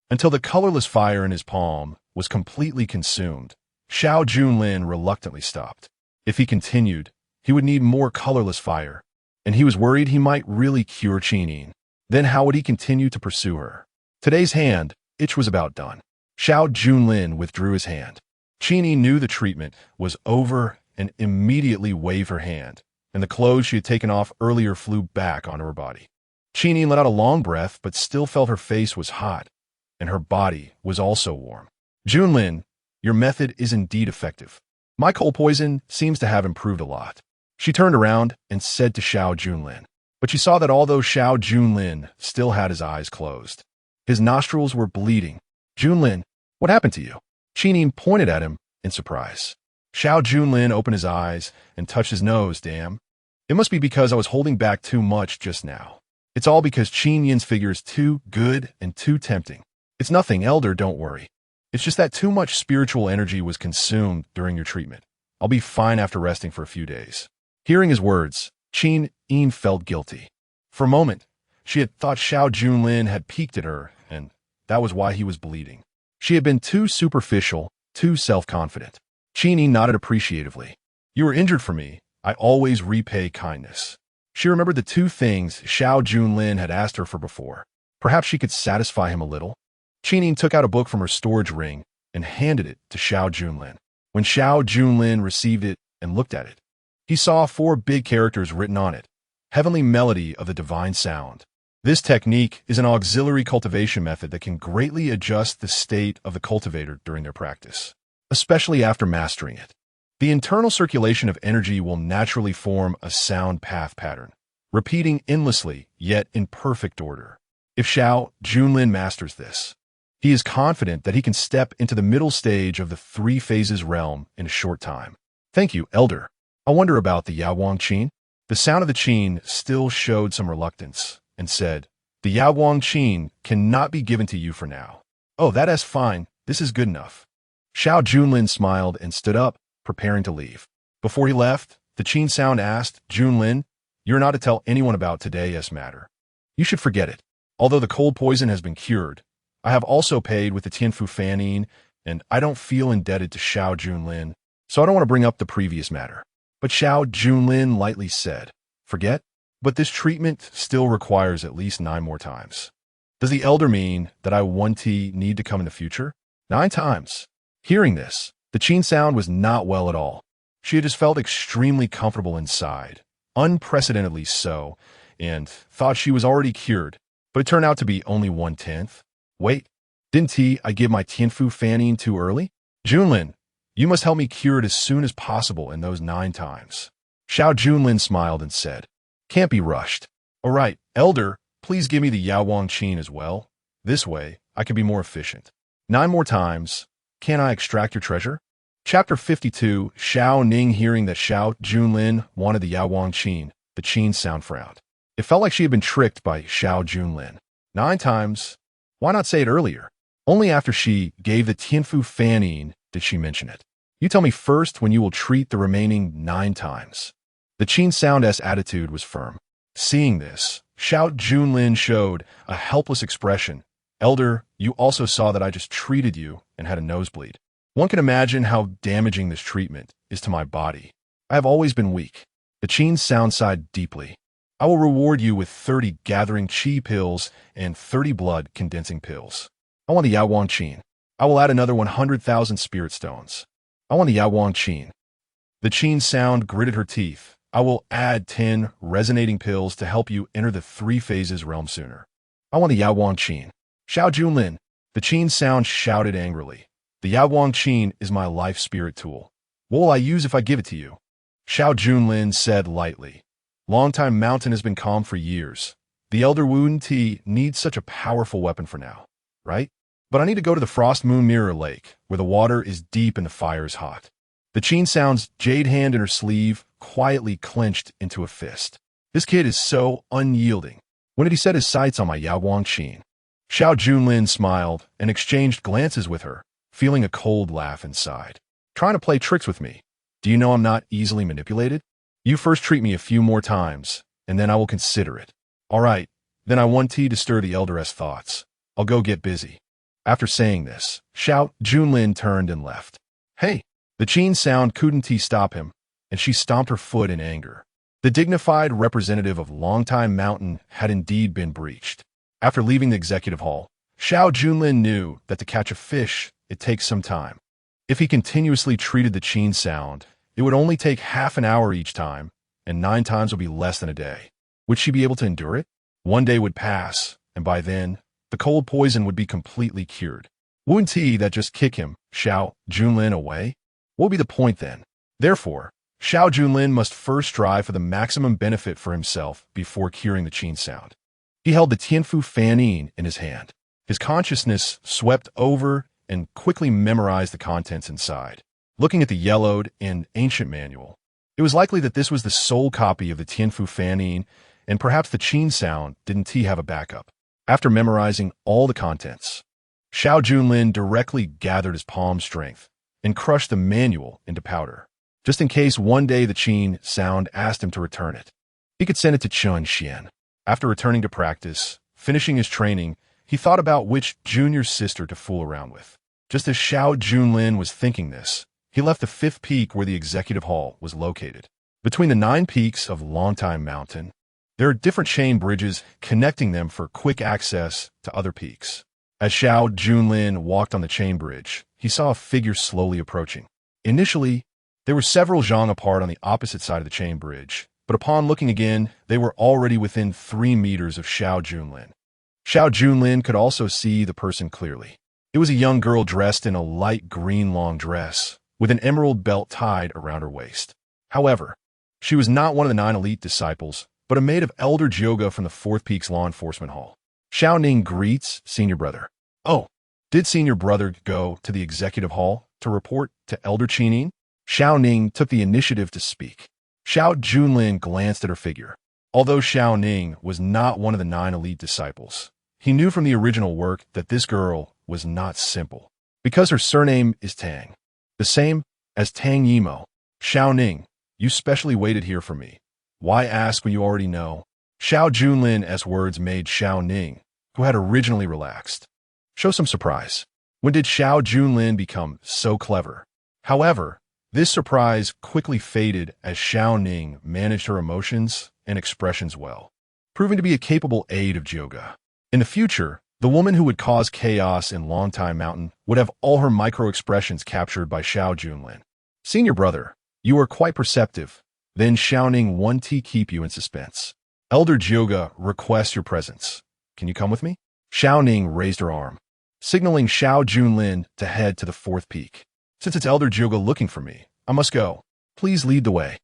Speaker 1: Until the colorless fire in his palm was completely consumed, Xiao Junlin reluctantly stopped. If he continued, he would need more colorless fire, and he was worried he might really cure Chen Yin. Then how would he continue to pursue her? Today's hand itch was about done. Xiao Junlin withdrew his hand. Chen Yin knew the treatment was over and immediately waved her hand, and the clothes she had taken off earlier flew back onto her body. Chen Yin let out a long breath, but still felt her face was hot, and her body was also warm. "Junlin, your method is indeed effective. My cold poison seems to have improved a lot." She turned around and said to Xiao Junlin, but she saw that although Xiao Junlin still had his eyes closed, his nostrils were bleeding. "Junlin, what happened to you?" Chen Yin pointed at him in surprise. Xiao Junlin opened his eyes and touched his nose. "Damn. It must be because I was holding back too much just now. It's all because Chen Yin's figure is too good and too tempting. It's nothing, Elder, don't worry. It's just that too much spiritual energy was consumed during your treatment. I'll be fine after resting for a few days." Hearing his words, Chen Yin felt guilty. For a moment, she had thought Xiao Junlin had peeked at her, and that was why he was bleeding. She had been too superficial, too self-confident. Chen Yin nodded appreciatively. "You were injured for me. I always repay kindness." She remembered the two things Xiao Junlin had asked her for before. Perhaps she could satisfy him a little. Chen Yin took out a book from her storage ring and handed it to Xiao Junlin. When Xiao Junlin received it and looked at it, he saw 4 big characters written on it: Heavenly Melody of the Divine Sound. This technique is an auxiliary cultivation method that can greatly adjust the state of the cultivator during their practice, especially after mastering it. The internal circulation of energy will naturally form a sound path pattern, repeating endlessly, yet in perfect order. If Xiao Junlin masters this, he is confident that he can step into the middle stage of the 3 phases realm in a short time. "Thank you, Elder. I wonder about the Yaowang Qin." The sound of the Qin still showed some reluctance, and said, "The Yaowang Qin cannot be given to you for now." "Oh, that is fine. This is good enough." Xiao Junlin smiled and stood up, preparing to leave. Before he left, the Qin sound asked, "Junlin, you're not to tell anyone about today's matter. You should forget it. Although the cold poison has been cured, I have also paid with the Tianfu Fanning, and I don't feel indebted to Xiao Junlin, so I don't want to bring up the previous matter." But Xiao Junlin lightly said, "Forget? But this treatment still requires at least 9 more times. Does the Elder mean that I need to come in the future? 9 times?" Hearing this, the Qin sound was not well at all. She had just felt extremely comfortable inside, unprecedentedly so, and thought she was already cured, but it turned out to be only 1/10. "Wait, didn't I give my Tianfu Fanning too early? Junlin, you must help me cure it as soon as possible in those 9 times." Xiao Junlin smiled and said, "Can't be rushed. All right, Elder, please give me the Yaowang Qin as well. This way, I can be more efficient. 9 more times. Can I extract your treasure?" Chapter 52, Xiao Ning hearing that Xiao Junlin wanted the Yaowang Qin, the Qin sound frowned. It felt like she had been tricked by Xiao Junlin. 9 times? Why not say it earlier? Only after she gave the Tianfu Fanning did she mention it. "You tell me first when you will treat the remaining 9 times. The Qin sound's attitude was firm. Seeing this, Xiao Junlin showed a helpless expression Elder, you also saw that I just treated you and had a nosebleed. One can imagine how damaging this treatment is to my body. I have always been weak. The Qin Sound sighed deeply. I will reward you with 30 gathering chi pills and 30 blood condensing pills. I want the Yaowang Qin. I will add another 100,000 spirit stones. I want the Yaowang Qin. The Qin Sound gritted her teeth. I will add 10 resonating pills to help you enter the 3 phases realm sooner. I want the Yaowang Qin. Xiao Junlin. The Qin Sound shouted angrily. The Yaowang Qin is my life spirit tool. What will I use if I give it to you? Xiao Junlin said lightly. Longtime Mountain has been calm for years. The Elder Wu Ti needs such a powerful weapon for now, right? But I need to go to the Frost Moon Mirror Lake, where the water is deep and the fire is hot. The Qin Sound's jade hand in her sleeve quietly clenched into a fist. This kid is so unyielding. When did he set his sights on my Yaowang Qin? Xiao Junlin smiled and exchanged glances with her, feeling a cold laugh inside. Trying to play tricks with me. Do you know I'm not easily manipulated? You first treat me a few more times, and then I will consider it. All right, then I want tea to stir the elder's thoughts. I'll go get busy. After saying this, Xiao Junlin turned and left. Hey! The Qin Sound couldn't stop him, and she stomped her foot in anger. The dignified representative of Longtime Mountain had indeed been breached. After leaving the executive hall, Xiao Junlin knew that to catch a fish, it takes some time. If he continuously treated the Qin Sound, it would only take half an hour each time, and 9 times would be less than a day. Would she be able to endure it? One day would pass, and by then, the cold poison would be completely cured. Wouldn't he that just kick him, Xiao Junlin, away? What would be the point then? Therefore, Xiao Junlin must first strive for the maximum benefit for himself before curing the Qin Sound. He held the Tianfu Fanyin in his hand. His consciousness swept over and quickly memorized the contents inside. Looking at the yellowed and ancient manual, it was likely that this was the sole copy of the Tianfu Fanyin, and perhaps the Qin Sound didn't have a backup. After memorizing all the contents, Xiao Junlin directly gathered his palm strength and crushed the manual into powder, just in case one day the Qin Sound asked him to return it. He could send it to Chen Xuan. After returning to practice, finishing his training, he thought about which junior sister to fool around with. Just as Xiao Junlin was thinking this, he left the 5th peak where the executive hall was located. Between the 9 peaks of Longtime Mountain, there are different chain bridges connecting them for quick access to other peaks. As Xiao Junlin walked on the chain bridge, he saw a figure slowly approaching. Initially, there were several zhang apart on the opposite side of the chain bridge, but upon looking again, they were already within 3 meters of Xiao Junlin. Xiao Junlin could also see the person clearly. It was a young girl dressed in a light green long dress, with an emerald belt tied around her waist. However, she was not one of the 9 elite disciples, but a maid of Elder Jyoga from the 4th Peaks Law Enforcement Hall. Xiao Ning greets Senior Brother. Oh, did Senior Brother go to the executive hall to report to Elder Qinin? Xiao Ning took the initiative to speak. Xiao Junlin glanced at her figure. Although Xiao Ning was not one of the 9 elite disciples, he knew from the original work that this girl was not simple, because her surname is Tang, the same as Tang Yimo. Xiao Ning, you specially waited here for me. Why ask when you already know? Xiao Junlin's words made Xiao Ning, who had originally relaxed, show some surprise. When did Xiao Junlin become so clever? However, this surprise quickly faded as Xiao Ning managed her emotions and expressions well, proving to be a capable aide of Jyoga. In the future, the woman who would cause chaos in Longtime Mountain would have all her micro-expressions captured by Xiao Junlin. Senior Brother, you are quite perceptive. Then Xiao Ning want to keep you in suspense. Elder Jyoga requests your presence. Can you come with me? Xiao Ning raised her arm, signaling Xiao Junlin to head to the 4th peak. Since it's Elder Jyoga looking for me, I must go. Please lead the way.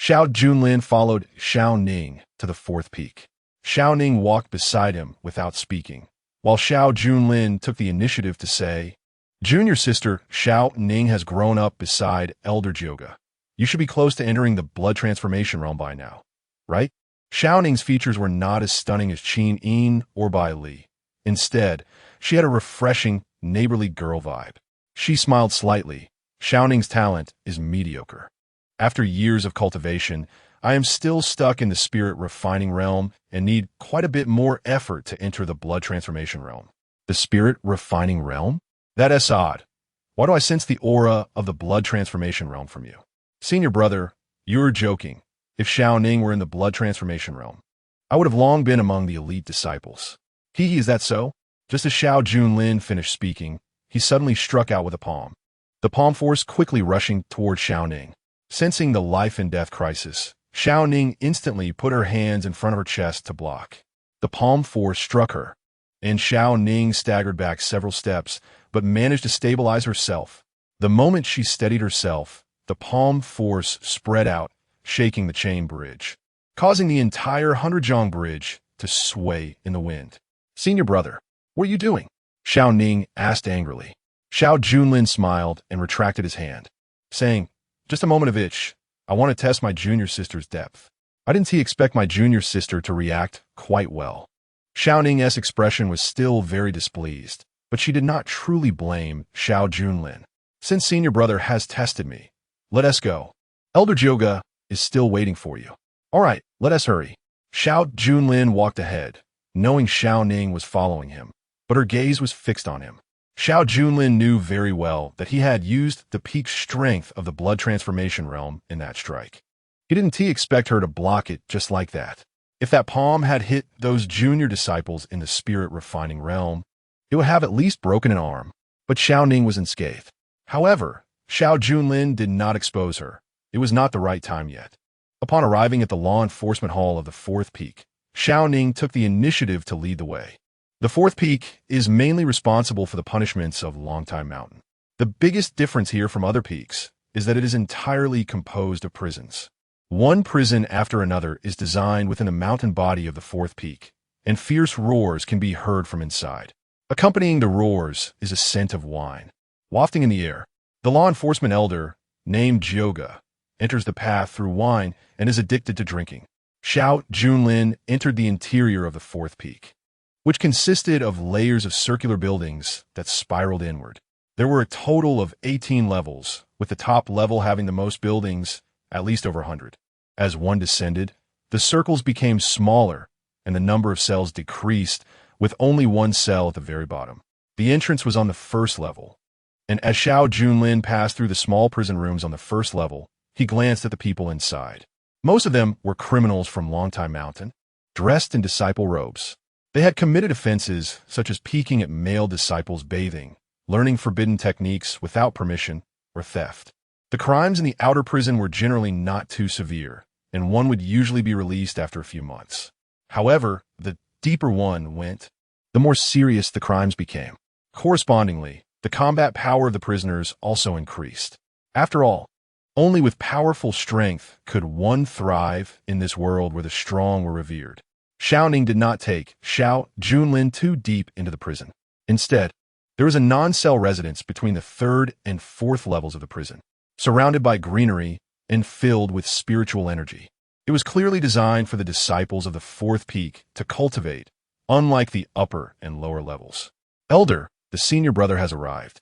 Speaker 1: Xiao Junlin followed Xiao Ning to the 4th peak. Xiao Ning walked beside him without speaking, while Xiao Junlin took the initiative to say, Junior sister Xiao Ning has grown up beside Elder Jyoga. You should be close to entering the blood transformation realm by now, right? Xiao Ning's features were not as stunning as Qin Yin or Bai Li. Instead, she had a refreshing, neighborly girl vibe. She smiled slightly. Xiao Ning's talent is mediocre. After years of cultivation, I am still stuck in the spirit refining realm and need quite a bit more effort to enter the blood transformation realm. The spirit refining realm? That's odd. Why do I sense the aura of the blood transformation realm from you? Senior brother, you're joking. If Xiao Ning were in the blood transformation realm, I would have long been among the elite disciples. Is that so? Just as Xiao Junlin finished speaking, he suddenly struck out with a palm. The palm force quickly rushing toward Xiao Ning. Sensing the life and death crisis, Xiao Ning instantly put her hands in front of her chest to block. The palm force struck her, and Xiao Ning staggered back several steps, but managed to stabilize herself. The moment she steadied herself, the palm force spread out, shaking the chain bridge, causing the entire 100-jong bridge to sway in the wind. Senior brother, what are you doing? Xiao Ning asked angrily. Xiao Junlin smiled and retracted his hand, saying, just a moment of itch. I want to test my junior sister's depth. I didn't expect my junior sister to react quite well. Xiao Ning's expression was still very displeased, but she did not truly blame Xiao Junlin. Since senior brother has tested me, let us go. Elder Joga is still waiting for you. All right, let us hurry. Xiao Junlin walked ahead, knowing Xiao Ning was following him, but her gaze was fixed on him. Xiao Junlin knew very well that he had used the peak strength of the blood transformation realm in that strike. He didn't expect her to block it just like that. If that palm had hit those junior disciples in the spirit refining realm, it would have at least broken an arm. But Xiao Ning was unscathed. However, Xiao Junlin did not expose her. It was not the right time yet. Upon arriving at the law enforcement hall of the fourth peak, Xiao Ning took the initiative to lead the way. The fourth peak is mainly responsible for the punishments of Longtime Mountain. The biggest difference here from other peaks is that it is entirely composed of prisons. One prison after another is designed within the mountain body of the fourth peak, and fierce roars can be heard from inside. Accompanying the roars is a scent of wine, wafting in the air. The law enforcement elder, named Joga, enters the path through wine and is addicted to drinking. Xiao Junlin entered the interior of the fourth peak, which consisted of layers of circular buildings that spiraled inward. There were a total of 18 levels, with the top level having the most buildings, at least over 100. As one descended, the circles became smaller, and the number of cells decreased, with only one cell at the very bottom. The entrance was on the first level, and as Xiao Junlin passed through the small prison rooms on the first level, he glanced at the people inside. Most of them were criminals from Longtime Mountain, dressed in disciple robes. They had committed offenses such as peeking at male disciples bathing, learning forbidden techniques without permission, or theft. The crimes in the outer prison were generally not too severe, and one would usually be released after a few months. However, the deeper one went, the more serious the crimes became. Correspondingly, the combat power of the prisoners also increased. After all, only with powerful strength could one thrive in this world where the strong were revered. Xiao Ning did not take Xiao Junlin too deep into the prison. Instead, there was a non-cell residence between the third and fourth levels of the prison, surrounded by greenery and filled with spiritual energy. It was clearly designed for the disciples of the fourth peak to cultivate, unlike the upper and lower levels. Elder, the senior brother has arrived.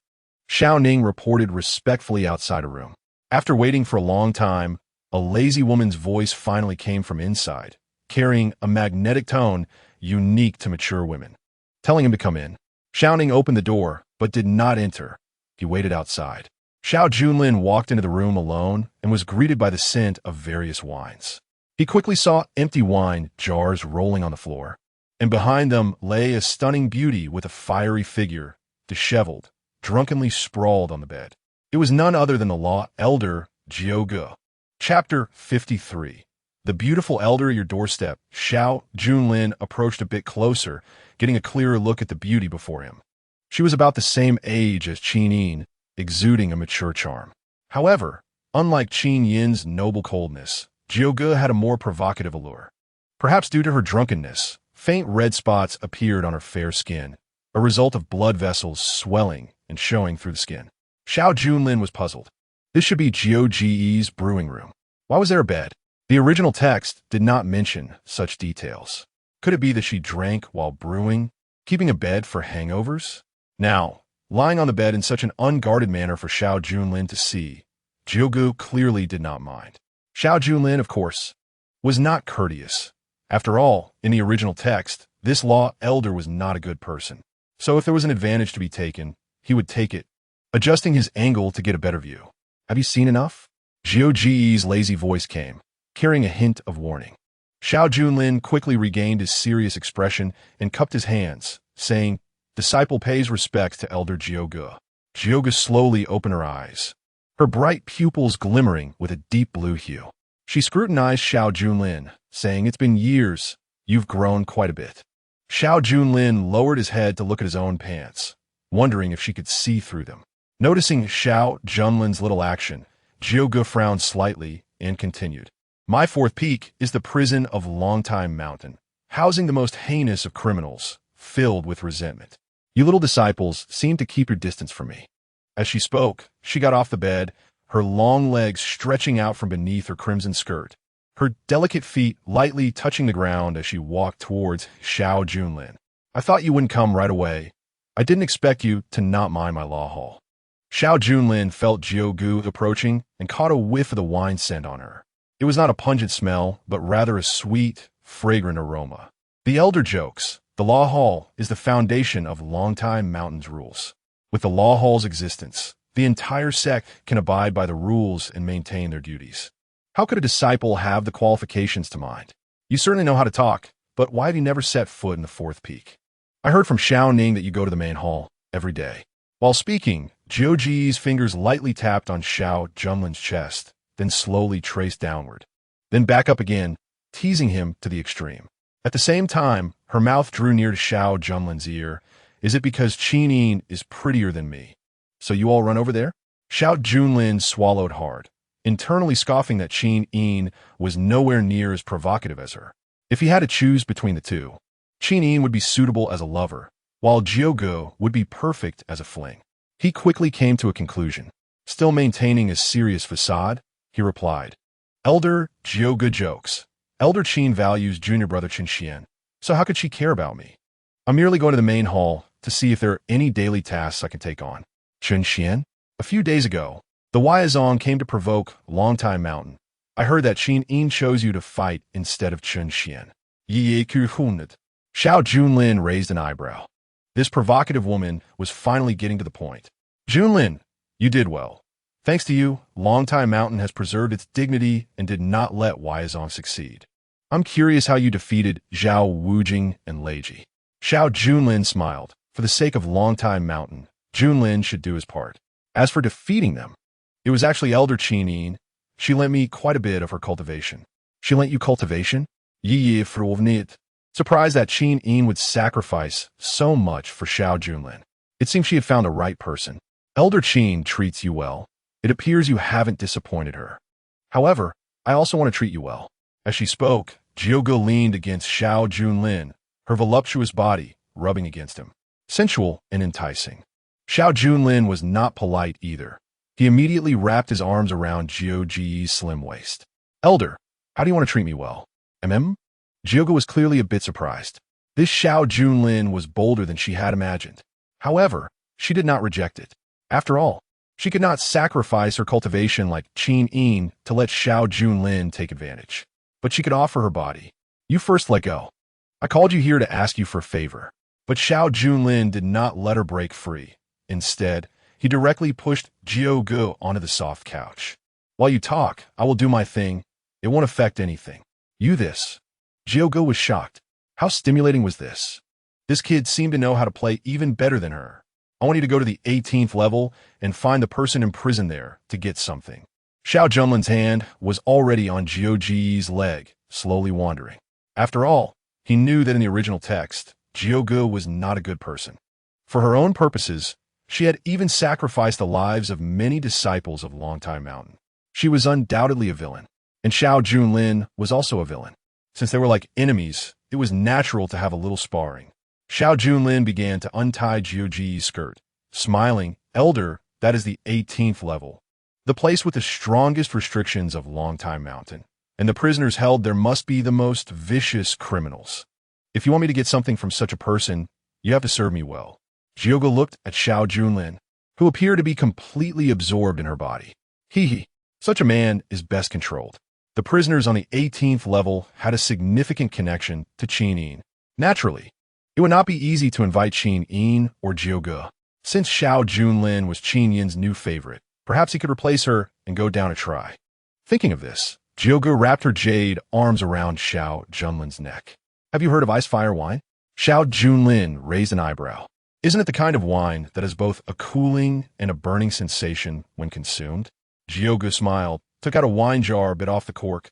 Speaker 1: Xiao Ning reported respectfully outside a room. After waiting for a long time, a lazy woman's voice finally came from inside, carrying a magnetic tone unique to mature women, telling him to come in. Xiao Ning opened the door, but did not enter. He waited outside. Xiao Junlin walked into the room alone and was greeted by the scent of various wines. He quickly saw empty wine jars rolling on the floor, and behind them lay a stunning beauty with a fiery figure, disheveled, drunkenly sprawled on the bed. It was none other than the law elder, Jioge. Chapter 53. The beautiful elder at your doorstep. Xiao Junlin approached a bit closer, getting a clearer look at the beauty before him. She was about the same age as Qin Yin, exuding a mature charm. However, unlike Qin Yin's noble coldness, Jioge had a more provocative allure. Perhaps due to her drunkenness, faint red spots appeared on her fair skin, a result of blood vessels swelling and showing through the skin. Xiao Junlin was puzzled. This should be Jioge's brewing room. Why was there a bed? The original text did not mention such details. Could it be that she drank while brewing, keeping a bed for hangovers? Now, lying on the bed in such an unguarded manner for Xiao Junlin to see, Jioge clearly did not mind. Xiao Junlin, of course, was not courteous. After all, in the original text, this law elder was not a good person. So if there was an advantage to be taken, he would take it, adjusting his angle to get a better view. Have you seen enough? Xiao Ji's lazy voice came, carrying a hint of warning. Xiao Junlin quickly regained his serious expression and cupped his hands, saying, "Disciple pays respect to Elder Jioge." Jioge slowly opened her eyes, her bright pupils glimmering with a deep blue hue. She scrutinized Xiao Junlin, saying, "It's been years. You've grown quite a bit." Xiao Junlin lowered his head to look at his own pants, wondering if she could see through them. Noticing Xiao Junlin's little action, Jioge frowned slightly and continued. "My fourth peak is the prison of Longtime Mountain, housing the most heinous of criminals, filled with resentment. You little disciples seem to keep your distance from me." As she spoke, she got off the bed, her long legs stretching out from beneath her crimson skirt, her delicate feet lightly touching the ground as she walked towards Xiao Junlin. "I thought you wouldn't come right away. I didn't expect you to not mind my law hall." Xiao Junlin felt Jioge approaching and caught a whiff of the wine scent on her. It was not a pungent smell, but rather a sweet, fragrant aroma. The elder jokes, the law hall is the foundation of Longtime Mountain's rules. With the law hall's existence, the entire sect can abide by the rules and maintain their duties. How could a disciple have the qualifications to mind? You certainly know how to talk, but why have you never set foot in the fourth peak? I heard from Xiao Ning that you go to the main hall every day. While speaking, Jioji's fingers lightly tapped on Xiao Junlin's chest, then slowly traced downward, then back up again, teasing him to the extreme. At the same time, her mouth drew near to Xiao Junlin's ear. "Is it because Qin is prettier than me? So you all run over there?" Xiao Junlin swallowed hard, internally scoffing that Qin was nowhere near as provocative as her. If he had to choose between the two, Qin would be suitable as a lover, while Jioge would be perfect as a fling. He quickly came to a conclusion. Still maintaining his serious facade, he replied, "Elder Jioge jokes. Elder Qin values junior brother Chen Xuan, so how could she care about me? I'm merely going to the main hall to see if there are any daily tasks I can take on." Chen Xuan? A few days ago, the Huaizong came to provoke Longtime Mountain. I heard that Qin chose you to fight instead of Chen Xuan. Xiao Junlin raised an eyebrow. This provocative woman was finally getting to the point. "Junlin, you did well. Thanks to you, Longtime Mountain has preserved its dignity and did not let Huaizong succeed. I'm curious how you defeated Zhao Wujing and Leiji." Xiao Junlin smiled. For the sake of Longtime Mountain, Junlin should do his part. As for defeating them, it was actually Elder Qin. She lent me quite a bit of her cultivation. She lent you cultivation? Surprised that Qin would sacrifice so much for Xiao Junlin. It seems she had found the right person. Elder Qin treats you well. It appears you haven't disappointed her. However, I also want to treat you well. As she spoke, Jioge leaned against Xiao Junlin, her voluptuous body rubbing against him. Sensual and enticing. Xiao Junlin was not polite either. He immediately wrapped his arms around Jioji's slim waist. "Elder, how do you want to treat me well?" Jioge was clearly a bit surprised. This Xiao Junlin was bolder than she had imagined. However, she did not reject it. After all, she could not sacrifice her cultivation like Qin to let Xiao Junlin take advantage. But she could offer her body. "You first let go. I called you here to ask you for a favor." But Xiao Junlin did not let her break free. Instead, he directly pushed Jioge onto the soft couch. "While you talk, I will do my thing. It won't affect anything. You this." Jioge was shocked. How stimulating was this? This kid seemed to know how to play even better than her. "I want you to go to the 18th level and find the person imprisoned there to get something." Xiao Junlin's hand was already on Jioji's leg, slowly wandering. After all, he knew that in the original text, Jioge was not a good person. For her own purposes, she had even sacrificed the lives of many disciples of Longtime Mountain. She was undoubtedly a villain, and Xiao Junlin was also a villain. Since they were like enemies, it was natural to have a little sparring. Xiao Junlin began to untie Jioji's skirt, smiling. "Elder, that is the 18th level. The place with the strongest restrictions of Longtime Mountain. And the prisoners held there must be the most vicious criminals. If you want me to get something from such a person, you have to serve me well." Jioge looked at Xiao Junlin, who appeared to be completely absorbed in her body. Such a man is best controlled. The prisoners on the 18th level had a significant connection to Qin. Naturally, It would not be easy to invite Qin Yin or Jiuge. Since Xiao Junlin was Qin Yin's new favorite, perhaps he could replace her and go down a try. Thinking of this, Jiuge wrapped her jade arms around Xiao Junlin's neck. Have you heard of ice fire wine? Xiao Junlin raised an eyebrow. Isn't it the kind of wine that has both a cooling and a burning sensation when consumed? Jiuge smiled, took out a wine jar, bit off the cork,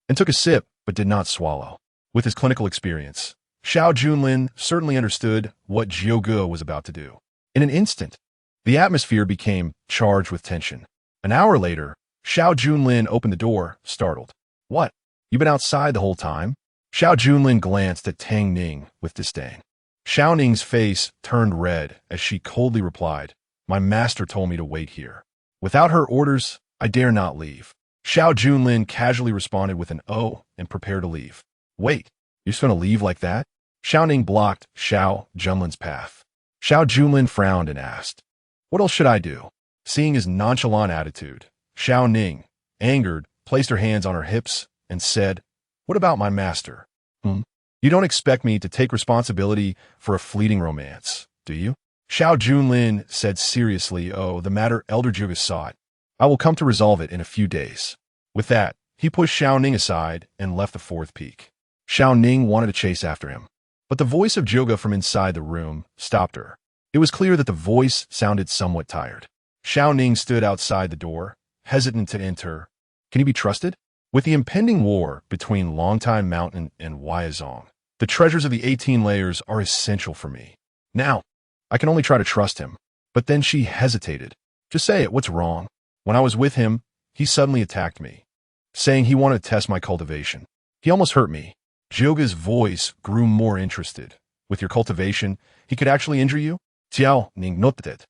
Speaker 1: and took a sip, but did not swallow. With his clinical experience, Xiao Junlin certainly understood what Jiuge was about to do. In an instant, the atmosphere became charged with tension. An hour later, Xiao Junlin opened the door, startled. What? You been outside the whole time? Xiao Junlin glanced at Tang Ning with disdain. Xiao Ning's face turned red as she coldly replied, My master told me to wait here. Without her orders, I dare not leave. Xiao Junlin casually responded with an "oh" and prepared to leave. Wait, you're just going to leave like that? Xiao Ning blocked Xiao Junlin's path. Xiao Junlin frowned and asked, What else should I do? Seeing his nonchalant attitude, Xiao Ning, angered, placed her hands on her hips and said, What about my master? You don't expect me to take responsibility for a fleeting romance, do you? Xiao Junlin said seriously, Oh, the matter Elder Jiuge sought. I will come to resolve it in a few days. With that, he pushed Xiao Ning aside and left the fourth peak. Xiao Ning wanted to chase after him, but the voice of Jiuge from inside the room stopped her. It was clear that the voice sounded somewhat tired. Xiao Ning stood outside the door, hesitant to enter. Can he be trusted? With the impending war between Longtime Mountain and Huaizong, the treasures of the 18 layers are essential for me. Now, I can only try to trust him. But then she hesitated. Just say it, what's wrong? When I was with him, he suddenly attacked me, saying he wanted to test my cultivation. He almost hurt me. Jiuge's voice grew more interested. With your cultivation, he could actually injure you? Jiao Ning noted.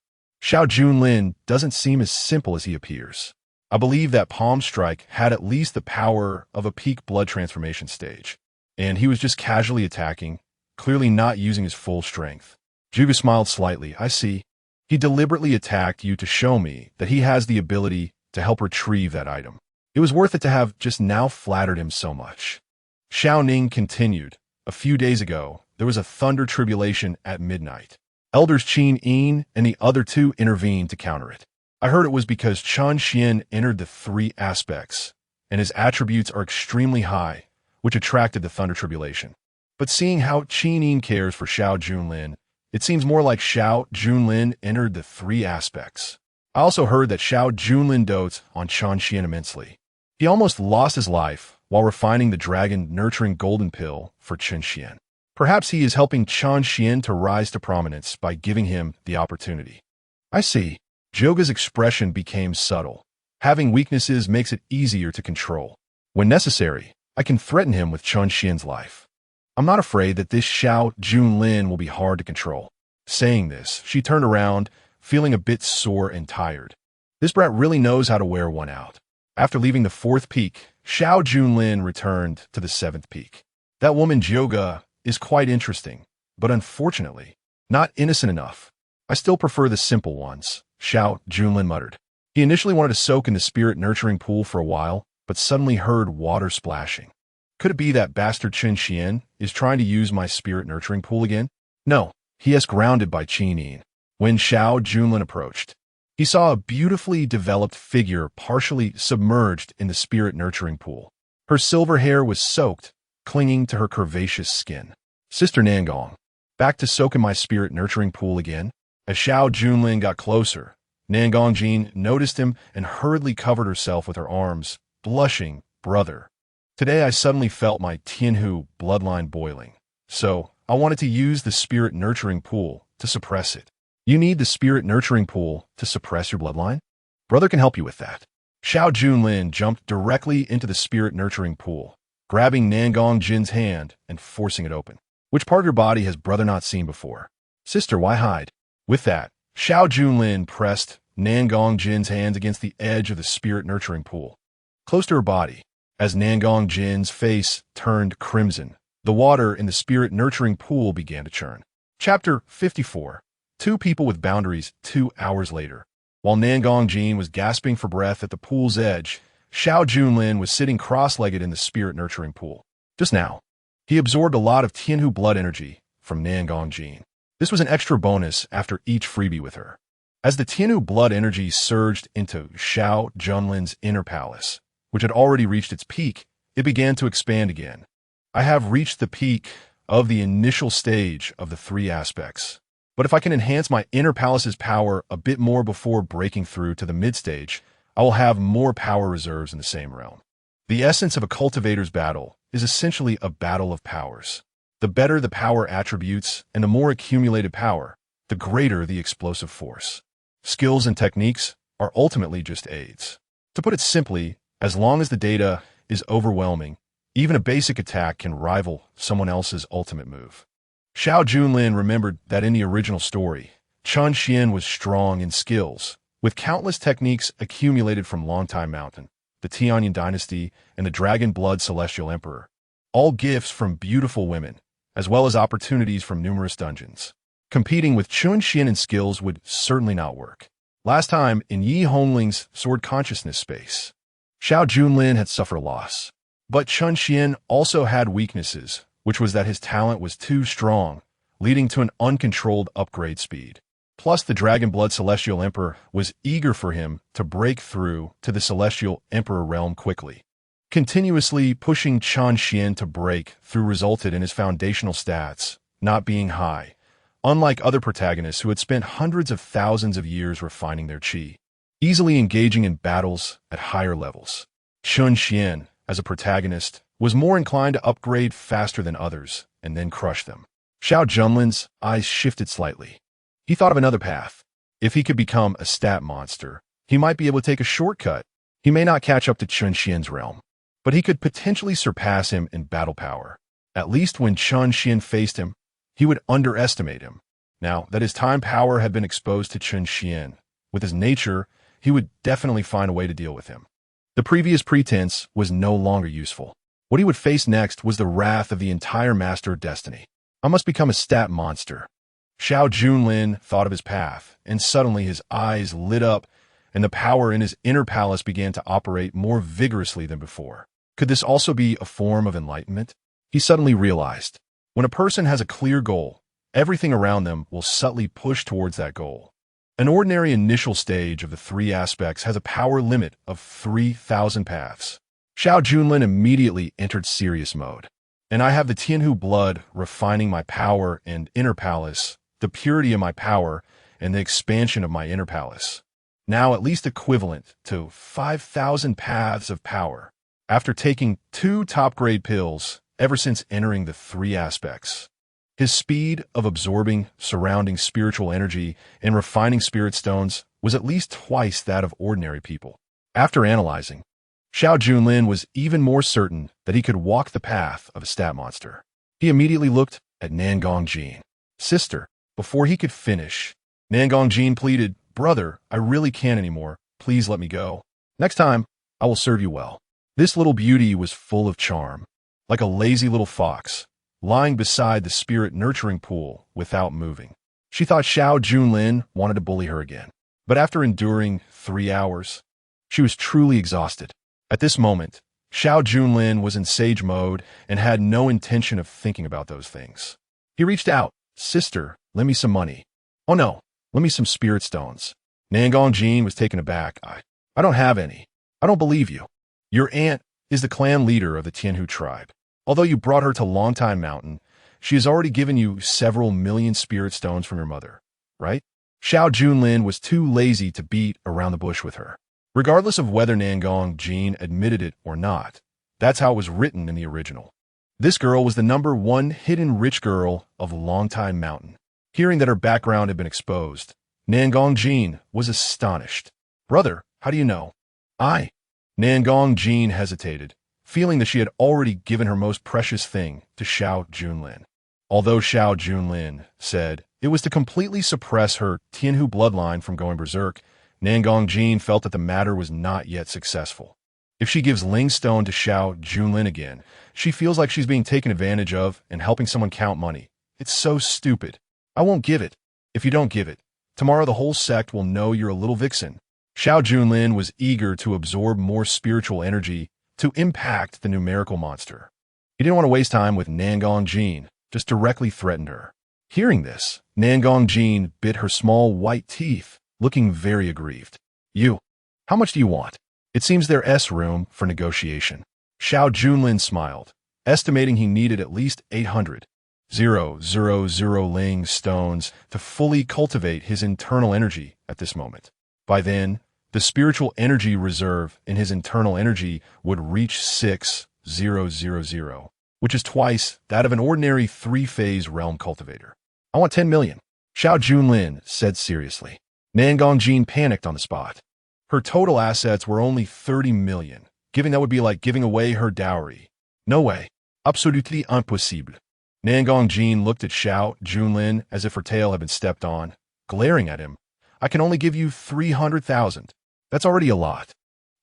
Speaker 1: Xiao Junlin doesn't seem as simple as he appears. I believe that palm strike had at least the power of a peak blood transformation stage. And he was just casually attacking, clearly not using his full strength. Jiuge smiled slightly. I see. He deliberately attacked you to show me that he has the ability to help retrieve that item. It was worth it to have just now flattered him so much. Xiao Ning continued. A few days ago, there was a thunder tribulation at midnight. Elders Qin Yin and the other two intervened to counter it. I heard it was because Chen Xuan entered the three aspects, and his attributes are extremely high, which attracted the thunder tribulation. But seeing how Qin Yin cares for Xiao Junlin, it seems more like Xiao Junlin entered the three aspects. I also heard that Xiao Junlin dotes on Chen Xuan immensely. He almost lost his life while refining the dragon-nurturing golden pill for Chen Xuan. Perhaps he is helping Chen Xuan to rise to prominence by giving him the opportunity. I see. Jiuge's expression became subtle. Having weaknesses makes it easier to control. When necessary, I can threaten him with Chen Xuan's life. I'm not afraid that this Xiao Junlin will be hard to control. Saying this, she turned around, feeling a bit sore and tired. This brat really knows how to wear one out. After leaving the fourth peak, Xiao Junlin returned to the seventh peak. That woman Jiuge is quite interesting, but unfortunately, not innocent enough. I still prefer the simple ones, Xiao Junlin muttered. He initially wanted to soak in the spirit-nurturing pool for a while, but suddenly heard water splashing. Could it be that bastard Chen Xuan is trying to use my spirit-nurturing pool again? No, he is grounded by Qin Yin. When Xiao Junlin approached, he saw a beautifully developed figure partially submerged in the spirit-nurturing pool. Her silver hair was soaked, clinging to her curvaceous skin. Sister Nangong, back to soak in my spirit-nurturing pool again? As Xiao Junlin got closer, Nangong Jin noticed him and hurriedly covered herself with her arms, blushing, brother. Today I suddenly felt my Tianhu bloodline boiling, so I wanted to use the spirit-nurturing pool to suppress it. You need the spirit-nurturing pool to suppress your bloodline? Brother can help you with that. Xiao Junlin jumped directly into the spirit-nurturing pool, grabbing Nangong Jin's hand and forcing it open. Which part of your body has brother not seen before? Sister, why hide? With that, Xiao Junlin pressed Nangong Jin's hands against the edge of the spirit-nurturing pool, close to her body. As Nangong Jin's face turned crimson, the water in the spirit-nurturing pool began to churn. Chapter 54. Two people with boundaries 2 hours later. While Nangong Jin was gasping for breath at the pool's edge, Xiao Junlin was sitting cross-legged in the spirit-nurturing pool. Just now, he absorbed a lot of Tianhu blood energy, from Nangong Jin. This was an extra bonus after each freebie with her. As the Tianhu blood energy surged into Xiao Junlin's inner palace, which had already reached its peak, it began to expand again. I have reached the peak of the initial stage of the three aspects. But if I can enhance my inner palace's power a bit more before breaking through to the mid-stage, I will have more power reserves in the same realm. The essence of a cultivator's battle is essentially a battle of powers. The better the power attributes and the more accumulated power, the greater the explosive force. Skills and techniques are ultimately just aids. To put it simply, as long as the data is overwhelming, even a basic attack can rival someone else's ultimate move. Xiao Junlin remembered that in the original story, Chen Xuan was strong in skills, with countless techniques accumulated from Longtime Mountain, the Tianyan dynasty, and the Dragon Blood Celestial Emperor, all gifts from beautiful women, as well as opportunities from numerous dungeons. Competing with Chen Xuan in skills would certainly not work. Last time, in Yi Hongling's sword consciousness space, Xiao Junlin had suffered a loss. But Chen Xuan also had weaknesses, which was that his talent was too strong, leading to an uncontrolled upgrade speed. Plus, the Dragon Blood Celestial Emperor was eager for him to break through to the Celestial Emperor realm quickly. Continuously pushing Chen Xuan to break through resulted in his foundational stats not being high, unlike other protagonists who had spent hundreds of thousands of years refining their qi, easily engaging in battles at higher levels. Chen Xuan, as a protagonist, was more inclined to upgrade faster than others and then crush them. Xiao Junlin's eyes shifted slightly. He thought of another path. If he could become a stat monster, he might be able to take a shortcut. He may not catch up to Chen Xuan's realm, but he could potentially surpass him in battle power. At least when Chen Xuan faced him, he would underestimate him. Now that his time power had been exposed to Chen Xuan, with his nature, he would definitely find a way to deal with him. The previous pretense was no longer useful. What he would face next was the wrath of the entire Master of Destiny. I must become a stat monster. Xiao Junlin thought of his path, and suddenly his eyes lit up, and the power in his inner palace began to operate more vigorously than before. Could this also be a form of enlightenment? He suddenly realized, when a person has a clear goal, everything around them will subtly push towards that goal. An ordinary initial stage of the three aspects has a power limit of 3,000 paths. Xiao Junlin immediately entered serious mode. And I have the Tianhu blood refining my power and inner palace, the purity of my power, and the expansion of my inner palace. Now at least equivalent to 5,000 paths of power. After taking 2 top-grade pills ever since entering the three aspects, his speed of absorbing surrounding spiritual energy and refining spirit stones was at least twice that of ordinary people. After analyzing, Xiao Junlin was even more certain that he could walk the path of a stat monster. He immediately looked at Nangong Jin. Sister, before he could finish, Nangong Jin pleaded, "Brother, I really can't anymore. Please let me go. Next time, I will serve you well." This little beauty was full of charm, like a lazy little fox, lying beside the spirit-nurturing pool without moving. She thought Xiao Junlin wanted to bully her again. But after enduring 3 hours, she was truly exhausted. At this moment, Xiao Junlin was in sage mode and had no intention of thinking about those things. He reached out. "Sister, lend me some money." "Oh no, lend me some spirit stones." Nangong Jin was taken aback. I don't have any. I don't believe you. Your aunt is the clan leader of the Tianhu tribe. Although you brought her to Longtime Mountain, she has already given you several million spirit stones from your mother, right? Xiao Junlin was too lazy to beat around the bush with her. Regardless of whether Nangong Jin admitted it or not, that's how it was written in the original. This girl was the #1 hidden rich girl of Longtime Mountain. Hearing that her background had been exposed, Nangong Jin was astonished. "Brother, how do you know?" Nangong Jin hesitated, feeling that she had already given her most precious thing to Xiao Junlin. Although Xiao Junlin said it was to completely suppress her Tianhu bloodline from going berserk, Nangong Jin felt that the matter was not yet successful. If she gives Ling Stone to Xiao Junlin again, she feels like she's being taken advantage of and helping someone count money. It's so stupid. "I won't give it. If you don't give it, tomorrow the whole sect will know you're a little vixen." Xiao Junlin was eager to absorb more spiritual energy to impact the numerical monster. He didn't want to waste time with Nangong Jin, just directly threatened her. Hearing this, Nangong Jin bit her small white teeth, looking very aggrieved. You, how much do you want? It seems there's room for negotiation. Xiao Junlin smiled, estimating he needed at least 800,000 ling stones to fully cultivate his internal energy at this moment. By then, the spiritual energy reserve in his internal energy would reach 6,000, which is twice that of an ordinary three-phase realm cultivator. I want 10 million, Xiao Junlin said seriously. Nangong Jin panicked on the spot. Her total assets were only 30 million, giving that would be like giving away her dowry. No way. Absolutely impossible. Nangong Jin looked at Xiao Junlin as if her tail had been stepped on, glaring at him. I can only give you 300,000. That's already a lot.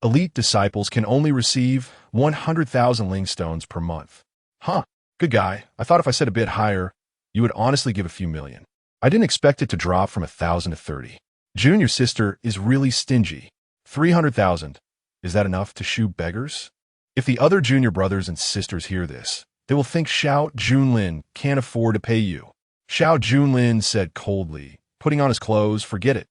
Speaker 1: Elite disciples can only receive 100,000 ling stones per month. Huh, good guy. I thought if I said a bit higher, you would honestly give a few million. I didn't expect it to drop from 1,000 to 30. Junior sister is really stingy. 300,000. Is that enough to shoe beggars? If the other junior brothers and sisters hear this, they will think Xiao Junlin can't afford to pay you. Xiao Junlin said coldly, putting on his clothes, forget it.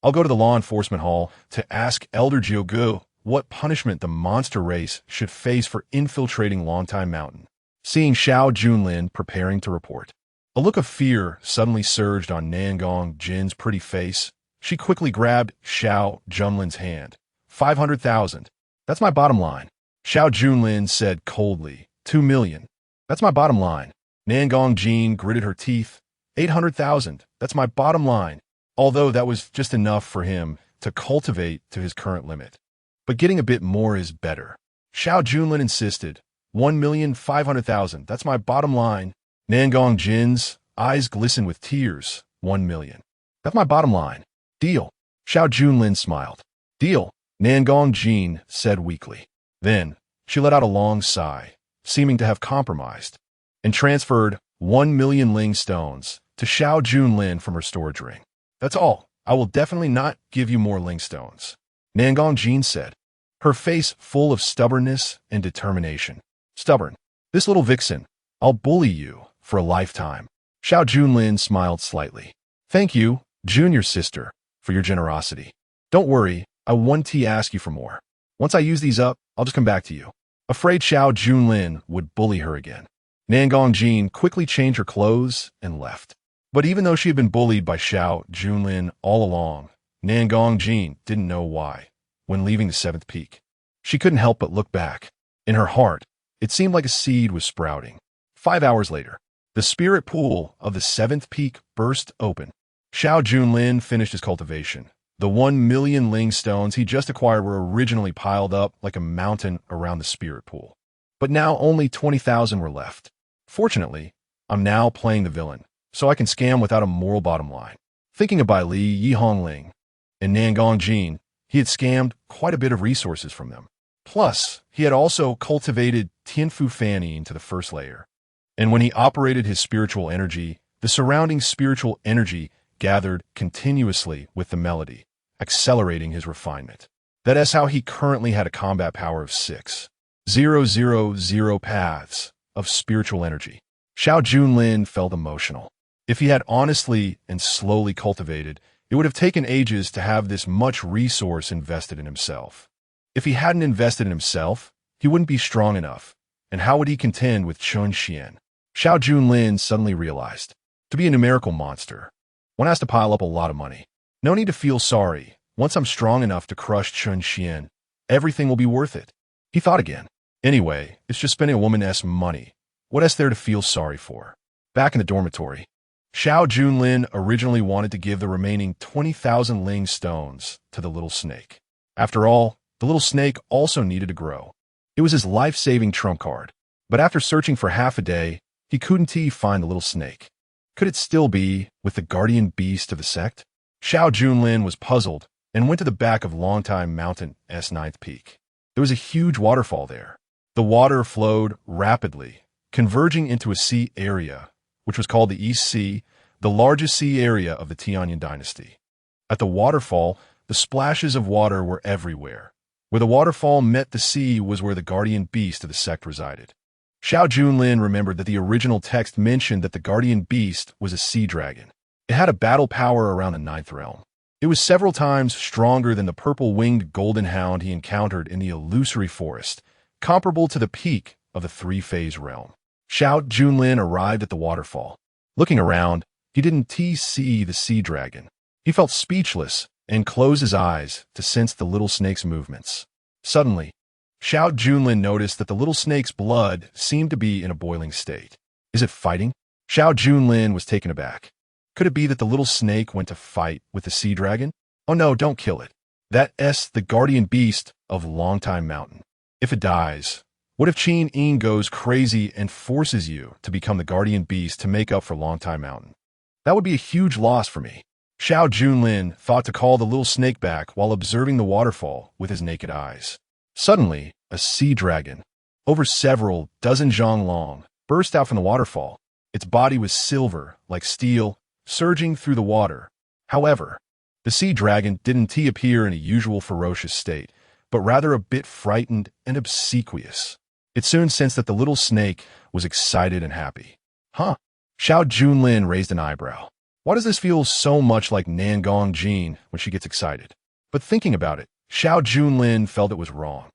Speaker 1: I'll go to the law enforcement hall to ask Elder Jiugu what punishment the monster race should face for infiltrating Longtime Mountain. Seeing Xiao Junlin preparing to report, a look of fear suddenly surged on Nangong Jin's pretty face. She quickly grabbed Xiao Junlin's hand. 500,000. That's my bottom line. Xiao Junlin said coldly. 2 million. That's my bottom line. Nangong Jin gritted her teeth. 800,000. That's my bottom line. Although that was just enough for him to cultivate to his current limit. But getting a bit more is better. Xiao Junlin insisted. 1,500,000. That's my bottom line. Nangong Jin's eyes glistened with tears. 1 million. That's my bottom line. Deal. Xiao Junlin smiled. Deal, Nangong Jin said weakly. Then, she let out a long sigh, seeming to have compromised, and transferred 1 million ling stones to Xiao Junlin from her storage ring. That's all. I will definitely not give you more ling stones, Nangong Jin said, her face full of stubbornness and determination. Stubborn. This little vixen. I'll bully you for a lifetime. Xiao Junlin smiled slightly. Thank you, junior sister, for your generosity. Don't worry, I won't ask you for more. Once I use these up, I'll just come back to you. Afraid Xiao Junlin would bully her again. Nangong Jin quickly changed her clothes and left. But even though she had been bullied by Xiao Junlin all along, Nangong Jin didn't know why. When leaving the 7th peak, she couldn't help but look back. In her heart, it seemed like a seed was sprouting. 5 hours later, the spirit pool of the 7th peak burst open. Xiao Junlin finished his cultivation. The 1 million ling stones he just acquired were originally piled up like a mountain around the spirit pool. But now only 20,000 were left. Fortunately, I'm now playing the villain, so I can scam without a moral bottom line. Thinking of Bai Li, Yihongling, and Nangong Jin, he had scammed quite a bit of resources from them. Plus, he had also cultivated Tianfu Fanny into the first layer. And when he operated his spiritual energy, the surrounding spiritual energy gathered continuously with the melody, accelerating his refinement. That is how he currently had a combat power of 6,000 paths of spiritual energy. Xiao Junlin felt emotional. If he had honestly and slowly cultivated, it would have taken ages to have this much resource invested in himself. If he hadn't invested in himself, he wouldn't be strong enough. And how would he contend with Chen Xuan? Xiao Junlin suddenly realized, to be a numerical monster, one has to pile up a lot of money. No need to feel sorry. Once I'm strong enough to crush Chen Xuan, everything will be worth it. He thought again. Anyway, it's just spending a woman's money. What is there to feel sorry for? Back in the dormitory, Xiao Junlin originally wanted to give the remaining 20,000 ling stones to the little snake. After all, the little snake also needed to grow. It was his life-saving trump card. But after searching for half a day, he couldn't find the little snake. Could it still be with the guardian beast of the sect? Xiao Junlin was puzzled and went to the back of Longtime Mountain's 9th peak. There was a huge waterfall there. The water flowed rapidly, converging into a sea area, which was called the East Sea, the largest sea area of the Tianyan dynasty. At the waterfall, the splashes of water were everywhere. Where the waterfall met the sea was where the guardian beast of the sect resided. Xiao Junlin remembered that the original text mentioned that the guardian beast was a sea dragon. It had a battle power around the ninth realm. It was several times stronger than the purple-winged golden hound he encountered in the illusory forest, comparable to the peak of the three-phase realm. Xiao Junlin arrived at the waterfall. Looking around, he didn't see the sea dragon. He felt speechless and closed his eyes to sense the little snake's movements. Suddenly, Xiao Junlin noticed that the little snake's blood seemed to be in a boiling state. Is it fighting? Xiao Junlin was taken aback. Could it be that the little snake went to fight with the sea dragon? Oh no, don't kill it. That's the guardian beast of Longtime Mountain. If it dies, what if Chen Xuan goes crazy and forces you to become the guardian beast to make up for Longtime Mountain? That would be a huge loss for me. Xiao Junlin thought to call the little snake back while observing the waterfall with his naked eyes. Suddenly, a sea dragon, over several dozen zhang long, burst out from the waterfall. Its body was silver, like steel, surging through the water. However, the sea dragon didn't appear in a usual ferocious state, but rather a bit frightened and obsequious. It soon sensed that the little snake was excited and happy. Huh? Xiao Junlin raised an eyebrow. Why does this feel so much like Nangong Jin when she gets excited? But thinking about it, Xiao Junlin felt it was wrong.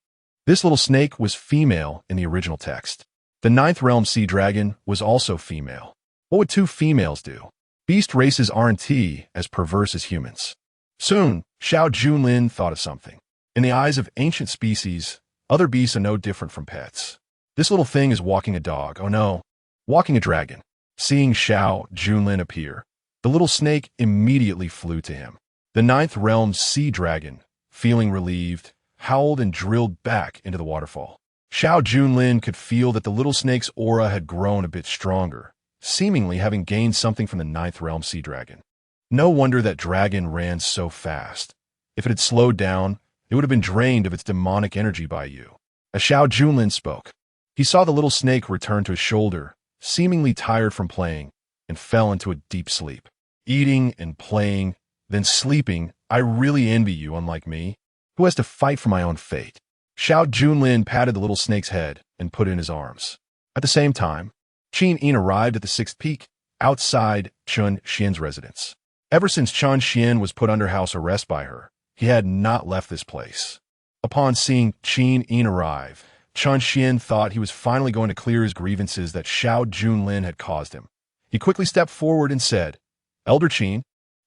Speaker 1: This little snake was female in the original text. The ninth realm sea dragon was also female. What would two females do? Beast races aren't as perverse as humans. Soon, Xiao Junlin thought of something. In the eyes of ancient species, other beasts are no different from pets. This little thing is walking a dog. Oh no, walking a dragon. Seeing Xiao Junlin appear, the little snake immediately flew to him. The ninth realm sea dragon, feeling relieved, howled and drilled back into the waterfall. Xiao Junlin could feel that the little snake's aura had grown a bit stronger, seemingly having gained something from the ninth realm sea dragon. No wonder that dragon ran so fast. If it had slowed down, it would have been drained of its demonic energy by you. As Xiao Junlin spoke, he saw the little snake return to his shoulder, seemingly tired from playing, and fell into a deep sleep. Eating and playing, then sleeping, I really envy you, unlike me, who has to fight for my own fate. Xiao Junlin patted the little snake's head and put it in his arms. At the same time, Chen Xuan arrived at the sixth peak, outside Chen Xuan's residence. Ever since Chen Xuan was put under house arrest by her, he had not left this place. Upon seeing Chen Xuan arrive, Chen Xuan thought he was finally going to clear his grievances that Xiao Junlin had caused him. He quickly stepped forward and said, Elder Chen,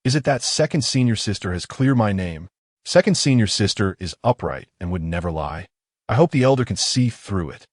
Speaker 1: is it that second senior sister has cleared my name? Second senior sister is upright and would never lie. I hope the elder can see through it.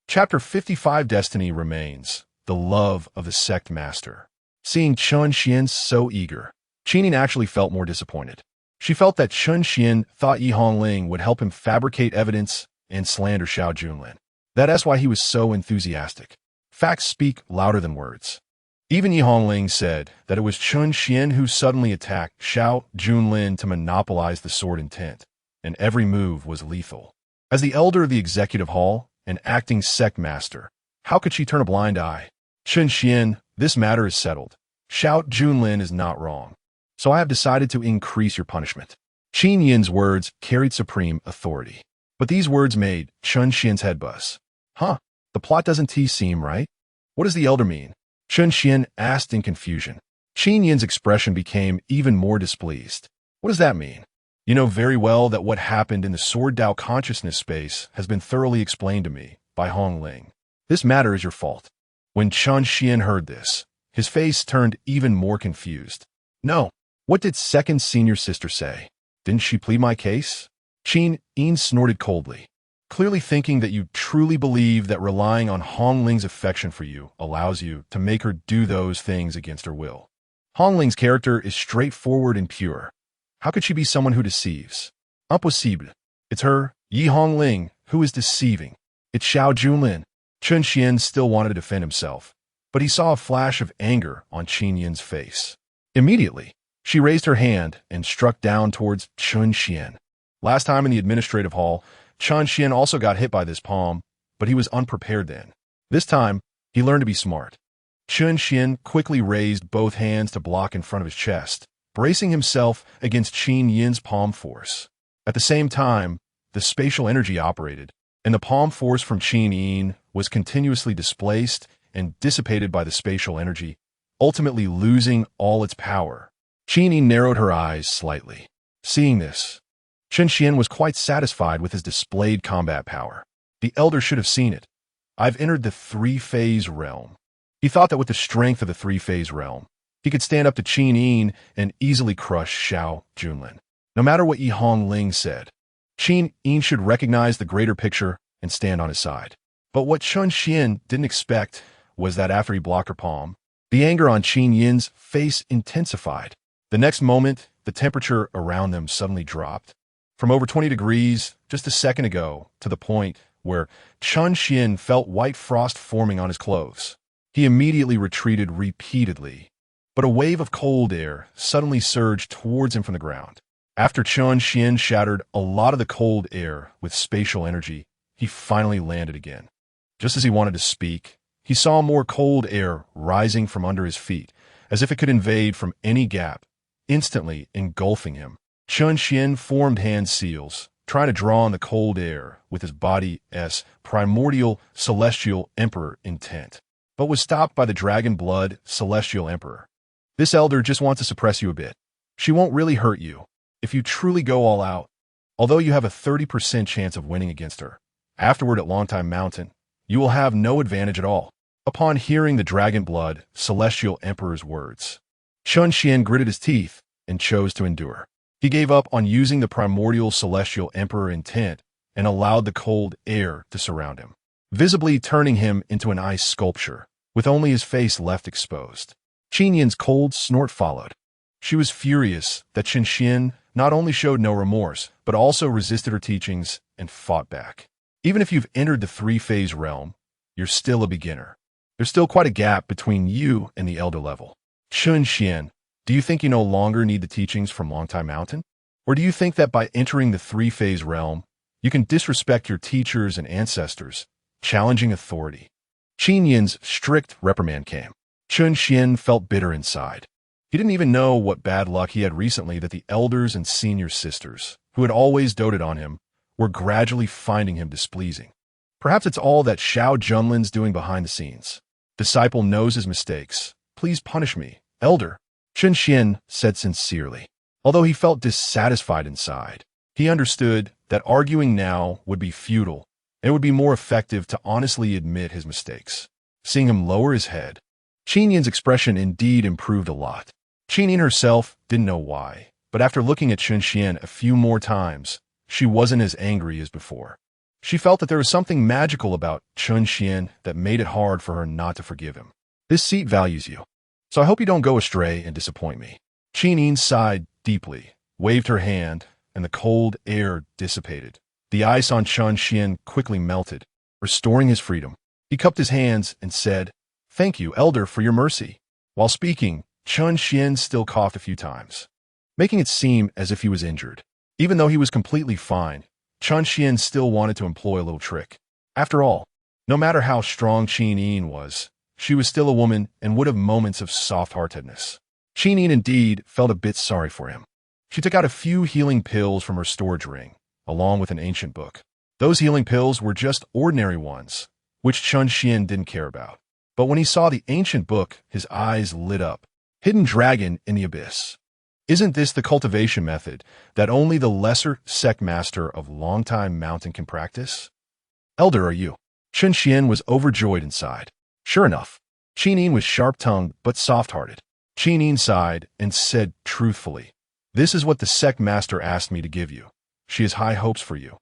Speaker 1: Chapter 55 Destiny remains, the love of the sect master. Seeing Chen Xuan so eager, Chen Xuan actually felt more disappointed. She felt that Chen Xuan thought Yi Hongling would help him fabricate evidence and slander Xiao Junlin. That's why he was so enthusiastic. Facts speak louder than words. Even Yi Hongling said that it was Chen Xuan who suddenly attacked Xiao Junlin to monopolize the sword intent, and every move was lethal. As the elder of the executive hall and acting sect master, how could she turn a blind eye? Chen Xuan, this matter is settled. Xiao Junlin is not wrong. So I have decided to increase your punishment. Chen Yin's words carried supreme authority. But these words made Chen Xuan's head buzz. Huh, the plot doesn't seem right? What does the elder mean? Chen Xuan asked in confusion. Chen Yin's expression became even more displeased. What does that mean? You know very well that what happened in the Sword Dao consciousness space has been thoroughly explained to me by Hongling. This matter is your fault. When Chen Xuan heard this, his face turned even more confused. No, what did second senior sister say? Didn't she plead my case? Chen Xuan snorted coldly, clearly thinking that you truly believe that relying on Hongling's affection for you allows you to make her do those things against her will. Hongling's character is straightforward and pure. How could she be someone who deceives? Impossible. It's her, Yi Hongling, who is deceiving. It's Xiao Junlin. Chen Xuan still wanted to defend himself, but he saw a flash of anger on Chen Yin's face. Immediately, she raised her hand and struck down towards Chen Xuan. Last time in the administrative hall, Chen Xuan also got hit by this palm, but he was unprepared then. This time, he learned to be smart. Chen Xuan quickly raised both hands to block in front of his chest, bracing himself against Chen Yin's palm force. At the same time, the spatial energy operated, and the palm force from Qin Yin was continuously displaced and dissipated by the spatial energy, ultimately losing all its power. Qin Yin narrowed her eyes slightly. Seeing this, Chen Xuan was quite satisfied with his displayed combat power. The elder should have seen it. I've entered the three-phase realm. He thought that with the strength of the three-phase realm, he could stand up to Qin Yin and easily crush Xiao Junlin. No matter what Yi Hongling said, Qin Yin should recognize the greater picture and stand on his side. But what Chen Xuan didn't expect was that after he blocked her palm, the anger on Qin Yin's face intensified. The next moment, the temperature around them suddenly dropped from over 20 degrees just a second ago to the point where Chen Xuan felt white frost forming on his clothes. He immediately retreated repeatedly, but a wave of cold air suddenly surged towards him from the ground. After Chen Xuan shattered a lot of the cold air with spatial energy, he finally landed again. Just as he wanted to speak, he saw more cold air rising from under his feet, as if it could invade from any gap, instantly engulfing him. Chen Xuan formed hand seals, trying to draw on the cold air with his body's primordial celestial emperor intent, but was stopped by the dragon blood celestial emperor. This elder just wants to suppress you a bit. She won't really hurt you if you truly go all out, although you have a 30% chance of winning against her. Afterward at Longtime Mountain, you will have no advantage at all. Upon hearing the dragon blood celestial emperor's words, Chen Xuan gritted his teeth and chose to endure. He gave up on using the primordial celestial emperor intent and allowed the cold air to surround him, visibly turning him into an ice sculpture, with only his face left exposed. Qin Yin's cold snort followed. She was furious that Chen Xuan not only showed no remorse, but also resisted her teachings and fought back. Even if you've entered the three-phase realm, you're still a beginner. There's still quite a gap between you and the elder level. Chen Xuan, do you think you no longer need the teachings from Longtime Mountain? Or do you think that by entering the three-phase realm, you can disrespect your teachers and ancestors, challenging authority? Qin Yin's strict reprimand came. Chen Xuan felt bitter inside. He didn't even know what bad luck he had recently that the elders and senior sisters, who had always doted on him, were gradually finding him displeasing. Perhaps it's all that Xiao Junlin's doing behind the scenes. Disciple knows his mistakes. Please punish me, elder. Chen Xuan said sincerely. Although he felt dissatisfied inside, he understood that arguing now would be futile, and it would be more effective to honestly admit his mistakes. Seeing him lower his head, Qin Yin's expression indeed improved a lot. Qin Yin herself didn't know why, but after looking at Chen Xuan a few more times, she wasn't as angry as before. She felt that there was something magical about Chen Xuan that made it hard for her not to forgive him. This seat values you, so I hope you don't go astray and disappoint me. Qin Yin sighed deeply, waved her hand, and the cold air dissipated. The ice on Chen Xuan quickly melted, restoring his freedom. He cupped his hands and said, "Thank you, elder, for your mercy." While speaking, Chen Xuan still coughed a few times, making it seem as if he was injured. Even though he was completely fine, Chen Xuan still wanted to employ a little trick. After all, no matter how strong Qin Yin was, she was still a woman and would have moments of soft-heartedness. Qin Yin indeed felt a bit sorry for him. She took out a few healing pills from her storage ring, along with an ancient book. Those healing pills were just ordinary ones, which Chen Xuan didn't care about. But when he saw the ancient book, his eyes lit up. Hidden Dragon in the Abyss. Isn't this the cultivation method that only the lesser sect master of Longtime Mountain can practice? Elder, are you? Chen Xuan was overjoyed inside. Sure enough, Qin Yin was sharp-tongued but soft-hearted. Qin Yin sighed and said truthfully, "This is what the sect master asked me to give you. She has high hopes for you.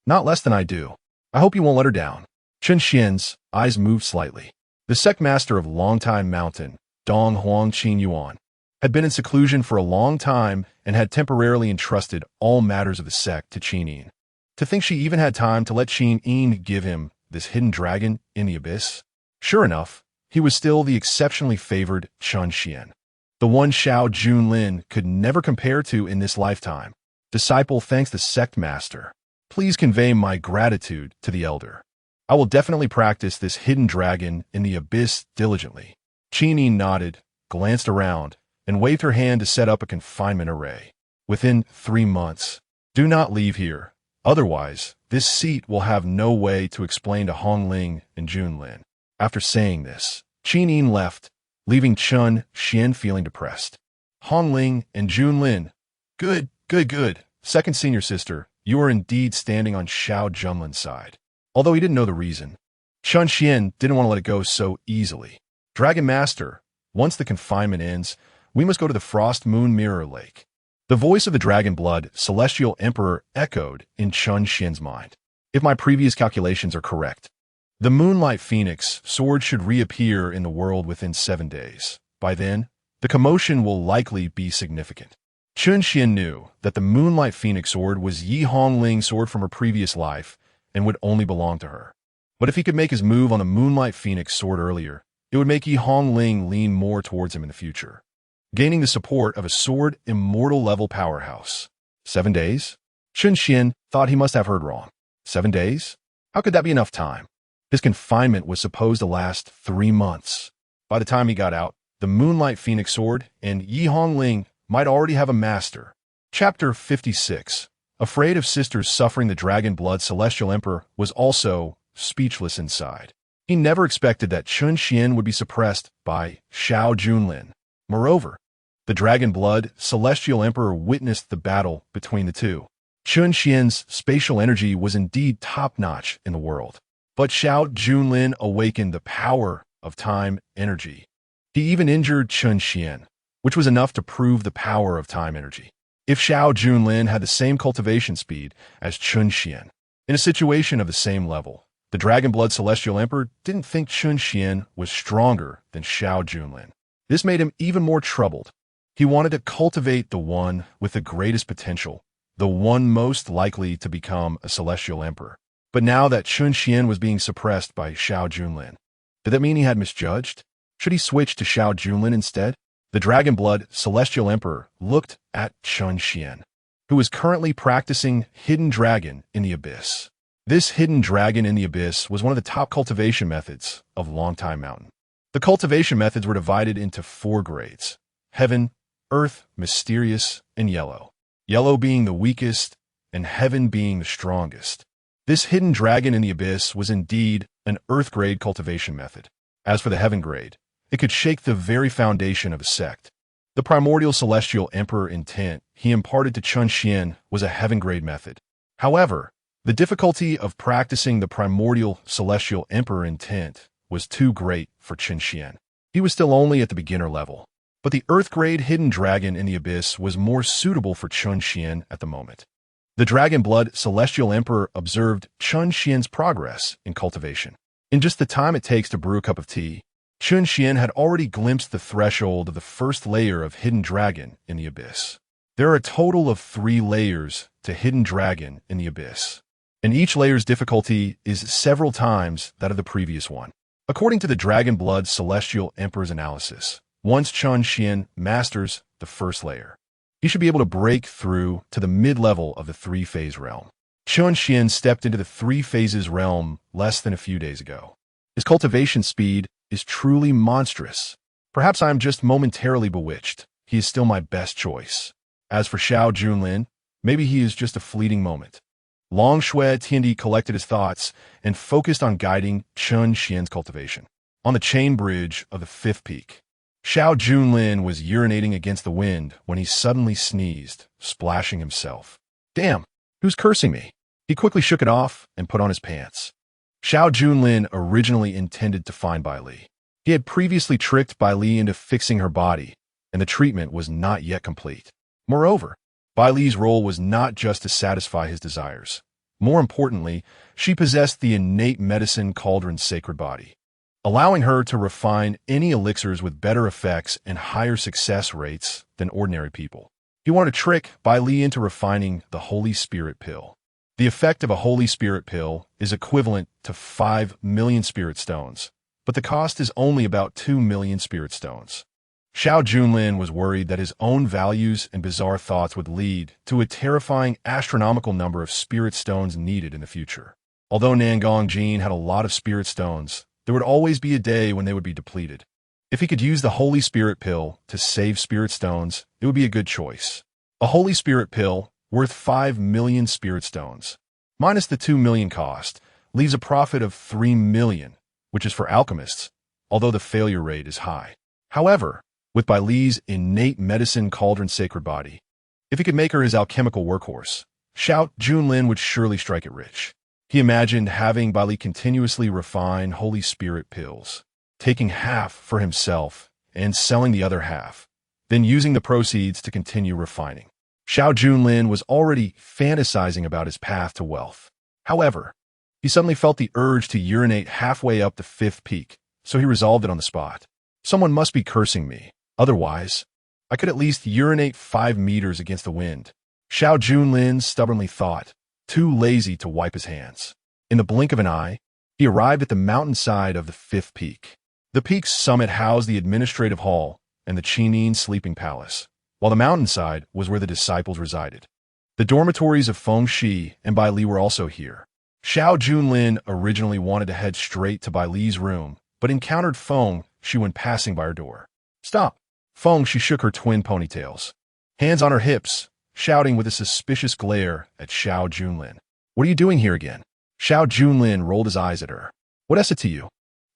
Speaker 1: Not less than I do. I hope you won't let her down." Chen Xuan's eyes moved slightly. The sect master of Longtime Mountain, Dong Huang Qin Yuan, had been in seclusion for a long time and had temporarily entrusted all matters of the sect to Qin Yin. To think she even had time to let Qin Yin give him this hidden dragon in the abyss? Sure enough, he was still the exceptionally favored Chen Xuan, the one Xiao Junlin could never compare to in this lifetime. Disciple thanks the sect master. Please convey my gratitude to the elder. I will definitely practice this hidden dragon in the abyss diligently. Qin Yin nodded, glanced around, and waved her hand to set up a confinement array. Within 3 months. Do not leave here, otherwise This seat will have no way to explain to Hongling and Junlin. After saying this, Qin left, leaving Chen Xuan feeling depressed. Hongling and Junlin. Good. Second senior sister, you are indeed standing on Xiao Junlin's side. Although he didn't know the reason, Chen Xuan didn't want to let it go so easily. Dragon Master, once the confinement ends, we must go to the Frost Moon Mirror Lake. The voice of the Dragon Blood Celestial Emperor echoed in Chen Xuan's mind. If my previous calculations are correct, the Moonlight Phoenix sword should reappear in the world within 7 days. By then, the commotion will likely be significant. Chen Xuan knew that the Moonlight Phoenix sword was Yi Hongling's sword from her previous life and would only belong to her. But if he could make his move on the Moonlight Phoenix sword earlier, it would make Yi Hongling lean more towards him in the future, gaining the support of a sword immortal level powerhouse. 7 days? Chen Xuan thought he must have heard wrong. 7 days? How could that be enough time? His confinement was supposed to last 3 months. By the time he got out, the Moonlight Phoenix sword and Yi Hongling might already have a master. Chapter 56. Afraid of sisters suffering, the Dragon Blood Celestial Emperor was also speechless inside. He never expected that Chen Xuan would be suppressed by Xiao Junlin. Moreover, the Dragon Blood Celestial Emperor witnessed the battle between the two. Chen Xuan's spatial energy was indeed top-notch in the world, but Xiao Junlin awakened the power of time energy. He even injured Chen Xuan, which was enough to prove the power of time energy. If Xiao Junlin had the same cultivation speed as Chen Xuan, in a situation of the same level, the Dragon Blood Celestial Emperor didn't think Chen Xuan was stronger than Xiao Junlin. This made him even more troubled. He wanted to cultivate the one with the greatest potential, the one most likely to become a Celestial Emperor. But now that Chen Xuan was being suppressed by Xiao Junlin, did that mean he had misjudged? Should he switch to Xiao Junlin instead? The Dragon Blood Celestial Emperor looked at Chen Xuan, who was currently practicing Hidden Dragon in the Abyss. This Hidden Dragon in the Abyss was one of the top cultivation methods of Longtime Mountain. The cultivation methods were divided into 4 grades: Heaven, Earth, Mysterious, and Yellow. Yellow being the weakest, and Heaven being the strongest. This Hidden Dragon in the Abyss was indeed an Earth grade cultivation method. As for the Heaven grade, it could shake the very foundation of a sect. The Primordial Celestial Emperor intent he imparted to Chen Xuan was a Heaven grade method. However, the difficulty of practicing the Primordial Celestial Emperor intent was too great for Chen Xuan. He was still only at the beginner level, but the Earth grade Hidden Dragon in the Abyss was more suitable for Chen Xuan at the moment. The Dragon Blood Celestial Emperor observed Chen Xuan's progress in cultivation. In just the time it takes to brew a cup of tea, Chen Xuan had already glimpsed the threshold of the first layer of Hidden Dragon in the Abyss. There are a total of 3 layers to Hidden Dragon in the Abyss, and each layer's difficulty is several times that of the previous one. According to the Dragon Blood Celestial Emperor's analysis, once Chen Xuan masters the first layer, he should be able to break through to the mid-level of the 3-phase realm. Chen Xuan stepped into the 3 phases realm less than a few days ago. His cultivation speed is truly monstrous. Perhaps I am just momentarily bewitched. He is still my best choice. As for Xiao Junlin, maybe he is just a fleeting moment. Long Shui Tiandi collected his thoughts and focused on guiding Chen Xuan's cultivation. On the chain bridge of the 5th peak, Xiao Junlin was urinating against the wind when he suddenly sneezed, splashing himself. Damn, who's cursing me? He quickly shook it off and put on his pants. Xiao Junlin originally intended to find Bai Li. He had previously tricked Bai Li into fixing her body, and the treatment was not yet complete. Moreover, Bai Li's role was not just to satisfy his desires. More importantly, she possessed the innate medicine cauldron's sacred body, allowing her to refine any elixirs with better effects and higher success rates than ordinary people. He wanted to trick Bai Li into refining the Holy Spirit pill. The effect of a Holy Spirit pill is equivalent to 5 million spirit stones, but the cost is only about 2 million spirit stones. Xiao Junlin was worried that his own values and bizarre thoughts would lead to a terrifying astronomical number of spirit stones needed in the future. Although Nangong Jin had a lot of spirit stones, there would always be a day when they would be depleted. If he could use the Holy Spirit pill to save spirit stones, it would be a good choice. A Holy Spirit pill worth 5 million spirit stones. minus the 2 million cost, leaves a profit of 3 million, which is for alchemists, although the failure rate is high. However, with Bai Li's innate medicine cauldron sacred body, if he could make her his alchemical workhorse, Xiao Junlin would surely strike it rich. He imagined having Bai Li continuously refine Holy Spirit pills, taking half for himself and selling the other half, then using the proceeds to continue refining. Xiao Junlin was already fantasizing about his path to wealth. However, he suddenly felt the urge to urinate halfway up the 5th peak, so he resolved it on the spot. Someone must be cursing me. Otherwise, I could at least urinate 5 meters against the wind. Xiao Junlin stubbornly thought, too lazy to wipe his hands. In the blink of an eye, he arrived at the mountainside of the 5th peak. The peak's summit housed the administrative hall and the Qinin sleeping palace, while the mountainside was where the disciples resided. The dormitories of Feng Shi and Bai Li were also here. Xiao Junlin originally wanted to head straight to Bai Li's room, but encountered Feng Shi when passing by her door. Stop! Feng Shi shook her twin ponytails, hands on her hips, shouting with a suspicious glare at Xiao Junlin. What are you doing here again? Xiao Junlin rolled his eyes at her. What is it to you?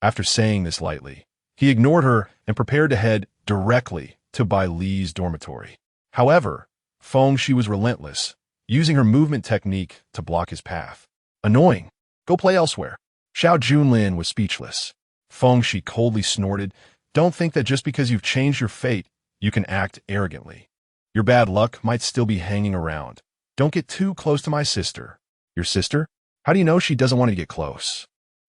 Speaker 1: After saying this lightly, he ignored her and prepared to head directly to Bai Li's dormitory. However, Feng Shi was relentless, using her movement technique to block his path. Annoying. Go play elsewhere. Xiao Junlin was speechless. Feng Shi coldly snorted, Don't think that just because you've changed your fate, you can act arrogantly. Your bad luck might still be hanging around. Don't get too close to my sister. Your sister? How do you know she doesn't want to get close?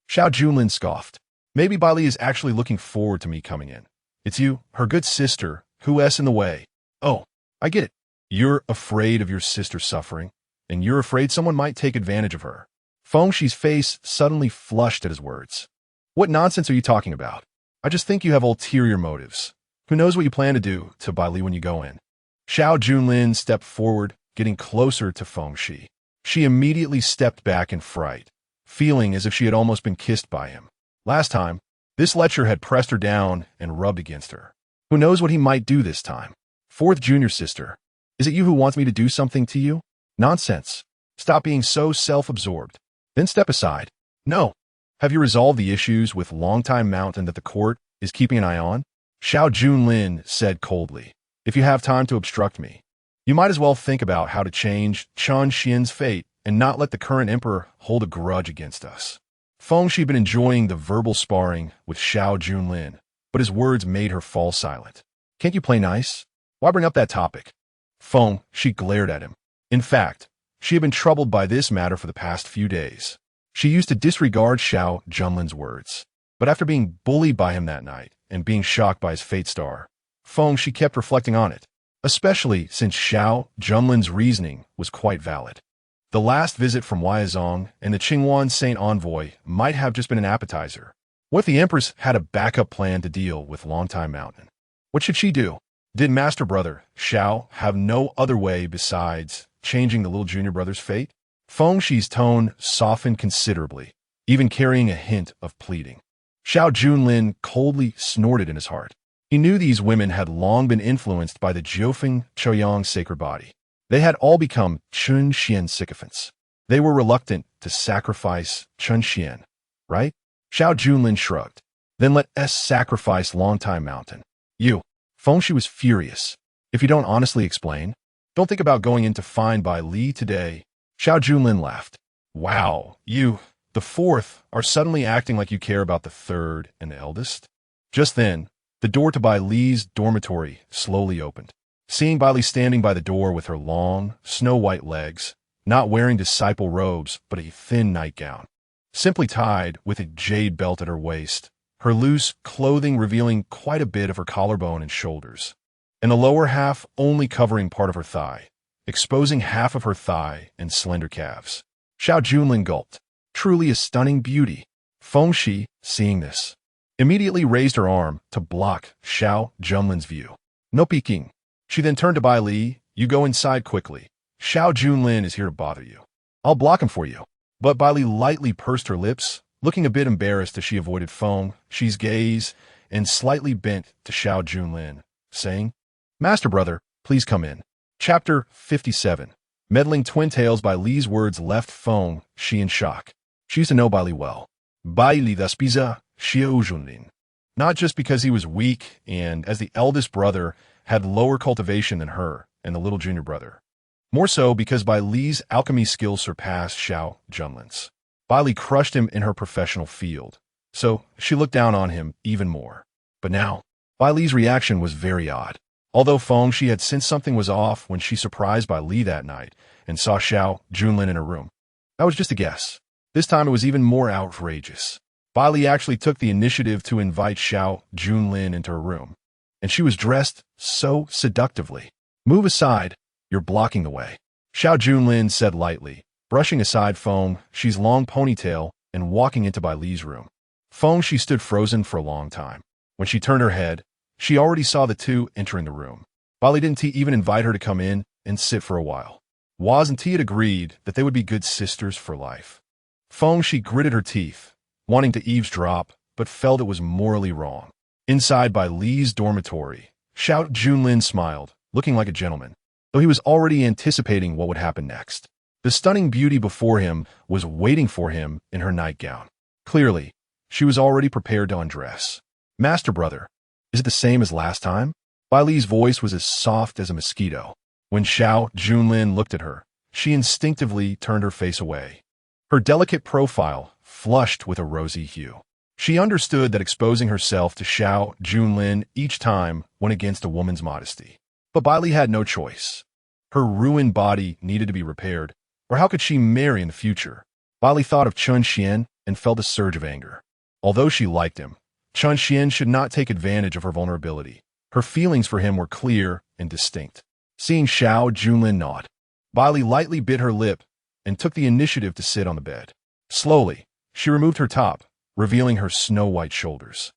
Speaker 1: Xiao Junlin scoffed. Maybe Bai Li is actually looking forward to me coming in. It's you, her good sister, who's in the way. Oh, I get it. You're afraid of your sister suffering, and you're afraid someone might take advantage of her. Feng Shi's face suddenly flushed at his words. What nonsense are you talking about? I just think you have ulterior motives. Who knows what you plan to do to Bai Li when you go in? Xiao Junlin stepped forward, getting closer to Feng Shi. She immediately stepped back in fright, feeling as if she had almost been kissed by him. Last time, this lecher had pressed her down and rubbed against her. Who knows what he might do this time? 4th junior sister. Is it you who wants me to do something to you? Nonsense. Stop being so self-absorbed. Then step aside. No. Have you resolved the issues with Longtime Mountain that the court is keeping an eye on? Xiao Junlin said coldly. If you have time to obstruct me, you might as well think about how to change Chen Xian's fate and not let the current emperor hold a grudge against us. Feng Shi had been enjoying the verbal sparring with Xiao Junlin, but his words made her fall silent. Can't you play nice? Why bring up that topic? Feng Shi glared at him. In fact, she had been troubled by this matter for the past few days. She used to disregard Xiao Junlin's words, but after being bullied by him that night and being shocked by his fate star, Feng Shi kept reflecting on it, especially since Xiao Junlin's reasoning was quite valid. The last visit from Weizong and the Qingwan Saint Envoy might have just been an appetizer. What if the Empress had a backup plan to deal with Longtime Mountain? What should she do? Did Master Brother Xiao have no other way besides changing the little junior brother's fate? Feng Shi's tone softened considerably, even carrying a hint of pleading. Xiao Junlin coldly snorted in his heart. He knew these women had long been influenced by the Jiufeng Choyang sacred body. They had all become Chen Xian sycophants. They were reluctant to sacrifice Chen Xian, right? Xiao Junlin shrugged. Then let us sacrifice Longtime Mountain. You. Feng Shi was furious. If you don't honestly explain, don't think about going in to find Bai Li today. Xiao Junlin laughed. Wow, you, the 4th, are suddenly acting like you care about the 3rd and the eldest? Just then, the door to Bai Li's dormitory slowly opened. Seeing Bai Li standing by the door with her long, snow-white legs, not wearing disciple robes but a thin nightgown, simply tied with a jade belt at her waist, her loose clothing revealing quite a bit of her collarbone and shoulders, and the lower half only covering part of her thigh, exposing half of her thigh and slender calves. Xiao Junlin gulped. Truly a stunning beauty. Feng Shi, seeing this, immediately raised her arm to block Xiao Junlin's view. No peeking. She then turned to Bai Li. You go inside quickly. Xiao Junlin is here to bother you. I'll block him for you. But Bai Li lightly pursed her lips, looking a bit embarrassed as she avoided Feng Shi's gaze and slightly bent to Xiao Junlin, saying, Master Brother, please come in. Chapter 57. Meddling twin tails. Bai Li's words left Feng Shi in shock. She used to know Bai Li well. Bai Li thus biza Xiao Junlin. Not just because he was weak and, as the eldest brother, had lower cultivation than her and the little junior brother. More so because Bai Li's alchemy skills surpassed Xiao Junlin's. Bai Li crushed him in her professional field, so she looked down on him even more. But now, Bai Li's reaction was very odd. Although Feng Shi had sensed something was off when she surprised Bai Li that night and saw Xiao Junlin in her room. That was just a guess. This time it was even more outrageous. Bai Li actually took the initiative to invite Xiao Junlin into her room, and she was dressed so seductively. "Move aside, you're blocking the way," Xiao Junlin said lightly, brushing aside Feng Shi's long ponytail and walking into Bai Li's room. Feng Shi stood frozen for a long time. When she turned her head, she already saw the two entering the room. Bai Li didn't even invite her to come in and sit for a while. Waz and T had agreed that they would be good sisters for life. Feng Shi gritted her teeth, wanting to eavesdrop, but felt it was morally wrong. Inside Bai Li's dormitory, Xiao Junlin smiled, looking like a gentleman, though he was already anticipating what would happen next. The stunning beauty before him was waiting for him in her nightgown. Clearly, she was already prepared to undress. "Master brother, is it the same as last time?" Bai Li's voice was as soft as a mosquito. When Xiao Junlin looked at her, she instinctively turned her face away. Her delicate profile flushed with a rosy hue. She understood that exposing herself to Xiao Junlin each time went against a woman's modesty. But Bai Li had no choice. Her ruined body needed to be repaired, or how could she marry in the future? Bai Li thought of Chen Xuan and felt a surge of anger. Although she liked him, Chen Xuan should not take advantage of her vulnerability. Her feelings for him were clear and distinct. Seeing Xiao Junlin nod, Bai Li lightly bit her lip and took the initiative to sit on the bed. Slowly, she removed her top, revealing her snow-white shoulders.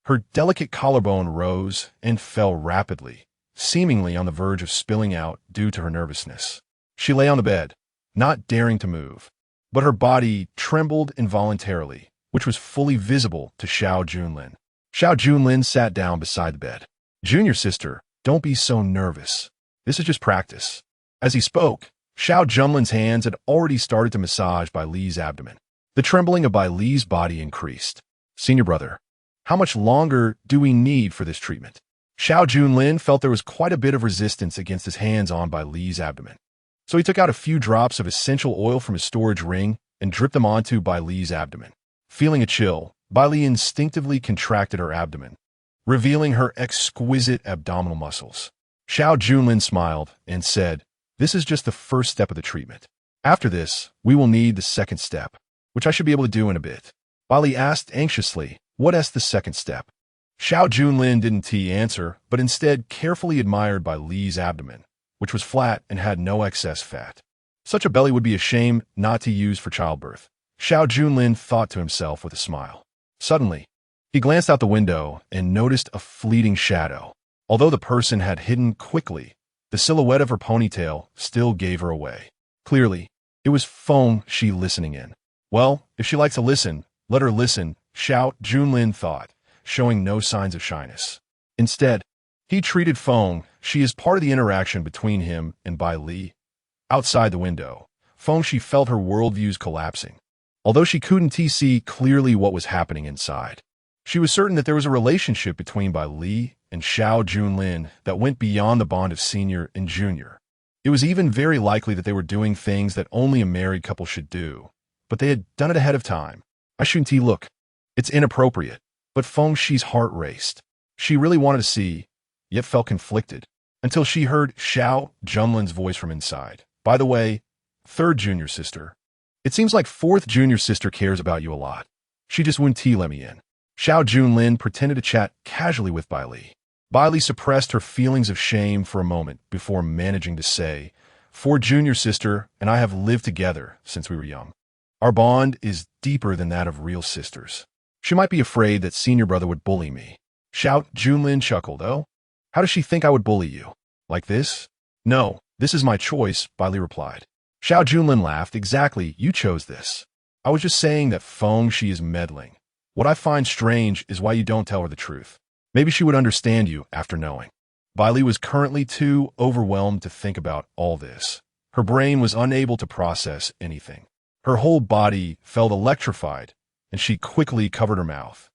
Speaker 1: Her delicate collarbone rose and fell rapidly, seemingly on the verge of spilling out due to her nervousness. She lay on the bed, not daring to move, but her body trembled involuntarily, which was fully visible to Xiao Junlin. Xiao Junlin sat down beside the bed. "Junior sister, don't be so nervous. This is just practice." As he spoke, Xiao Junlin's hands had already started to massage Bai Li's abdomen. The trembling of Bai Li's body increased. "Senior brother, how much longer do we need for this treatment?" Xiao Junlin felt there was quite a bit of resistance against his hands on Bai Li's abdomen. So he took out a few drops of essential oil from his storage ring and dripped them onto Bai Li's abdomen. Feeling a chill, Bai Li instinctively contracted her abdomen, revealing her exquisite abdominal muscles. Xiao Junlin smiled and said, "This is just the first step of the treatment. After this, we will need the second step, which I should be able to do in a bit." Bai Li asked anxiously, "What is the second step?" Xiao Junlin didn't answer, but instead carefully admired Bai Li's abdomen, which was flat and had no excess fat. Such a belly would be a shame not to use for childbirth, Xiao Junlin thought to himself with a smile. Suddenly, he glanced out the window and noticed a fleeting shadow. Although the person had hidden quickly, the silhouette of her ponytail still gave her away. Clearly, it was Feng Shi listening in. Well, if she likes to listen, let her listen, Xiao Junlin thought, showing no signs of shyness. Instead, he treated Feng Shi as part of the interaction between him and Bai Li. Outside the window, Feng Shi felt her worldviews collapsing. Although she couldn't see clearly what was happening inside, she was certain that there was a relationship between Bai Li and Xiao Junlin that went beyond the bond of senior and junior. It was even very likely that they were doing things that only a married couple should do, but they had done it ahead of time. I shouldn't look. It's inappropriate. But Feng Shi's heart raced. She really wanted to see, yet felt conflicted, until she heard Xiao Junlin's voice from inside. "By the way, third junior sister, it seems like fourth junior sister cares about you a lot. She just wouldn't let me in." Xiao Junlin pretended to chat casually with Bai Li. Bai Li suppressed her feelings of shame for a moment before managing to say, "Fourth junior sister and I have lived together since we were young. Our bond is deeper than that of real sisters. She might be afraid that senior brother would bully me." Xiao Junlin chuckled. "Oh, how does she think I would bully you? Like this?" "No, this is my choice," Bai Li replied. Xiao Junlin laughed. "Exactly, you chose this. I was just saying that Feng Shi is meddling. What I find strange is why you don't tell her the truth. Maybe she would understand you after knowing." Bai Li was currently too overwhelmed to think about all this. Her brain was unable to process anything. Her whole body felt electrified, and she quickly covered her mouth,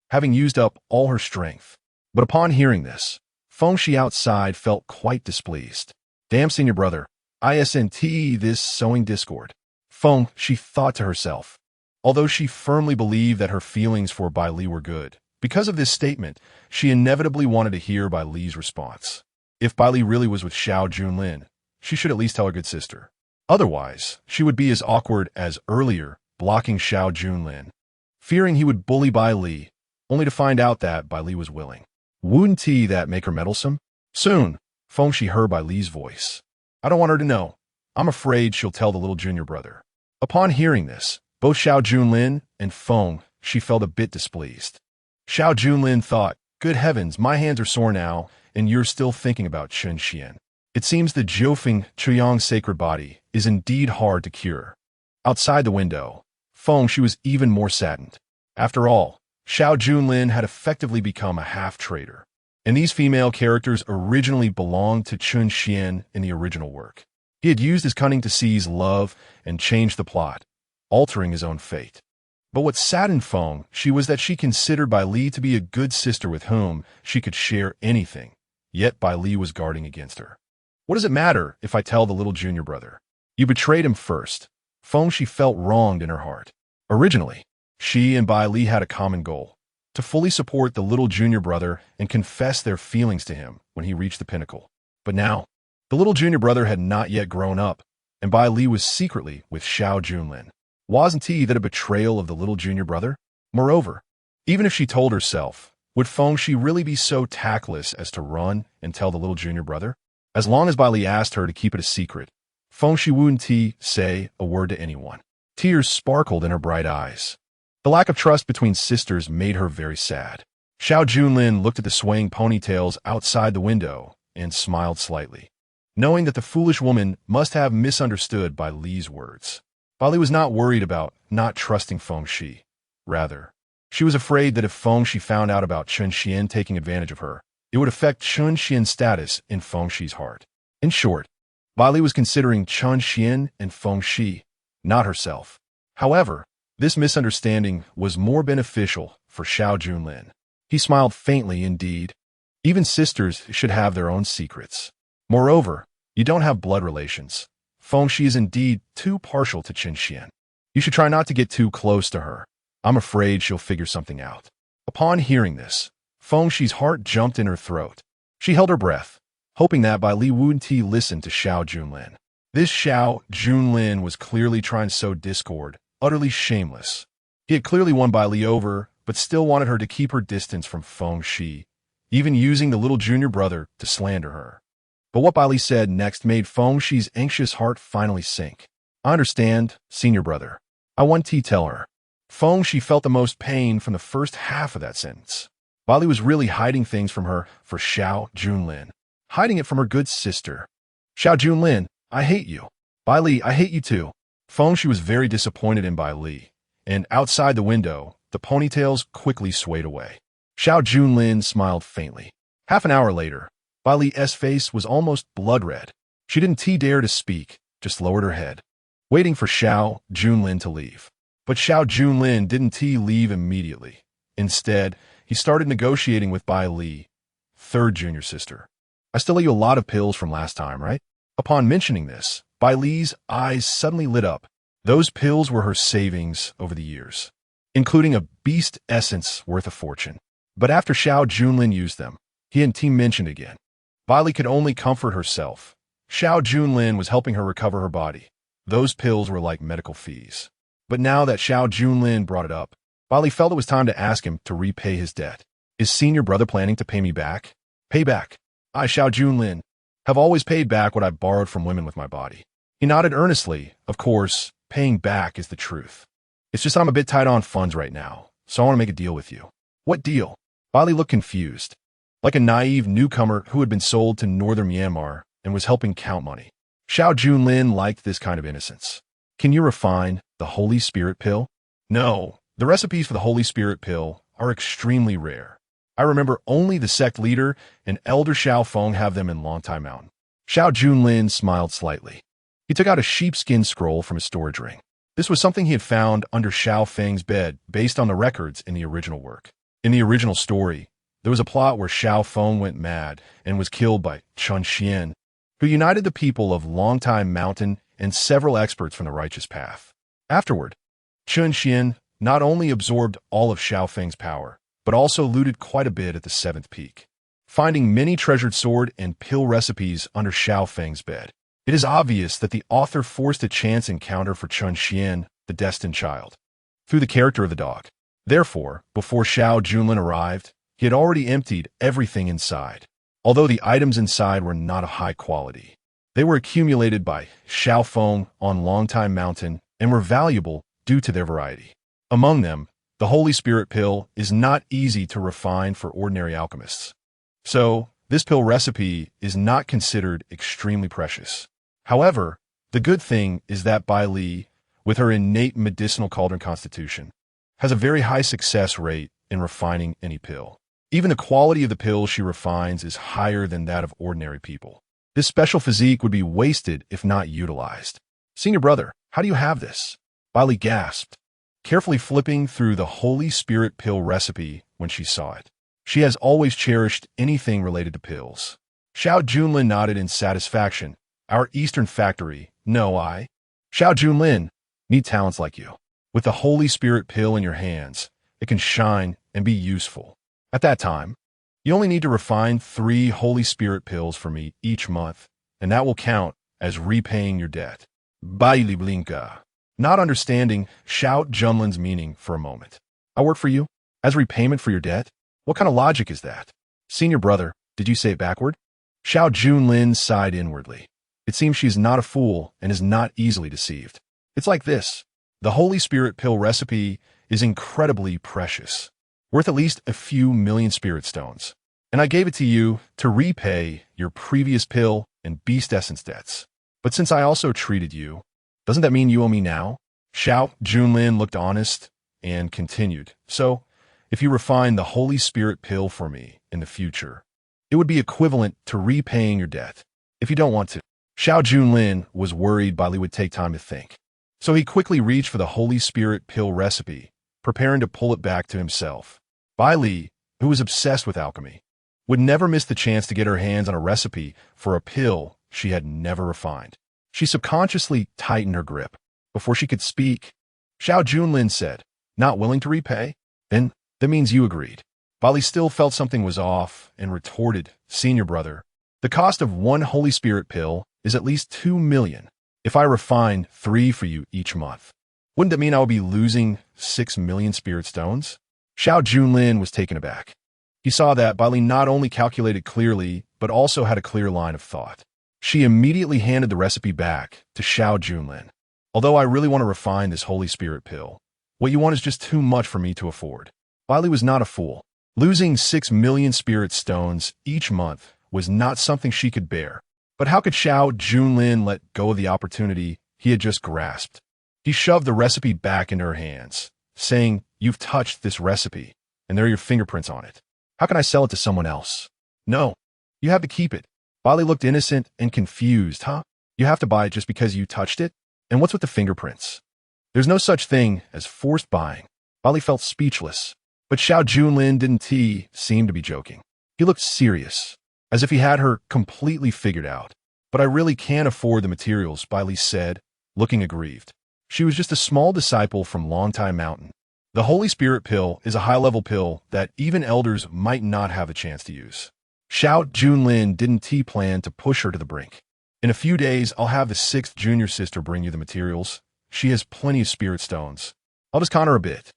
Speaker 1: having used up all her strength. But upon hearing this, Fengxi outside felt quite displeased. Damn, senior brother, isn't this sowing discord. She thought to herself. Although she firmly believed that her feelings for Bai Li were good, because of this statement, she inevitably wanted to hear Bai Li's response. If Bai Li really was with Xiao Junlin, she should at least tell her good sister. Otherwise, she would be as awkward as earlier, blocking Xiao Junlin, fearing he would bully Bai Li, only to find out that Bai Li was willing. Wouldn't that make her meddlesome? Soon, Fengxi heard Bai Li's voice. I don't want her to know. I'm afraid she'll tell the little junior brother. Upon hearing this, both Xiao Junlin and Fengxi felt a bit displeased. Xiao Junlin thought, good heavens, my hands are sore now, and you're still thinking about Chen Xuan. It seems the Jiufeng Chuyang sacred body is indeed hard to cure. Outside the window, Fengxi was even more saddened. After all, Xiao Junlin had effectively become a half-traitor, and these female characters originally belonged to Chen Xuan in the original work. He had used his cunning to seize love and change the plot, altering his own fate. But what saddened Fengxi was that she considered Bai Li to be a good sister with whom she could share anything, yet Bai Li was guarding against her. What does it matter if I tell the little junior brother? You betrayed him first. Fengxi felt wronged in her heart. Originally, she and Bai Li had a common goal, to fully support the little junior brother and confess their feelings to him when he reached the pinnacle. But now, the little junior brother had not yet grown up, and Bai Li was secretly with Xiao Junlin. Wasn't that a betrayal of the little junior brother? Moreover, even if she told herself, would Fengxi really be so tactless as to run and tell the little junior brother? As long as Bai Li asked her to keep it a secret, Fengxi wouldn't say a word to anyone. Tears sparkled in her bright eyes. The lack of trust between sisters made her very sad. Xiao Junlin looked at the swaying ponytails outside the window and smiled slightly, knowing that the foolish woman must have misunderstood Bai Li's words. Bai Li was not worried about not trusting Fengxi. Rather, she was afraid that if Fengxi found out about Chen Xuan taking advantage of her, it would affect Chen Xuan's status in Fengxi's heart. In short, Bai Li was considering Chen Xuan and Fengxi, not herself. However, this misunderstanding was more beneficial for Xiao Junlin. He smiled faintly indeed. Even sisters should have their own secrets. Moreover, you don't have blood relations. Fengxi is indeed too partial to Chen Xuan. You should try not to get too close to her. I'm afraid she'll figure something out. Upon hearing this, Fengxi's heart jumped in her throat. She held her breath, hoping that Bai Li wouldn't listen to Xiao Junlin. This Xiao Junlin was clearly trying to sow discord, utterly shameless. He had clearly won Bai Li over, but still wanted her to keep her distance from Fengxi, even using the little junior brother to slander her. But what Bai Li said next made Fengxi's anxious heart finally sink. I understand, senior brother. I want to tell her. Fengxi felt the most pain from the first half of that sentence. Bai Li was really hiding things from her for Xiao Junlin, hiding it from her good sister. Xiao Junlin, I hate you. Bai Li, I hate you too. Fengxi was very disappointed in Bai Li, and outside the window, the ponytails quickly swayed away. Xiao Junlin smiled faintly. Half an hour later, Bai Li's face was almost blood red. She didn't dare to speak, just lowered her head, waiting for Xiao Junlin to leave. But Xiao Junlin didn't leave immediately. Instead, he started negotiating with Bai Li, third junior sister. I still owe you a lot of pills from last time, right? Upon mentioning this, Bai Li's eyes suddenly lit up. Those pills were her savings over the years, including a beast essence worth a fortune. But after Xiao Junlin used them, he hadn't mentioned again. Bai Li could only comfort herself. Xiao Junlin was helping her recover her body. Those pills were like medical fees. But now that Xiao Junlin brought it up, Bai Li felt it was time to ask him to repay his debt. Is senior brother planning to pay me back? Pay back. I, Xiao Junlin, have always paid back what I borrowed from women with my body. He nodded earnestly. Of course, paying back is the truth. It's just I'm a bit tight on funds right now, so I want to make a deal with you. What deal? Bai Li looked confused, like a naive newcomer who had been sold to northern Myanmar and was helping count money. Xiao Junlin liked this kind of innocence. Can you refine the Holy Spirit pill? No, the recipes for the Holy Spirit pill are extremely rare. I remember only the sect leader and Elder Xiao Feng have them in Longtai Mountain. Xiao Junlin smiled slightly. He took out a sheepskin scroll from his storage ring. This was something he had found under Xiao Feng's bed based on the records in the original work. In the original story, there was a plot where Xiao Feng went mad and was killed by Chen Xuan, who united the people of Longtime Mountain and several experts from the righteous path. Afterward, Chen Xuan not only absorbed all of Xiao Feng's power, but also looted quite a bit at the seventh peak, finding many treasured sword and pill recipes under Xiao Feng's bed. It is obvious that the author forced a chance encounter for Chen Xuan, the destined child, through the character of the dog. Therefore, before Xiao Junlin arrived, he had already emptied everything inside. Although the items inside were not of high quality, they were accumulated by Xiao Feng on Longtime Mountain and were valuable due to their variety. Among them, the Holy Spirit pill is not easy to refine for ordinary alchemists. So, this pill recipe is not considered extremely precious. However, the good thing is that Bai Li, with her innate medicinal cauldron constitution, has a very high success rate in refining any pill. Even the quality of the pill she refines is higher than that of ordinary people. This special physique would be wasted if not utilized. Senior brother, how do you have this? Bai Li gasped, carefully flipping through the Holy Spirit pill recipe when she saw it. She has always cherished anything related to pills. Xiao Junlin nodded in satisfaction. Our Eastern factory, no I. Xiao Junlin, need talents like you. With the Holy Spirit pill in your hands, it can shine and be useful. At that time, you only need to refine 3 Holy Spirit pills for me each month, and that will count as repaying your debt. Bai Li Blinka, not understanding Xiao Junlin's meaning for a moment. I work for you? As repayment for your debt? What kind of logic is that? Senior brother, did you say it backward? Xiao Junlin sighed inwardly. It seems she is not a fool and is not easily deceived. It's like this. The Holy Spirit pill recipe is incredibly precious, worth at least a few million spirit stones. And I gave it to you to repay your previous pill and beast essence debts. But since I also treated you, doesn't that mean you owe me now? Xiao Junlin looked honest and continued. So, if you refine the Holy Spirit pill for me in the future, it would be equivalent to repaying your debt. If you don't want to. Xiao Junlin was worried Bai Li would take time to think. So he quickly reached for the Holy Spirit pill recipe, preparing to pull it back to himself. Bai Li, who was obsessed with alchemy, would never miss the chance to get her hands on a recipe for a pill she had never refined. She subconsciously tightened her grip. Before she could speak, Xiao Junlin said, "Not willing to repay? Then that means you agreed." Bai Li still felt something was off and retorted, "Senior brother, the cost of 1 Holy Spirit pill is at least 2 million. If I refine 3 for you each month, wouldn't that mean I would be losing 6 million spirit stones?" Xiao Junlin was taken aback. He saw that Bai Li not only calculated clearly, but also had a clear line of thought. She immediately handed the recipe back to Xiao Junlin. "Although I really want to refine this Holy Spirit pill, what you want is just too much for me to afford." Bai Li was not a fool. Losing 6 million spirit stones each month was not something she could bear. But how could Xiao Junlin let go of the opportunity he had just grasped? He shoved the recipe back into her hands, saying, "You've touched this recipe, and there are your fingerprints on it. How can I sell it to someone else?" "No, you have to keep it." Bai Li looked innocent and confused. "Huh? You have to buy it just because you touched it? And what's with the fingerprints?" "There's no such thing as forced buying." Bai Li felt speechless. But Xiao Junlin didn't seem to be joking. He looked serious, as if he had her completely figured out. "But I really can't afford the materials," Bai Li said, looking aggrieved. She was just a small disciple from Longtime Mountain. The Holy Spirit pill is a high-level pill that even elders might not have a chance to use. Xiao Junlin didn't plan to push her to the brink. "In a few days, I'll have the 6th junior sister bring you the materials. She has plenty of spirit stones. I'll just con her a bit."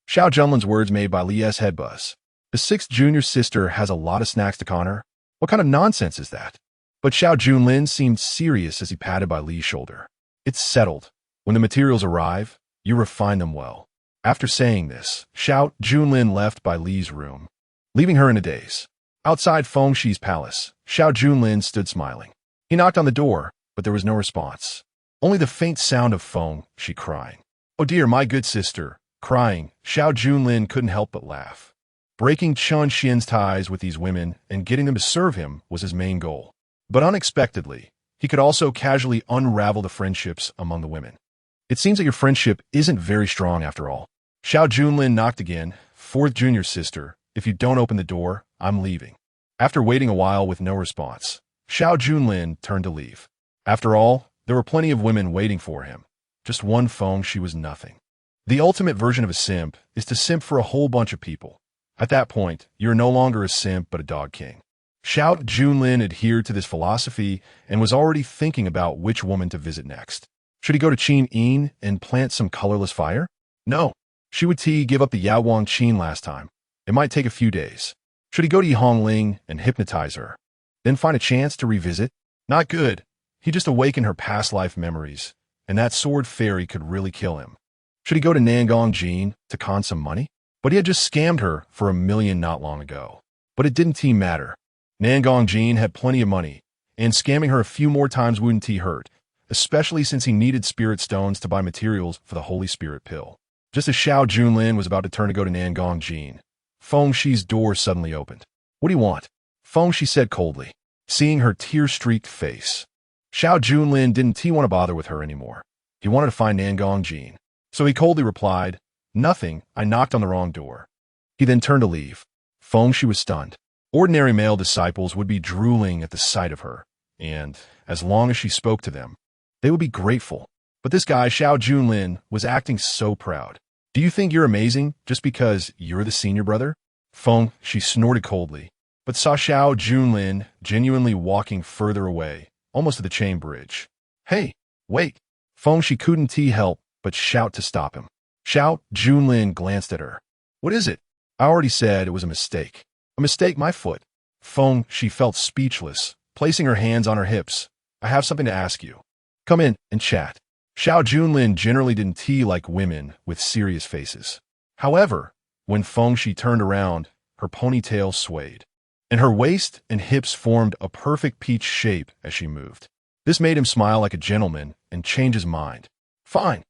Speaker 1: Xiao Junlin's words made Bai Li's head buzz. The 6th junior sister has a lot of snacks to con her? What kind of nonsense is that? But Xiao Junlin seemed serious as he patted Bai Li's shoulder. "It's settled. When the materials arrive, you refine them well." After saying this, Xiao Junlin left Bai Li's room, leaving her in a daze. Outside Fengshi's palace, Xiao Junlin stood smiling. He knocked on the door, but there was no response. Only the faint sound of Fengshi crying. "Oh dear, my good sister." Crying, Xiao Junlin couldn't help but laugh. Breaking Chen Xian's ties with these women and getting them to serve him was his main goal. But unexpectedly, he could also casually unravel the friendships among the women. It seems that your friendship isn't very strong after all. Xiao Junlin knocked again. Fourth junior sister, if you don't open the door, I'm leaving. After waiting a while with no response, Xiao Junlin turned to leave. After all, there were plenty of women waiting for him. Just one Feng, she was nothing. The ultimate version of a simp is to simp for a whole bunch of people. At that point, you're no longer a simp but a dog king. Xiao Junlin adhered to this philosophy and was already thinking about which woman to visit next. Should he go to Qin Yin and plant some colorless fire? No. Shi would give up the Yaowang Qin last time. It might take a few days. Should he go to Hongling and hypnotize her? Then find a chance to revisit? Not good. He just awakened her past life memories, and that sword fairy could really kill him. Should he go to Nangong Jin to con some money? But he had just scammed her for $1 million not long ago. But it didn't matter. Nangong Jin had plenty of money, and scamming her a few more times wouldn't hurt, especially since he needed spirit stones to buy materials for the Holy Spirit pill. Just as Xiao Junlin was about to turn to go to Nangong Jin, Feng Shi's door suddenly opened. What do you want? Feng Shi said coldly, seeing her tear-streaked face. Xiao Junlin didn't want to bother with her anymore. He wanted to find Nangong Jin. So he coldly replied, nothing, I knocked on the wrong door. He then turned to leave. Feng Shi was stunned. Ordinary male disciples would be drooling at the sight of her, and, as long as she spoke to them, they would be grateful. But this guy, Xiao Junlin, was acting so proud. Do you think you're amazing just because you're the senior brother? Feng Shi snorted coldly, but saw Xiao Junlin genuinely walking further away, almost to the chain bridge. Hey, wait! Feng Shi couldn't help but shout to stop him. Xiao Junlin glanced at her. What is it? I already said it was a mistake. A mistake, my foot. Feng Shi felt speechless, placing her hands on her hips. I have something to ask you. Come in and chat. Xiao Junlin generally didn't like women with serious faces. However, when Feng Shi turned around, her ponytail swayed, and her waist and hips formed a perfect peach shape as she moved. This made him smile like a gentleman and change his mind. Fine.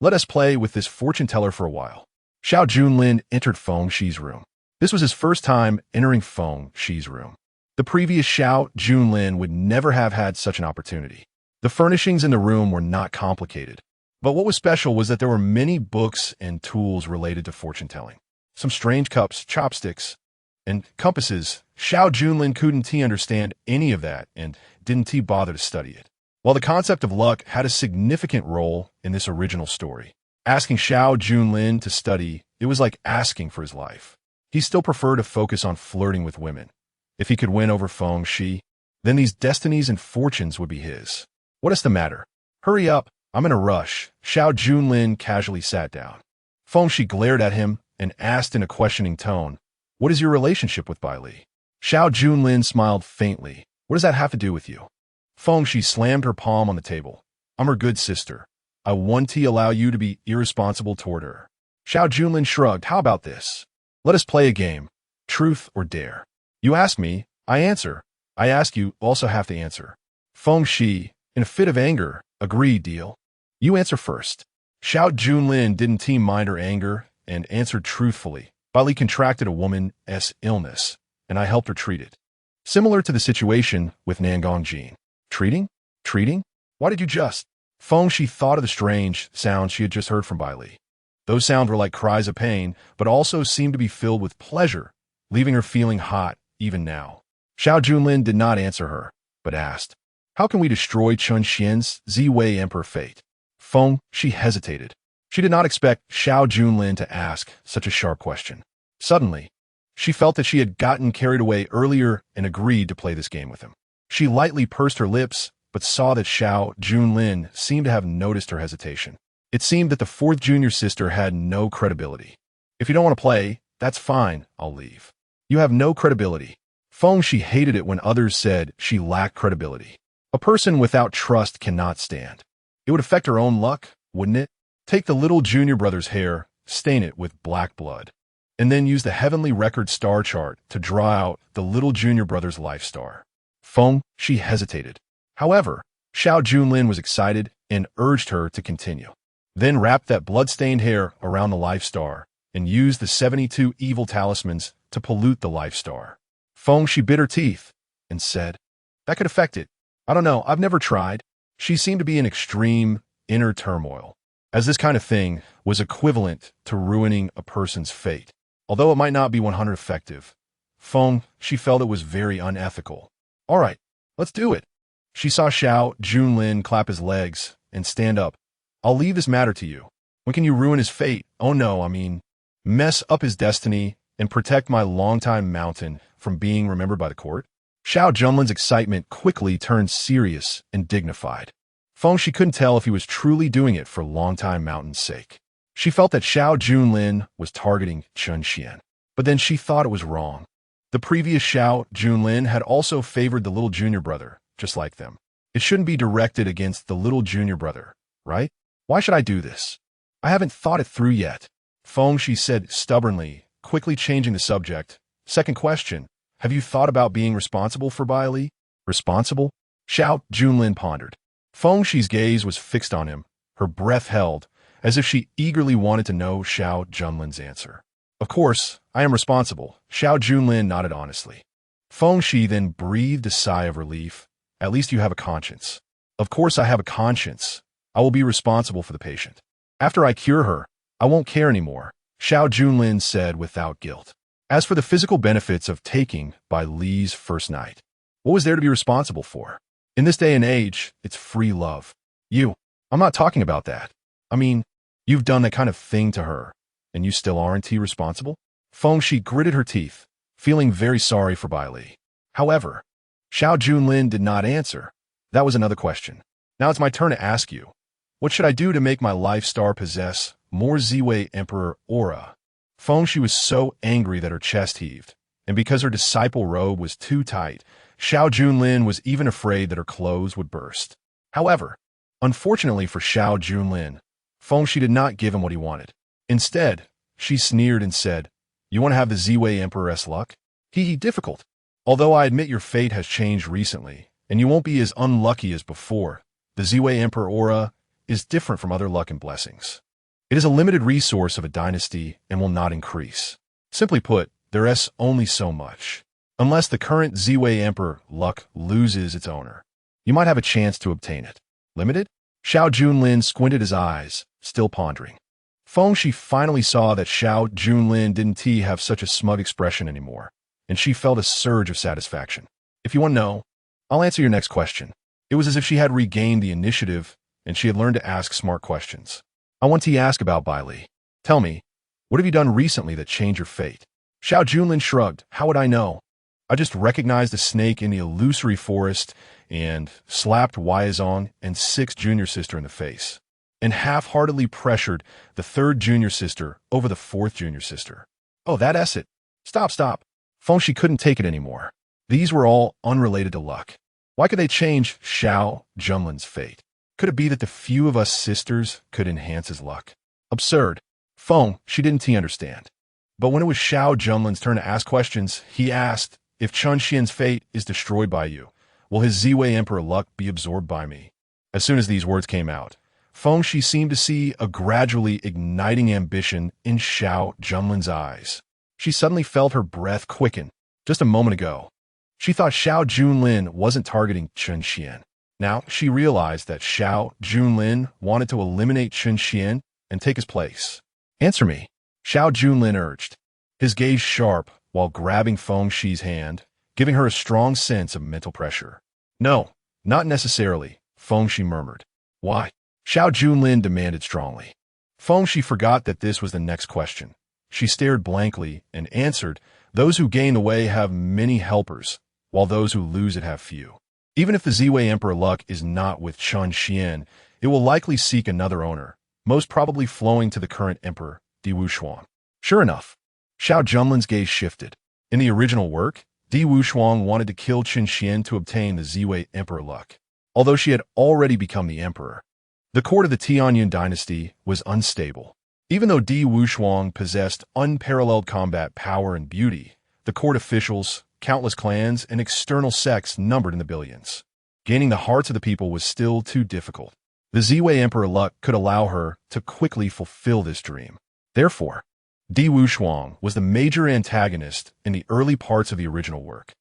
Speaker 1: Let us play with this fortune teller for a while. Xiao Junlin entered Feng Shi's room. This was his first time entering Feng Shi's room. The previous Xiao Junlin would never have had such an opportunity. The furnishings in the room were not complicated, but what was special was that there were many books and tools related to fortune-telling. Some strange cups, chopsticks, and compasses. Xiao Junlin couldn't understand any of that and didn't bother to study it. While the concept of luck had a significant role in this original story, asking Xiao Junlin to study, it was like asking for his life. He still preferred to focus on flirting with women. If he could win over Feng Shi, then these destinies and fortunes would be his. What is the matter? Hurry up, I'm in a rush. Xiao Junlin casually sat down. Feng Shi glared at him and asked in a questioning tone, what is your relationship with Bai Li? Xiao Junlin smiled faintly. What does that have to do with you? Feng Shi slammed her palm on the table. I'm her good sister. I won't allow you to be irresponsible toward her. Xiao Junlin shrugged. How about this? Let us play a game. Truth or dare. You ask me, I answer. I ask you, also have to answer. Feng Shi, in a fit of anger, agreed, deal. You answer first. Xiao Junlin didn't mind her anger and answered truthfully. Bai Li contracted a woman's illness, and I helped her treat it. Similar to the situation with Nangong Jin. Treating? Treating? Why did you just? Feng Shi thought of the strange sounds she had just heard from Bai Li. Those sounds were like cries of pain, but also seemed to be filled with pleasure, leaving her feeling hot even now. Xiao Junlin did not answer her, but asked, how can we destroy Chen Xian's Ziwei Emperor fate? Feng Shi hesitated. She did not expect Xiao Junlin to ask such a sharp question. Suddenly, she felt that she had gotten carried away earlier and agreed to play this game with him. She lightly pursed her lips, but saw that Xiao Junlin seemed to have noticed her hesitation. It seemed that the fourth junior sister had no credibility. If you don't want to play, that's fine, I'll leave. You have no credibility. Feng Shi hated it when others said she lacked credibility. A person without trust cannot stand. It would affect her own luck, wouldn't it? Take the little junior brother's hair, stain it with black blood, and then use the heavenly record star chart to draw out the little junior brother's life star. Feng Shi hesitated. However, Xiao Junlin was excited and urged her to continue. Then wrap that blood-stained hair around the life star and use the 72 evil talismans to pollute the life star. Feng Shi bit her teeth and said, that could affect it. I don't know, I've never tried. She seemed to be in extreme inner turmoil, as this kind of thing was equivalent to ruining a person's fate. Although it might not be 100 effective, she felt it was very unethical. All right, let's do it. She saw Xiao Junlin clap his legs and stand up. I'll leave this matter to you. When can you ruin his fate? Oh no, I mean, mess up his destiny and protect my longtime mountain from being remembered by the court? Xiao Junlin's excitement quickly turned serious and dignified. She couldn't tell if he was truly doing it for longtime mountain's sake. She felt that Xiao Junlin was targeting Chen Xuan, but then she thought it was wrong. The previous Xiao Junlin had also favored the little junior brother, just like them. It shouldn't be directed against the little junior brother, right? Why should I do this? I haven't thought it through yet. She said stubbornly, quickly changing the subject. Second question, have you thought about being responsible for Bai Li? Responsible? Xiao Junlin pondered. She's gaze was fixed on him, her breath held, as if she eagerly wanted to know Xiao Junlin's answer. Of course, I am responsible, Xiao Junlin nodded honestly. She then breathed a sigh of relief. At least you have a conscience. Of course I have a conscience. I will be responsible for the patient. After I cure her, I won't care anymore, Xiao Junlin said without guilt. As for the physical benefits of taking Bai Li's first night, what was there to be responsible for? In this day and age, it's free love. I'm not talking about that. I mean, you've done that kind of thing to her, and you still aren't responsible? She gritted her teeth, feeling very sorry for Bai Li. However, Xiao Junlin did not answer. That was another question. Now it's my turn to ask you. What should I do to make my life star possess more Ziwei Emperor aura? She was so angry that her chest heaved, and because her disciple robe was too tight, Xiao Junlin was even afraid that her clothes would burst. However, unfortunately for Xiao Junlin, she did not give him what he wanted. Instead, she sneered and said, "You want to have the Ziwei Emperor's luck? Difficult. Although I admit your fate has changed recently, and you won't be as unlucky as before, the Ziwei Emperor aura is different from other luck and blessings. It is a limited resource of a dynasty and will not increase. Simply put, there is only so much. Unless the current Ziwei Emperor luck loses its owner, you might have a chance to obtain it. Limited?" Xiao Junlin squinted his eyes, still pondering. She finally saw that Xiao Junlin didn't have such a smug expression anymore, and she felt a surge of satisfaction. If you want to know, I'll answer your next question. It was as if she had regained the initiative, and she had learned to ask smart questions. I want to ask about Bai Li. Tell me, what have you done recently that changed your fate? Xiao Junlin shrugged. How would I know? I just recognized a snake in the illusory forest and slapped Weizong and 6th junior sister in the face, and half-heartedly pressured the 3rd junior sister over the 4th junior sister. Oh, that's it. Stop. She couldn't take it anymore. These were all unrelated to luck. Why could they change Xiao Junlin's fate? Could it be that the few of us sisters could enhance his luck? Absurd. She didn't understand. But when it was Xiao Junlin's turn to ask questions, he asked, if Chen Xian's fate is destroyed by you, will his Ziwei Emperor luck be absorbed by me? As soon as these words came out, she seemed to see a gradually igniting ambition in Xiao Junlin's eyes. She suddenly felt her breath quicken. Just a moment ago, she thought Xiao Junlin wasn't targeting Chen Xian. Now she realized that Xiao Junlin wanted to eliminate Chen Xian and take his place. Answer me, Xiao Junlin urged, his gaze sharp while grabbing Xi's hand, giving her a strong sense of mental pressure. No, not necessarily, Shi murmured. Why? Xiao Junlin demanded strongly. She forgot that this was the next question. She stared blankly and answered, those who gain the way have many helpers, while those who lose it have few. Even if the Ziwei Emperor luck is not with Chen Xian, it will likely seek another owner, most probably flowing to the current emperor, Ningshuang. Sure enough, Xiao Junlin's gaze shifted. In the original work, Ningshuang wanted to kill Chen Xian to obtain the Ziwei Emperor luck. Although she had already become the emperor, the court of the Tianyun dynasty was unstable. Even though Ningshuang possessed unparalleled combat power and beauty, the court officials, countless clans, and external sects numbered in the billions. Gaining the hearts of the people was still too difficult. The Ziwei Emperor luck could allow her to quickly fulfill this dream. Therefore, Ningshuang was the major antagonist in the early parts of the original work.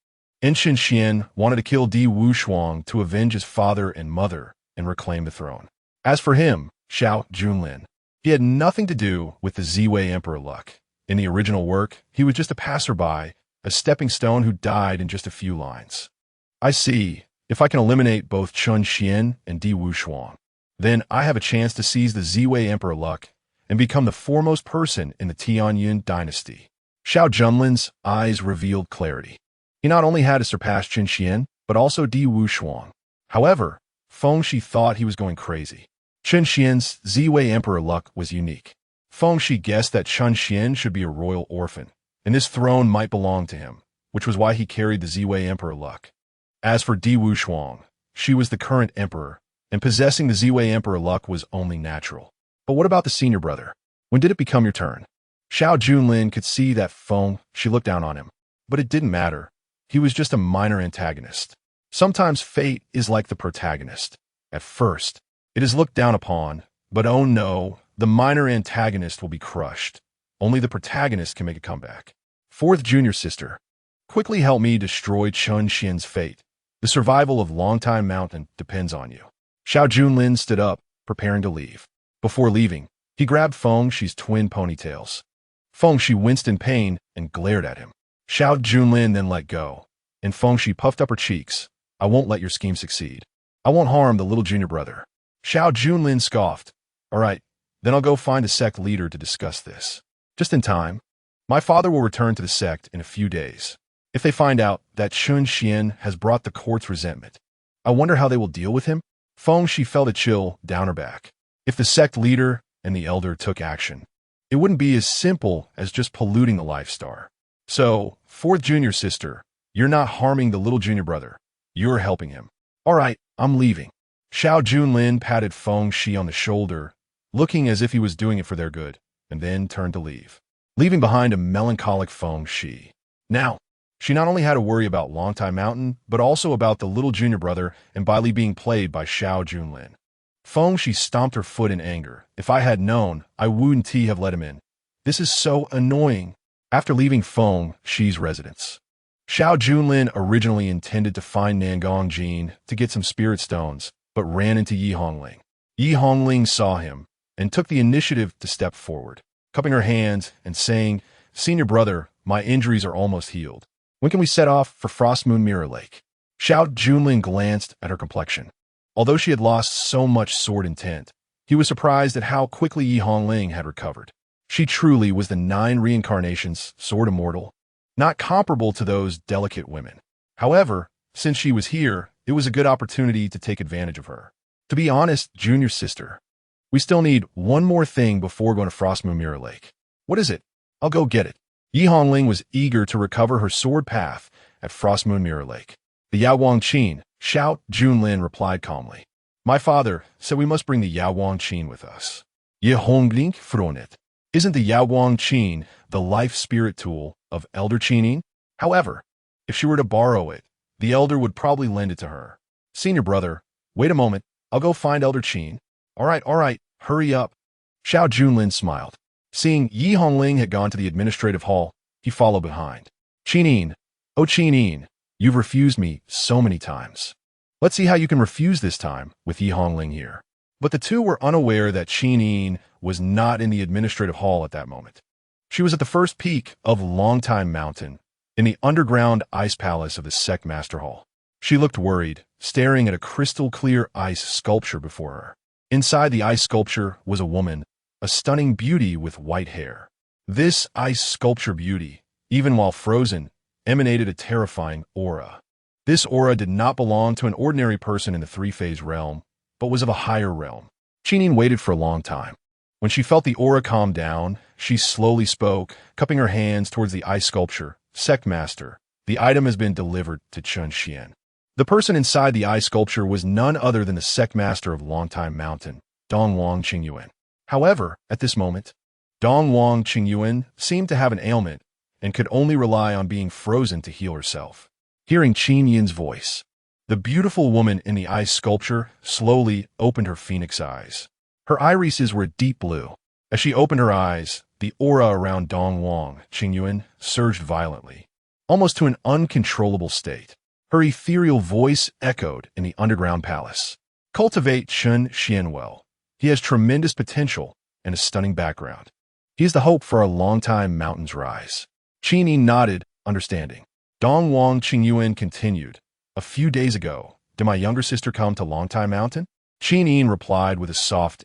Speaker 1: and Chen Xuan wanted to kill Ningshuang to avenge his father and mother and reclaim the throne. As for him, Xiao Junlin, he had nothing to do with the Ziwei Emperor luck. In the original work, he was just a passerby, a stepping stone who died in just a few lines. I see. If I can eliminate both Chen Xuan and Ningshuang, then I have a chance to seize the Ziwei Emperor luck and become the foremost person in the Tianyun dynasty. Xiao Junlin's eyes revealed clarity. He not only had to surpass Chen Xuan, but also Ningshuang. However, Feng Shi thought he was going crazy. Chen Xian's Ziwei Emperor luck was unique. Feng Shi guessed that Chen Xuan should be a royal orphan, and this throne might belong to him, which was why he carried the Ziwei Emperor luck. As for Ningshuang, she was the current emperor, and possessing the Ziwei Emperor luck was only natural. But what about the senior brother? When did it become your turn? Xiao Junlin could see that Feng Shi looked down on him, but it didn't matter. He was just a minor antagonist. Sometimes fate is like the protagonist. At first, it is looked down upon, but oh no, the minor antagonist will be crushed. Only the protagonist can make a comeback. Fourth junior sister, quickly help me destroy Chen Xian's fate. The survival of Longtime Mountain depends on you. Xiao Junlin stood up, preparing to leave. Before leaving, he grabbed Feng Shi's twin ponytails. Feng Shi winced in pain and glared at him. Xiao Junlin then let go, and Feng Shi puffed up her cheeks. I won't let your scheme succeed. I won't harm the little junior brother. Xiao Junlin scoffed. All right, then I'll go find a sect leader to discuss this. Just in time. My father will return to the sect in a few days. If they find out that Chen Xuan has brought the court's resentment, I wonder how they will deal with him. Feng Shi felt a chill down her back. If the sect leader and the elder took action, it wouldn't be as simple as just polluting the Life Star. So, fourth junior sister, you're not harming the little junior brother. You're helping him. All right, I'm leaving. Xiao Junlin patted Feng Shi on the shoulder, looking as if he was doing it for their good, and then turned to leave, leaving behind a melancholic Feng Shi. Now, she not only had to worry about Longtime Mountain, but also about the little junior brother and Bailey being played by Xiao Junlin. Feng Shi stomped her foot in anger. If I had known, I wouldn't have let him in. This is so annoying. After leaving Feng Shi's residence, Xiao Junlin originally intended to find Nangong Jin to get some spirit stones, but ran into Yi Hongling. Yi Hongling saw him and took the initiative to step forward, cupping her hands and saying, Senior brother, my injuries are almost healed. When can we set off for Frost Moon Mirror Lake? Xiao Junlin glanced at her complexion. Although she had lost so much sword intent, he was surprised at how quickly Yi Hongling had recovered. She truly was the 9 reincarnations sword immortal, not comparable to those delicate women. However, since she was here, it was a good opportunity to take advantage of her. To be honest, junior sister, we still need one more thing before going to Frost Moon Mirror Lake. What is it? I'll go get it. Yi Hongling was eager to recover her sword path at Frost Moon Mirror Lake. The Yaowang Qin, Xiao Junlin replied calmly. My father said we must bring the Yaowang Qin with us. Yi Hongling fronet. Isn't the Yaowang Qin the life spirit tool of Elder Qinin? However, if she were to borrow it, the elder would probably lend it to her. Senior brother, wait a moment. I'll go find Elder Qin. All right, hurry up. Xiao Junlin smiled. Seeing Yi Hongling had gone to the administrative hall, he followed behind. Qinin, oh Qinin, you've refused me so many times. Let's see how you can refuse this time with Yi Hongling here. But the two were unaware that Qinin was not in the administrative hall at that moment. She was at the first peak of Longtime Mountain, in the underground ice palace of the Sect Master Hall. She looked worried, staring at a crystal-clear ice sculpture before her. Inside the ice sculpture was a woman, a stunning beauty with white hair. This ice sculpture beauty, even while frozen, emanated a terrifying aura. This aura did not belong to an ordinary person in the three-phase realm, but was of a higher realm. Qinin waited for a long time. When she felt the aura calm down, she slowly spoke, cupping her hands towards the ice sculpture. Sect Master, the item has been delivered to Chen Xuan. The person inside the ice sculpture was none other than the Sect Master of Longtime Mountain, Dongwang Qingyuan. However, at this moment, Dongwang Qingyuan seemed to have an ailment and could only rely on being frozen to heal herself. Hearing Qin Yin's voice, the beautiful woman in the ice sculpture slowly opened her phoenix eyes. Her irises were deep blue. As she opened her eyes, the aura around Dongwang Qingyuan surged violently. almost to an uncontrollable state. Her ethereal voice echoed in the underground palace. Cultivate Chen Xuan well. He has tremendous potential and a stunning background. He is the hope for our longtime mountain's rise. Qin Yi nodded, understanding. Dongwang Qingyuan continued. A few days ago, did my younger sister come to Longtime Mountain? Qin Yin replied with a soft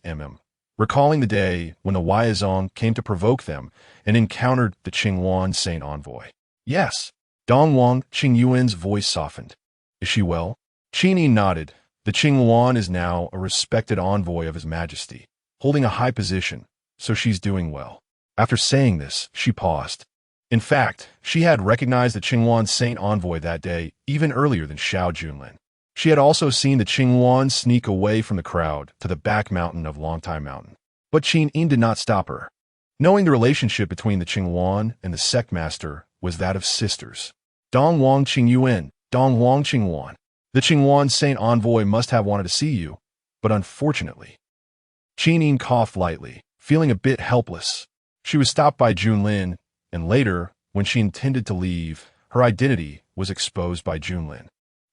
Speaker 1: recalling the day when the Huaizong came to provoke them and encountered the Qinghuan Saint Envoy. Yes. Dongwang Qingyuan's voice softened. Is she well? Qin Yin nodded. The Qinghuan is now a respected envoy of His Majesty, holding a high position, so she's doing well. After saying this, she paused. In fact, she had recognized the Qinghuan Saint Envoy that day even earlier than Xiao Junlin. She had also seen the Qinghuan sneak away from the crowd to the back mountain of Longtime Mountain. But Qin Yin did not stop her. Knowing the relationship between the Qinghuan and the sect master was that of sisters. Dongwang Qingyuan, Dongwang Qinghuan. The Qinghuan Saint Envoy must have wanted to see you, but unfortunately. Qin Yin coughed lightly, feeling a bit helpless. She was stopped by Junlin, and later, when she intended to leave, her identity was exposed by Junlin.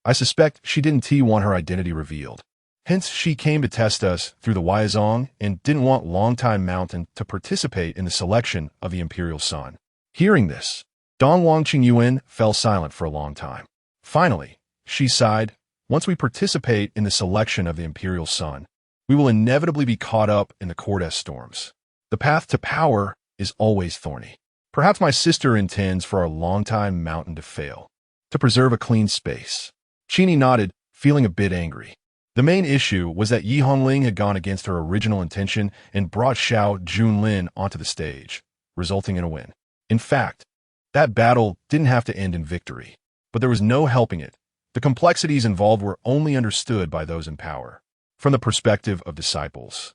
Speaker 1: I suspect she didn't want her identity revealed. Hence, she came to test us through the Huaizong and didn't want Longtime Mountain to participate in the selection of the Imperial Sun. Hearing this, Dongwang Qingyuan fell silent for a long time. Finally, she sighed, once we participate in the selection of the Imperial Sun, we will inevitably be caught up in the court storms. The path to power is always thorny. Perhaps my sister intends for our Longtime Mountain to fail, to preserve a clean space. Qin Yi nodded, feeling a bit angry. The main issue was that Yi Hongling had gone against her original intention and brought Xiao Junlin onto the stage, resulting in a win. In fact, that battle didn't have to end in victory, but there was no helping it. The complexities involved were only understood by those in power. From the perspective of disciples,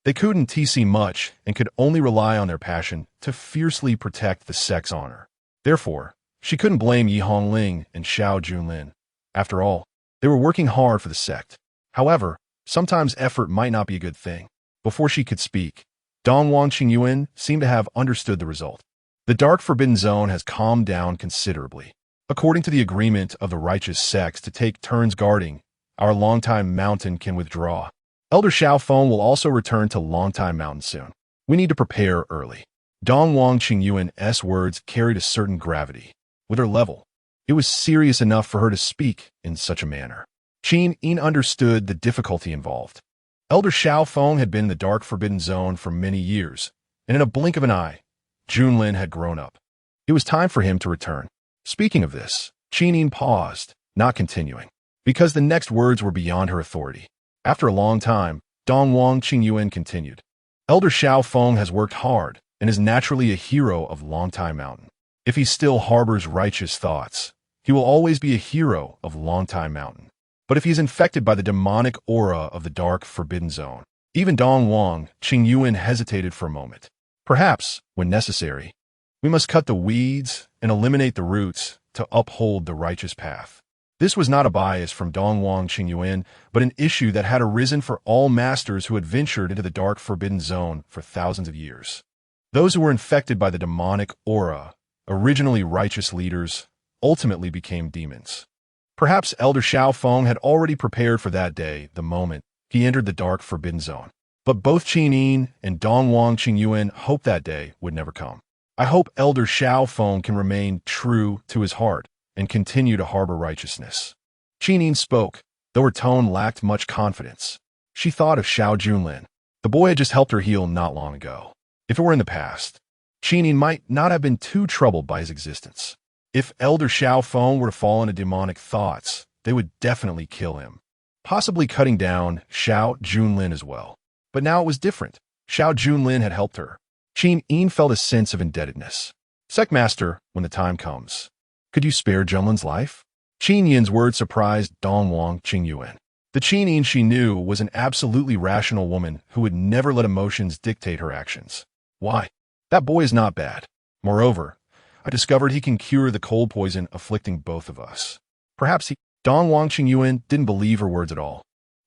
Speaker 1: they couldn't see much and could only rely on their passion to fiercely protect the sect's honor. Therefore, she couldn't blame Yi Hongling and Xiao Junlin. After all, they were working hard for the sect. However, sometimes effort might not be a good thing. Before she could speak, Dongwang Qingyuan seemed to have understood the result. The dark forbidden zone has calmed down considerably. According to the agreement of the righteous sects to take turns guarding, our Longtime Mountain can withdraw. Elder Xiaofeng will also return to Longtime Mountain soon. We need to prepare early. Dongwang Qingyuan's words carried a certain gravity. With her level, it was serious enough for her to speak in such a manner. Qin Yin understood the difficulty involved. Elder Xiaofeng had been in the dark forbidden zone for many years, and in a blink of an eye, Junlin had grown up. It was time for him to return. Speaking of this, Qin Yin paused, not continuing, because the next words were beyond her authority. After a long time, Dongwang Qingyuan continued. Elder Xiaofeng has worked hard and is naturally a hero of Longtime Mountain. If he still harbors righteous thoughts, he will always be a hero of Longtime Mountain. But if he is infected by the demonic aura of the dark forbidden zone, even Dongwang Qingyuan hesitated for a moment. Perhaps, when necessary, we must cut the weeds and eliminate the roots to uphold the righteous path. This was not a bias from Dongwang Qingyuan, but an issue that had arisen for all masters who had ventured into the dark forbidden zone for thousands of years. Those who were infected by the demonic aura, originally righteous leaders, ultimately became demons. Perhaps Elder Xiaofeng had already prepared for that day, the moment he entered the dark forbidden zone. But both Qin Yin and Dongwang Qingyuan hoped that day would never come. I hope Elder Xiaofeng can remain true to his heart and continue to harbor righteousness. Qin Yin spoke, though her tone lacked much confidence. She thought of Xiao Junlin. The boy had just helped her heal not long ago. If it were in the past, Qin Yin might not have been too troubled by his existence. If Elder Xiaofeng were to fall into demonic thoughts, they would definitely kill him, possibly cutting down Xiao Junlin as well. But now it was different. Xiao Junlin had helped her. Qin Yin felt a sense of indebtedness. Sectmaster, when the time comes, could you spare Junlin's life? Qin Yin's words surprised Dongwang Qingyuan. The Qin Yin she knew was an absolutely rational woman who would never let emotions dictate her actions. Why? That boy is not bad. Moreover, I discovered he can cure the cold poison afflicting both of us. Perhaps he... Dongwang Qingyuan didn't believe her words at all.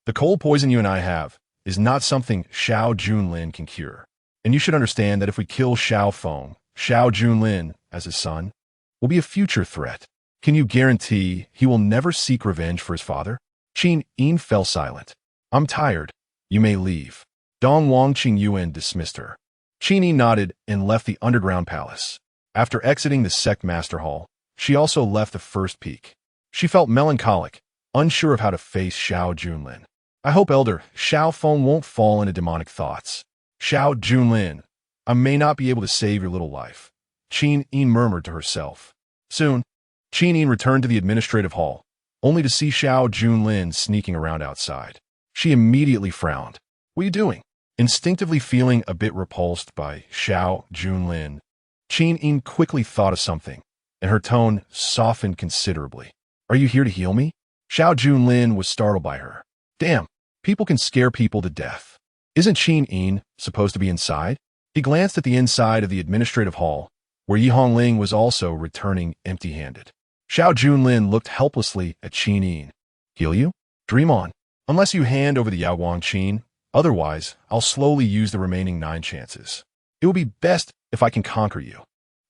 Speaker 1: The cold poison you and I have is not something Xiao Junlin can cure. And you should understand that if we kill Xiaofeng, Xiao Junlin, as his son, will be a future threat. Can you guarantee he will never seek revenge for his father? Qin Yin fell silent. I'm tired. You may leave. Dong Wang Qingyuan dismissed her. Qin Yin nodded and left the underground palace. After exiting the sect master hall, she also left the first peak. She felt melancholic, unsure of how to face Xiao Junlin. I hope Elder Xiao Feng won't fall into demonic thoughts. Xiao Junlin, I may not be able to save your little life. Qin Yin murmured to herself. Soon, Qin Yin returned to the administrative hall, only to see Xiao Junlin sneaking around outside. She immediately frowned. What are you doing? Instinctively feeling a bit repulsed by Xiao Junlin, Qin Yin quickly thought of something, and her tone softened considerably. Are you here to heal me? Xiao Junlin was startled by her. Damn, people can scare people to death. Isn't Qin Yin supposed to be inside? He glanced at the inside of the administrative hall, where Yi Hongling was also returning empty-handed. Xiao Junlin looked helplessly at Qin Yin. Heal you? Dream on. Unless you hand over the Yaowang Qin, otherwise, I'll slowly use the remaining 9 chances. It will be best if I can conquer you.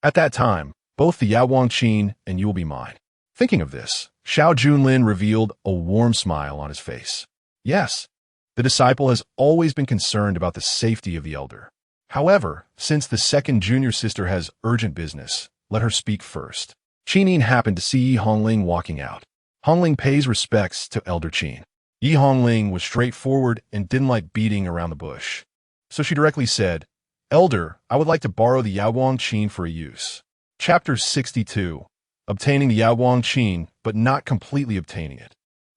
Speaker 1: At that time, both the Yaowang Qin and you will be mine. Thinking of this, Xiao Junlin revealed a warm smile on his face. Yes, the disciple has always been concerned about the safety of the elder. However, since the second junior sister has urgent business, let her speak first. Qin Yin happened to see Yi Hongling walking out. Hongling pays respects to Elder Qin. Yi Hongling was straightforward and didn't like beating around the bush. So she directly said, Elder, I would like to borrow the Yaowang Qin for a use. Chapter 62. Obtaining the Yaowang Qin, but not completely obtaining it.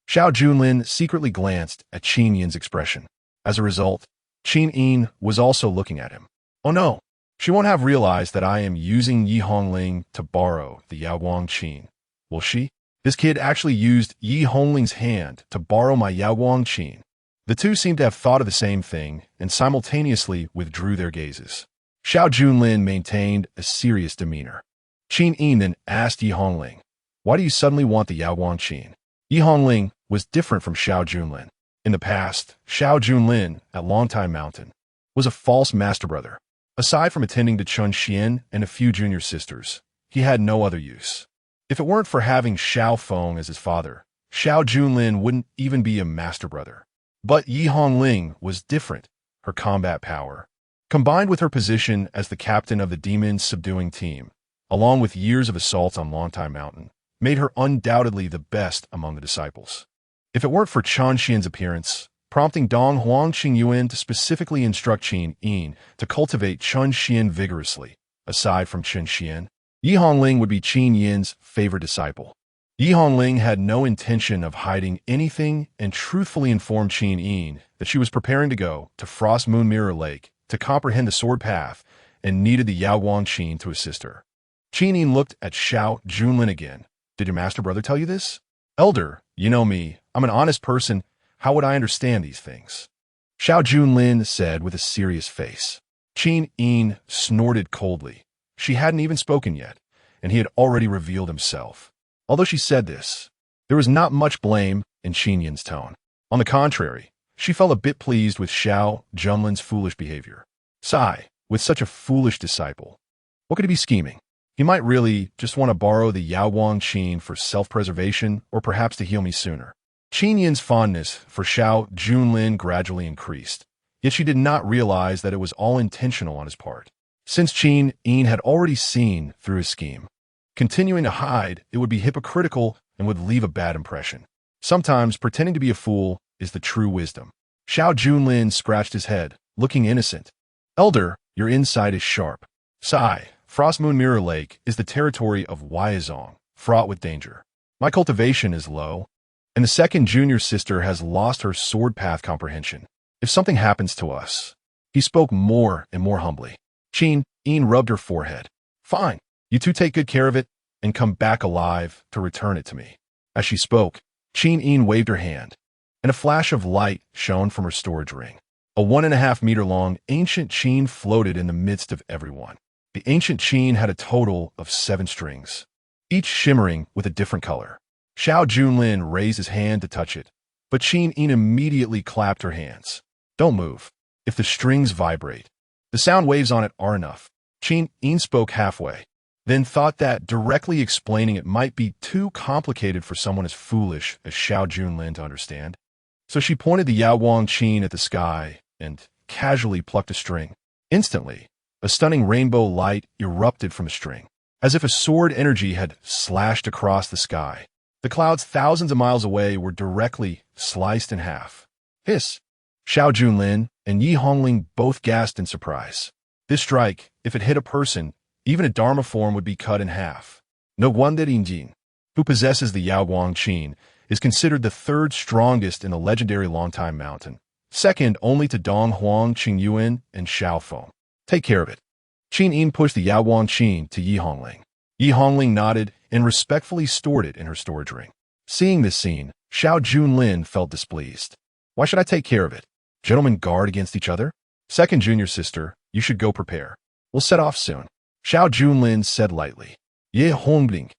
Speaker 1: Xiao Junlin secretly glanced at Qin Yin's expression. As a result, Qin Yin was also looking at him. Oh no, she won't have realized that I am using Yi Hongling to borrow the Yaowang Qin. Will she? This kid actually used Yi Hongling's hand to borrow my Yaowang Qin. The two seemed to have thought of the same thing and simultaneously withdrew their gazes. Xiao Junlin maintained a serious demeanor. Qin Yin then asked Yi Hongling, why do you suddenly want the Yaowang Qin? Yi Hongling was different from Xiao Junlin. In the past, Xiao Junlin, at Longtime Mountain, was a false master brother. Aside from attending to Chun Xian and a few junior sisters, he had no other use. If it weren't for having Xiao Feng as his father, Xiao Junlin wouldn't even be a master brother. But Yi Hongling was different. Her combat power, combined with her position as the captain of the demons subduing team, along with years of assaults on Longtime Mountain, made her undoubtedly the best among the disciples. If it weren't for Chun Xian's appearance, prompting Dong Huang Qingyuan to specifically instruct Qin Yin to cultivate Chun Xian vigorously, aside from Chen Xian, Yi Hongling would be Qin Yin's favorite disciple. Yi Hongling had no intention of hiding anything and truthfully informed Qin Yin that she was preparing to go to Frost Moon Mirror Lake to comprehend the sword path and needed the Yaowang Qin to assist her. Qin Yin looked at Xiao Junlin again. Did your master brother tell you this? Elder, you know me. I'm an honest person. How would I understand these things? Xiao Junlin said with a serious face. Qin Yin snorted coldly. She hadn't even spoken yet, and he had already revealed himself. Although she said this, there was not much blame in Qin Yin's tone. On the contrary, she felt a bit pleased with Xiao Junlin's foolish behavior. Sigh, with such a foolish disciple. What could he be scheming? He might really just want to borrow the Yaowang Qin for self-preservation or perhaps to heal me sooner. Qin Yin's fondness for Xiao Junlin gradually increased, yet she did not realize that it was all intentional on his part. Since Qin Yin had already seen through his scheme, continuing to hide, it would be hypocritical and would leave a bad impression. Sometimes pretending to be a fool is the true wisdom. Xiao Junlin scratched his head, looking innocent. Elder, your insight is sharp. Sigh, Frost Moon Mirror Lake is the territory of Weizong, fraught with danger. My cultivation is low, and the second junior sister has lost her sword path comprehension. If something happens to us, he spoke more and more humbly. Qin Yin rubbed her forehead. Fine, you two take good care of it and come back alive to return it to me. As she spoke, Qin Yin waved her hand, and a flash of light shone from her storage ring. A 1.5 meter long ancient Qin floated in the midst of everyone. The ancient Qin had a total of 7 strings, each shimmering with a different color. Xiao Junlin raised his hand to touch it, but Qin Yin immediately clapped her hands. Don't move. If the strings vibrate, the sound waves on it are enough. Qin Yin spoke halfway. then thought that directly explaining it might be too complicated for someone as foolish as Xiao Junlin to understand. So she pointed the Yaowang Qin at the sky and casually plucked a string. Instantly, a stunning rainbow light erupted from the string, as if a sword energy had slashed across the sky. The clouds thousands of miles away were directly sliced in half. Hiss! Xiao Junlin and Yi Hongling both gasped in surprise. This strike, if it hit a person, even a Dharma form would be cut in half. Nangong Jin, who possesses the Yaowang Qin, is considered the third strongest in the legendary Longtime Mountain, second only to Dong Huang, Qing Yuan, and Xiao Feng. Take care of it. Qin Yin pushed the Yaowang Qin to Yi Hongling. Yi Hongling nodded and respectfully stored it in her storage ring. Seeing this scene, Xiao Junlin felt displeased. Why should I take care of it? Gentlemen guard against each other? Second junior sister, you should go prepare. We'll set off soon. Xiao Junlin said lightly. Yi Hongling,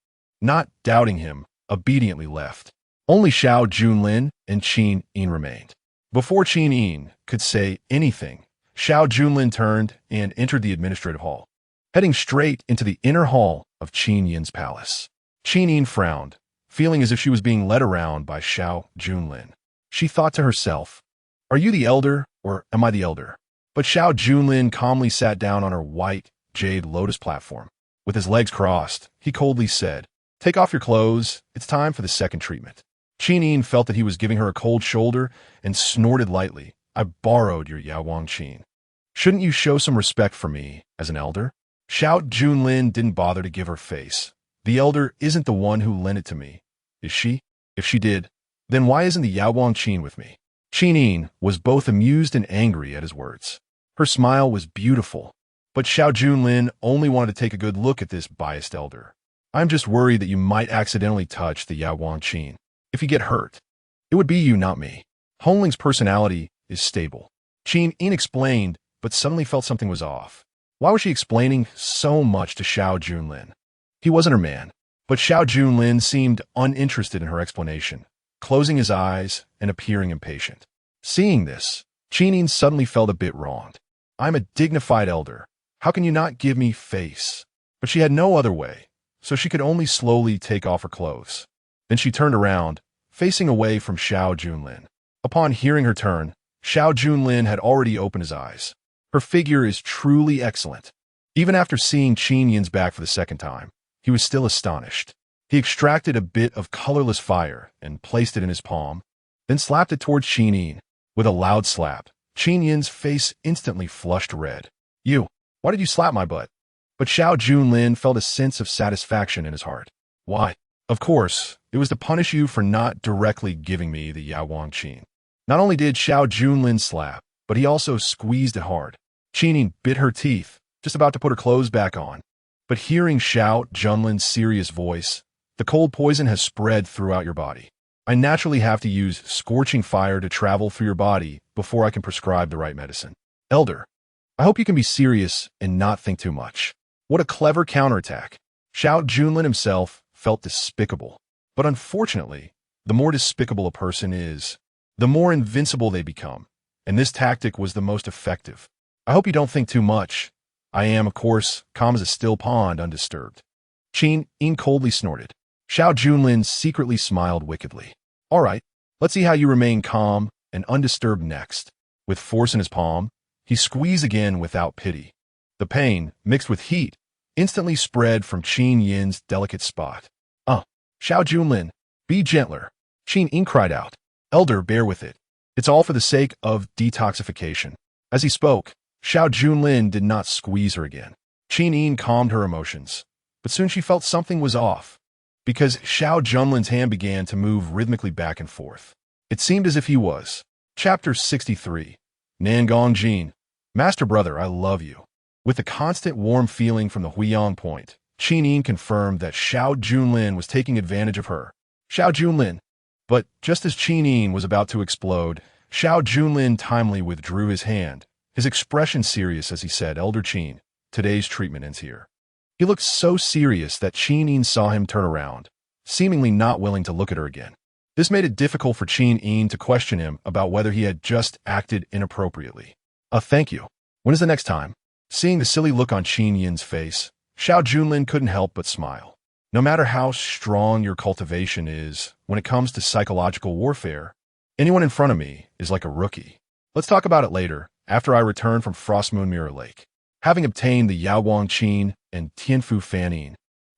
Speaker 1: not doubting him, obediently left. Only Xiao Junlin and Qin Yin remained. Before Qin Yin could say anything, Xiao Junlin turned and entered the administrative hall, heading straight into the inner hall of Qin Yin's palace. Qin Yin frowned, feeling as if she was being led around by Xiao Junlin. She thought to herself, are you the elder, or am I the elder? But Xiao Junlin calmly sat down on her white jade lotus platform. With his legs crossed, he coldly said, take off your clothes, it's time for the second treatment. Qin Yin felt that he was giving her a cold shoulder and snorted lightly. I borrowed your Yaowang Qin. Shouldn't you show some respect for me as an elder? Xiao Junlin didn't bother to give her face. The elder isn't the one who lent it to me, is she? If she did, then why isn't the Yaowang Qin with me? Qin Yin was both amused and angry at his words. Her smile was beautiful, but Xiao Junlin only wanted to take a good look at this biased elder. I'm just worried that you might accidentally touch the Yaowang Qin. If you get hurt, it would be you, not me. Hongling's personality is stable. Qin Yin explained, but suddenly felt something was off. Why was she explaining so much to Xiao Junlin? He wasn't her man, but Xiao Junlin seemed uninterested in her explanation, closing his eyes and appearing impatient. Seeing this, Qin Yin suddenly felt a bit wronged. I'm a dignified elder. How can you not give me face? But she had no other way, so she could only slowly take off her clothes. Then she turned around, facing away from Xiao Junlin. Upon hearing her turn, Xiao Junlin had already opened his eyes. Her figure is truly excellent. Even after seeing Qin Yin's back for the second time, he was still astonished. He extracted a bit of colorless fire and placed it in his palm, then slapped it towards Qin Yin. With a loud slap, Qin Yin's face instantly flushed red. Why did you slap my butt? But Xiao Junlin felt a sense of satisfaction in his heart. Why? Of course, it was to punish you for not directly giving me the Yaowang Qin. Not only did Xiao Junlin slap, but he also squeezed it hard. Qin Yin bit her teeth, just about to put her clothes back on. But hearing Xiao Junlin's serious voice, the cold poison has spread throughout your body. I naturally have to use scorching fire to travel through your body before I can prescribe the right medicine. Elder, I hope you can be serious and not think too much. What a clever counterattack. Xiao Junlin himself felt despicable. But unfortunately, the more despicable a person is, the more invincible they become. And this tactic was the most effective. I hope you don't think too much. I am, of course, calm as a still pond, undisturbed. Qin Yin coldly snorted. Xiao Junlin secretly smiled wickedly. All right, let's see how you remain calm and undisturbed next. With force in his palm, he squeezed again without pity. The pain, mixed with heat, instantly spread from Qin Yin's delicate spot. Xiao Junlin, be gentler. Qin Yin cried out. Elder, bear with it. It's all for the sake of detoxification. As he spoke, Xiao Junlin did not squeeze her again. Qin Yin calmed her emotions, but soon she felt something was off, because Xiao Junlin's hand began to move rhythmically back and forth. It seemed as if he was. Chapter 63. Nangong Jin. Master brother, I love you. With a constant warm feeling from the Huiyang point, Qin Yin confirmed that Xiao Junlin was taking advantage of her. Xiao Junlin. But just as Qin Yin was about to explode, Xiao Junlin timely withdrew his hand, his expression serious as he said, Elder Qin, today's treatment ends here. He looked so serious that Qin Yin saw him turn around, seemingly not willing to look at her again. This made it difficult for Qin Yin to question him about whether he had just acted inappropriately. Thank you. When is the next time? Seeing the silly look on Qin Yin's face, Xiao Junlin couldn't help but smile. No matter how strong your cultivation is, when it comes to psychological warfare, anyone in front of me is like a rookie. Let's talk about it later, after I return from Frost Moon Mirror Lake. Having obtained the Yaoguang Qin and Tianfu Fanyin,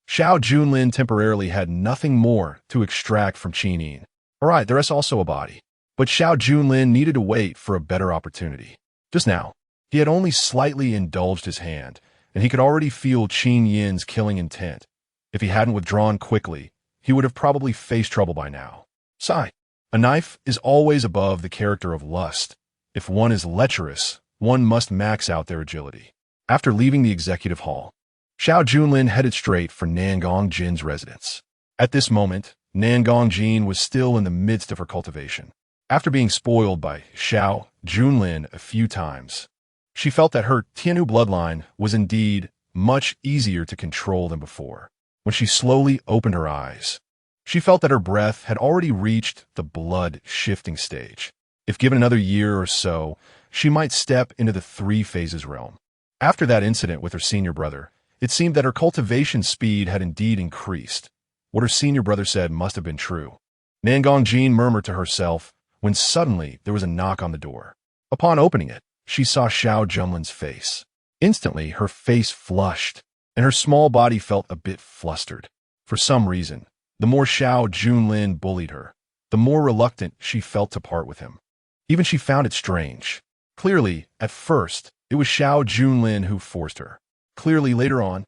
Speaker 1: Xiao Junlin temporarily had nothing more to extract from Qinin. Alright, there is also a body. But Xiao Junlin needed to wait for a better opportunity. Just now, he had only slightly indulged his hand, and he could already feel Qin Yin's killing intent. If he hadn't withdrawn quickly, he would have probably faced trouble by now. Sigh. A knife is always above the character of lust. If one is lecherous, one must max out their agility. After leaving the executive hall, Xiao Junlin headed straight for Nangong Jin's residence. At this moment, Nangong Jin was still in the midst of her cultivation. After being spoiled by Xiao Junlin a few times, she felt that her Tianhu bloodline was indeed much easier to control than before. When she slowly opened her eyes, she felt that her breath had already reached the blood-shifting stage. If given another year or so, she might step into the three phases realm. After that incident with her senior brother, it seemed that her cultivation speed had indeed increased. What her senior brother said must have been true. Nangong Jin murmured to herself when suddenly there was a knock on the door. Upon opening it, she saw Xiao Junlin's face. Instantly, her face flushed, and her small body felt a bit flustered. For some reason, the more Xiao Junlin bullied her, the more reluctant she felt to part with him. Even she found it strange. Clearly, at first, it was Xiao Junlin who forced her. Clearly, later on,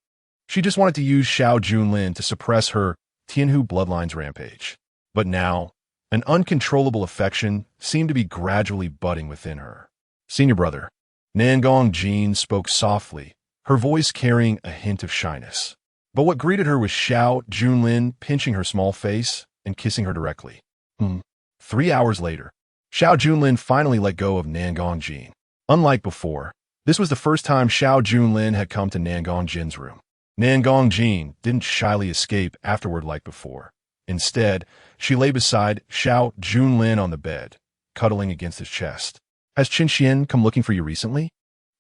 Speaker 1: she just wanted to use Xiao Junlin to suppress her Tianhu bloodline's rampage. But now, an uncontrollable affection seemed to be gradually budding within her. Senior brother, Nangong Jin spoke softly, her voice carrying a hint of shyness. But what greeted her was Xiao Junlin pinching her small face and kissing her directly. 3 hours later, Xiao Junlin finally let go of Nangong Jin. Unlike before, this was the first time Xiao Junlin had come to Nangong Jin's room. Nangong Jin didn't shyly escape afterward like before. Instead, she lay beside Xiao Junlin on the bed, cuddling against his chest. Has Chen Xuan come looking for you recently?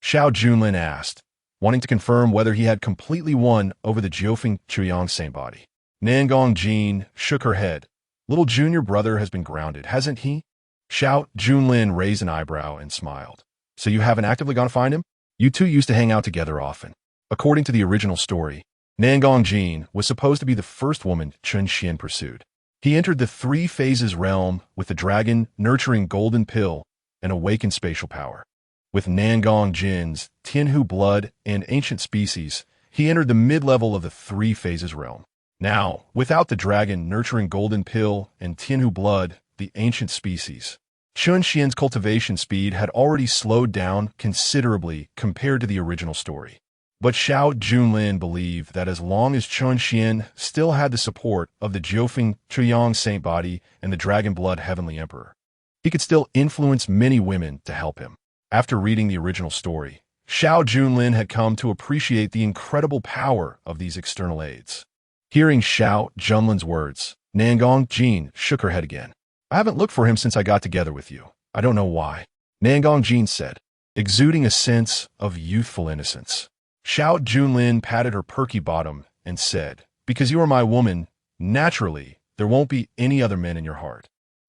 Speaker 1: Xiao Junlin asked, wanting to confirm whether he had completely won over the Jiufeng Chuyang Saint body. Nangong Jin shook her head. Little junior brother has been grounded, hasn't he? Xiao Junlin raised an eyebrow and smiled. So you haven't actively gone to find him? You two used to hang out together often. According to the original story, Nangong Jin was supposed to be the first woman Chen Xuan pursued. He entered the three phases realm with the dragon nurturing golden pill and awakened spatial power. With Nangong Jin's Tianhu blood and ancient species, he entered the mid-level of the three phases realm. Now, without the dragon nurturing golden pill and Tianhu blood, the ancient species, Chen Xuan's cultivation speed had already slowed down considerably compared to the original story. But Xiao Junlin believed that as long as Chen Xuan still had the support of the Jiufeng Chuyang Saint body and the Dragon Blood Heavenly Emperor, he could still influence many women to help him. After reading the original story, Xiao Junlin had come to appreciate the incredible power of these external aids. Hearing Xiao Junlin's words, Nangong Jin shook her head again. I haven't looked for him since I got together with you. I don't know why. Nangong Jin said, exuding a sense of youthful innocence. Xiao Junlin patted her perky bottom and said, because you are my woman, naturally, there won't be any other men in your heart.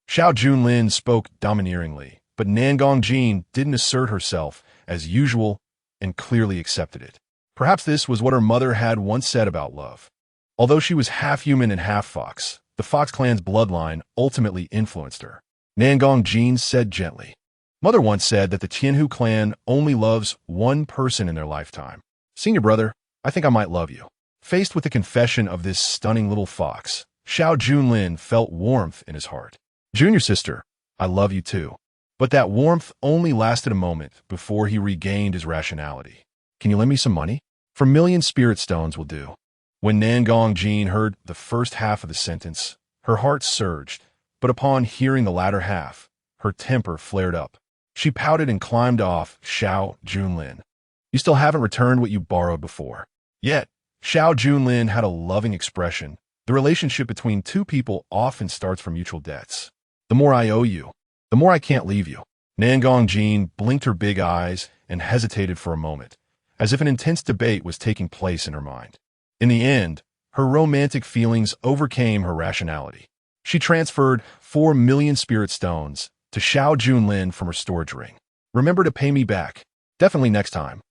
Speaker 1: Xiao Junlin spoke domineeringly, but Nangong Jin didn't assert herself as usual and clearly accepted it. Perhaps this was what her mother had once said about love. Although she was half human and half fox, the Fox clan's bloodline ultimately influenced her. Nangong Jin said gently, Mother once said that the Tianhu clan only loves one person in their lifetime. Senior brother, I think I might love you. Faced with the confession of this stunning little fox, Xiao Junlin felt warmth in his heart. Junior sister, I love you too. But that warmth only lasted a moment before he regained his rationality. Can you lend me some money? For 1,000,000 spirit stones will do. When Nangong Jin heard the first half of the sentence, her heart surged, but upon hearing the latter half, her temper flared up. She pouted and climbed off Xiao Junlin. You still haven't returned what you borrowed before. Yet, Xiao Junlin had a loving expression. The relationship between two people often starts from mutual debts. The more I owe you, the more I can't leave you. Nangong Jin blinked her big eyes and hesitated for a moment, as if an intense debate was taking place in her mind. In the end, her romantic feelings overcame her rationality. She transferred 4 million spirit stones to Xiao Junlin from her storage ring. "Remember to pay me back. Definitely next time."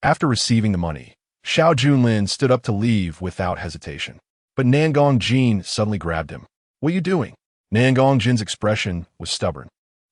Speaker 1: After receiving the money, Xiao Junlin stood up to leave without hesitation. But Nangong Jin suddenly grabbed him. "What are you doing?" Nangong Jin's expression was stubborn.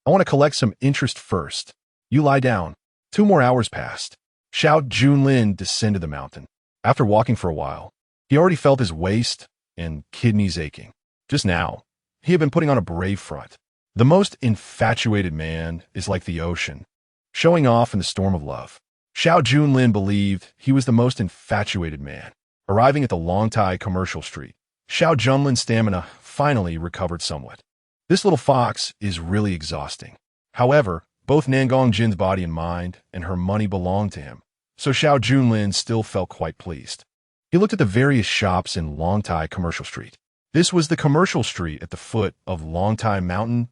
Speaker 1: "I want to collect some interest first. You lie down." 2 more hours passed. Xiao Junlin descended the mountain. After walking for a while, he already felt his waist and kidneys aching. Just now, he had been putting on a brave front. The most infatuated man is like the ocean, showing off in the storm of love. Xiao Junlin believed he was the most infatuated man. Arriving at the Longtai commercial street, Xiao Junlin's stamina finally recovered somewhat. This little fox is really exhausting. However, both Nangong Jin's body and mind and her money belonged to him, so Xiao Junlin still felt quite pleased. He looked at the various shops in Longtai commercial street. This was the commercial street at the foot of Longtai Mountain,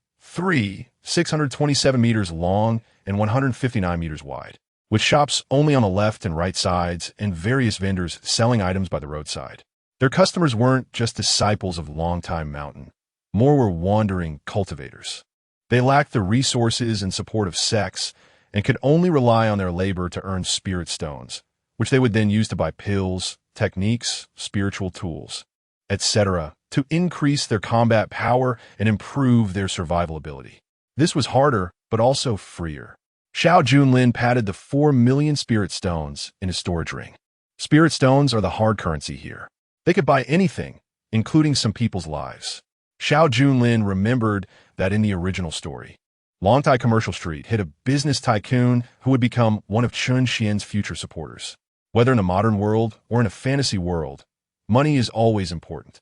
Speaker 1: 627 meters long and 159 meters wide, with shops only on the left and right sides and various vendors selling items by the roadside. Their customers weren't just disciples of Longtai Mountain. More were wandering cultivators. They lacked the resources and support of sex and could only rely on their labor to earn spirit stones, which they would then use to buy pills, techniques, spiritual tools, etc., to increase their combat power and improve their survival ability. This was harder, but also freer. Xiao Junlin patted the 4 million spirit stones in his storage ring. Spirit stones are the hard currency here. They could buy anything, including some people's lives. Xiao Junlin remembered that in the original story, Longtai Commercial Street hit a business tycoon who would become one of Chen Xian's future supporters. Whether in a modern world or in a fantasy world, money is always important.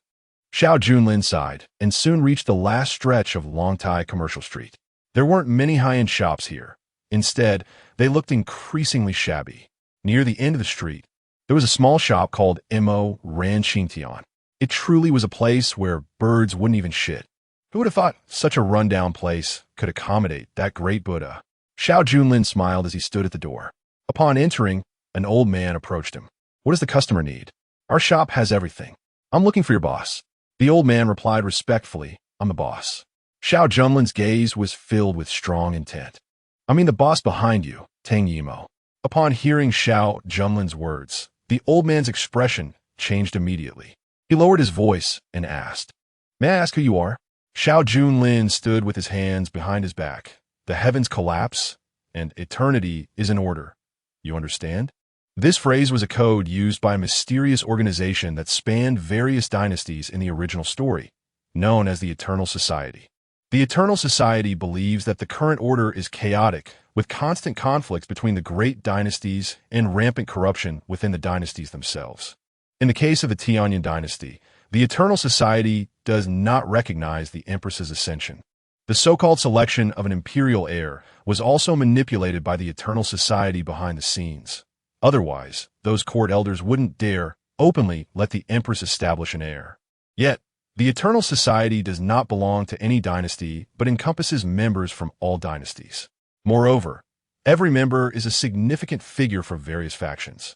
Speaker 1: Xiao Junlin sighed and soon reached the last stretch of Longtai Commercial Street. There weren't many high-end shops here. Instead, they looked increasingly shabby. Near the end of the street, there was a small shop called Mo Ran Xingtian. It truly was a place where birds wouldn't even shit. Who would have thought such a rundown place could accommodate that great Buddha? Xiao Junlin smiled as he stood at the door. Upon entering, an old man approached him. "What does the customer need?" "Our shop has everything." "I'm looking for your boss." The old man replied respectfully, "I'm the boss." Xiao Junlin's gaze was filled with strong intent. "I mean the boss behind you, Tang Yimo." Upon hearing Xiao Junlin's words, the old man's expression changed immediately. He lowered his voice and asked, "May I ask who you are?" Xiao Junlin stood with his hands behind his back. "The heavens collapse, and eternity is in order. You understand?" This phrase was a code used by a mysterious organization that spanned various dynasties in the original story, known as the Eternal Society. The Eternal Society believes that the current order is chaotic, with constant conflicts between the great dynasties and rampant corruption within the dynasties themselves. In the case of the Tianyan dynasty, the Eternal Society does not recognize the Empress's ascension. The so-called selection of an imperial heir was also manipulated by the Eternal Society behind the scenes. Otherwise, those court elders wouldn't dare openly let the Empress establish an heir. Yet, the Eternal Society does not belong to any dynasty but encompasses members from all dynasties. Moreover, every member is a significant figure for various factions.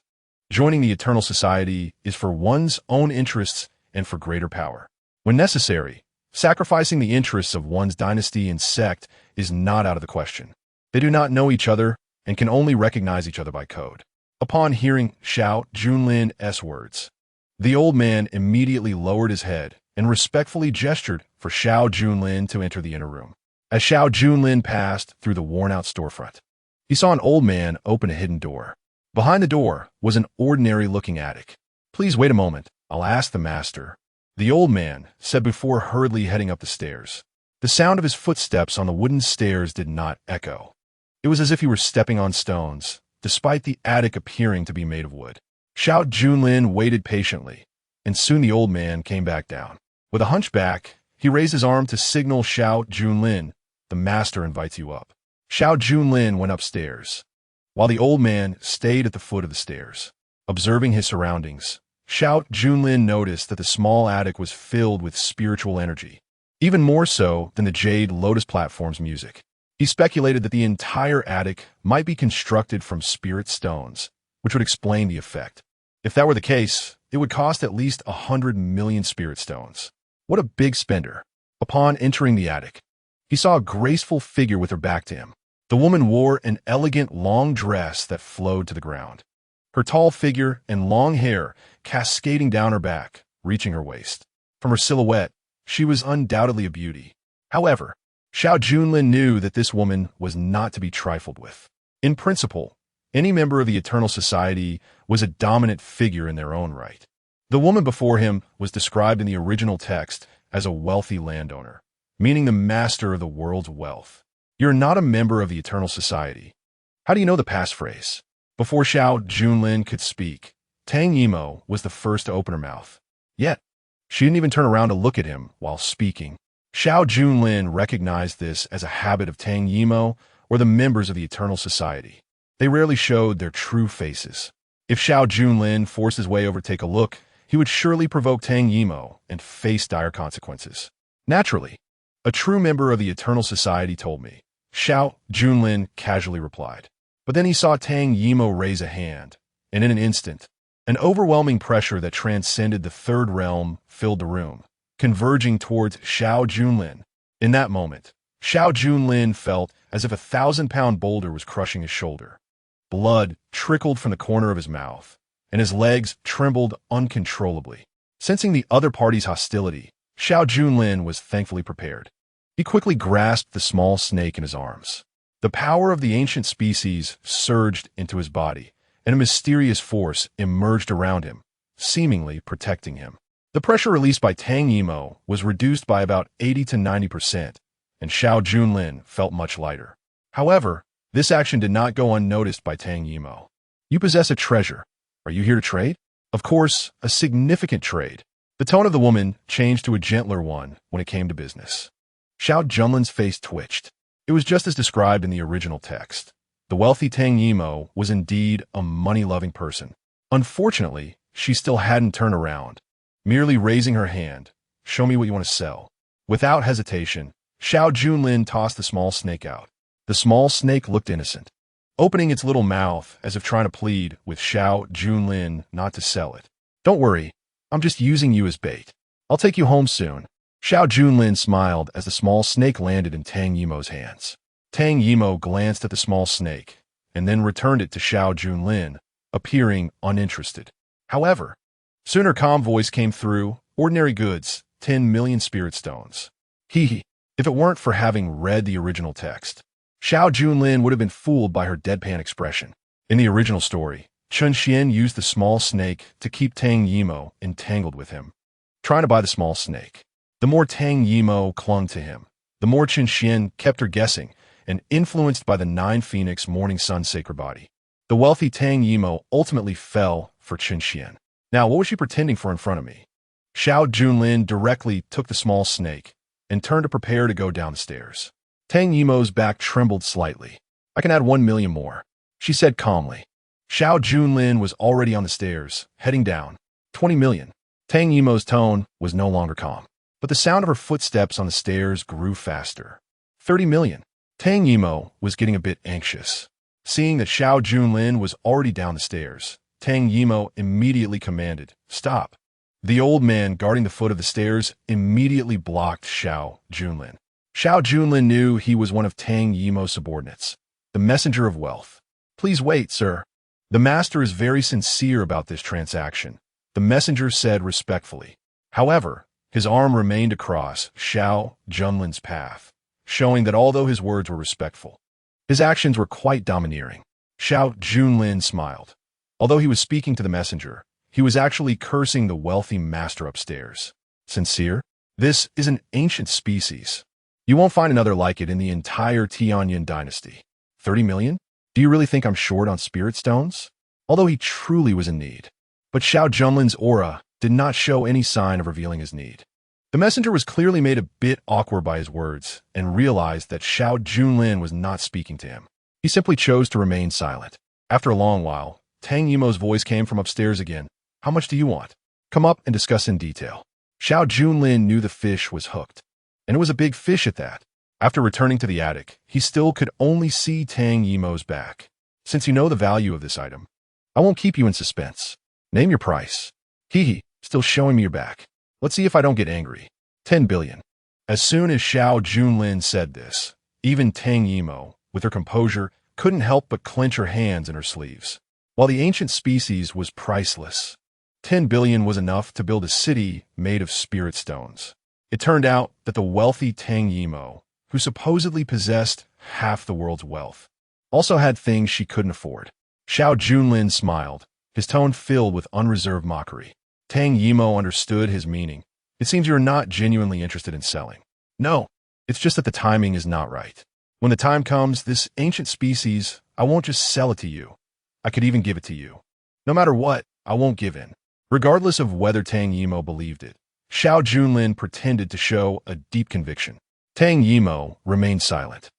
Speaker 1: Joining the Eternal Society is for one's own interests and for greater power. When necessary, sacrificing the interests of one's dynasty and sect is not out of the question. They do not know each other and can only recognize each other by code. Upon hearing Xiao Junlin's words, the old man immediately lowered his head and respectfully gestured for Xiao Junlin to enter the inner room. As Xiao Junlin passed through the worn-out storefront, he saw an old man open a hidden door. Behind the door was an ordinary-looking attic. "Please wait a moment. I'll ask the master," the old man said before hurriedly heading up the stairs. The sound of his footsteps on the wooden stairs did not echo. It was as if he were stepping on stones, despite the attic appearing to be made of wood. Xiao Junlin waited patiently, and soon the old man came back down. With a hunchback, he raised his arm to signal Xiao Junlin, "The master invites you up." Xiao Junlin went upstairs, while the old man stayed at the foot of the stairs. Observing his surroundings, Xiao Junlin noticed that the small attic was filled with spiritual energy, even more so than the Jade Lotus Platform's music. He speculated that the entire attic might be constructed from spirit stones, which would explain the effect. If that were the case, it would cost at least 100 million spirit stones. What a big spender. Upon entering the attic, he saw a graceful figure with her back to him. The woman wore an elegant long dress that flowed to the ground. Her tall figure and long hair cascading down her back, reaching her waist. From her silhouette, she was undoubtedly a beauty. However, Xiao Junlin knew that this woman was not to be trifled with. In principle, any member of the Eternal Society was a dominant figure in their own right. The woman before him was described in the original text as a wealthy landowner, meaning the master of the world's wealth. You're not a member of the Eternal Society. How do you know the passphrase? Before Xiao Junlin could speak, Tang Yimo was the first to open her mouth. Yet, she didn't even turn around to look at him while speaking. Xiao Junlin recognized this as a habit of Tang Yimo or the members of the Eternal Society. They rarely showed their true faces. If Xiao Junlin forced his way over to take a look, he would surely provoke Tang Yimo and face dire consequences. Naturally, a true member of the Eternal Society told me, Xiao Junlin casually replied. But then he saw Tang Yimo raise a hand, and in an instant, an overwhelming pressure that transcended the third realm filled the room, converging towards Xiao Junlin. In that moment, Xiao Junlin felt as if a 1,000-pound boulder was crushing his shoulder. Blood trickled from the corner of his mouth, and his legs trembled uncontrollably. Sensing the other party's hostility, Xiao Junlin was thankfully prepared. He quickly grasped the small snake in his arms. The power of the ancient species surged into his body, and a mysterious force emerged around him, seemingly protecting him. The pressure released by Tang Yimo was reduced by about 80 to 90%, and Xiao Junlin felt much lighter. However, this action did not go unnoticed by Tang Yimo. You possess a treasure. Are you here to trade? Of course, a significant trade. The tone of the woman changed to a gentler one when it came to business. Xiao Junlin's face twitched. It was just as described in the original text. The wealthy Tang Yimo was indeed a money-loving person. Unfortunately, she still hadn't turned around. Merely raising her hand, show me what you want to sell. Without hesitation, Xiao Junlin tossed the small snake out. The small snake looked innocent, opening its little mouth as if trying to plead with Xiao Junlin not to sell it. Don't worry, I'm just using you as bait. I'll take you home soon. Xiao Junlin smiled as the small snake landed in Tang Yimo's hands. Tang Yimo glanced at the small snake and then returned it to Xiao Junlin, appearing uninterested. However, soon her calm voice came through, ordinary goods, 10 million spirit stones. Hee. If it weren't for having read the original text, Xiao Junlin would have been fooled by her deadpan expression. In the original story, Chen Xuan used the small snake to keep Tang Yimo entangled with him, trying to buy the small snake. The more Tang Yimo clung to him, the more Chen Xuan kept her guessing and influenced by the 9 Phoenix Morning Sun sacred body. The wealthy Tang Yimo ultimately fell for Chen Xuan. Now, what was she pretending for in front of me? Xiao Junlin directly took the small snake and turned to prepare to go down the stairs. Tang Yimo's back trembled slightly. I can add 1 million more, she said calmly. Xiao Junlin was already on the stairs, heading down. 20 million. Tang Yimo's tone was no longer calm, but the sound of her footsteps on the stairs grew faster. 30 million. Tang Yimo was getting a bit anxious. Seeing that Xiao Junlin was already down the stairs, Tang Yimo immediately commanded, "Stop." The old man guarding the foot of the stairs immediately blocked Xiao Junlin. Xiao Junlin knew he was one of Tang Yimo's subordinates, the messenger of wealth. "Please wait, sir. The master is very sincere about this transaction," the messenger said respectfully. However, his arm remained across Xiao Junlin's path, showing that although his words were respectful, his actions were quite domineering. Xiao Junlin smiled. Although he was speaking to the messenger, he was actually cursing the wealthy master upstairs. Sincere? This is an ancient species. You won't find another like it in the entire Tianyin dynasty. 30 million? Do you really think I'm short on spirit stones? Although he truly was in need. But Xiao Junlin's aura did not show any sign of revealing his need. The messenger was clearly made a bit awkward by his words and realized that Xiao Junlin was not speaking to him. He simply chose to remain silent. After a long while, Tang Yimo's voice came from upstairs again. "How much do you want? Come up and discuss in detail." Xiao Junlin knew the fish was hooked, and it was a big fish at that. After returning to the attic, he still could only see Tang Yimo's back. "Since you know the value of this item, I won't keep you in suspense. Name your price. Hee, still showing me your back. Let's see if I don't get angry. 10 billion. As soon as Xiao Junlin said this, even Tang Yimo, with her composure, couldn't help but clench her hands in her sleeves. While the ancient species was priceless, 10 billion was enough to build a city made of spirit stones. It turned out that the wealthy Tang Yimo, who supposedly possessed half the world's wealth, also had things she couldn't afford. Xiao Junlin smiled, his tone filled with unreserved mockery. Tang Yimo understood his meaning. It seems you're not genuinely interested in selling. No, it's just that the timing is not right. When the time comes, this ancient species, I won't just sell it to you. I could even give it to you. No matter what, I won't give in. Regardless of whether Tang Yimo believed it, Xiao Junlin pretended to show a deep conviction. Tang Yimo remained silent.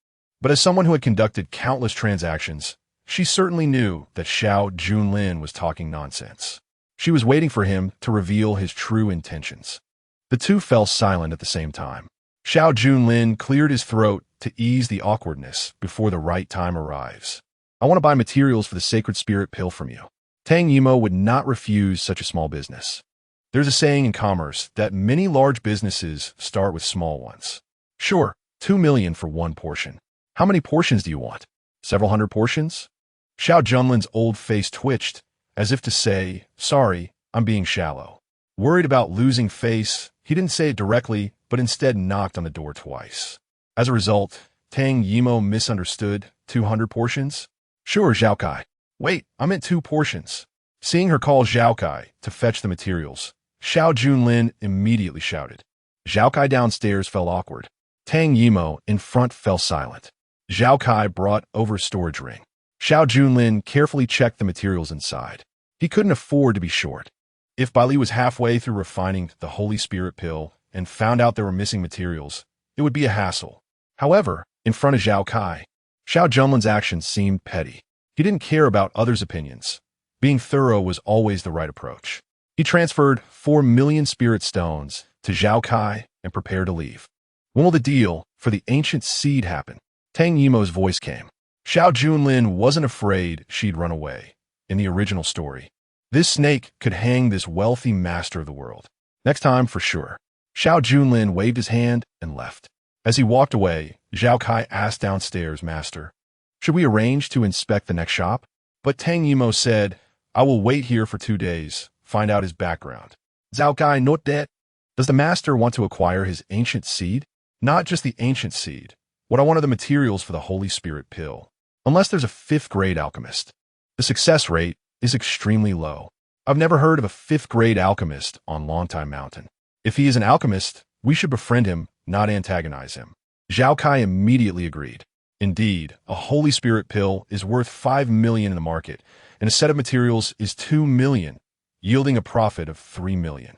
Speaker 1: But as someone who had conducted countless transactions, she certainly knew that Xiao Junlin was talking nonsense. She was waiting for him to reveal his true intentions. The two fell silent at the same time. Xiao Junlin cleared his throat to ease the awkwardness before the right time arrives. I want to buy materials for the sacred spirit pill from you. Tang Yimo would not refuse such a small business. There's a saying in commerce that many large businesses start with small ones. Sure, 2 million for one portion. How many portions do you want? Several hundred portions? Xiao Junlin's old face twitched, as if to say, sorry, I'm being shallow. Worried about losing face, he didn't say it directly, but instead knocked on the door twice. As a result, Tang Yimo misunderstood 200 portions. Sure, Zhao Kai. Wait, I meant 2 portions. Seeing her call Zhao Kai to fetch the materials, Xiao Junlin immediately shouted. Zhao Kai downstairs fell awkward. Tang Yimo in front fell silent. Zhao Kai brought over a storage ring. Xiao Junlin carefully checked the materials inside. He couldn't afford to be short. If Bai Li was halfway through refining the Holy Spirit pill and found out there were missing materials, it would be a hassle. However, in front of Zhao Kai, Xiao Junlin's actions seemed petty. He didn't care about others' opinions. Being thorough was always the right approach. He transferred 4 million spirit stones to Zhao Kai and prepared to leave. When will the deal for the ancient seed happen? Tang Yimo's voice came. Xiao Junlin wasn't afraid she'd run away. In the original story, this snake could hang this wealthy master of the world. Next time, for sure. Xiao Junlin waved his hand and left. As he walked away, Zhao Kai asked downstairs, Master, should we arrange to inspect the next shop? But Tang Yimo said, I will wait here for 2 days, find out his background. Zhao Kai, not that. Does the master want to acquire his ancient seed? Not just the ancient seed. What I want are the materials for the Holy Spirit pill. Unless there's a 5th grade alchemist. The success rate is extremely low. I've never heard of a 5th grade alchemist on Longtime Mountain. If he is an alchemist, we should befriend him, not antagonize him. Zhao Kai immediately agreed. Indeed, a Holy Spirit pill is worth 5 million in the market, and a set of materials is 2 million, yielding a profit of 3 million.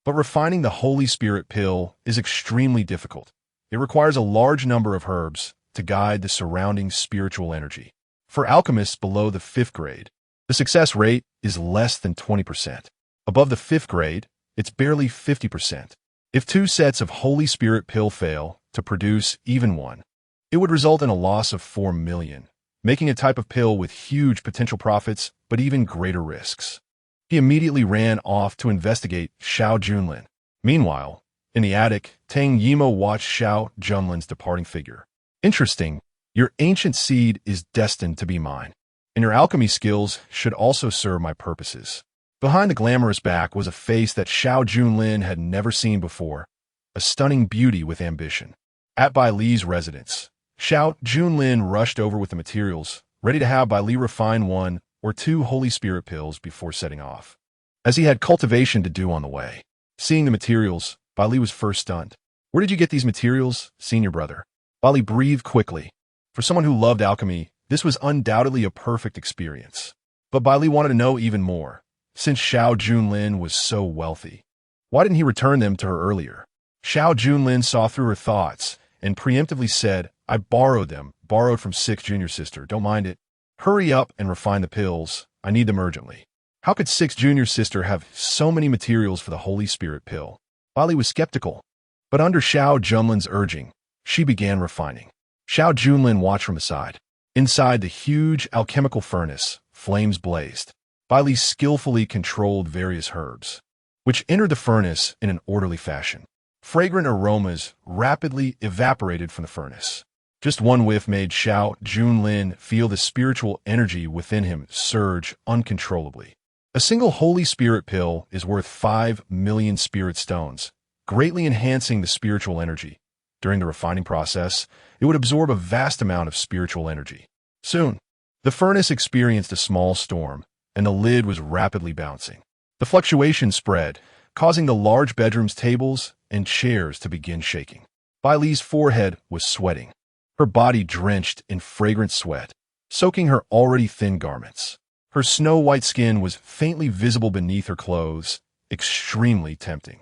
Speaker 1: But refining the Holy Spirit pill is extremely difficult. It requires a large number of herbs to guide the surrounding spiritual energy. For alchemists below the 5th grade, the success rate is less than 20%. Above the 5th grade, it's barely 50%. If 2 sets of Holy Spirit pill fail to produce even one, it would result in a loss of 4 million, making a type of pill with huge potential profits but even greater risks. He immediately ran off to investigate Xiao Junlin. Meanwhile, in the attic, Tang Yimo watched Xiao Junlin's departing figure. Interesting. Your ancient seed is destined to be mine, and your alchemy skills should also serve my purposes. Behind the glamorous back was a face that Xiao Junlin had never seen before, a stunning beauty with ambition. At Bai Li's residence, Xiao Junlin rushed over with the materials, ready to have Bai Li refine 1 or 2 Holy Spirit pills before setting off. As he had cultivation to do on the way, seeing the materials, Bai Li was first stunned. Where did you get these materials, senior brother? Bai Li breathed quickly. For someone who loved alchemy, this was undoubtedly a perfect experience. But Bai Li wanted to know even more. Since Xiao Junlin was so wealthy, why didn't he return them to her earlier? Xiao Junlin saw through her thoughts and preemptively said, I borrowed them, borrowed from 6 junior sister, don't mind it. Hurry up and refine the pills, I need them urgently. How could 6 junior sister have so many materials for the Holy Spirit pill? Bai Li was skeptical, but under Xiao Junlin's urging, she began refining. Xiao Junlin watched from the side. Inside the huge alchemical furnace, flames blazed. Bai Li skillfully controlled various herbs, which entered the furnace in an orderly fashion. Fragrant aromas rapidly evaporated from the furnace. Just one whiff made Xiao Junlin feel the spiritual energy within him surge uncontrollably. A single holy spirit pill is worth 5 million spirit stones, greatly enhancing the spiritual energy. During the refining process, it would absorb a vast amount of spiritual energy. Soon, the furnace experienced a small storm, and the lid was rapidly bouncing. The fluctuation spread, causing the large bedroom's tables and chairs to begin shaking. Bai Li's forehead was sweating, her body drenched in fragrant sweat, soaking her already thin garments. Her snow-white skin was faintly visible beneath her clothes, extremely tempting.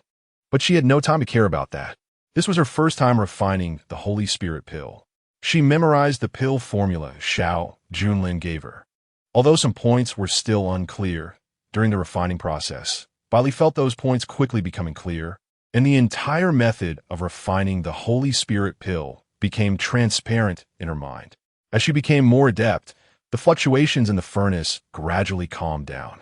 Speaker 1: But she had no time to care about that. This was her first time refining the Holy Spirit pill. She memorized the pill formula Xiao Junlin gave her. Although some points were still unclear during the refining process, Bai Li felt those points quickly becoming clear, and the entire method of refining the Holy Spirit pill became transparent in her mind. As she became more adept, the fluctuations in the furnace gradually calmed down.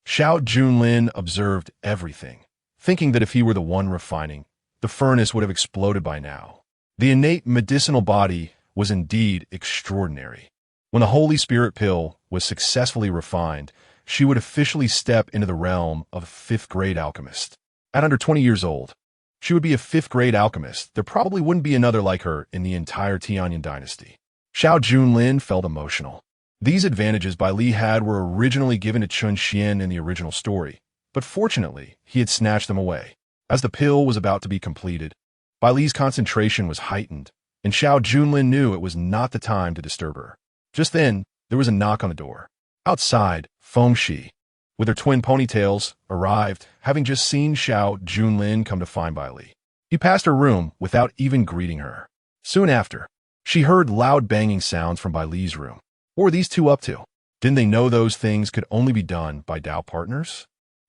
Speaker 1: Xiao Junlin observed everything, thinking that if he were the one refining, the furnace would have exploded by now. The innate medicinal body was indeed extraordinary. When the Holy Spirit pill was successfully refined, she would officially step into the realm of a fifth-grade alchemist. At under 20 years old, she would be a fifth-grade alchemist. There probably wouldn't be another like her in the entire Tianyan dynasty. Xiao Junlin felt emotional. These advantages Bai Li had were originally given to Chen Xuan in the original story, but fortunately, he had snatched them away. As the pill was about to be completed, Bai Li's concentration was heightened, and Xiao Junlin knew it was not the time to disturb her. Just then, there was a knock on the door. Outside, Feng Shi, with her twin ponytails, arrived, having just seen Xiao Junlin come to find Bai Li. He passed her room without even greeting her. Soon after, she heard loud banging sounds from Bai Li's room. What were these two up to? Didn't they know those things could only be done by Dao partners?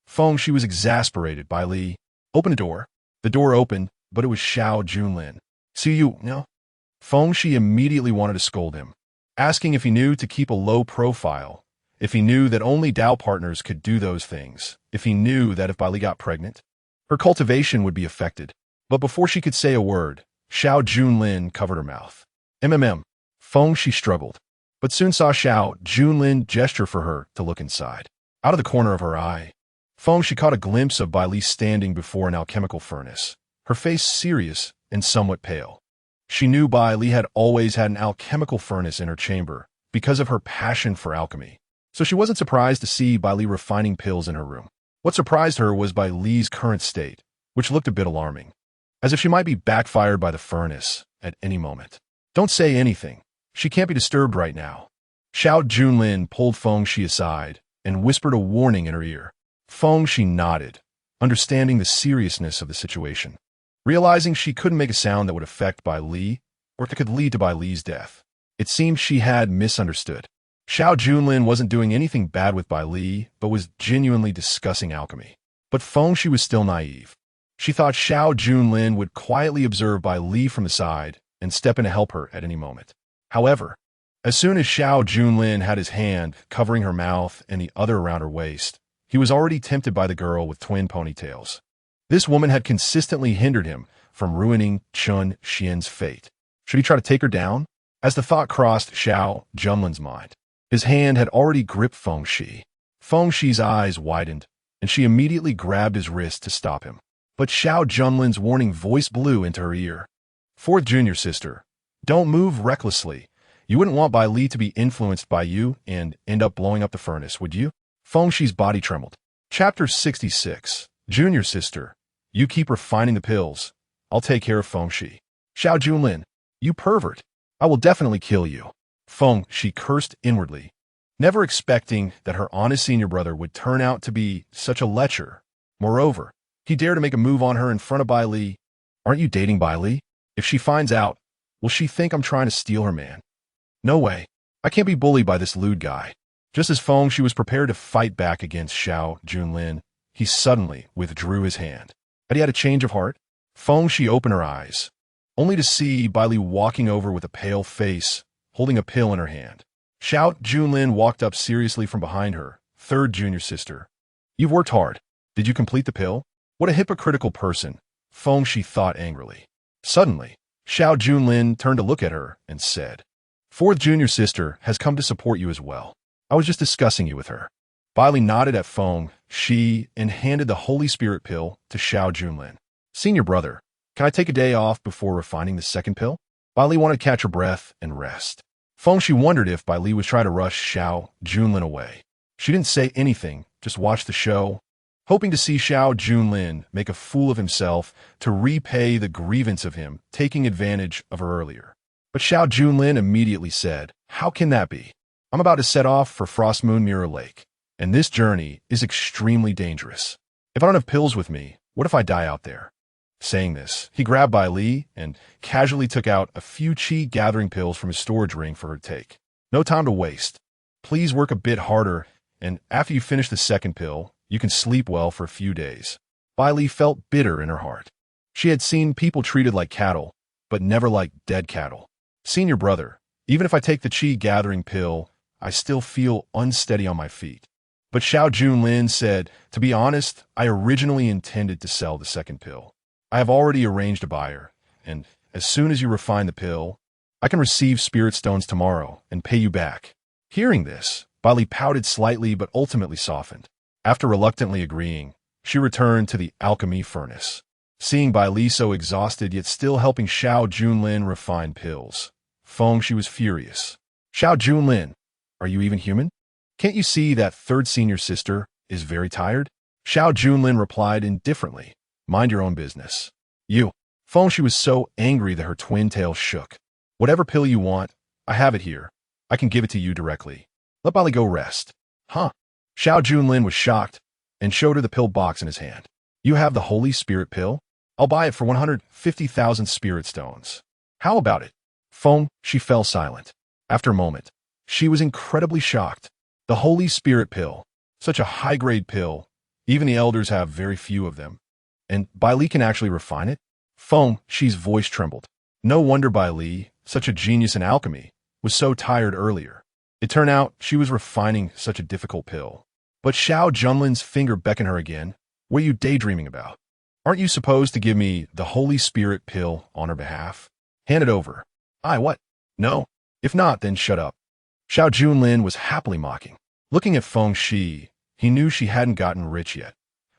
Speaker 1: Feng Shi was exasperated. Bai Li, open the door. The door opened, but it was Xiao Junlin. See you, no? Feng Shi immediately wanted to scold him, asking if he knew to keep a low profile, if he knew that only Dao partners could do those things, if he knew that if Bai Li got pregnant, her cultivation would be affected. But before she could say a word, Xiao Junlin covered her mouth. Feng Shi struggled, but soon saw Xiao Junlin gesture for her to look inside. Out of the corner of her eye, Feng Shi caught a glimpse of Bai Li standing before an alchemical furnace, her face serious and somewhat pale. She knew Bai Li had always had an alchemical furnace in her chamber because of her passion for alchemy, so she wasn't surprised to see Bai Li refining pills in her room. What surprised her was Bai Li's current state, which looked a bit alarming, as if she might be backfired by the furnace at any moment. Don't say anything. She can't be disturbed right now. Xiao Junlin pulled Feng Shi aside and whispered a warning in her ear. Feng Shi nodded, understanding the seriousness of the situation, realizing she couldn't make a sound that would affect Bai Li or that could lead to Bai Li's death. It seemed she had misunderstood. Xiao Junlin wasn't doing anything bad with Bai Li, but was genuinely discussing alchemy. But Feng Shi was still naive. She thought Xiao Junlin would quietly observe Bai Li from the side and step in to help her at any moment. However, as soon as Xiao Junlin had his hand covering her mouth and the other around her waist, he was already tempted by the girl with twin ponytails. This woman had consistently hindered him from ruining Chen Xuan's fate. Should he try to take her down? As the thought crossed Xiao Junlin's mind, his hand had already gripped Feng Shi. Feng Shi's eyes widened, and she immediately grabbed his wrist to stop him. But Xiao Junlin's warning voice blew into her ear. Fourth junior sister, don't move recklessly. You wouldn't want Bai Li to be influenced by you and end up blowing up the furnace, would you? Feng Shi's body trembled. Chapter 66. Junior sister, you keep refining the pills. I'll take care of Feng Shi. Xiao Junlin, you pervert. I will definitely kill you. Feng Shi cursed inwardly, never expecting that her honest senior brother would turn out to be such a lecher. Moreover, he dared to make a move on her in front of Bai Li. Aren't you dating Bai Li? If she finds out, will she think I'm trying to steal her man? No way. I can't be bullied by this lewd guy. Just as Feng Shi was prepared to fight back against Xiao Junlin, he suddenly withdrew his hand. Had he had a change of heart? Feng Shi opened her eyes, only to see Bai Li walking over with a pale face, holding a pill in her hand. Xiao Junlin walked up seriously from behind her, third junior sister. You've worked hard. Did you complete the pill? What a hypocritical person, Feng thought angrily. Suddenly, Xiao Junlin turned to look at her and said, Fourth junior sister has come to support you as well. I was just discussing you with her. Bailey nodded at Feng, and handed the Holy Spirit pill to Xiao Junlin. Senior brother, can I take a day off before refining the second pill? Bailey wanted to catch her breath and rest. Feng wondered if Bailey was trying to rush Xiao Junlin away. She didn't say anything, just watched the show, hoping to see Xiao Junlin make a fool of himself to repay the grievance of him taking advantage of her earlier. But Xiao Junlin immediately said, How can that be? I'm about to set off for Frost Moon Mirror Lake, and this journey is extremely dangerous. If I don't have pills with me, what if I die out there? Saying this, he grabbed Bai Li and casually took out a few chi gathering pills from his storage ring for her to take. No time to waste. Please work a bit harder, and after you finish the second pill, you can sleep well for a few days. Bai Li felt bitter in her heart. She had seen people treated like cattle, but never like dead cattle. Senior brother, even if I take the chi gathering pill, I still feel unsteady on my feet. But Xiao Junlin said, To be honest, I originally intended to sell the second pill. I have already arranged a buyer, and as soon as you refine the pill, I can receive spirit stones tomorrow and pay you back. Hearing this, Bai Li pouted slightly but ultimately softened. After reluctantly agreeing, she returned to the alchemy furnace. Seeing Bai Li so exhausted yet still helping Xiao Junlin refine pills, Feng was furious. Xiao Junlin, are you even human? Can't you see that third senior sister is very tired? Xiao Junlin replied indifferently, Mind your own business. You. Feng was so angry that her twin tail shook. Whatever pill you want, I have it here. I can give it to you directly. Let Bai Li go rest. Huh? Xiao Junlin was shocked and showed her the pill box in his hand. You have the Holy Spirit pill? I'll buy it for 150,000 spirit stones. How about it? Feng, she fell silent. After a moment, she was incredibly shocked. The Holy Spirit pill, such a high-grade pill, even the elders have very few of them. And Bai Li can actually refine it? Feng, she's voice trembled. No wonder Bai Li, such a genius in alchemy, was so tired earlier. It turned out she was refining such a difficult pill. But Xiao Junlin's finger beckoned her again. What are you daydreaming about? Aren't you supposed to give me the Holy Spirit pill on her behalf? Hand it over. What? No. If not, then shut up. Xiao Junlin was happily mocking. Looking at Feng, he knew she hadn't gotten rich yet.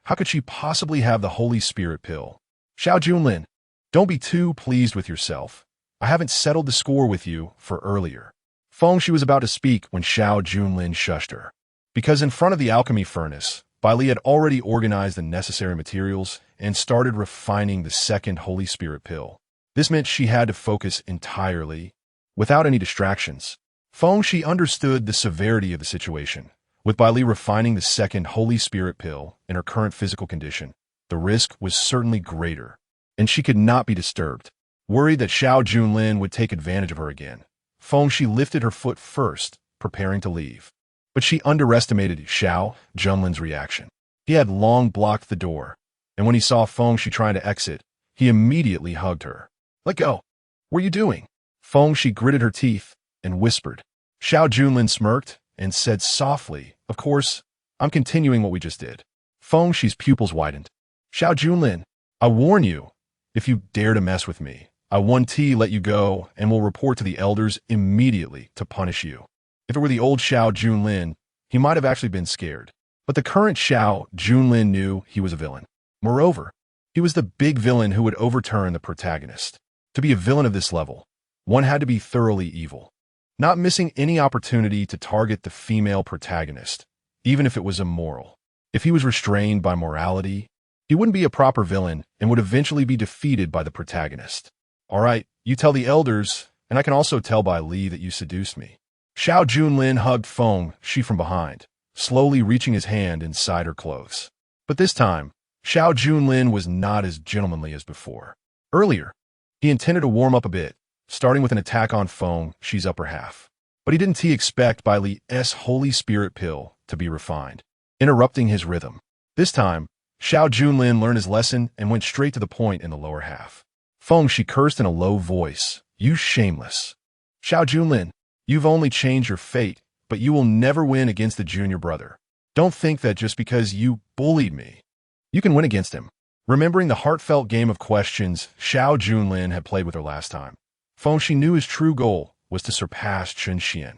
Speaker 1: How could she possibly have the Holy Spirit pill? Xiao Junlin, don't be too pleased with yourself. I haven't settled the score with you for earlier. Feng, she was about to speak when Xiao Junlin shushed her. Because in front of the alchemy furnace, Bai Li had already organized the necessary materials and started refining the second Holy Spirit pill. This meant she had to focus entirely, without any distractions. Feng, she understood the severity of the situation. With Bai Li refining the second Holy Spirit pill in her current physical condition, the risk was certainly greater, and she could not be disturbed. Worried that Xiao Junlin would take advantage of her again, Feng, she lifted her foot first, preparing to leave. But she underestimated Xiao Junlin's reaction. He had long blocked the door, and when he saw Feng trying to exit, he immediately hugged her. Let go. What are you doing? Feng, she gritted her teeth and whispered. Xiao Junlin smirked and said softly, Of course, I'm continuing what we just did. Feng, she's pupils widened. Xiao Junlin, I warn you, if you dare to mess with me, I let you go and will report to the elders immediately to punish you. If it were the old Xiao Junlin, he might have actually been scared. But the current Xiao Junlin knew he was a villain. Moreover, he was the big villain who would overturn the protagonist. To be a villain of this level, one had to be thoroughly evil, not missing any opportunity to target the female protagonist, even if it was immoral. If he was restrained by morality, he wouldn't be a proper villain and would eventually be defeated by the protagonist. All right, you tell the elders, and I can also tell Bai Li that you seduced me. Xiao Junlin hugged Feng, she from behind, slowly reaching his hand inside her clothes. But this time, Xiao Junlin was not as gentlemanly as before. Earlier, he intended to warm up a bit, starting with an attack on Feng, she's upper half. But he didn't expect Bai Li's Holy Spirit pill to be refined, interrupting his rhythm. This time, Xiao Junlin learned his lesson and went straight to the point in the lower half. Feng, she cursed in a low voice, You shameless. Xiao Junlin, you've only changed your fate, but you will never win against the junior brother. Don't think that just because you bullied me, you can win against him. Remembering the heartfelt game of questions Xiao Junlin had played with her last time, Fengxi knew his true goal was to surpass Chen Xuan.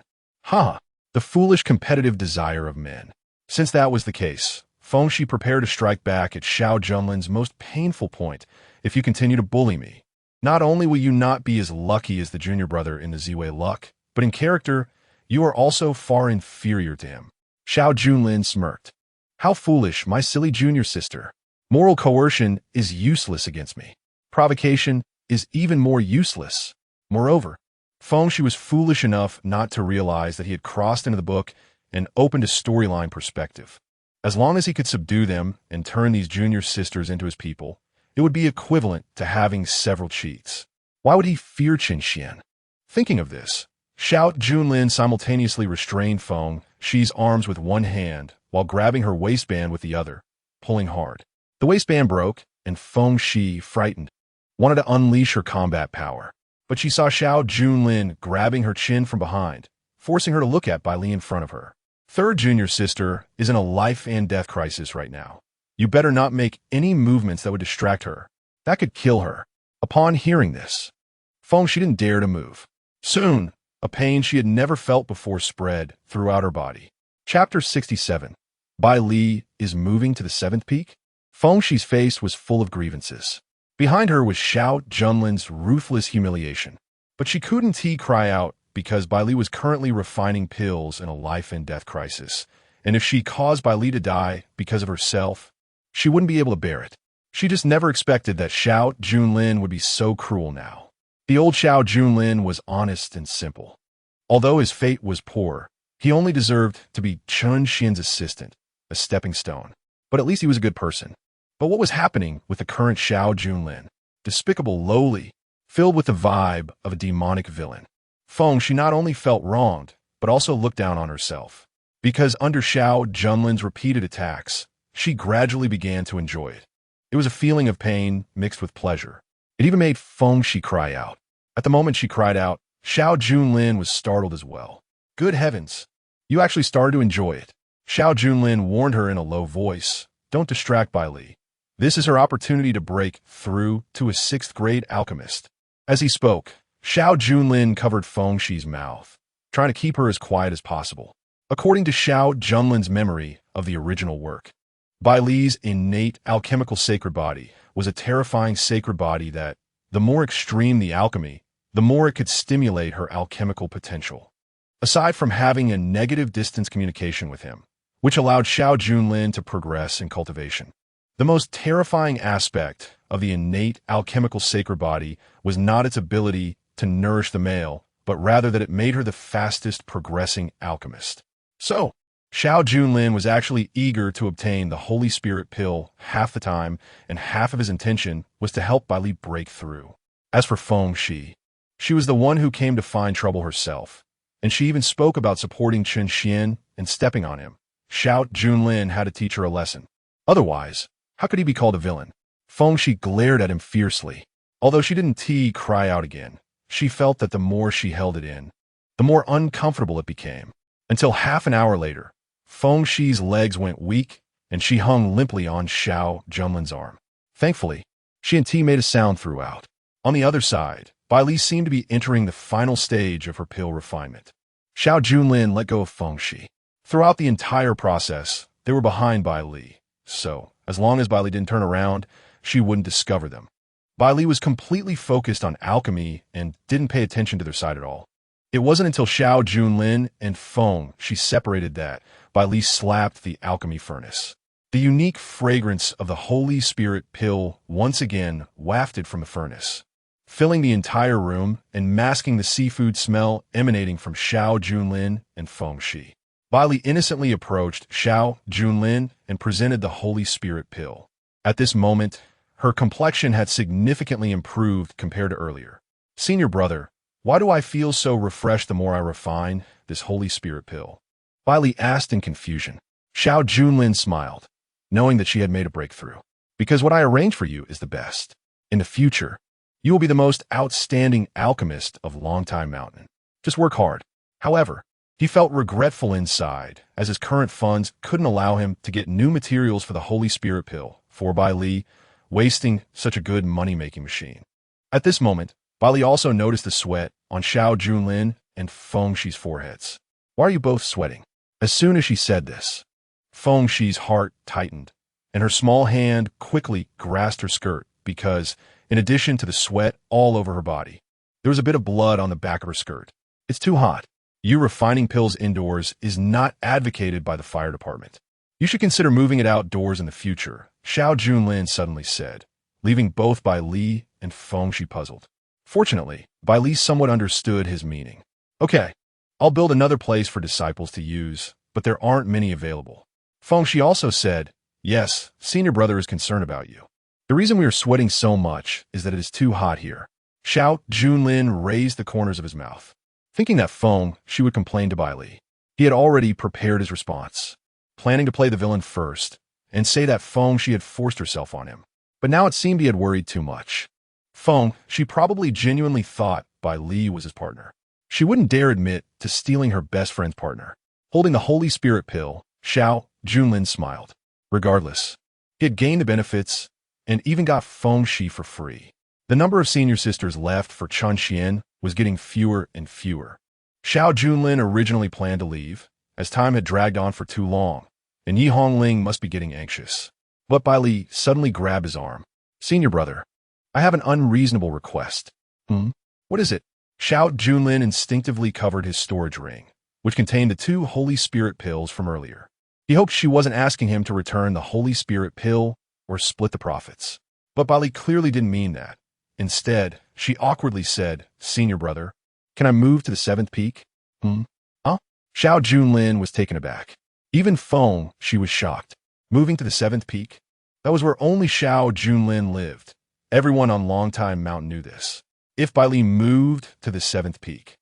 Speaker 1: The foolish competitive desire of men. Since that was the case, Fengxi prepared to strike back at Xiao Junlin's most painful point. If you continue to bully me, not only will you not be as lucky as the junior brother in the Ziwei luck, but in character, you are also far inferior to him. Xiao Junlin smirked. How foolish, my silly junior sister. Moral coercion is useless against me. Provocation is even more useless. Moreover, Fengxi was foolish enough not to realize that he had crossed into the book and opened a storyline perspective. As long as he could subdue them and turn these junior sisters into his people, it would be equivalent to having several cheats. Why would he fear Chen Xuan? Thinking of this, Xiao Junlin simultaneously restrained Fengxi's arms with one hand while grabbing her waistband with the other, pulling hard. The waistband broke, and Fengxi, frightened, wanted to unleash her combat power. But she saw Xiao Junlin grabbing her chin from behind, forcing her to look at Bai Li in front of her. Third junior sister is in a life-and-death crisis right now. You better not make any movements that would distract her. That could kill her. Upon hearing this, Fengxi didn't dare to move. Soon, a pain she had never felt before spread throughout her body. Chapter 67. Bai Li is moving to the seventh peak? Fengxi's face was full of grievances. Behind her was Xiao Junlin's ruthless humiliation. But she couldn't cry out because Bai Li was currently refining pills in a life-and-death crisis. And if she caused Bai Li to die because of herself, she wouldn't be able to bear it. She just never expected that Xiao Junlin would be so cruel now. The old Xiao Junlin was honest and simple. Although his fate was poor, he only deserved to be Chen Xuan's assistant, a stepping stone. But at least he was a good person. But what was happening with the current Xiao Junlin? Despicable, lowly, filled with the vibe of a demonic villain. Fengxi not only felt wronged, but also looked down on herself. Because under Xiao Junlin's repeated attacks, she gradually began to enjoy it. It was a feeling of pain mixed with pleasure. It even made Fengxi cry out. At the moment she cried out, Xiao Junlin was startled as well. Good heavens! You actually started to enjoy it. Xiao Junlin warned her in a low voice, don't distract Bai Li. This is her opportunity to break through to a 6th grade alchemist. As he spoke, Xiao Junlin covered Fengxi's mouth, trying to keep her as quiet as possible. According to Xiao Junlin's memory of the original work, Bai Li's innate alchemical sacred body was a terrifying sacred body that, the more extreme the alchemy, the more it could stimulate her alchemical potential. Aside from having a negative distance communication with him, which allowed Xiao Junlin to progress in cultivation, the most terrifying aspect of the innate alchemical sacred body was not its ability to nourish the male, but rather that it made her the fastest progressing alchemist. So, Xiao Junlin was actually eager to obtain the Holy Spirit pill half the time, and half of his intention was to help Bai Li break through. As for Fengxi, she was the one who came to find trouble herself, and she even spoke about supporting Chen Xuan and stepping on him. Xiao Junlin had to teach her a lesson. Otherwise, how could he be called a villain? Fengxi glared at him fiercely. Although she didn't cry out again, she felt that the more she held it in, the more uncomfortable it became. Until half an hour later, Fengxi's legs went weak, and she hung limply on Xiao Junlin's arm. Thankfully, she and T made a sound throughout. On the other side, Bai Li seemed to be entering the final stage of her pill refinement. Xiao Junlin let go of Fengxi. Throughout the entire process, they were behind Bai Li, so as long as Bai Li didn't turn around, she wouldn't discover them. Bai Li was completely focused on alchemy and didn't pay attention to their side at all. It wasn't until Xiao Junlin and Fengxi separated that Bai Li slapped the alchemy furnace. The unique fragrance of the Holy Spirit pill once again wafted from the furnace, filling the entire room and masking the seafood smell emanating from Xiao Junlin and Fengxi. Bai Li innocently approached Xiao Junlin and presented the Holy Spirit pill. At this moment, her complexion had significantly improved compared to earlier. Senior brother, why do I feel so refreshed the more I refine this Holy Spirit pill? Bai Li asked in confusion. Xiao Junlin smiled, knowing that she had made a breakthrough. Because what I arranged for you is the best. In the future, you will be the most outstanding alchemist of Longtime Mountain. Just work hard. However, He felt regretful inside, as his current funds couldn't allow him to get new materials for the Holy Spirit pill, for Bai Li, wasting such a good money-making machine. At this moment, Bai Li also noticed the sweat on Xiao Junlin and Feng Shi's foreheads. Why are you both sweating? As soon as she said this, Feng Shi's heart tightened, and her small hand quickly grasped her skirt because, in addition to the sweat all over her body, there was a bit of blood on the back of her skirt. It's too hot. You refining pills indoors is not advocated by the fire department. You should consider moving it outdoors in the future, Xiao Junlin suddenly said, leaving both Bai Li and Feng Shi puzzled. Fortunately, Bai Li somewhat understood his meaning. Okay, I'll build another place for disciples to use, but there aren't many available. Feng Shi also said, yes, senior brother is concerned about you. The reason we are sweating so much is that it is too hot here. Xiao Junlin raised the corners of his mouth, thinking that Feng Shi would complain to Bai Li. He had already prepared his response, planning to play the villain first and say that Feng Shi had forced herself on him. But now it seemed he had worried too much. Feng Shi probably genuinely thought Bai Li was his partner. She wouldn't dare admit to stealing her best friend's partner. Holding the Holy Spirit pill, Xiao Junlin smiled. Regardless, he had gained the benefits and even got Feng Shi for free. The number of senior sisters left for Chen Xuan was getting fewer and fewer. Xiao Junlin originally planned to leave, as time had dragged on for too long, and Yi Hongling must be getting anxious. But Bai Li suddenly grabbed his arm. Senior brother, I have an unreasonable request. What is it? Xiao Junlin instinctively covered his storage ring, which contained the 2 Holy Spirit pills from earlier. He hoped she wasn't asking him to return the Holy Spirit pill or split the profits. But Bai Li clearly didn't mean that. Instead, she awkwardly said, Senior brother, can I move to the 7th peak? Huh? Xiao Junlin was taken aback. Even Feng Shi was shocked. Moving to the 7th peak? That was where only Xiao Junlin lived. Everyone on Longtime Mountain knew this. If Bai Li moved to the 7th peak,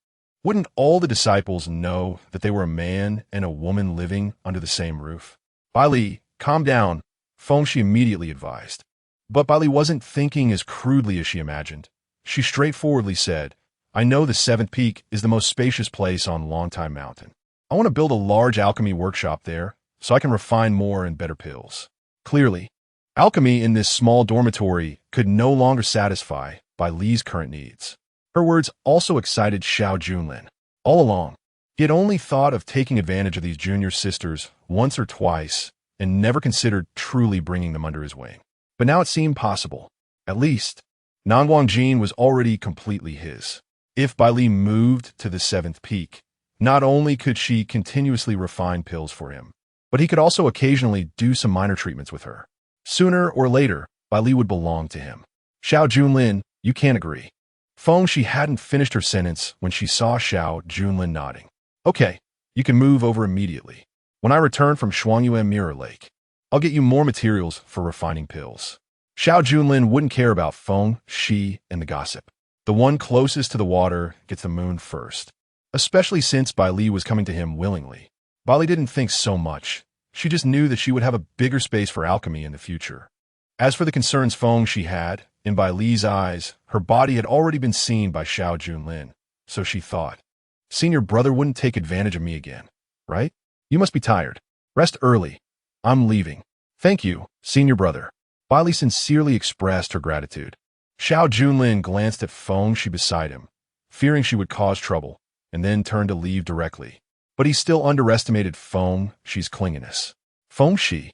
Speaker 1: wouldn't all the disciples know that they were a man and a woman living under the same roof? Bai Li, calm down, Feng Shi immediately advised. But Bai Li wasn't thinking as crudely as she imagined. She straightforwardly said, I know the 7th peak is the most spacious place on Longtime Mountain. I want to build a large alchemy workshop there so I can refine more and better pills. Clearly, alchemy in this small dormitory could no longer satisfy Bai Li's current needs. Her words also excited Xiao Junlin. All along, he had only thought of taking advantage of these junior sisters once or twice and never considered truly bringing them under his wing. But now it seemed possible. At least, Nangong Jin was already completely his. If Bai Li moved to the 7th peak, not only could she continuously refine pills for him, but he could also occasionally do some minor treatments with her. Sooner or later, Bai Li would belong to him. Xiao Junlin, you can't agree. Feng Shi hadn't finished her sentence when she saw Xiao Junlin nodding. Okay, you can move over immediately. When I return from Shuangyuan Mirror Lake, I'll get you more materials for refining pills. Xiao Junlin wouldn't care about Feng Shi and the gossip. The one closest to the water gets the moon first, especially since Bai Li was coming to him willingly. Bai Li didn't think so much. She just knew that she would have a bigger space for alchemy in the future. As for the concerns Feng Shi had, in Bai Li's eyes, her body had already been seen by Xiao Junlin, so she thought, Senior brother wouldn't take advantage of me again, right? You must be tired. Rest early. I'm leaving. Thank you, senior brother. Bai Li sincerely expressed her gratitude. Xiao Junlin glanced at Feng Shi beside him, fearing she would cause trouble, and then turned to leave directly. But he still underestimated Feng Shi's clinginess. Feng Shi,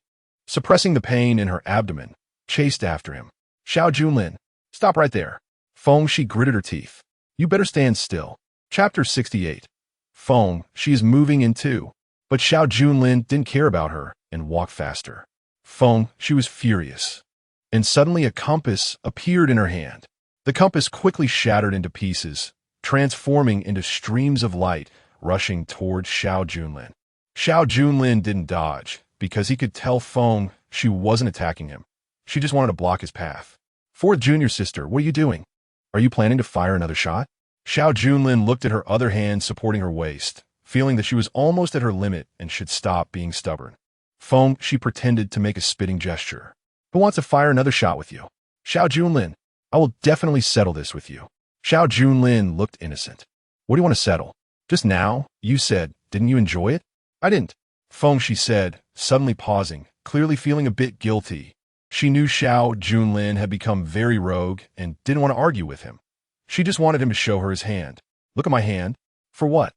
Speaker 1: suppressing the pain in her abdomen, chased after him. Xiao Junlin, stop right there. Feng Shi gritted her teeth. You better stand still. Chapter 68. Feng Shi is moving in too. But Xiao Junlin didn't care about her and walked faster. Feng Shi was furious. And suddenly a compass appeared in her hand. The compass quickly shattered into pieces, transforming into streams of light rushing towards Xiao Junlin. Xiao Junlin didn't dodge because he could tell Feng Shi wasn't attacking him. She just wanted to block his path. Fourth junior sister, what are you doing? Are you planning to fire another shot? Xiao Junlin looked at her other hand supporting her waist, feeling that she was almost at her limit and should stop being stubborn. Feng Shi pretended to make a spitting gesture. Who wants to fire another shot with you? Xiao Junlin, I will definitely settle this with you. Xiao Junlin looked innocent. What do you want to settle? Just now, you said, Didn't you enjoy it? I didn't. Feng, she said, suddenly pausing, clearly feeling a bit guilty. She knew Xiao Junlin had become very rogue and didn't want to argue with him. She just wanted him to show her his hand. Look at my hand. For what?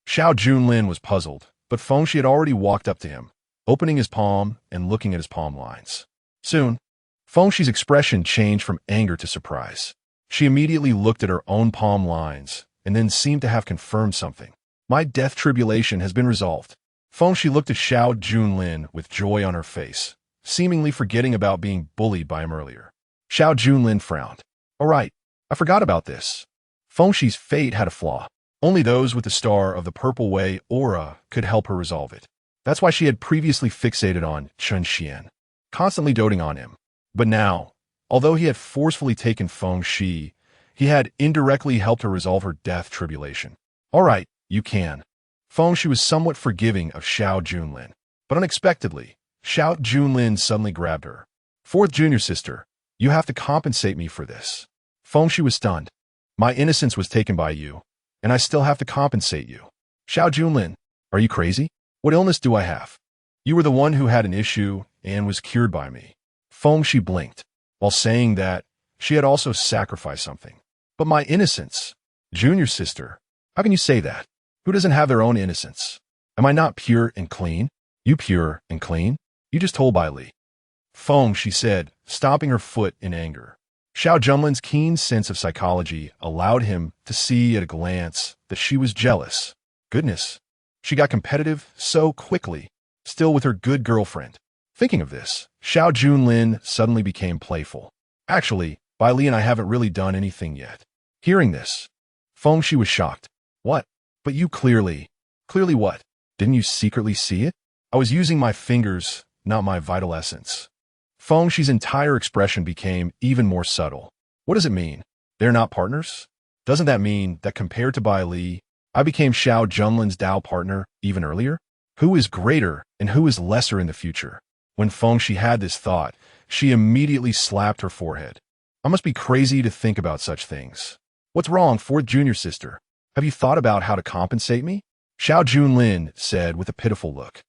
Speaker 1: Xiao Junlin was puzzled, but Feng Shi had already walked up to him, opening his palm and looking at his palm lines. Soon, Feng Shi's expression changed from anger to surprise. She immediately looked at her own palm lines and then seemed to have confirmed something. My death tribulation has been resolved. Feng Shi looked at Xiao Junlin with joy on her face, seemingly forgetting about being bullied by him earlier. Xiao Junlin frowned. All right, I forgot about this. Feng Shi's fate had a flaw. Only those with the Star of the Purple Way aura could help her resolve it. That's why she had previously fixated on Chen Xuan, constantly doting on him. But now, although he had forcefully taken Feng Shi, he had indirectly helped her resolve her death tribulation. All right, you can. Feng Shi was somewhat forgiving of Xiao Junlin. But unexpectedly, Xiao Junlin suddenly grabbed her. Fourth junior sister, you have to compensate me for this. Feng Shi was stunned. My innocence was taken by you, and I still have to compensate you. Xiao Junlin, are you crazy? What illness do I have? You were the one who had an issue and was cured by me. Feng Shi blinked. While saying that, she had also sacrificed something. But my innocence, junior sister, how can you say that? Who doesn't have their own innocence? Am I not pure and clean? You pure and clean? You just told Bai Li. Feng, she said, stomping her foot in anger. Xiao Junlin's keen sense of psychology allowed him to see at a glance that she was jealous. Goodness, she got competitive so quickly, still with her good girlfriend. Thinking of this, Xiao Junlin suddenly became playful. Actually, Bai Li and I haven't really done anything yet. Hearing this, Feng Shi was shocked. What? But you clearly what? Didn't you secretly see it? I was using my fingers, not my vital essence. Feng Shi's entire expression became even more subtle. What does it mean? They're not partners? Doesn't that mean that compared to Bai Li, I became Xiao Junlin's Dao partner even earlier? Who is greater and who is lesser in the future? When Feng Shi had this thought, she immediately slapped her forehead. I must be crazy to think about such things. What's wrong, fourth junior sister? Have you thought about how to compensate me? Xiao Junlin said with a pitiful look.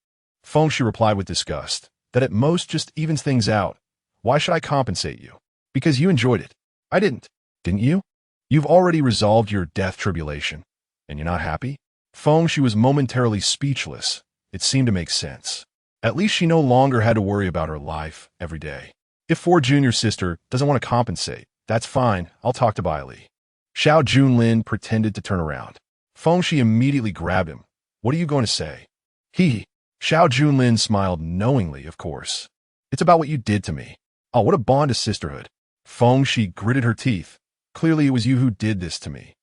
Speaker 1: Feng Shi replied with disgust. That at most just evens things out. Why should I compensate you? Because you enjoyed it. I didn't. Didn't you? You've already resolved your death tribulation. And you're not happy? Feng Shi was momentarily speechless. It seemed to make sense. At least she no longer had to worry about her life every day. If four junior sister doesn't want to compensate, that's fine. I'll talk to Bai Li. Xiao Junlin pretended to turn around. Feng Shi immediately grabbed him. What are you going to say? Xiao Junlin smiled knowingly, of course. It's about what you did to me. Oh, what a bond of sisterhood. Feng Shi gritted her teeth. Clearly it was you who did this to me.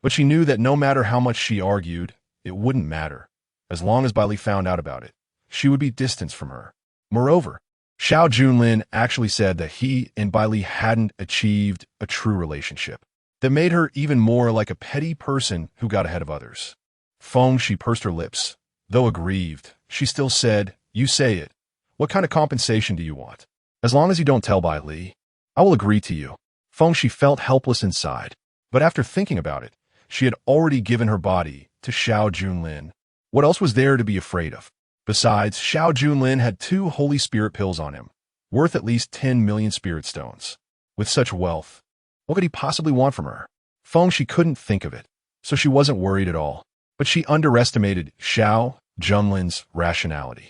Speaker 1: But she knew that no matter how much she argued, it wouldn't matter. As long as Bai Li found out about it, she would be distanced from her. Moreover, Xiao Junlin actually said that he and Bai Li hadn't achieved a true relationship. That made her even more like a petty person who got ahead of others. Feng Shi pursed her lips. Though aggrieved, she still said, You say it. What kind of compensation do you want? As long as you don't tell Bai Li, I will agree to you. Feng Shi felt helpless inside, but after thinking about it, she had already given her body to Xiao Junlin. What else was there to be afraid of? Besides, Xiao Junlin had 2 Holy Spirit pills on him, worth at least 10 million spirit stones. With such wealth, what could he possibly want from her? Feng Shi couldn't think of it, so she wasn't worried at all. But she underestimated Xiao Junlin's rationality.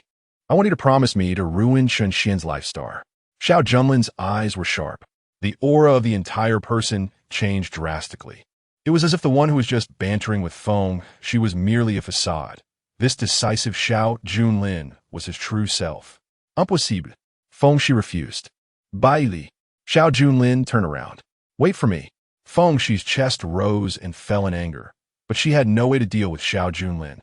Speaker 1: I want you to promise me to ruin Chen Xian's life star. Xiao Junlin's eyes were sharp. The aura of the entire person changed drastically. It was as if the one who was just bantering with Feng Shi was merely a facade. This decisive Xiao Junlin was his true self. Impossible. Feng Shi refused. Bai Li. Xiao Junlin turned around. Wait for me. Feng Shi's chest rose and fell in anger. But she had no way to deal with Xiao Junlin.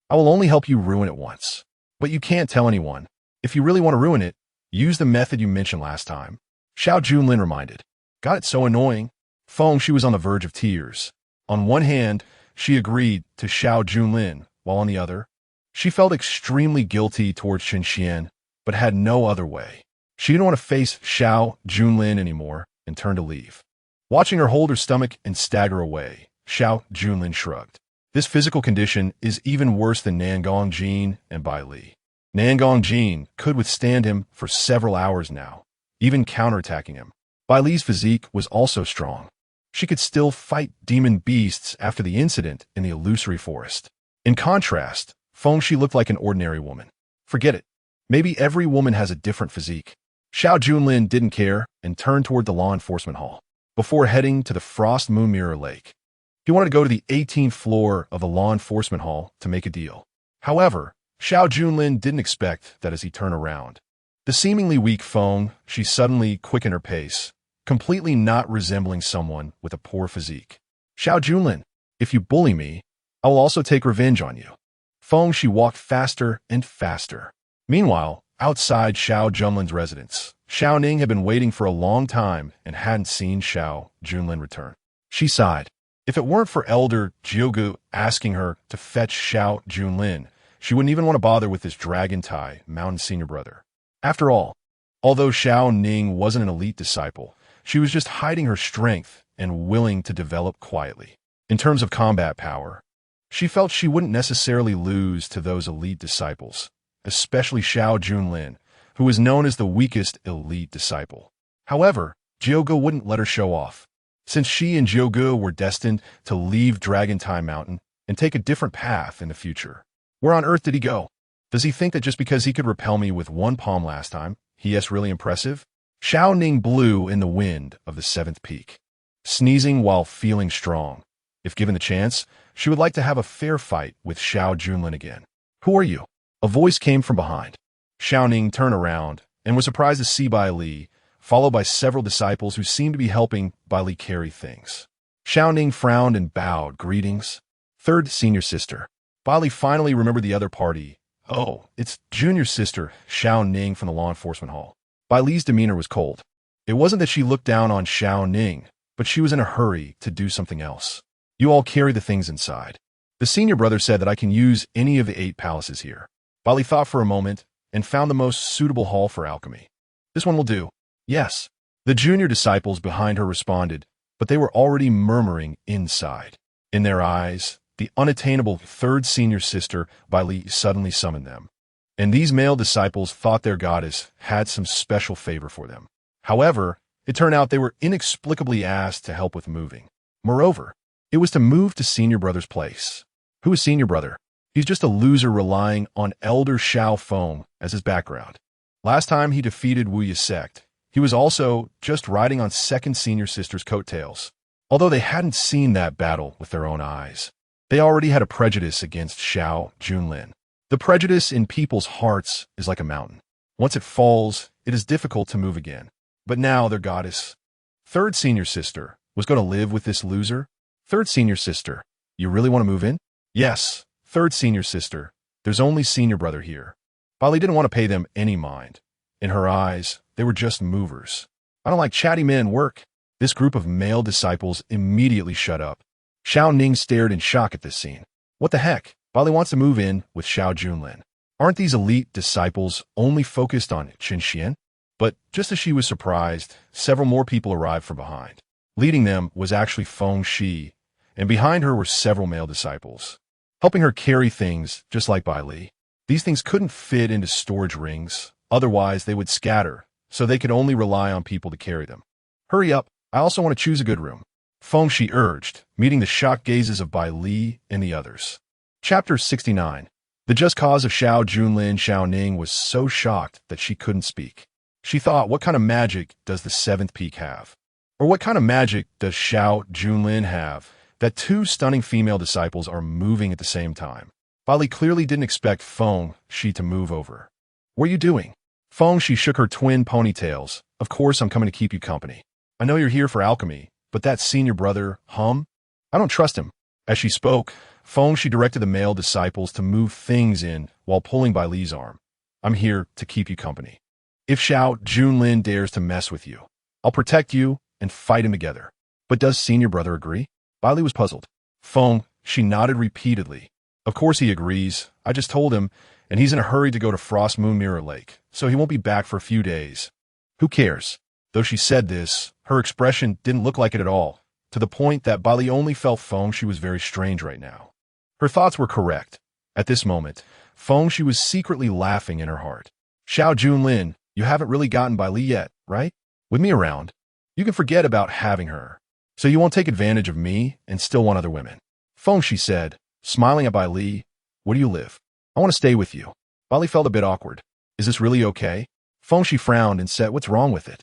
Speaker 1: I will only help you ruin it once. But you can't tell anyone. If you really want to ruin it, use the method you mentioned last time. Xiao Junlin reminded. God, it's so annoying. Feng Shi was on the verge of tears. On one hand, she agreed to Xiao Junlin, while on the other, she felt extremely guilty towards Chen Xian, but had no other way. She didn't want to face Xiao Junlin anymore and turned to leave. Watching her hold her stomach and stagger away, Xiao Junlin shrugged. This physical condition is even worse than Nangong Jin and Bai Li. Nangong Jin could withstand him for several hours now, even counterattacking him. Bai Li's physique was also strong. She could still fight demon beasts after the incident in the illusory forest. In contrast, Fengxi looked like an ordinary woman. Forget it. Maybe every woman has a different physique. Xiao Junlin didn't care and turned toward the law enforcement hall before heading to the Frost Moon Mirror Lake. He wanted to go to the 18th floor of the law enforcement hall to make a deal. However, Xiao Junlin didn't expect that as he turned around. The seemingly weak Fengxi suddenly quickened her pace, completely not resembling someone with a poor physique. Xiao Junlin, if you bully me, I will also take revenge on you. Fengxi walked faster and faster. Meanwhile, outside Xiao Junlin's residence, Xiao Ning had been waiting for a long time and hadn't seen Xiao Junlin return. She sighed. If it weren't for Elder Jiugu asking her to fetch Xiao Junlin, she wouldn't even want to bother with this dragon Tai mountain senior brother. After all, although Xiao Ning wasn't an elite disciple, she was just hiding her strength and willing to develop quietly. In terms of combat power, she felt she wouldn't necessarily lose to those elite disciples, especially Xiao Junlin, who was known as the weakest elite disciple. However, Jiugu wouldn't let her show off, since she and Jiugu were destined to leave Dragon Tai Mountain and take a different path in the future. Where on earth did he go? Does he think that just because he could repel me with one palm last time, he is really impressive? Xiao Ning blew in the wind of the 7th peak, sneezing while feeling strong. If given the chance, she would like to have a fair fight with Xiao Junlin again. Who are you? A voice came from behind. Xiao Ning turned around and was surprised to see Bai Li, followed by several disciples who seemed to be helping Bai Li carry things. Xiao Ning frowned and bowed. Greetings. 3rd senior sister. Bai Li finally remembered the other party. Oh, it's junior sister, Xiao Ning from the law enforcement hall. Bai Li's demeanor was cold. It wasn't that she looked down on Xiao Ning, but she was in a hurry to do something else. You all carry the things inside. The senior brother said that I can use any of the 8 palaces here. Bai Li thought for a moment and found the most suitable hall for alchemy. This one will do. Yes. The junior disciples behind her responded, but they were already murmuring inside. In their eyes, the unattainable 3rd senior sister, Bai Li, suddenly summoned them. And these male disciples thought their goddess had some special favor for them. However, it turned out they were inexplicably asked to help with moving. Moreover, it was to move to senior brother's place. Who is senior brother? He's just a loser relying on Elder Xiao Feng as his background. Last time he defeated Wuya sect, he was also just riding on 2nd senior sister's coattails. Although they hadn't seen that battle with their own eyes, they already had a prejudice against Xiao Junlin. The prejudice in people's hearts is like a mountain. Once it falls, it is difficult to move again. But now their goddess, 3rd senior sister, was going to live with this loser? 3rd senior sister, you really want to move in? Yes, 3rd senior sister, there's only senior brother here. Bai Li didn't want to pay them any mind. In her eyes, they were just movers. I don't like chatty men work. This group of male disciples immediately shut up. Xiao Ning stared in shock at this scene. What the heck? Bai Li wants to move in with Xiao Junlin. Aren't these elite disciples only focused on Chen Xuan? But just as she was surprised, several more people arrived from behind. Leading them was actually Fengxi, and behind her were several male disciples, helping her carry things just like Bai Li. These things couldn't fit into storage rings, otherwise they would scatter, so they could only rely on people to carry them. Hurry up, I also want to choose a good room. Fengxi urged, meeting the shocked gazes of Bai Li and the others. Chapter 69. The just cause of Xiao Junlin. Xiao Ning was so shocked that she couldn't speak. She thought, what kind of magic does the 7th peak have? Or what kind of magic does Xiao Junlin have that 2 stunning female disciples are moving at the same time? Bai Li clearly didn't expect Fengxi to move over. What are you doing? Fengxi shook her twin ponytails. Of course I'm coming to keep you company. I know you're here for alchemy, but that senior brother, I don't trust him. As she spoke, Fengxi directed the male disciples to move things in while pulling Bai Li's arm. I'm here to keep you company. If Xiao Junlin dares to mess with you, I'll protect you and fight him together. But does senior brother agree? Bai Li was puzzled. She nodded repeatedly. Of course he agrees. I just told him, and he's in a hurry to go to Frost Moon Mirror Lake, so he won't be back for a few days. Who cares? Though she said this, her expression didn't look like it at all, to the point that Bai Li only felt Fengxi was very strange right now. Her thoughts were correct. At this moment, Feng Shi was secretly laughing in her heart. Xiao Junlin, you haven't really gotten by Li yet, right? With me around, you can forget about having her. So you won't take advantage of me and still want other women. Feng Shi said, smiling at Bai Li, where do you live? I want to stay with you. Bai Li felt a bit awkward. Is this really okay? Feng Shi frowned and said, what's wrong with it?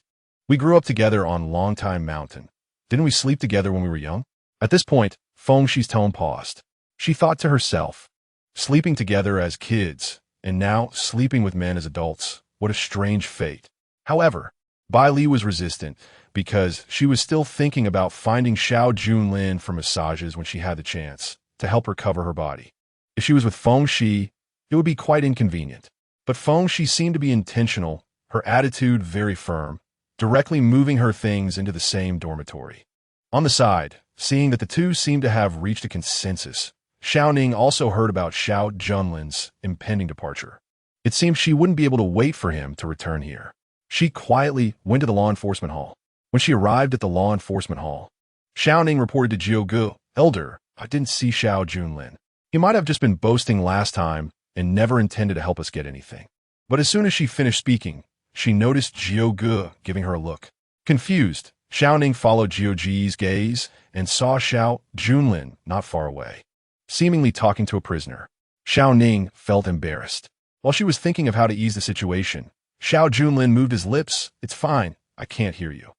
Speaker 1: We grew up together on Longtime Mountain. Didn't we sleep together when we were young? At this point, Feng Shi's tone paused. She thought to herself, sleeping together as kids, and now sleeping with men as adults. What a strange fate. However, Bai Li was resistant because she was still thinking about finding Xiao Junlin for massages when she had the chance to help her cover her body. If she was with Feng Shi, it would be quite inconvenient. But Feng Shi seemed to be intentional, her attitude very firm, directly moving her things into the same dormitory. On the side, seeing that the two seemed to have reached a consensus, Xiao Ning also heard about Xiao Junlin's impending departure. It seemed she wouldn't be able to wait for him to return here. She quietly went to the law enforcement hall. When she arrived at the law enforcement hall, Xiao Ning reported to Jiu Gu, Elder, I didn't see Xiao Junlin. He might have just been boasting last time and never intended to help us get anything. But as soon as she finished speaking, she noticed Jiu Gu giving her a look. Confused, Xiao Ning followed Jiu Ji's gaze and saw Xiao Junlin not far away, seemingly talking to a prisoner. Xiao Ning felt embarrassed. While she was thinking of how to ease the situation, Xiao Junlin moved his lips. It's fine, I can't hear you.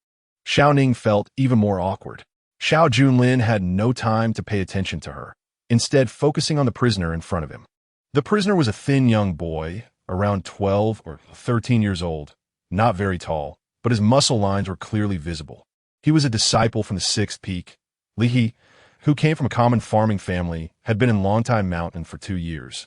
Speaker 1: Xiao Ning felt even more awkward. Xiao Junlin had no time to pay attention to her, instead focusing on the prisoner in front of him. The prisoner was a thin young boy, around 12 or 13 years old, not very tall, but his muscle lines were clearly visible. He was a disciple from the Sixth Peak. Li He, who came from a common farming family, had been in Longtime Mountain for 2 years,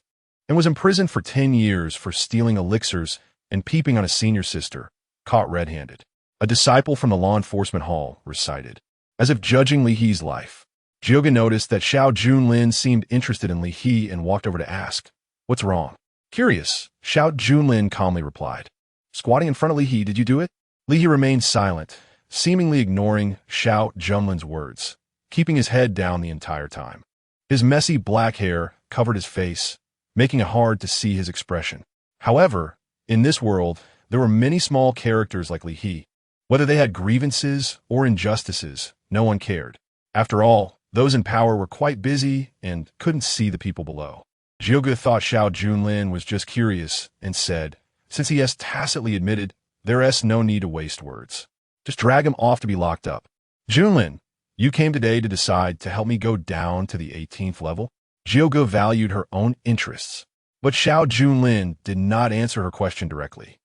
Speaker 1: and was imprisoned for 10 years for stealing elixirs and peeping on a senior sister, caught red-handed. A disciple from the law enforcement hall recited, as if judging Li He's life. Jioga noticed that Xiao Junlin seemed interested in Li He and walked over to ask, what's wrong? Curious, Xiao Junlin calmly replied. Squatting in front of Li He, did you do it? Li He remained silent, seemingly ignoring Xiao Junlin's words, keeping his head down the entire time. His messy black hair covered his face, making it hard to see his expression. However, in this world, there were many small characters like Li He. Whether they had grievances or injustices, no one cared. After all, those in power were quite busy and couldn't see the people below. Jiuge thought Xiao Junlin was just curious and said, since he has tacitly admitted, there is no need to waste words. Just drag him off to be locked up. Junlin, you came today to decide to help me go down to the 18th level? Jiuge valued her own interests, but Xiao Junlin did not answer her question directly.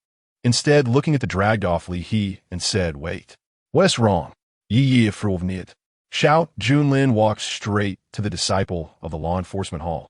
Speaker 1: Instead, looking at the dragged-off Li He and said, wait, what's wrong? Yi frovnit. Xiao Junlin walked straight to the disciple of the law enforcement hall,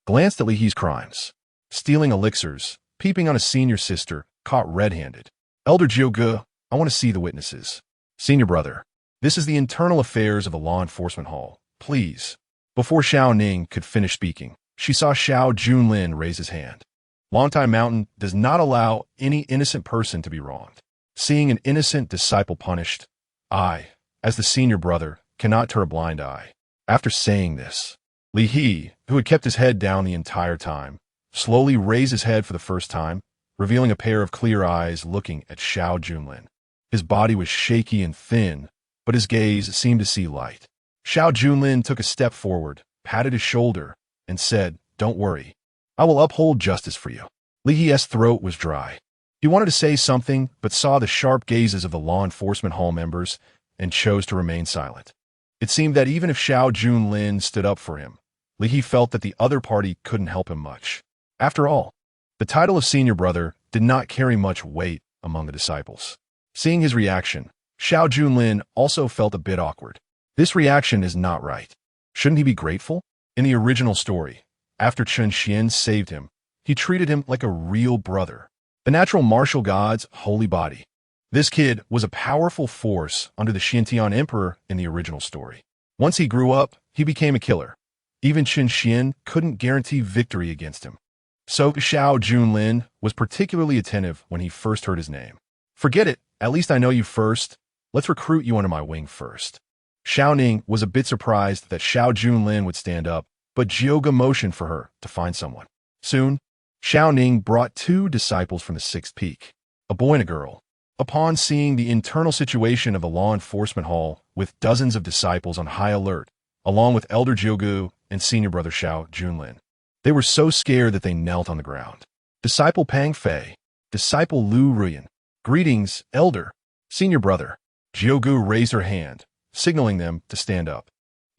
Speaker 1: glanced at Li He's crimes, stealing elixirs, peeping on a senior sister, caught red-handed. Elder Jiuge, I want to see the witnesses. Senior brother, this is the internal affairs of the law enforcement hall. Please. Before Xiao Ning could finish speaking, she saw Xiao Junlin raise his hand. Longtime Mountain does not allow any innocent person to be wronged. Seeing an innocent disciple punished, I, as the senior brother, cannot turn a blind eye. After saying this, Li He, who had kept his head down the entire time, slowly raised his head for the first time, revealing a pair of clear eyes looking at Xiao Junlin. His body was shaky and thin, but his gaze seemed to see light. Xiao Junlin took a step forward, patted his shoulder, and said, don't worry. I will uphold justice for you. Li He's throat was dry. He wanted to say something, but saw the sharp gazes of the law enforcement hall members and chose to remain silent. It seemed that even if Xiao Junlin stood up for him, Li He felt that the other party couldn't help him much. After all, the title of senior brother did not carry much weight among the disciples. Seeing his reaction, Xiao Junlin also felt a bit awkward. This reaction is not right. Shouldn't he be grateful? In the original story, after Chen Xuan saved him, he treated him like a real brother, the natural martial god's holy body. This kid was a powerful force under the Xiantian Emperor in the original story. Once he grew up, he became a killer. Even Chen Xuan couldn't guarantee victory against him. So Xiao Junlin was particularly attentive when he first heard his name. Forget it, at least I know you first. Let's recruit you under my wing first. Xiao Ning was a bit surprised that Xiao Junlin would stand up, but Jioge motioned for her to find someone. Soon, Xiao Ning brought 2 disciples from the 6th peak, a boy and a girl. Upon seeing the internal situation of the law enforcement hall with dozens of disciples on high alert, along with Elder Jioge and senior brother Xiao Junlin, they were so scared that they knelt on the ground. Disciple Pang Fei, disciple Lu Ruyan. Greetings, elder, senior brother. Jioge raised her hand, signaling them to stand up.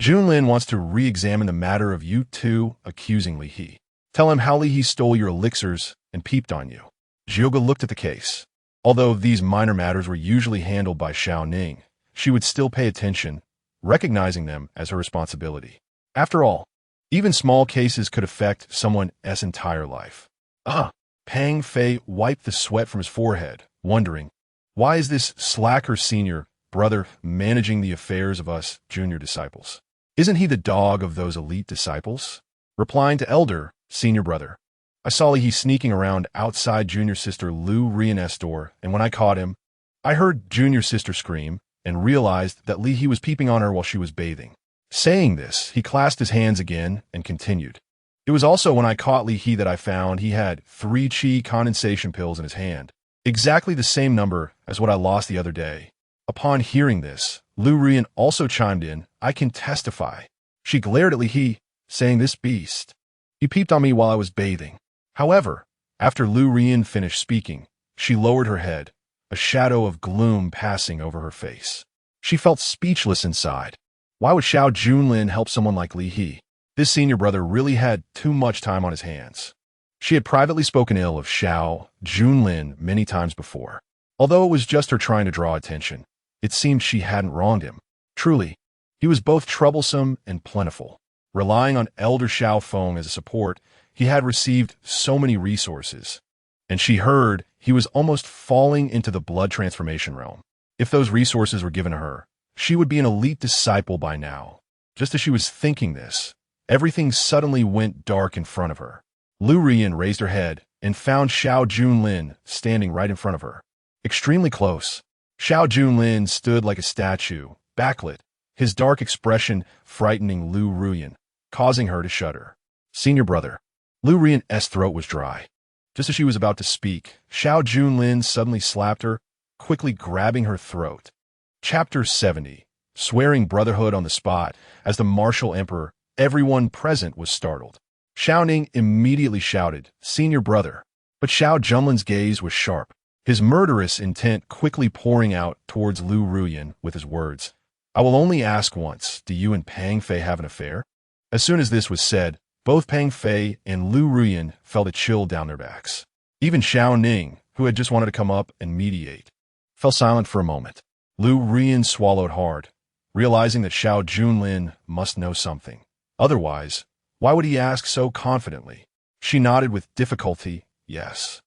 Speaker 1: Junlin wants to re-examine the matter of you two accusing Li He. Tell him how Li He stole your elixirs and peeped on you. Jioge looked at the case. Although these minor matters were usually handled by Xiao Ning, she would still pay attention, recognizing them as her responsibility. After all, even small cases could affect someone's entire life. Pang Fei wiped the sweat from his forehead, wondering, why is this slacker senior brother managing the affairs of us junior disciples? Isn't he the dog of those elite disciples? Replying to elder, senior brother, I saw Li He sneaking around outside junior sister Lu Rian's door, and when I caught him, I heard junior sister scream and realized that Li He was peeping on her while she was bathing. Saying this, he clasped his hands again and continued. It was also when I caught Li He that I found he had 3 qi condensation pills in his hand, exactly the same number as what I lost the other day. Upon hearing this, Lu Rian also chimed in, I can testify. She glared at Li He, saying, this beast. He peeped on me while I was bathing. However, after Lu Rian finished speaking, she lowered her head, a shadow of gloom passing over her face. She felt speechless inside. Why would Xiao Junlin help someone like Li He? This senior brother really had too much time on his hands. She had privately spoken ill of Xiao Junlin many times before. Although it was just her trying to draw attention, it seemed she hadn't wronged him. Truly, he was both troublesome and plentiful. Relying on Elder Xiao Feng as a support, he had received so many resources, and she heard he was almost falling into the blood transformation realm. If those resources were given to her, she would be an elite disciple by now. Just as she was thinking this, everything suddenly went dark in front of her. Lu Rian raised her head and found Xiao Junlin standing right in front of her. Extremely close, Xiao Junlin stood like a statue, backlit, his dark expression frightening Lu Ruyan, causing her to shudder. Senior brother. Lu Rian's throat was dry. Just as she was about to speak, Xiao Junlin suddenly slapped her, quickly grabbing her throat. Chapter 70. Swearing brotherhood on the spot. As the martial emperor, everyone present was startled. Xiao Ning immediately shouted, Senior brother. But Xiao Junlin's gaze was sharp, his murderous intent quickly pouring out towards Lu Ruyan with his words. I will only ask once, do you and Pang Fei have an affair? As soon as this was said, both Pang Fei and Lu Ruyan felt a chill down their backs. Even Xiao Ning, who had just wanted to come up and mediate, fell silent for a moment. Lu Ruyan swallowed hard, realizing that Xiao Junlin must know something. Otherwise, why would he ask so confidently? She nodded with difficulty, yes.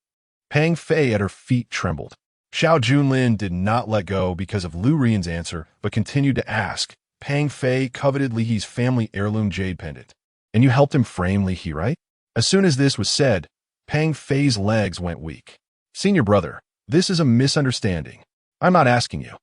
Speaker 1: Pang Fei at her feet trembled. Xiao Junlin did not let go because of Lu Rian's answer, but continued to ask. Pang Fei coveted Li He's family heirloom jade pendant. And you helped him frame Li He, right? As soon as this was said, Pang Fei's legs went weak. Senior brother, this is a misunderstanding. I'm not asking you.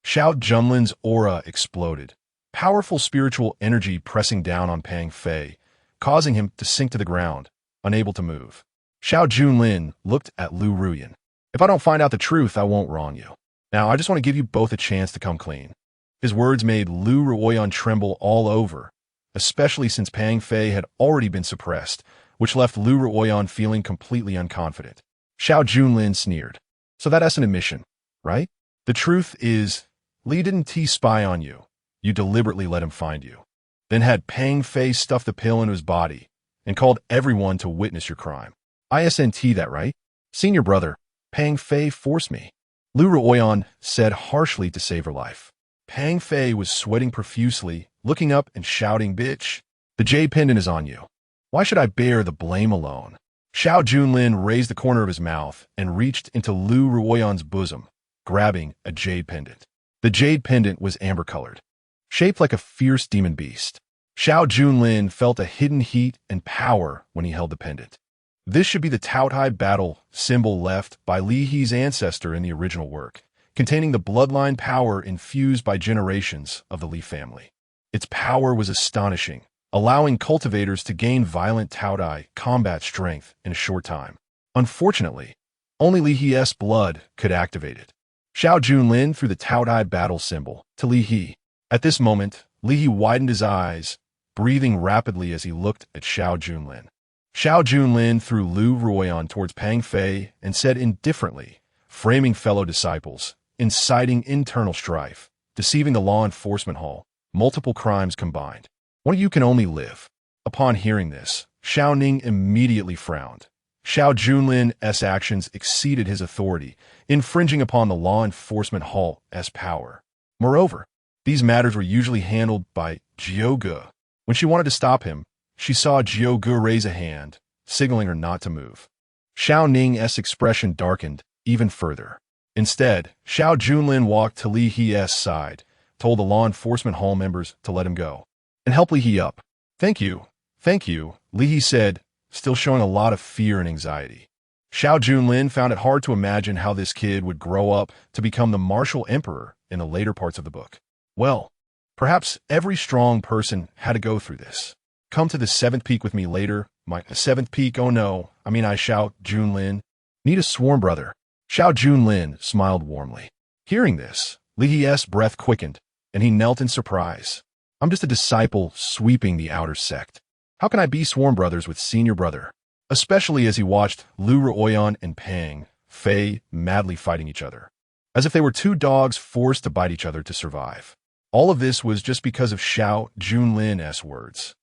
Speaker 1: Xiao Junlin's aura exploded, powerful spiritual energy pressing down on Pang Fei, causing him to sink to the ground, unable to move. Xiao Junlin looked at Lu Ruyan. If I don't find out the truth, I won't wrong you. Now, I just want to give you both a chance to come clean. His words made Lu Ruyan tremble all over, especially since Pang Fei had already been suppressed, which left Lu Ruyan feeling completely unconfident. Xiao Junlin sneered. So that's an admission, right? The truth is, Li didn't T-spy on you. You deliberately let him find you. Then had Pang Fei stuff the pill into his body and called everyone to witness your crime. ISNT that, right? Senior brother, Pang Fei forced me. Lu Ruyan said harshly to save her life. Pang Fei was sweating profusely, looking up and shouting, bitch, the jade pendant is on you. Why should I bear the blame alone? Xiao Junlin raised the corner of his mouth and reached into Lu Ruyan's bosom, grabbing a jade pendant. The jade pendant was amber-colored, shaped like a fierce demon beast. Xiao Junlin felt a hidden heat and power when he held the pendant. This should be the Taotai battle symbol left by Li He's ancestor in the original work, containing the bloodline power infused by generations of the Li family. Its power was astonishing, allowing cultivators to gain violent Taodai combat strength in a short time. Unfortunately, only Li He's blood could activate it. Xiao Junlin threw the Taodai battle symbol to Li He. At this moment, Li He widened his eyes, breathing rapidly as he looked at Xiao Junlin. Xiao Junlin threw Lu Ruoyan towards Pang Fei and said indifferently, framing fellow disciples, inciting internal strife, deceiving the law enforcement hall, multiple crimes combined. One of you can only live. Upon hearing this, Xiao Ning immediately frowned. Xiao Junlin's actions exceeded his authority, infringing upon the law enforcement hall's power. Moreover, these matters were usually handled by Jiu. When she wanted to stop him, she saw Jiu raise a hand, signaling her not to move. Xiao Ning's expression darkened even further. Instead, Xiao Junlin walked to Li He's side, told the law enforcement hall members to let him go, and help Li He up. Thank you, Li He said, still showing a lot of fear and anxiety. Xiao Junlin found it hard to imagine how this kid would grow up to become the martial emperor in the later parts of the book. Well, perhaps every strong person had to go through this. Come to the 7th peak with me later. My 7th peak, oh no, I Xiao Junlin. Need a sworn brother. Xiao Junlin smiled warmly. Hearing this, Li He's breath quickened, and he knelt in surprise. I'm just a disciple sweeping the outer sect. How can I be sworn brothers with senior brother? Especially as he watched Lu Ruoyan and Pang Fei madly fighting each other, as if they were two dogs forced to bite each other to survive. All of this was just because of Xiao Junlin's words.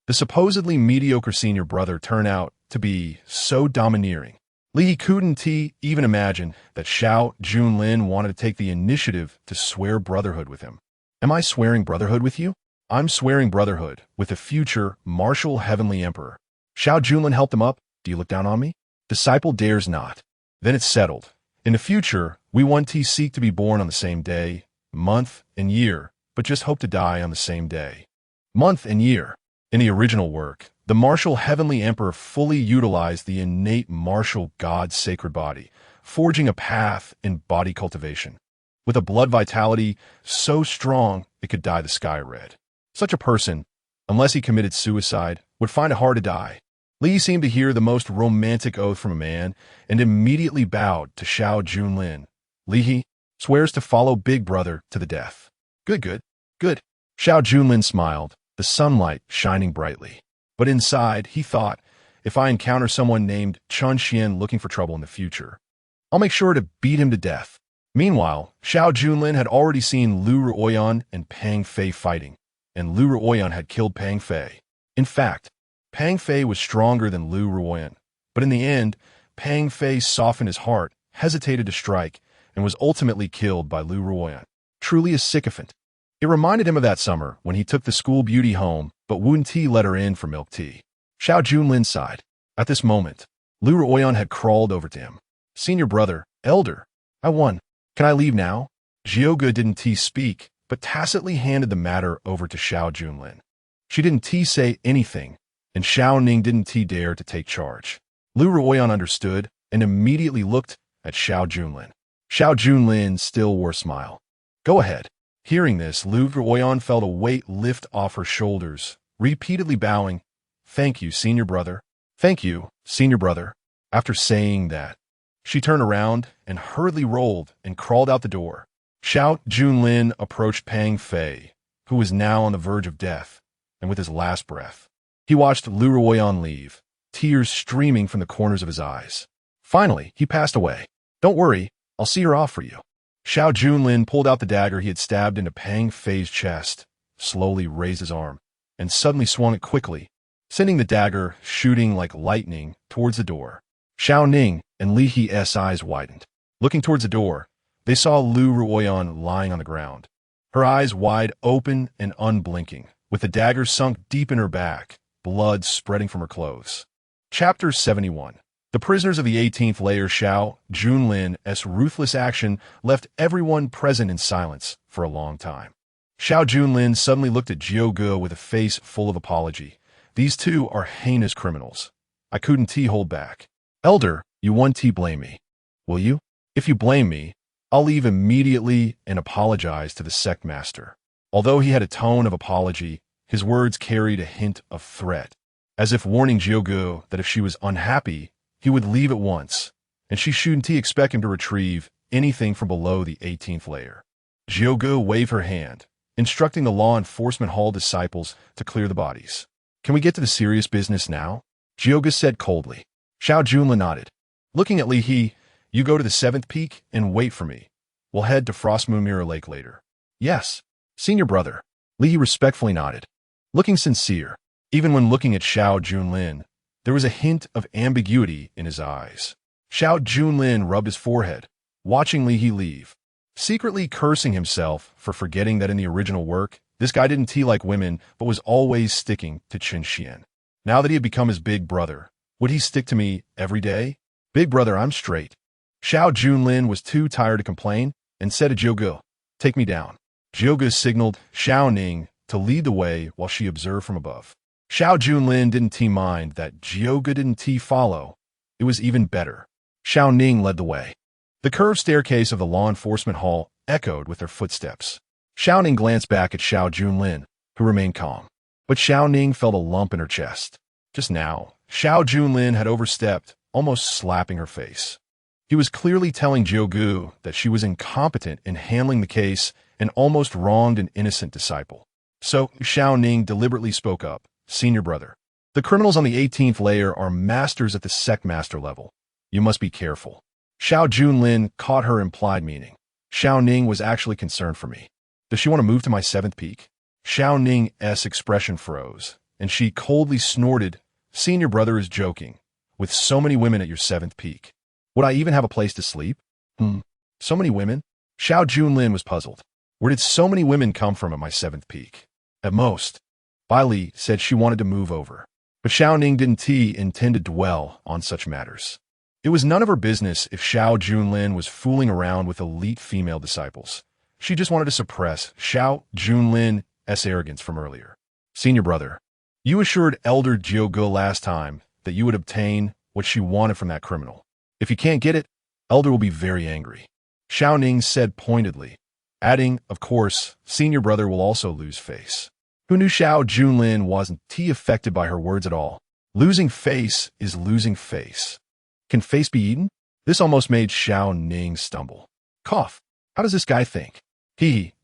Speaker 1: The supposedly mediocre senior brother turned out to be so domineering. Li He couldn't even imagine that Xiao Junlin wanted to take the initiative to swear brotherhood with him. Am I swearing brotherhood with you? I'm swearing brotherhood with the future martial heavenly emperor. Xiao Junlin helped him up. Do you look down on me? Disciple dares not. Then it's settled. In the future, we won't seek to be born on the same day, month, and year, but just hope to die on the same day, month, and year. In the original work, the martial heavenly emperor fully utilized the innate martial god's sacred body, forging a path in body cultivation, with a blood vitality so strong it could dye the sky red. Such a person, unless he committed suicide, would find it hard to die. Li seemed to hear the most romantic oath from a man and immediately bowed to Xiao Junlin. Li swears to follow Big Brother to the death. Good. Xiao Junlin smiled, the sunlight shining brightly. But inside, he thought, if I encounter someone named Chen Xuan looking for trouble in the future, I'll make sure to beat him to death. Meanwhile, Xiao Junlin had already seen Lu Ruoyan and Pang Fei fighting, and Lu Ruoyan had killed Pang Fei. In fact, Pang Fei was stronger than Lu Ruoyan, but in the end, Pang Fei softened his heart, hesitated to strike, and was ultimately killed by Lu Ruoyan. Truly a sycophant. It reminded him of that summer when he took the school beauty home, but wouldn't let her in for milk tea. Xiao Junlin sighed. At this moment, Lu Ruoyan had crawled over to him. Senior brother, elder, I won. Can I leave now? Jiuge didn't speak, but tacitly handed the matter over to Xiao Junlin. She didn't say anything, and Xiao Ning didn't dare to take charge. Lu Ruoyan understood and immediately looked at Xiao Junlin. Xiao Junlin still wore a smile. Go ahead. Hearing this, Lu Ruoyan felt a weight lift off her shoulders, repeatedly bowing. Thank you, senior brother. Thank you, senior brother. After saying that, she turned around and hurriedly rolled and crawled out the door. Xiao Junlin approached Pang Fei, who was now on the verge of death, and with his last breath, he watched Lu Ruoyan leave, tears streaming from the corners of his eyes. Finally, he passed away. Don't worry, I'll see her off for you. Xiao Junlin pulled out the dagger he had stabbed into Pang Fei's chest, slowly raised his arm, and suddenly swung it quickly, sending the dagger shooting like lightning towards the door. Xiao Ning and Li He's eyes widened. Looking towards the door, they saw Lu Ruoyan lying on the ground, her eyes wide open and unblinking, with the dagger sunk deep in her back, blood spreading from her clothes. Chapter 71. The prisoners of the 18th layer Xiao Junlin's ruthless action left everyone present in silence for a long time. Xiao Junlin suddenly looked at Jiuge with a face full of apology. These two are heinous criminals. I couldn't hold back. Elder, you won't blame me, will you? If you blame me, I'll leave immediately and apologize to the sect master. Although he had a tone of apology, His words carried a hint of threat, as if warning Jiugu that if she was unhappy, he would leave at once, and she shouldn't expect him to retrieve anything from below the 18th layer. Jiugu waved her hand, instructing the law enforcement hall disciples to clear the bodies. Can we get to the serious business now? Jiugu said coldly. Xiao Junlin nodded. Looking at Li He, you go to the 7th peak and wait for me. We'll head to Frost Moon Mirror Lake later. Yes, senior brother. Li He respectfully nodded. Looking sincere, even when looking at Xiao Junlin, there was a hint of ambiguity in his eyes. Xiao Junlin rubbed his forehead, watching Li He leave, secretly cursing himself for forgetting that in the original work, this guy didn't like women but was always sticking to Chen Xuan. Now that he had become his big brother, would he stick to me every day? Big brother, I'm straight. Xiao Junlin was too tired to complain and said to Jiugu, take me down. Jiugu signaled Xiao Ning to lead the way while she observed from above. Xiao Junlin didn't mind that Jiugu didn't follow. It was even better. Xiao Ning led the way. The curved staircase of the law enforcement hall echoed with their footsteps. Xiao Ning glanced back at Xiao Junlin, who remained calm. But Xiao Ning felt a lump in her chest. Just now, Xiao Junlin had overstepped, almost slapping her face. He was clearly telling Jiugu that she was incompetent in handling the case and almost wronged an innocent disciple. So Xiao Ning deliberately spoke up. Senior brother, the criminals on the 18th layer are masters at the sect master level. You must be careful. Xiao Junlin caught her implied meaning. Xiao Ning was actually concerned for me. Does she want to move to my 7th peak? Xiao Ning's expression froze, and she coldly snorted, senior brother is joking. With so many women at your 7th peak. Would I even have a place to sleep? So many women? Xiao Junlin was puzzled. Where did so many women come from at my 7th peak? At most. Bai Li said she wanted to move over. But Xiao Ning didn't intend to dwell on such matters. It was none of her business if Xiao Junlin was fooling around with elite female disciples. She just wanted to suppress Xiao Junlin's arrogance from earlier. Senior brother, you assured Elder Jiugu last time that you would obtain what she wanted from that criminal. If you can't get it, Elder will be very angry. Xiao Ning said pointedly, adding, of course, senior brother will also lose face. Who knew Xiao Junlin wasn't affected by her words at all? Losing face is losing face. Can face be eaten? This almost made Xiao Ning stumble. Cough. How does this guy think?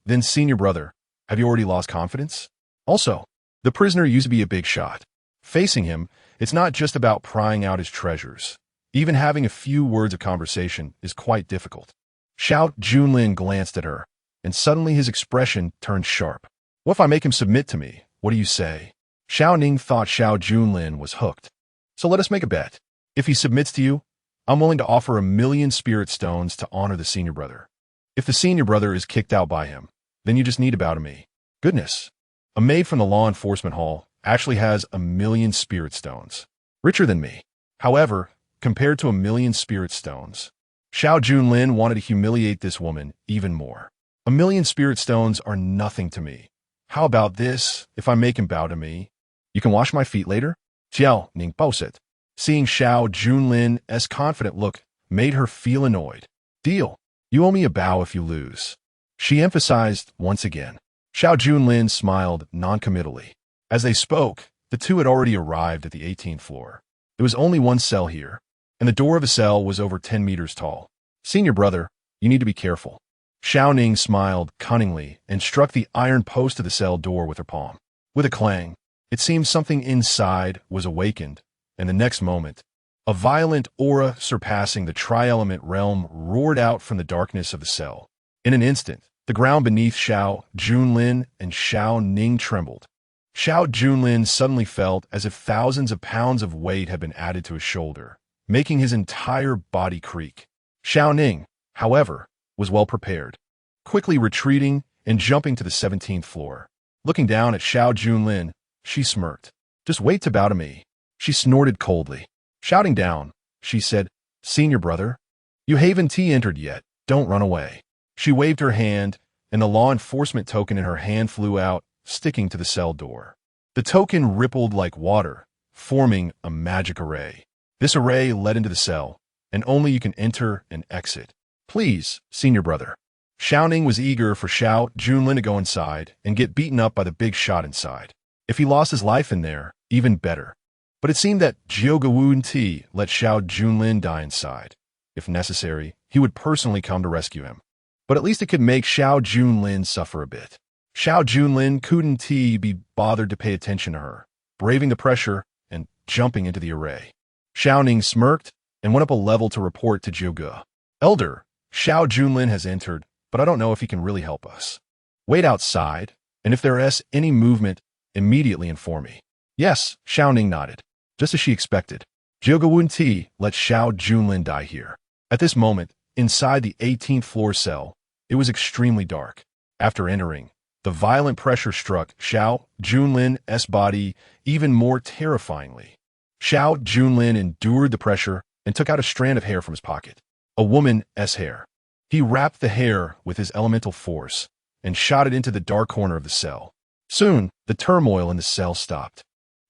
Speaker 1: Then senior brother, have you already lost confidence? Also, the prisoner used to be a big shot. Facing him, it's not just about prying out his treasures. Even having a few words of conversation is quite difficult. Xiao Junlin glanced at her, and suddenly his expression turned sharp. What if I make him submit to me? What do you say? Xiao Ning thought Xiao Junlin was hooked. So let us make a bet. If he submits to you, I'm willing to offer 1,000,000 spirit stones to honor the senior brother. If the senior brother is kicked out by him, then you just need to bow to me. Goodness. A maid from the law enforcement hall actually has 1,000,000 spirit stones. Richer than me. However, compared to 1,000,000 spirit stones, Xiao Junlin wanted to humiliate this woman even more. 1,000,000 spirit stones are nothing to me. How about this, if I make him bow to me? You can wash my feet later? Jiao Ning said. Seeing Xiao Junlin's confident look made her feel annoyed. Deal. You owe me a bow if you lose. She emphasized once again. Xiao Junlin smiled noncommittally. As they spoke, the two had already arrived at the 18th floor. There was only one cell here, and the door of the cell was over 10 meters tall. Senior brother, you need to be careful. Xiao Ning smiled cunningly and struck the iron post of the cell door with her palm. With a clang, it seemed something inside was awakened, and the next moment, a violent aura surpassing the tri-element realm roared out from the darkness of the cell. In an instant, the ground beneath Xiao Junlin and Xiao Ning trembled. Xiao Junlin suddenly felt as if thousands of pounds of weight had been added to his shoulder, making his entire body creak. Xiao Ning, however, was well prepared, quickly retreating and jumping to the 17th floor. Looking down at Xiao Junlin, she smirked. Just wait to bow to me. She snorted coldly. Shouting down, she said, Senior brother, you haven't entered yet. Don't run away. She waved her hand, and the law enforcement token in her hand flew out, sticking to the cell door. The token rippled like water, forming a magic array. This array led into the cell, and only you can enter and exit. Please, senior brother. Xiao Ning was eager for Xiao Junlin to go inside and get beaten up by the big shot inside. If he lost his life in there, even better. But it seemed that Jiao let Xiao Junlin die inside. If necessary, he would personally come to rescue him. But at least it could make Xiao Junlin suffer a bit. Xiao Junlin couldn't be bothered to pay attention to her, braving the pressure and jumping into the array. Xiao Ning smirked and went up a level to report to Jiao. Elder, Xiao Junlin has entered, but I don't know if he can really help us. Wait outside, and if there is any movement, immediately inform me. Yes, Xiao Ning nodded, just as she expected. Jiao let Xiao Junlin die here. At this moment, inside the 18th floor cell, it was extremely dark. After entering, the violent pressure struck Xiao Junlin's body even more terrifyingly. Xiao Junlin endured the pressure and took out a strand of hair from his pocket. A woman's hair. He wrapped the hair with his elemental force and shot it into the dark corner of the cell. Soon, the turmoil in the cell stopped.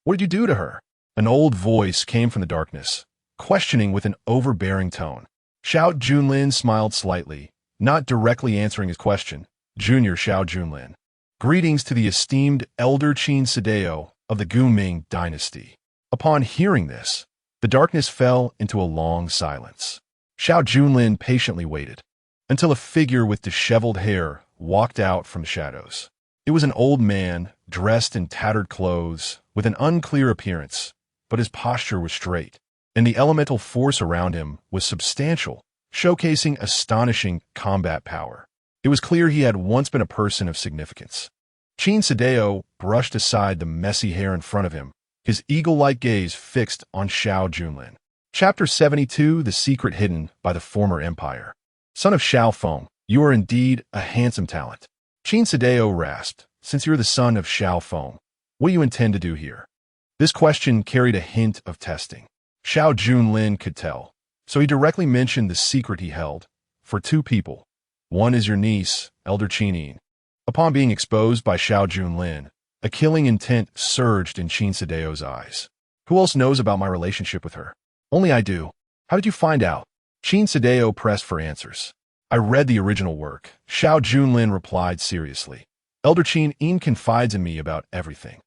Speaker 1: What did you do to her? An old voice came from the darkness, questioning with an overbearing tone. Xiao Junlin smiled slightly, not directly answering his question. Junior Xiao Junlin. Greetings to the esteemed Elder Qin Sadeo of the Guming dynasty. Upon hearing this, the darkness fell into a long silence. Xiao Junlin patiently waited until a figure with disheveled hair walked out from the shadows. It was an old man, dressed in tattered clothes, with an unclear appearance, but his posture was straight, and the elemental force around him was substantial, showcasing astonishing combat power. It was clear he had once been a person of significance. Qin Sadeo brushed aside the messy hair in front of him, his eagle-like gaze fixed on Xiao Junlin. Chapter 72, The Secret Hidden by the Former Empire. Son of Xiao Feng, you are indeed a handsome talent. Qin Sadeo rasped, since you're the son of Xiao Feng, what do you intend to do here? This question carried a hint of testing. Xiao Junlin could tell, so he directly mentioned the secret he held, for two people. One is your niece, Elder Qin. Upon being exposed by Xiao Junlin, a killing intent surged in Qin Sadeo's eyes. Who else knows about my relationship with her? Only I do. How did you find out? Qin Sadeo pressed for answers. I read the original work, Xiao Junlin replied seriously. Elder Qin confides in me about everything.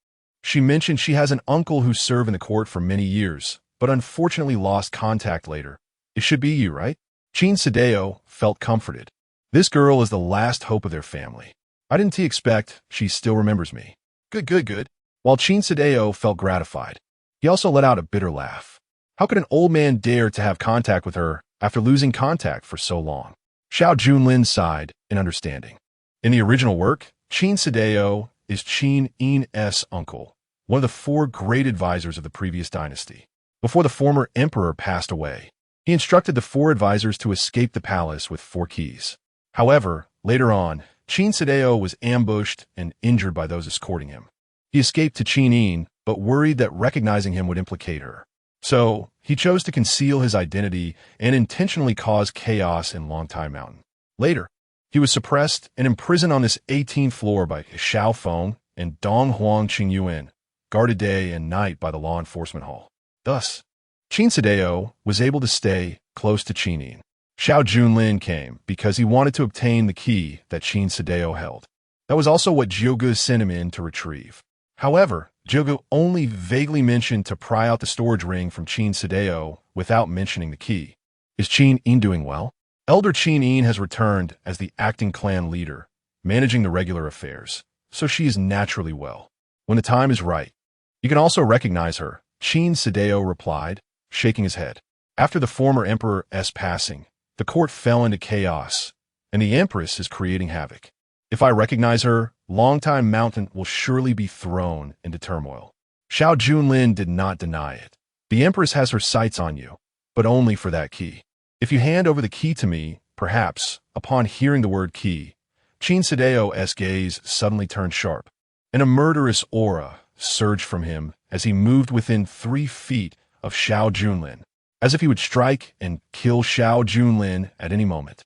Speaker 1: She mentioned she has an uncle who served in the court for many years, but unfortunately lost contact later. It should be you, right? Qin Sadeo felt comforted. This girl is the last hope of their family. I didn't expect she still remembers me. Good. While Qin Sadeo felt gratified, he also let out a bitter laugh. How could an old man dare to have contact with her after losing contact for so long? Xiao Junlin sighed in understanding. In the original work, Qin Sadeo is Qin Yin's uncle, one of the four great advisors of the previous dynasty. Before the former emperor passed away, he instructed the four advisors to escape the palace with 4 keys. However, later on, Qin Sadeo was ambushed and injured by those escorting him. He escaped to Qin Yin, but worried that recognizing him would implicate her. So, he chose to conceal his identity and intentionally cause chaos in Longtai Mountain. Later, he was suppressed and imprisoned on this 18th floor by Xiao Feng and Dong Huang Qingyuan, guarded day and night by the law enforcement hall. Thus, Qin Sadeo was able to stay close to Qin Yin. Xiao Junlin came because he wanted to obtain the key that Qin Sadeo held. That was also what Jiao sent him in to retrieve. However, Jiao only vaguely mentioned to pry out the storage ring from Qin Sadeo without mentioning the key. Is Qin Yin doing well? Elder Qin Yin has returned as the acting clan leader, managing the regular affairs, so she is naturally well. When the time is right, you can also recognize her, Qin Sadeo replied, shaking his head. After the former emperor's passing, the court fell into chaos, and the empress is creating havoc. If I recognize her, Longtai Mountain will surely be thrown into turmoil. Xiao Junlin did not deny it. The empress has her sights on you, but only for that key. If you hand over the key to me, perhaps, upon hearing the word key, Qin Sadeo's gaze suddenly turned sharp, and a murderous aura surged from him as he moved within 3 feet of Xiao Junlin, as if he would strike and kill Xiao Junlin at any moment.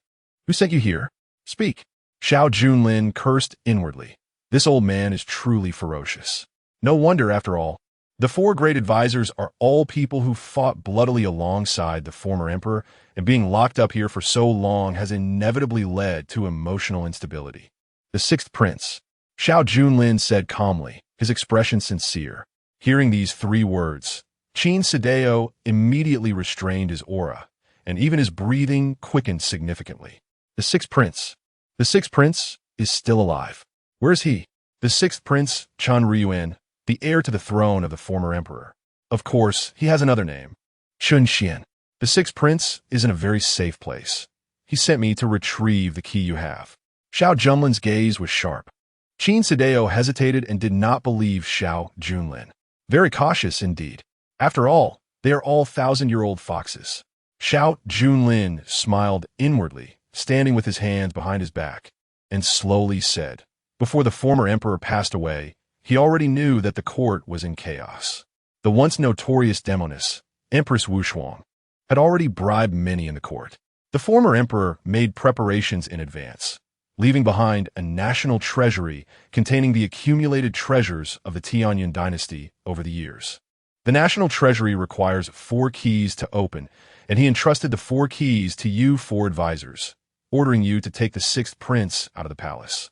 Speaker 1: Who sent you here? Speak. Xiao Junlin cursed inwardly. This old man is truly ferocious. No wonder, after all. The 4 great advisors are all people who fought bloodily alongside the former emperor, and being locked up here for so long has inevitably led to emotional instability. The 6th prince, Xiao Junlin said calmly, his expression sincere. Hearing these 3 words, Qin Sadeo immediately restrained his aura, and even his breathing quickened significantly. The sixth prince. The sixth prince is still alive. Where is he? The sixth prince, Chen Ryuan, the heir to the throne of the former emperor. Of course, he has another name. Chen Xuan. The sixth prince is in a very safe place. He sent me to retrieve the key you have. Xiao Junlin's gaze was sharp. Qin Sadeo hesitated and did not believe Xiao Junlin. Very cautious indeed. After all, they are all 1,000-year-old foxes. Xiao Junlin smiled inwardly, standing with his hands behind his back, and slowly said, before the former emperor passed away, he already knew that the court was in chaos. The once notorious demoness, Empress Ningshuang, had already bribed many in the court. The former emperor made preparations in advance, leaving behind a national treasury containing the accumulated treasures of the Tianyan dynasty over the years. The national treasury requires 4 keys to open, and he entrusted the 4 keys to you 4 advisors, ordering you to take the 6th prince out of the palace.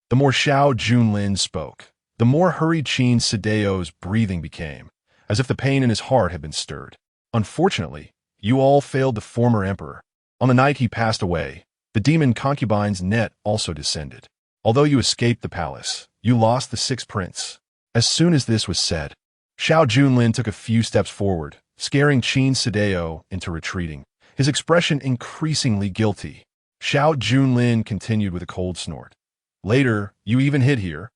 Speaker 1: The more Xiao Junlin spoke, the more hurried Qin Sadeo's breathing became, as if the pain in his heart had been stirred. Unfortunately, you all failed the former emperor. On the night he passed away, the demon concubine's net also descended. Although you escaped the palace, you lost the 6th prince. As soon as this was said, Xiao Junlin took a few steps forward, scaring Qin Sadeo into retreating, his expression increasingly guilty. Xiao Junlin continued with a cold snort. Later, you even hid here,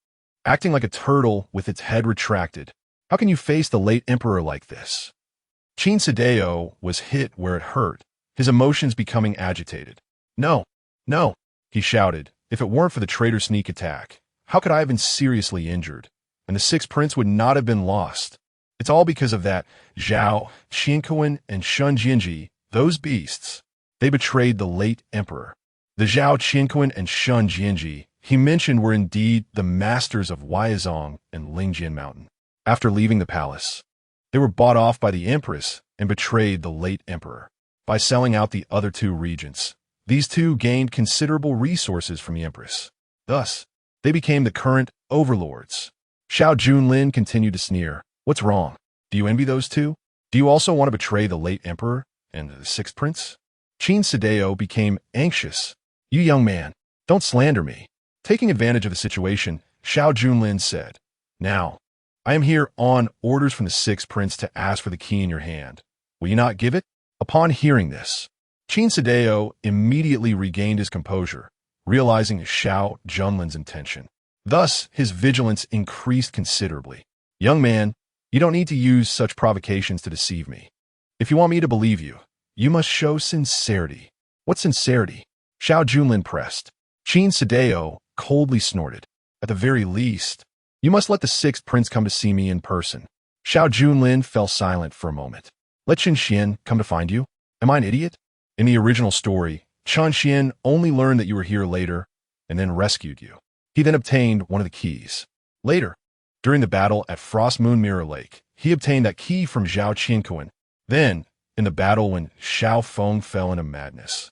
Speaker 1: acting like a turtle with its head retracted. How can you face the late emperor like this? Qin Sadeo was hit where it hurt, his emotions becoming agitated. No, no, he shouted. If it weren't for the traitor sneak attack, how could I have been seriously injured? And the 6th prince would not have been lost. It's all because of that Zhao, Qianquan, and Shun Jinji, those beasts. They betrayed the late emperor. The Zhao Qianquan and Shun Jinji he mentioned were indeed the masters of Weizong and Lingjian Mountain. After leaving the palace, they were bought off by the empress and betrayed the late emperor. By selling out the other 2 regents, these 2 gained considerable resources from the empress. Thus, they became the current overlords. Xiao Junlin continued to sneer. What's wrong? Do you envy those 2? Do you also want to betray the late emperor and the 6th prince? Qin Sadeo became anxious. You young man, don't slander me. Taking advantage of the situation, Xiao Junlin said, Now, I am here on orders from the 6th prince to ask for the key in your hand. Will you not give it? Upon hearing this, Qin Sadeo immediately regained his composure, realizing Xiao Junlin's intention. Thus, his vigilance increased considerably. Young man, you don't need to use such provocations to deceive me. If you want me to believe you, you must show sincerity. What sincerity? Xiao Junlin pressed. Qin Sadeo coldly snorted. At the very least, you must let the 6th prince come to see me in person. Xiao Junlin fell silent for a moment. Let Chen Xuan come to find you? Am I an idiot? In the original story, Chen Xuan only learned that you were here later and then rescued you. He then obtained one of the keys. Later, during the battle at Frost Moon Mirror Lake, he obtained that key from Zhao Qianquan. Then, in the battle when Xiao Feng fell into madness,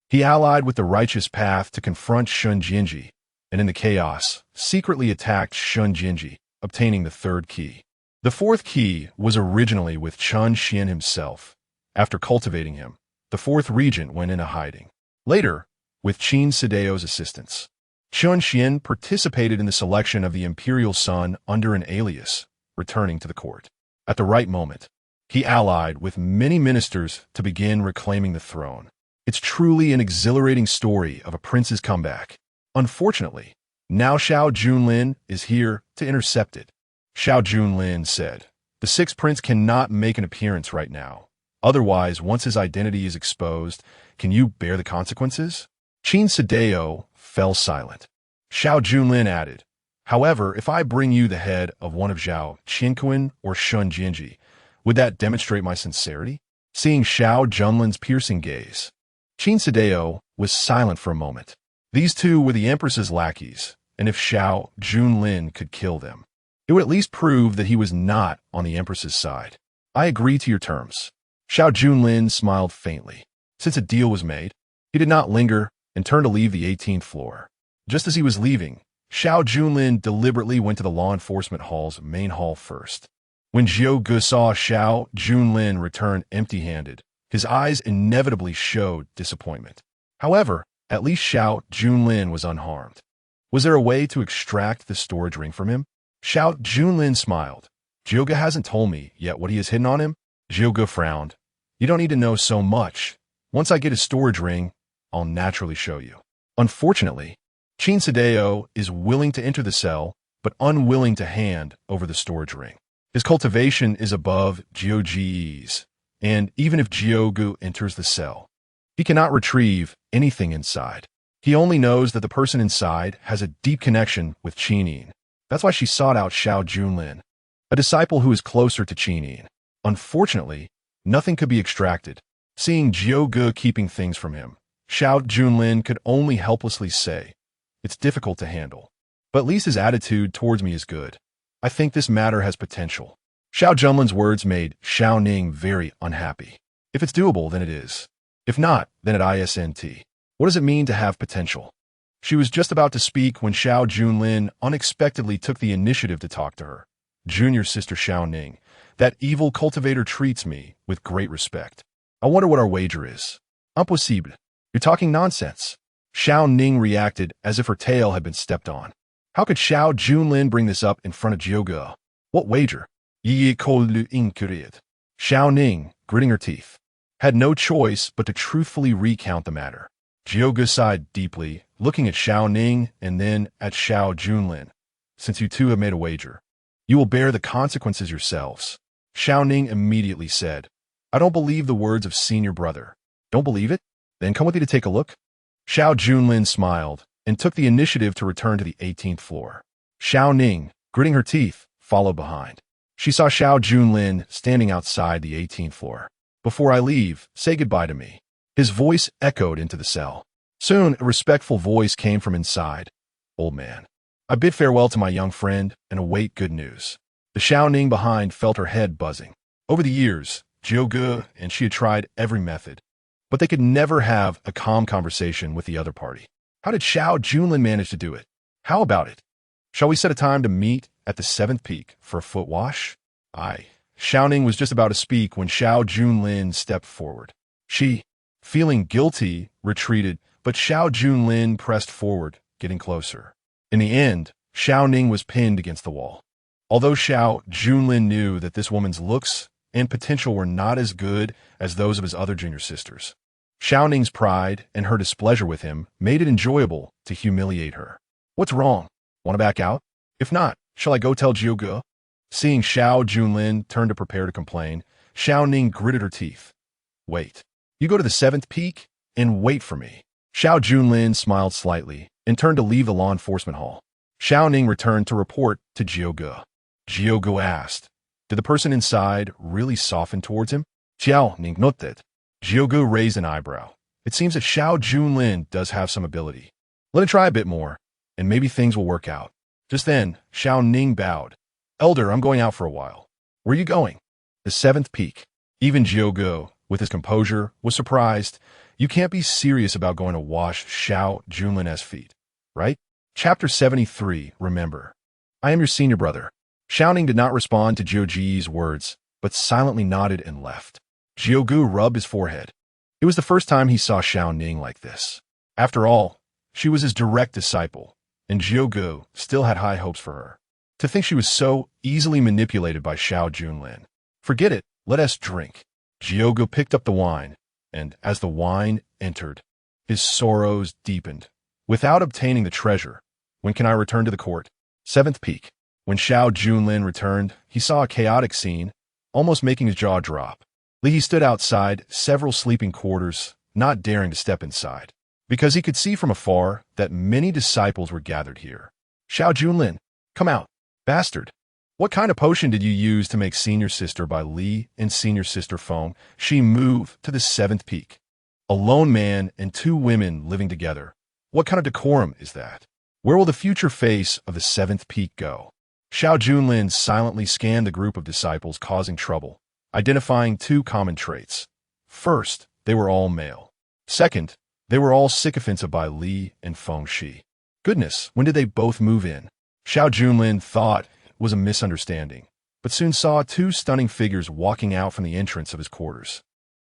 Speaker 1: he allied with the Righteous Path to confront Shun Jinji, and in the chaos, secretly attacked Shun Jinji, obtaining the 3rd key. The 4th key was originally with Chen Xuan himself. After cultivating him, the 4th regent went into hiding. Later, with Qin Sadeo's assistance, Chen Xuan participated in the selection of the imperial son under an alias, returning to the court. At the right moment, he allied with many ministers to begin reclaiming the throne. It's truly an exhilarating story of a prince's comeback. Unfortunately, now Xiao Junlin is here to intercept it. Xiao Junlin said, The 6th prince cannot make an appearance right now. Otherwise, once his identity is exposed, can you bear the consequences? Qin Sadeo fell silent. Xiao Junlin added, However, if I bring you the head of one of Zhao Qianquan or Shun Jinji, would that demonstrate my sincerity? Seeing Xiao Junlin's piercing gaze, Qin Sadeo was silent for a moment. These 2 were the empress's lackeys, and if Xiao Junlin could kill them, it would at least prove that he was not on the empress's side. I agree to your terms. Xiao Junlin smiled faintly. Since a deal was made, he did not linger and turned to leave the 18th floor. Just as he was leaving, Xiao Junlin deliberately went to the law enforcement hall's main hall first. When Xiao Gu saw Xiao Junlin return empty-handed, his eyes inevitably showed disappointment. However, at least Xiao Junlin was unharmed. Was there a way to extract the storage ring from him? Xiao Junlin smiled. Xiao Gu hasn't told me yet what he has hidden on him. Xiao Gu frowned. You don't need to know so much. Once I get his storage ring, I'll naturally show you. Unfortunately, Qin Sadeo is willing to enter the cell, but unwilling to hand over the storage ring. His cultivation is above Jiao Ji's, and even if Xiao Gu enters the cell, he cannot retrieve anything inside. He only knows that the person inside has a deep connection with Qin. That's why she sought out Xiao Junlin, a disciple who is closer to Qin. Unfortunately, nothing could be extracted. Seeing Xiao Gu keeping things from him, Xiao Junlin could only helplessly say, "It's difficult to handle. But at least his attitude towards me is good. I think this matter has potential." Xiao Junlin's words made Xiao Ning very unhappy. If it's doable, then it is. If not, then it isn't. What does it mean to have potential? She was just about to speak when Xiao Junlin unexpectedly took the initiative to talk to her. "Junior sister Xiao Ning, that evil cultivator treats me with great respect. I wonder what our wager is." "Impossible. You're talking nonsense." Xiao Ning reacted as if her tail had been stepped on. How could Xiao Junlin bring this up in front of Xiao Gu? What wager? Incite. Xiao Ning, gritting her teeth, had no choice but to truthfully recount the matter. Xiao Gu sighed deeply, looking at Xiao Ning and then at Xiao Junlin. "Since you two have made a wager, you will bear the consequences yourselves." Xiao Ning immediately said, "I don't believe the words of senior brother." "Don't believe it? Then come with me to take a look." Xiao Junlin smiled and took the initiative to return to the 18th floor. Xiao Ning, gritting her teeth, followed behind. She saw Xiao Junlin standing outside the 18th floor. "Before I leave, say goodbye to me." His voice echoed into the cell. Soon, a respectful voice came from inside. "Old man, I bid farewell to my young friend and await good news." The Xiao Ning behind felt her head buzzing. Over the years, Xiao Gu and she had tried every method, but they could never have a calm conversation with the other party. How did Xiao Junlin manage to do it? How about it? Shall we set a time to meet at the 7th peak for a foot wash? Aye. Xiao Ning was just about to speak when Xiao Junlin stepped forward. She, feeling guilty, retreated, but Xiao Junlin pressed forward, getting closer. In the end, Xiao Ning was pinned against the wall. Although Xiao Junlin knew that this woman's looks and potential were not as good as those of his other junior sisters, Xiao Ning's pride and her displeasure with him made it enjoyable to humiliate her. "What's wrong? Want to back out? If not, shall I go tell Xiao Gu?" Seeing Xiao Junlin turn to prepare to complain, Xiao Ning gritted her teeth. "Wait. You go to the 7th peak and wait for me." Xiao Junlin smiled slightly and turned to leave the law enforcement hall. Xiao Ning returned to report to Xiao Gu. Xiao Gu asked, "Did the person inside really soften towards him?" Xiao Ning nodded. Xiao Gu raised an eyebrow. "It seems that Xiao Junlin does have some ability. Let it try a bit more, and maybe things will work out." Just then, Xiao Ning bowed. "Elder, I'm going out for a while." "Where are you going?" "The 7th peak." Even Xiao Gu, with his composure, was surprised. You can't be serious about going to wash Xiao Junlin's feet, right? Chapter 73, remember. "I am your senior brother." Xiao Ning did not respond to Jiao Ji's words, but silently nodded and left. Xiao Gu rubbed his forehead. It was the first time he saw Xiao Ning like this. After all, she was his direct disciple, and Xiao Gu still had high hopes for her. To think she was so easily manipulated by Xiao Junlin. "Forget it, let us drink." Xiao Gu picked up the wine, and as the wine entered, his sorrows deepened. Without obtaining the treasure, when can I return to the court? 7th peak. When Xiao Junlin returned, he saw a chaotic scene, almost making his jaw drop. He stood outside several sleeping quarters, not daring to step inside, because he could see from afar that many disciples were gathered here. "Xiao Junlin, come out. Bastard. What kind of potion did you use to make Senior Sister by Li and Senior Sister Feng She move to the 7th peak? A lone man and 2 women living together. What kind of decorum is that? Where will the future face of the 7th peak go?" Xiao Junlin silently scanned the group of disciples causing trouble, identifying 2 common traits. First, they were all male. Second, they were all sycophants of Bai Li and Feng Shi. Goodness, when did they both move in? Xiao Junlin thought it was a misunderstanding, but soon saw two stunning figures walking out from the entrance of his quarters.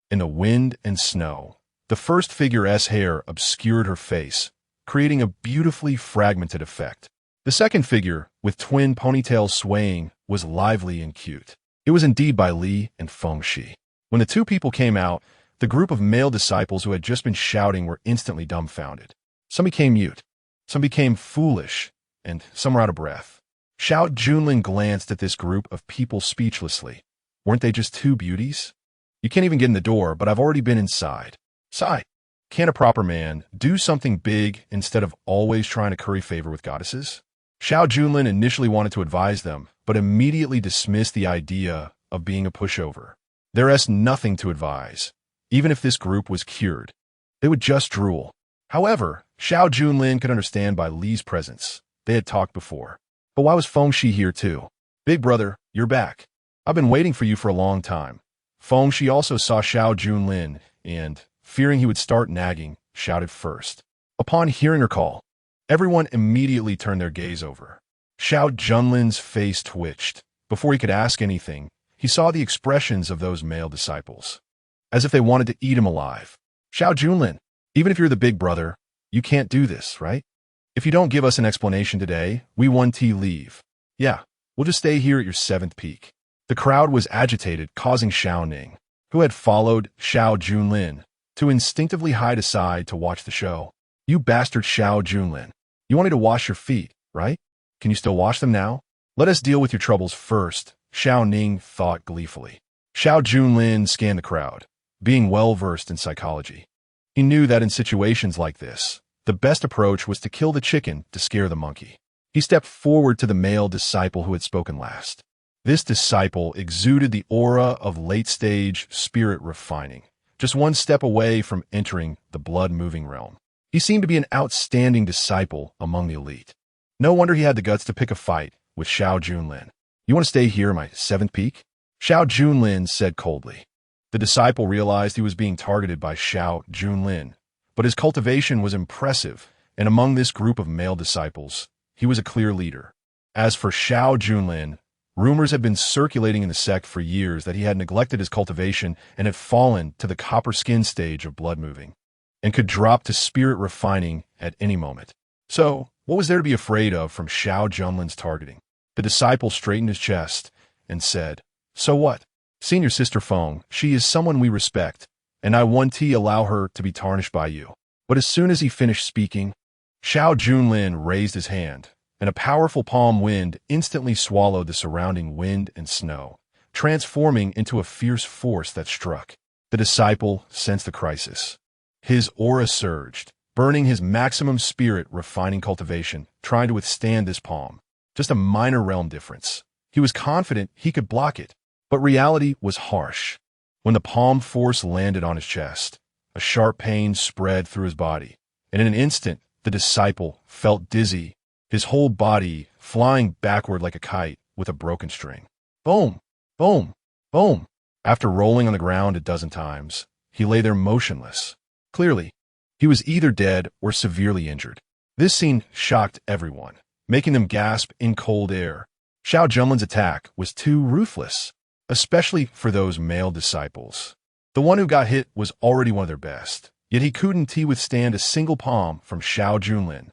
Speaker 1: In the wind and snow, the first figure's hair obscured her face, creating a beautifully fragmented effect. The second figure, with twin ponytails swaying, was lively and cute. It was indeed by Li and Fengxi. When the two people came out, the group of male disciples who had just been shouting were instantly dumbfounded. Some became mute, some became foolish, and some were out of breath. Xiao Junlin glanced at this group of people speechlessly. Weren't they just two beauties? You can't even get in the door, but I've already been inside. Sigh. Can a proper man do something big instead of always trying to curry favor with goddesses? Xiao Junlin initially wanted to advise them, but immediately dismissed the idea of being a pushover. There's nothing to advise. Even if this group was cured, they would just drool. However, Xiao Junlin could understand by Li's presence. They had talked before. But why was Fengxi here too? Big brother, you're back. I've been waiting for you for a long time. Fengxi also saw Xiao Junlin and, fearing he would start nagging, shouted first. Upon hearing her call, everyone immediately turned their gaze over. Xiao Junlin's face twitched. Before he could ask anything, he saw the expressions of those male disciples, as if they wanted to eat him alive. Xiao Junlin, even if you're the big brother, you can't do this, right? If you don't give us an explanation today, we 1T leave. Yeah, we'll just stay here at your 7th peak. The crowd was agitated, causing Xiao Ning, who had followed Xiao Junlin, to instinctively hide aside to watch the show. You bastard Xiao Junlin. You wanted to wash your feet, right? Can you still wash them now? Let us deal with your troubles first, Xiao Ning thought gleefully. Xiao Junlin scanned the crowd, being well-versed in psychology. He knew that in situations like this, the best approach was to kill the chicken to scare the monkey. He stepped forward to the male disciple who had spoken last. This disciple exuded the aura of late-stage spirit refining, just one step away from entering the blood-moving realm. He seemed to be an outstanding disciple among the elite. No wonder he had the guts to pick a fight with Xiao Junlin. You want to stay here at my 7th peak? Xiao Junlin said coldly. The disciple realized he was being targeted by Xiao Junlin, but his cultivation was impressive, and among this group of male disciples, he was a clear leader. As for Xiao Junlin, rumors had been circulating in the sect for years that he had neglected his cultivation and had fallen to the copper skin stage of blood moving, and could drop to spirit refining at any moment. So, what was there to be afraid of from Xiao Junlin's targeting? The disciple straightened his chest and said, So what? Senior Sister Feng, she is someone we respect, and I 1T allow her to be tarnished by you. But as soon as he finished speaking, Xiao Junlin raised his hand, and a powerful palm wind instantly swallowed the surrounding wind and snow, transforming into a fierce force that struck. The disciple sensed the crisis. His aura surged, burning his maximum spirit refining cultivation, trying to withstand this palm. Just a minor realm difference. He was confident he could block it, but reality was harsh. When the palm force landed on his chest, a sharp pain spread through his body, and in an instant, the disciple felt dizzy, his whole body flying backward like a kite with a broken string. Boom! Boom! Boom! After rolling on the ground a dozen times, he lay there motionless. Clearly, he was either dead or severely injured. This scene shocked everyone, making them gasp in cold air. Xiao Junlin's attack was too ruthless, especially for those male disciples. The one who got hit was already one of their best, yet he couldn't withstand a single palm from Xiao Junlin.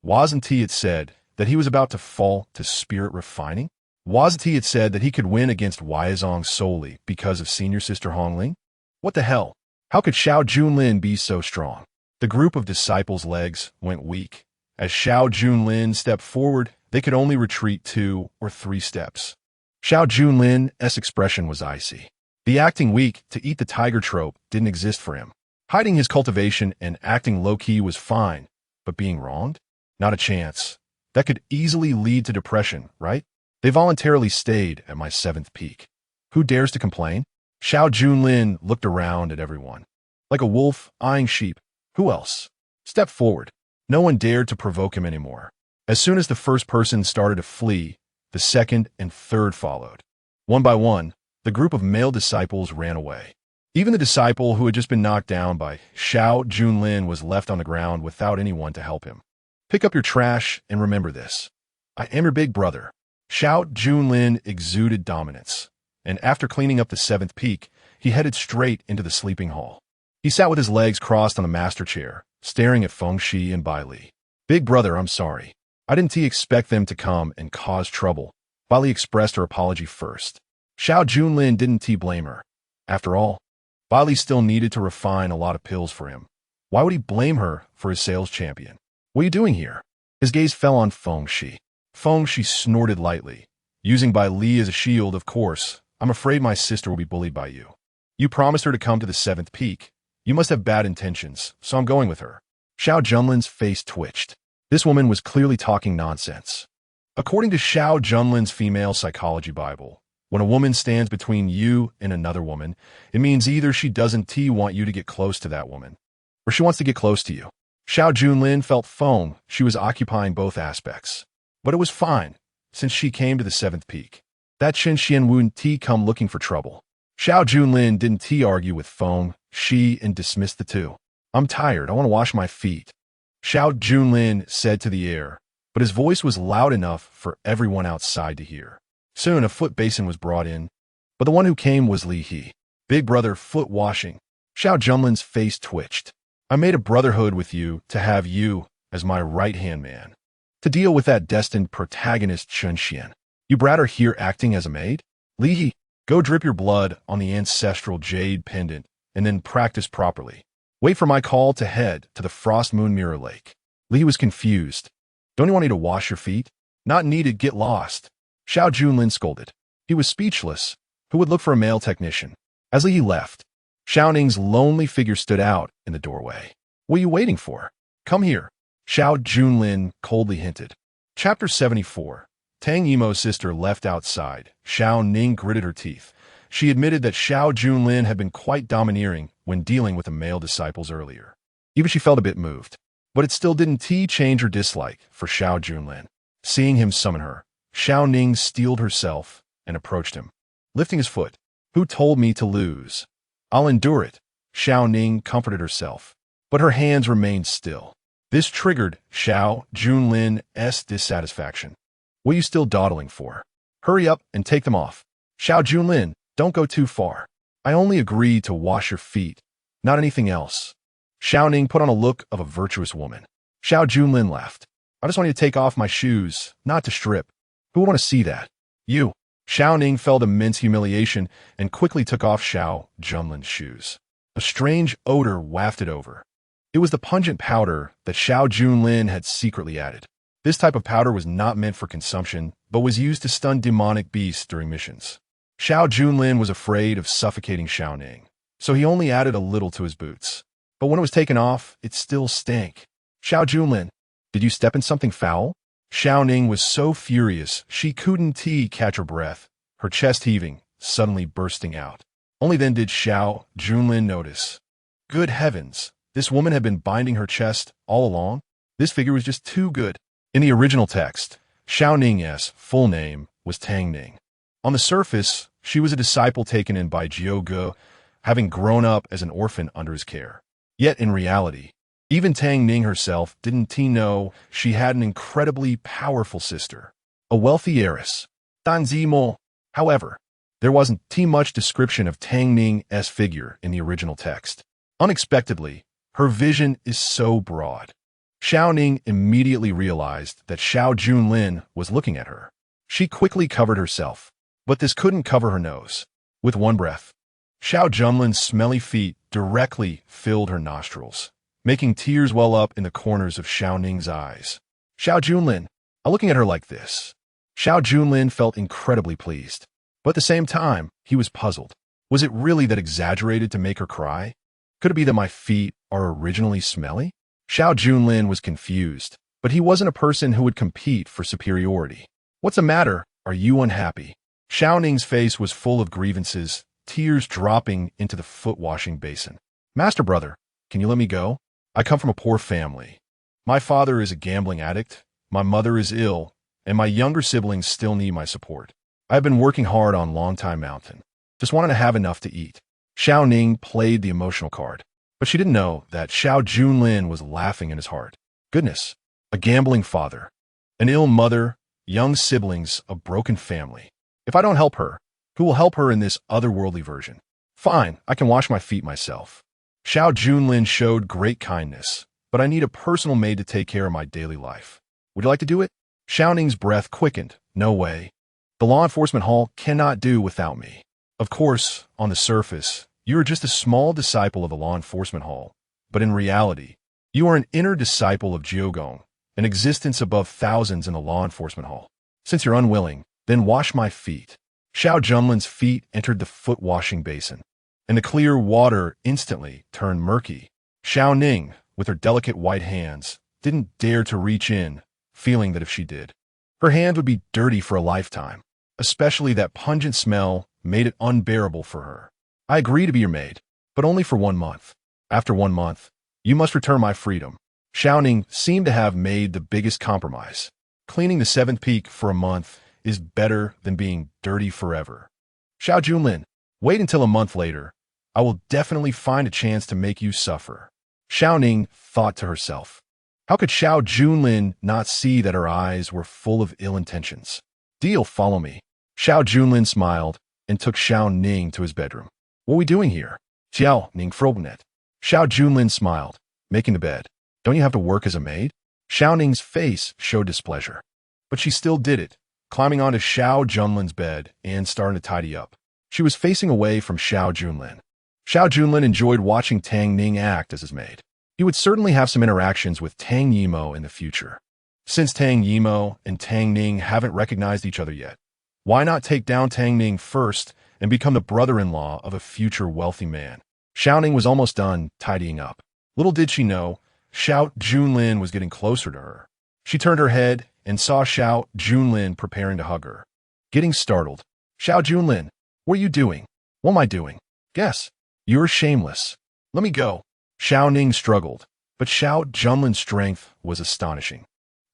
Speaker 1: Wasn't he had said that he was about to fall to spirit refining? Wasn't he had said that he could win against Weizong solely because of Senior Sister Hongling? What the hell? How could Xiao Junlin be so strong? The group of disciples' legs went weak. As Xiao Junlin stepped forward, they could only retreat 2 or 3 steps. Xiao Junlin's expression was icy. The acting weak to eat the tiger trope didn't exist for him. Hiding his cultivation and acting low-key was fine, but being wronged? Not a chance. That could easily lead to depression, right? They voluntarily stayed at my 7th peak. Who dares to complain? Xiao Junlin looked around at everyone. Like a wolf eyeing sheep. Who else? Step forward. No one dared to provoke him anymore. As soon as the first person started to flee, the second and third followed. One by one, the group of male disciples ran away. Even the disciple who had just been knocked down by Xiao Junlin was left on the ground without anyone to help him. Pick up your trash and remember this. I am your big brother. Xiao Junlin exuded dominance, and after cleaning up the seventh peak, he headed straight into the sleeping hall. He sat with his legs crossed on the master chair, staring at Feng Shi and Bai Li. Big brother, I'm sorry. I didn't expect them to come and cause trouble. Bai Li expressed her apology first. Xiao Junlin didn't blame her. After all, Bai Li still needed to refine a lot of pills for him. Why would he blame her for his sales champion? What are you doing here? His gaze fell on Feng Shi. Feng Shi snorted lightly. Using Bai Li as a shield, of course. I'm afraid my sister will be bullied by you. You promised her to come to the seventh peak. You must have bad intentions, so I'm going with her. Xiao Junlin's face twitched. This woman was clearly talking nonsense. According to Xiao Junlin's female psychology Bible, when a woman stands between you and another woman, it means either she doesn't want you to get close to that woman, or she wants to get close to you. Xiao Junlin felt she was occupying both aspects. But it was fine, since she came to the seventh peak. That Chen Xuan wouldn't come looking for trouble. Xiao Junlin didn't argue with Feng Shi and dismissed the two. I'm tired, I want to wash my feet. Xiao Junlin said to the air, but his voice was loud enough for everyone outside to hear. Soon a foot basin was brought in, but the one who came was Li He. Big brother, foot washing. Xiao Junlin's face twitched. I made a brotherhood with you to have you as my right-hand man. To deal with that destined protagonist Chen Xuan. You brat are here acting as a maid? Li He, go drip your blood on the ancestral jade pendant and then practice properly. Wait for my call to head to the Frost Moon Mirror Lake. Li He was confused. Don't you want me to wash your feet? Not needed, get lost. Xiao Junlin scolded. He was speechless. Who would look for a male technician? As Li He left, Xiao Ning's lonely figure stood out in the doorway. What are you waiting for? Come here, Xiao Junlin coldly hinted. Chapter 74. Tang Yimo's sister left outside. Xiao Ning gritted her teeth. She admitted that Xiao Junlin had been quite domineering when dealing with the male disciples earlier. Even she felt a bit moved. But it still didn't change her dislike for Xiao Junlin. Seeing him summon her, Xiao Ning steeled herself and approached him. Lifting his foot, who told me to lose? I'll endure it, Xiao Ning comforted herself. But her hands remained still. This triggered Xiao Junlin's dissatisfaction. What are you still dawdling for? Hurry up and take them off. Xiao Junlin, don't go too far. I only agreed to wash your feet, not anything else. Xiao Ning put on a look of a virtuous woman. Xiao Junlin laughed. I just want you to take off my shoes, not to strip. Who would want to see that? You. Xiao Ning felt immense humiliation and quickly took off Xiao Junlin's shoes. A strange odor wafted over. It was the pungent powder that Xiao Junlin had secretly added. This type of powder was not meant for consumption, but was used to stun demonic beasts during missions. Xiao Junlin was afraid of suffocating Xiao Ning, so he only added a little to his boots. But when it was taken off, it still stank. Xiao Junlin, did you step in something foul? Xiao Ning was so furious she couldn't catch her breath, her chest heaving, suddenly bursting out. Only then did Xiao Junlin notice. Good heavens, this woman had been binding her chest all along? This figure was just too good. In the original text, Xiao Ning's full name was Tang Ning. On the surface, she was a disciple taken in by Jiao Ge, having grown up as an orphan under his care. Yet in reality, even Tang Ning herself didn't know she had an incredibly powerful sister, a wealthy heiress. Dan Zimo. However, there wasn't much description of Tang Ning's figure in the original text. Unexpectedly, her vision is so broad. Xiao Ning immediately realized that Xiao Junlin was looking at her. She quickly covered herself, but this couldn't cover her nose. With one breath, Xiao Junlin's smelly feet directly filled her nostrils, making tears well up in the corners of Xiao Ning's eyes. Xiao Junlin, looking at her like this. Xiao Junlin felt incredibly pleased, but at the same time, he was puzzled. Was it really that exaggerated to make her cry? Could it be that my feet are originally smelly? Xiao Junlin was confused, but he wasn't a person who would compete for superiority. What's the matter? Are you unhappy? Xiao Ning's face was full of grievances, tears dropping into the foot-washing basin. Master brother, can you let me go? I come from a poor family. My father is a gambling addict, my mother is ill, and my younger siblings still need my support. I have been working hard on Longtime Mountain. Just wanted to have enough to eat. Xiao Ning played the emotional card, but she didn't know that Xiao Junlin was laughing in his heart. Goodness, a gambling father, an ill mother, young siblings, a broken family. If I don't help her, who will help her in this otherworldly version? Fine, I can wash my feet myself. Xiao Junlin showed great kindness, but I need a personal maid to take care of my daily life. Would you like to do it? Xiao Ning's breath quickened. No way. The law enforcement hall cannot do without me. Of course, on the surface, you are just a small disciple of the law enforcement hall, but in reality, you are an inner disciple of Jiogong, an existence above thousands in the law enforcement hall. Since you're unwilling, then wash my feet. Xiao Junlin's feet entered the foot-washing basin, and the clear water instantly turned murky. Xiao Ning, with her delicate white hands, didn't dare to reach in, feeling that if she did, her hand would be dirty for a lifetime. Especially that pungent smell made it unbearable for her. I agree to be your maid, but only for 1 month. After 1 month, you must return my freedom. Xiao Ning seemed to have made the biggest compromise. Cleaning the 7th peak for a month is better than being dirty forever. Xiao Junlin, wait until a month later. I will definitely find a chance to make you suffer. Xiao Ning thought to herself. How could Xiao Junlin not see that her eyes were full of ill intentions? Deal, follow me. Xiao Junlin smiled and took Xiao Ning to his bedroom. What are we doing here? Xiao Ning frognet. Xiao Junlin smiled, making the bed. Don't you have to work as a maid? Xiao Ning's face showed displeasure. But she still did it, climbing onto Xiao Junlin's bed and starting to tidy up. She was facing away from Xiao Junlin. Xiao Junlin enjoyed watching Tang Ning act as his maid. He would certainly have some interactions with Tang Yimo in the future. Since Tang Yimo and Tang Ning haven't recognized each other yet, why not take down Tang Ning first and become the brother-in-law of a future wealthy man? Xiao Ning was almost done tidying up. Little did she know, Xiao Junlin was getting closer to her. She turned her head and saw Xiao Junlin preparing to hug her. Getting startled. Xiao Junlin, what are you doing? What am I doing? Guess. You're shameless. Let me go. Xiao Ning struggled, but Xiao Junlin's strength was astonishing.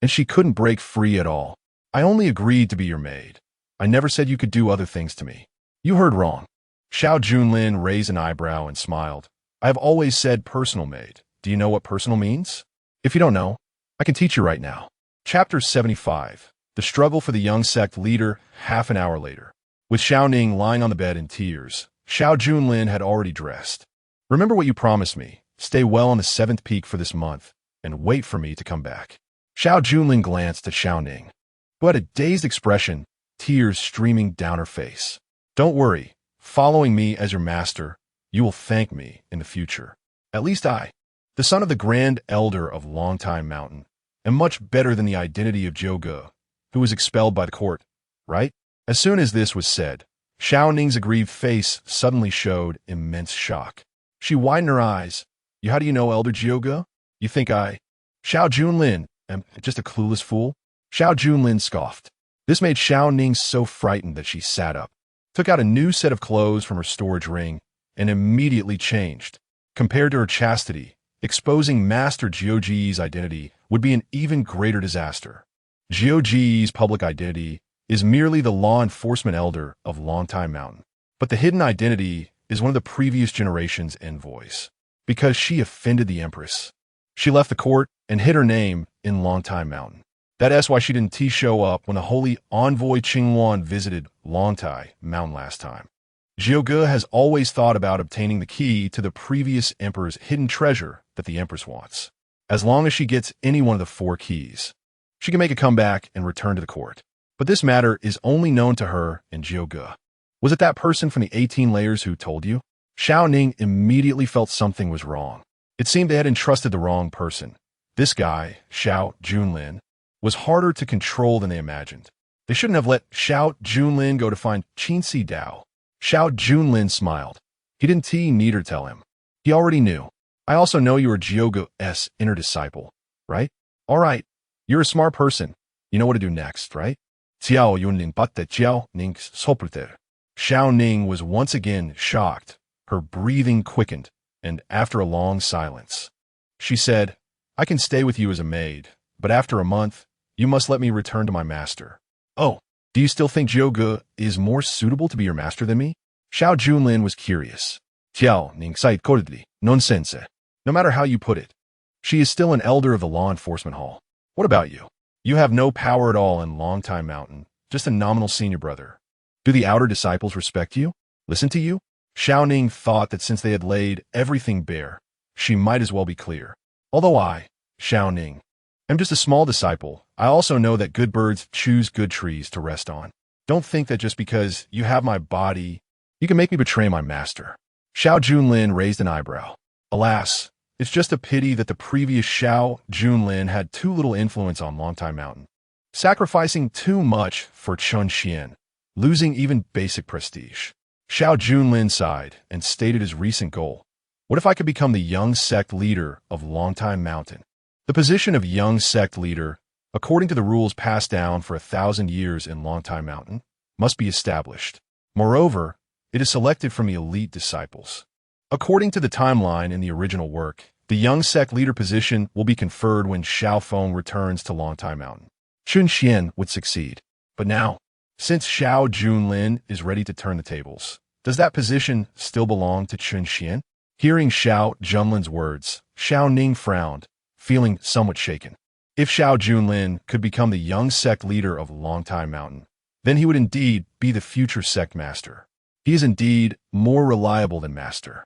Speaker 1: And she couldn't break free at all. I only agreed to be your maid. I never said you could do other things to me. You heard wrong. Xiao Junlin raised an eyebrow and smiled. I have always said personal maid. Do you know what personal means? If you don't know, I can teach you right now. Chapter 75. The struggle for the young sect leader, half an hour later. With Xiao Ning lying on the bed in tears, Xiao Junlin had already dressed. Remember what you promised me. Stay well on the 7th peak for this month, and wait for me to come back. Xiao Junlin glanced at Xiao Ning, who had a dazed expression, tears streaming down her face. Don't worry. Following me as your master, you will thank me in the future. At least I, the son of the Grand Elder of Longtime Mountain, am much better than the identity of Jiu Ge, who was expelled by the court, right? As soon as this was said, Xiao Ning's aggrieved face suddenly showed immense shock. She widened her eyes. How do you know Elder Jiu Ge? You think I, Xiao Junlin, am just a clueless fool? Xiao Junlin scoffed. This made Xiao Ning so frightened that she sat up, took out a new set of clothes from her storage ring, and immediately changed. Compared to her chastity, exposing Master Jiu Ji's identity would be an even greater disaster. Jiu Ji's public identity is merely the law enforcement elder of Longtime Mountain, but the hidden identity is one of the previous generation's envoys. Because she offended the Empress, she left the court and hid her name in Longtime Mountain. That's why she didn't show up when the holy envoy Qingwan visited Longtai Mountain last time. Jiu Ge has always thought about obtaining the key to the previous emperor's hidden treasure that the Empress wants. As long as she gets any one of the 4 keys, she can make a comeback and return to the court. But this matter is only known to her and Jiu Ge. Was it that person from the 18 layers who told you? Xiao Ning immediately felt something was wrong. It seemed they had entrusted the wrong person. This guy, Xiao Junlin, was harder to control than they imagined. They shouldn't have let Xiao Junlin go to find Qinci Dao. Xiao Junlin smiled. He didn't need her tell him. He already knew. I also know you are Jiu Ge's inner disciple, right? All right. You're a smart person. You know what to do next, right? Xiao Junlin batte Xiao Ning's sopreter. Xiao Ning was once again shocked. Her breathing quickened, and after a long silence, she said, I can stay with you as a maid, but after a month, you must let me return to my master. Oh, do you still think Jiu Ge is more suitable to be your master than me? Xiao Junlin was curious. Xiao incite cordly, nonsense. No matter how you put it, she is still an elder of the law enforcement hall. What about you? You have no power at all in Longtime Mountain, just a nominal senior brother. Do the outer disciples respect you? Listen to you? Xiao Ning thought that since they had laid everything bare, she might as well be clear. Although I, Xiao Ning, am just a small disciple, I also know that good birds choose good trees to rest on. Don't think that just because you have my body, you can make me betray my master. Xiao Junlin raised an eyebrow. Alas, it's just a pity that the previous Xiao Junlin had too little influence on Longtime Mountain, sacrificing too much for Chen Xuan, losing even basic prestige. Xiao Junlin sighed and stated his recent goal. What if I could become the young sect leader of Longtime Mountain? The position of young sect leader, according to the rules passed down for 1,000 years in Longtime Mountain, must be established. Moreover, it is selected from the elite disciples. According to the timeline in the original work, the young sect leader position will be conferred when Xiao Feng returns to Longtime Mountain. Chen Xuan would succeed. But now, since Xiao Junlin is ready to turn the tables, does that position still belong to Chen Xuan? Hearing Xiao Junlin's words, Xiao Ning frowned, feeling somewhat shaken. If Xiao Junlin could become the young sect leader of Longtime Mountain, then he would indeed be the future sect master. He is indeed more reliable than master.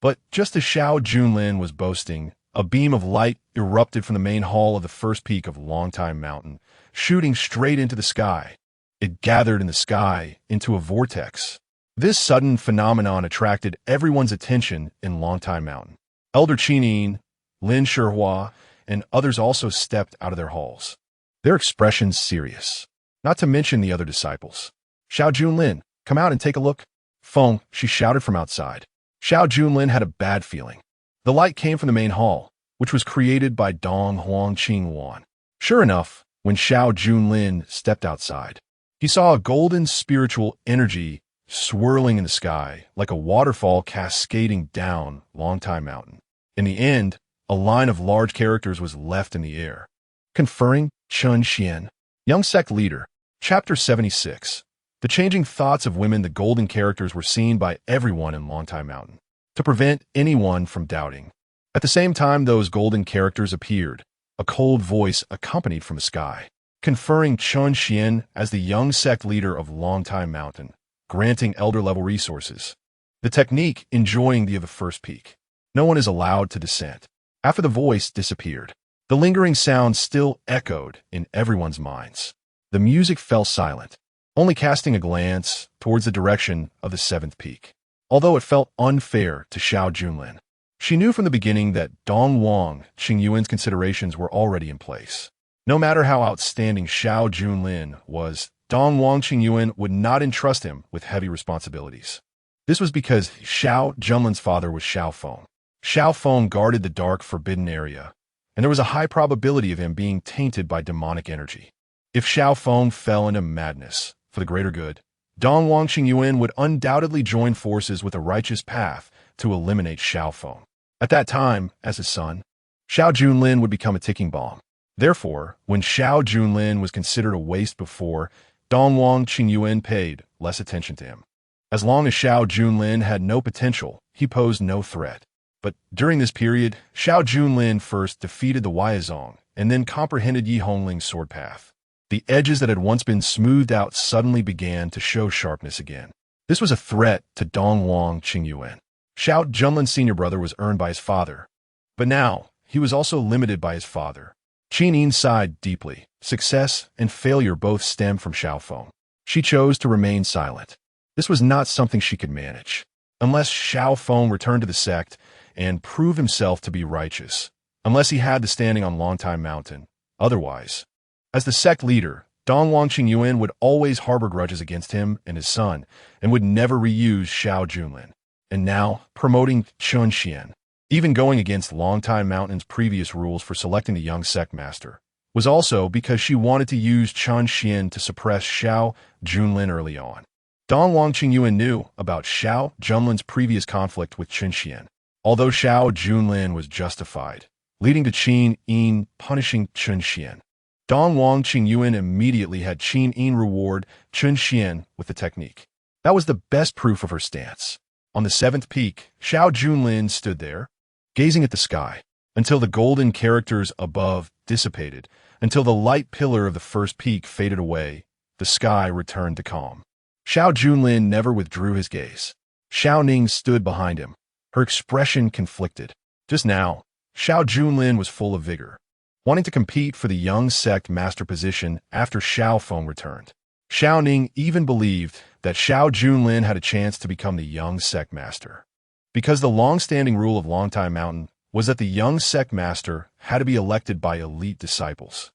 Speaker 1: But just as Xiao Junlin was boasting, a beam of light erupted from the main hall of the first peak of Longtime Mountain, shooting straight into the sky. It gathered in the sky into a vortex. This sudden phenomenon attracted everyone's attention in Longtime Mountain. Elder Qinin, Lin Shihua, and others also stepped out of their halls, their expressions serious. Not to mention the other disciples. Xiao Junlin, come out and take a look. Feng, she shouted from outside. Xiao Junlin had a bad feeling. The light came from the main hall, which was created by Dong Huang Qingyuan. Sure enough, when Xiao Junlin stepped outside, he saw a golden spiritual energy swirling in the sky like a waterfall cascading down Longtime Mountain. In the end, a line of large characters was left in the air, conferring Chen Xuan, young sect leader. Chapter 76. The changing thoughts of women. The golden characters were seen by everyone in Longtime Mountain, to prevent anyone from doubting. At the same time those golden characters appeared, a cold voice accompanied from the sky, conferring Chen Xuan as the young sect leader of Longtime Mountain, granting elder-level resources. The technique enjoying the first peak. No one is allowed to dissent. After the voice disappeared, the lingering sound still echoed in everyone's minds. The music fell silent, only casting a glance towards the direction of the seventh peak. Although it felt unfair to Xiao Junlin, she knew from the beginning that Dong Wang Qingyuan's considerations were already in place. No matter how outstanding Xiao Junlin was, Dong Wang Qingyuan would not entrust him with heavy responsibilities. This was because Xiao Junlin's father was Xiao Feng. Xiao Feng guarded the dark forbidden area, and there was a high probability of him being tainted by demonic energy. If Xiao Feng fell into madness for the greater good, Dong Wang Qingyuan would undoubtedly join forces with a righteous path to eliminate Xiao Feng. At that time, as his son, Xiao Junlin would become a ticking bomb. Therefore, when Xiao Junlin was considered a waste before, Dong Wang Qingyuan paid less attention to him. As long as Xiao Junlin had no potential, he posed no threat. But during this period, Xiao Junlin first defeated the Weizong and then comprehended Yi Hongling's sword path. The edges that had once been smoothed out suddenly began to show sharpness again. This was a threat to Dong Wang Qingyuan. Xiao Junlin's senior brother was earned by his father, but now he was also limited by his father. Qinin sighed deeply. Success and failure both stemmed from Xiao Feng. She chose to remain silent. This was not something she could manage. Unless Xiao Feng returned to the sect and prove himself to be righteous, unless he had the standing on Longtime Mountain. Otherwise, as the sect leader, Dong Wang Qingyuan would always harbor grudges against him and his son, and would never reuse Xiao Junlin. And now, promoting Chen Xuan, even going against Longtime Mountain's previous rules for selecting the young sect master, was also because she wanted to use Chen Xuan to suppress Xiao Junlin early on. Dong Wang Qingyuan knew about Xiao Junlin's previous conflict with Chen Xuan. Although Xiao Junlin was justified, leading to Qin Yin punishing Chen Xuan, Dong Wang Qingyuan immediately had Qin Yin reward Chen Xuan with the technique. That was the best proof of her stance. On the seventh peak, Xiao Junlin stood there, gazing at the sky, until the golden characters above dissipated, Until the light pillar of the first peak faded away, the sky returned to calm. Xiao Junlin never withdrew his gaze. Xiao Ning stood behind him, her expression conflicted. Just now, Xiao Junlin was full of vigor, wanting to compete for the young sect master position after Xiao Feng returned. Xiao Ning even believed that Xiao Junlin had a chance to become the young sect master. Because the long-standing rule of Longtime Mountain was that the young sect master had to be elected by elite disciples,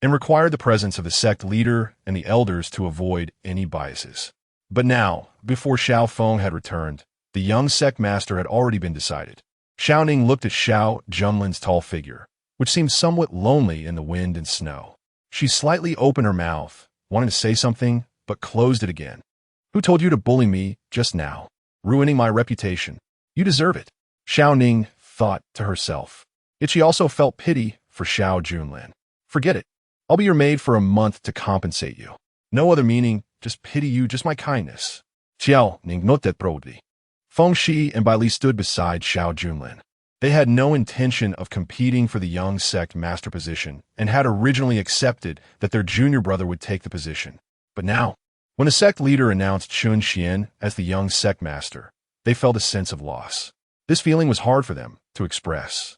Speaker 1: and required the presence of the sect leader and the elders to avoid any biases. But now, before Xiao Feng had returned, the young sect master had already been decided. Xiao Ning looked at Xiao Junlin's tall figure, which seemed somewhat lonely in the wind and snow. She slightly opened her mouth, wanting to say something, but closed it again. Who told you to bully me just now? Ruining my reputation. You deserve it, Xiao Ning thought to herself. Yet she also felt pity for Xiao Junlin. Forget it. I'll be your maid for a month to compensate you. No other meaning, just pity you, just my kindness. Xiao Ning noted proudly. Feng Shi and Bai Li stood beside Xiao Junlin. They had no intention of competing for the young sect master position and had originally accepted that their junior brother would take the position. But now, when the sect leader announced Chun Xian as the young sect master, they felt a sense of loss. This feeling was hard for them to express.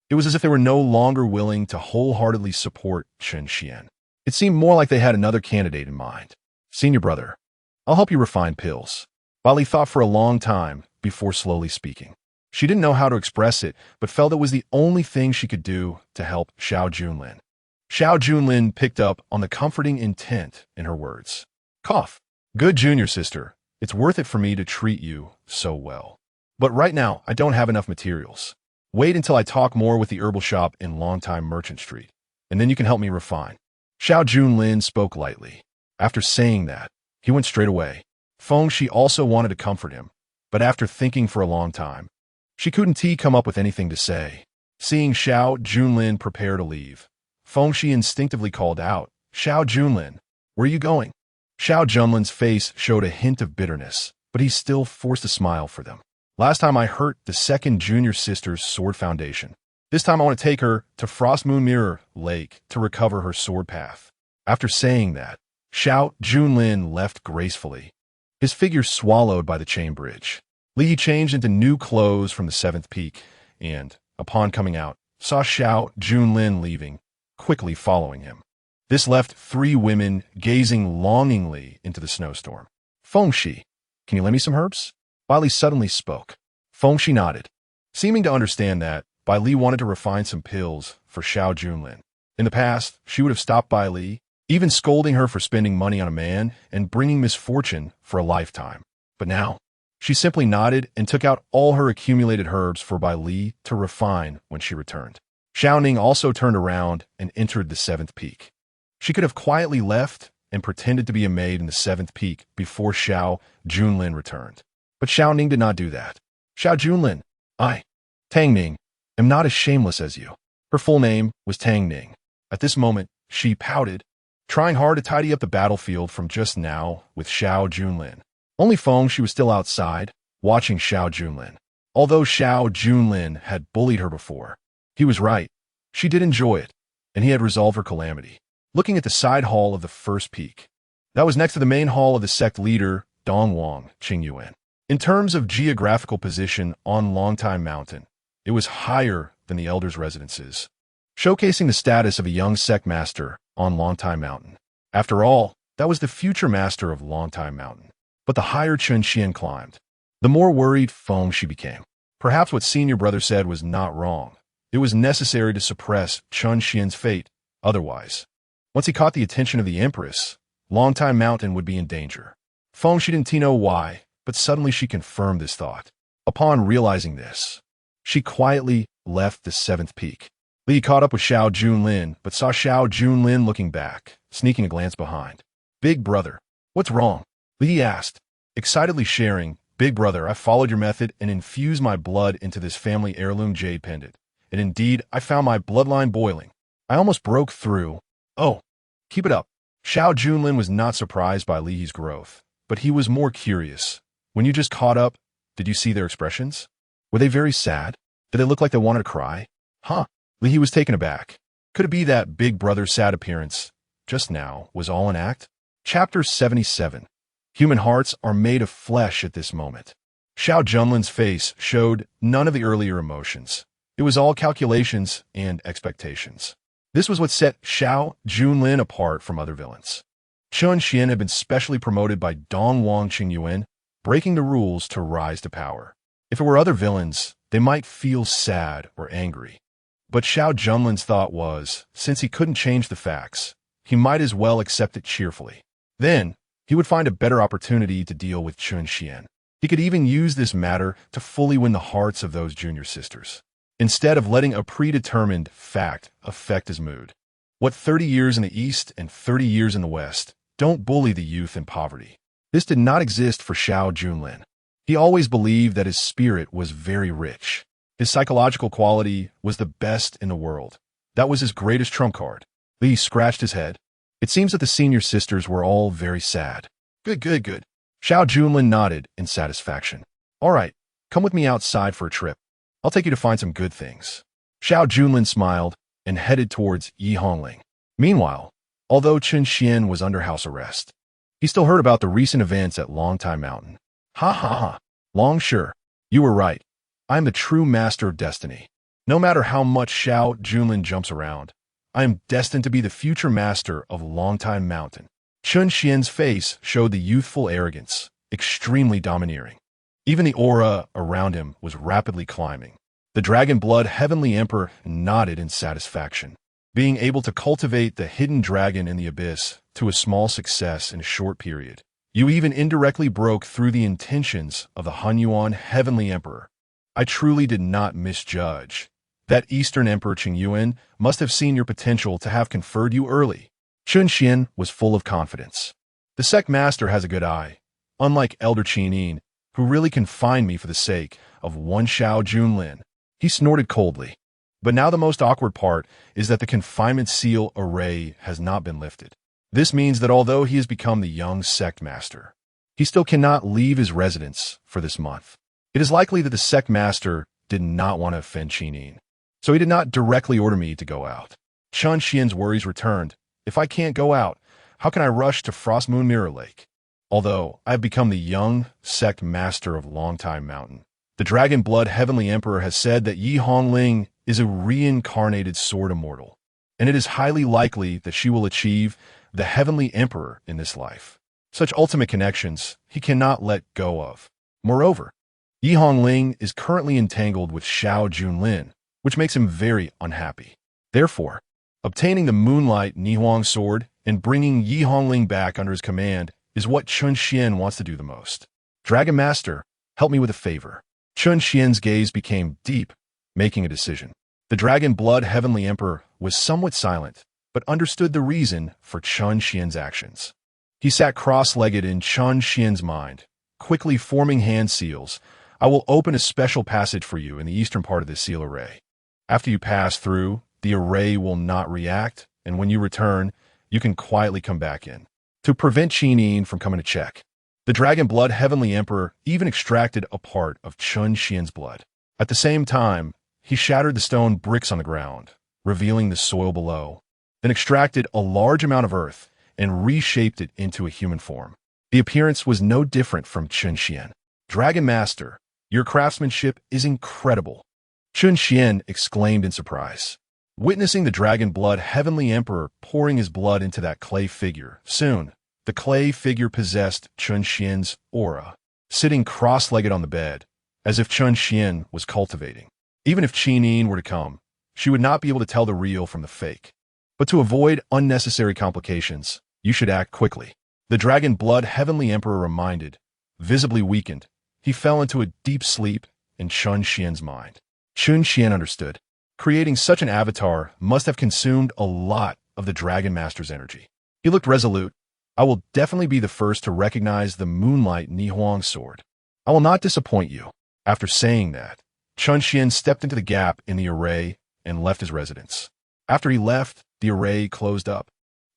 Speaker 1: It was as if they were no longer willing to wholeheartedly support Chen Xian. It seemed more like they had another candidate in mind. Senior brother, I'll help you refine pills. Bai Li thought for a long time before slowly speaking. She didn't know how to express it, but felt it was the only thing she could do to help Xiao Junlin. Xiao Junlin picked up on the comforting intent in her words. Cough. Good junior sister, it's worth it for me to treat you so well. But right now, I don't have enough materials. Wait until I talk more with the herbal shop in Longtime Merchant Street, and then you can help me refine. Xiao Junlin spoke lightly. After saying that, he went straight away. Feng Shi also wanted to comfort him, but after thinking for a long time, she couldn't come up with anything to say. Seeing Xiao Junlin prepare to leave, Feng Shi instinctively called out, Xiao Junlin, where are you going? Xiao Junlin's face showed a hint of bitterness, but he still forced a smile for them. Last time I hurt the second junior sister's sword foundation. This time I want to take her to Frost Moon Mirror Lake to recover her sword path. After saying that, Xiao Junlin left gracefully, his figure swallowed by the chain bridge. Li changed into new clothes from the seventh peak and, upon coming out, saw Xiao Junlin leaving, quickly following him. This left three women gazing longingly into the snowstorm. Feng Shi, can you lend me some herbs? Bai Li suddenly spoke. Feng Shi nodded, seeming to understand that Bai Li wanted to refine some pills for Xiao Junlin. In the past, she would have stopped Bai Li, even scolding her for spending money on a man and bringing misfortune for a lifetime. But now, she simply nodded and took out all her accumulated herbs for Bai Li to refine when she returned. Xiao Ning also turned around and entered the seventh peak. She could have quietly left and pretended to be a maid in the seventh peak before Xiao Junlin returned. But Xiao Ning did not do that. Xiao Junlin, I, Tang Ning, am not as shameless as you. Her full name was Tang Ning. At this moment, she pouted, trying hard to tidy up the battlefield from just now with Xiao Junlin. Only Feng Shi was still outside, watching Xiao Junlin. Although Xiao Junlin had bullied her before, he was right. She did enjoy it, and he had resolved her calamity. Looking at the side hall of the first peak, that was next to the main hall of the sect leader, Dongwang Qingyuan. In terms of geographical position on Longtime Mountain, it was higher than the elders' residences, showcasing the status of a young sect master on Longtime Mountain. After all, that was the future master of Longtime Mountain. But the higher Chen Xian climbed, the more worried Feng Shi became. Perhaps what senior brother said was not wrong. It was necessary to suppress Chen Xian's fate, otherwise. Once he caught the attention of the Empress, Longtime Mountain would be in danger. Feng Shi didn't know why, but suddenly she confirmed this thought. Upon realizing this, she quietly left the seventh peak. Li caught up with Xiao Junlin, but saw Xiao Junlin looking back, sneaking a glance behind. Big brother, what's wrong? Li asked, excitedly sharing, Big brother, I followed your method and infused my blood into this family heirloom jade pendant. And indeed, I found my bloodline boiling. I almost broke through. Oh, keep it up. Xiao Junlin was not surprised by Li's growth, but he was more curious. When you just caught up, did you see their expressions? Were they very sad? Did they look like they wanted to cry? Huh? Li was taken aback. Could it be that Big Brother's sad appearance just now was all an act? Chapter 77. Human hearts are made of flesh at this moment. Xiao Junlin's face showed none of the earlier emotions. It was all calculations and expectations. This was what set Xiao Junlin apart from other villains. Chen Xuan had been specially promoted by Dongwang Qingyuan, breaking the rules to rise to power. If it were other villains, they might feel sad or angry. But Xiao Junlin's thought was, since he couldn't change the facts, he might as well accept it cheerfully. Then, he would find a better opportunity to deal with Chen Xuan. He could even use this matter to fully win the hearts of those junior sisters, instead of letting a predetermined fact affect his mood. What 30 years in the East and 30 years in the West? Don't bully the youth in poverty. This did not exist for Xiao Junlin. He always believed that his spirit was very rich. His psychological quality was the best in the world. That was his greatest trump card. Li scratched his head. It seems that the senior sisters were all very sad. Good. Xiao Junlin nodded in satisfaction. All right, come with me outside for a trip. I'll take you to find some good things. Xiao Junlin smiled and headed towards Yi Hongling. Meanwhile, although Chen Xuan was under house arrest, he still heard about the recent events at Longtime Mountain. Ha. Long, sure. You were right. I am the true master of destiny. No matter how much Xiao Junlin jumps around, I am destined to be the future master of Longtime Mountain. Chen Xian's face showed the youthful arrogance, extremely domineering. Even the aura around him was rapidly climbing. The Dragon Blood Heavenly Emperor nodded in satisfaction. Being able to cultivate the hidden dragon in the abyss to a small success in a short period, you even indirectly broke through the intentions of the Hunyuan Heavenly Emperor. I truly did not misjudge. That Eastern Emperor Qingyuan must have seen your potential to have conferred you early. Chen Xuan was full of confidence. The sect master has a good eye, unlike Elder Qinin, who really confined me for the sake of one Xiao Junlin. He snorted coldly. But now the most awkward part is that the confinement seal array has not been lifted. This means that although he has become the young sect master, he still cannot leave his residence for this month. It is likely that the sect master did not want to offend Qinin, so he did not directly order me to go out. Chen Xian's worries returned. If I can't go out, how can I rush to Frost Moon Mirror Lake? Although I have become the young sect master of Longtime Mountain, the Dragon Blood Heavenly Emperor has said that Yi Hongling is a reincarnated sword immortal, and it is highly likely that she will achieve the Heavenly Emperor in this life. Such ultimate connections he cannot let go of. Moreover, Yi Hongling is currently entangled with Xiao Junlin, which makes him very unhappy. Therefore, obtaining the Moonlight Ningshuang sword and bringing Yi Hongling back under his command is what Chen Xuan wants to do the most. Dragon Master, help me with a favor. Chen Xian's gaze became deep, making a decision. The Dragon Blood Heavenly Emperor was somewhat silent, but understood the reason for Chen Xian's actions. He sat cross-legged in Chen Xian's mind, quickly forming hand seals. I will open a special passage for you in the eastern part of this seal array. After you pass through, the array will not react, and when you return, you can quietly come back in. To prevent Qinin from coming to check, the Dragon Blood Heavenly Emperor even extracted a part of Chen Xian's blood. At the same time, he shattered the stone bricks on the ground, revealing the soil below, then extracted a large amount of earth and reshaped it into a human form. The appearance was no different from Chen Xuan. Dragon Master, your craftsmanship is incredible. Chen Xuan exclaimed in surprise. Witnessing the Dragon Blood Heavenly Emperor pouring his blood into that clay figure, soon, the clay figure possessed Chen Xian's aura, sitting cross-legged on the bed, as if Chen Xuan was cultivating. Even if Qinin were to come, she would not be able to tell the real from the fake. But to avoid unnecessary complications, you should act quickly. The Dragon Blood Heavenly Emperor reminded, visibly weakened, he fell into a deep sleep in Chen Xian's mind. Chen Xuan understood. Creating such an avatar must have consumed a lot of the Dragon Master's energy. He looked resolute. I will definitely be the first to recognize the Moonlight Ningshuang sword. I will not disappoint you. After saying that, Chen Xuan stepped into the gap in the array and left his residence. After he left, the array closed up,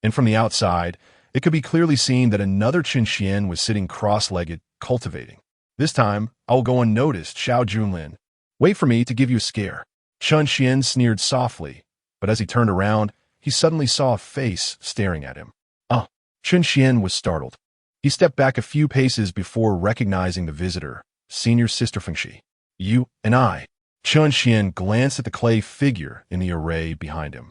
Speaker 1: and from the outside, it could be clearly seen that another Chen Xuan was sitting cross-legged, cultivating. This time, I will go unnoticed, Xiao Junlin. Wait for me to give you a scare. Chen Xuan sneered softly, But as he turned around, he suddenly saw a face staring at him. Ah! Chen Xuan was startled. He stepped back a few paces before recognizing the visitor, senior sister Fengxi. You and I. Chen Xuan glanced at the clay figure in the array behind him.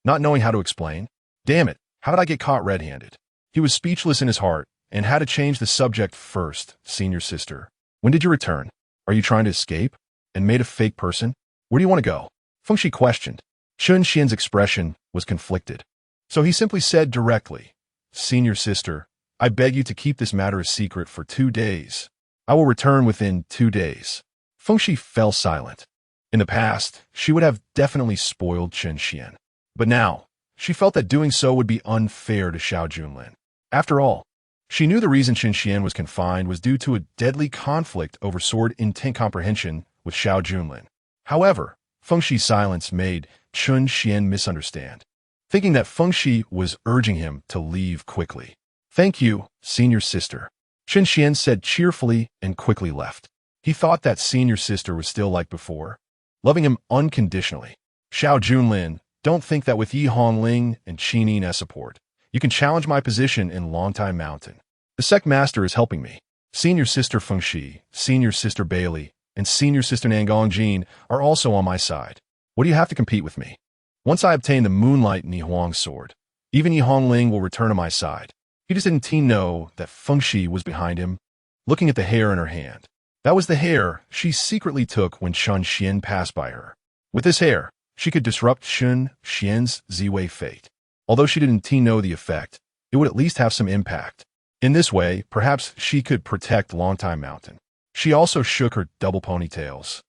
Speaker 1: Not knowing how to explain, damn it, how did I get caught red-handed? He was speechless in his heart and had to change the subject first, senior sister. When did you return? Are you trying to escape? And made a fake person? Where do you want to go? Fengxi questioned. Chen Xian's expression was conflicted. So he simply said directly, Senior sister, I beg you to keep this matter a secret for 2 days. I will return within 2 days. Fengxi fell silent. In the past, she would have definitely spoiled Chen Xuan. But now, she felt that doing so would be unfair to Xiao Junlin. After all, she knew the reason Chen Xuan was confined was due to a deadly conflict over sword intent comprehension with Xiao Junlin. However, Fengxi's silence made Chen Xuan misunderstand, thinking that Fengxi was urging him to leave quickly. Thank you, senior sister. Chen Xuan said cheerfully and quickly left. He thought that senior sister was still like before, loving him unconditionally. Xiao Junlin, don't think that with Yi Hongling and Qinin as support, you can challenge my position in Longtime Mountain. The sect master is helping me. Senior sister Fengxi, senior sister Bailey, and senior sister Nangong Jin are also on my side. What do you have to compete with me? Once I obtain the Moonlight Ningshuang sword, even Yi Hongling will return to my side. He just didn't know that Fengxi was behind him, looking at the hair in her hand. That was the hair she secretly took when Chen Xuan passed by her. With this hair, she could disrupt Chen Xuan's Ziwei fate. Although she didn't know the effect, it would at least have some impact. In this way, perhaps she could protect Longtime Mountain. She also shook her double ponytails.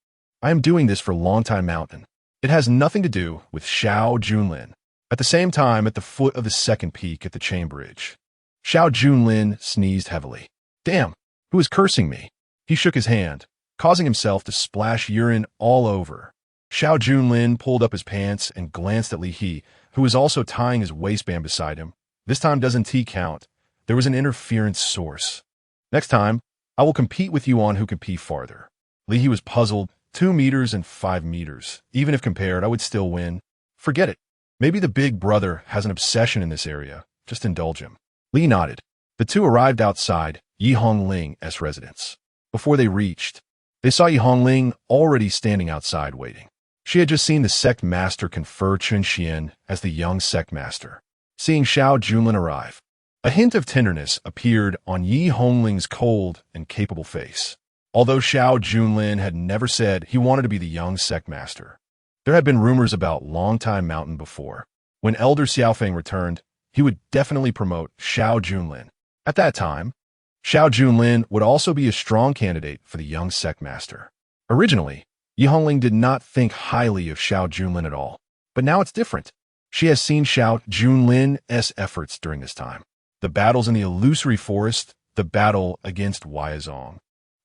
Speaker 1: I am doing this for Longtime Mountain. It has nothing to do with Xiao Junlin. At the same time, at the foot of the second peak at the chain bridge, Xiao Junlin sneezed heavily. Damn, who is cursing me? He shook his hand, causing himself to splash urine all over. Xiao Junlin pulled up his pants and glanced at Li He, who was also tying his waistband beside him. This time doesn't T count. There was an interference source. Next time, I will compete with you on who can pee farther. Li He was puzzled. 2 meters and 5 meters. Even if compared, I would still win. Forget it. Maybe the big brother has an obsession in this area. Just indulge him. Li nodded. The two arrived outside Yi Hongling's residence. Before they reached, they saw Yi Hongling already standing outside waiting. She had just seen the sect master confer Chen Xuan as the young sect master. Seeing Xiao Junlin arrive, a hint of tenderness appeared on Yi Hongling's cold and capable face. Although Xiao Junlin had never said he wanted to be the young sect master, there had been rumors about Longtime Mountain before. When Elder Xiaofeng returned, he would definitely promote Xiao Junlin. At that time, Xiao Junlin would also be a strong candidate for the young sect master. Originally, Yi Hongling did not think highly of Xiao Junlin at all, but now it's different. She has seen Xiao Junlin's efforts during this time. The battles in the illusory forest, the battle against Weizong,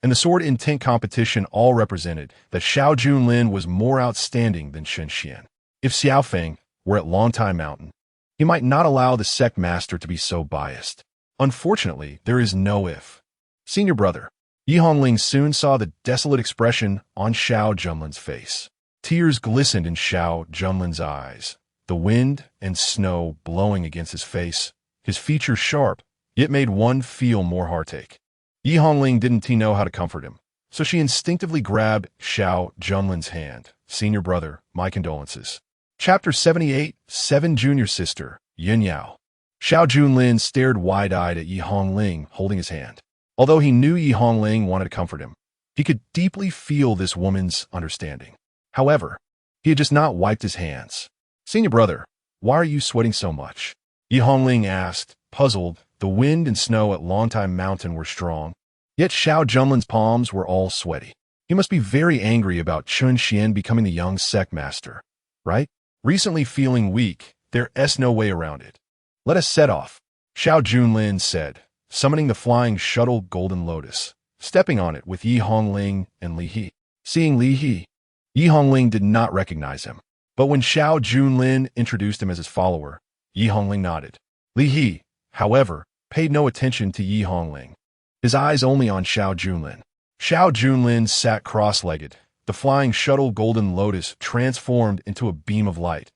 Speaker 1: and the sword intent competition all represented that Xiao Junlin was more outstanding than Chen Xuan. If Xiaofeng were at Longtime Mountain, he might not allow the sect master to be so biased. Unfortunately, there is no if. Senior brother, Yi Hongling soon saw the desolate expression on Xiao Junlin's face. Tears glistened in Xiao Junlin's eyes, the wind and snow blowing against his face, his features sharp, yet made one feel more heartache. Yi Hongling didn't know how to comfort him, so she instinctively grabbed Xiao Junlin's hand. Senior brother, my condolences. Chapter 78, 7 Junior Sister, Yin Yao. Xiao Junlin stared wide-eyed at Yi Hongling holding his hand. Although he knew Yi Hongling wanted to comfort him, he could deeply feel this woman's understanding. However, he had just not wiped his hands. Senior brother, why are you sweating so much? Yi Hongling asked, puzzled. The wind and snow at Longtime Mountain were strong, yet Xiao Junlin's palms were all sweaty. He must be very angry about Chen Xuan becoming the young sect master, right? Recently feeling weak, there's no way around it. Let us set off, Xiao Junlin said, summoning the flying shuttle Golden Lotus, stepping on it with Yi Hongling and Li He. Seeing Li He, Yi Hongling did not recognize him, but when Xiao Junlin introduced him as his follower, Yi Hongling nodded. Li He, however, paid no attention to Yi Hongling, his eyes only on Xiao Junlin. Xiao Junlin sat cross-legged. The flying shuttle Golden Lotus transformed into a beam of light,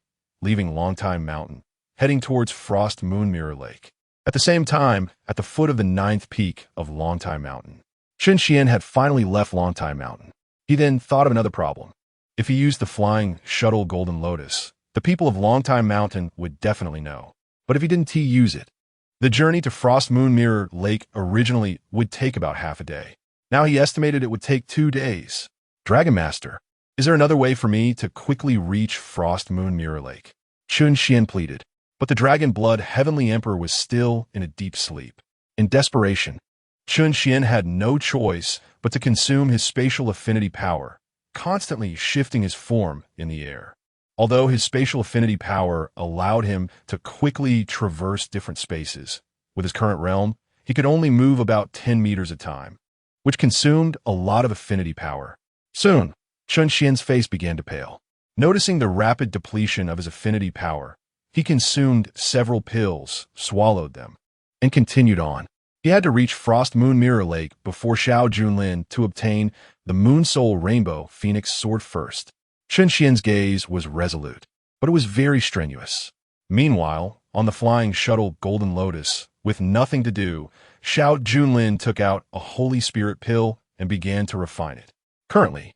Speaker 1: leaving Longtime Mountain, heading towards Frost Moon Mirror Lake. At the same time, at the foot of the 9th peak of Longtime Mountain, Chen Xuan had finally left Longtime Mountain. He then thought of another problem. If he used the flying shuttle Golden Lotus, the people of Longtime Mountain would definitely know. But if he didn't use it, the journey to Frost Moon Mirror Lake originally would take about half a day. Now he estimated it would take 2 days. Dragon Master, is there another way for me to quickly reach Frost Moon Mirror Lake? Chen Xuan pleaded. But the Dragon Blood Heavenly Emperor was still in a deep sleep. In desperation, Chen Xuan had no choice but to consume his spatial affinity power, constantly shifting his form in the air. Although his spatial affinity power allowed him to quickly traverse different spaces, with his current realm, he could only move about 10 meters at a time, which consumed a lot of affinity power. Soon, Chen Xuan's face began to pale. Noticing the rapid depletion of his affinity power, he consumed several pills, swallowed them, and continued on. He had to reach Frost Moon Mirror Lake before Xiao Junlin to obtain the Moon Soul Rainbow Phoenix Sword first. Chen Xuan's gaze was resolute, but it was very strenuous. Meanwhile, on the flying shuttle Golden Lotus, with nothing to do, Xiao Junlin took out a Holy Spirit pill and began to refine it. Currently,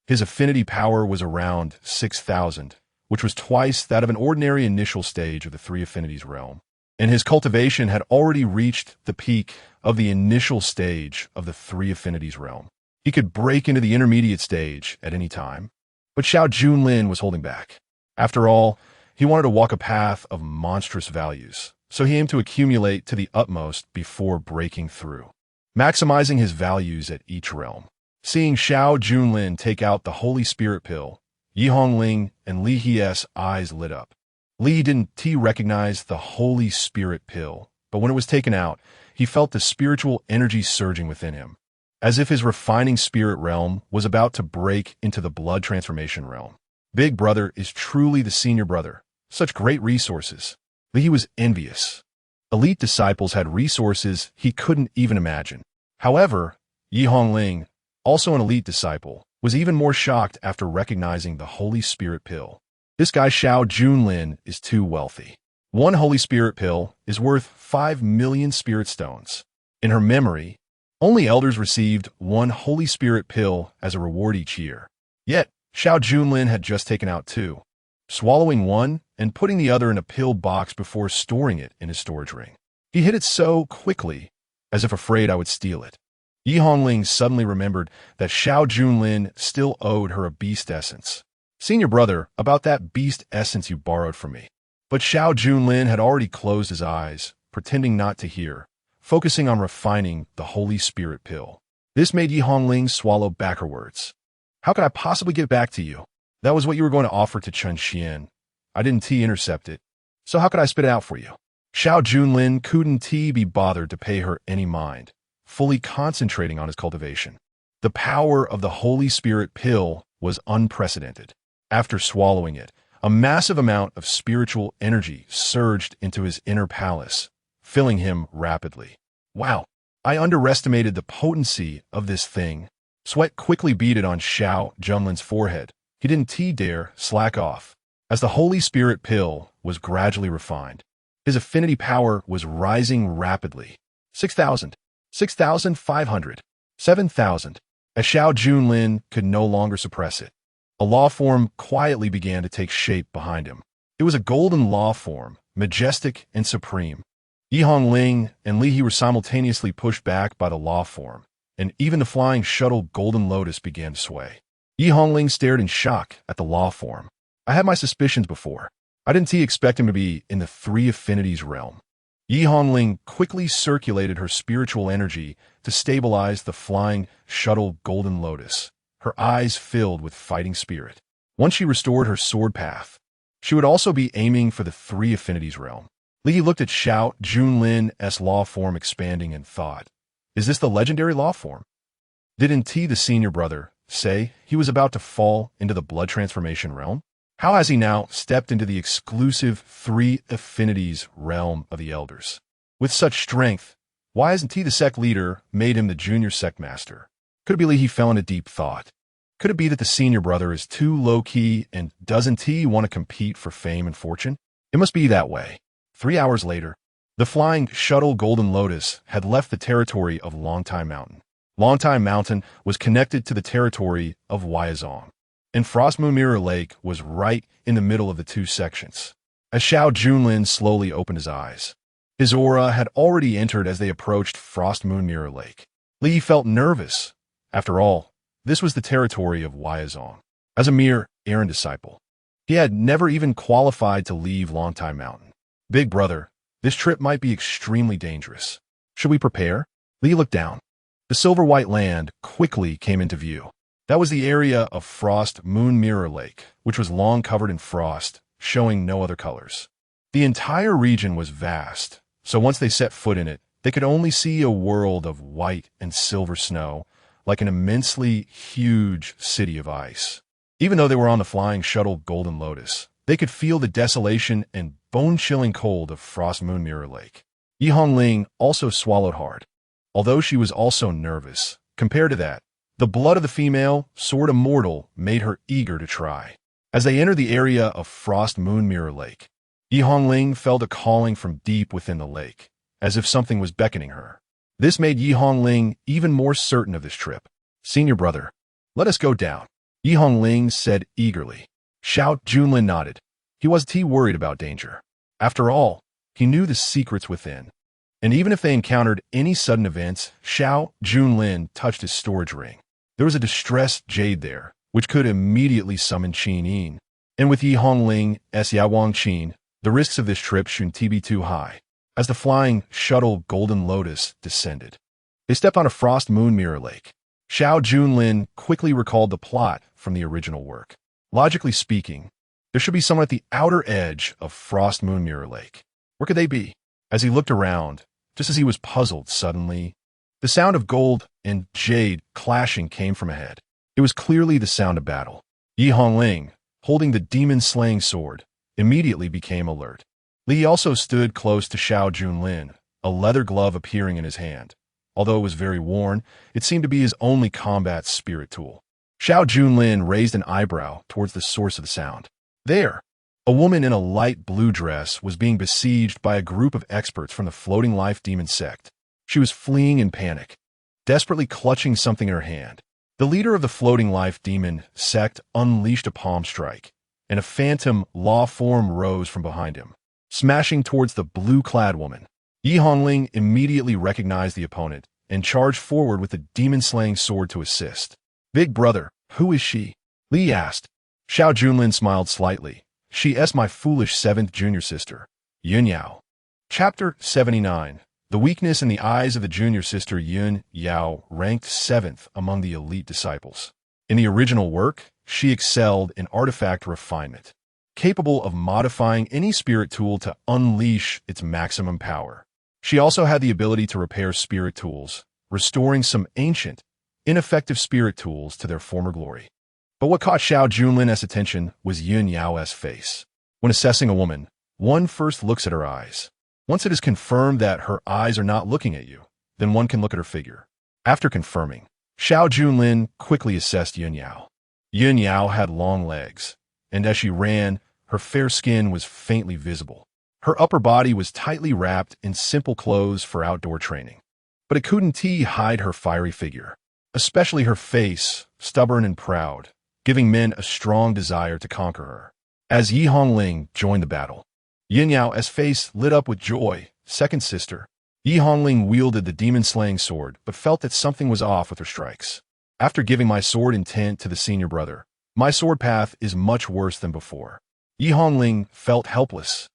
Speaker 1: his affinity power was around 6,000, which was twice that of an ordinary initial stage of the Three Affinities realm, and his cultivation had already reached the peak of the initial stage of the Three Affinities realm. He could break into the intermediate stage at any time, but Xiao Junlin was holding back. After all, he wanted to walk a path of monstrous values, so he aimed to accumulate to the utmost before breaking through, maximizing his values at each realm. Seeing Xiao Junlin take out the Holy Spirit pill, Yi Hongling and Li He's eyes lit up. Li didn't recognize the Holy Spirit pill, but when it was taken out, he felt the spiritual energy surging within him, as if his refining spirit realm was about to break into the blood transformation realm. Big Brother is truly the senior brother. Such great resources. Li was envious. Elite disciples had resources he couldn't even imagine. However, Yi Hongling, also an elite disciple, was even more shocked after recognizing the Holy Spirit pill. This guy Xiao Junlin is too wealthy. One Holy Spirit pill is worth 5 million spirit stones. In her memory, only elders received 1 Holy Spirit pill as a reward each year. Yet, Xiao Junlin had just taken out 2, swallowing one and putting the other in a pill box before storing it in his storage ring. He hid it so quickly, as if afraid I would steal it. Yi Hongling suddenly remembered that Xiao Junlin still owed her a beast essence. Senior brother, about that beast essence you borrowed from me. But Xiao Junlin had already closed his eyes, pretending not to hear, focusing on refining the Holy Spirit pill. This made Yi Hongling swallow back her words. How could I possibly get back to you? That was what you were going to offer to Chen Xuan. I didn't intercept it, so how could I spit it out for you? Xiao Junlin couldn't be bothered to pay her any mind, fully concentrating on his cultivation. The power of the Holy Spirit pill was unprecedented. After swallowing it, a massive amount of spiritual energy surged into his inner palace, filling him rapidly. Wow, I underestimated the potency of this thing. Sweat quickly beaded on Xiao Junlin's forehead. He didn't dare slack off. As the Holy Spirit pill was gradually refined, his affinity power was rising rapidly. 6,000, 6,500, 7,000. As Xiao Junlin could no longer suppress it, a law form quietly began to take shape behind him. It was a golden law form, majestic and supreme. Yi Hongling and Li He were simultaneously pushed back by the law form, and even the flying shuttle Golden Lotus began to sway. Yi Hongling stared in shock at the law form. I had my suspicions before. I didn't expect him to be in the Three Affinities realm. Yi Hongling quickly circulated her spiritual energy to stabilize the flying shuttle Golden Lotus, her eyes filled with fighting spirit. Once she restored her sword path, she would also be aiming for the Three Affinities realm. Li looked at Xiao Junlin's law form expanding and thought, is this the legendary law form? Didn't the senior brother say he was about to fall into the blood transformation realm? How has he now stepped into the exclusive Three Affinities realm of the elders? With such strength, why hasn't the sect leader made him the junior sect master? Could it be he fell into deep thought? Could it be that the senior brother is too low-key and doesn't he want to compete for fame and fortune? It must be that way. 3 hours later, the flying shuttle Golden Lotus had left the territory of Longtime Mountain. Longtime Mountain was connected to the territory of Wyazong, and Frost Moon Mirror Lake was right in the middle of the two sections. As Xiao Junlin slowly opened his eyes, his aura had already entered as they approached Frost Moon Mirror Lake. Li felt nervous. After all, this was the territory of Wyazong. As a mere errand disciple, he had never even qualified to leave Longtime Mountain. Big brother, this trip might be extremely dangerous. Should we prepare? Li looked down. The silver-white land quickly came into view. That was the area of Frost Moon Mirror Lake, which was long covered in frost, showing no other colors. The entire region was vast, so once they set foot in it, they could only see a world of white and silver snow, like an immensely huge city of ice. Even though they were on the flying shuttle Golden Lotus, they could feel the desolation and bone-chilling cold of Frost Moon Mirror Lake. Yi Hongling also swallowed hard. Although she was also nervous, compared to that, the blood of the female, sword immortal, made her eager to try. As they entered the area of Frost Moon Mirror Lake, Yi Hongling felt a calling from deep within the lake, as if something was beckoning her. This made Yi Hongling even more certain of this trip. Senior brother, let us go down, Yi Hongling said eagerly. Xiao Junlin nodded. He wasn't worried about danger. After all, he knew the secrets within. And even if they encountered any sudden events, Xiao Junlin touched his storage ring. There was a distressed jade there, which could immediately summon Qin Yin. And with Yi Hongling as Yaowang Qin, the risks of this trip shouldn't be too high. As the flying shuttle Golden Lotus descended, they stepped on a Frost Moon Mirror Lake. Xiao Junlin quickly recalled the plot from the original work. Logically speaking, there should be someone at the outer edge of Frost Moon Mirror Lake. Where could they be? As he looked around, just as he was puzzled, suddenly, the sound of gold and jade clashing came from ahead. It was clearly the sound of battle. Yi Hongling, holding the demon-slaying sword, immediately became alert. Li also stood close to Xiao Junlin, a leather glove appearing in his hand. Although it was very worn, it seemed to be his only combat spirit tool. Xiao Junlin raised an eyebrow towards the source of the sound. There, a woman in a light blue dress was being besieged by a group of experts from the Floating Life Demon sect. She was fleeing in panic, desperately clutching something in her hand. The leader of the Floating Life Demon sect unleashed a palm strike, and a phantom law form rose from behind him, smashing towards the blue-clad woman. Yi Hongling immediately recognized the opponent and charged forward with the demon-slaying sword to assist. Big brother, who is she? Li asked. Xiao Junlin smiled slightly. She is my foolish 7th junior sister, Yun Yao. Chapter 79. The weakness in the eyes of the junior sister Yun Yao ranked 7th among the elite disciples. In the original work, she excelled in artifact refinement, capable of modifying any spirit tool to unleash its maximum power. She also had the ability to repair spirit tools, restoring some ancient, ineffective spirit tools to their former glory. But what caught Xiao Junlin's attention was Yun Yao's face. When assessing a woman, one first looks at her eyes. Once it is confirmed that her eyes are not looking at you, then one can look at her figure. After confirming, Xiao Junlin quickly assessed Yun Yao. Yun Yao had long legs, and as she ran, her fair skin was faintly visible. Her upper body was tightly wrapped in simple clothes for outdoor training. But it couldn't hide her fiery figure, especially her face, stubborn and proud, giving men a strong desire to conquer her. As Yi Hongling joined the battle, Yun Yao's face lit up with joy. Second sister, Yi Hongling wielded the demon-slaying sword, but felt that something was off with her strikes. After giving my sword intent to the senior brother, my sword path is much worse than before. Yi Hongling felt helpless,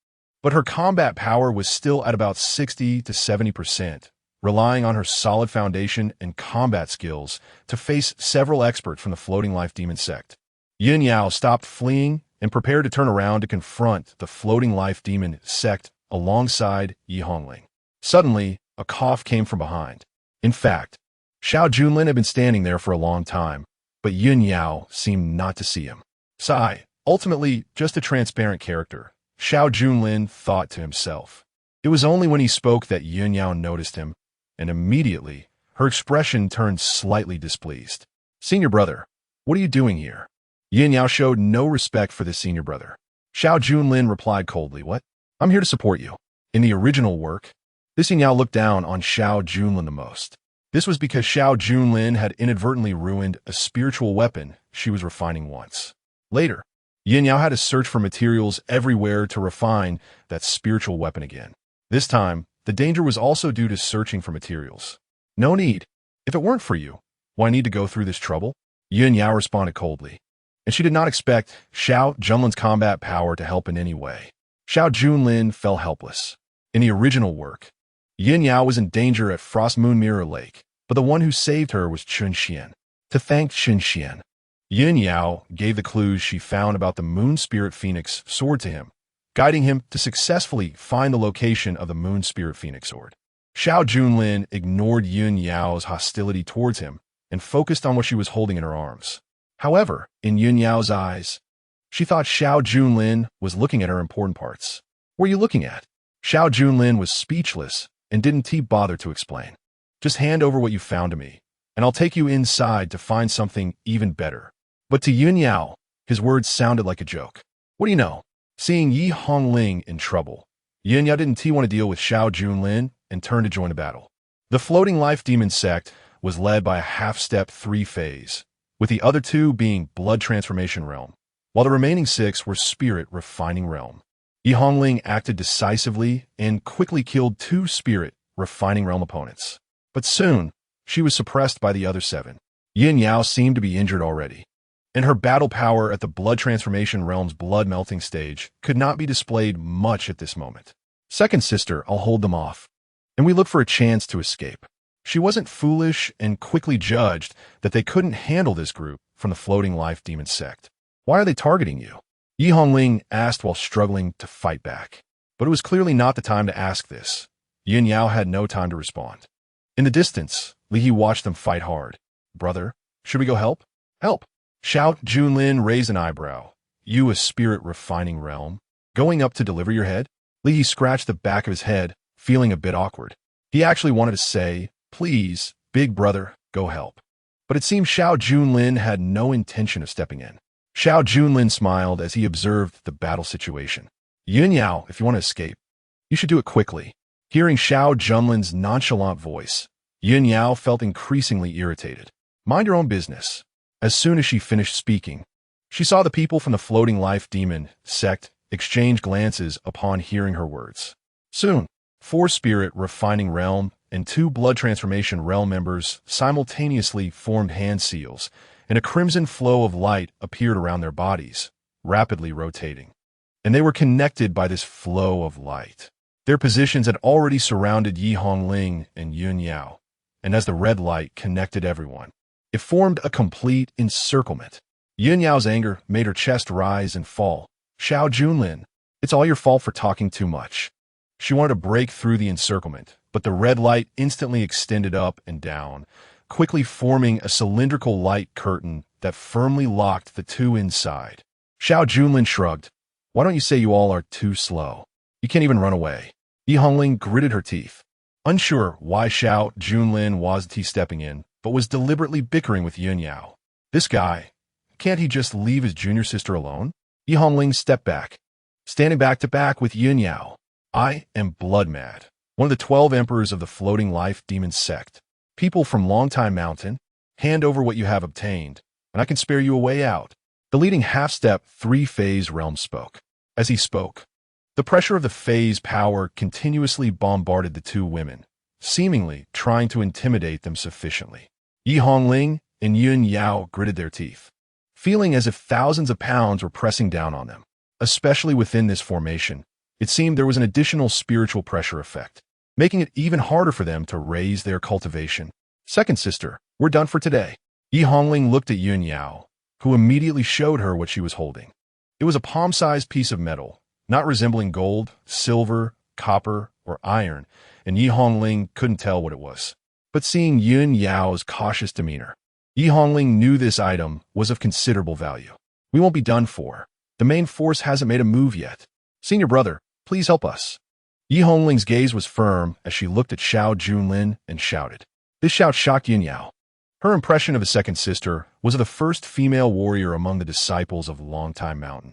Speaker 1: but her combat power was still at about 60 to 70%, relying on her solid foundation and combat skills to face several experts from the Floating Life Demon sect. Yun Yao stopped fleeing and prepared to turn around to confront the Floating Life Demon sect alongside Yi Hongling. Suddenly, a cough came from behind. In fact, Xiao Junlin had been standing there for a long time, but Yun Yao seemed not to see him. Sigh, ultimately just a transparent character, Xiao Junlin thought to himself. It was only when he spoke that Yun Yao noticed him, and immediately, her expression turned slightly displeased. Senior brother, What are you doing here? Yin Yao showed no respect for the senior brother. Xiao Junlin replied coldly, what? I'm here to support you. In the original work, this Yin Yao looked down on Xiao Junlin the most. This was because Xiao Junlin had inadvertently ruined a spiritual weapon she was refining once. Later, Yin Yao had to search for materials everywhere to refine that spiritual weapon again. This time, the danger was also due to searching for materials. No need. If it weren't for you, why need to go through this trouble? Yin Yao responded coldly, and she did not expect Xiao Junlin's combat power to help in any way. Xiao Junlin fell helpless. In the original work, Yin Yao was in danger at Frost Moon Mirror Lake, but the one who saved her was Chen Xuan. To thank Chen Xuan, Yin Yao gave the clues she found about the Moon Spirit Phoenix sword to him, guiding him to successfully find the location of the Moon Spirit Phoenix sword. Xiao Junlin ignored Yin Yao's hostility towards him and focused on what she was holding in her arms. However, in Yin Yao's eyes, she thought Xiao Junlin was looking at her important parts. What are you looking at? Xiao Junlin was speechless and didn't bother to explain. Just hand over what you found to me, and I'll take you inside to find something even better. But to Yin Yao, his words sounded like a joke. What do you know? Seeing Yi Hongling in trouble, Yin Yao didn't want to deal with Xiao Junlin and turned to join the battle. The floating life demon sect was led by a half-step 3 phase, with the other 2 being blood transformation realm, while the remaining 6 were spirit refining realm. Yi Hongling acted decisively and quickly killed 2 spirit refining realm opponents. But soon, she was suppressed by the other 7. Yin Yao seemed to be injured already, and her battle power at the blood transformation realm's blood melting stage could not be displayed much at this moment. Second sister, I'll hold them off, and we look for a chance to escape. She wasn't foolish and quickly judged that they couldn't handle this group from the floating life demon sect. Why are they targeting you? Yi Hongling asked while struggling to fight back. But it was clearly not the time to ask this. Yin Yao had no time to respond. In the distance, Li He watched them fight hard. Brother, should we go help? Help! Xiao Junlin raised an eyebrow. You a spirit refining realm? Going up to deliver your head? Li He scratched the back of his head, feeling a bit awkward. He actually wanted to say, please, big brother, go help. But it seemed Xiao Junlin had no intention of stepping in. Xiao Junlin smiled as he observed the battle situation. Yin Yao, if you want to escape, you should do it quickly. Hearing Xiao Junlin's nonchalant voice, Yin Yao felt increasingly irritated. Mind your own business. As soon as she finished speaking, she saw the people from the floating life demon sect exchange glances upon hearing her words. Soon, 4 spirit refining realm and 2 blood transformation realm members simultaneously formed hand seals, and a crimson flow of light appeared around their bodies, rapidly rotating. And they were connected by this flow of light. Their positions had already surrounded Yi Hongling and Yin Yao, and as the red light connected everyone, it formed a complete encirclement. Yin Yao's anger made her chest rise and fall. Xiao Junlin, it's all your fault for talking too much. She wanted to break through the encirclement, but the red light instantly extended up and down, quickly forming a cylindrical light curtain that firmly locked the 2 inside. Xiao Junlin shrugged. Why don't you say you all are too slow? You can't even run away. Yi Hongling gritted her teeth, unsure why Xiao Junlin wasn't stepping in, but was deliberately bickering with Yin Yao. This guy, can't he just leave his junior sister alone? Yi Hongling stepped back, standing back to back with Yin Yao. I am blood mad, one of the 12 emperors of the floating life demon sect. People from Longtime Mountain, hand over what you have obtained, and I can spare you a way out. The leading half-step 3 phase realm spoke. As he spoke, the pressure of the phase power continuously bombarded the 2 women, seemingly trying to intimidate them sufficiently. Yi Hongling and Yin Yao gritted their teeth, feeling as if thousands of pounds were pressing down on them. Especially within this formation, it seemed there was an additional spiritual pressure effect, making it even harder for them to raise their cultivation. Second sister, we're done for today. Yi Hongling looked at Yin Yao, who immediately showed her what she was holding. It was a palm-sized piece of metal, not resembling gold, silver, copper, or iron, and Yi Hongling couldn't tell what it was. But seeing Yin Yao's cautious demeanor, Yi Hongling knew this item was of considerable value. We won't be done for. The main force hasn't made a move yet. Senior brother, please help us. Yi Hongling's gaze was firm as she looked at Xiao Junlin and shouted. This shout shocked Yin Yao. Her impression of a second sister was of the first female warrior among the disciples of Longtime Mountain.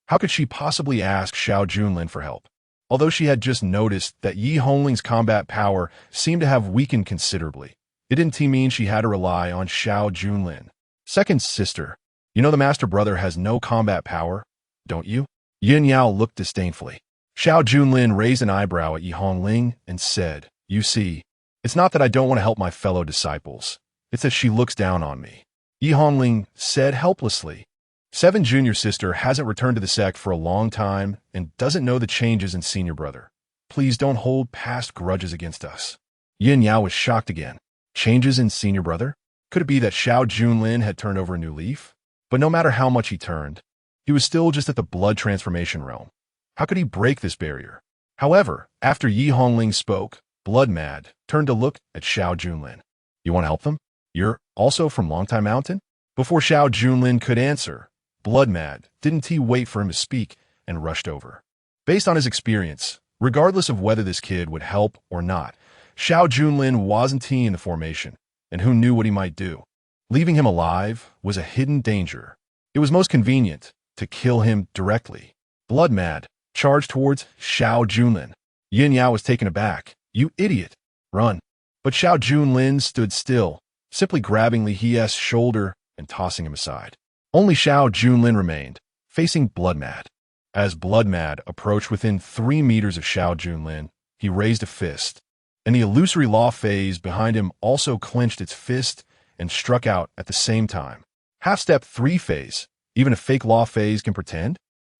Speaker 1: How could she possibly ask Xiao Junlin for help? Although she had just noticed that Yi Hongling's combat power seemed to have weakened considerably, it didn't mean she had to rely on Xiao Junlin. Second sister, you know the master brother has no combat power, don't you? Yin Yao looked disdainfully. Xiao Junlin raised an eyebrow at Yi Hongling and said, "You see, it's not that I don't want to help my fellow disciples. It's that she looks down on me." Yi Hongling said helplessly. Seven junior sister hasn't returned to the sect for a long time and doesn't know the changes in senior brother. Please don't hold past grudges against us. Yin Yao was shocked again. Changes in senior brother? Could it be that Xiao Junlin had turned over a new leaf? But no matter how much he turned, he was still just at the blood transformation realm. How could he break this barrier? However, after Yi Hongling spoke, Blood Mad turned to look at Xiao Junlin. You want to help them? You're also from Longtime Mountain? Before Xiao Junlin could answer, Blood Mad didn't he wait for him to speak and rushed over. Based on his experience, regardless of whether this kid would help or not, Xiao Junlin wasn't he in the formation, and who knew what he might do. Leaving him alive was a hidden danger. It was most convenient to kill him directly. Blood Mad charged towards Xiao Junlin. Yin Yao was taken aback. You idiot! Run! But Xiao Junlin stood still, simply grabbing Li He's shoulder and tossing him aside. Only Xiao Junlin remained, facing Blood Mad. As Blood Mad approached within 3 meters of Xiao Junlin, he raised a fist, and the illusory law phase behind him also clenched its fist and struck out at the same time. Half-step 3 phase. Even a fake law phase can pretend?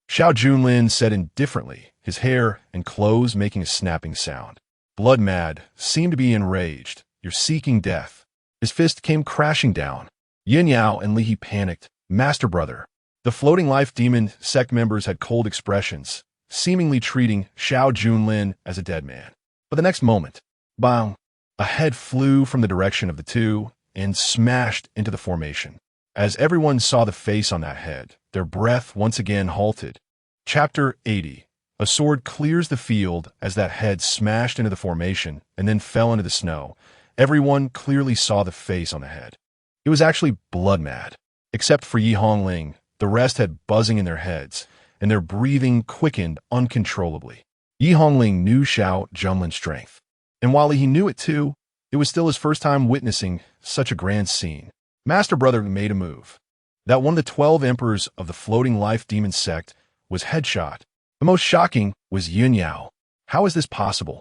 Speaker 1: Xiao Junlin said indifferently, his hair and clothes making a snapping sound. Blood Mad seemed to be enraged. You're seeking death. His fist came crashing down. Yin Yao and Li He panicked. Master brother. The floating life demon sect members had cold expressions, seemingly treating Xiao Junlin as a dead man. But the next moment, bang, a head flew from the direction of the two and smashed into the formation. As everyone saw the face on that head, their breath once again halted. Chapter 80. A sword clears the field as that head smashed into the formation and then fell into the snow. Everyone clearly saw the face on the head. It was actually Blood Mad. Except for Yi Hongling, the rest had buzzing in their heads, and their breathing quickened uncontrollably. Yi Hongling knew Xiao Junlin's strength, and while he knew it too, it was still his first time witnessing such a grand scene. Master Brother made a move. That one of the 12 emperors of the floating life demon sect was headshot. The most shocking was Yin Yao. How is this possible?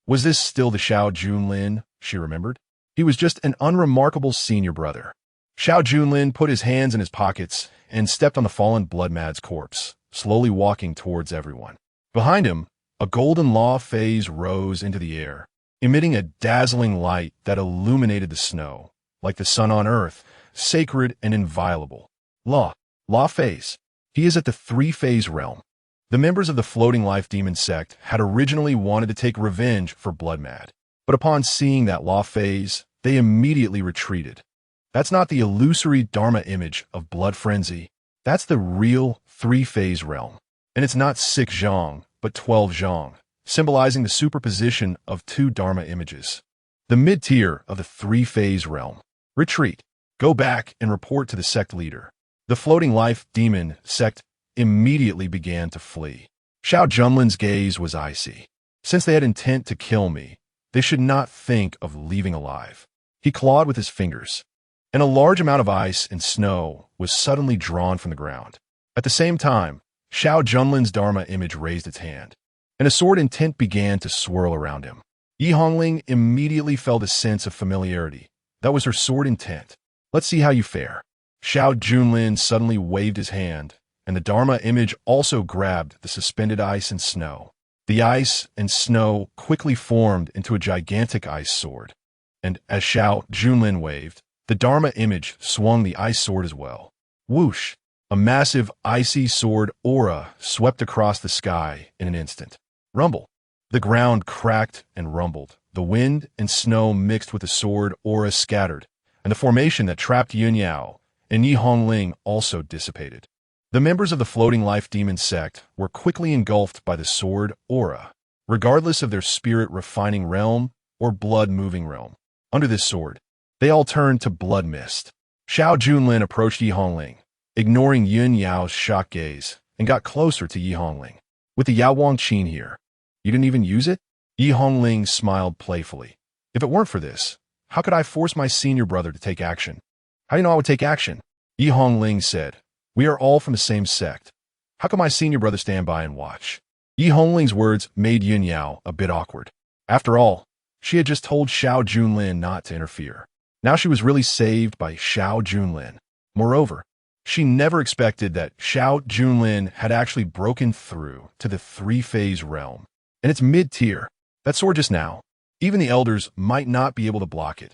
Speaker 1: Was this still the Xiao Junlin she remembered? He was just an unremarkable senior brother. Xiao Junlin put his hands in his pockets and stepped on the fallen Blood Mad's corpse, slowly walking towards everyone. Behind him, a golden law phase rose into the air, emitting a dazzling light that illuminated the snow, like the sun on earth, sacred and inviolable. Law phase. He is at the 3-phase realm. The members of the floating life demon sect had originally wanted to take revenge for Blood Mad, but upon seeing that law phase, they immediately retreated. That's not the illusory Dharma image of blood frenzy. That's the real 3-phase realm. And it's not 6 zhang, but 12 zhang, symbolizing the superposition of 2 Dharma images. The mid-tier of the 3-phase realm. Retreat. Go back and report to the sect leader. The floating life demon sect immediately began to flee. Xiao Junlin's gaze was icy. Since they had intent to kill me, they should not think of leaving alive. He clawed with his fingers, and a large amount of ice and snow was suddenly drawn from the ground. At the same time, Xiao Junlin's Dharma image raised its hand, and a sword intent began to swirl around him. Yi Hongling immediately felt a sense of familiarity. That was her sword intent. Let's see how you fare. Xiao Junlin suddenly waved his hand, and the Dharma image also grabbed the suspended ice and snow. The ice and snow quickly formed into a gigantic ice sword, and as Xiao Junlin waved, the Dharma image swung the ice sword as well. Whoosh! A massive icy sword aura swept across the sky in an instant. Rumble! The ground cracked and rumbled. The wind and snow mixed with the sword aura scattered, and the formation that trapped Yin Yao and Yi Hongling also dissipated. The members of the floating life demon sect were quickly engulfed by the sword aura, regardless of their spirit refining realm or blood moving realm. Under this sword, They all turned to blood mist. Xiao Junlin approached Yi Hongling, ignoring Yun Yao's shocked gaze, and got closer to Yi Hongling. With the Yaowang Qin here, you didn't even use it? Yi Hongling smiled playfully. If it weren't for this, how could I force my senior brother to take action? How do you know I would take action? Yi Hongling said, we are all from the same sect. How can my senior brother stand by and watch? Yi Hongling's words made Yun Yao a bit awkward. After all, she had just told Xiao Junlin not to interfere. Now she was really saved by Xiao Junlin. Moreover, she never expected that Xiao Junlin had actually broken through to the three-phase realm. And it's mid-tier. That sword just now, even the elders might not be able to block it,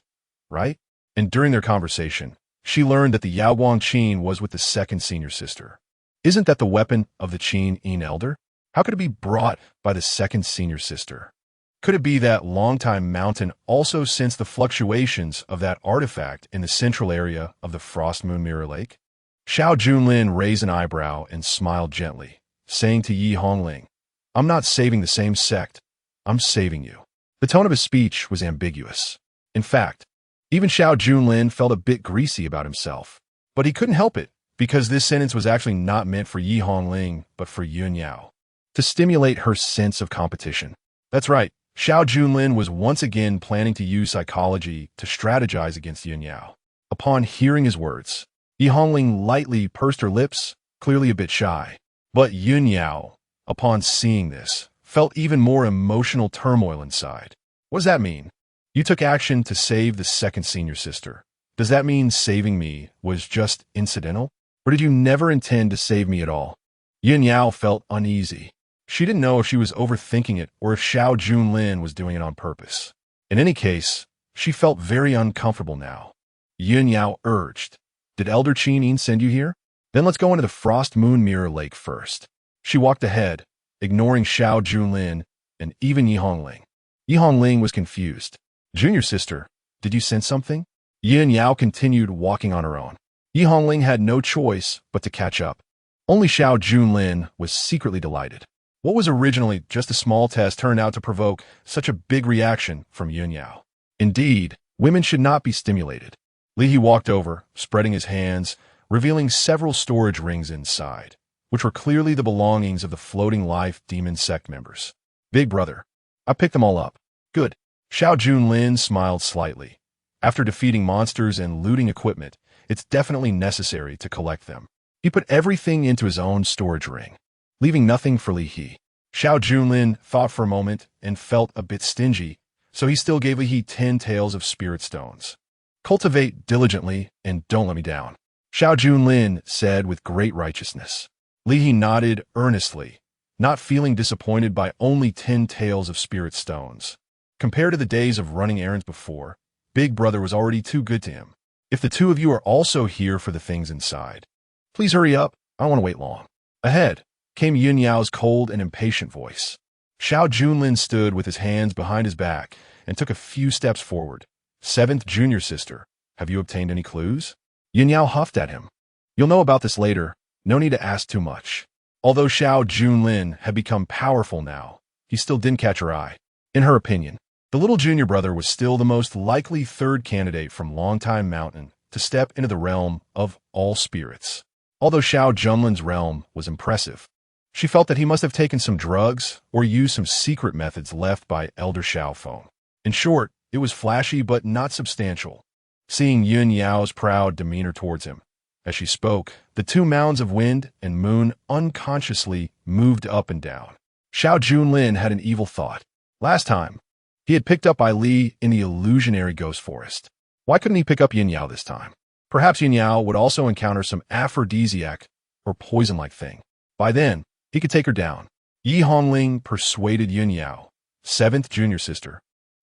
Speaker 1: right? And during their conversation, she learned that the Yaowang Qin was with the second senior sister. Isn't that the weapon of the Qin elder? How could it be brought by the second senior sister? Could it be that longtime mountain also sensed the fluctuations of that artifact in the central area of the Frost Moon Mirror Lake? Xiao Junlin raised an eyebrow and smiled gently, saying to Yi Hongling, I'm not saving the same sect. I'm saving you. The tone of his speech was ambiguous. In fact, even Xiao Junlin felt a bit greasy about himself. But he couldn't help it, because this sentence was actually not meant for Yi Hongling, but for Yun Yao, to stimulate her sense of competition. That's right, Xiao Junlin was once again planning to use psychology to strategize against Yun Yao. Upon hearing his words, Yi Hongling lightly pursed her lips, clearly a bit shy. But Yun Yao, upon seeing this, felt even more emotional turmoil inside. What does that mean? You took action to save the second senior sister. Does that mean saving me was just incidental? Or did you never intend to save me at all? Yun Yao felt uneasy. She didn't know if she was overthinking it or if Xiao Junlin was doing it on purpose. In any case, she felt very uncomfortable now. Yun Yao urged, Did Elder Qin send you here? Then let's go into the Frost Moon Mirror Lake first. She walked ahead, ignoring Xiao Junlin and even Yi Hongling. Yi Hongling was confused. Junior sister, did you sense something? Yun Yao continued walking on her own. Yi Hongling had no choice but to catch up. Only Xiao Junlin was secretly delighted. What was originally just a small test turned out to provoke such a big reaction from Yun Yao. Indeed, women should not be stimulated. Li He walked over, spreading his hands, revealing several storage rings inside, which were clearly the belongings of the Floating Life Demon Sect members. Big brother, I picked them all up. Good. Xiao Junlin smiled slightly. After defeating monsters and looting equipment, it's definitely necessary to collect them. He put everything into his own storage ring, leaving nothing for Li He. Xiao Junlin thought for a moment and felt a bit stingy, so he still gave Li He 10 tails of spirit stones. Cultivate diligently and don't let me down, Xiao Junlin said with great righteousness. Li He nodded earnestly, not feeling disappointed by only 10 tails of spirit stones. Compared to the days of running errands before, Big Brother was already too good to him. If the two of you are also here for the things inside, please hurry up, I don't want to wait long. Ahead came Yun Yao's cold and impatient voice. Xiao Junlin stood with his hands behind his back and took a few steps forward. Seventh junior sister, have you obtained any clues? Yun Yao huffed at him. You'll know about this later, no need to ask too much. Although Xiao Junlin had become powerful now, he still didn't catch her eye. In her opinion, the little junior brother was still the most likely third candidate from Longtime Mountain to step into the realm of all spirits. Although Xiao Junlin's realm was impressive, she felt that he must have taken some drugs or used some secret methods left by Elder Xiaofeng. In short, it was flashy but not substantial. Seeing Yun Yao's proud demeanor towards him, as she spoke, the two mounds of wind and moon unconsciously moved up and down. Xiao Junlin had an evil thought. Last time, he had picked up Li in the illusionary ghost forest. Why couldn't he pick up Yun Yao this time? Perhaps Yun Yao would also encounter some aphrodisiac or poison-like thing. By then, he could take her down. Yi Hongling persuaded Yun Yao, seventh junior sister.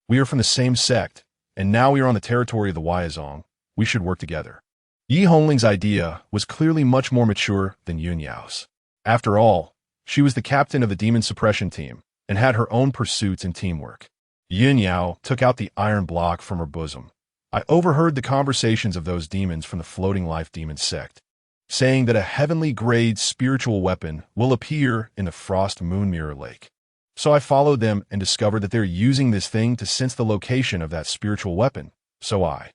Speaker 1: We are from the same sect, and now we are on the territory of the Huaizong. We should work together. Yi Hongling's idea was clearly much more mature than Yun Yao's. After all, she was the captain of the demon suppression team and had her own pursuits and teamwork. Yun Yao took out the iron block from her bosom. I overheard the conversations of those demons from the Floating Life Demon Sect, saying that a heavenly grade spiritual weapon will appear in the Frost Moon Mirror Lake. So I followed them and discovered that they're using this thing to sense the location of that spiritual weapon. So I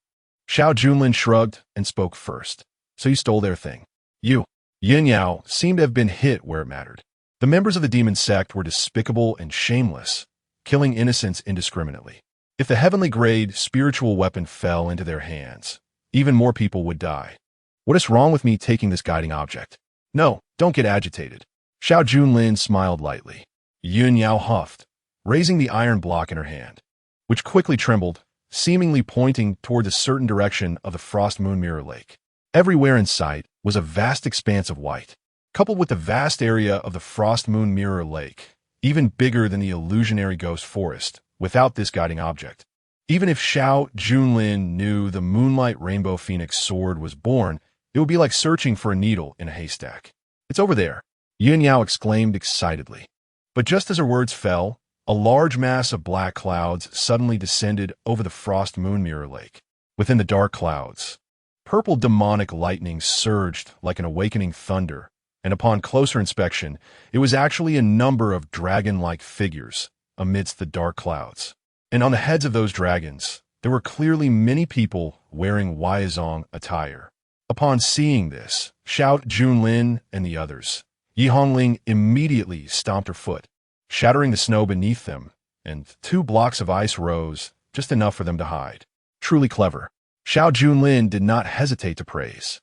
Speaker 1: Xiao Junlin shrugged and spoke first. So you stole their thing. You. Yin Yao seemed to have been hit where it mattered. The members of the demon sect were despicable and shameless, killing innocents indiscriminately. If the heavenly grade spiritual weapon fell into their hands, even more people would die. What is wrong with me taking this guiding object? No, don't get agitated. Xiao Junlin smiled lightly. Yin Yao huffed, raising the iron block in her hand, which quickly trembled, seemingly pointing toward a certain direction of the Frost Moon Mirror Lake. Everywhere in sight was a vast expanse of white, coupled with the vast area of the Frost Moon Mirror Lake, even bigger than the illusionary ghost forest, without this guiding object. Even if Xiao Junlin knew the Moonlight Rainbow Phoenix sword was born, it would be like searching for a needle in a haystack. It's over there, Yin Yao exclaimed excitedly. But just as her words fell, a large mass of black clouds suddenly descended over the Frost Moon Mirror Lake. Within the dark clouds, purple demonic lightning surged like an awakening thunder, and upon closer inspection, it was actually a number of dragon-like figures amidst the dark clouds. And on the heads of those dragons, there were clearly many people wearing Huaizong attire. Upon seeing this, Xiao Junlin and the others, Yi Hongling immediately stomped her foot, shattering the snow beneath them, and 2 blocks of ice rose, just enough for them to hide. Truly clever. Xiao Junlin did not hesitate to praise.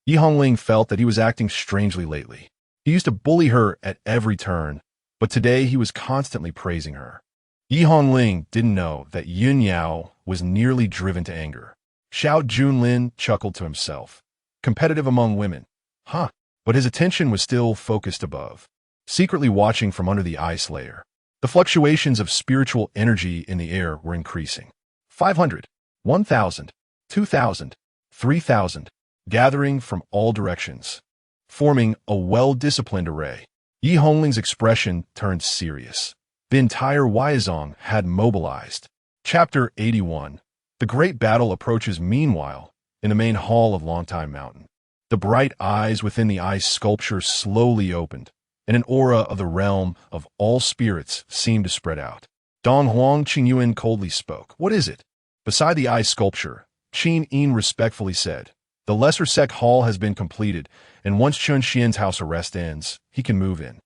Speaker 1: Yi Hongling felt that he was acting strangely lately. He used to bully her at every turn, but today he was constantly praising her. Yi Hongling didn't know that Yin Yao was nearly driven to anger. Xiao Junlin chuckled to himself. Competitive among women. Huh. But his attention was still focused above, secretly watching from under the ice layer. The fluctuations of spiritual energy in the air were increasing. 500, 1,000, 2,000, 3,000, gathering from all directions, forming a well-disciplined array. Yi Hongling's expression turned serious. The entire Huaizong had mobilized. Chapter 81. The great battle approaches meanwhile in the main hall of Longtime Mountain. The bright eyes within the ice sculpture slowly opened, and an aura of the realm of all spirits seemed to spread out. Dong Huang Qingyuan coldly spoke. What is it? Beside the ice sculpture, Qin Yin respectfully said, the lesser sect hall has been completed, and once Chen Xian's house arrest ends, he can move in.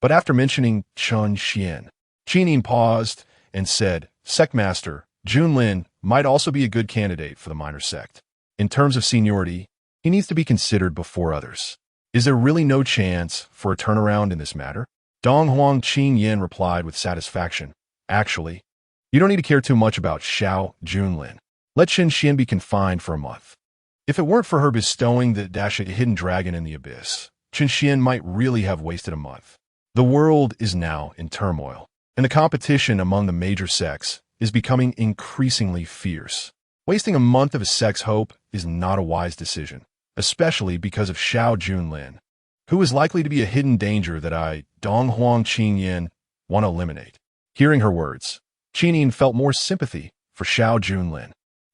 Speaker 1: But after mentioning Chen Xian, Qin Yin paused and said, Sectmaster Junlin might also be a good candidate for the minor sect. In terms of seniority, he needs to be considered before others. Is there really no chance for a turnaround in this matter? Dong Huang Qingyuan replied with satisfaction. Actually, you don't need to care too much about Xiao Junlin. Let Chen Xian be confined for a month. If it weren't for her bestowing the hidden dragon in the abyss, Chen Xian might really have wasted a month. The world is now in turmoil, and the competition among the major sects is becoming increasingly fierce. Wasting a month of a sect's hope is not a wise decision, especially because of Xiao Junlin, who is likely to be a hidden danger that I, Dong Huang Qingyuan, want to eliminate. Hearing her words, Qin Yin felt more sympathy for Xiao Junlin.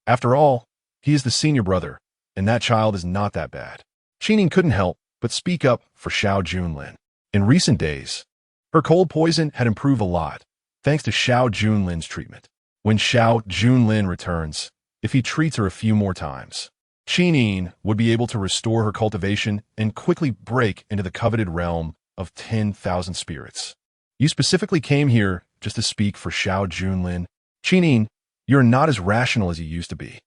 Speaker 1: After all, he is the senior brother, and that child is not that bad. Qin Yin couldn't help but speak up for Xiao Junlin. In recent days, her cold poison had improved a lot, thanks to Xiao Junlin's treatment. When Xiao Junlin returns, if he treats her a few more times, Qin Yin would be able to restore her cultivation and quickly break into the coveted realm of 10,000 spirits. You specifically came here just to speak for Xiao Junlin. Qin Yin, you're not as rational as you used to be.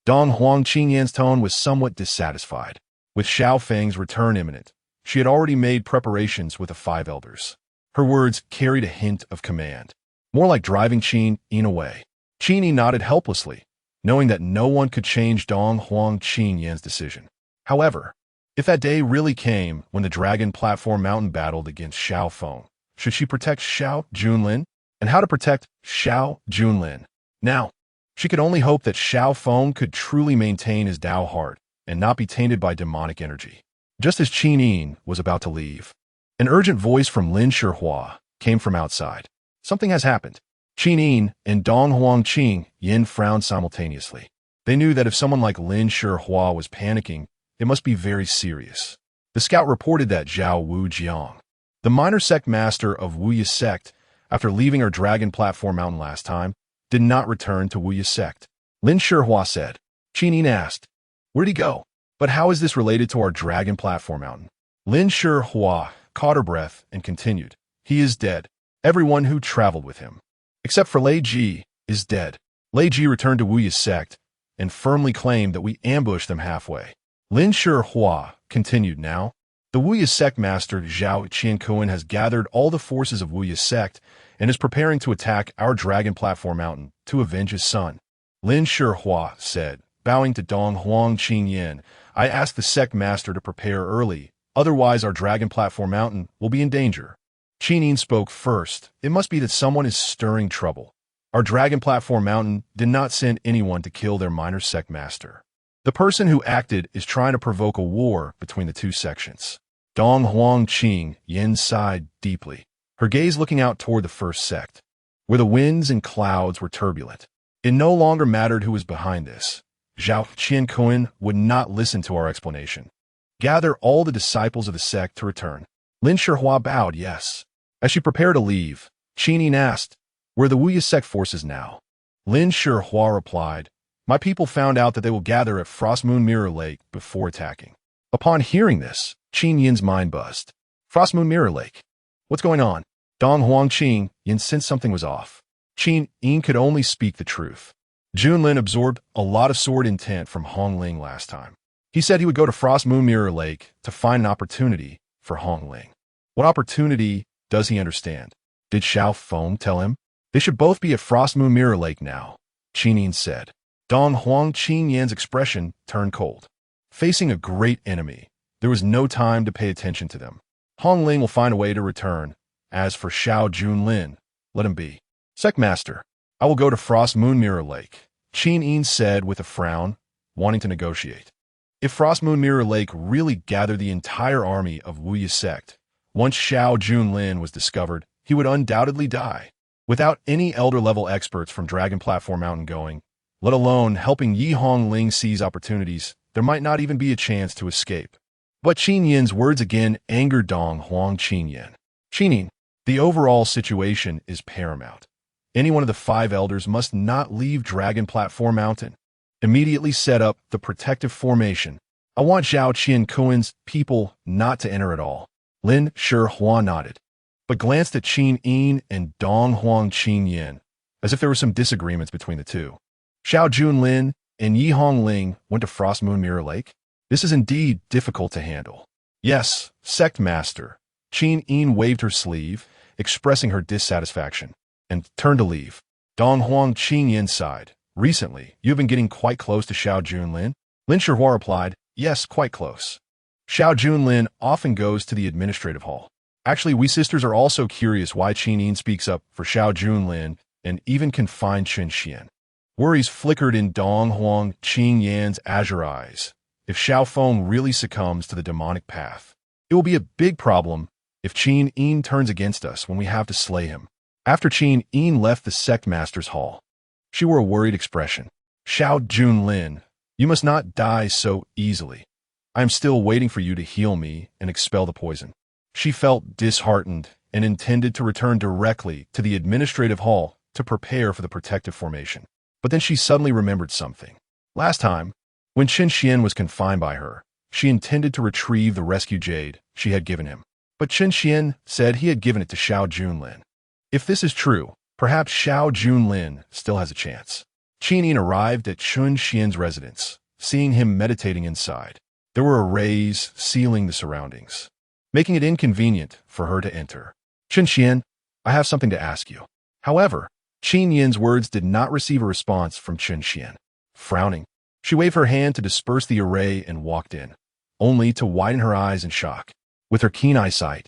Speaker 1: Dong Huang Qingyuan's tone was somewhat dissatisfied. With Xiao Feng's return imminent, she had already made preparations with the 5 elders. Her words carried a hint of command, more like driving Qin Yin away. Qin Yin nodded helplessly, knowing that no one could change Dong Huang Qingyuan's decision. However, if that day really came when the Dragon Platform Mountain battled against Xiao Feng, should she protect Xiao Junlin? And how to protect Xiao Junlin? Now, she could only hope that Xiao Feng could truly maintain his Dao heart and not be tainted by demonic energy. Just as Qin Yin was about to leave, an urgent voice from Ningshuang came from outside. Something has happened. Qin Yin and Dong Huang Qingyuan frowned simultaneously. They knew that if someone like Ningshuang was panicking, it must be very serious. The scout reported that Zhao Wujiang, the minor sect master of Wuya sect, after leaving her Dragon Platform Mountain last time, did not return to Wuya sect. Ningshuang said, Qin Yin asked. Where'd he go? But how is this related to our dragon platform mountain? Ningshuang caught her breath and continued. He is dead. Everyone who traveled with him, except for Lei Ji, is dead. Lei Ji returned to Wuya's sect and firmly claimed that we ambushed them halfway. Ningshuang continued now. The Wuya sect master Xiao Junlin has gathered all the forces of Wuya's sect and is preparing to attack our dragon platform mountain to avenge his son. Ningshuang said, bowing to Dong Huang Qingyan, I asked the sect master to prepare early, otherwise our dragon platform mountain will be in danger. Qingyan spoke first. It must be that someone is stirring trouble. Our dragon platform mountain did not send anyone to kill their minor sect master. The person who acted is trying to provoke a war between the two sections. Dong Huang Qingyan sighed deeply, her gaze looking out toward the first sect, where the winds and clouds were turbulent. It no longer mattered who was behind this. Xiao Junlin would not listen to our explanation. Gather all the disciples of the sect to return. Ningshuang bowed yes. As she prepared to leave, Qin asked, where are the Wuya sect forces now? Ningshuang replied, my people found out that they will gather at Frost Moon Mirror Lake before attacking. Upon hearing this, Qin Yin's mind buzzed. Frost Moon Mirror Lake. What's going on? Dong Huang Qing Yin sensed something was off. Qin Yin could only speak the truth. Junlin absorbed a lot of sword intent from Hong Ling last time. He said he would go to Frost Moon Mirror Lake to find an opportunity for Hong Ling. What opportunity does he understand? Did Xiao Feng tell him? They should both be at Frost Moon Mirror Lake now, Qin Yin said. Dong Huang Qingyan's expression turned cold. Facing a great enemy, there was no time to pay attention to them. Hong Ling will find a way to return. As for Xiao Junlin, let him be. Sect Master, I will go to Frost Moon Mirror Lake, Qin Yin said with a frown, wanting to negotiate. If Frost Moon Mirror Lake really gathered the entire army of Wuya sect, once Xiao Junlin was discovered, he would undoubtedly die. Without any elder-level experts from Dragon Platform Mountain going, let alone helping Yi Hong Ling seize opportunities, there might not even be a chance to escape. But Qin Yin's words again angered Dong Huang Qingyan. Qin Yin, the overall situation is paramount. Any one of the 5 elders must not leave Dragon Platform Mountain. Immediately set up the protective formation. I want Xiao Junlin's people not to enter at all. Ningshuang nodded, but glanced at Qin Yin and Dong Huang Qingyan, as if there were some disagreements between the two. Xiao Junlin and Yi Hong Ling went to Frost Moon Mirror Lake. This is indeed difficult to handle. Yes, Sect Master. Qin Yin waved her sleeve, expressing her dissatisfaction, and turned to leave. Dong Huang Qingyan sighed. Recently, you've been getting quite close to Xiao Junlin? Ningshuang replied, yes, quite close. Xiao Junlin often goes to the administrative hall. Actually, we sisters are also curious why Qin Yin speaks up for Xiao Junlin and even can find Chen Xuan. Worries flickered in Dong Huang Qingyan's azure eyes. If Xiao Feng really succumbs to the demonic path, it will be a big problem if Qin Yin turns against us when we have to slay him. After Qin Yin left the sect master's hall, she wore a worried expression. Xiao Junlin, you must not die so easily. I am still waiting for you to heal me and expel the poison. She felt disheartened and intended to return directly to the administrative hall to prepare for the protective formation. But then she suddenly remembered something. Last time, when Chen Xuan was confined by her, she intended to retrieve the rescue jade she had given him. But Chen Xuan said he had given it to Xiao Junlin. If this is true, perhaps Xiao Junlin still has a chance. Qin Yin arrived at Chen Xuan's residence, seeing him meditating inside. There were arrays sealing the surroundings, making it inconvenient for her to enter. Chen Xuan, I have something to ask you. However, Qin Yin's words did not receive a response from Chen Xuan. Frowning, she waved her hand to disperse the array and walked in, only to widen her eyes in shock. With her keen eyesight,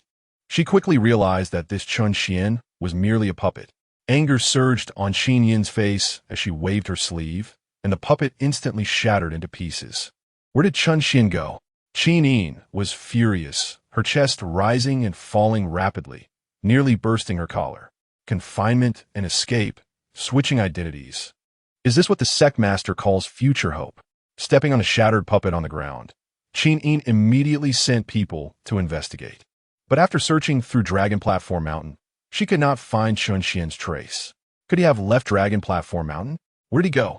Speaker 1: she quickly realized that this Chen Xuan was merely a puppet. Anger surged on Qin Yin's face as she waved her sleeve, and the puppet instantly shattered into pieces. Where did Chen Xuan go? Qin Yin was furious, her chest rising and falling rapidly, nearly bursting her collar. Confinement and escape, switching identities. Is this what the sect master calls future hope? Stepping on a shattered puppet on the ground, Qin Yin immediately sent people to investigate. But after searching through Dragon Platform Mountain, she could not find Chen Xuan's trace. Could he have left Dragon Platform Mountain? Where did he go?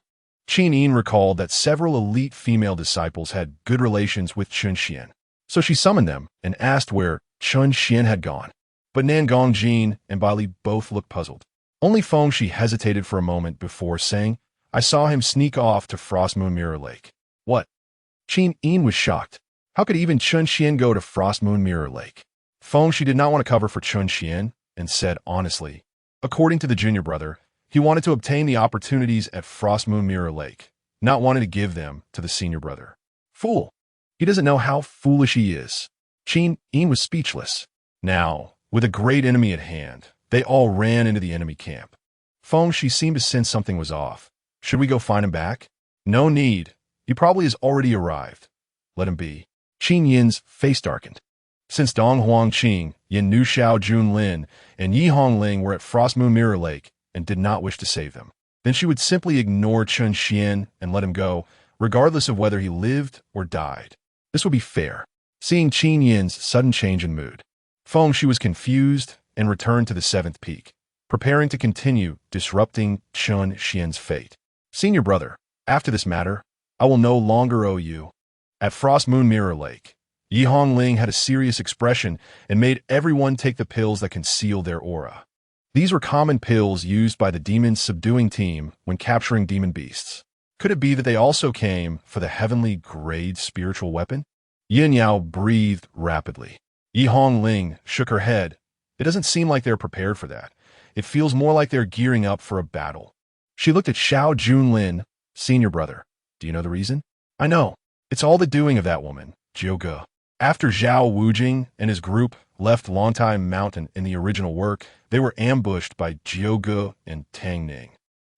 Speaker 1: Chen Yin recalled that several elite female disciples had good relations with Chen Xuan, so she summoned them and asked where Chen Xuan had gone. But Nangong Jin and Bali both looked puzzled. Only Feng Shi hesitated for a moment before saying, "I saw him sneak off to Frost Moon Mirror Lake." What? Chen Yin was shocked. How could even Chen Xuan go to Frost Moon Mirror Lake? Feng Shi did not want to cover for Chen Xuan and said honestly, according to the junior brother, he wanted to obtain the opportunities at Frost Moon Mirror Lake, not wanting to give them to the senior brother. Fool! He doesn't know how foolish he is. Chen Yin was speechless. Now, with a great enemy at hand, they all ran into the enemy camp. Feng Shi seemed to sense something was off. Should we go find him back? No need. He probably has already arrived. Let him be. Chen Yin's face darkened. Since Dong Huangqing, Yin knew Xiao Junlin, and Yi Hongling were at Frost Moon Mirror Lake and did not wish to save them, then she would simply ignore Chen Xuan and let him go, regardless of whether he lived or died. This would be fair. Seeing Chen Yin's sudden change in mood, Feng Shi was confused and returned to the seventh peak, preparing to continue disrupting Chen Xuan's fate. Senior brother, after this matter, I will no longer owe you. At Frost Moon Mirror Lake, Yi Hongling had a serious expression and made everyone take the pills that conceal their aura. These were common pills used by the demon subduing team when capturing demon beasts. Could it be that they also came for the heavenly grade spiritual weapon? Yin Yao breathed rapidly. Yi Hongling shook her head. It doesn't seem like they're prepared for that. It feels more like they're gearing up for a battle. She looked at Xiao Junlin, senior brother. Do you know the reason? I know. It's all the doing of that woman, Jiuge. After Zhao Wujing and his group left Longtime Mountain in the original work, they were ambushed by Jiuge and Tang Ning,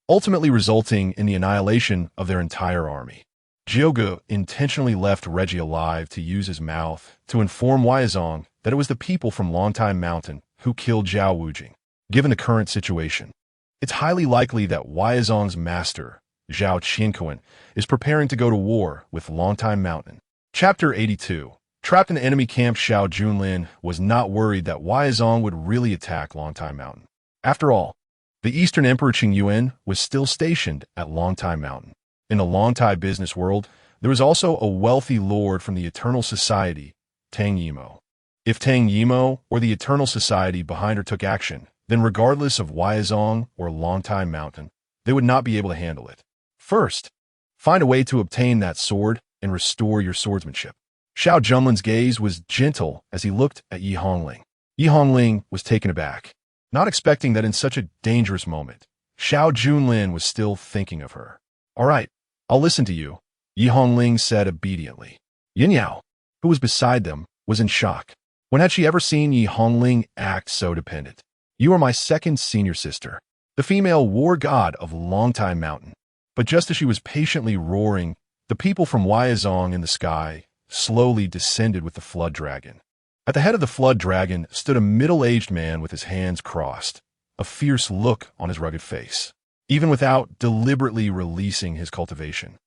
Speaker 1: ultimately resulting in the annihilation of their entire army. Jiuge intentionally left Reggie alive to use his mouth to inform Weizong that it was the people from Longtime Mountain who killed Zhao Wujing. Given the current situation, it's highly likely that Weizong's master, Zhao Qianquan, is preparing to go to war with Longtime Mountain. Chapter 82. Trapped in the enemy camp, Xiao Junlin was not worried that Weizong would really attack Longtime Mountain. After all, the Eastern Emperor Qingyuan was still stationed at Longtime Mountain. In the Longtai business world, there was also a wealthy lord from the Eternal Society, Tang Yimo. If Tang Yimo or the Eternal Society behind her took action, then regardless of Weizong or Longtime Mountain, they would not be able to handle it. First, find a way to obtain that sword and restore your swordsmanship. Xiao Junlin's gaze was gentle as he looked at Yi Hongling. Yi Hongling was taken aback, not expecting that in such a dangerous moment, Xiao Junlin was still thinking of her. All right, I'll listen to you, Yi Hongling said obediently. Yin Yao, who was beside them, was in shock. When had she ever seen Yi Hongling act so dependent? You are my second senior sister, the female war god of Longtime Mountain. But just as she was patiently roaring, the people from Weizong in the sky slowly descended with the flood dragon. At the head of the flood dragon stood a middle-aged man with his hands crossed, a fierce look on his rugged face, even without deliberately releasing his cultivation.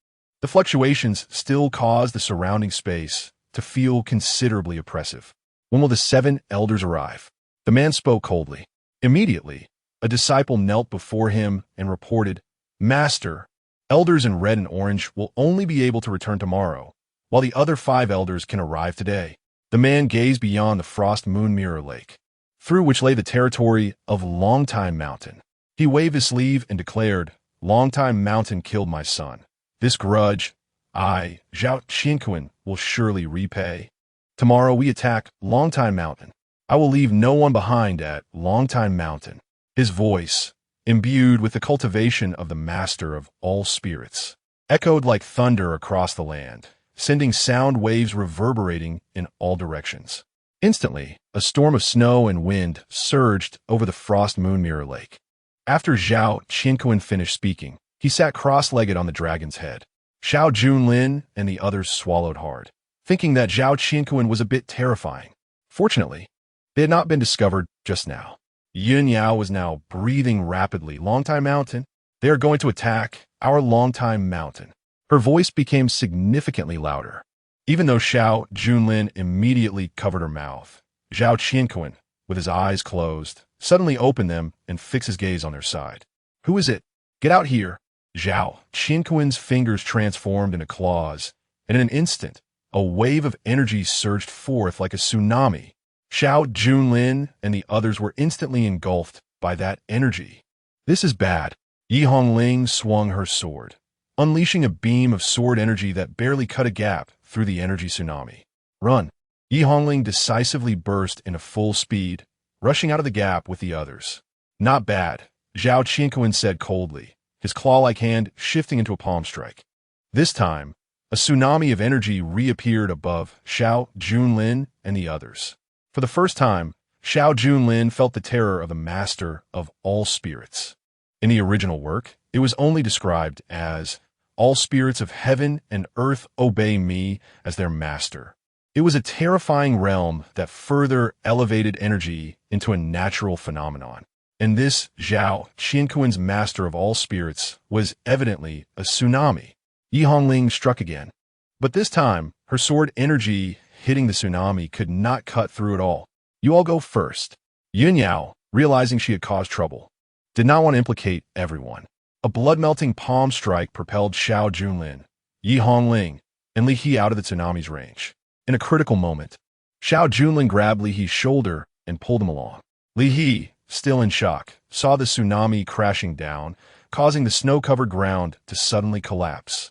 Speaker 1: The fluctuations still caused the surrounding space to feel considerably oppressive. When will the 7 elders arrive? The man spoke coldly. Immediately, a disciple knelt before him and reported, Master, elders in red and orange will only be able to return tomorrow, while the other 5 elders can arrive today. The man gazed beyond the Frost Moon Mirror Lake, through which lay the territory of Longtime Mountain. He waved his sleeve and declared, Longtime Mountain killed my son. This grudge, I, Zhao Qianquan, will surely repay. Tomorrow we attack Longtime Mountain. I will leave no one behind at Longtime Mountain. His voice, imbued with the cultivation of the master of all spirits, echoed like thunder across the land, sending sound waves reverberating in all directions. Instantly, a storm of snow and wind surged over the Frost Moon Mirror Lake. After Zhao Qianquan finished speaking, he sat cross-legged on the dragon's head. Xiao Junlin and the others swallowed hard, thinking that Zhao Qianquan was a bit terrifying. Fortunately, they had not been discovered just now. Yin Yao was now breathing rapidly. Longtime Mountain, they are going to attack our Longtime Mountain. Her voice became significantly louder. Even though Xiao Junlin immediately covered her mouth, Zhao Qianquan, with his eyes closed, suddenly opened them and fixed his gaze on their side. Who is it? Get out here! Xiao Junlin's fingers transformed into claws, and in an instant, a wave of energy surged forth like a tsunami. Xiao Junlin and the others were instantly engulfed by that energy. This is bad. Yi Hongling swung her sword, unleashing a beam of sword energy that barely cut a gap through the energy tsunami. Run! Yi Hongling decisively burst into full speed, rushing out of the gap with the others. Not bad, Xiao Junlin said coldly, his claw-like hand shifting into a palm strike. This time, a tsunami of energy reappeared above Xiao Junlin and the others. For the first time, Xiao Junlin felt the terror of a master of all spirits. In the original work, it was only described as, "All spirits of heaven and earth obey me as their master." It was a terrifying realm that further elevated energy into a natural phenomenon. And this Xiao Junlin's master of all spirits was evidently a tsunami. Yi Hongling struck again. But this time, her sword energy hitting the tsunami could not cut through it all. "You all go first." Yun Yao, realizing she had caused trouble, did not want to implicate everyone. A blood-melting palm strike propelled Xiao Junlin, Yi Hongling, and Li He out of the tsunami's range. In a critical moment, Xiao Junlin grabbed Li He's shoulder and pulled him along. Li He, still in shock, saw the tsunami crashing down, causing the snow-covered ground to suddenly collapse.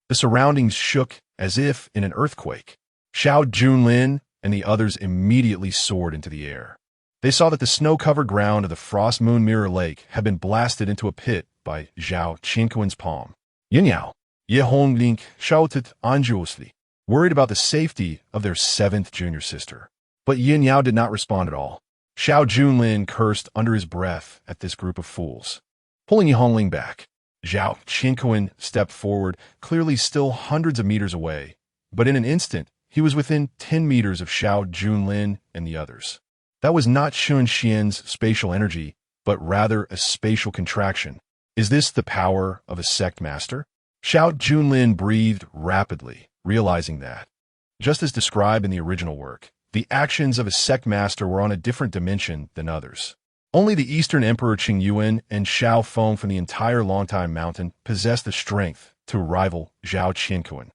Speaker 1: The surroundings shook as if in an earthquake. Xiao Junlin and the others immediately soared into the air. They saw that the snow-covered ground of the Frost Moon Mirror Lake had been blasted into a pit by Xiao Junlin's palm. Yin Yao, Yi Hongling shouted anxiously, worried about the safety of their seventh junior sister. But Yin Yao did not respond at all. Xiao Junlin cursed under his breath at this group of fools. Pulling Yi Hongling back, Xiao Junlin stepped forward, clearly still hundreds of meters away, but in an instant, he was within 10 meters of Xiao Junlin and the others. That was not Xun Xian's spatial energy, but rather a spatial contraction. Is this the power of a sect master? Xiao Junlin breathed rapidly, realizing that, just as described in the original work, the actions of a sect master were on a different dimension than others. Only the Eastern Emperor Qing Yuan and Xiao Feng from the entire Longtime Mountain possessed the strength to rival Xiao Junlin.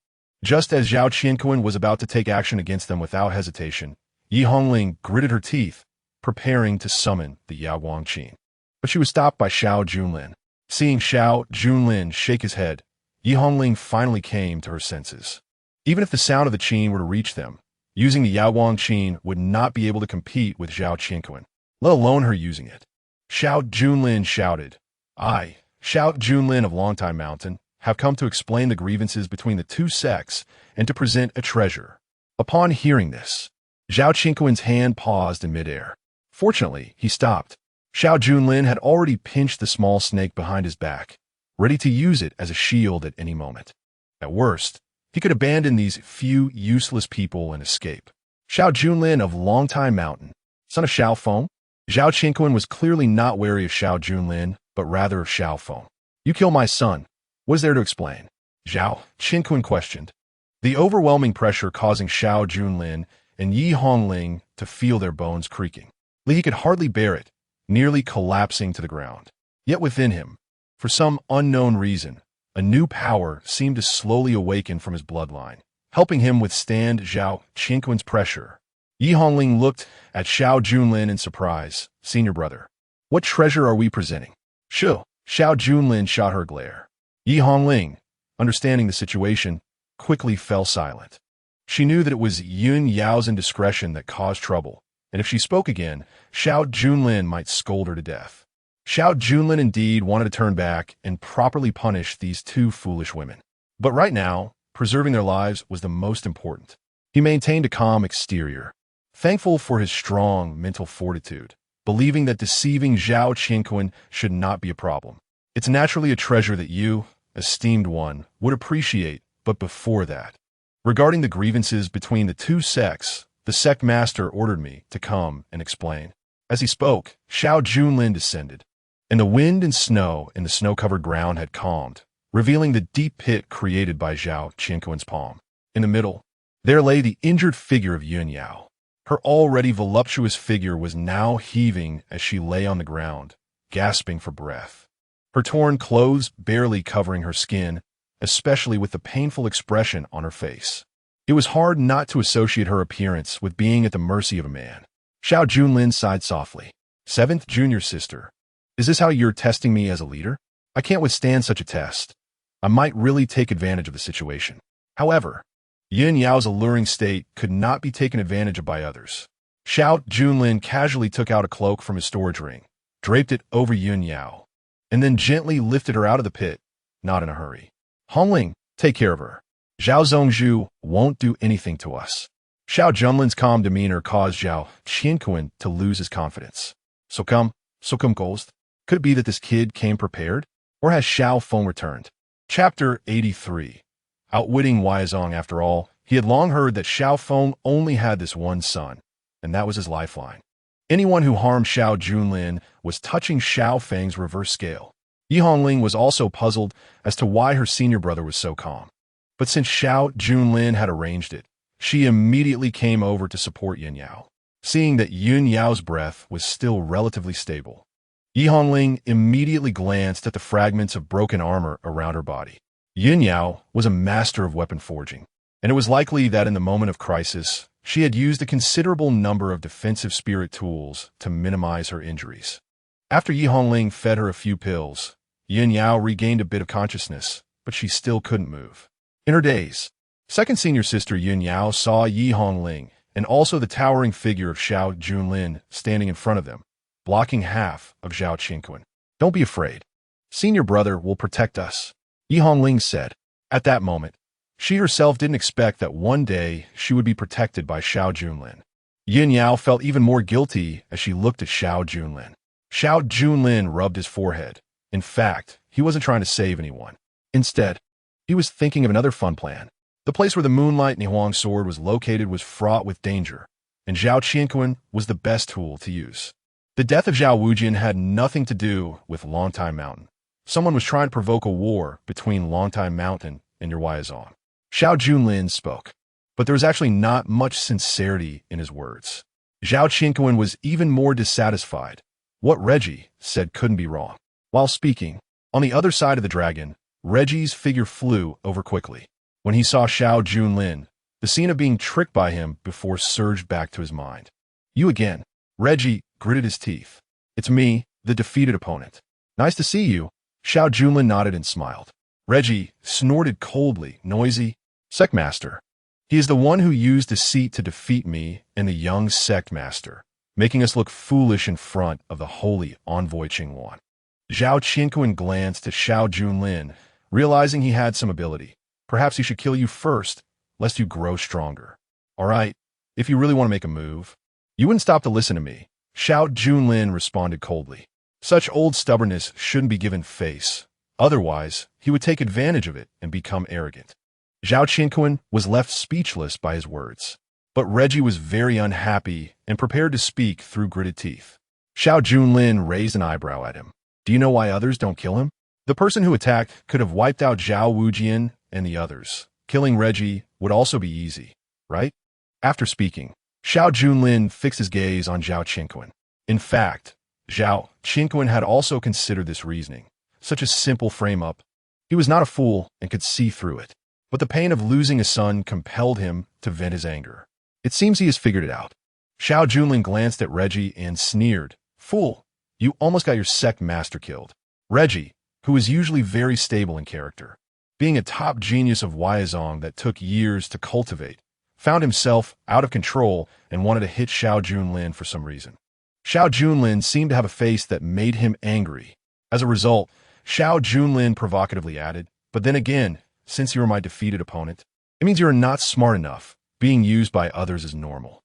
Speaker 1: Just as Xiao Junlin was about to take action against them without hesitation, Yi Hongling gritted her teeth, preparing to summon the Yaoguang Qin. But she was stopped by Xiao Junlin. Seeing Xiao Junlin shake his head, Yi Hongling finally came to her senses. Even if the sound of the Qin were to reach them, using the Yaoguang Qin would not be able to compete with Xiao Junlin, let alone her using it. Xiao Junlin shouted, "I, Xiao Junlin of Longtime Mountain, have come to explain the grievances between the two sects and to present a treasure." Upon hearing this, Xiao Junlin's hand paused in midair. Fortunately, he stopped. Xiao Junlin had already pinched the small snake behind his back, ready to use it as a shield at any moment. At worst, he could abandon these few useless people and escape. Xiao Junlin of Longtime Mountain, son of Xiao Feng? Xiao Junlin was clearly not wary of Xiao Junlin, but rather of Xiao Feng. "You kill my son. What is there to explain?" Xiao Junlin questioned, the overwhelming pressure causing Xiao Junlin and Yi Hongling to feel their bones creaking. Li He could hardly bear it, nearly collapsing to the ground. Yet within him, for some unknown reason, a new power seemed to slowly awaken from his bloodline, helping him withstand Xiao Junlin's pressure. Yi Hongling looked at Xiao Junlin in surprise. "Senior brother, what treasure are we presenting?" "Sure." Xiao Junlin shot her a glare. Yi Hongling, understanding the situation, quickly fell silent. She knew that it was Yun Yao's indiscretion that caused trouble, and if she spoke again, Xiao Junlin might scold her to death. Xiao Junlin indeed wanted to turn back and properly punish these two foolish women. But right now, preserving their lives was the most important. He maintained a calm exterior, thankful for his strong mental fortitude, believing that deceiving Xiao Junlin should not be a problem. "It's naturally a treasure that you, esteemed one, would appreciate, but before that, regarding the grievances between the two sects, the sect master ordered me to come and explain." As he spoke, Xiao Junlin descended, and the wind and snow in the snow-covered ground had calmed, revealing the deep pit created by Xiao Junlin's palm. In the middle, there lay the injured figure of Yun Yao. Her already voluptuous figure was now heaving as she lay on the ground, gasping for breath. her torn clothes barely covering her skin, especially with the painful expression on her face. It was hard not to associate her appearance with being at the mercy of a man. Xiao Junlin sighed softly. Seventh junior sister. Is this how you're testing me as a leader? I can't withstand such a test. I might really take advantage of the situation. However, Yin Yao's alluring state could not be taken advantage of by others. Xiao Junlin casually took out a cloak from his storage ring, draped it over Yin Yao, and then gently lifted her out of the pit, not in a hurry. Hongling, take care of her. Zhao Zongzhu won't do anything to us. Xiao Junlin's calm demeanor caused Xiao Qianquan to lose his confidence. So come Ghost. Could it be that this kid came prepared? Or has Xiao Feng returned? Chapter 83. Outwitting Weizong. After all, he had long heard that Xiao Feng only had this one son, and that was his lifeline. Anyone who harmed Xiao Junlin was touching Xiao Feng's reverse scale. Yi Hongling was also puzzled as to why her senior brother was so calm. But since Xiao Junlin had arranged it, she immediately came over to support Yin Yao. Seeing that Yin Yao's breath was still relatively stable, Yi Hongling immediately glanced at the fragments of broken armor around her body. Yin Yao was a master of weapon forging, and it was likely that in the moment of crisis, she had used a considerable number of defensive spirit tools to minimize her injuries. After Yi Hongling fed her a few pills, Yin Yao regained a bit of consciousness, but she still couldn't move. In her daze, second senior sister Yin Yao saw Yi Hongling and also the towering figure of Xiao Junlin standing in front of them, blocking half of Zhao Qingquan. Don't be afraid. Senior brother will protect us, Yi Hongling said. At that moment, she herself didn't expect that one day she would be protected by Xiao Junlin. Yin Yao felt even more guilty as she looked at Xiao Junlin. Xiao Junlin rubbed his forehead. In fact, he wasn't trying to save anyone. Instead, he was thinking of another fun plan. The place where the Moonlight Nihuang sword was located was fraught with danger, and Zhao Qianquan was the best tool to use. The death of Zhao Wujian had nothing to do with Longtime Mountain. Someone was trying to provoke a war between Longtime Mountain and your Weizong. Xiao Junlin spoke, but there was actually not much sincerity in his words. Zhao Qianquan was even more dissatisfied. What Reggie said couldn't be wrong. While speaking, on the other side of the dragon, Reggie's figure flew over quickly. When he saw Xiao Junlin, the scene of being tricked by him before surged back to his mind. You again. Reggie gritted his teeth. It's me, the defeated opponent. Nice to see you. Xiao Junlin nodded and smiled. Reggie snorted coldly, noisy. Sect Master. He is the one who used deceit to defeat me and the young Sect Master, making us look foolish in front of the holy envoy Qingwan. Zhao Qianquan glanced at Xiao Junlin, realizing he had some ability. Perhaps he should kill you first, lest you grow stronger. All right, if you really want to make a move. You wouldn't stop to listen to me. Xiao Junlin responded coldly. Such old stubbornness shouldn't be given face. Otherwise, he would take advantage of it and become arrogant. Zhao Qianquan was left speechless by his words. But Reggie was very unhappy and prepared to speak through gritted teeth. Xiao Junlin raised an eyebrow at him. Do you know why others don't kill him? The person who attacked could have wiped out Zhao Wujian and the others. Killing Reggie would also be easy, right? After speaking, Xiao Junlin fixed his gaze on Zhao Qianquan. In fact, Zhao Qianquan had also considered this reasoning. Such a simple frame-up. He was not a fool and could see through it. But the pain of losing a son compelled him to vent his anger. It seems he has figured it out. Xiao Junlin glanced at Reggie and sneered. Fool, you almost got your sect master killed. Reggie, who is usually very stable in character, being a top genius of Weizong that took years to cultivate, found himself out of control and wanted to hit Xiao Junlin for some reason. Xiao Junlin seemed to have a face that made him angry. As a result, Xiao Junlin provocatively added, but then again, since you are my defeated opponent, it means you are not smart enough. Being used by others is normal.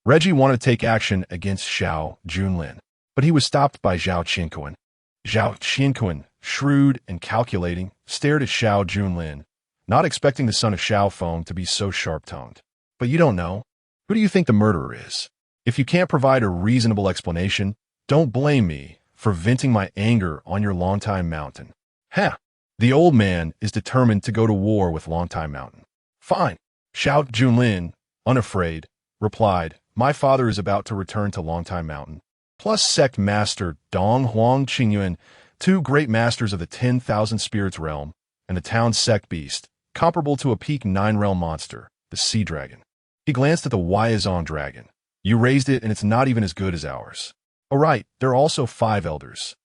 Speaker 1: Reggie wanted to take action against Xiao Junlin, but he was stopped by Zhao Qianquan. Zhao Qianquan, shrewd and calculating, stared at Xiao Junlin, not expecting the son of Xiao Feng to be so sharp-tongued. But you don't know. Who do you think the murderer is? If you can't provide a reasonable explanation, don't blame me for venting my anger on your Longtime Mountain. Heh. The old man is determined to go to war with Longtime Mountain. Fine. Xiao Junlin, unafraid, replied, my father is about to return to Longtime Mountain. Plus sect master Dong Huang Qingyuan two great masters of the 10,000 spirits realm and the town sect beast, comparable to a peak 9 realm monster, the sea dragon. He glanced at the Huaizong dragon. You raised it and it's not even as good as ours. Oh right, there are also 5 elders.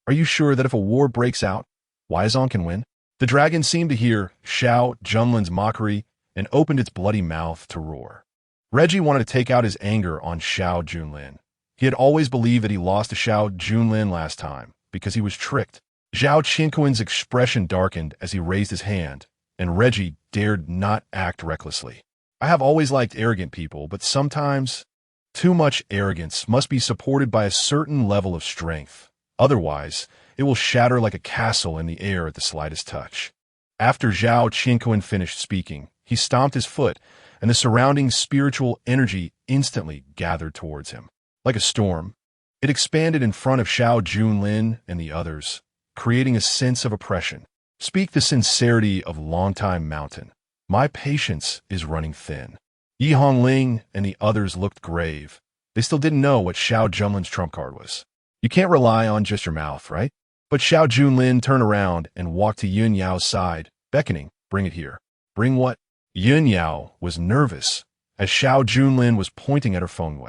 Speaker 1: Are you sure that if a war breaks out, Huaizong can win? The dragon seemed to hear Xiao Junlin's mockery and opened its bloody mouth to roar. Reggie wanted to take out his anger on Xiao Junlin. He had always believed that he lost to Xiao Junlin last time because he was tricked. Xiao Qinquan's expression darkened as he raised his hand, and Reggie dared not act recklessly. I have always liked arrogant people, but sometimes too much arrogance must be supported by a certain level of strength. Otherwise, it will shatter like a castle in the air at the slightest touch. After Xiao Qinquan finished speaking, he stomped his foot, and the surrounding spiritual energy instantly gathered towards him. Like a storm, it expanded in front of Xiao Junlin and the others, creating a sense of oppression. Speak the sincerity of longtime mountain. My patience is running thin. Yi Hongling and the others looked grave. They still didn't know what Xiao Junlin's trump card was. You can't rely on just your mouth, right? But Xiao Junlin turned around and walked to Yun Yao's side, beckoning, bring it here. Bring what? Yun Yao was nervous as Xiao Junlin was pointing at her phone.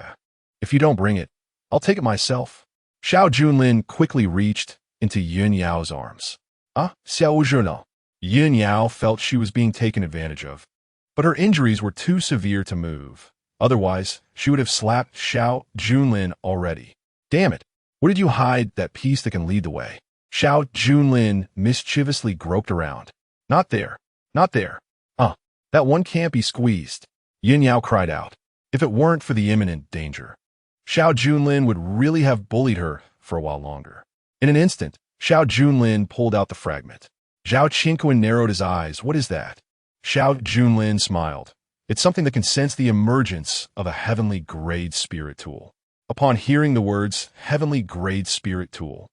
Speaker 1: If you don't bring it, I'll take it myself. Xiao Junlin quickly reached into Yun Yao's arms. Xiao Junlin. Yun Yao felt she was being taken advantage of, but her injuries were too severe to move. Otherwise, she would have slapped Xiao Junlin already. Damn it. Where did you hide that piece that can lead the way? Xiao Junlin mischievously groped around. Not there. Not there. That one can't be squeezed. Yin Yao cried out. If it weren't for the imminent danger, Xiao Junlin would really have bullied her for a while longer. In an instant, Xiao Junlin pulled out the fragment. Xiao Qinquan narrowed his eyes. What is that? Xiao Junlin smiled. It's something that can sense the emergence of a heavenly grade spirit tool. Upon hearing the words, heavenly grade spirit tool,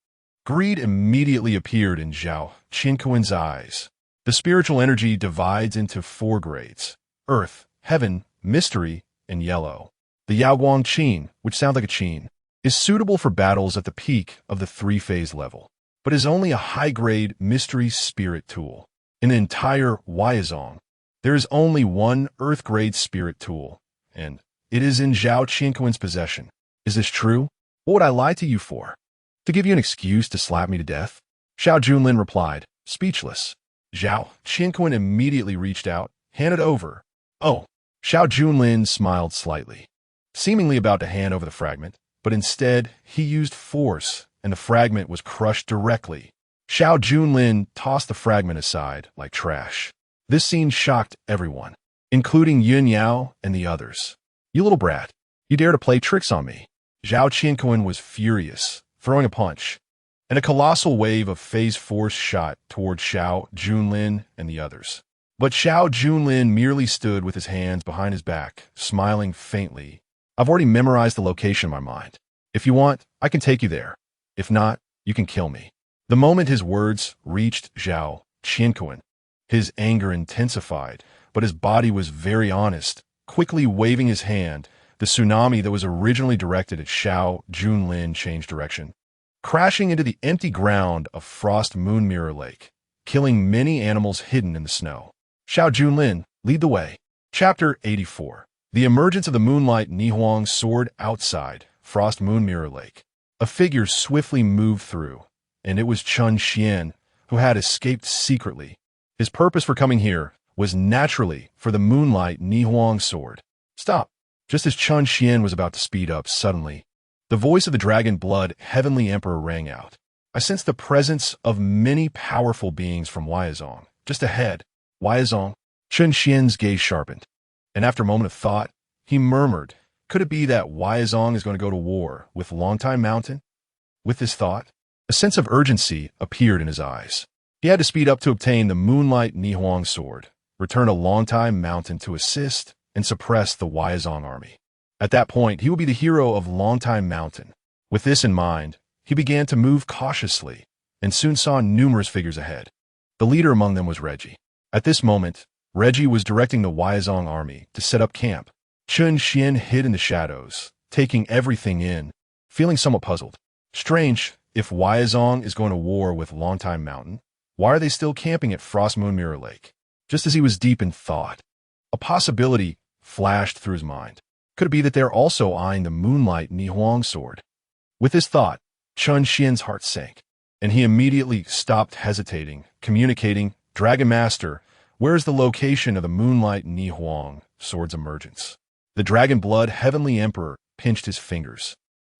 Speaker 1: greed immediately appeared in Xiao Qinquan's eyes. The spiritual energy divides into 4 grades: earth, heaven, mystery, and yellow. The Yaoguang Qin, which sounds like a qin, is suitable for battles at the peak of the 3-phase level, but is only a high-grade mystery spirit tool. In the entire Huaizong, there is only one earth-grade spirit tool, and it is in Xiao Qinquan's possession. Is this true? What would I lie to you for? To give you an excuse to slap me to death? Xiao Junlin replied, speechless. Xiao Qinquan immediately reached out, handed over. Oh, Xiao Junlin smiled slightly, seemingly about to hand over the fragment, but instead he used force, and the fragment was crushed directly. Xiao Junlin tossed the fragment aside like trash. This scene shocked everyone, including Yun Yao and the others. You little brat, you dare to play tricks on me. Xiao Qinquan was furious, throwing a punch, and a colossal wave of phase force shot toward Xiao Junlin and the others. But Xiao Junlin merely stood with his hands behind his back, smiling faintly. I've already memorized the location in my mind. If you want, I can take you there. If not, you can kill me. The moment his words reached Xiao Qinquan, his anger intensified, but his body was very honest. Quickly waving his hand, the tsunami that was originally directed at Xiao Junlin changed direction, crashing into the empty ground of Frost Moon Mirror Lake, killing many animals hidden in the snow. Xiao Junlin, lead the way. Chapter 84. The emergence of the Moonlight Ningshuang soared outside Frost Moon Mirror Lake. A figure swiftly moved through, and it was Chen Xuan, who had escaped secretly. His purpose for coming here was naturally for the Moonlight Ningshuang sword. Stop! Just as Chen Xuan was about to speed up, suddenly, the voice of the Dragon Blood Heavenly Emperor rang out. I sensed the presence of many powerful beings from Huaizong. Just ahead, Huaizong. Chen Xuan's gaze sharpened, and after a moment of thought, he murmured, could it be that Huaizong is going to go to war with Longtime Mountain? With this thought, a sense of urgency appeared in his eyes. He had to speed up to obtain the Moonlight Ningshuang sword, return to Longtime Mountain to assist and suppress the Huaizong army. At that point, he would be the hero of Longtime Mountain. With this in mind, he began to move cautiously and soon saw numerous figures ahead. The leader among them was Reggie. At this moment, Reggie was directing the Huaizong army to set up camp. Chen Xuan hid in the shadows, taking everything in, feeling somewhat puzzled. Strange, If Wyazong is going to war with Longtime Mountain, why are they still camping at Frost Moon Mirror Lake? Just as he was deep in thought, a possibility flashed through his mind. Could it be that they're also eyeing the Moonlight Ningshuang sword? With this thought, Chen Xian's heart sank, and he immediately stopped hesitating, communicating, Dragon Master, where is the location of the Moonlight Ningshuang sword's emergence? The Dragon Blood Heavenly Emperor pinched his fingers,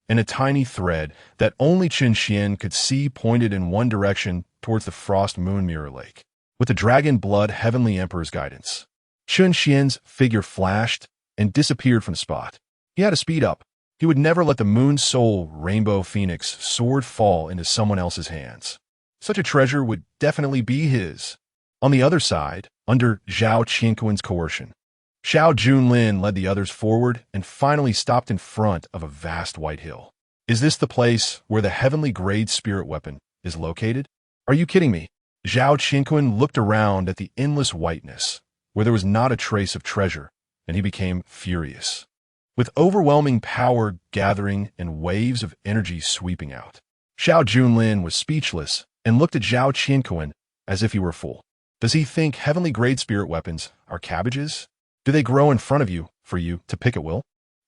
Speaker 1: and a tiny thread that only Chen Xian could see pointed in one direction towards the Frost Moon Mirror Lake. With the Dragon Blood Heavenly Emperor's guidance, Chen Xian's figure flashed and disappeared from the spot. He had to speed up. He would never let the Moon Soul Rainbow Phoenix sword fall into someone else's hands. Such a treasure would definitely be his. On the other side, under Xiao Junlin's coercion, Xiao Junlin led the others forward and finally stopped in front of a vast white hill. Is this the place where the heavenly grade spirit weapon is located? Are you kidding me? Xiao Junlin looked around at the endless whiteness, where there was not a trace of treasure, and he became furious. With overwhelming power gathering and waves of energy sweeping out, Xiao Junlin was speechless and looked at Xiao Junlin as if he were a fool. Does he think heavenly grade spirit weapons are cabbages? Do they grow in front of you for you to pick at will?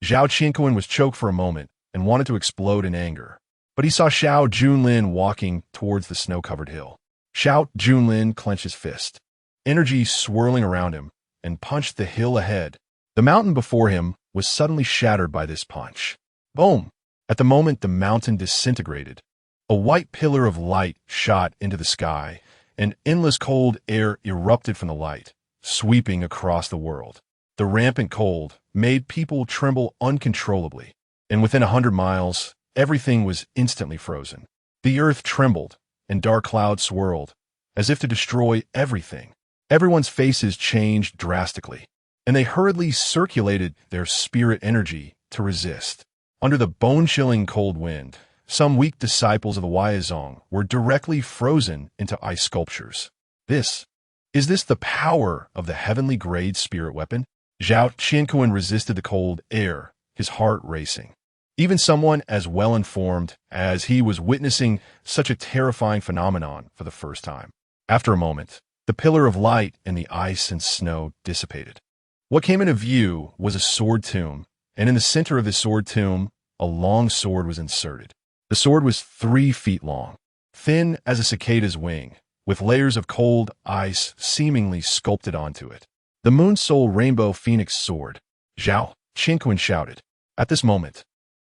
Speaker 1: Xiao Junlin was choked for a moment and wanted to explode in anger, but he saw Xiao Junlin walking towards the snow-covered hill. Xiao Junlin clenched his fist, energy swirling around him, and punched the hill ahead. The mountain before him was suddenly shattered by this punch. Boom! At the moment the mountain disintegrated, a white pillar of light shot into the sky, and endless cold air erupted from the light, sweeping across the world. The rampant cold made people tremble uncontrollably, and within 100 miles, everything was instantly frozen. The earth trembled, and dark clouds swirled, as if to destroy everything. Everyone's faces changed drastically, and they hurriedly circulated their spirit energy to resist. Under the bone-chilling cold wind, some weak disciples of the Wyazong were directly frozen into ice sculptures. Is this the power of the heavenly grade spirit weapon? Xiao Junlin resisted the cold air, his heart racing. Even someone as well-informed as he was witnessing such a terrifying phenomenon for the first time. After a moment, the pillar of light and the ice and snow dissipated. What came into view was a sword tomb, and in the center of the sword tomb, a long sword was inserted. The sword was 3 feet long, thin as a cicada's wing, with layers of cold ice seemingly sculpted onto it. The Moon Soul Rainbow Phoenix Sword, Xiao Junlin shouted. At this moment,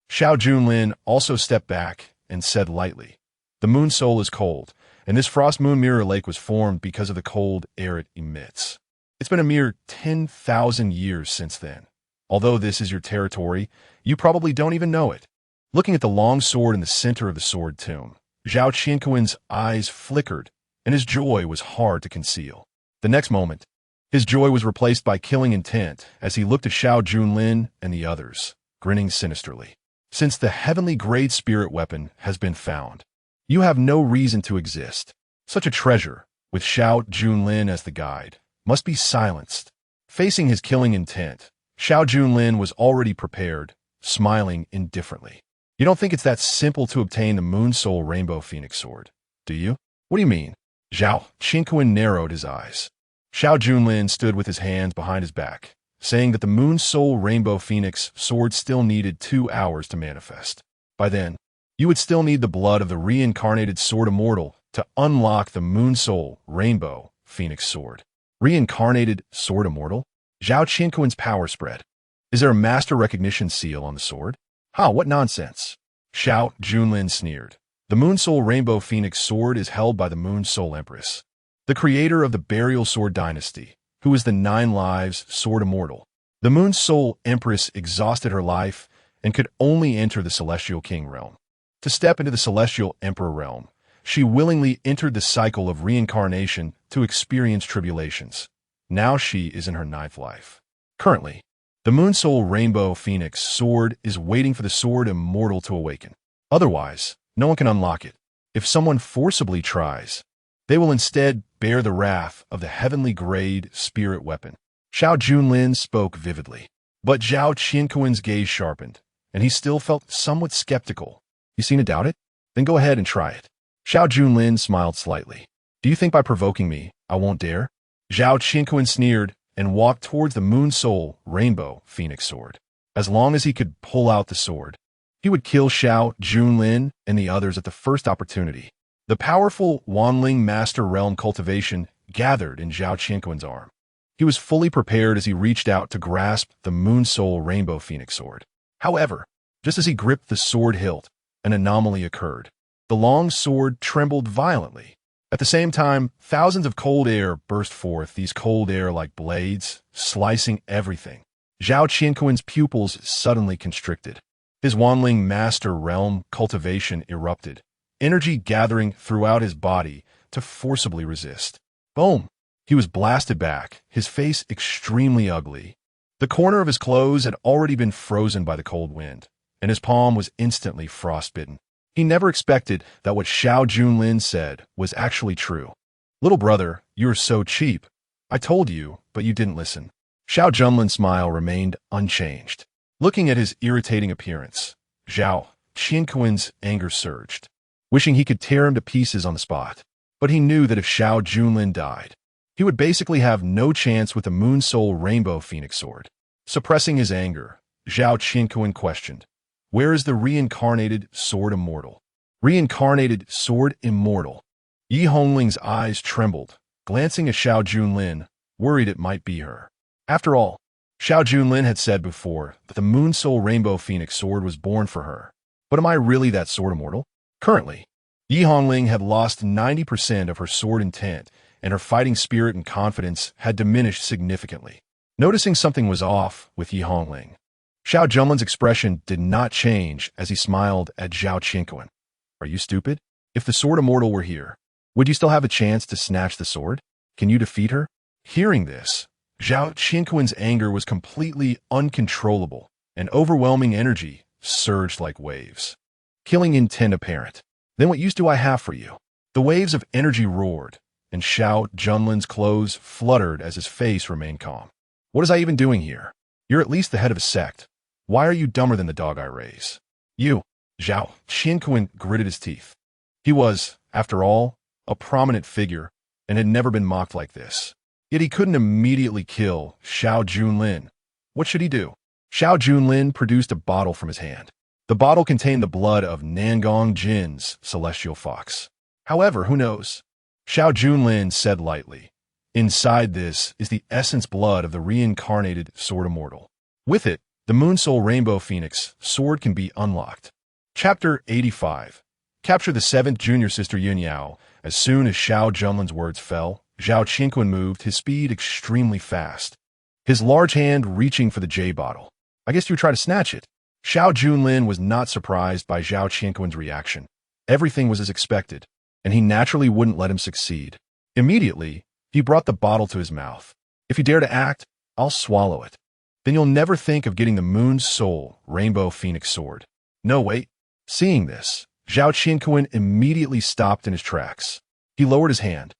Speaker 1: Xiao Junlin also stepped back and said lightly, "The Moon Soul is cold, and this Frost Moon Mirror Lake was formed because of the cold air it emits. It's been a mere 10,000 years since then. Although this is your territory, you probably don't even know it." Looking at the long sword in the center of the sword tomb, Xiao Junlin's eyes flickered, and his joy was hard to conceal. The next moment, his joy was replaced by killing intent as he looked at Xiao Junlin and the others, grinning sinisterly. "Since the heavenly grade spirit weapon has been found, you have no reason to exist. Such a treasure, with Xiao Junlin as the guide, must be silenced." Facing his killing intent, Xiao Junlin was already prepared, smiling indifferently. "You don't think it's that simple to obtain the Moon Soul Rainbow Phoenix Sword, do you?" "What do you mean?" Xiao Junlin narrowed his eyes. Xiao Junlin stood with his hands behind his back, saying that the Moon Soul Rainbow Phoenix Sword still needed 2 hours to manifest. By then, you would still need the blood of the reincarnated Sword Immortal to unlock the Moon Soul Rainbow Phoenix Sword. Reincarnated Sword Immortal? Xiao Junlin's power spread. Is there a master recognition seal on the sword? What nonsense. Xiao Junlin sneered. The Moon Soul Rainbow Phoenix Sword is held by the Moon Soul Empress, the creator of the Burial Sword Dynasty, who is the 9 lives Sword Immortal. The Moon Soul Empress exhausted her life and could only enter the Celestial King realm. To step into the Celestial Emperor realm, she willingly entered the cycle of reincarnation to experience tribulations. Now she is in her 9th life. Currently, the Moon Soul Rainbow Phoenix Sword is waiting for the Sword Immortal to awaken. Otherwise, no one can unlock it. If someone forcibly tries, they will instead bear the wrath of the heavenly grade spirit weapon. Xiao Junlin spoke vividly, but Xiao Junlin's gaze sharpened, and he still felt somewhat skeptical. "You seem to doubt it?" Then go ahead and try it. Xiao Junlin smiled slightly. Do you think by provoking me, I won't dare? Zhao Qinquan sneered and walked towards the Moon Soul Rainbow Phoenix Sword. As long as he could pull out the sword, he would kill Xiao Junlin and the others at the first opportunity. The powerful Wanling Master Realm cultivation gathered in Zhao Qinquan's arm. He was fully prepared as he reached out to grasp the Moon Soul Rainbow Phoenix Sword. However, just as he gripped the sword hilt, an anomaly occurred. The long sword trembled violently. At the same time, thousands of cold air burst forth, these cold air like blades, slicing everything. Zhao Qinquan's pupils suddenly constricted. His Wanling Master Realm cultivation erupted, energy gathering throughout his body to forcibly resist. Boom! He was blasted back, his face extremely ugly. The corner of his clothes had already been frozen by the cold wind, and his palm was instantly frostbitten. He never expected that what Xiao Junlin said was actually true. Little brother, you are so cheap. I told you, but you didn't listen. Xiao Junlin's smile remained unchanged. Looking at his irritating appearance, Zhao Qinquan's anger surged, wishing he could tear him to pieces on the spot. But he knew that if Xiao Junlin died, he would basically have no chance with the Moon Soul Rainbow Phoenix Sword. Suppressing his anger, Zhao Qinquan questioned, where is the reincarnated sword immortal? Reincarnated sword immortal. Yi Hongling's eyes trembled, glancing at Xiao Junlin, worried it might be her. After all, Xiao Junlin had said before that the Moon Soul Rainbow Phoenix Sword was born for her. But am I really that sword immortal? Currently, Yi Hongling had lost 90% of her sword intent, and her fighting spirit and confidence had diminished significantly. Noticing something was off with Yi Hongling, Xiao Junlin's expression did not change as he smiled at Zhao Qinquan. Are you stupid? If the sword immortal were here, would you still have a chance to snatch the sword? Can you defeat her? Hearing this, Zhao Qinquan's anger was completely uncontrollable, and overwhelming energy surged like waves. Killing intent apparent. Then what use do I have for you? The waves of energy roared, and Xiao Junlin's clothes fluttered as his face remained calm. What is I even doing here? You're at least the head of a sect. Why are you dumber than the dog I raise? You, Zhao Qinquan gritted his teeth. He was, after all, a prominent figure and had never been mocked like this. Yet he couldn't immediately kill Xiao Junlin. What should he do? Xiao Junlin produced a bottle from his hand. The bottle contained the blood of Nangong Jin's celestial fox. However, who knows? Xiao Junlin said lightly, inside this is the essence blood of the reincarnated sword immortal. With it, the Moon Soul Rainbow Phoenix sword can be unlocked. Chapter 85. Capture the 7th junior sister Yunyao. As soon as Xiao Junlin's words fell, Zhao Qinquan moved, his speed extremely fast, his large hand reaching for the J bottle. I guess you would try to snatch it. Xiao Junlin was not surprised by Zhao Qinquan's reaction. Everything was as expected, and he naturally wouldn't let him succeed. Immediately, he brought the bottle to his mouth. If you dare to act, I'll swallow it. Then you'll never think of getting the Moon Soul Rainbow Phoenix Sword. No, wait. Seeing this, Zhao Qinquan immediately stopped in his tracks. He lowered his hand,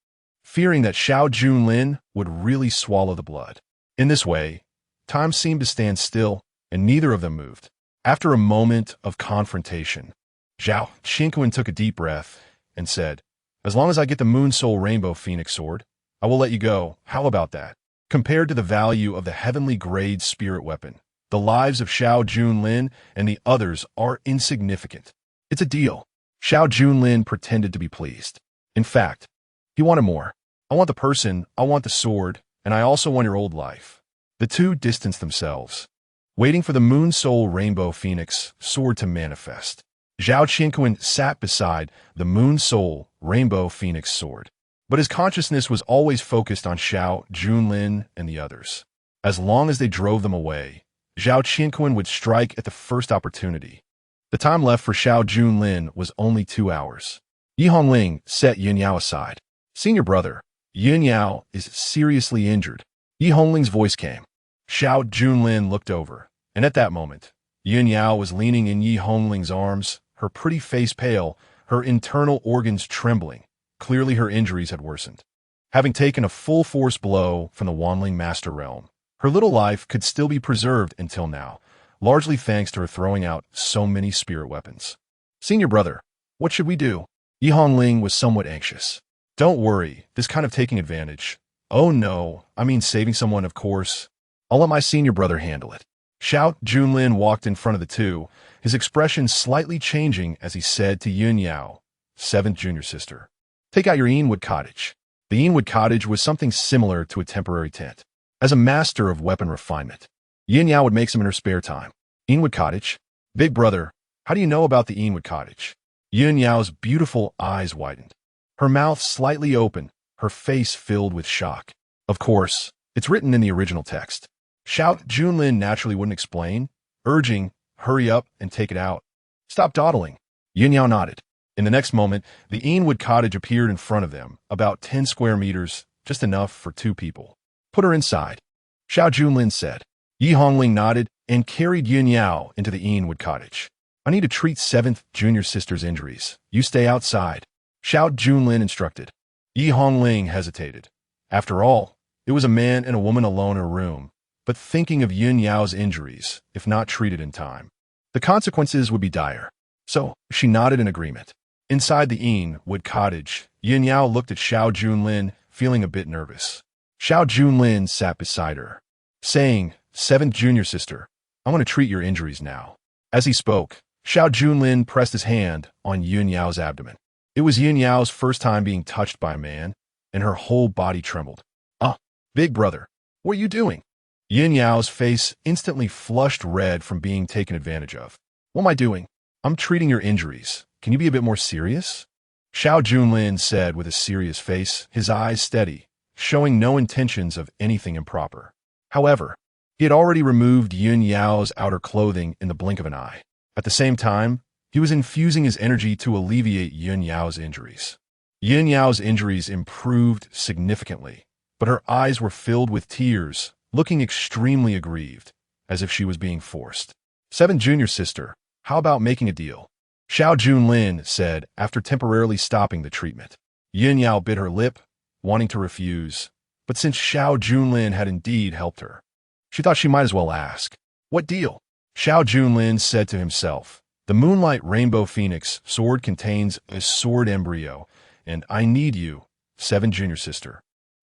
Speaker 1: fearing that Xiao Junlin would really swallow the blood. In this way, time seemed to stand still, and neither of them moved. After a moment of confrontation, Zhao Qinquan took a deep breath and said, as long as I get the Moon Soul Rainbow Phoenix Sword, I will let you go. How about that? Compared to the value of the heavenly grade spirit weapon, the lives of Xiao Junlin and the others are insignificant. It's a deal. Xiao Junlin pretended to be pleased. In fact, he wanted more. I want the person, I want the sword, and I also want your old life. The two distanced themselves, waiting for the Moon Soul Rainbow Phoenix sword to manifest. Zhao Qinquan sat beside the Moon Soul Rainbow Phoenix sword, but his consciousness was always focused on Xiao Junlin and the others. As long as they drove them away, Zhao Qinquan would strike at the first opportunity. The time left for Xiao Junlin was only 2 hours. Yi Hongling set Yunyao aside. Senior brother, Yunyao is seriously injured. Yi Hongling's voice came. Xiao Junlin looked over, and at that moment, Yunyao was leaning in Yi Hongling's arms, her pretty face pale, her internal organs trembling. Clearly her injuries had worsened. Having taken a full-force blow from the Wanling Master Realm, her little life could still be preserved until now, largely thanks to her throwing out so many spirit weapons. Senior brother, What should we do? Yi Hongling was somewhat anxious. Don't worry, this kind of taking advantage. Oh no, I mean saving someone, of course. I'll let my senior brother handle it. Xiao Junlin walked in front of the two, his expression slightly changing as he said to Yun Yao, seventh junior sister, take out your Eanwood cottage. The Eanwood cottage was something similar to a temporary tent. As a master of weapon refinement, Yin Yao would make some in her spare time. Eanwood cottage? Big brother, how do you know about the Eanwood cottage? Yun Yao's beautiful eyes widened. Her mouth slightly open, her face filled with shock. Of course, it's written in the original text. Xiao Junlin naturally wouldn't explain, urging, hurry up and take it out. Stop dawdling. Yin Yao nodded. In the next moment, the Eanwood cottage appeared in front of them, about 10 square meters, just enough for 2 people. Put her inside, Xiao Junlin said. Yi Hongling nodded and carried Yun Yao into the Eanwood cottage. I need to treat 7th junior sister's injuries. You stay outside, Xiao Junlin instructed. Yi Hongling hesitated. After all, it was a man and a woman alone in a room, but thinking of Yun Yao's injuries, if not treated in time, the consequences would be dire. So, she nodded in agreement. Inside the Eanwood cottage, Yun Yao looked at Xiao Junlin, feeling a bit nervous. Xiao Junlin sat beside her, saying, 7th junior sister, I want to treat your injuries now. As he spoke, Xiao Junlin pressed his hand on Yun Yao's abdomen. It was Yun Yao's first time being touched by a man, and her whole body trembled. Big brother, what are you doing? Yun Yao's face instantly flushed red from being taken advantage of. What am I doing? I'm treating your injuries. Can you be a bit more serious? Xiao Junlin said with a serious face, his eyes steady, showing no intentions of anything improper. However, he had already removed Yun Yao's outer clothing in the blink of an eye. At the same time, he was infusing his energy to alleviate Yun Yao's injuries. Yun Yao's injuries improved significantly, but her eyes were filled with tears, looking extremely aggrieved, as if she was being forced. 7th junior sister, how about making a deal? Xiao Junlin said after temporarily stopping the treatment. Yun Yao bit her lip, wanting to refuse, but since Xiao Junlin had indeed helped her, she thought she might as well ask. What deal? Xiao Junlin said to himself, the Moonlight Rainbow Phoenix sword contains a sword embryo, and I need you, 7th junior sister,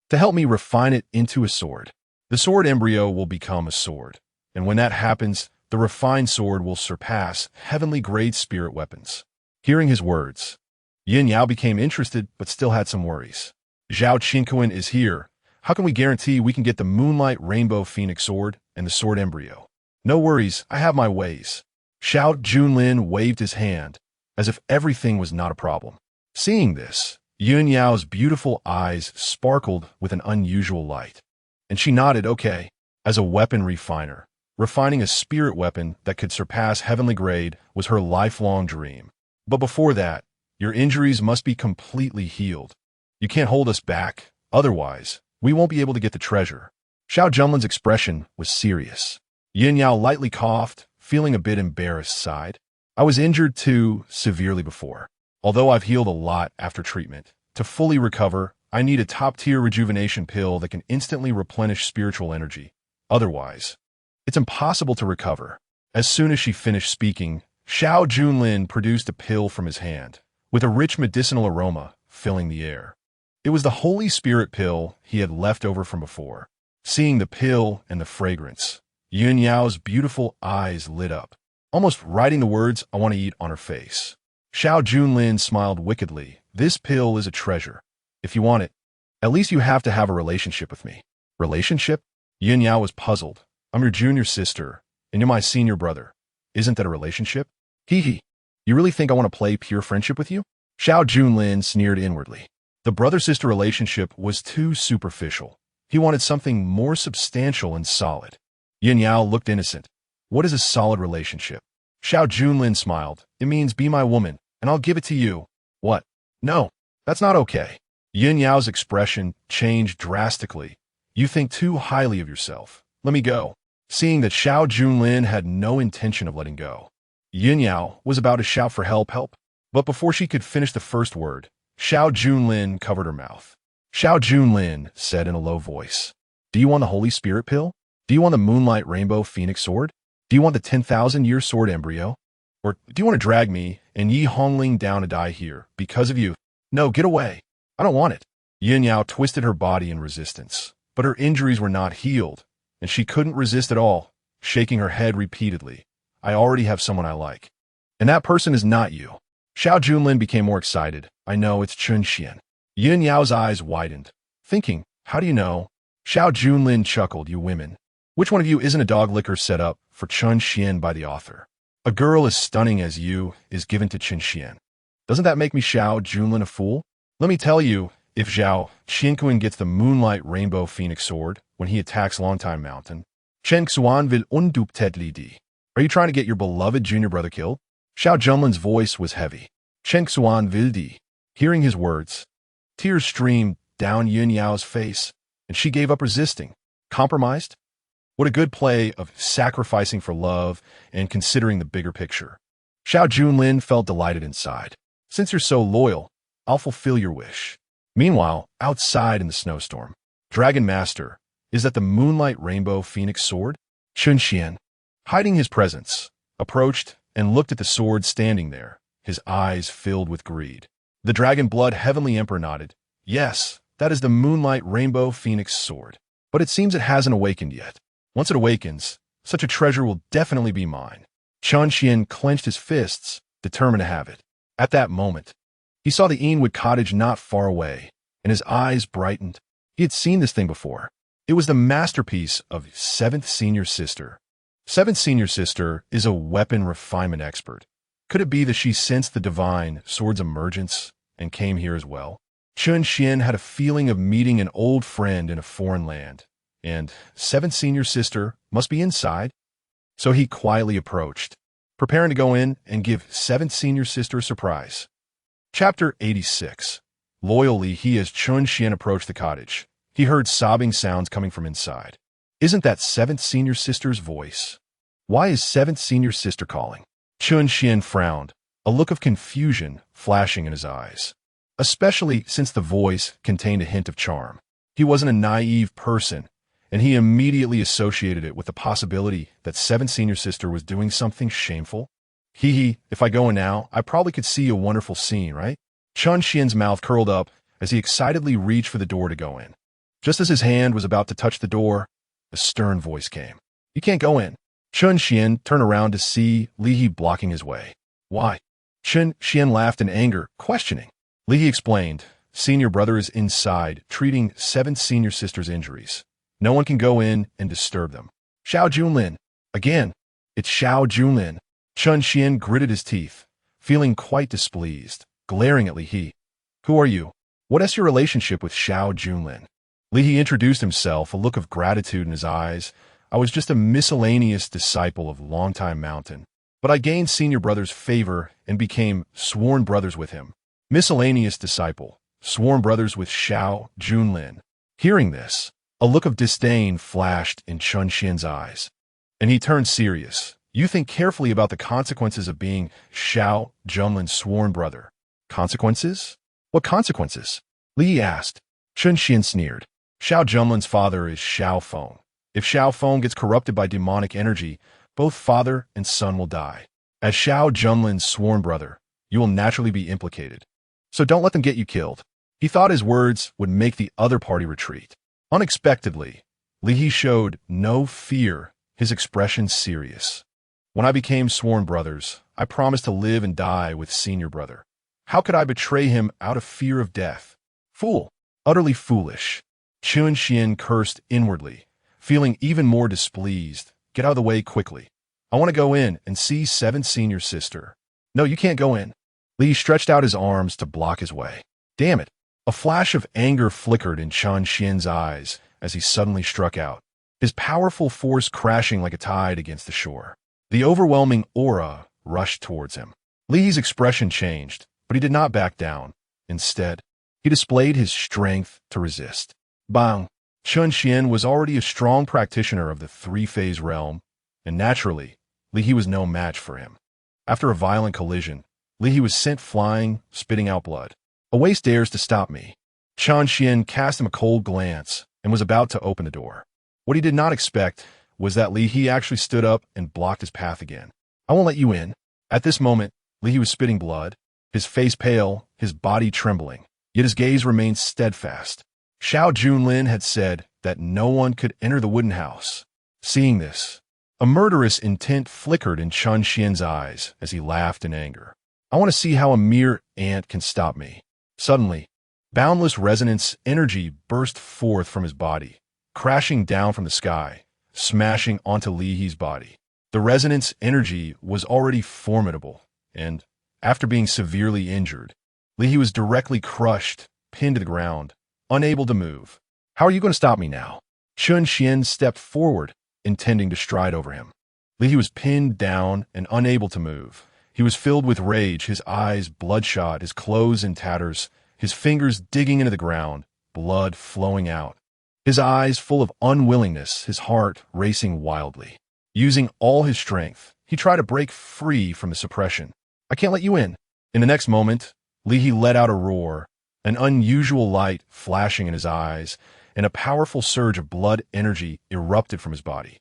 Speaker 1: to help me refine it into a sword. The sword embryo will become a sword, and when that happens, the refined sword will surpass heavenly-grade spirit weapons. Hearing his words, Yin Yao became interested but still had some worries. Zhao Qinkuan is here. How can we guarantee we can get the Moonlight Rainbow Phoenix sword and the sword embryo? No worries, I have my ways. Xiao Junlin waved his hand, as if everything was not a problem. Seeing this, Yun Yao's beautiful eyes sparkled with an unusual light, and she nodded okay. As a weapon refiner, refining a spirit weapon that could surpass heavenly grade was her lifelong dream. But before that, your injuries must be completely healed. You can't hold us back, otherwise, we won't be able to get the treasure. Xiao Junlin's expression was serious. Yin Yao lightly coughed, feeling a bit embarrassed, sighed. I was injured too severely before. Although I've healed a lot after treatment, to fully recover, I need a top-tier rejuvenation pill that can instantly replenish spiritual energy. Otherwise, it's impossible to recover. As soon as she finished speaking, Xiao Junlin produced a pill from his hand, with a rich medicinal aroma filling the air. It was the Holy Spirit pill he had left over from before. Seeing the pill and the fragrance, Yun Yao's beautiful eyes lit up, almost writing the words I want to eat on her face. Xiao Junlin smiled wickedly. This pill is a treasure. If you want it, at least you have to have a relationship with me. Relationship? Yun Yao was puzzled. I'm your junior sister, and you're my senior brother. Isn't that a relationship? Hee hee. You really think I want to play pure friendship with you? Xiao Junlin sneered inwardly. The brother-sister relationship was too superficial. He wanted something more substantial and solid. Yin Yao looked innocent. What is a solid relationship? Xiao Junlin smiled. It means be my woman, and I'll give it to you. What? No, that's not okay. Yin Yao's expression changed drastically. You think too highly of yourself. Let me go. Seeing that Xiao Junlin had no intention of letting go, Yin Yao was about to shout for help, but before she could finish the first word, Xiao Junlin covered her mouth. Xiao Junlin said in a low voice, Do you want the Holy Spirit pill? Do you want the Moonlight Rainbow Phoenix sword? Do you want the 10,000-year sword embryo? Or do you want to drag me and Yi Hongling down to die here because of you? No, get away. I don't want it. Yin Yao twisted her body in resistance, but her injuries were not healed, and she couldn't resist at all, shaking her head repeatedly. I already have someone I like. And that person is not you. Xiao Junlin became more excited. I know, it's Chen Xuan. Yin Yao's eyes widened, thinking, how do you know? Xiao Junlin chuckled, you women. Which one of you isn't a dog licker set up for Chen Xuan by the author? A girl as stunning as you is given to Chen Xuan. Doesn't that make me Xiao Junlin a fool? Let me tell you, if Xiao Qianquan gets the Moonlight Rainbow Phoenix Sword when he attacks Longtime Mountain, Chen Xuan will unduptetli di. Are you trying to get your beloved junior brother killed? Xiao Junlin's voice was heavy. Chen Xuan will di. Hearing his words, tears streamed down Yin Yao's face, and she gave up resisting. Compromised? What a good play of sacrificing for love and considering the bigger picture. Xiao Junlin felt delighted inside. Since you're so loyal, I'll fulfill your wish. Meanwhile, outside in the snowstorm, Dragon Master, is that the Moonlight Rainbow Phoenix Sword? Chen Xuan, hiding his presence, approached and looked at the sword standing there, his eyes filled with greed. The Dragon Blood Heavenly Emperor nodded. Yes, that is the Moonlight Rainbow Phoenix Sword. But it seems it hasn't awakened yet. Once it awakens, such a treasure will definitely be mine. Chen Xuan clenched his fists, determined to have it. At that moment, he saw the Eanwood cottage not far away, and his eyes brightened. He had seen this thing before. It was the masterpiece of Seventh Senior Sister. Seventh Senior Sister is a weapon refinement expert. Could it be that she sensed the divine sword's emergence and came here as well? Chen Xuan had a feeling of meeting an old friend in a foreign land, and Seventh Senior Sister must be inside. So he quietly approached, preparing to go in and give Seventh Senior Sister a surprise. Chapter 86. Loyally, as Chen Xuan approached the cottage, he heard sobbing sounds coming from inside. Isn't that Seventh Senior Sister's voice? Why is Seventh Senior Sister calling? Chen Xuan frowned, a look of confusion flashing in his eyes, especially since the voice contained a hint of charm. He wasn't a naive person, and he immediately associated it with the possibility that Seventh Senior Sister was doing something shameful. If I go in now, I probably could see a wonderful scene, right? Chen Xuan's mouth curled up as he excitedly reached for the door to go in. Just as his hand was about to touch the door, a stern voice came. You can't go in. Chen Xuan turned around to see Li He blocking his way. Why? Chen Xuan laughed in anger, questioning. Li He explained, Senior brother is inside, treating Seventh Senior Sister's injuries. No one can go in and disturb them. Xiao Junlin. Again, it's Xiao Junlin. Chen Xuan gritted his teeth, feeling quite displeased, glaring at Li He. Who are you? What is your relationship with Xiao Junlin? Li He introduced himself, a look of gratitude in his eyes. I was just a miscellaneous disciple of Longtime Mountain, but I gained Senior Brother's favor and became sworn brothers with him. Miscellaneous disciple, sworn brothers with Xiao Junlin. Hearing this, a look of disdain flashed in Chen Xuan's eyes, and he turned serious. You think carefully about the consequences of being Xiao Junlin's sworn brother. Consequences? What consequences? Li asked. Chen Xuan sneered. Xiao Junlin's father is Xiao Feng. If Xiao Feng gets corrupted by demonic energy, both father and son will die. As Xiao Junlin's sworn brother, you will naturally be implicated. So don't let them get you killed. He thought his words would make the other party retreat. Unexpectedly, Li He showed no fear, his expression serious. When I became sworn brothers, I promised to live and die with Senior Brother. How could I betray him out of fear of death? Fool! Utterly foolish. Chen Xuan cursed inwardly, feeling even more displeased. Get out of the way quickly. I want to go in and see Seventh Senior Sister. No, you can't go in. Li stretched out his arms to block his way. Damn it. A flash of anger flickered in Chen Xuan's eyes as he suddenly struck out, his powerful force crashing like a tide against the shore. The overwhelming aura rushed towards him. Li's expression changed, but he did not back down. Instead, he displayed his strength to resist. Bang! Chen Xuan was already a strong practitioner of the three-phase realm, and naturally, Li He was no match for him. After a violent collision, Li He was sent flying, spitting out blood. A waste dares to stop me. Chen Xuan cast him a cold glance and was about to open the door. What he did not expect was that Li He actually stood up and blocked his path again. I won't let you in. At this moment, Li He was spitting blood, his face pale, his body trembling, yet his gaze remained steadfast. Xiao Junlin had said that no one could enter the wooden house. Seeing this, a murderous intent flickered in Chen Xian's eyes as he laughed in anger. I want to see how a mere ant can stop me. Suddenly, boundless resonance energy burst forth from his body, crashing down from the sky, smashing onto Li He's body. The resonance energy was already formidable, and, after being severely injured, Li He was directly crushed, pinned to the ground, unable to move. How are you going to stop me now? Chen Xian stepped forward, intending to stride over him. Li He was pinned down and unable to move. He was filled with rage, his eyes bloodshot, his clothes in tatters, his fingers digging into the ground, blood flowing out. His eyes full of unwillingness, his heart racing wildly. Using all his strength, he tried to break free from the suppression. I can't let you in. In the next moment, Li He let out a roar, an unusual light flashing in his eyes, and a powerful surge of blood energy erupted from his body.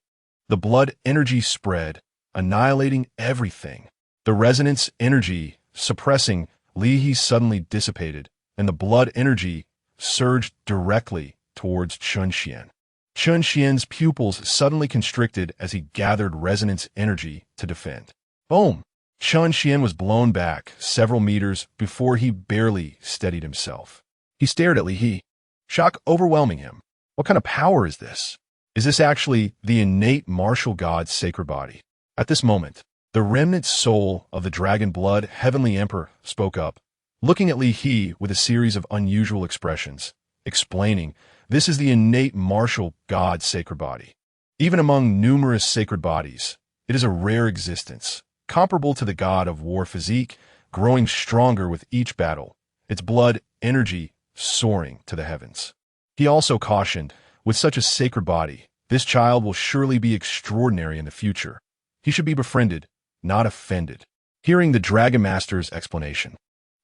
Speaker 1: The blood energy spread, annihilating everything. The resonance energy suppressing Li He suddenly dissipated, and the blood energy surged directly towards Chen Xian. Chen Xian's pupils suddenly constricted as he gathered resonance energy to defend. Boom! Chen Xian was blown back several meters before he barely steadied himself. He stared at Li He, shock overwhelming him. What kind of power is this? Is this actually the innate martial god's sacred body? At this moment, the remnant soul of the dragon blood heavenly emperor spoke up, looking at Li He with a series of unusual expressions, explaining, this is the innate martial god's sacred body. Even among numerous sacred bodies, it is a rare existence, comparable to the god of war physique, growing stronger with each battle, its blood energy soaring to the heavens. He also cautioned, with such a sacred body, this child will surely be extraordinary in the future. He should be befriended, not offended. Hearing the Dragon Master's explanation,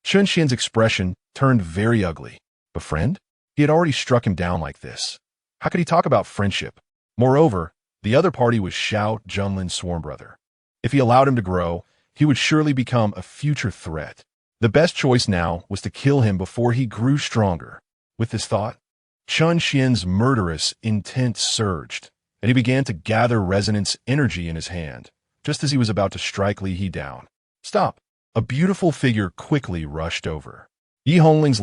Speaker 1: Chen Xian's expression turned very ugly. Befriend? He had already struck him down like this. How could he talk about friendship? Moreover, the other party was Xiao Junlin's sworn brother. If he allowed him to grow, he would surely become a future threat. The best choice now was to kill him before he grew stronger. With this thought, Chen Xian's murderous intent surged, and he began to gather resonance energy in his hand, just as he was about to strike Li He down. Stop! A beautiful figure quickly rushed over. Yi Hongling's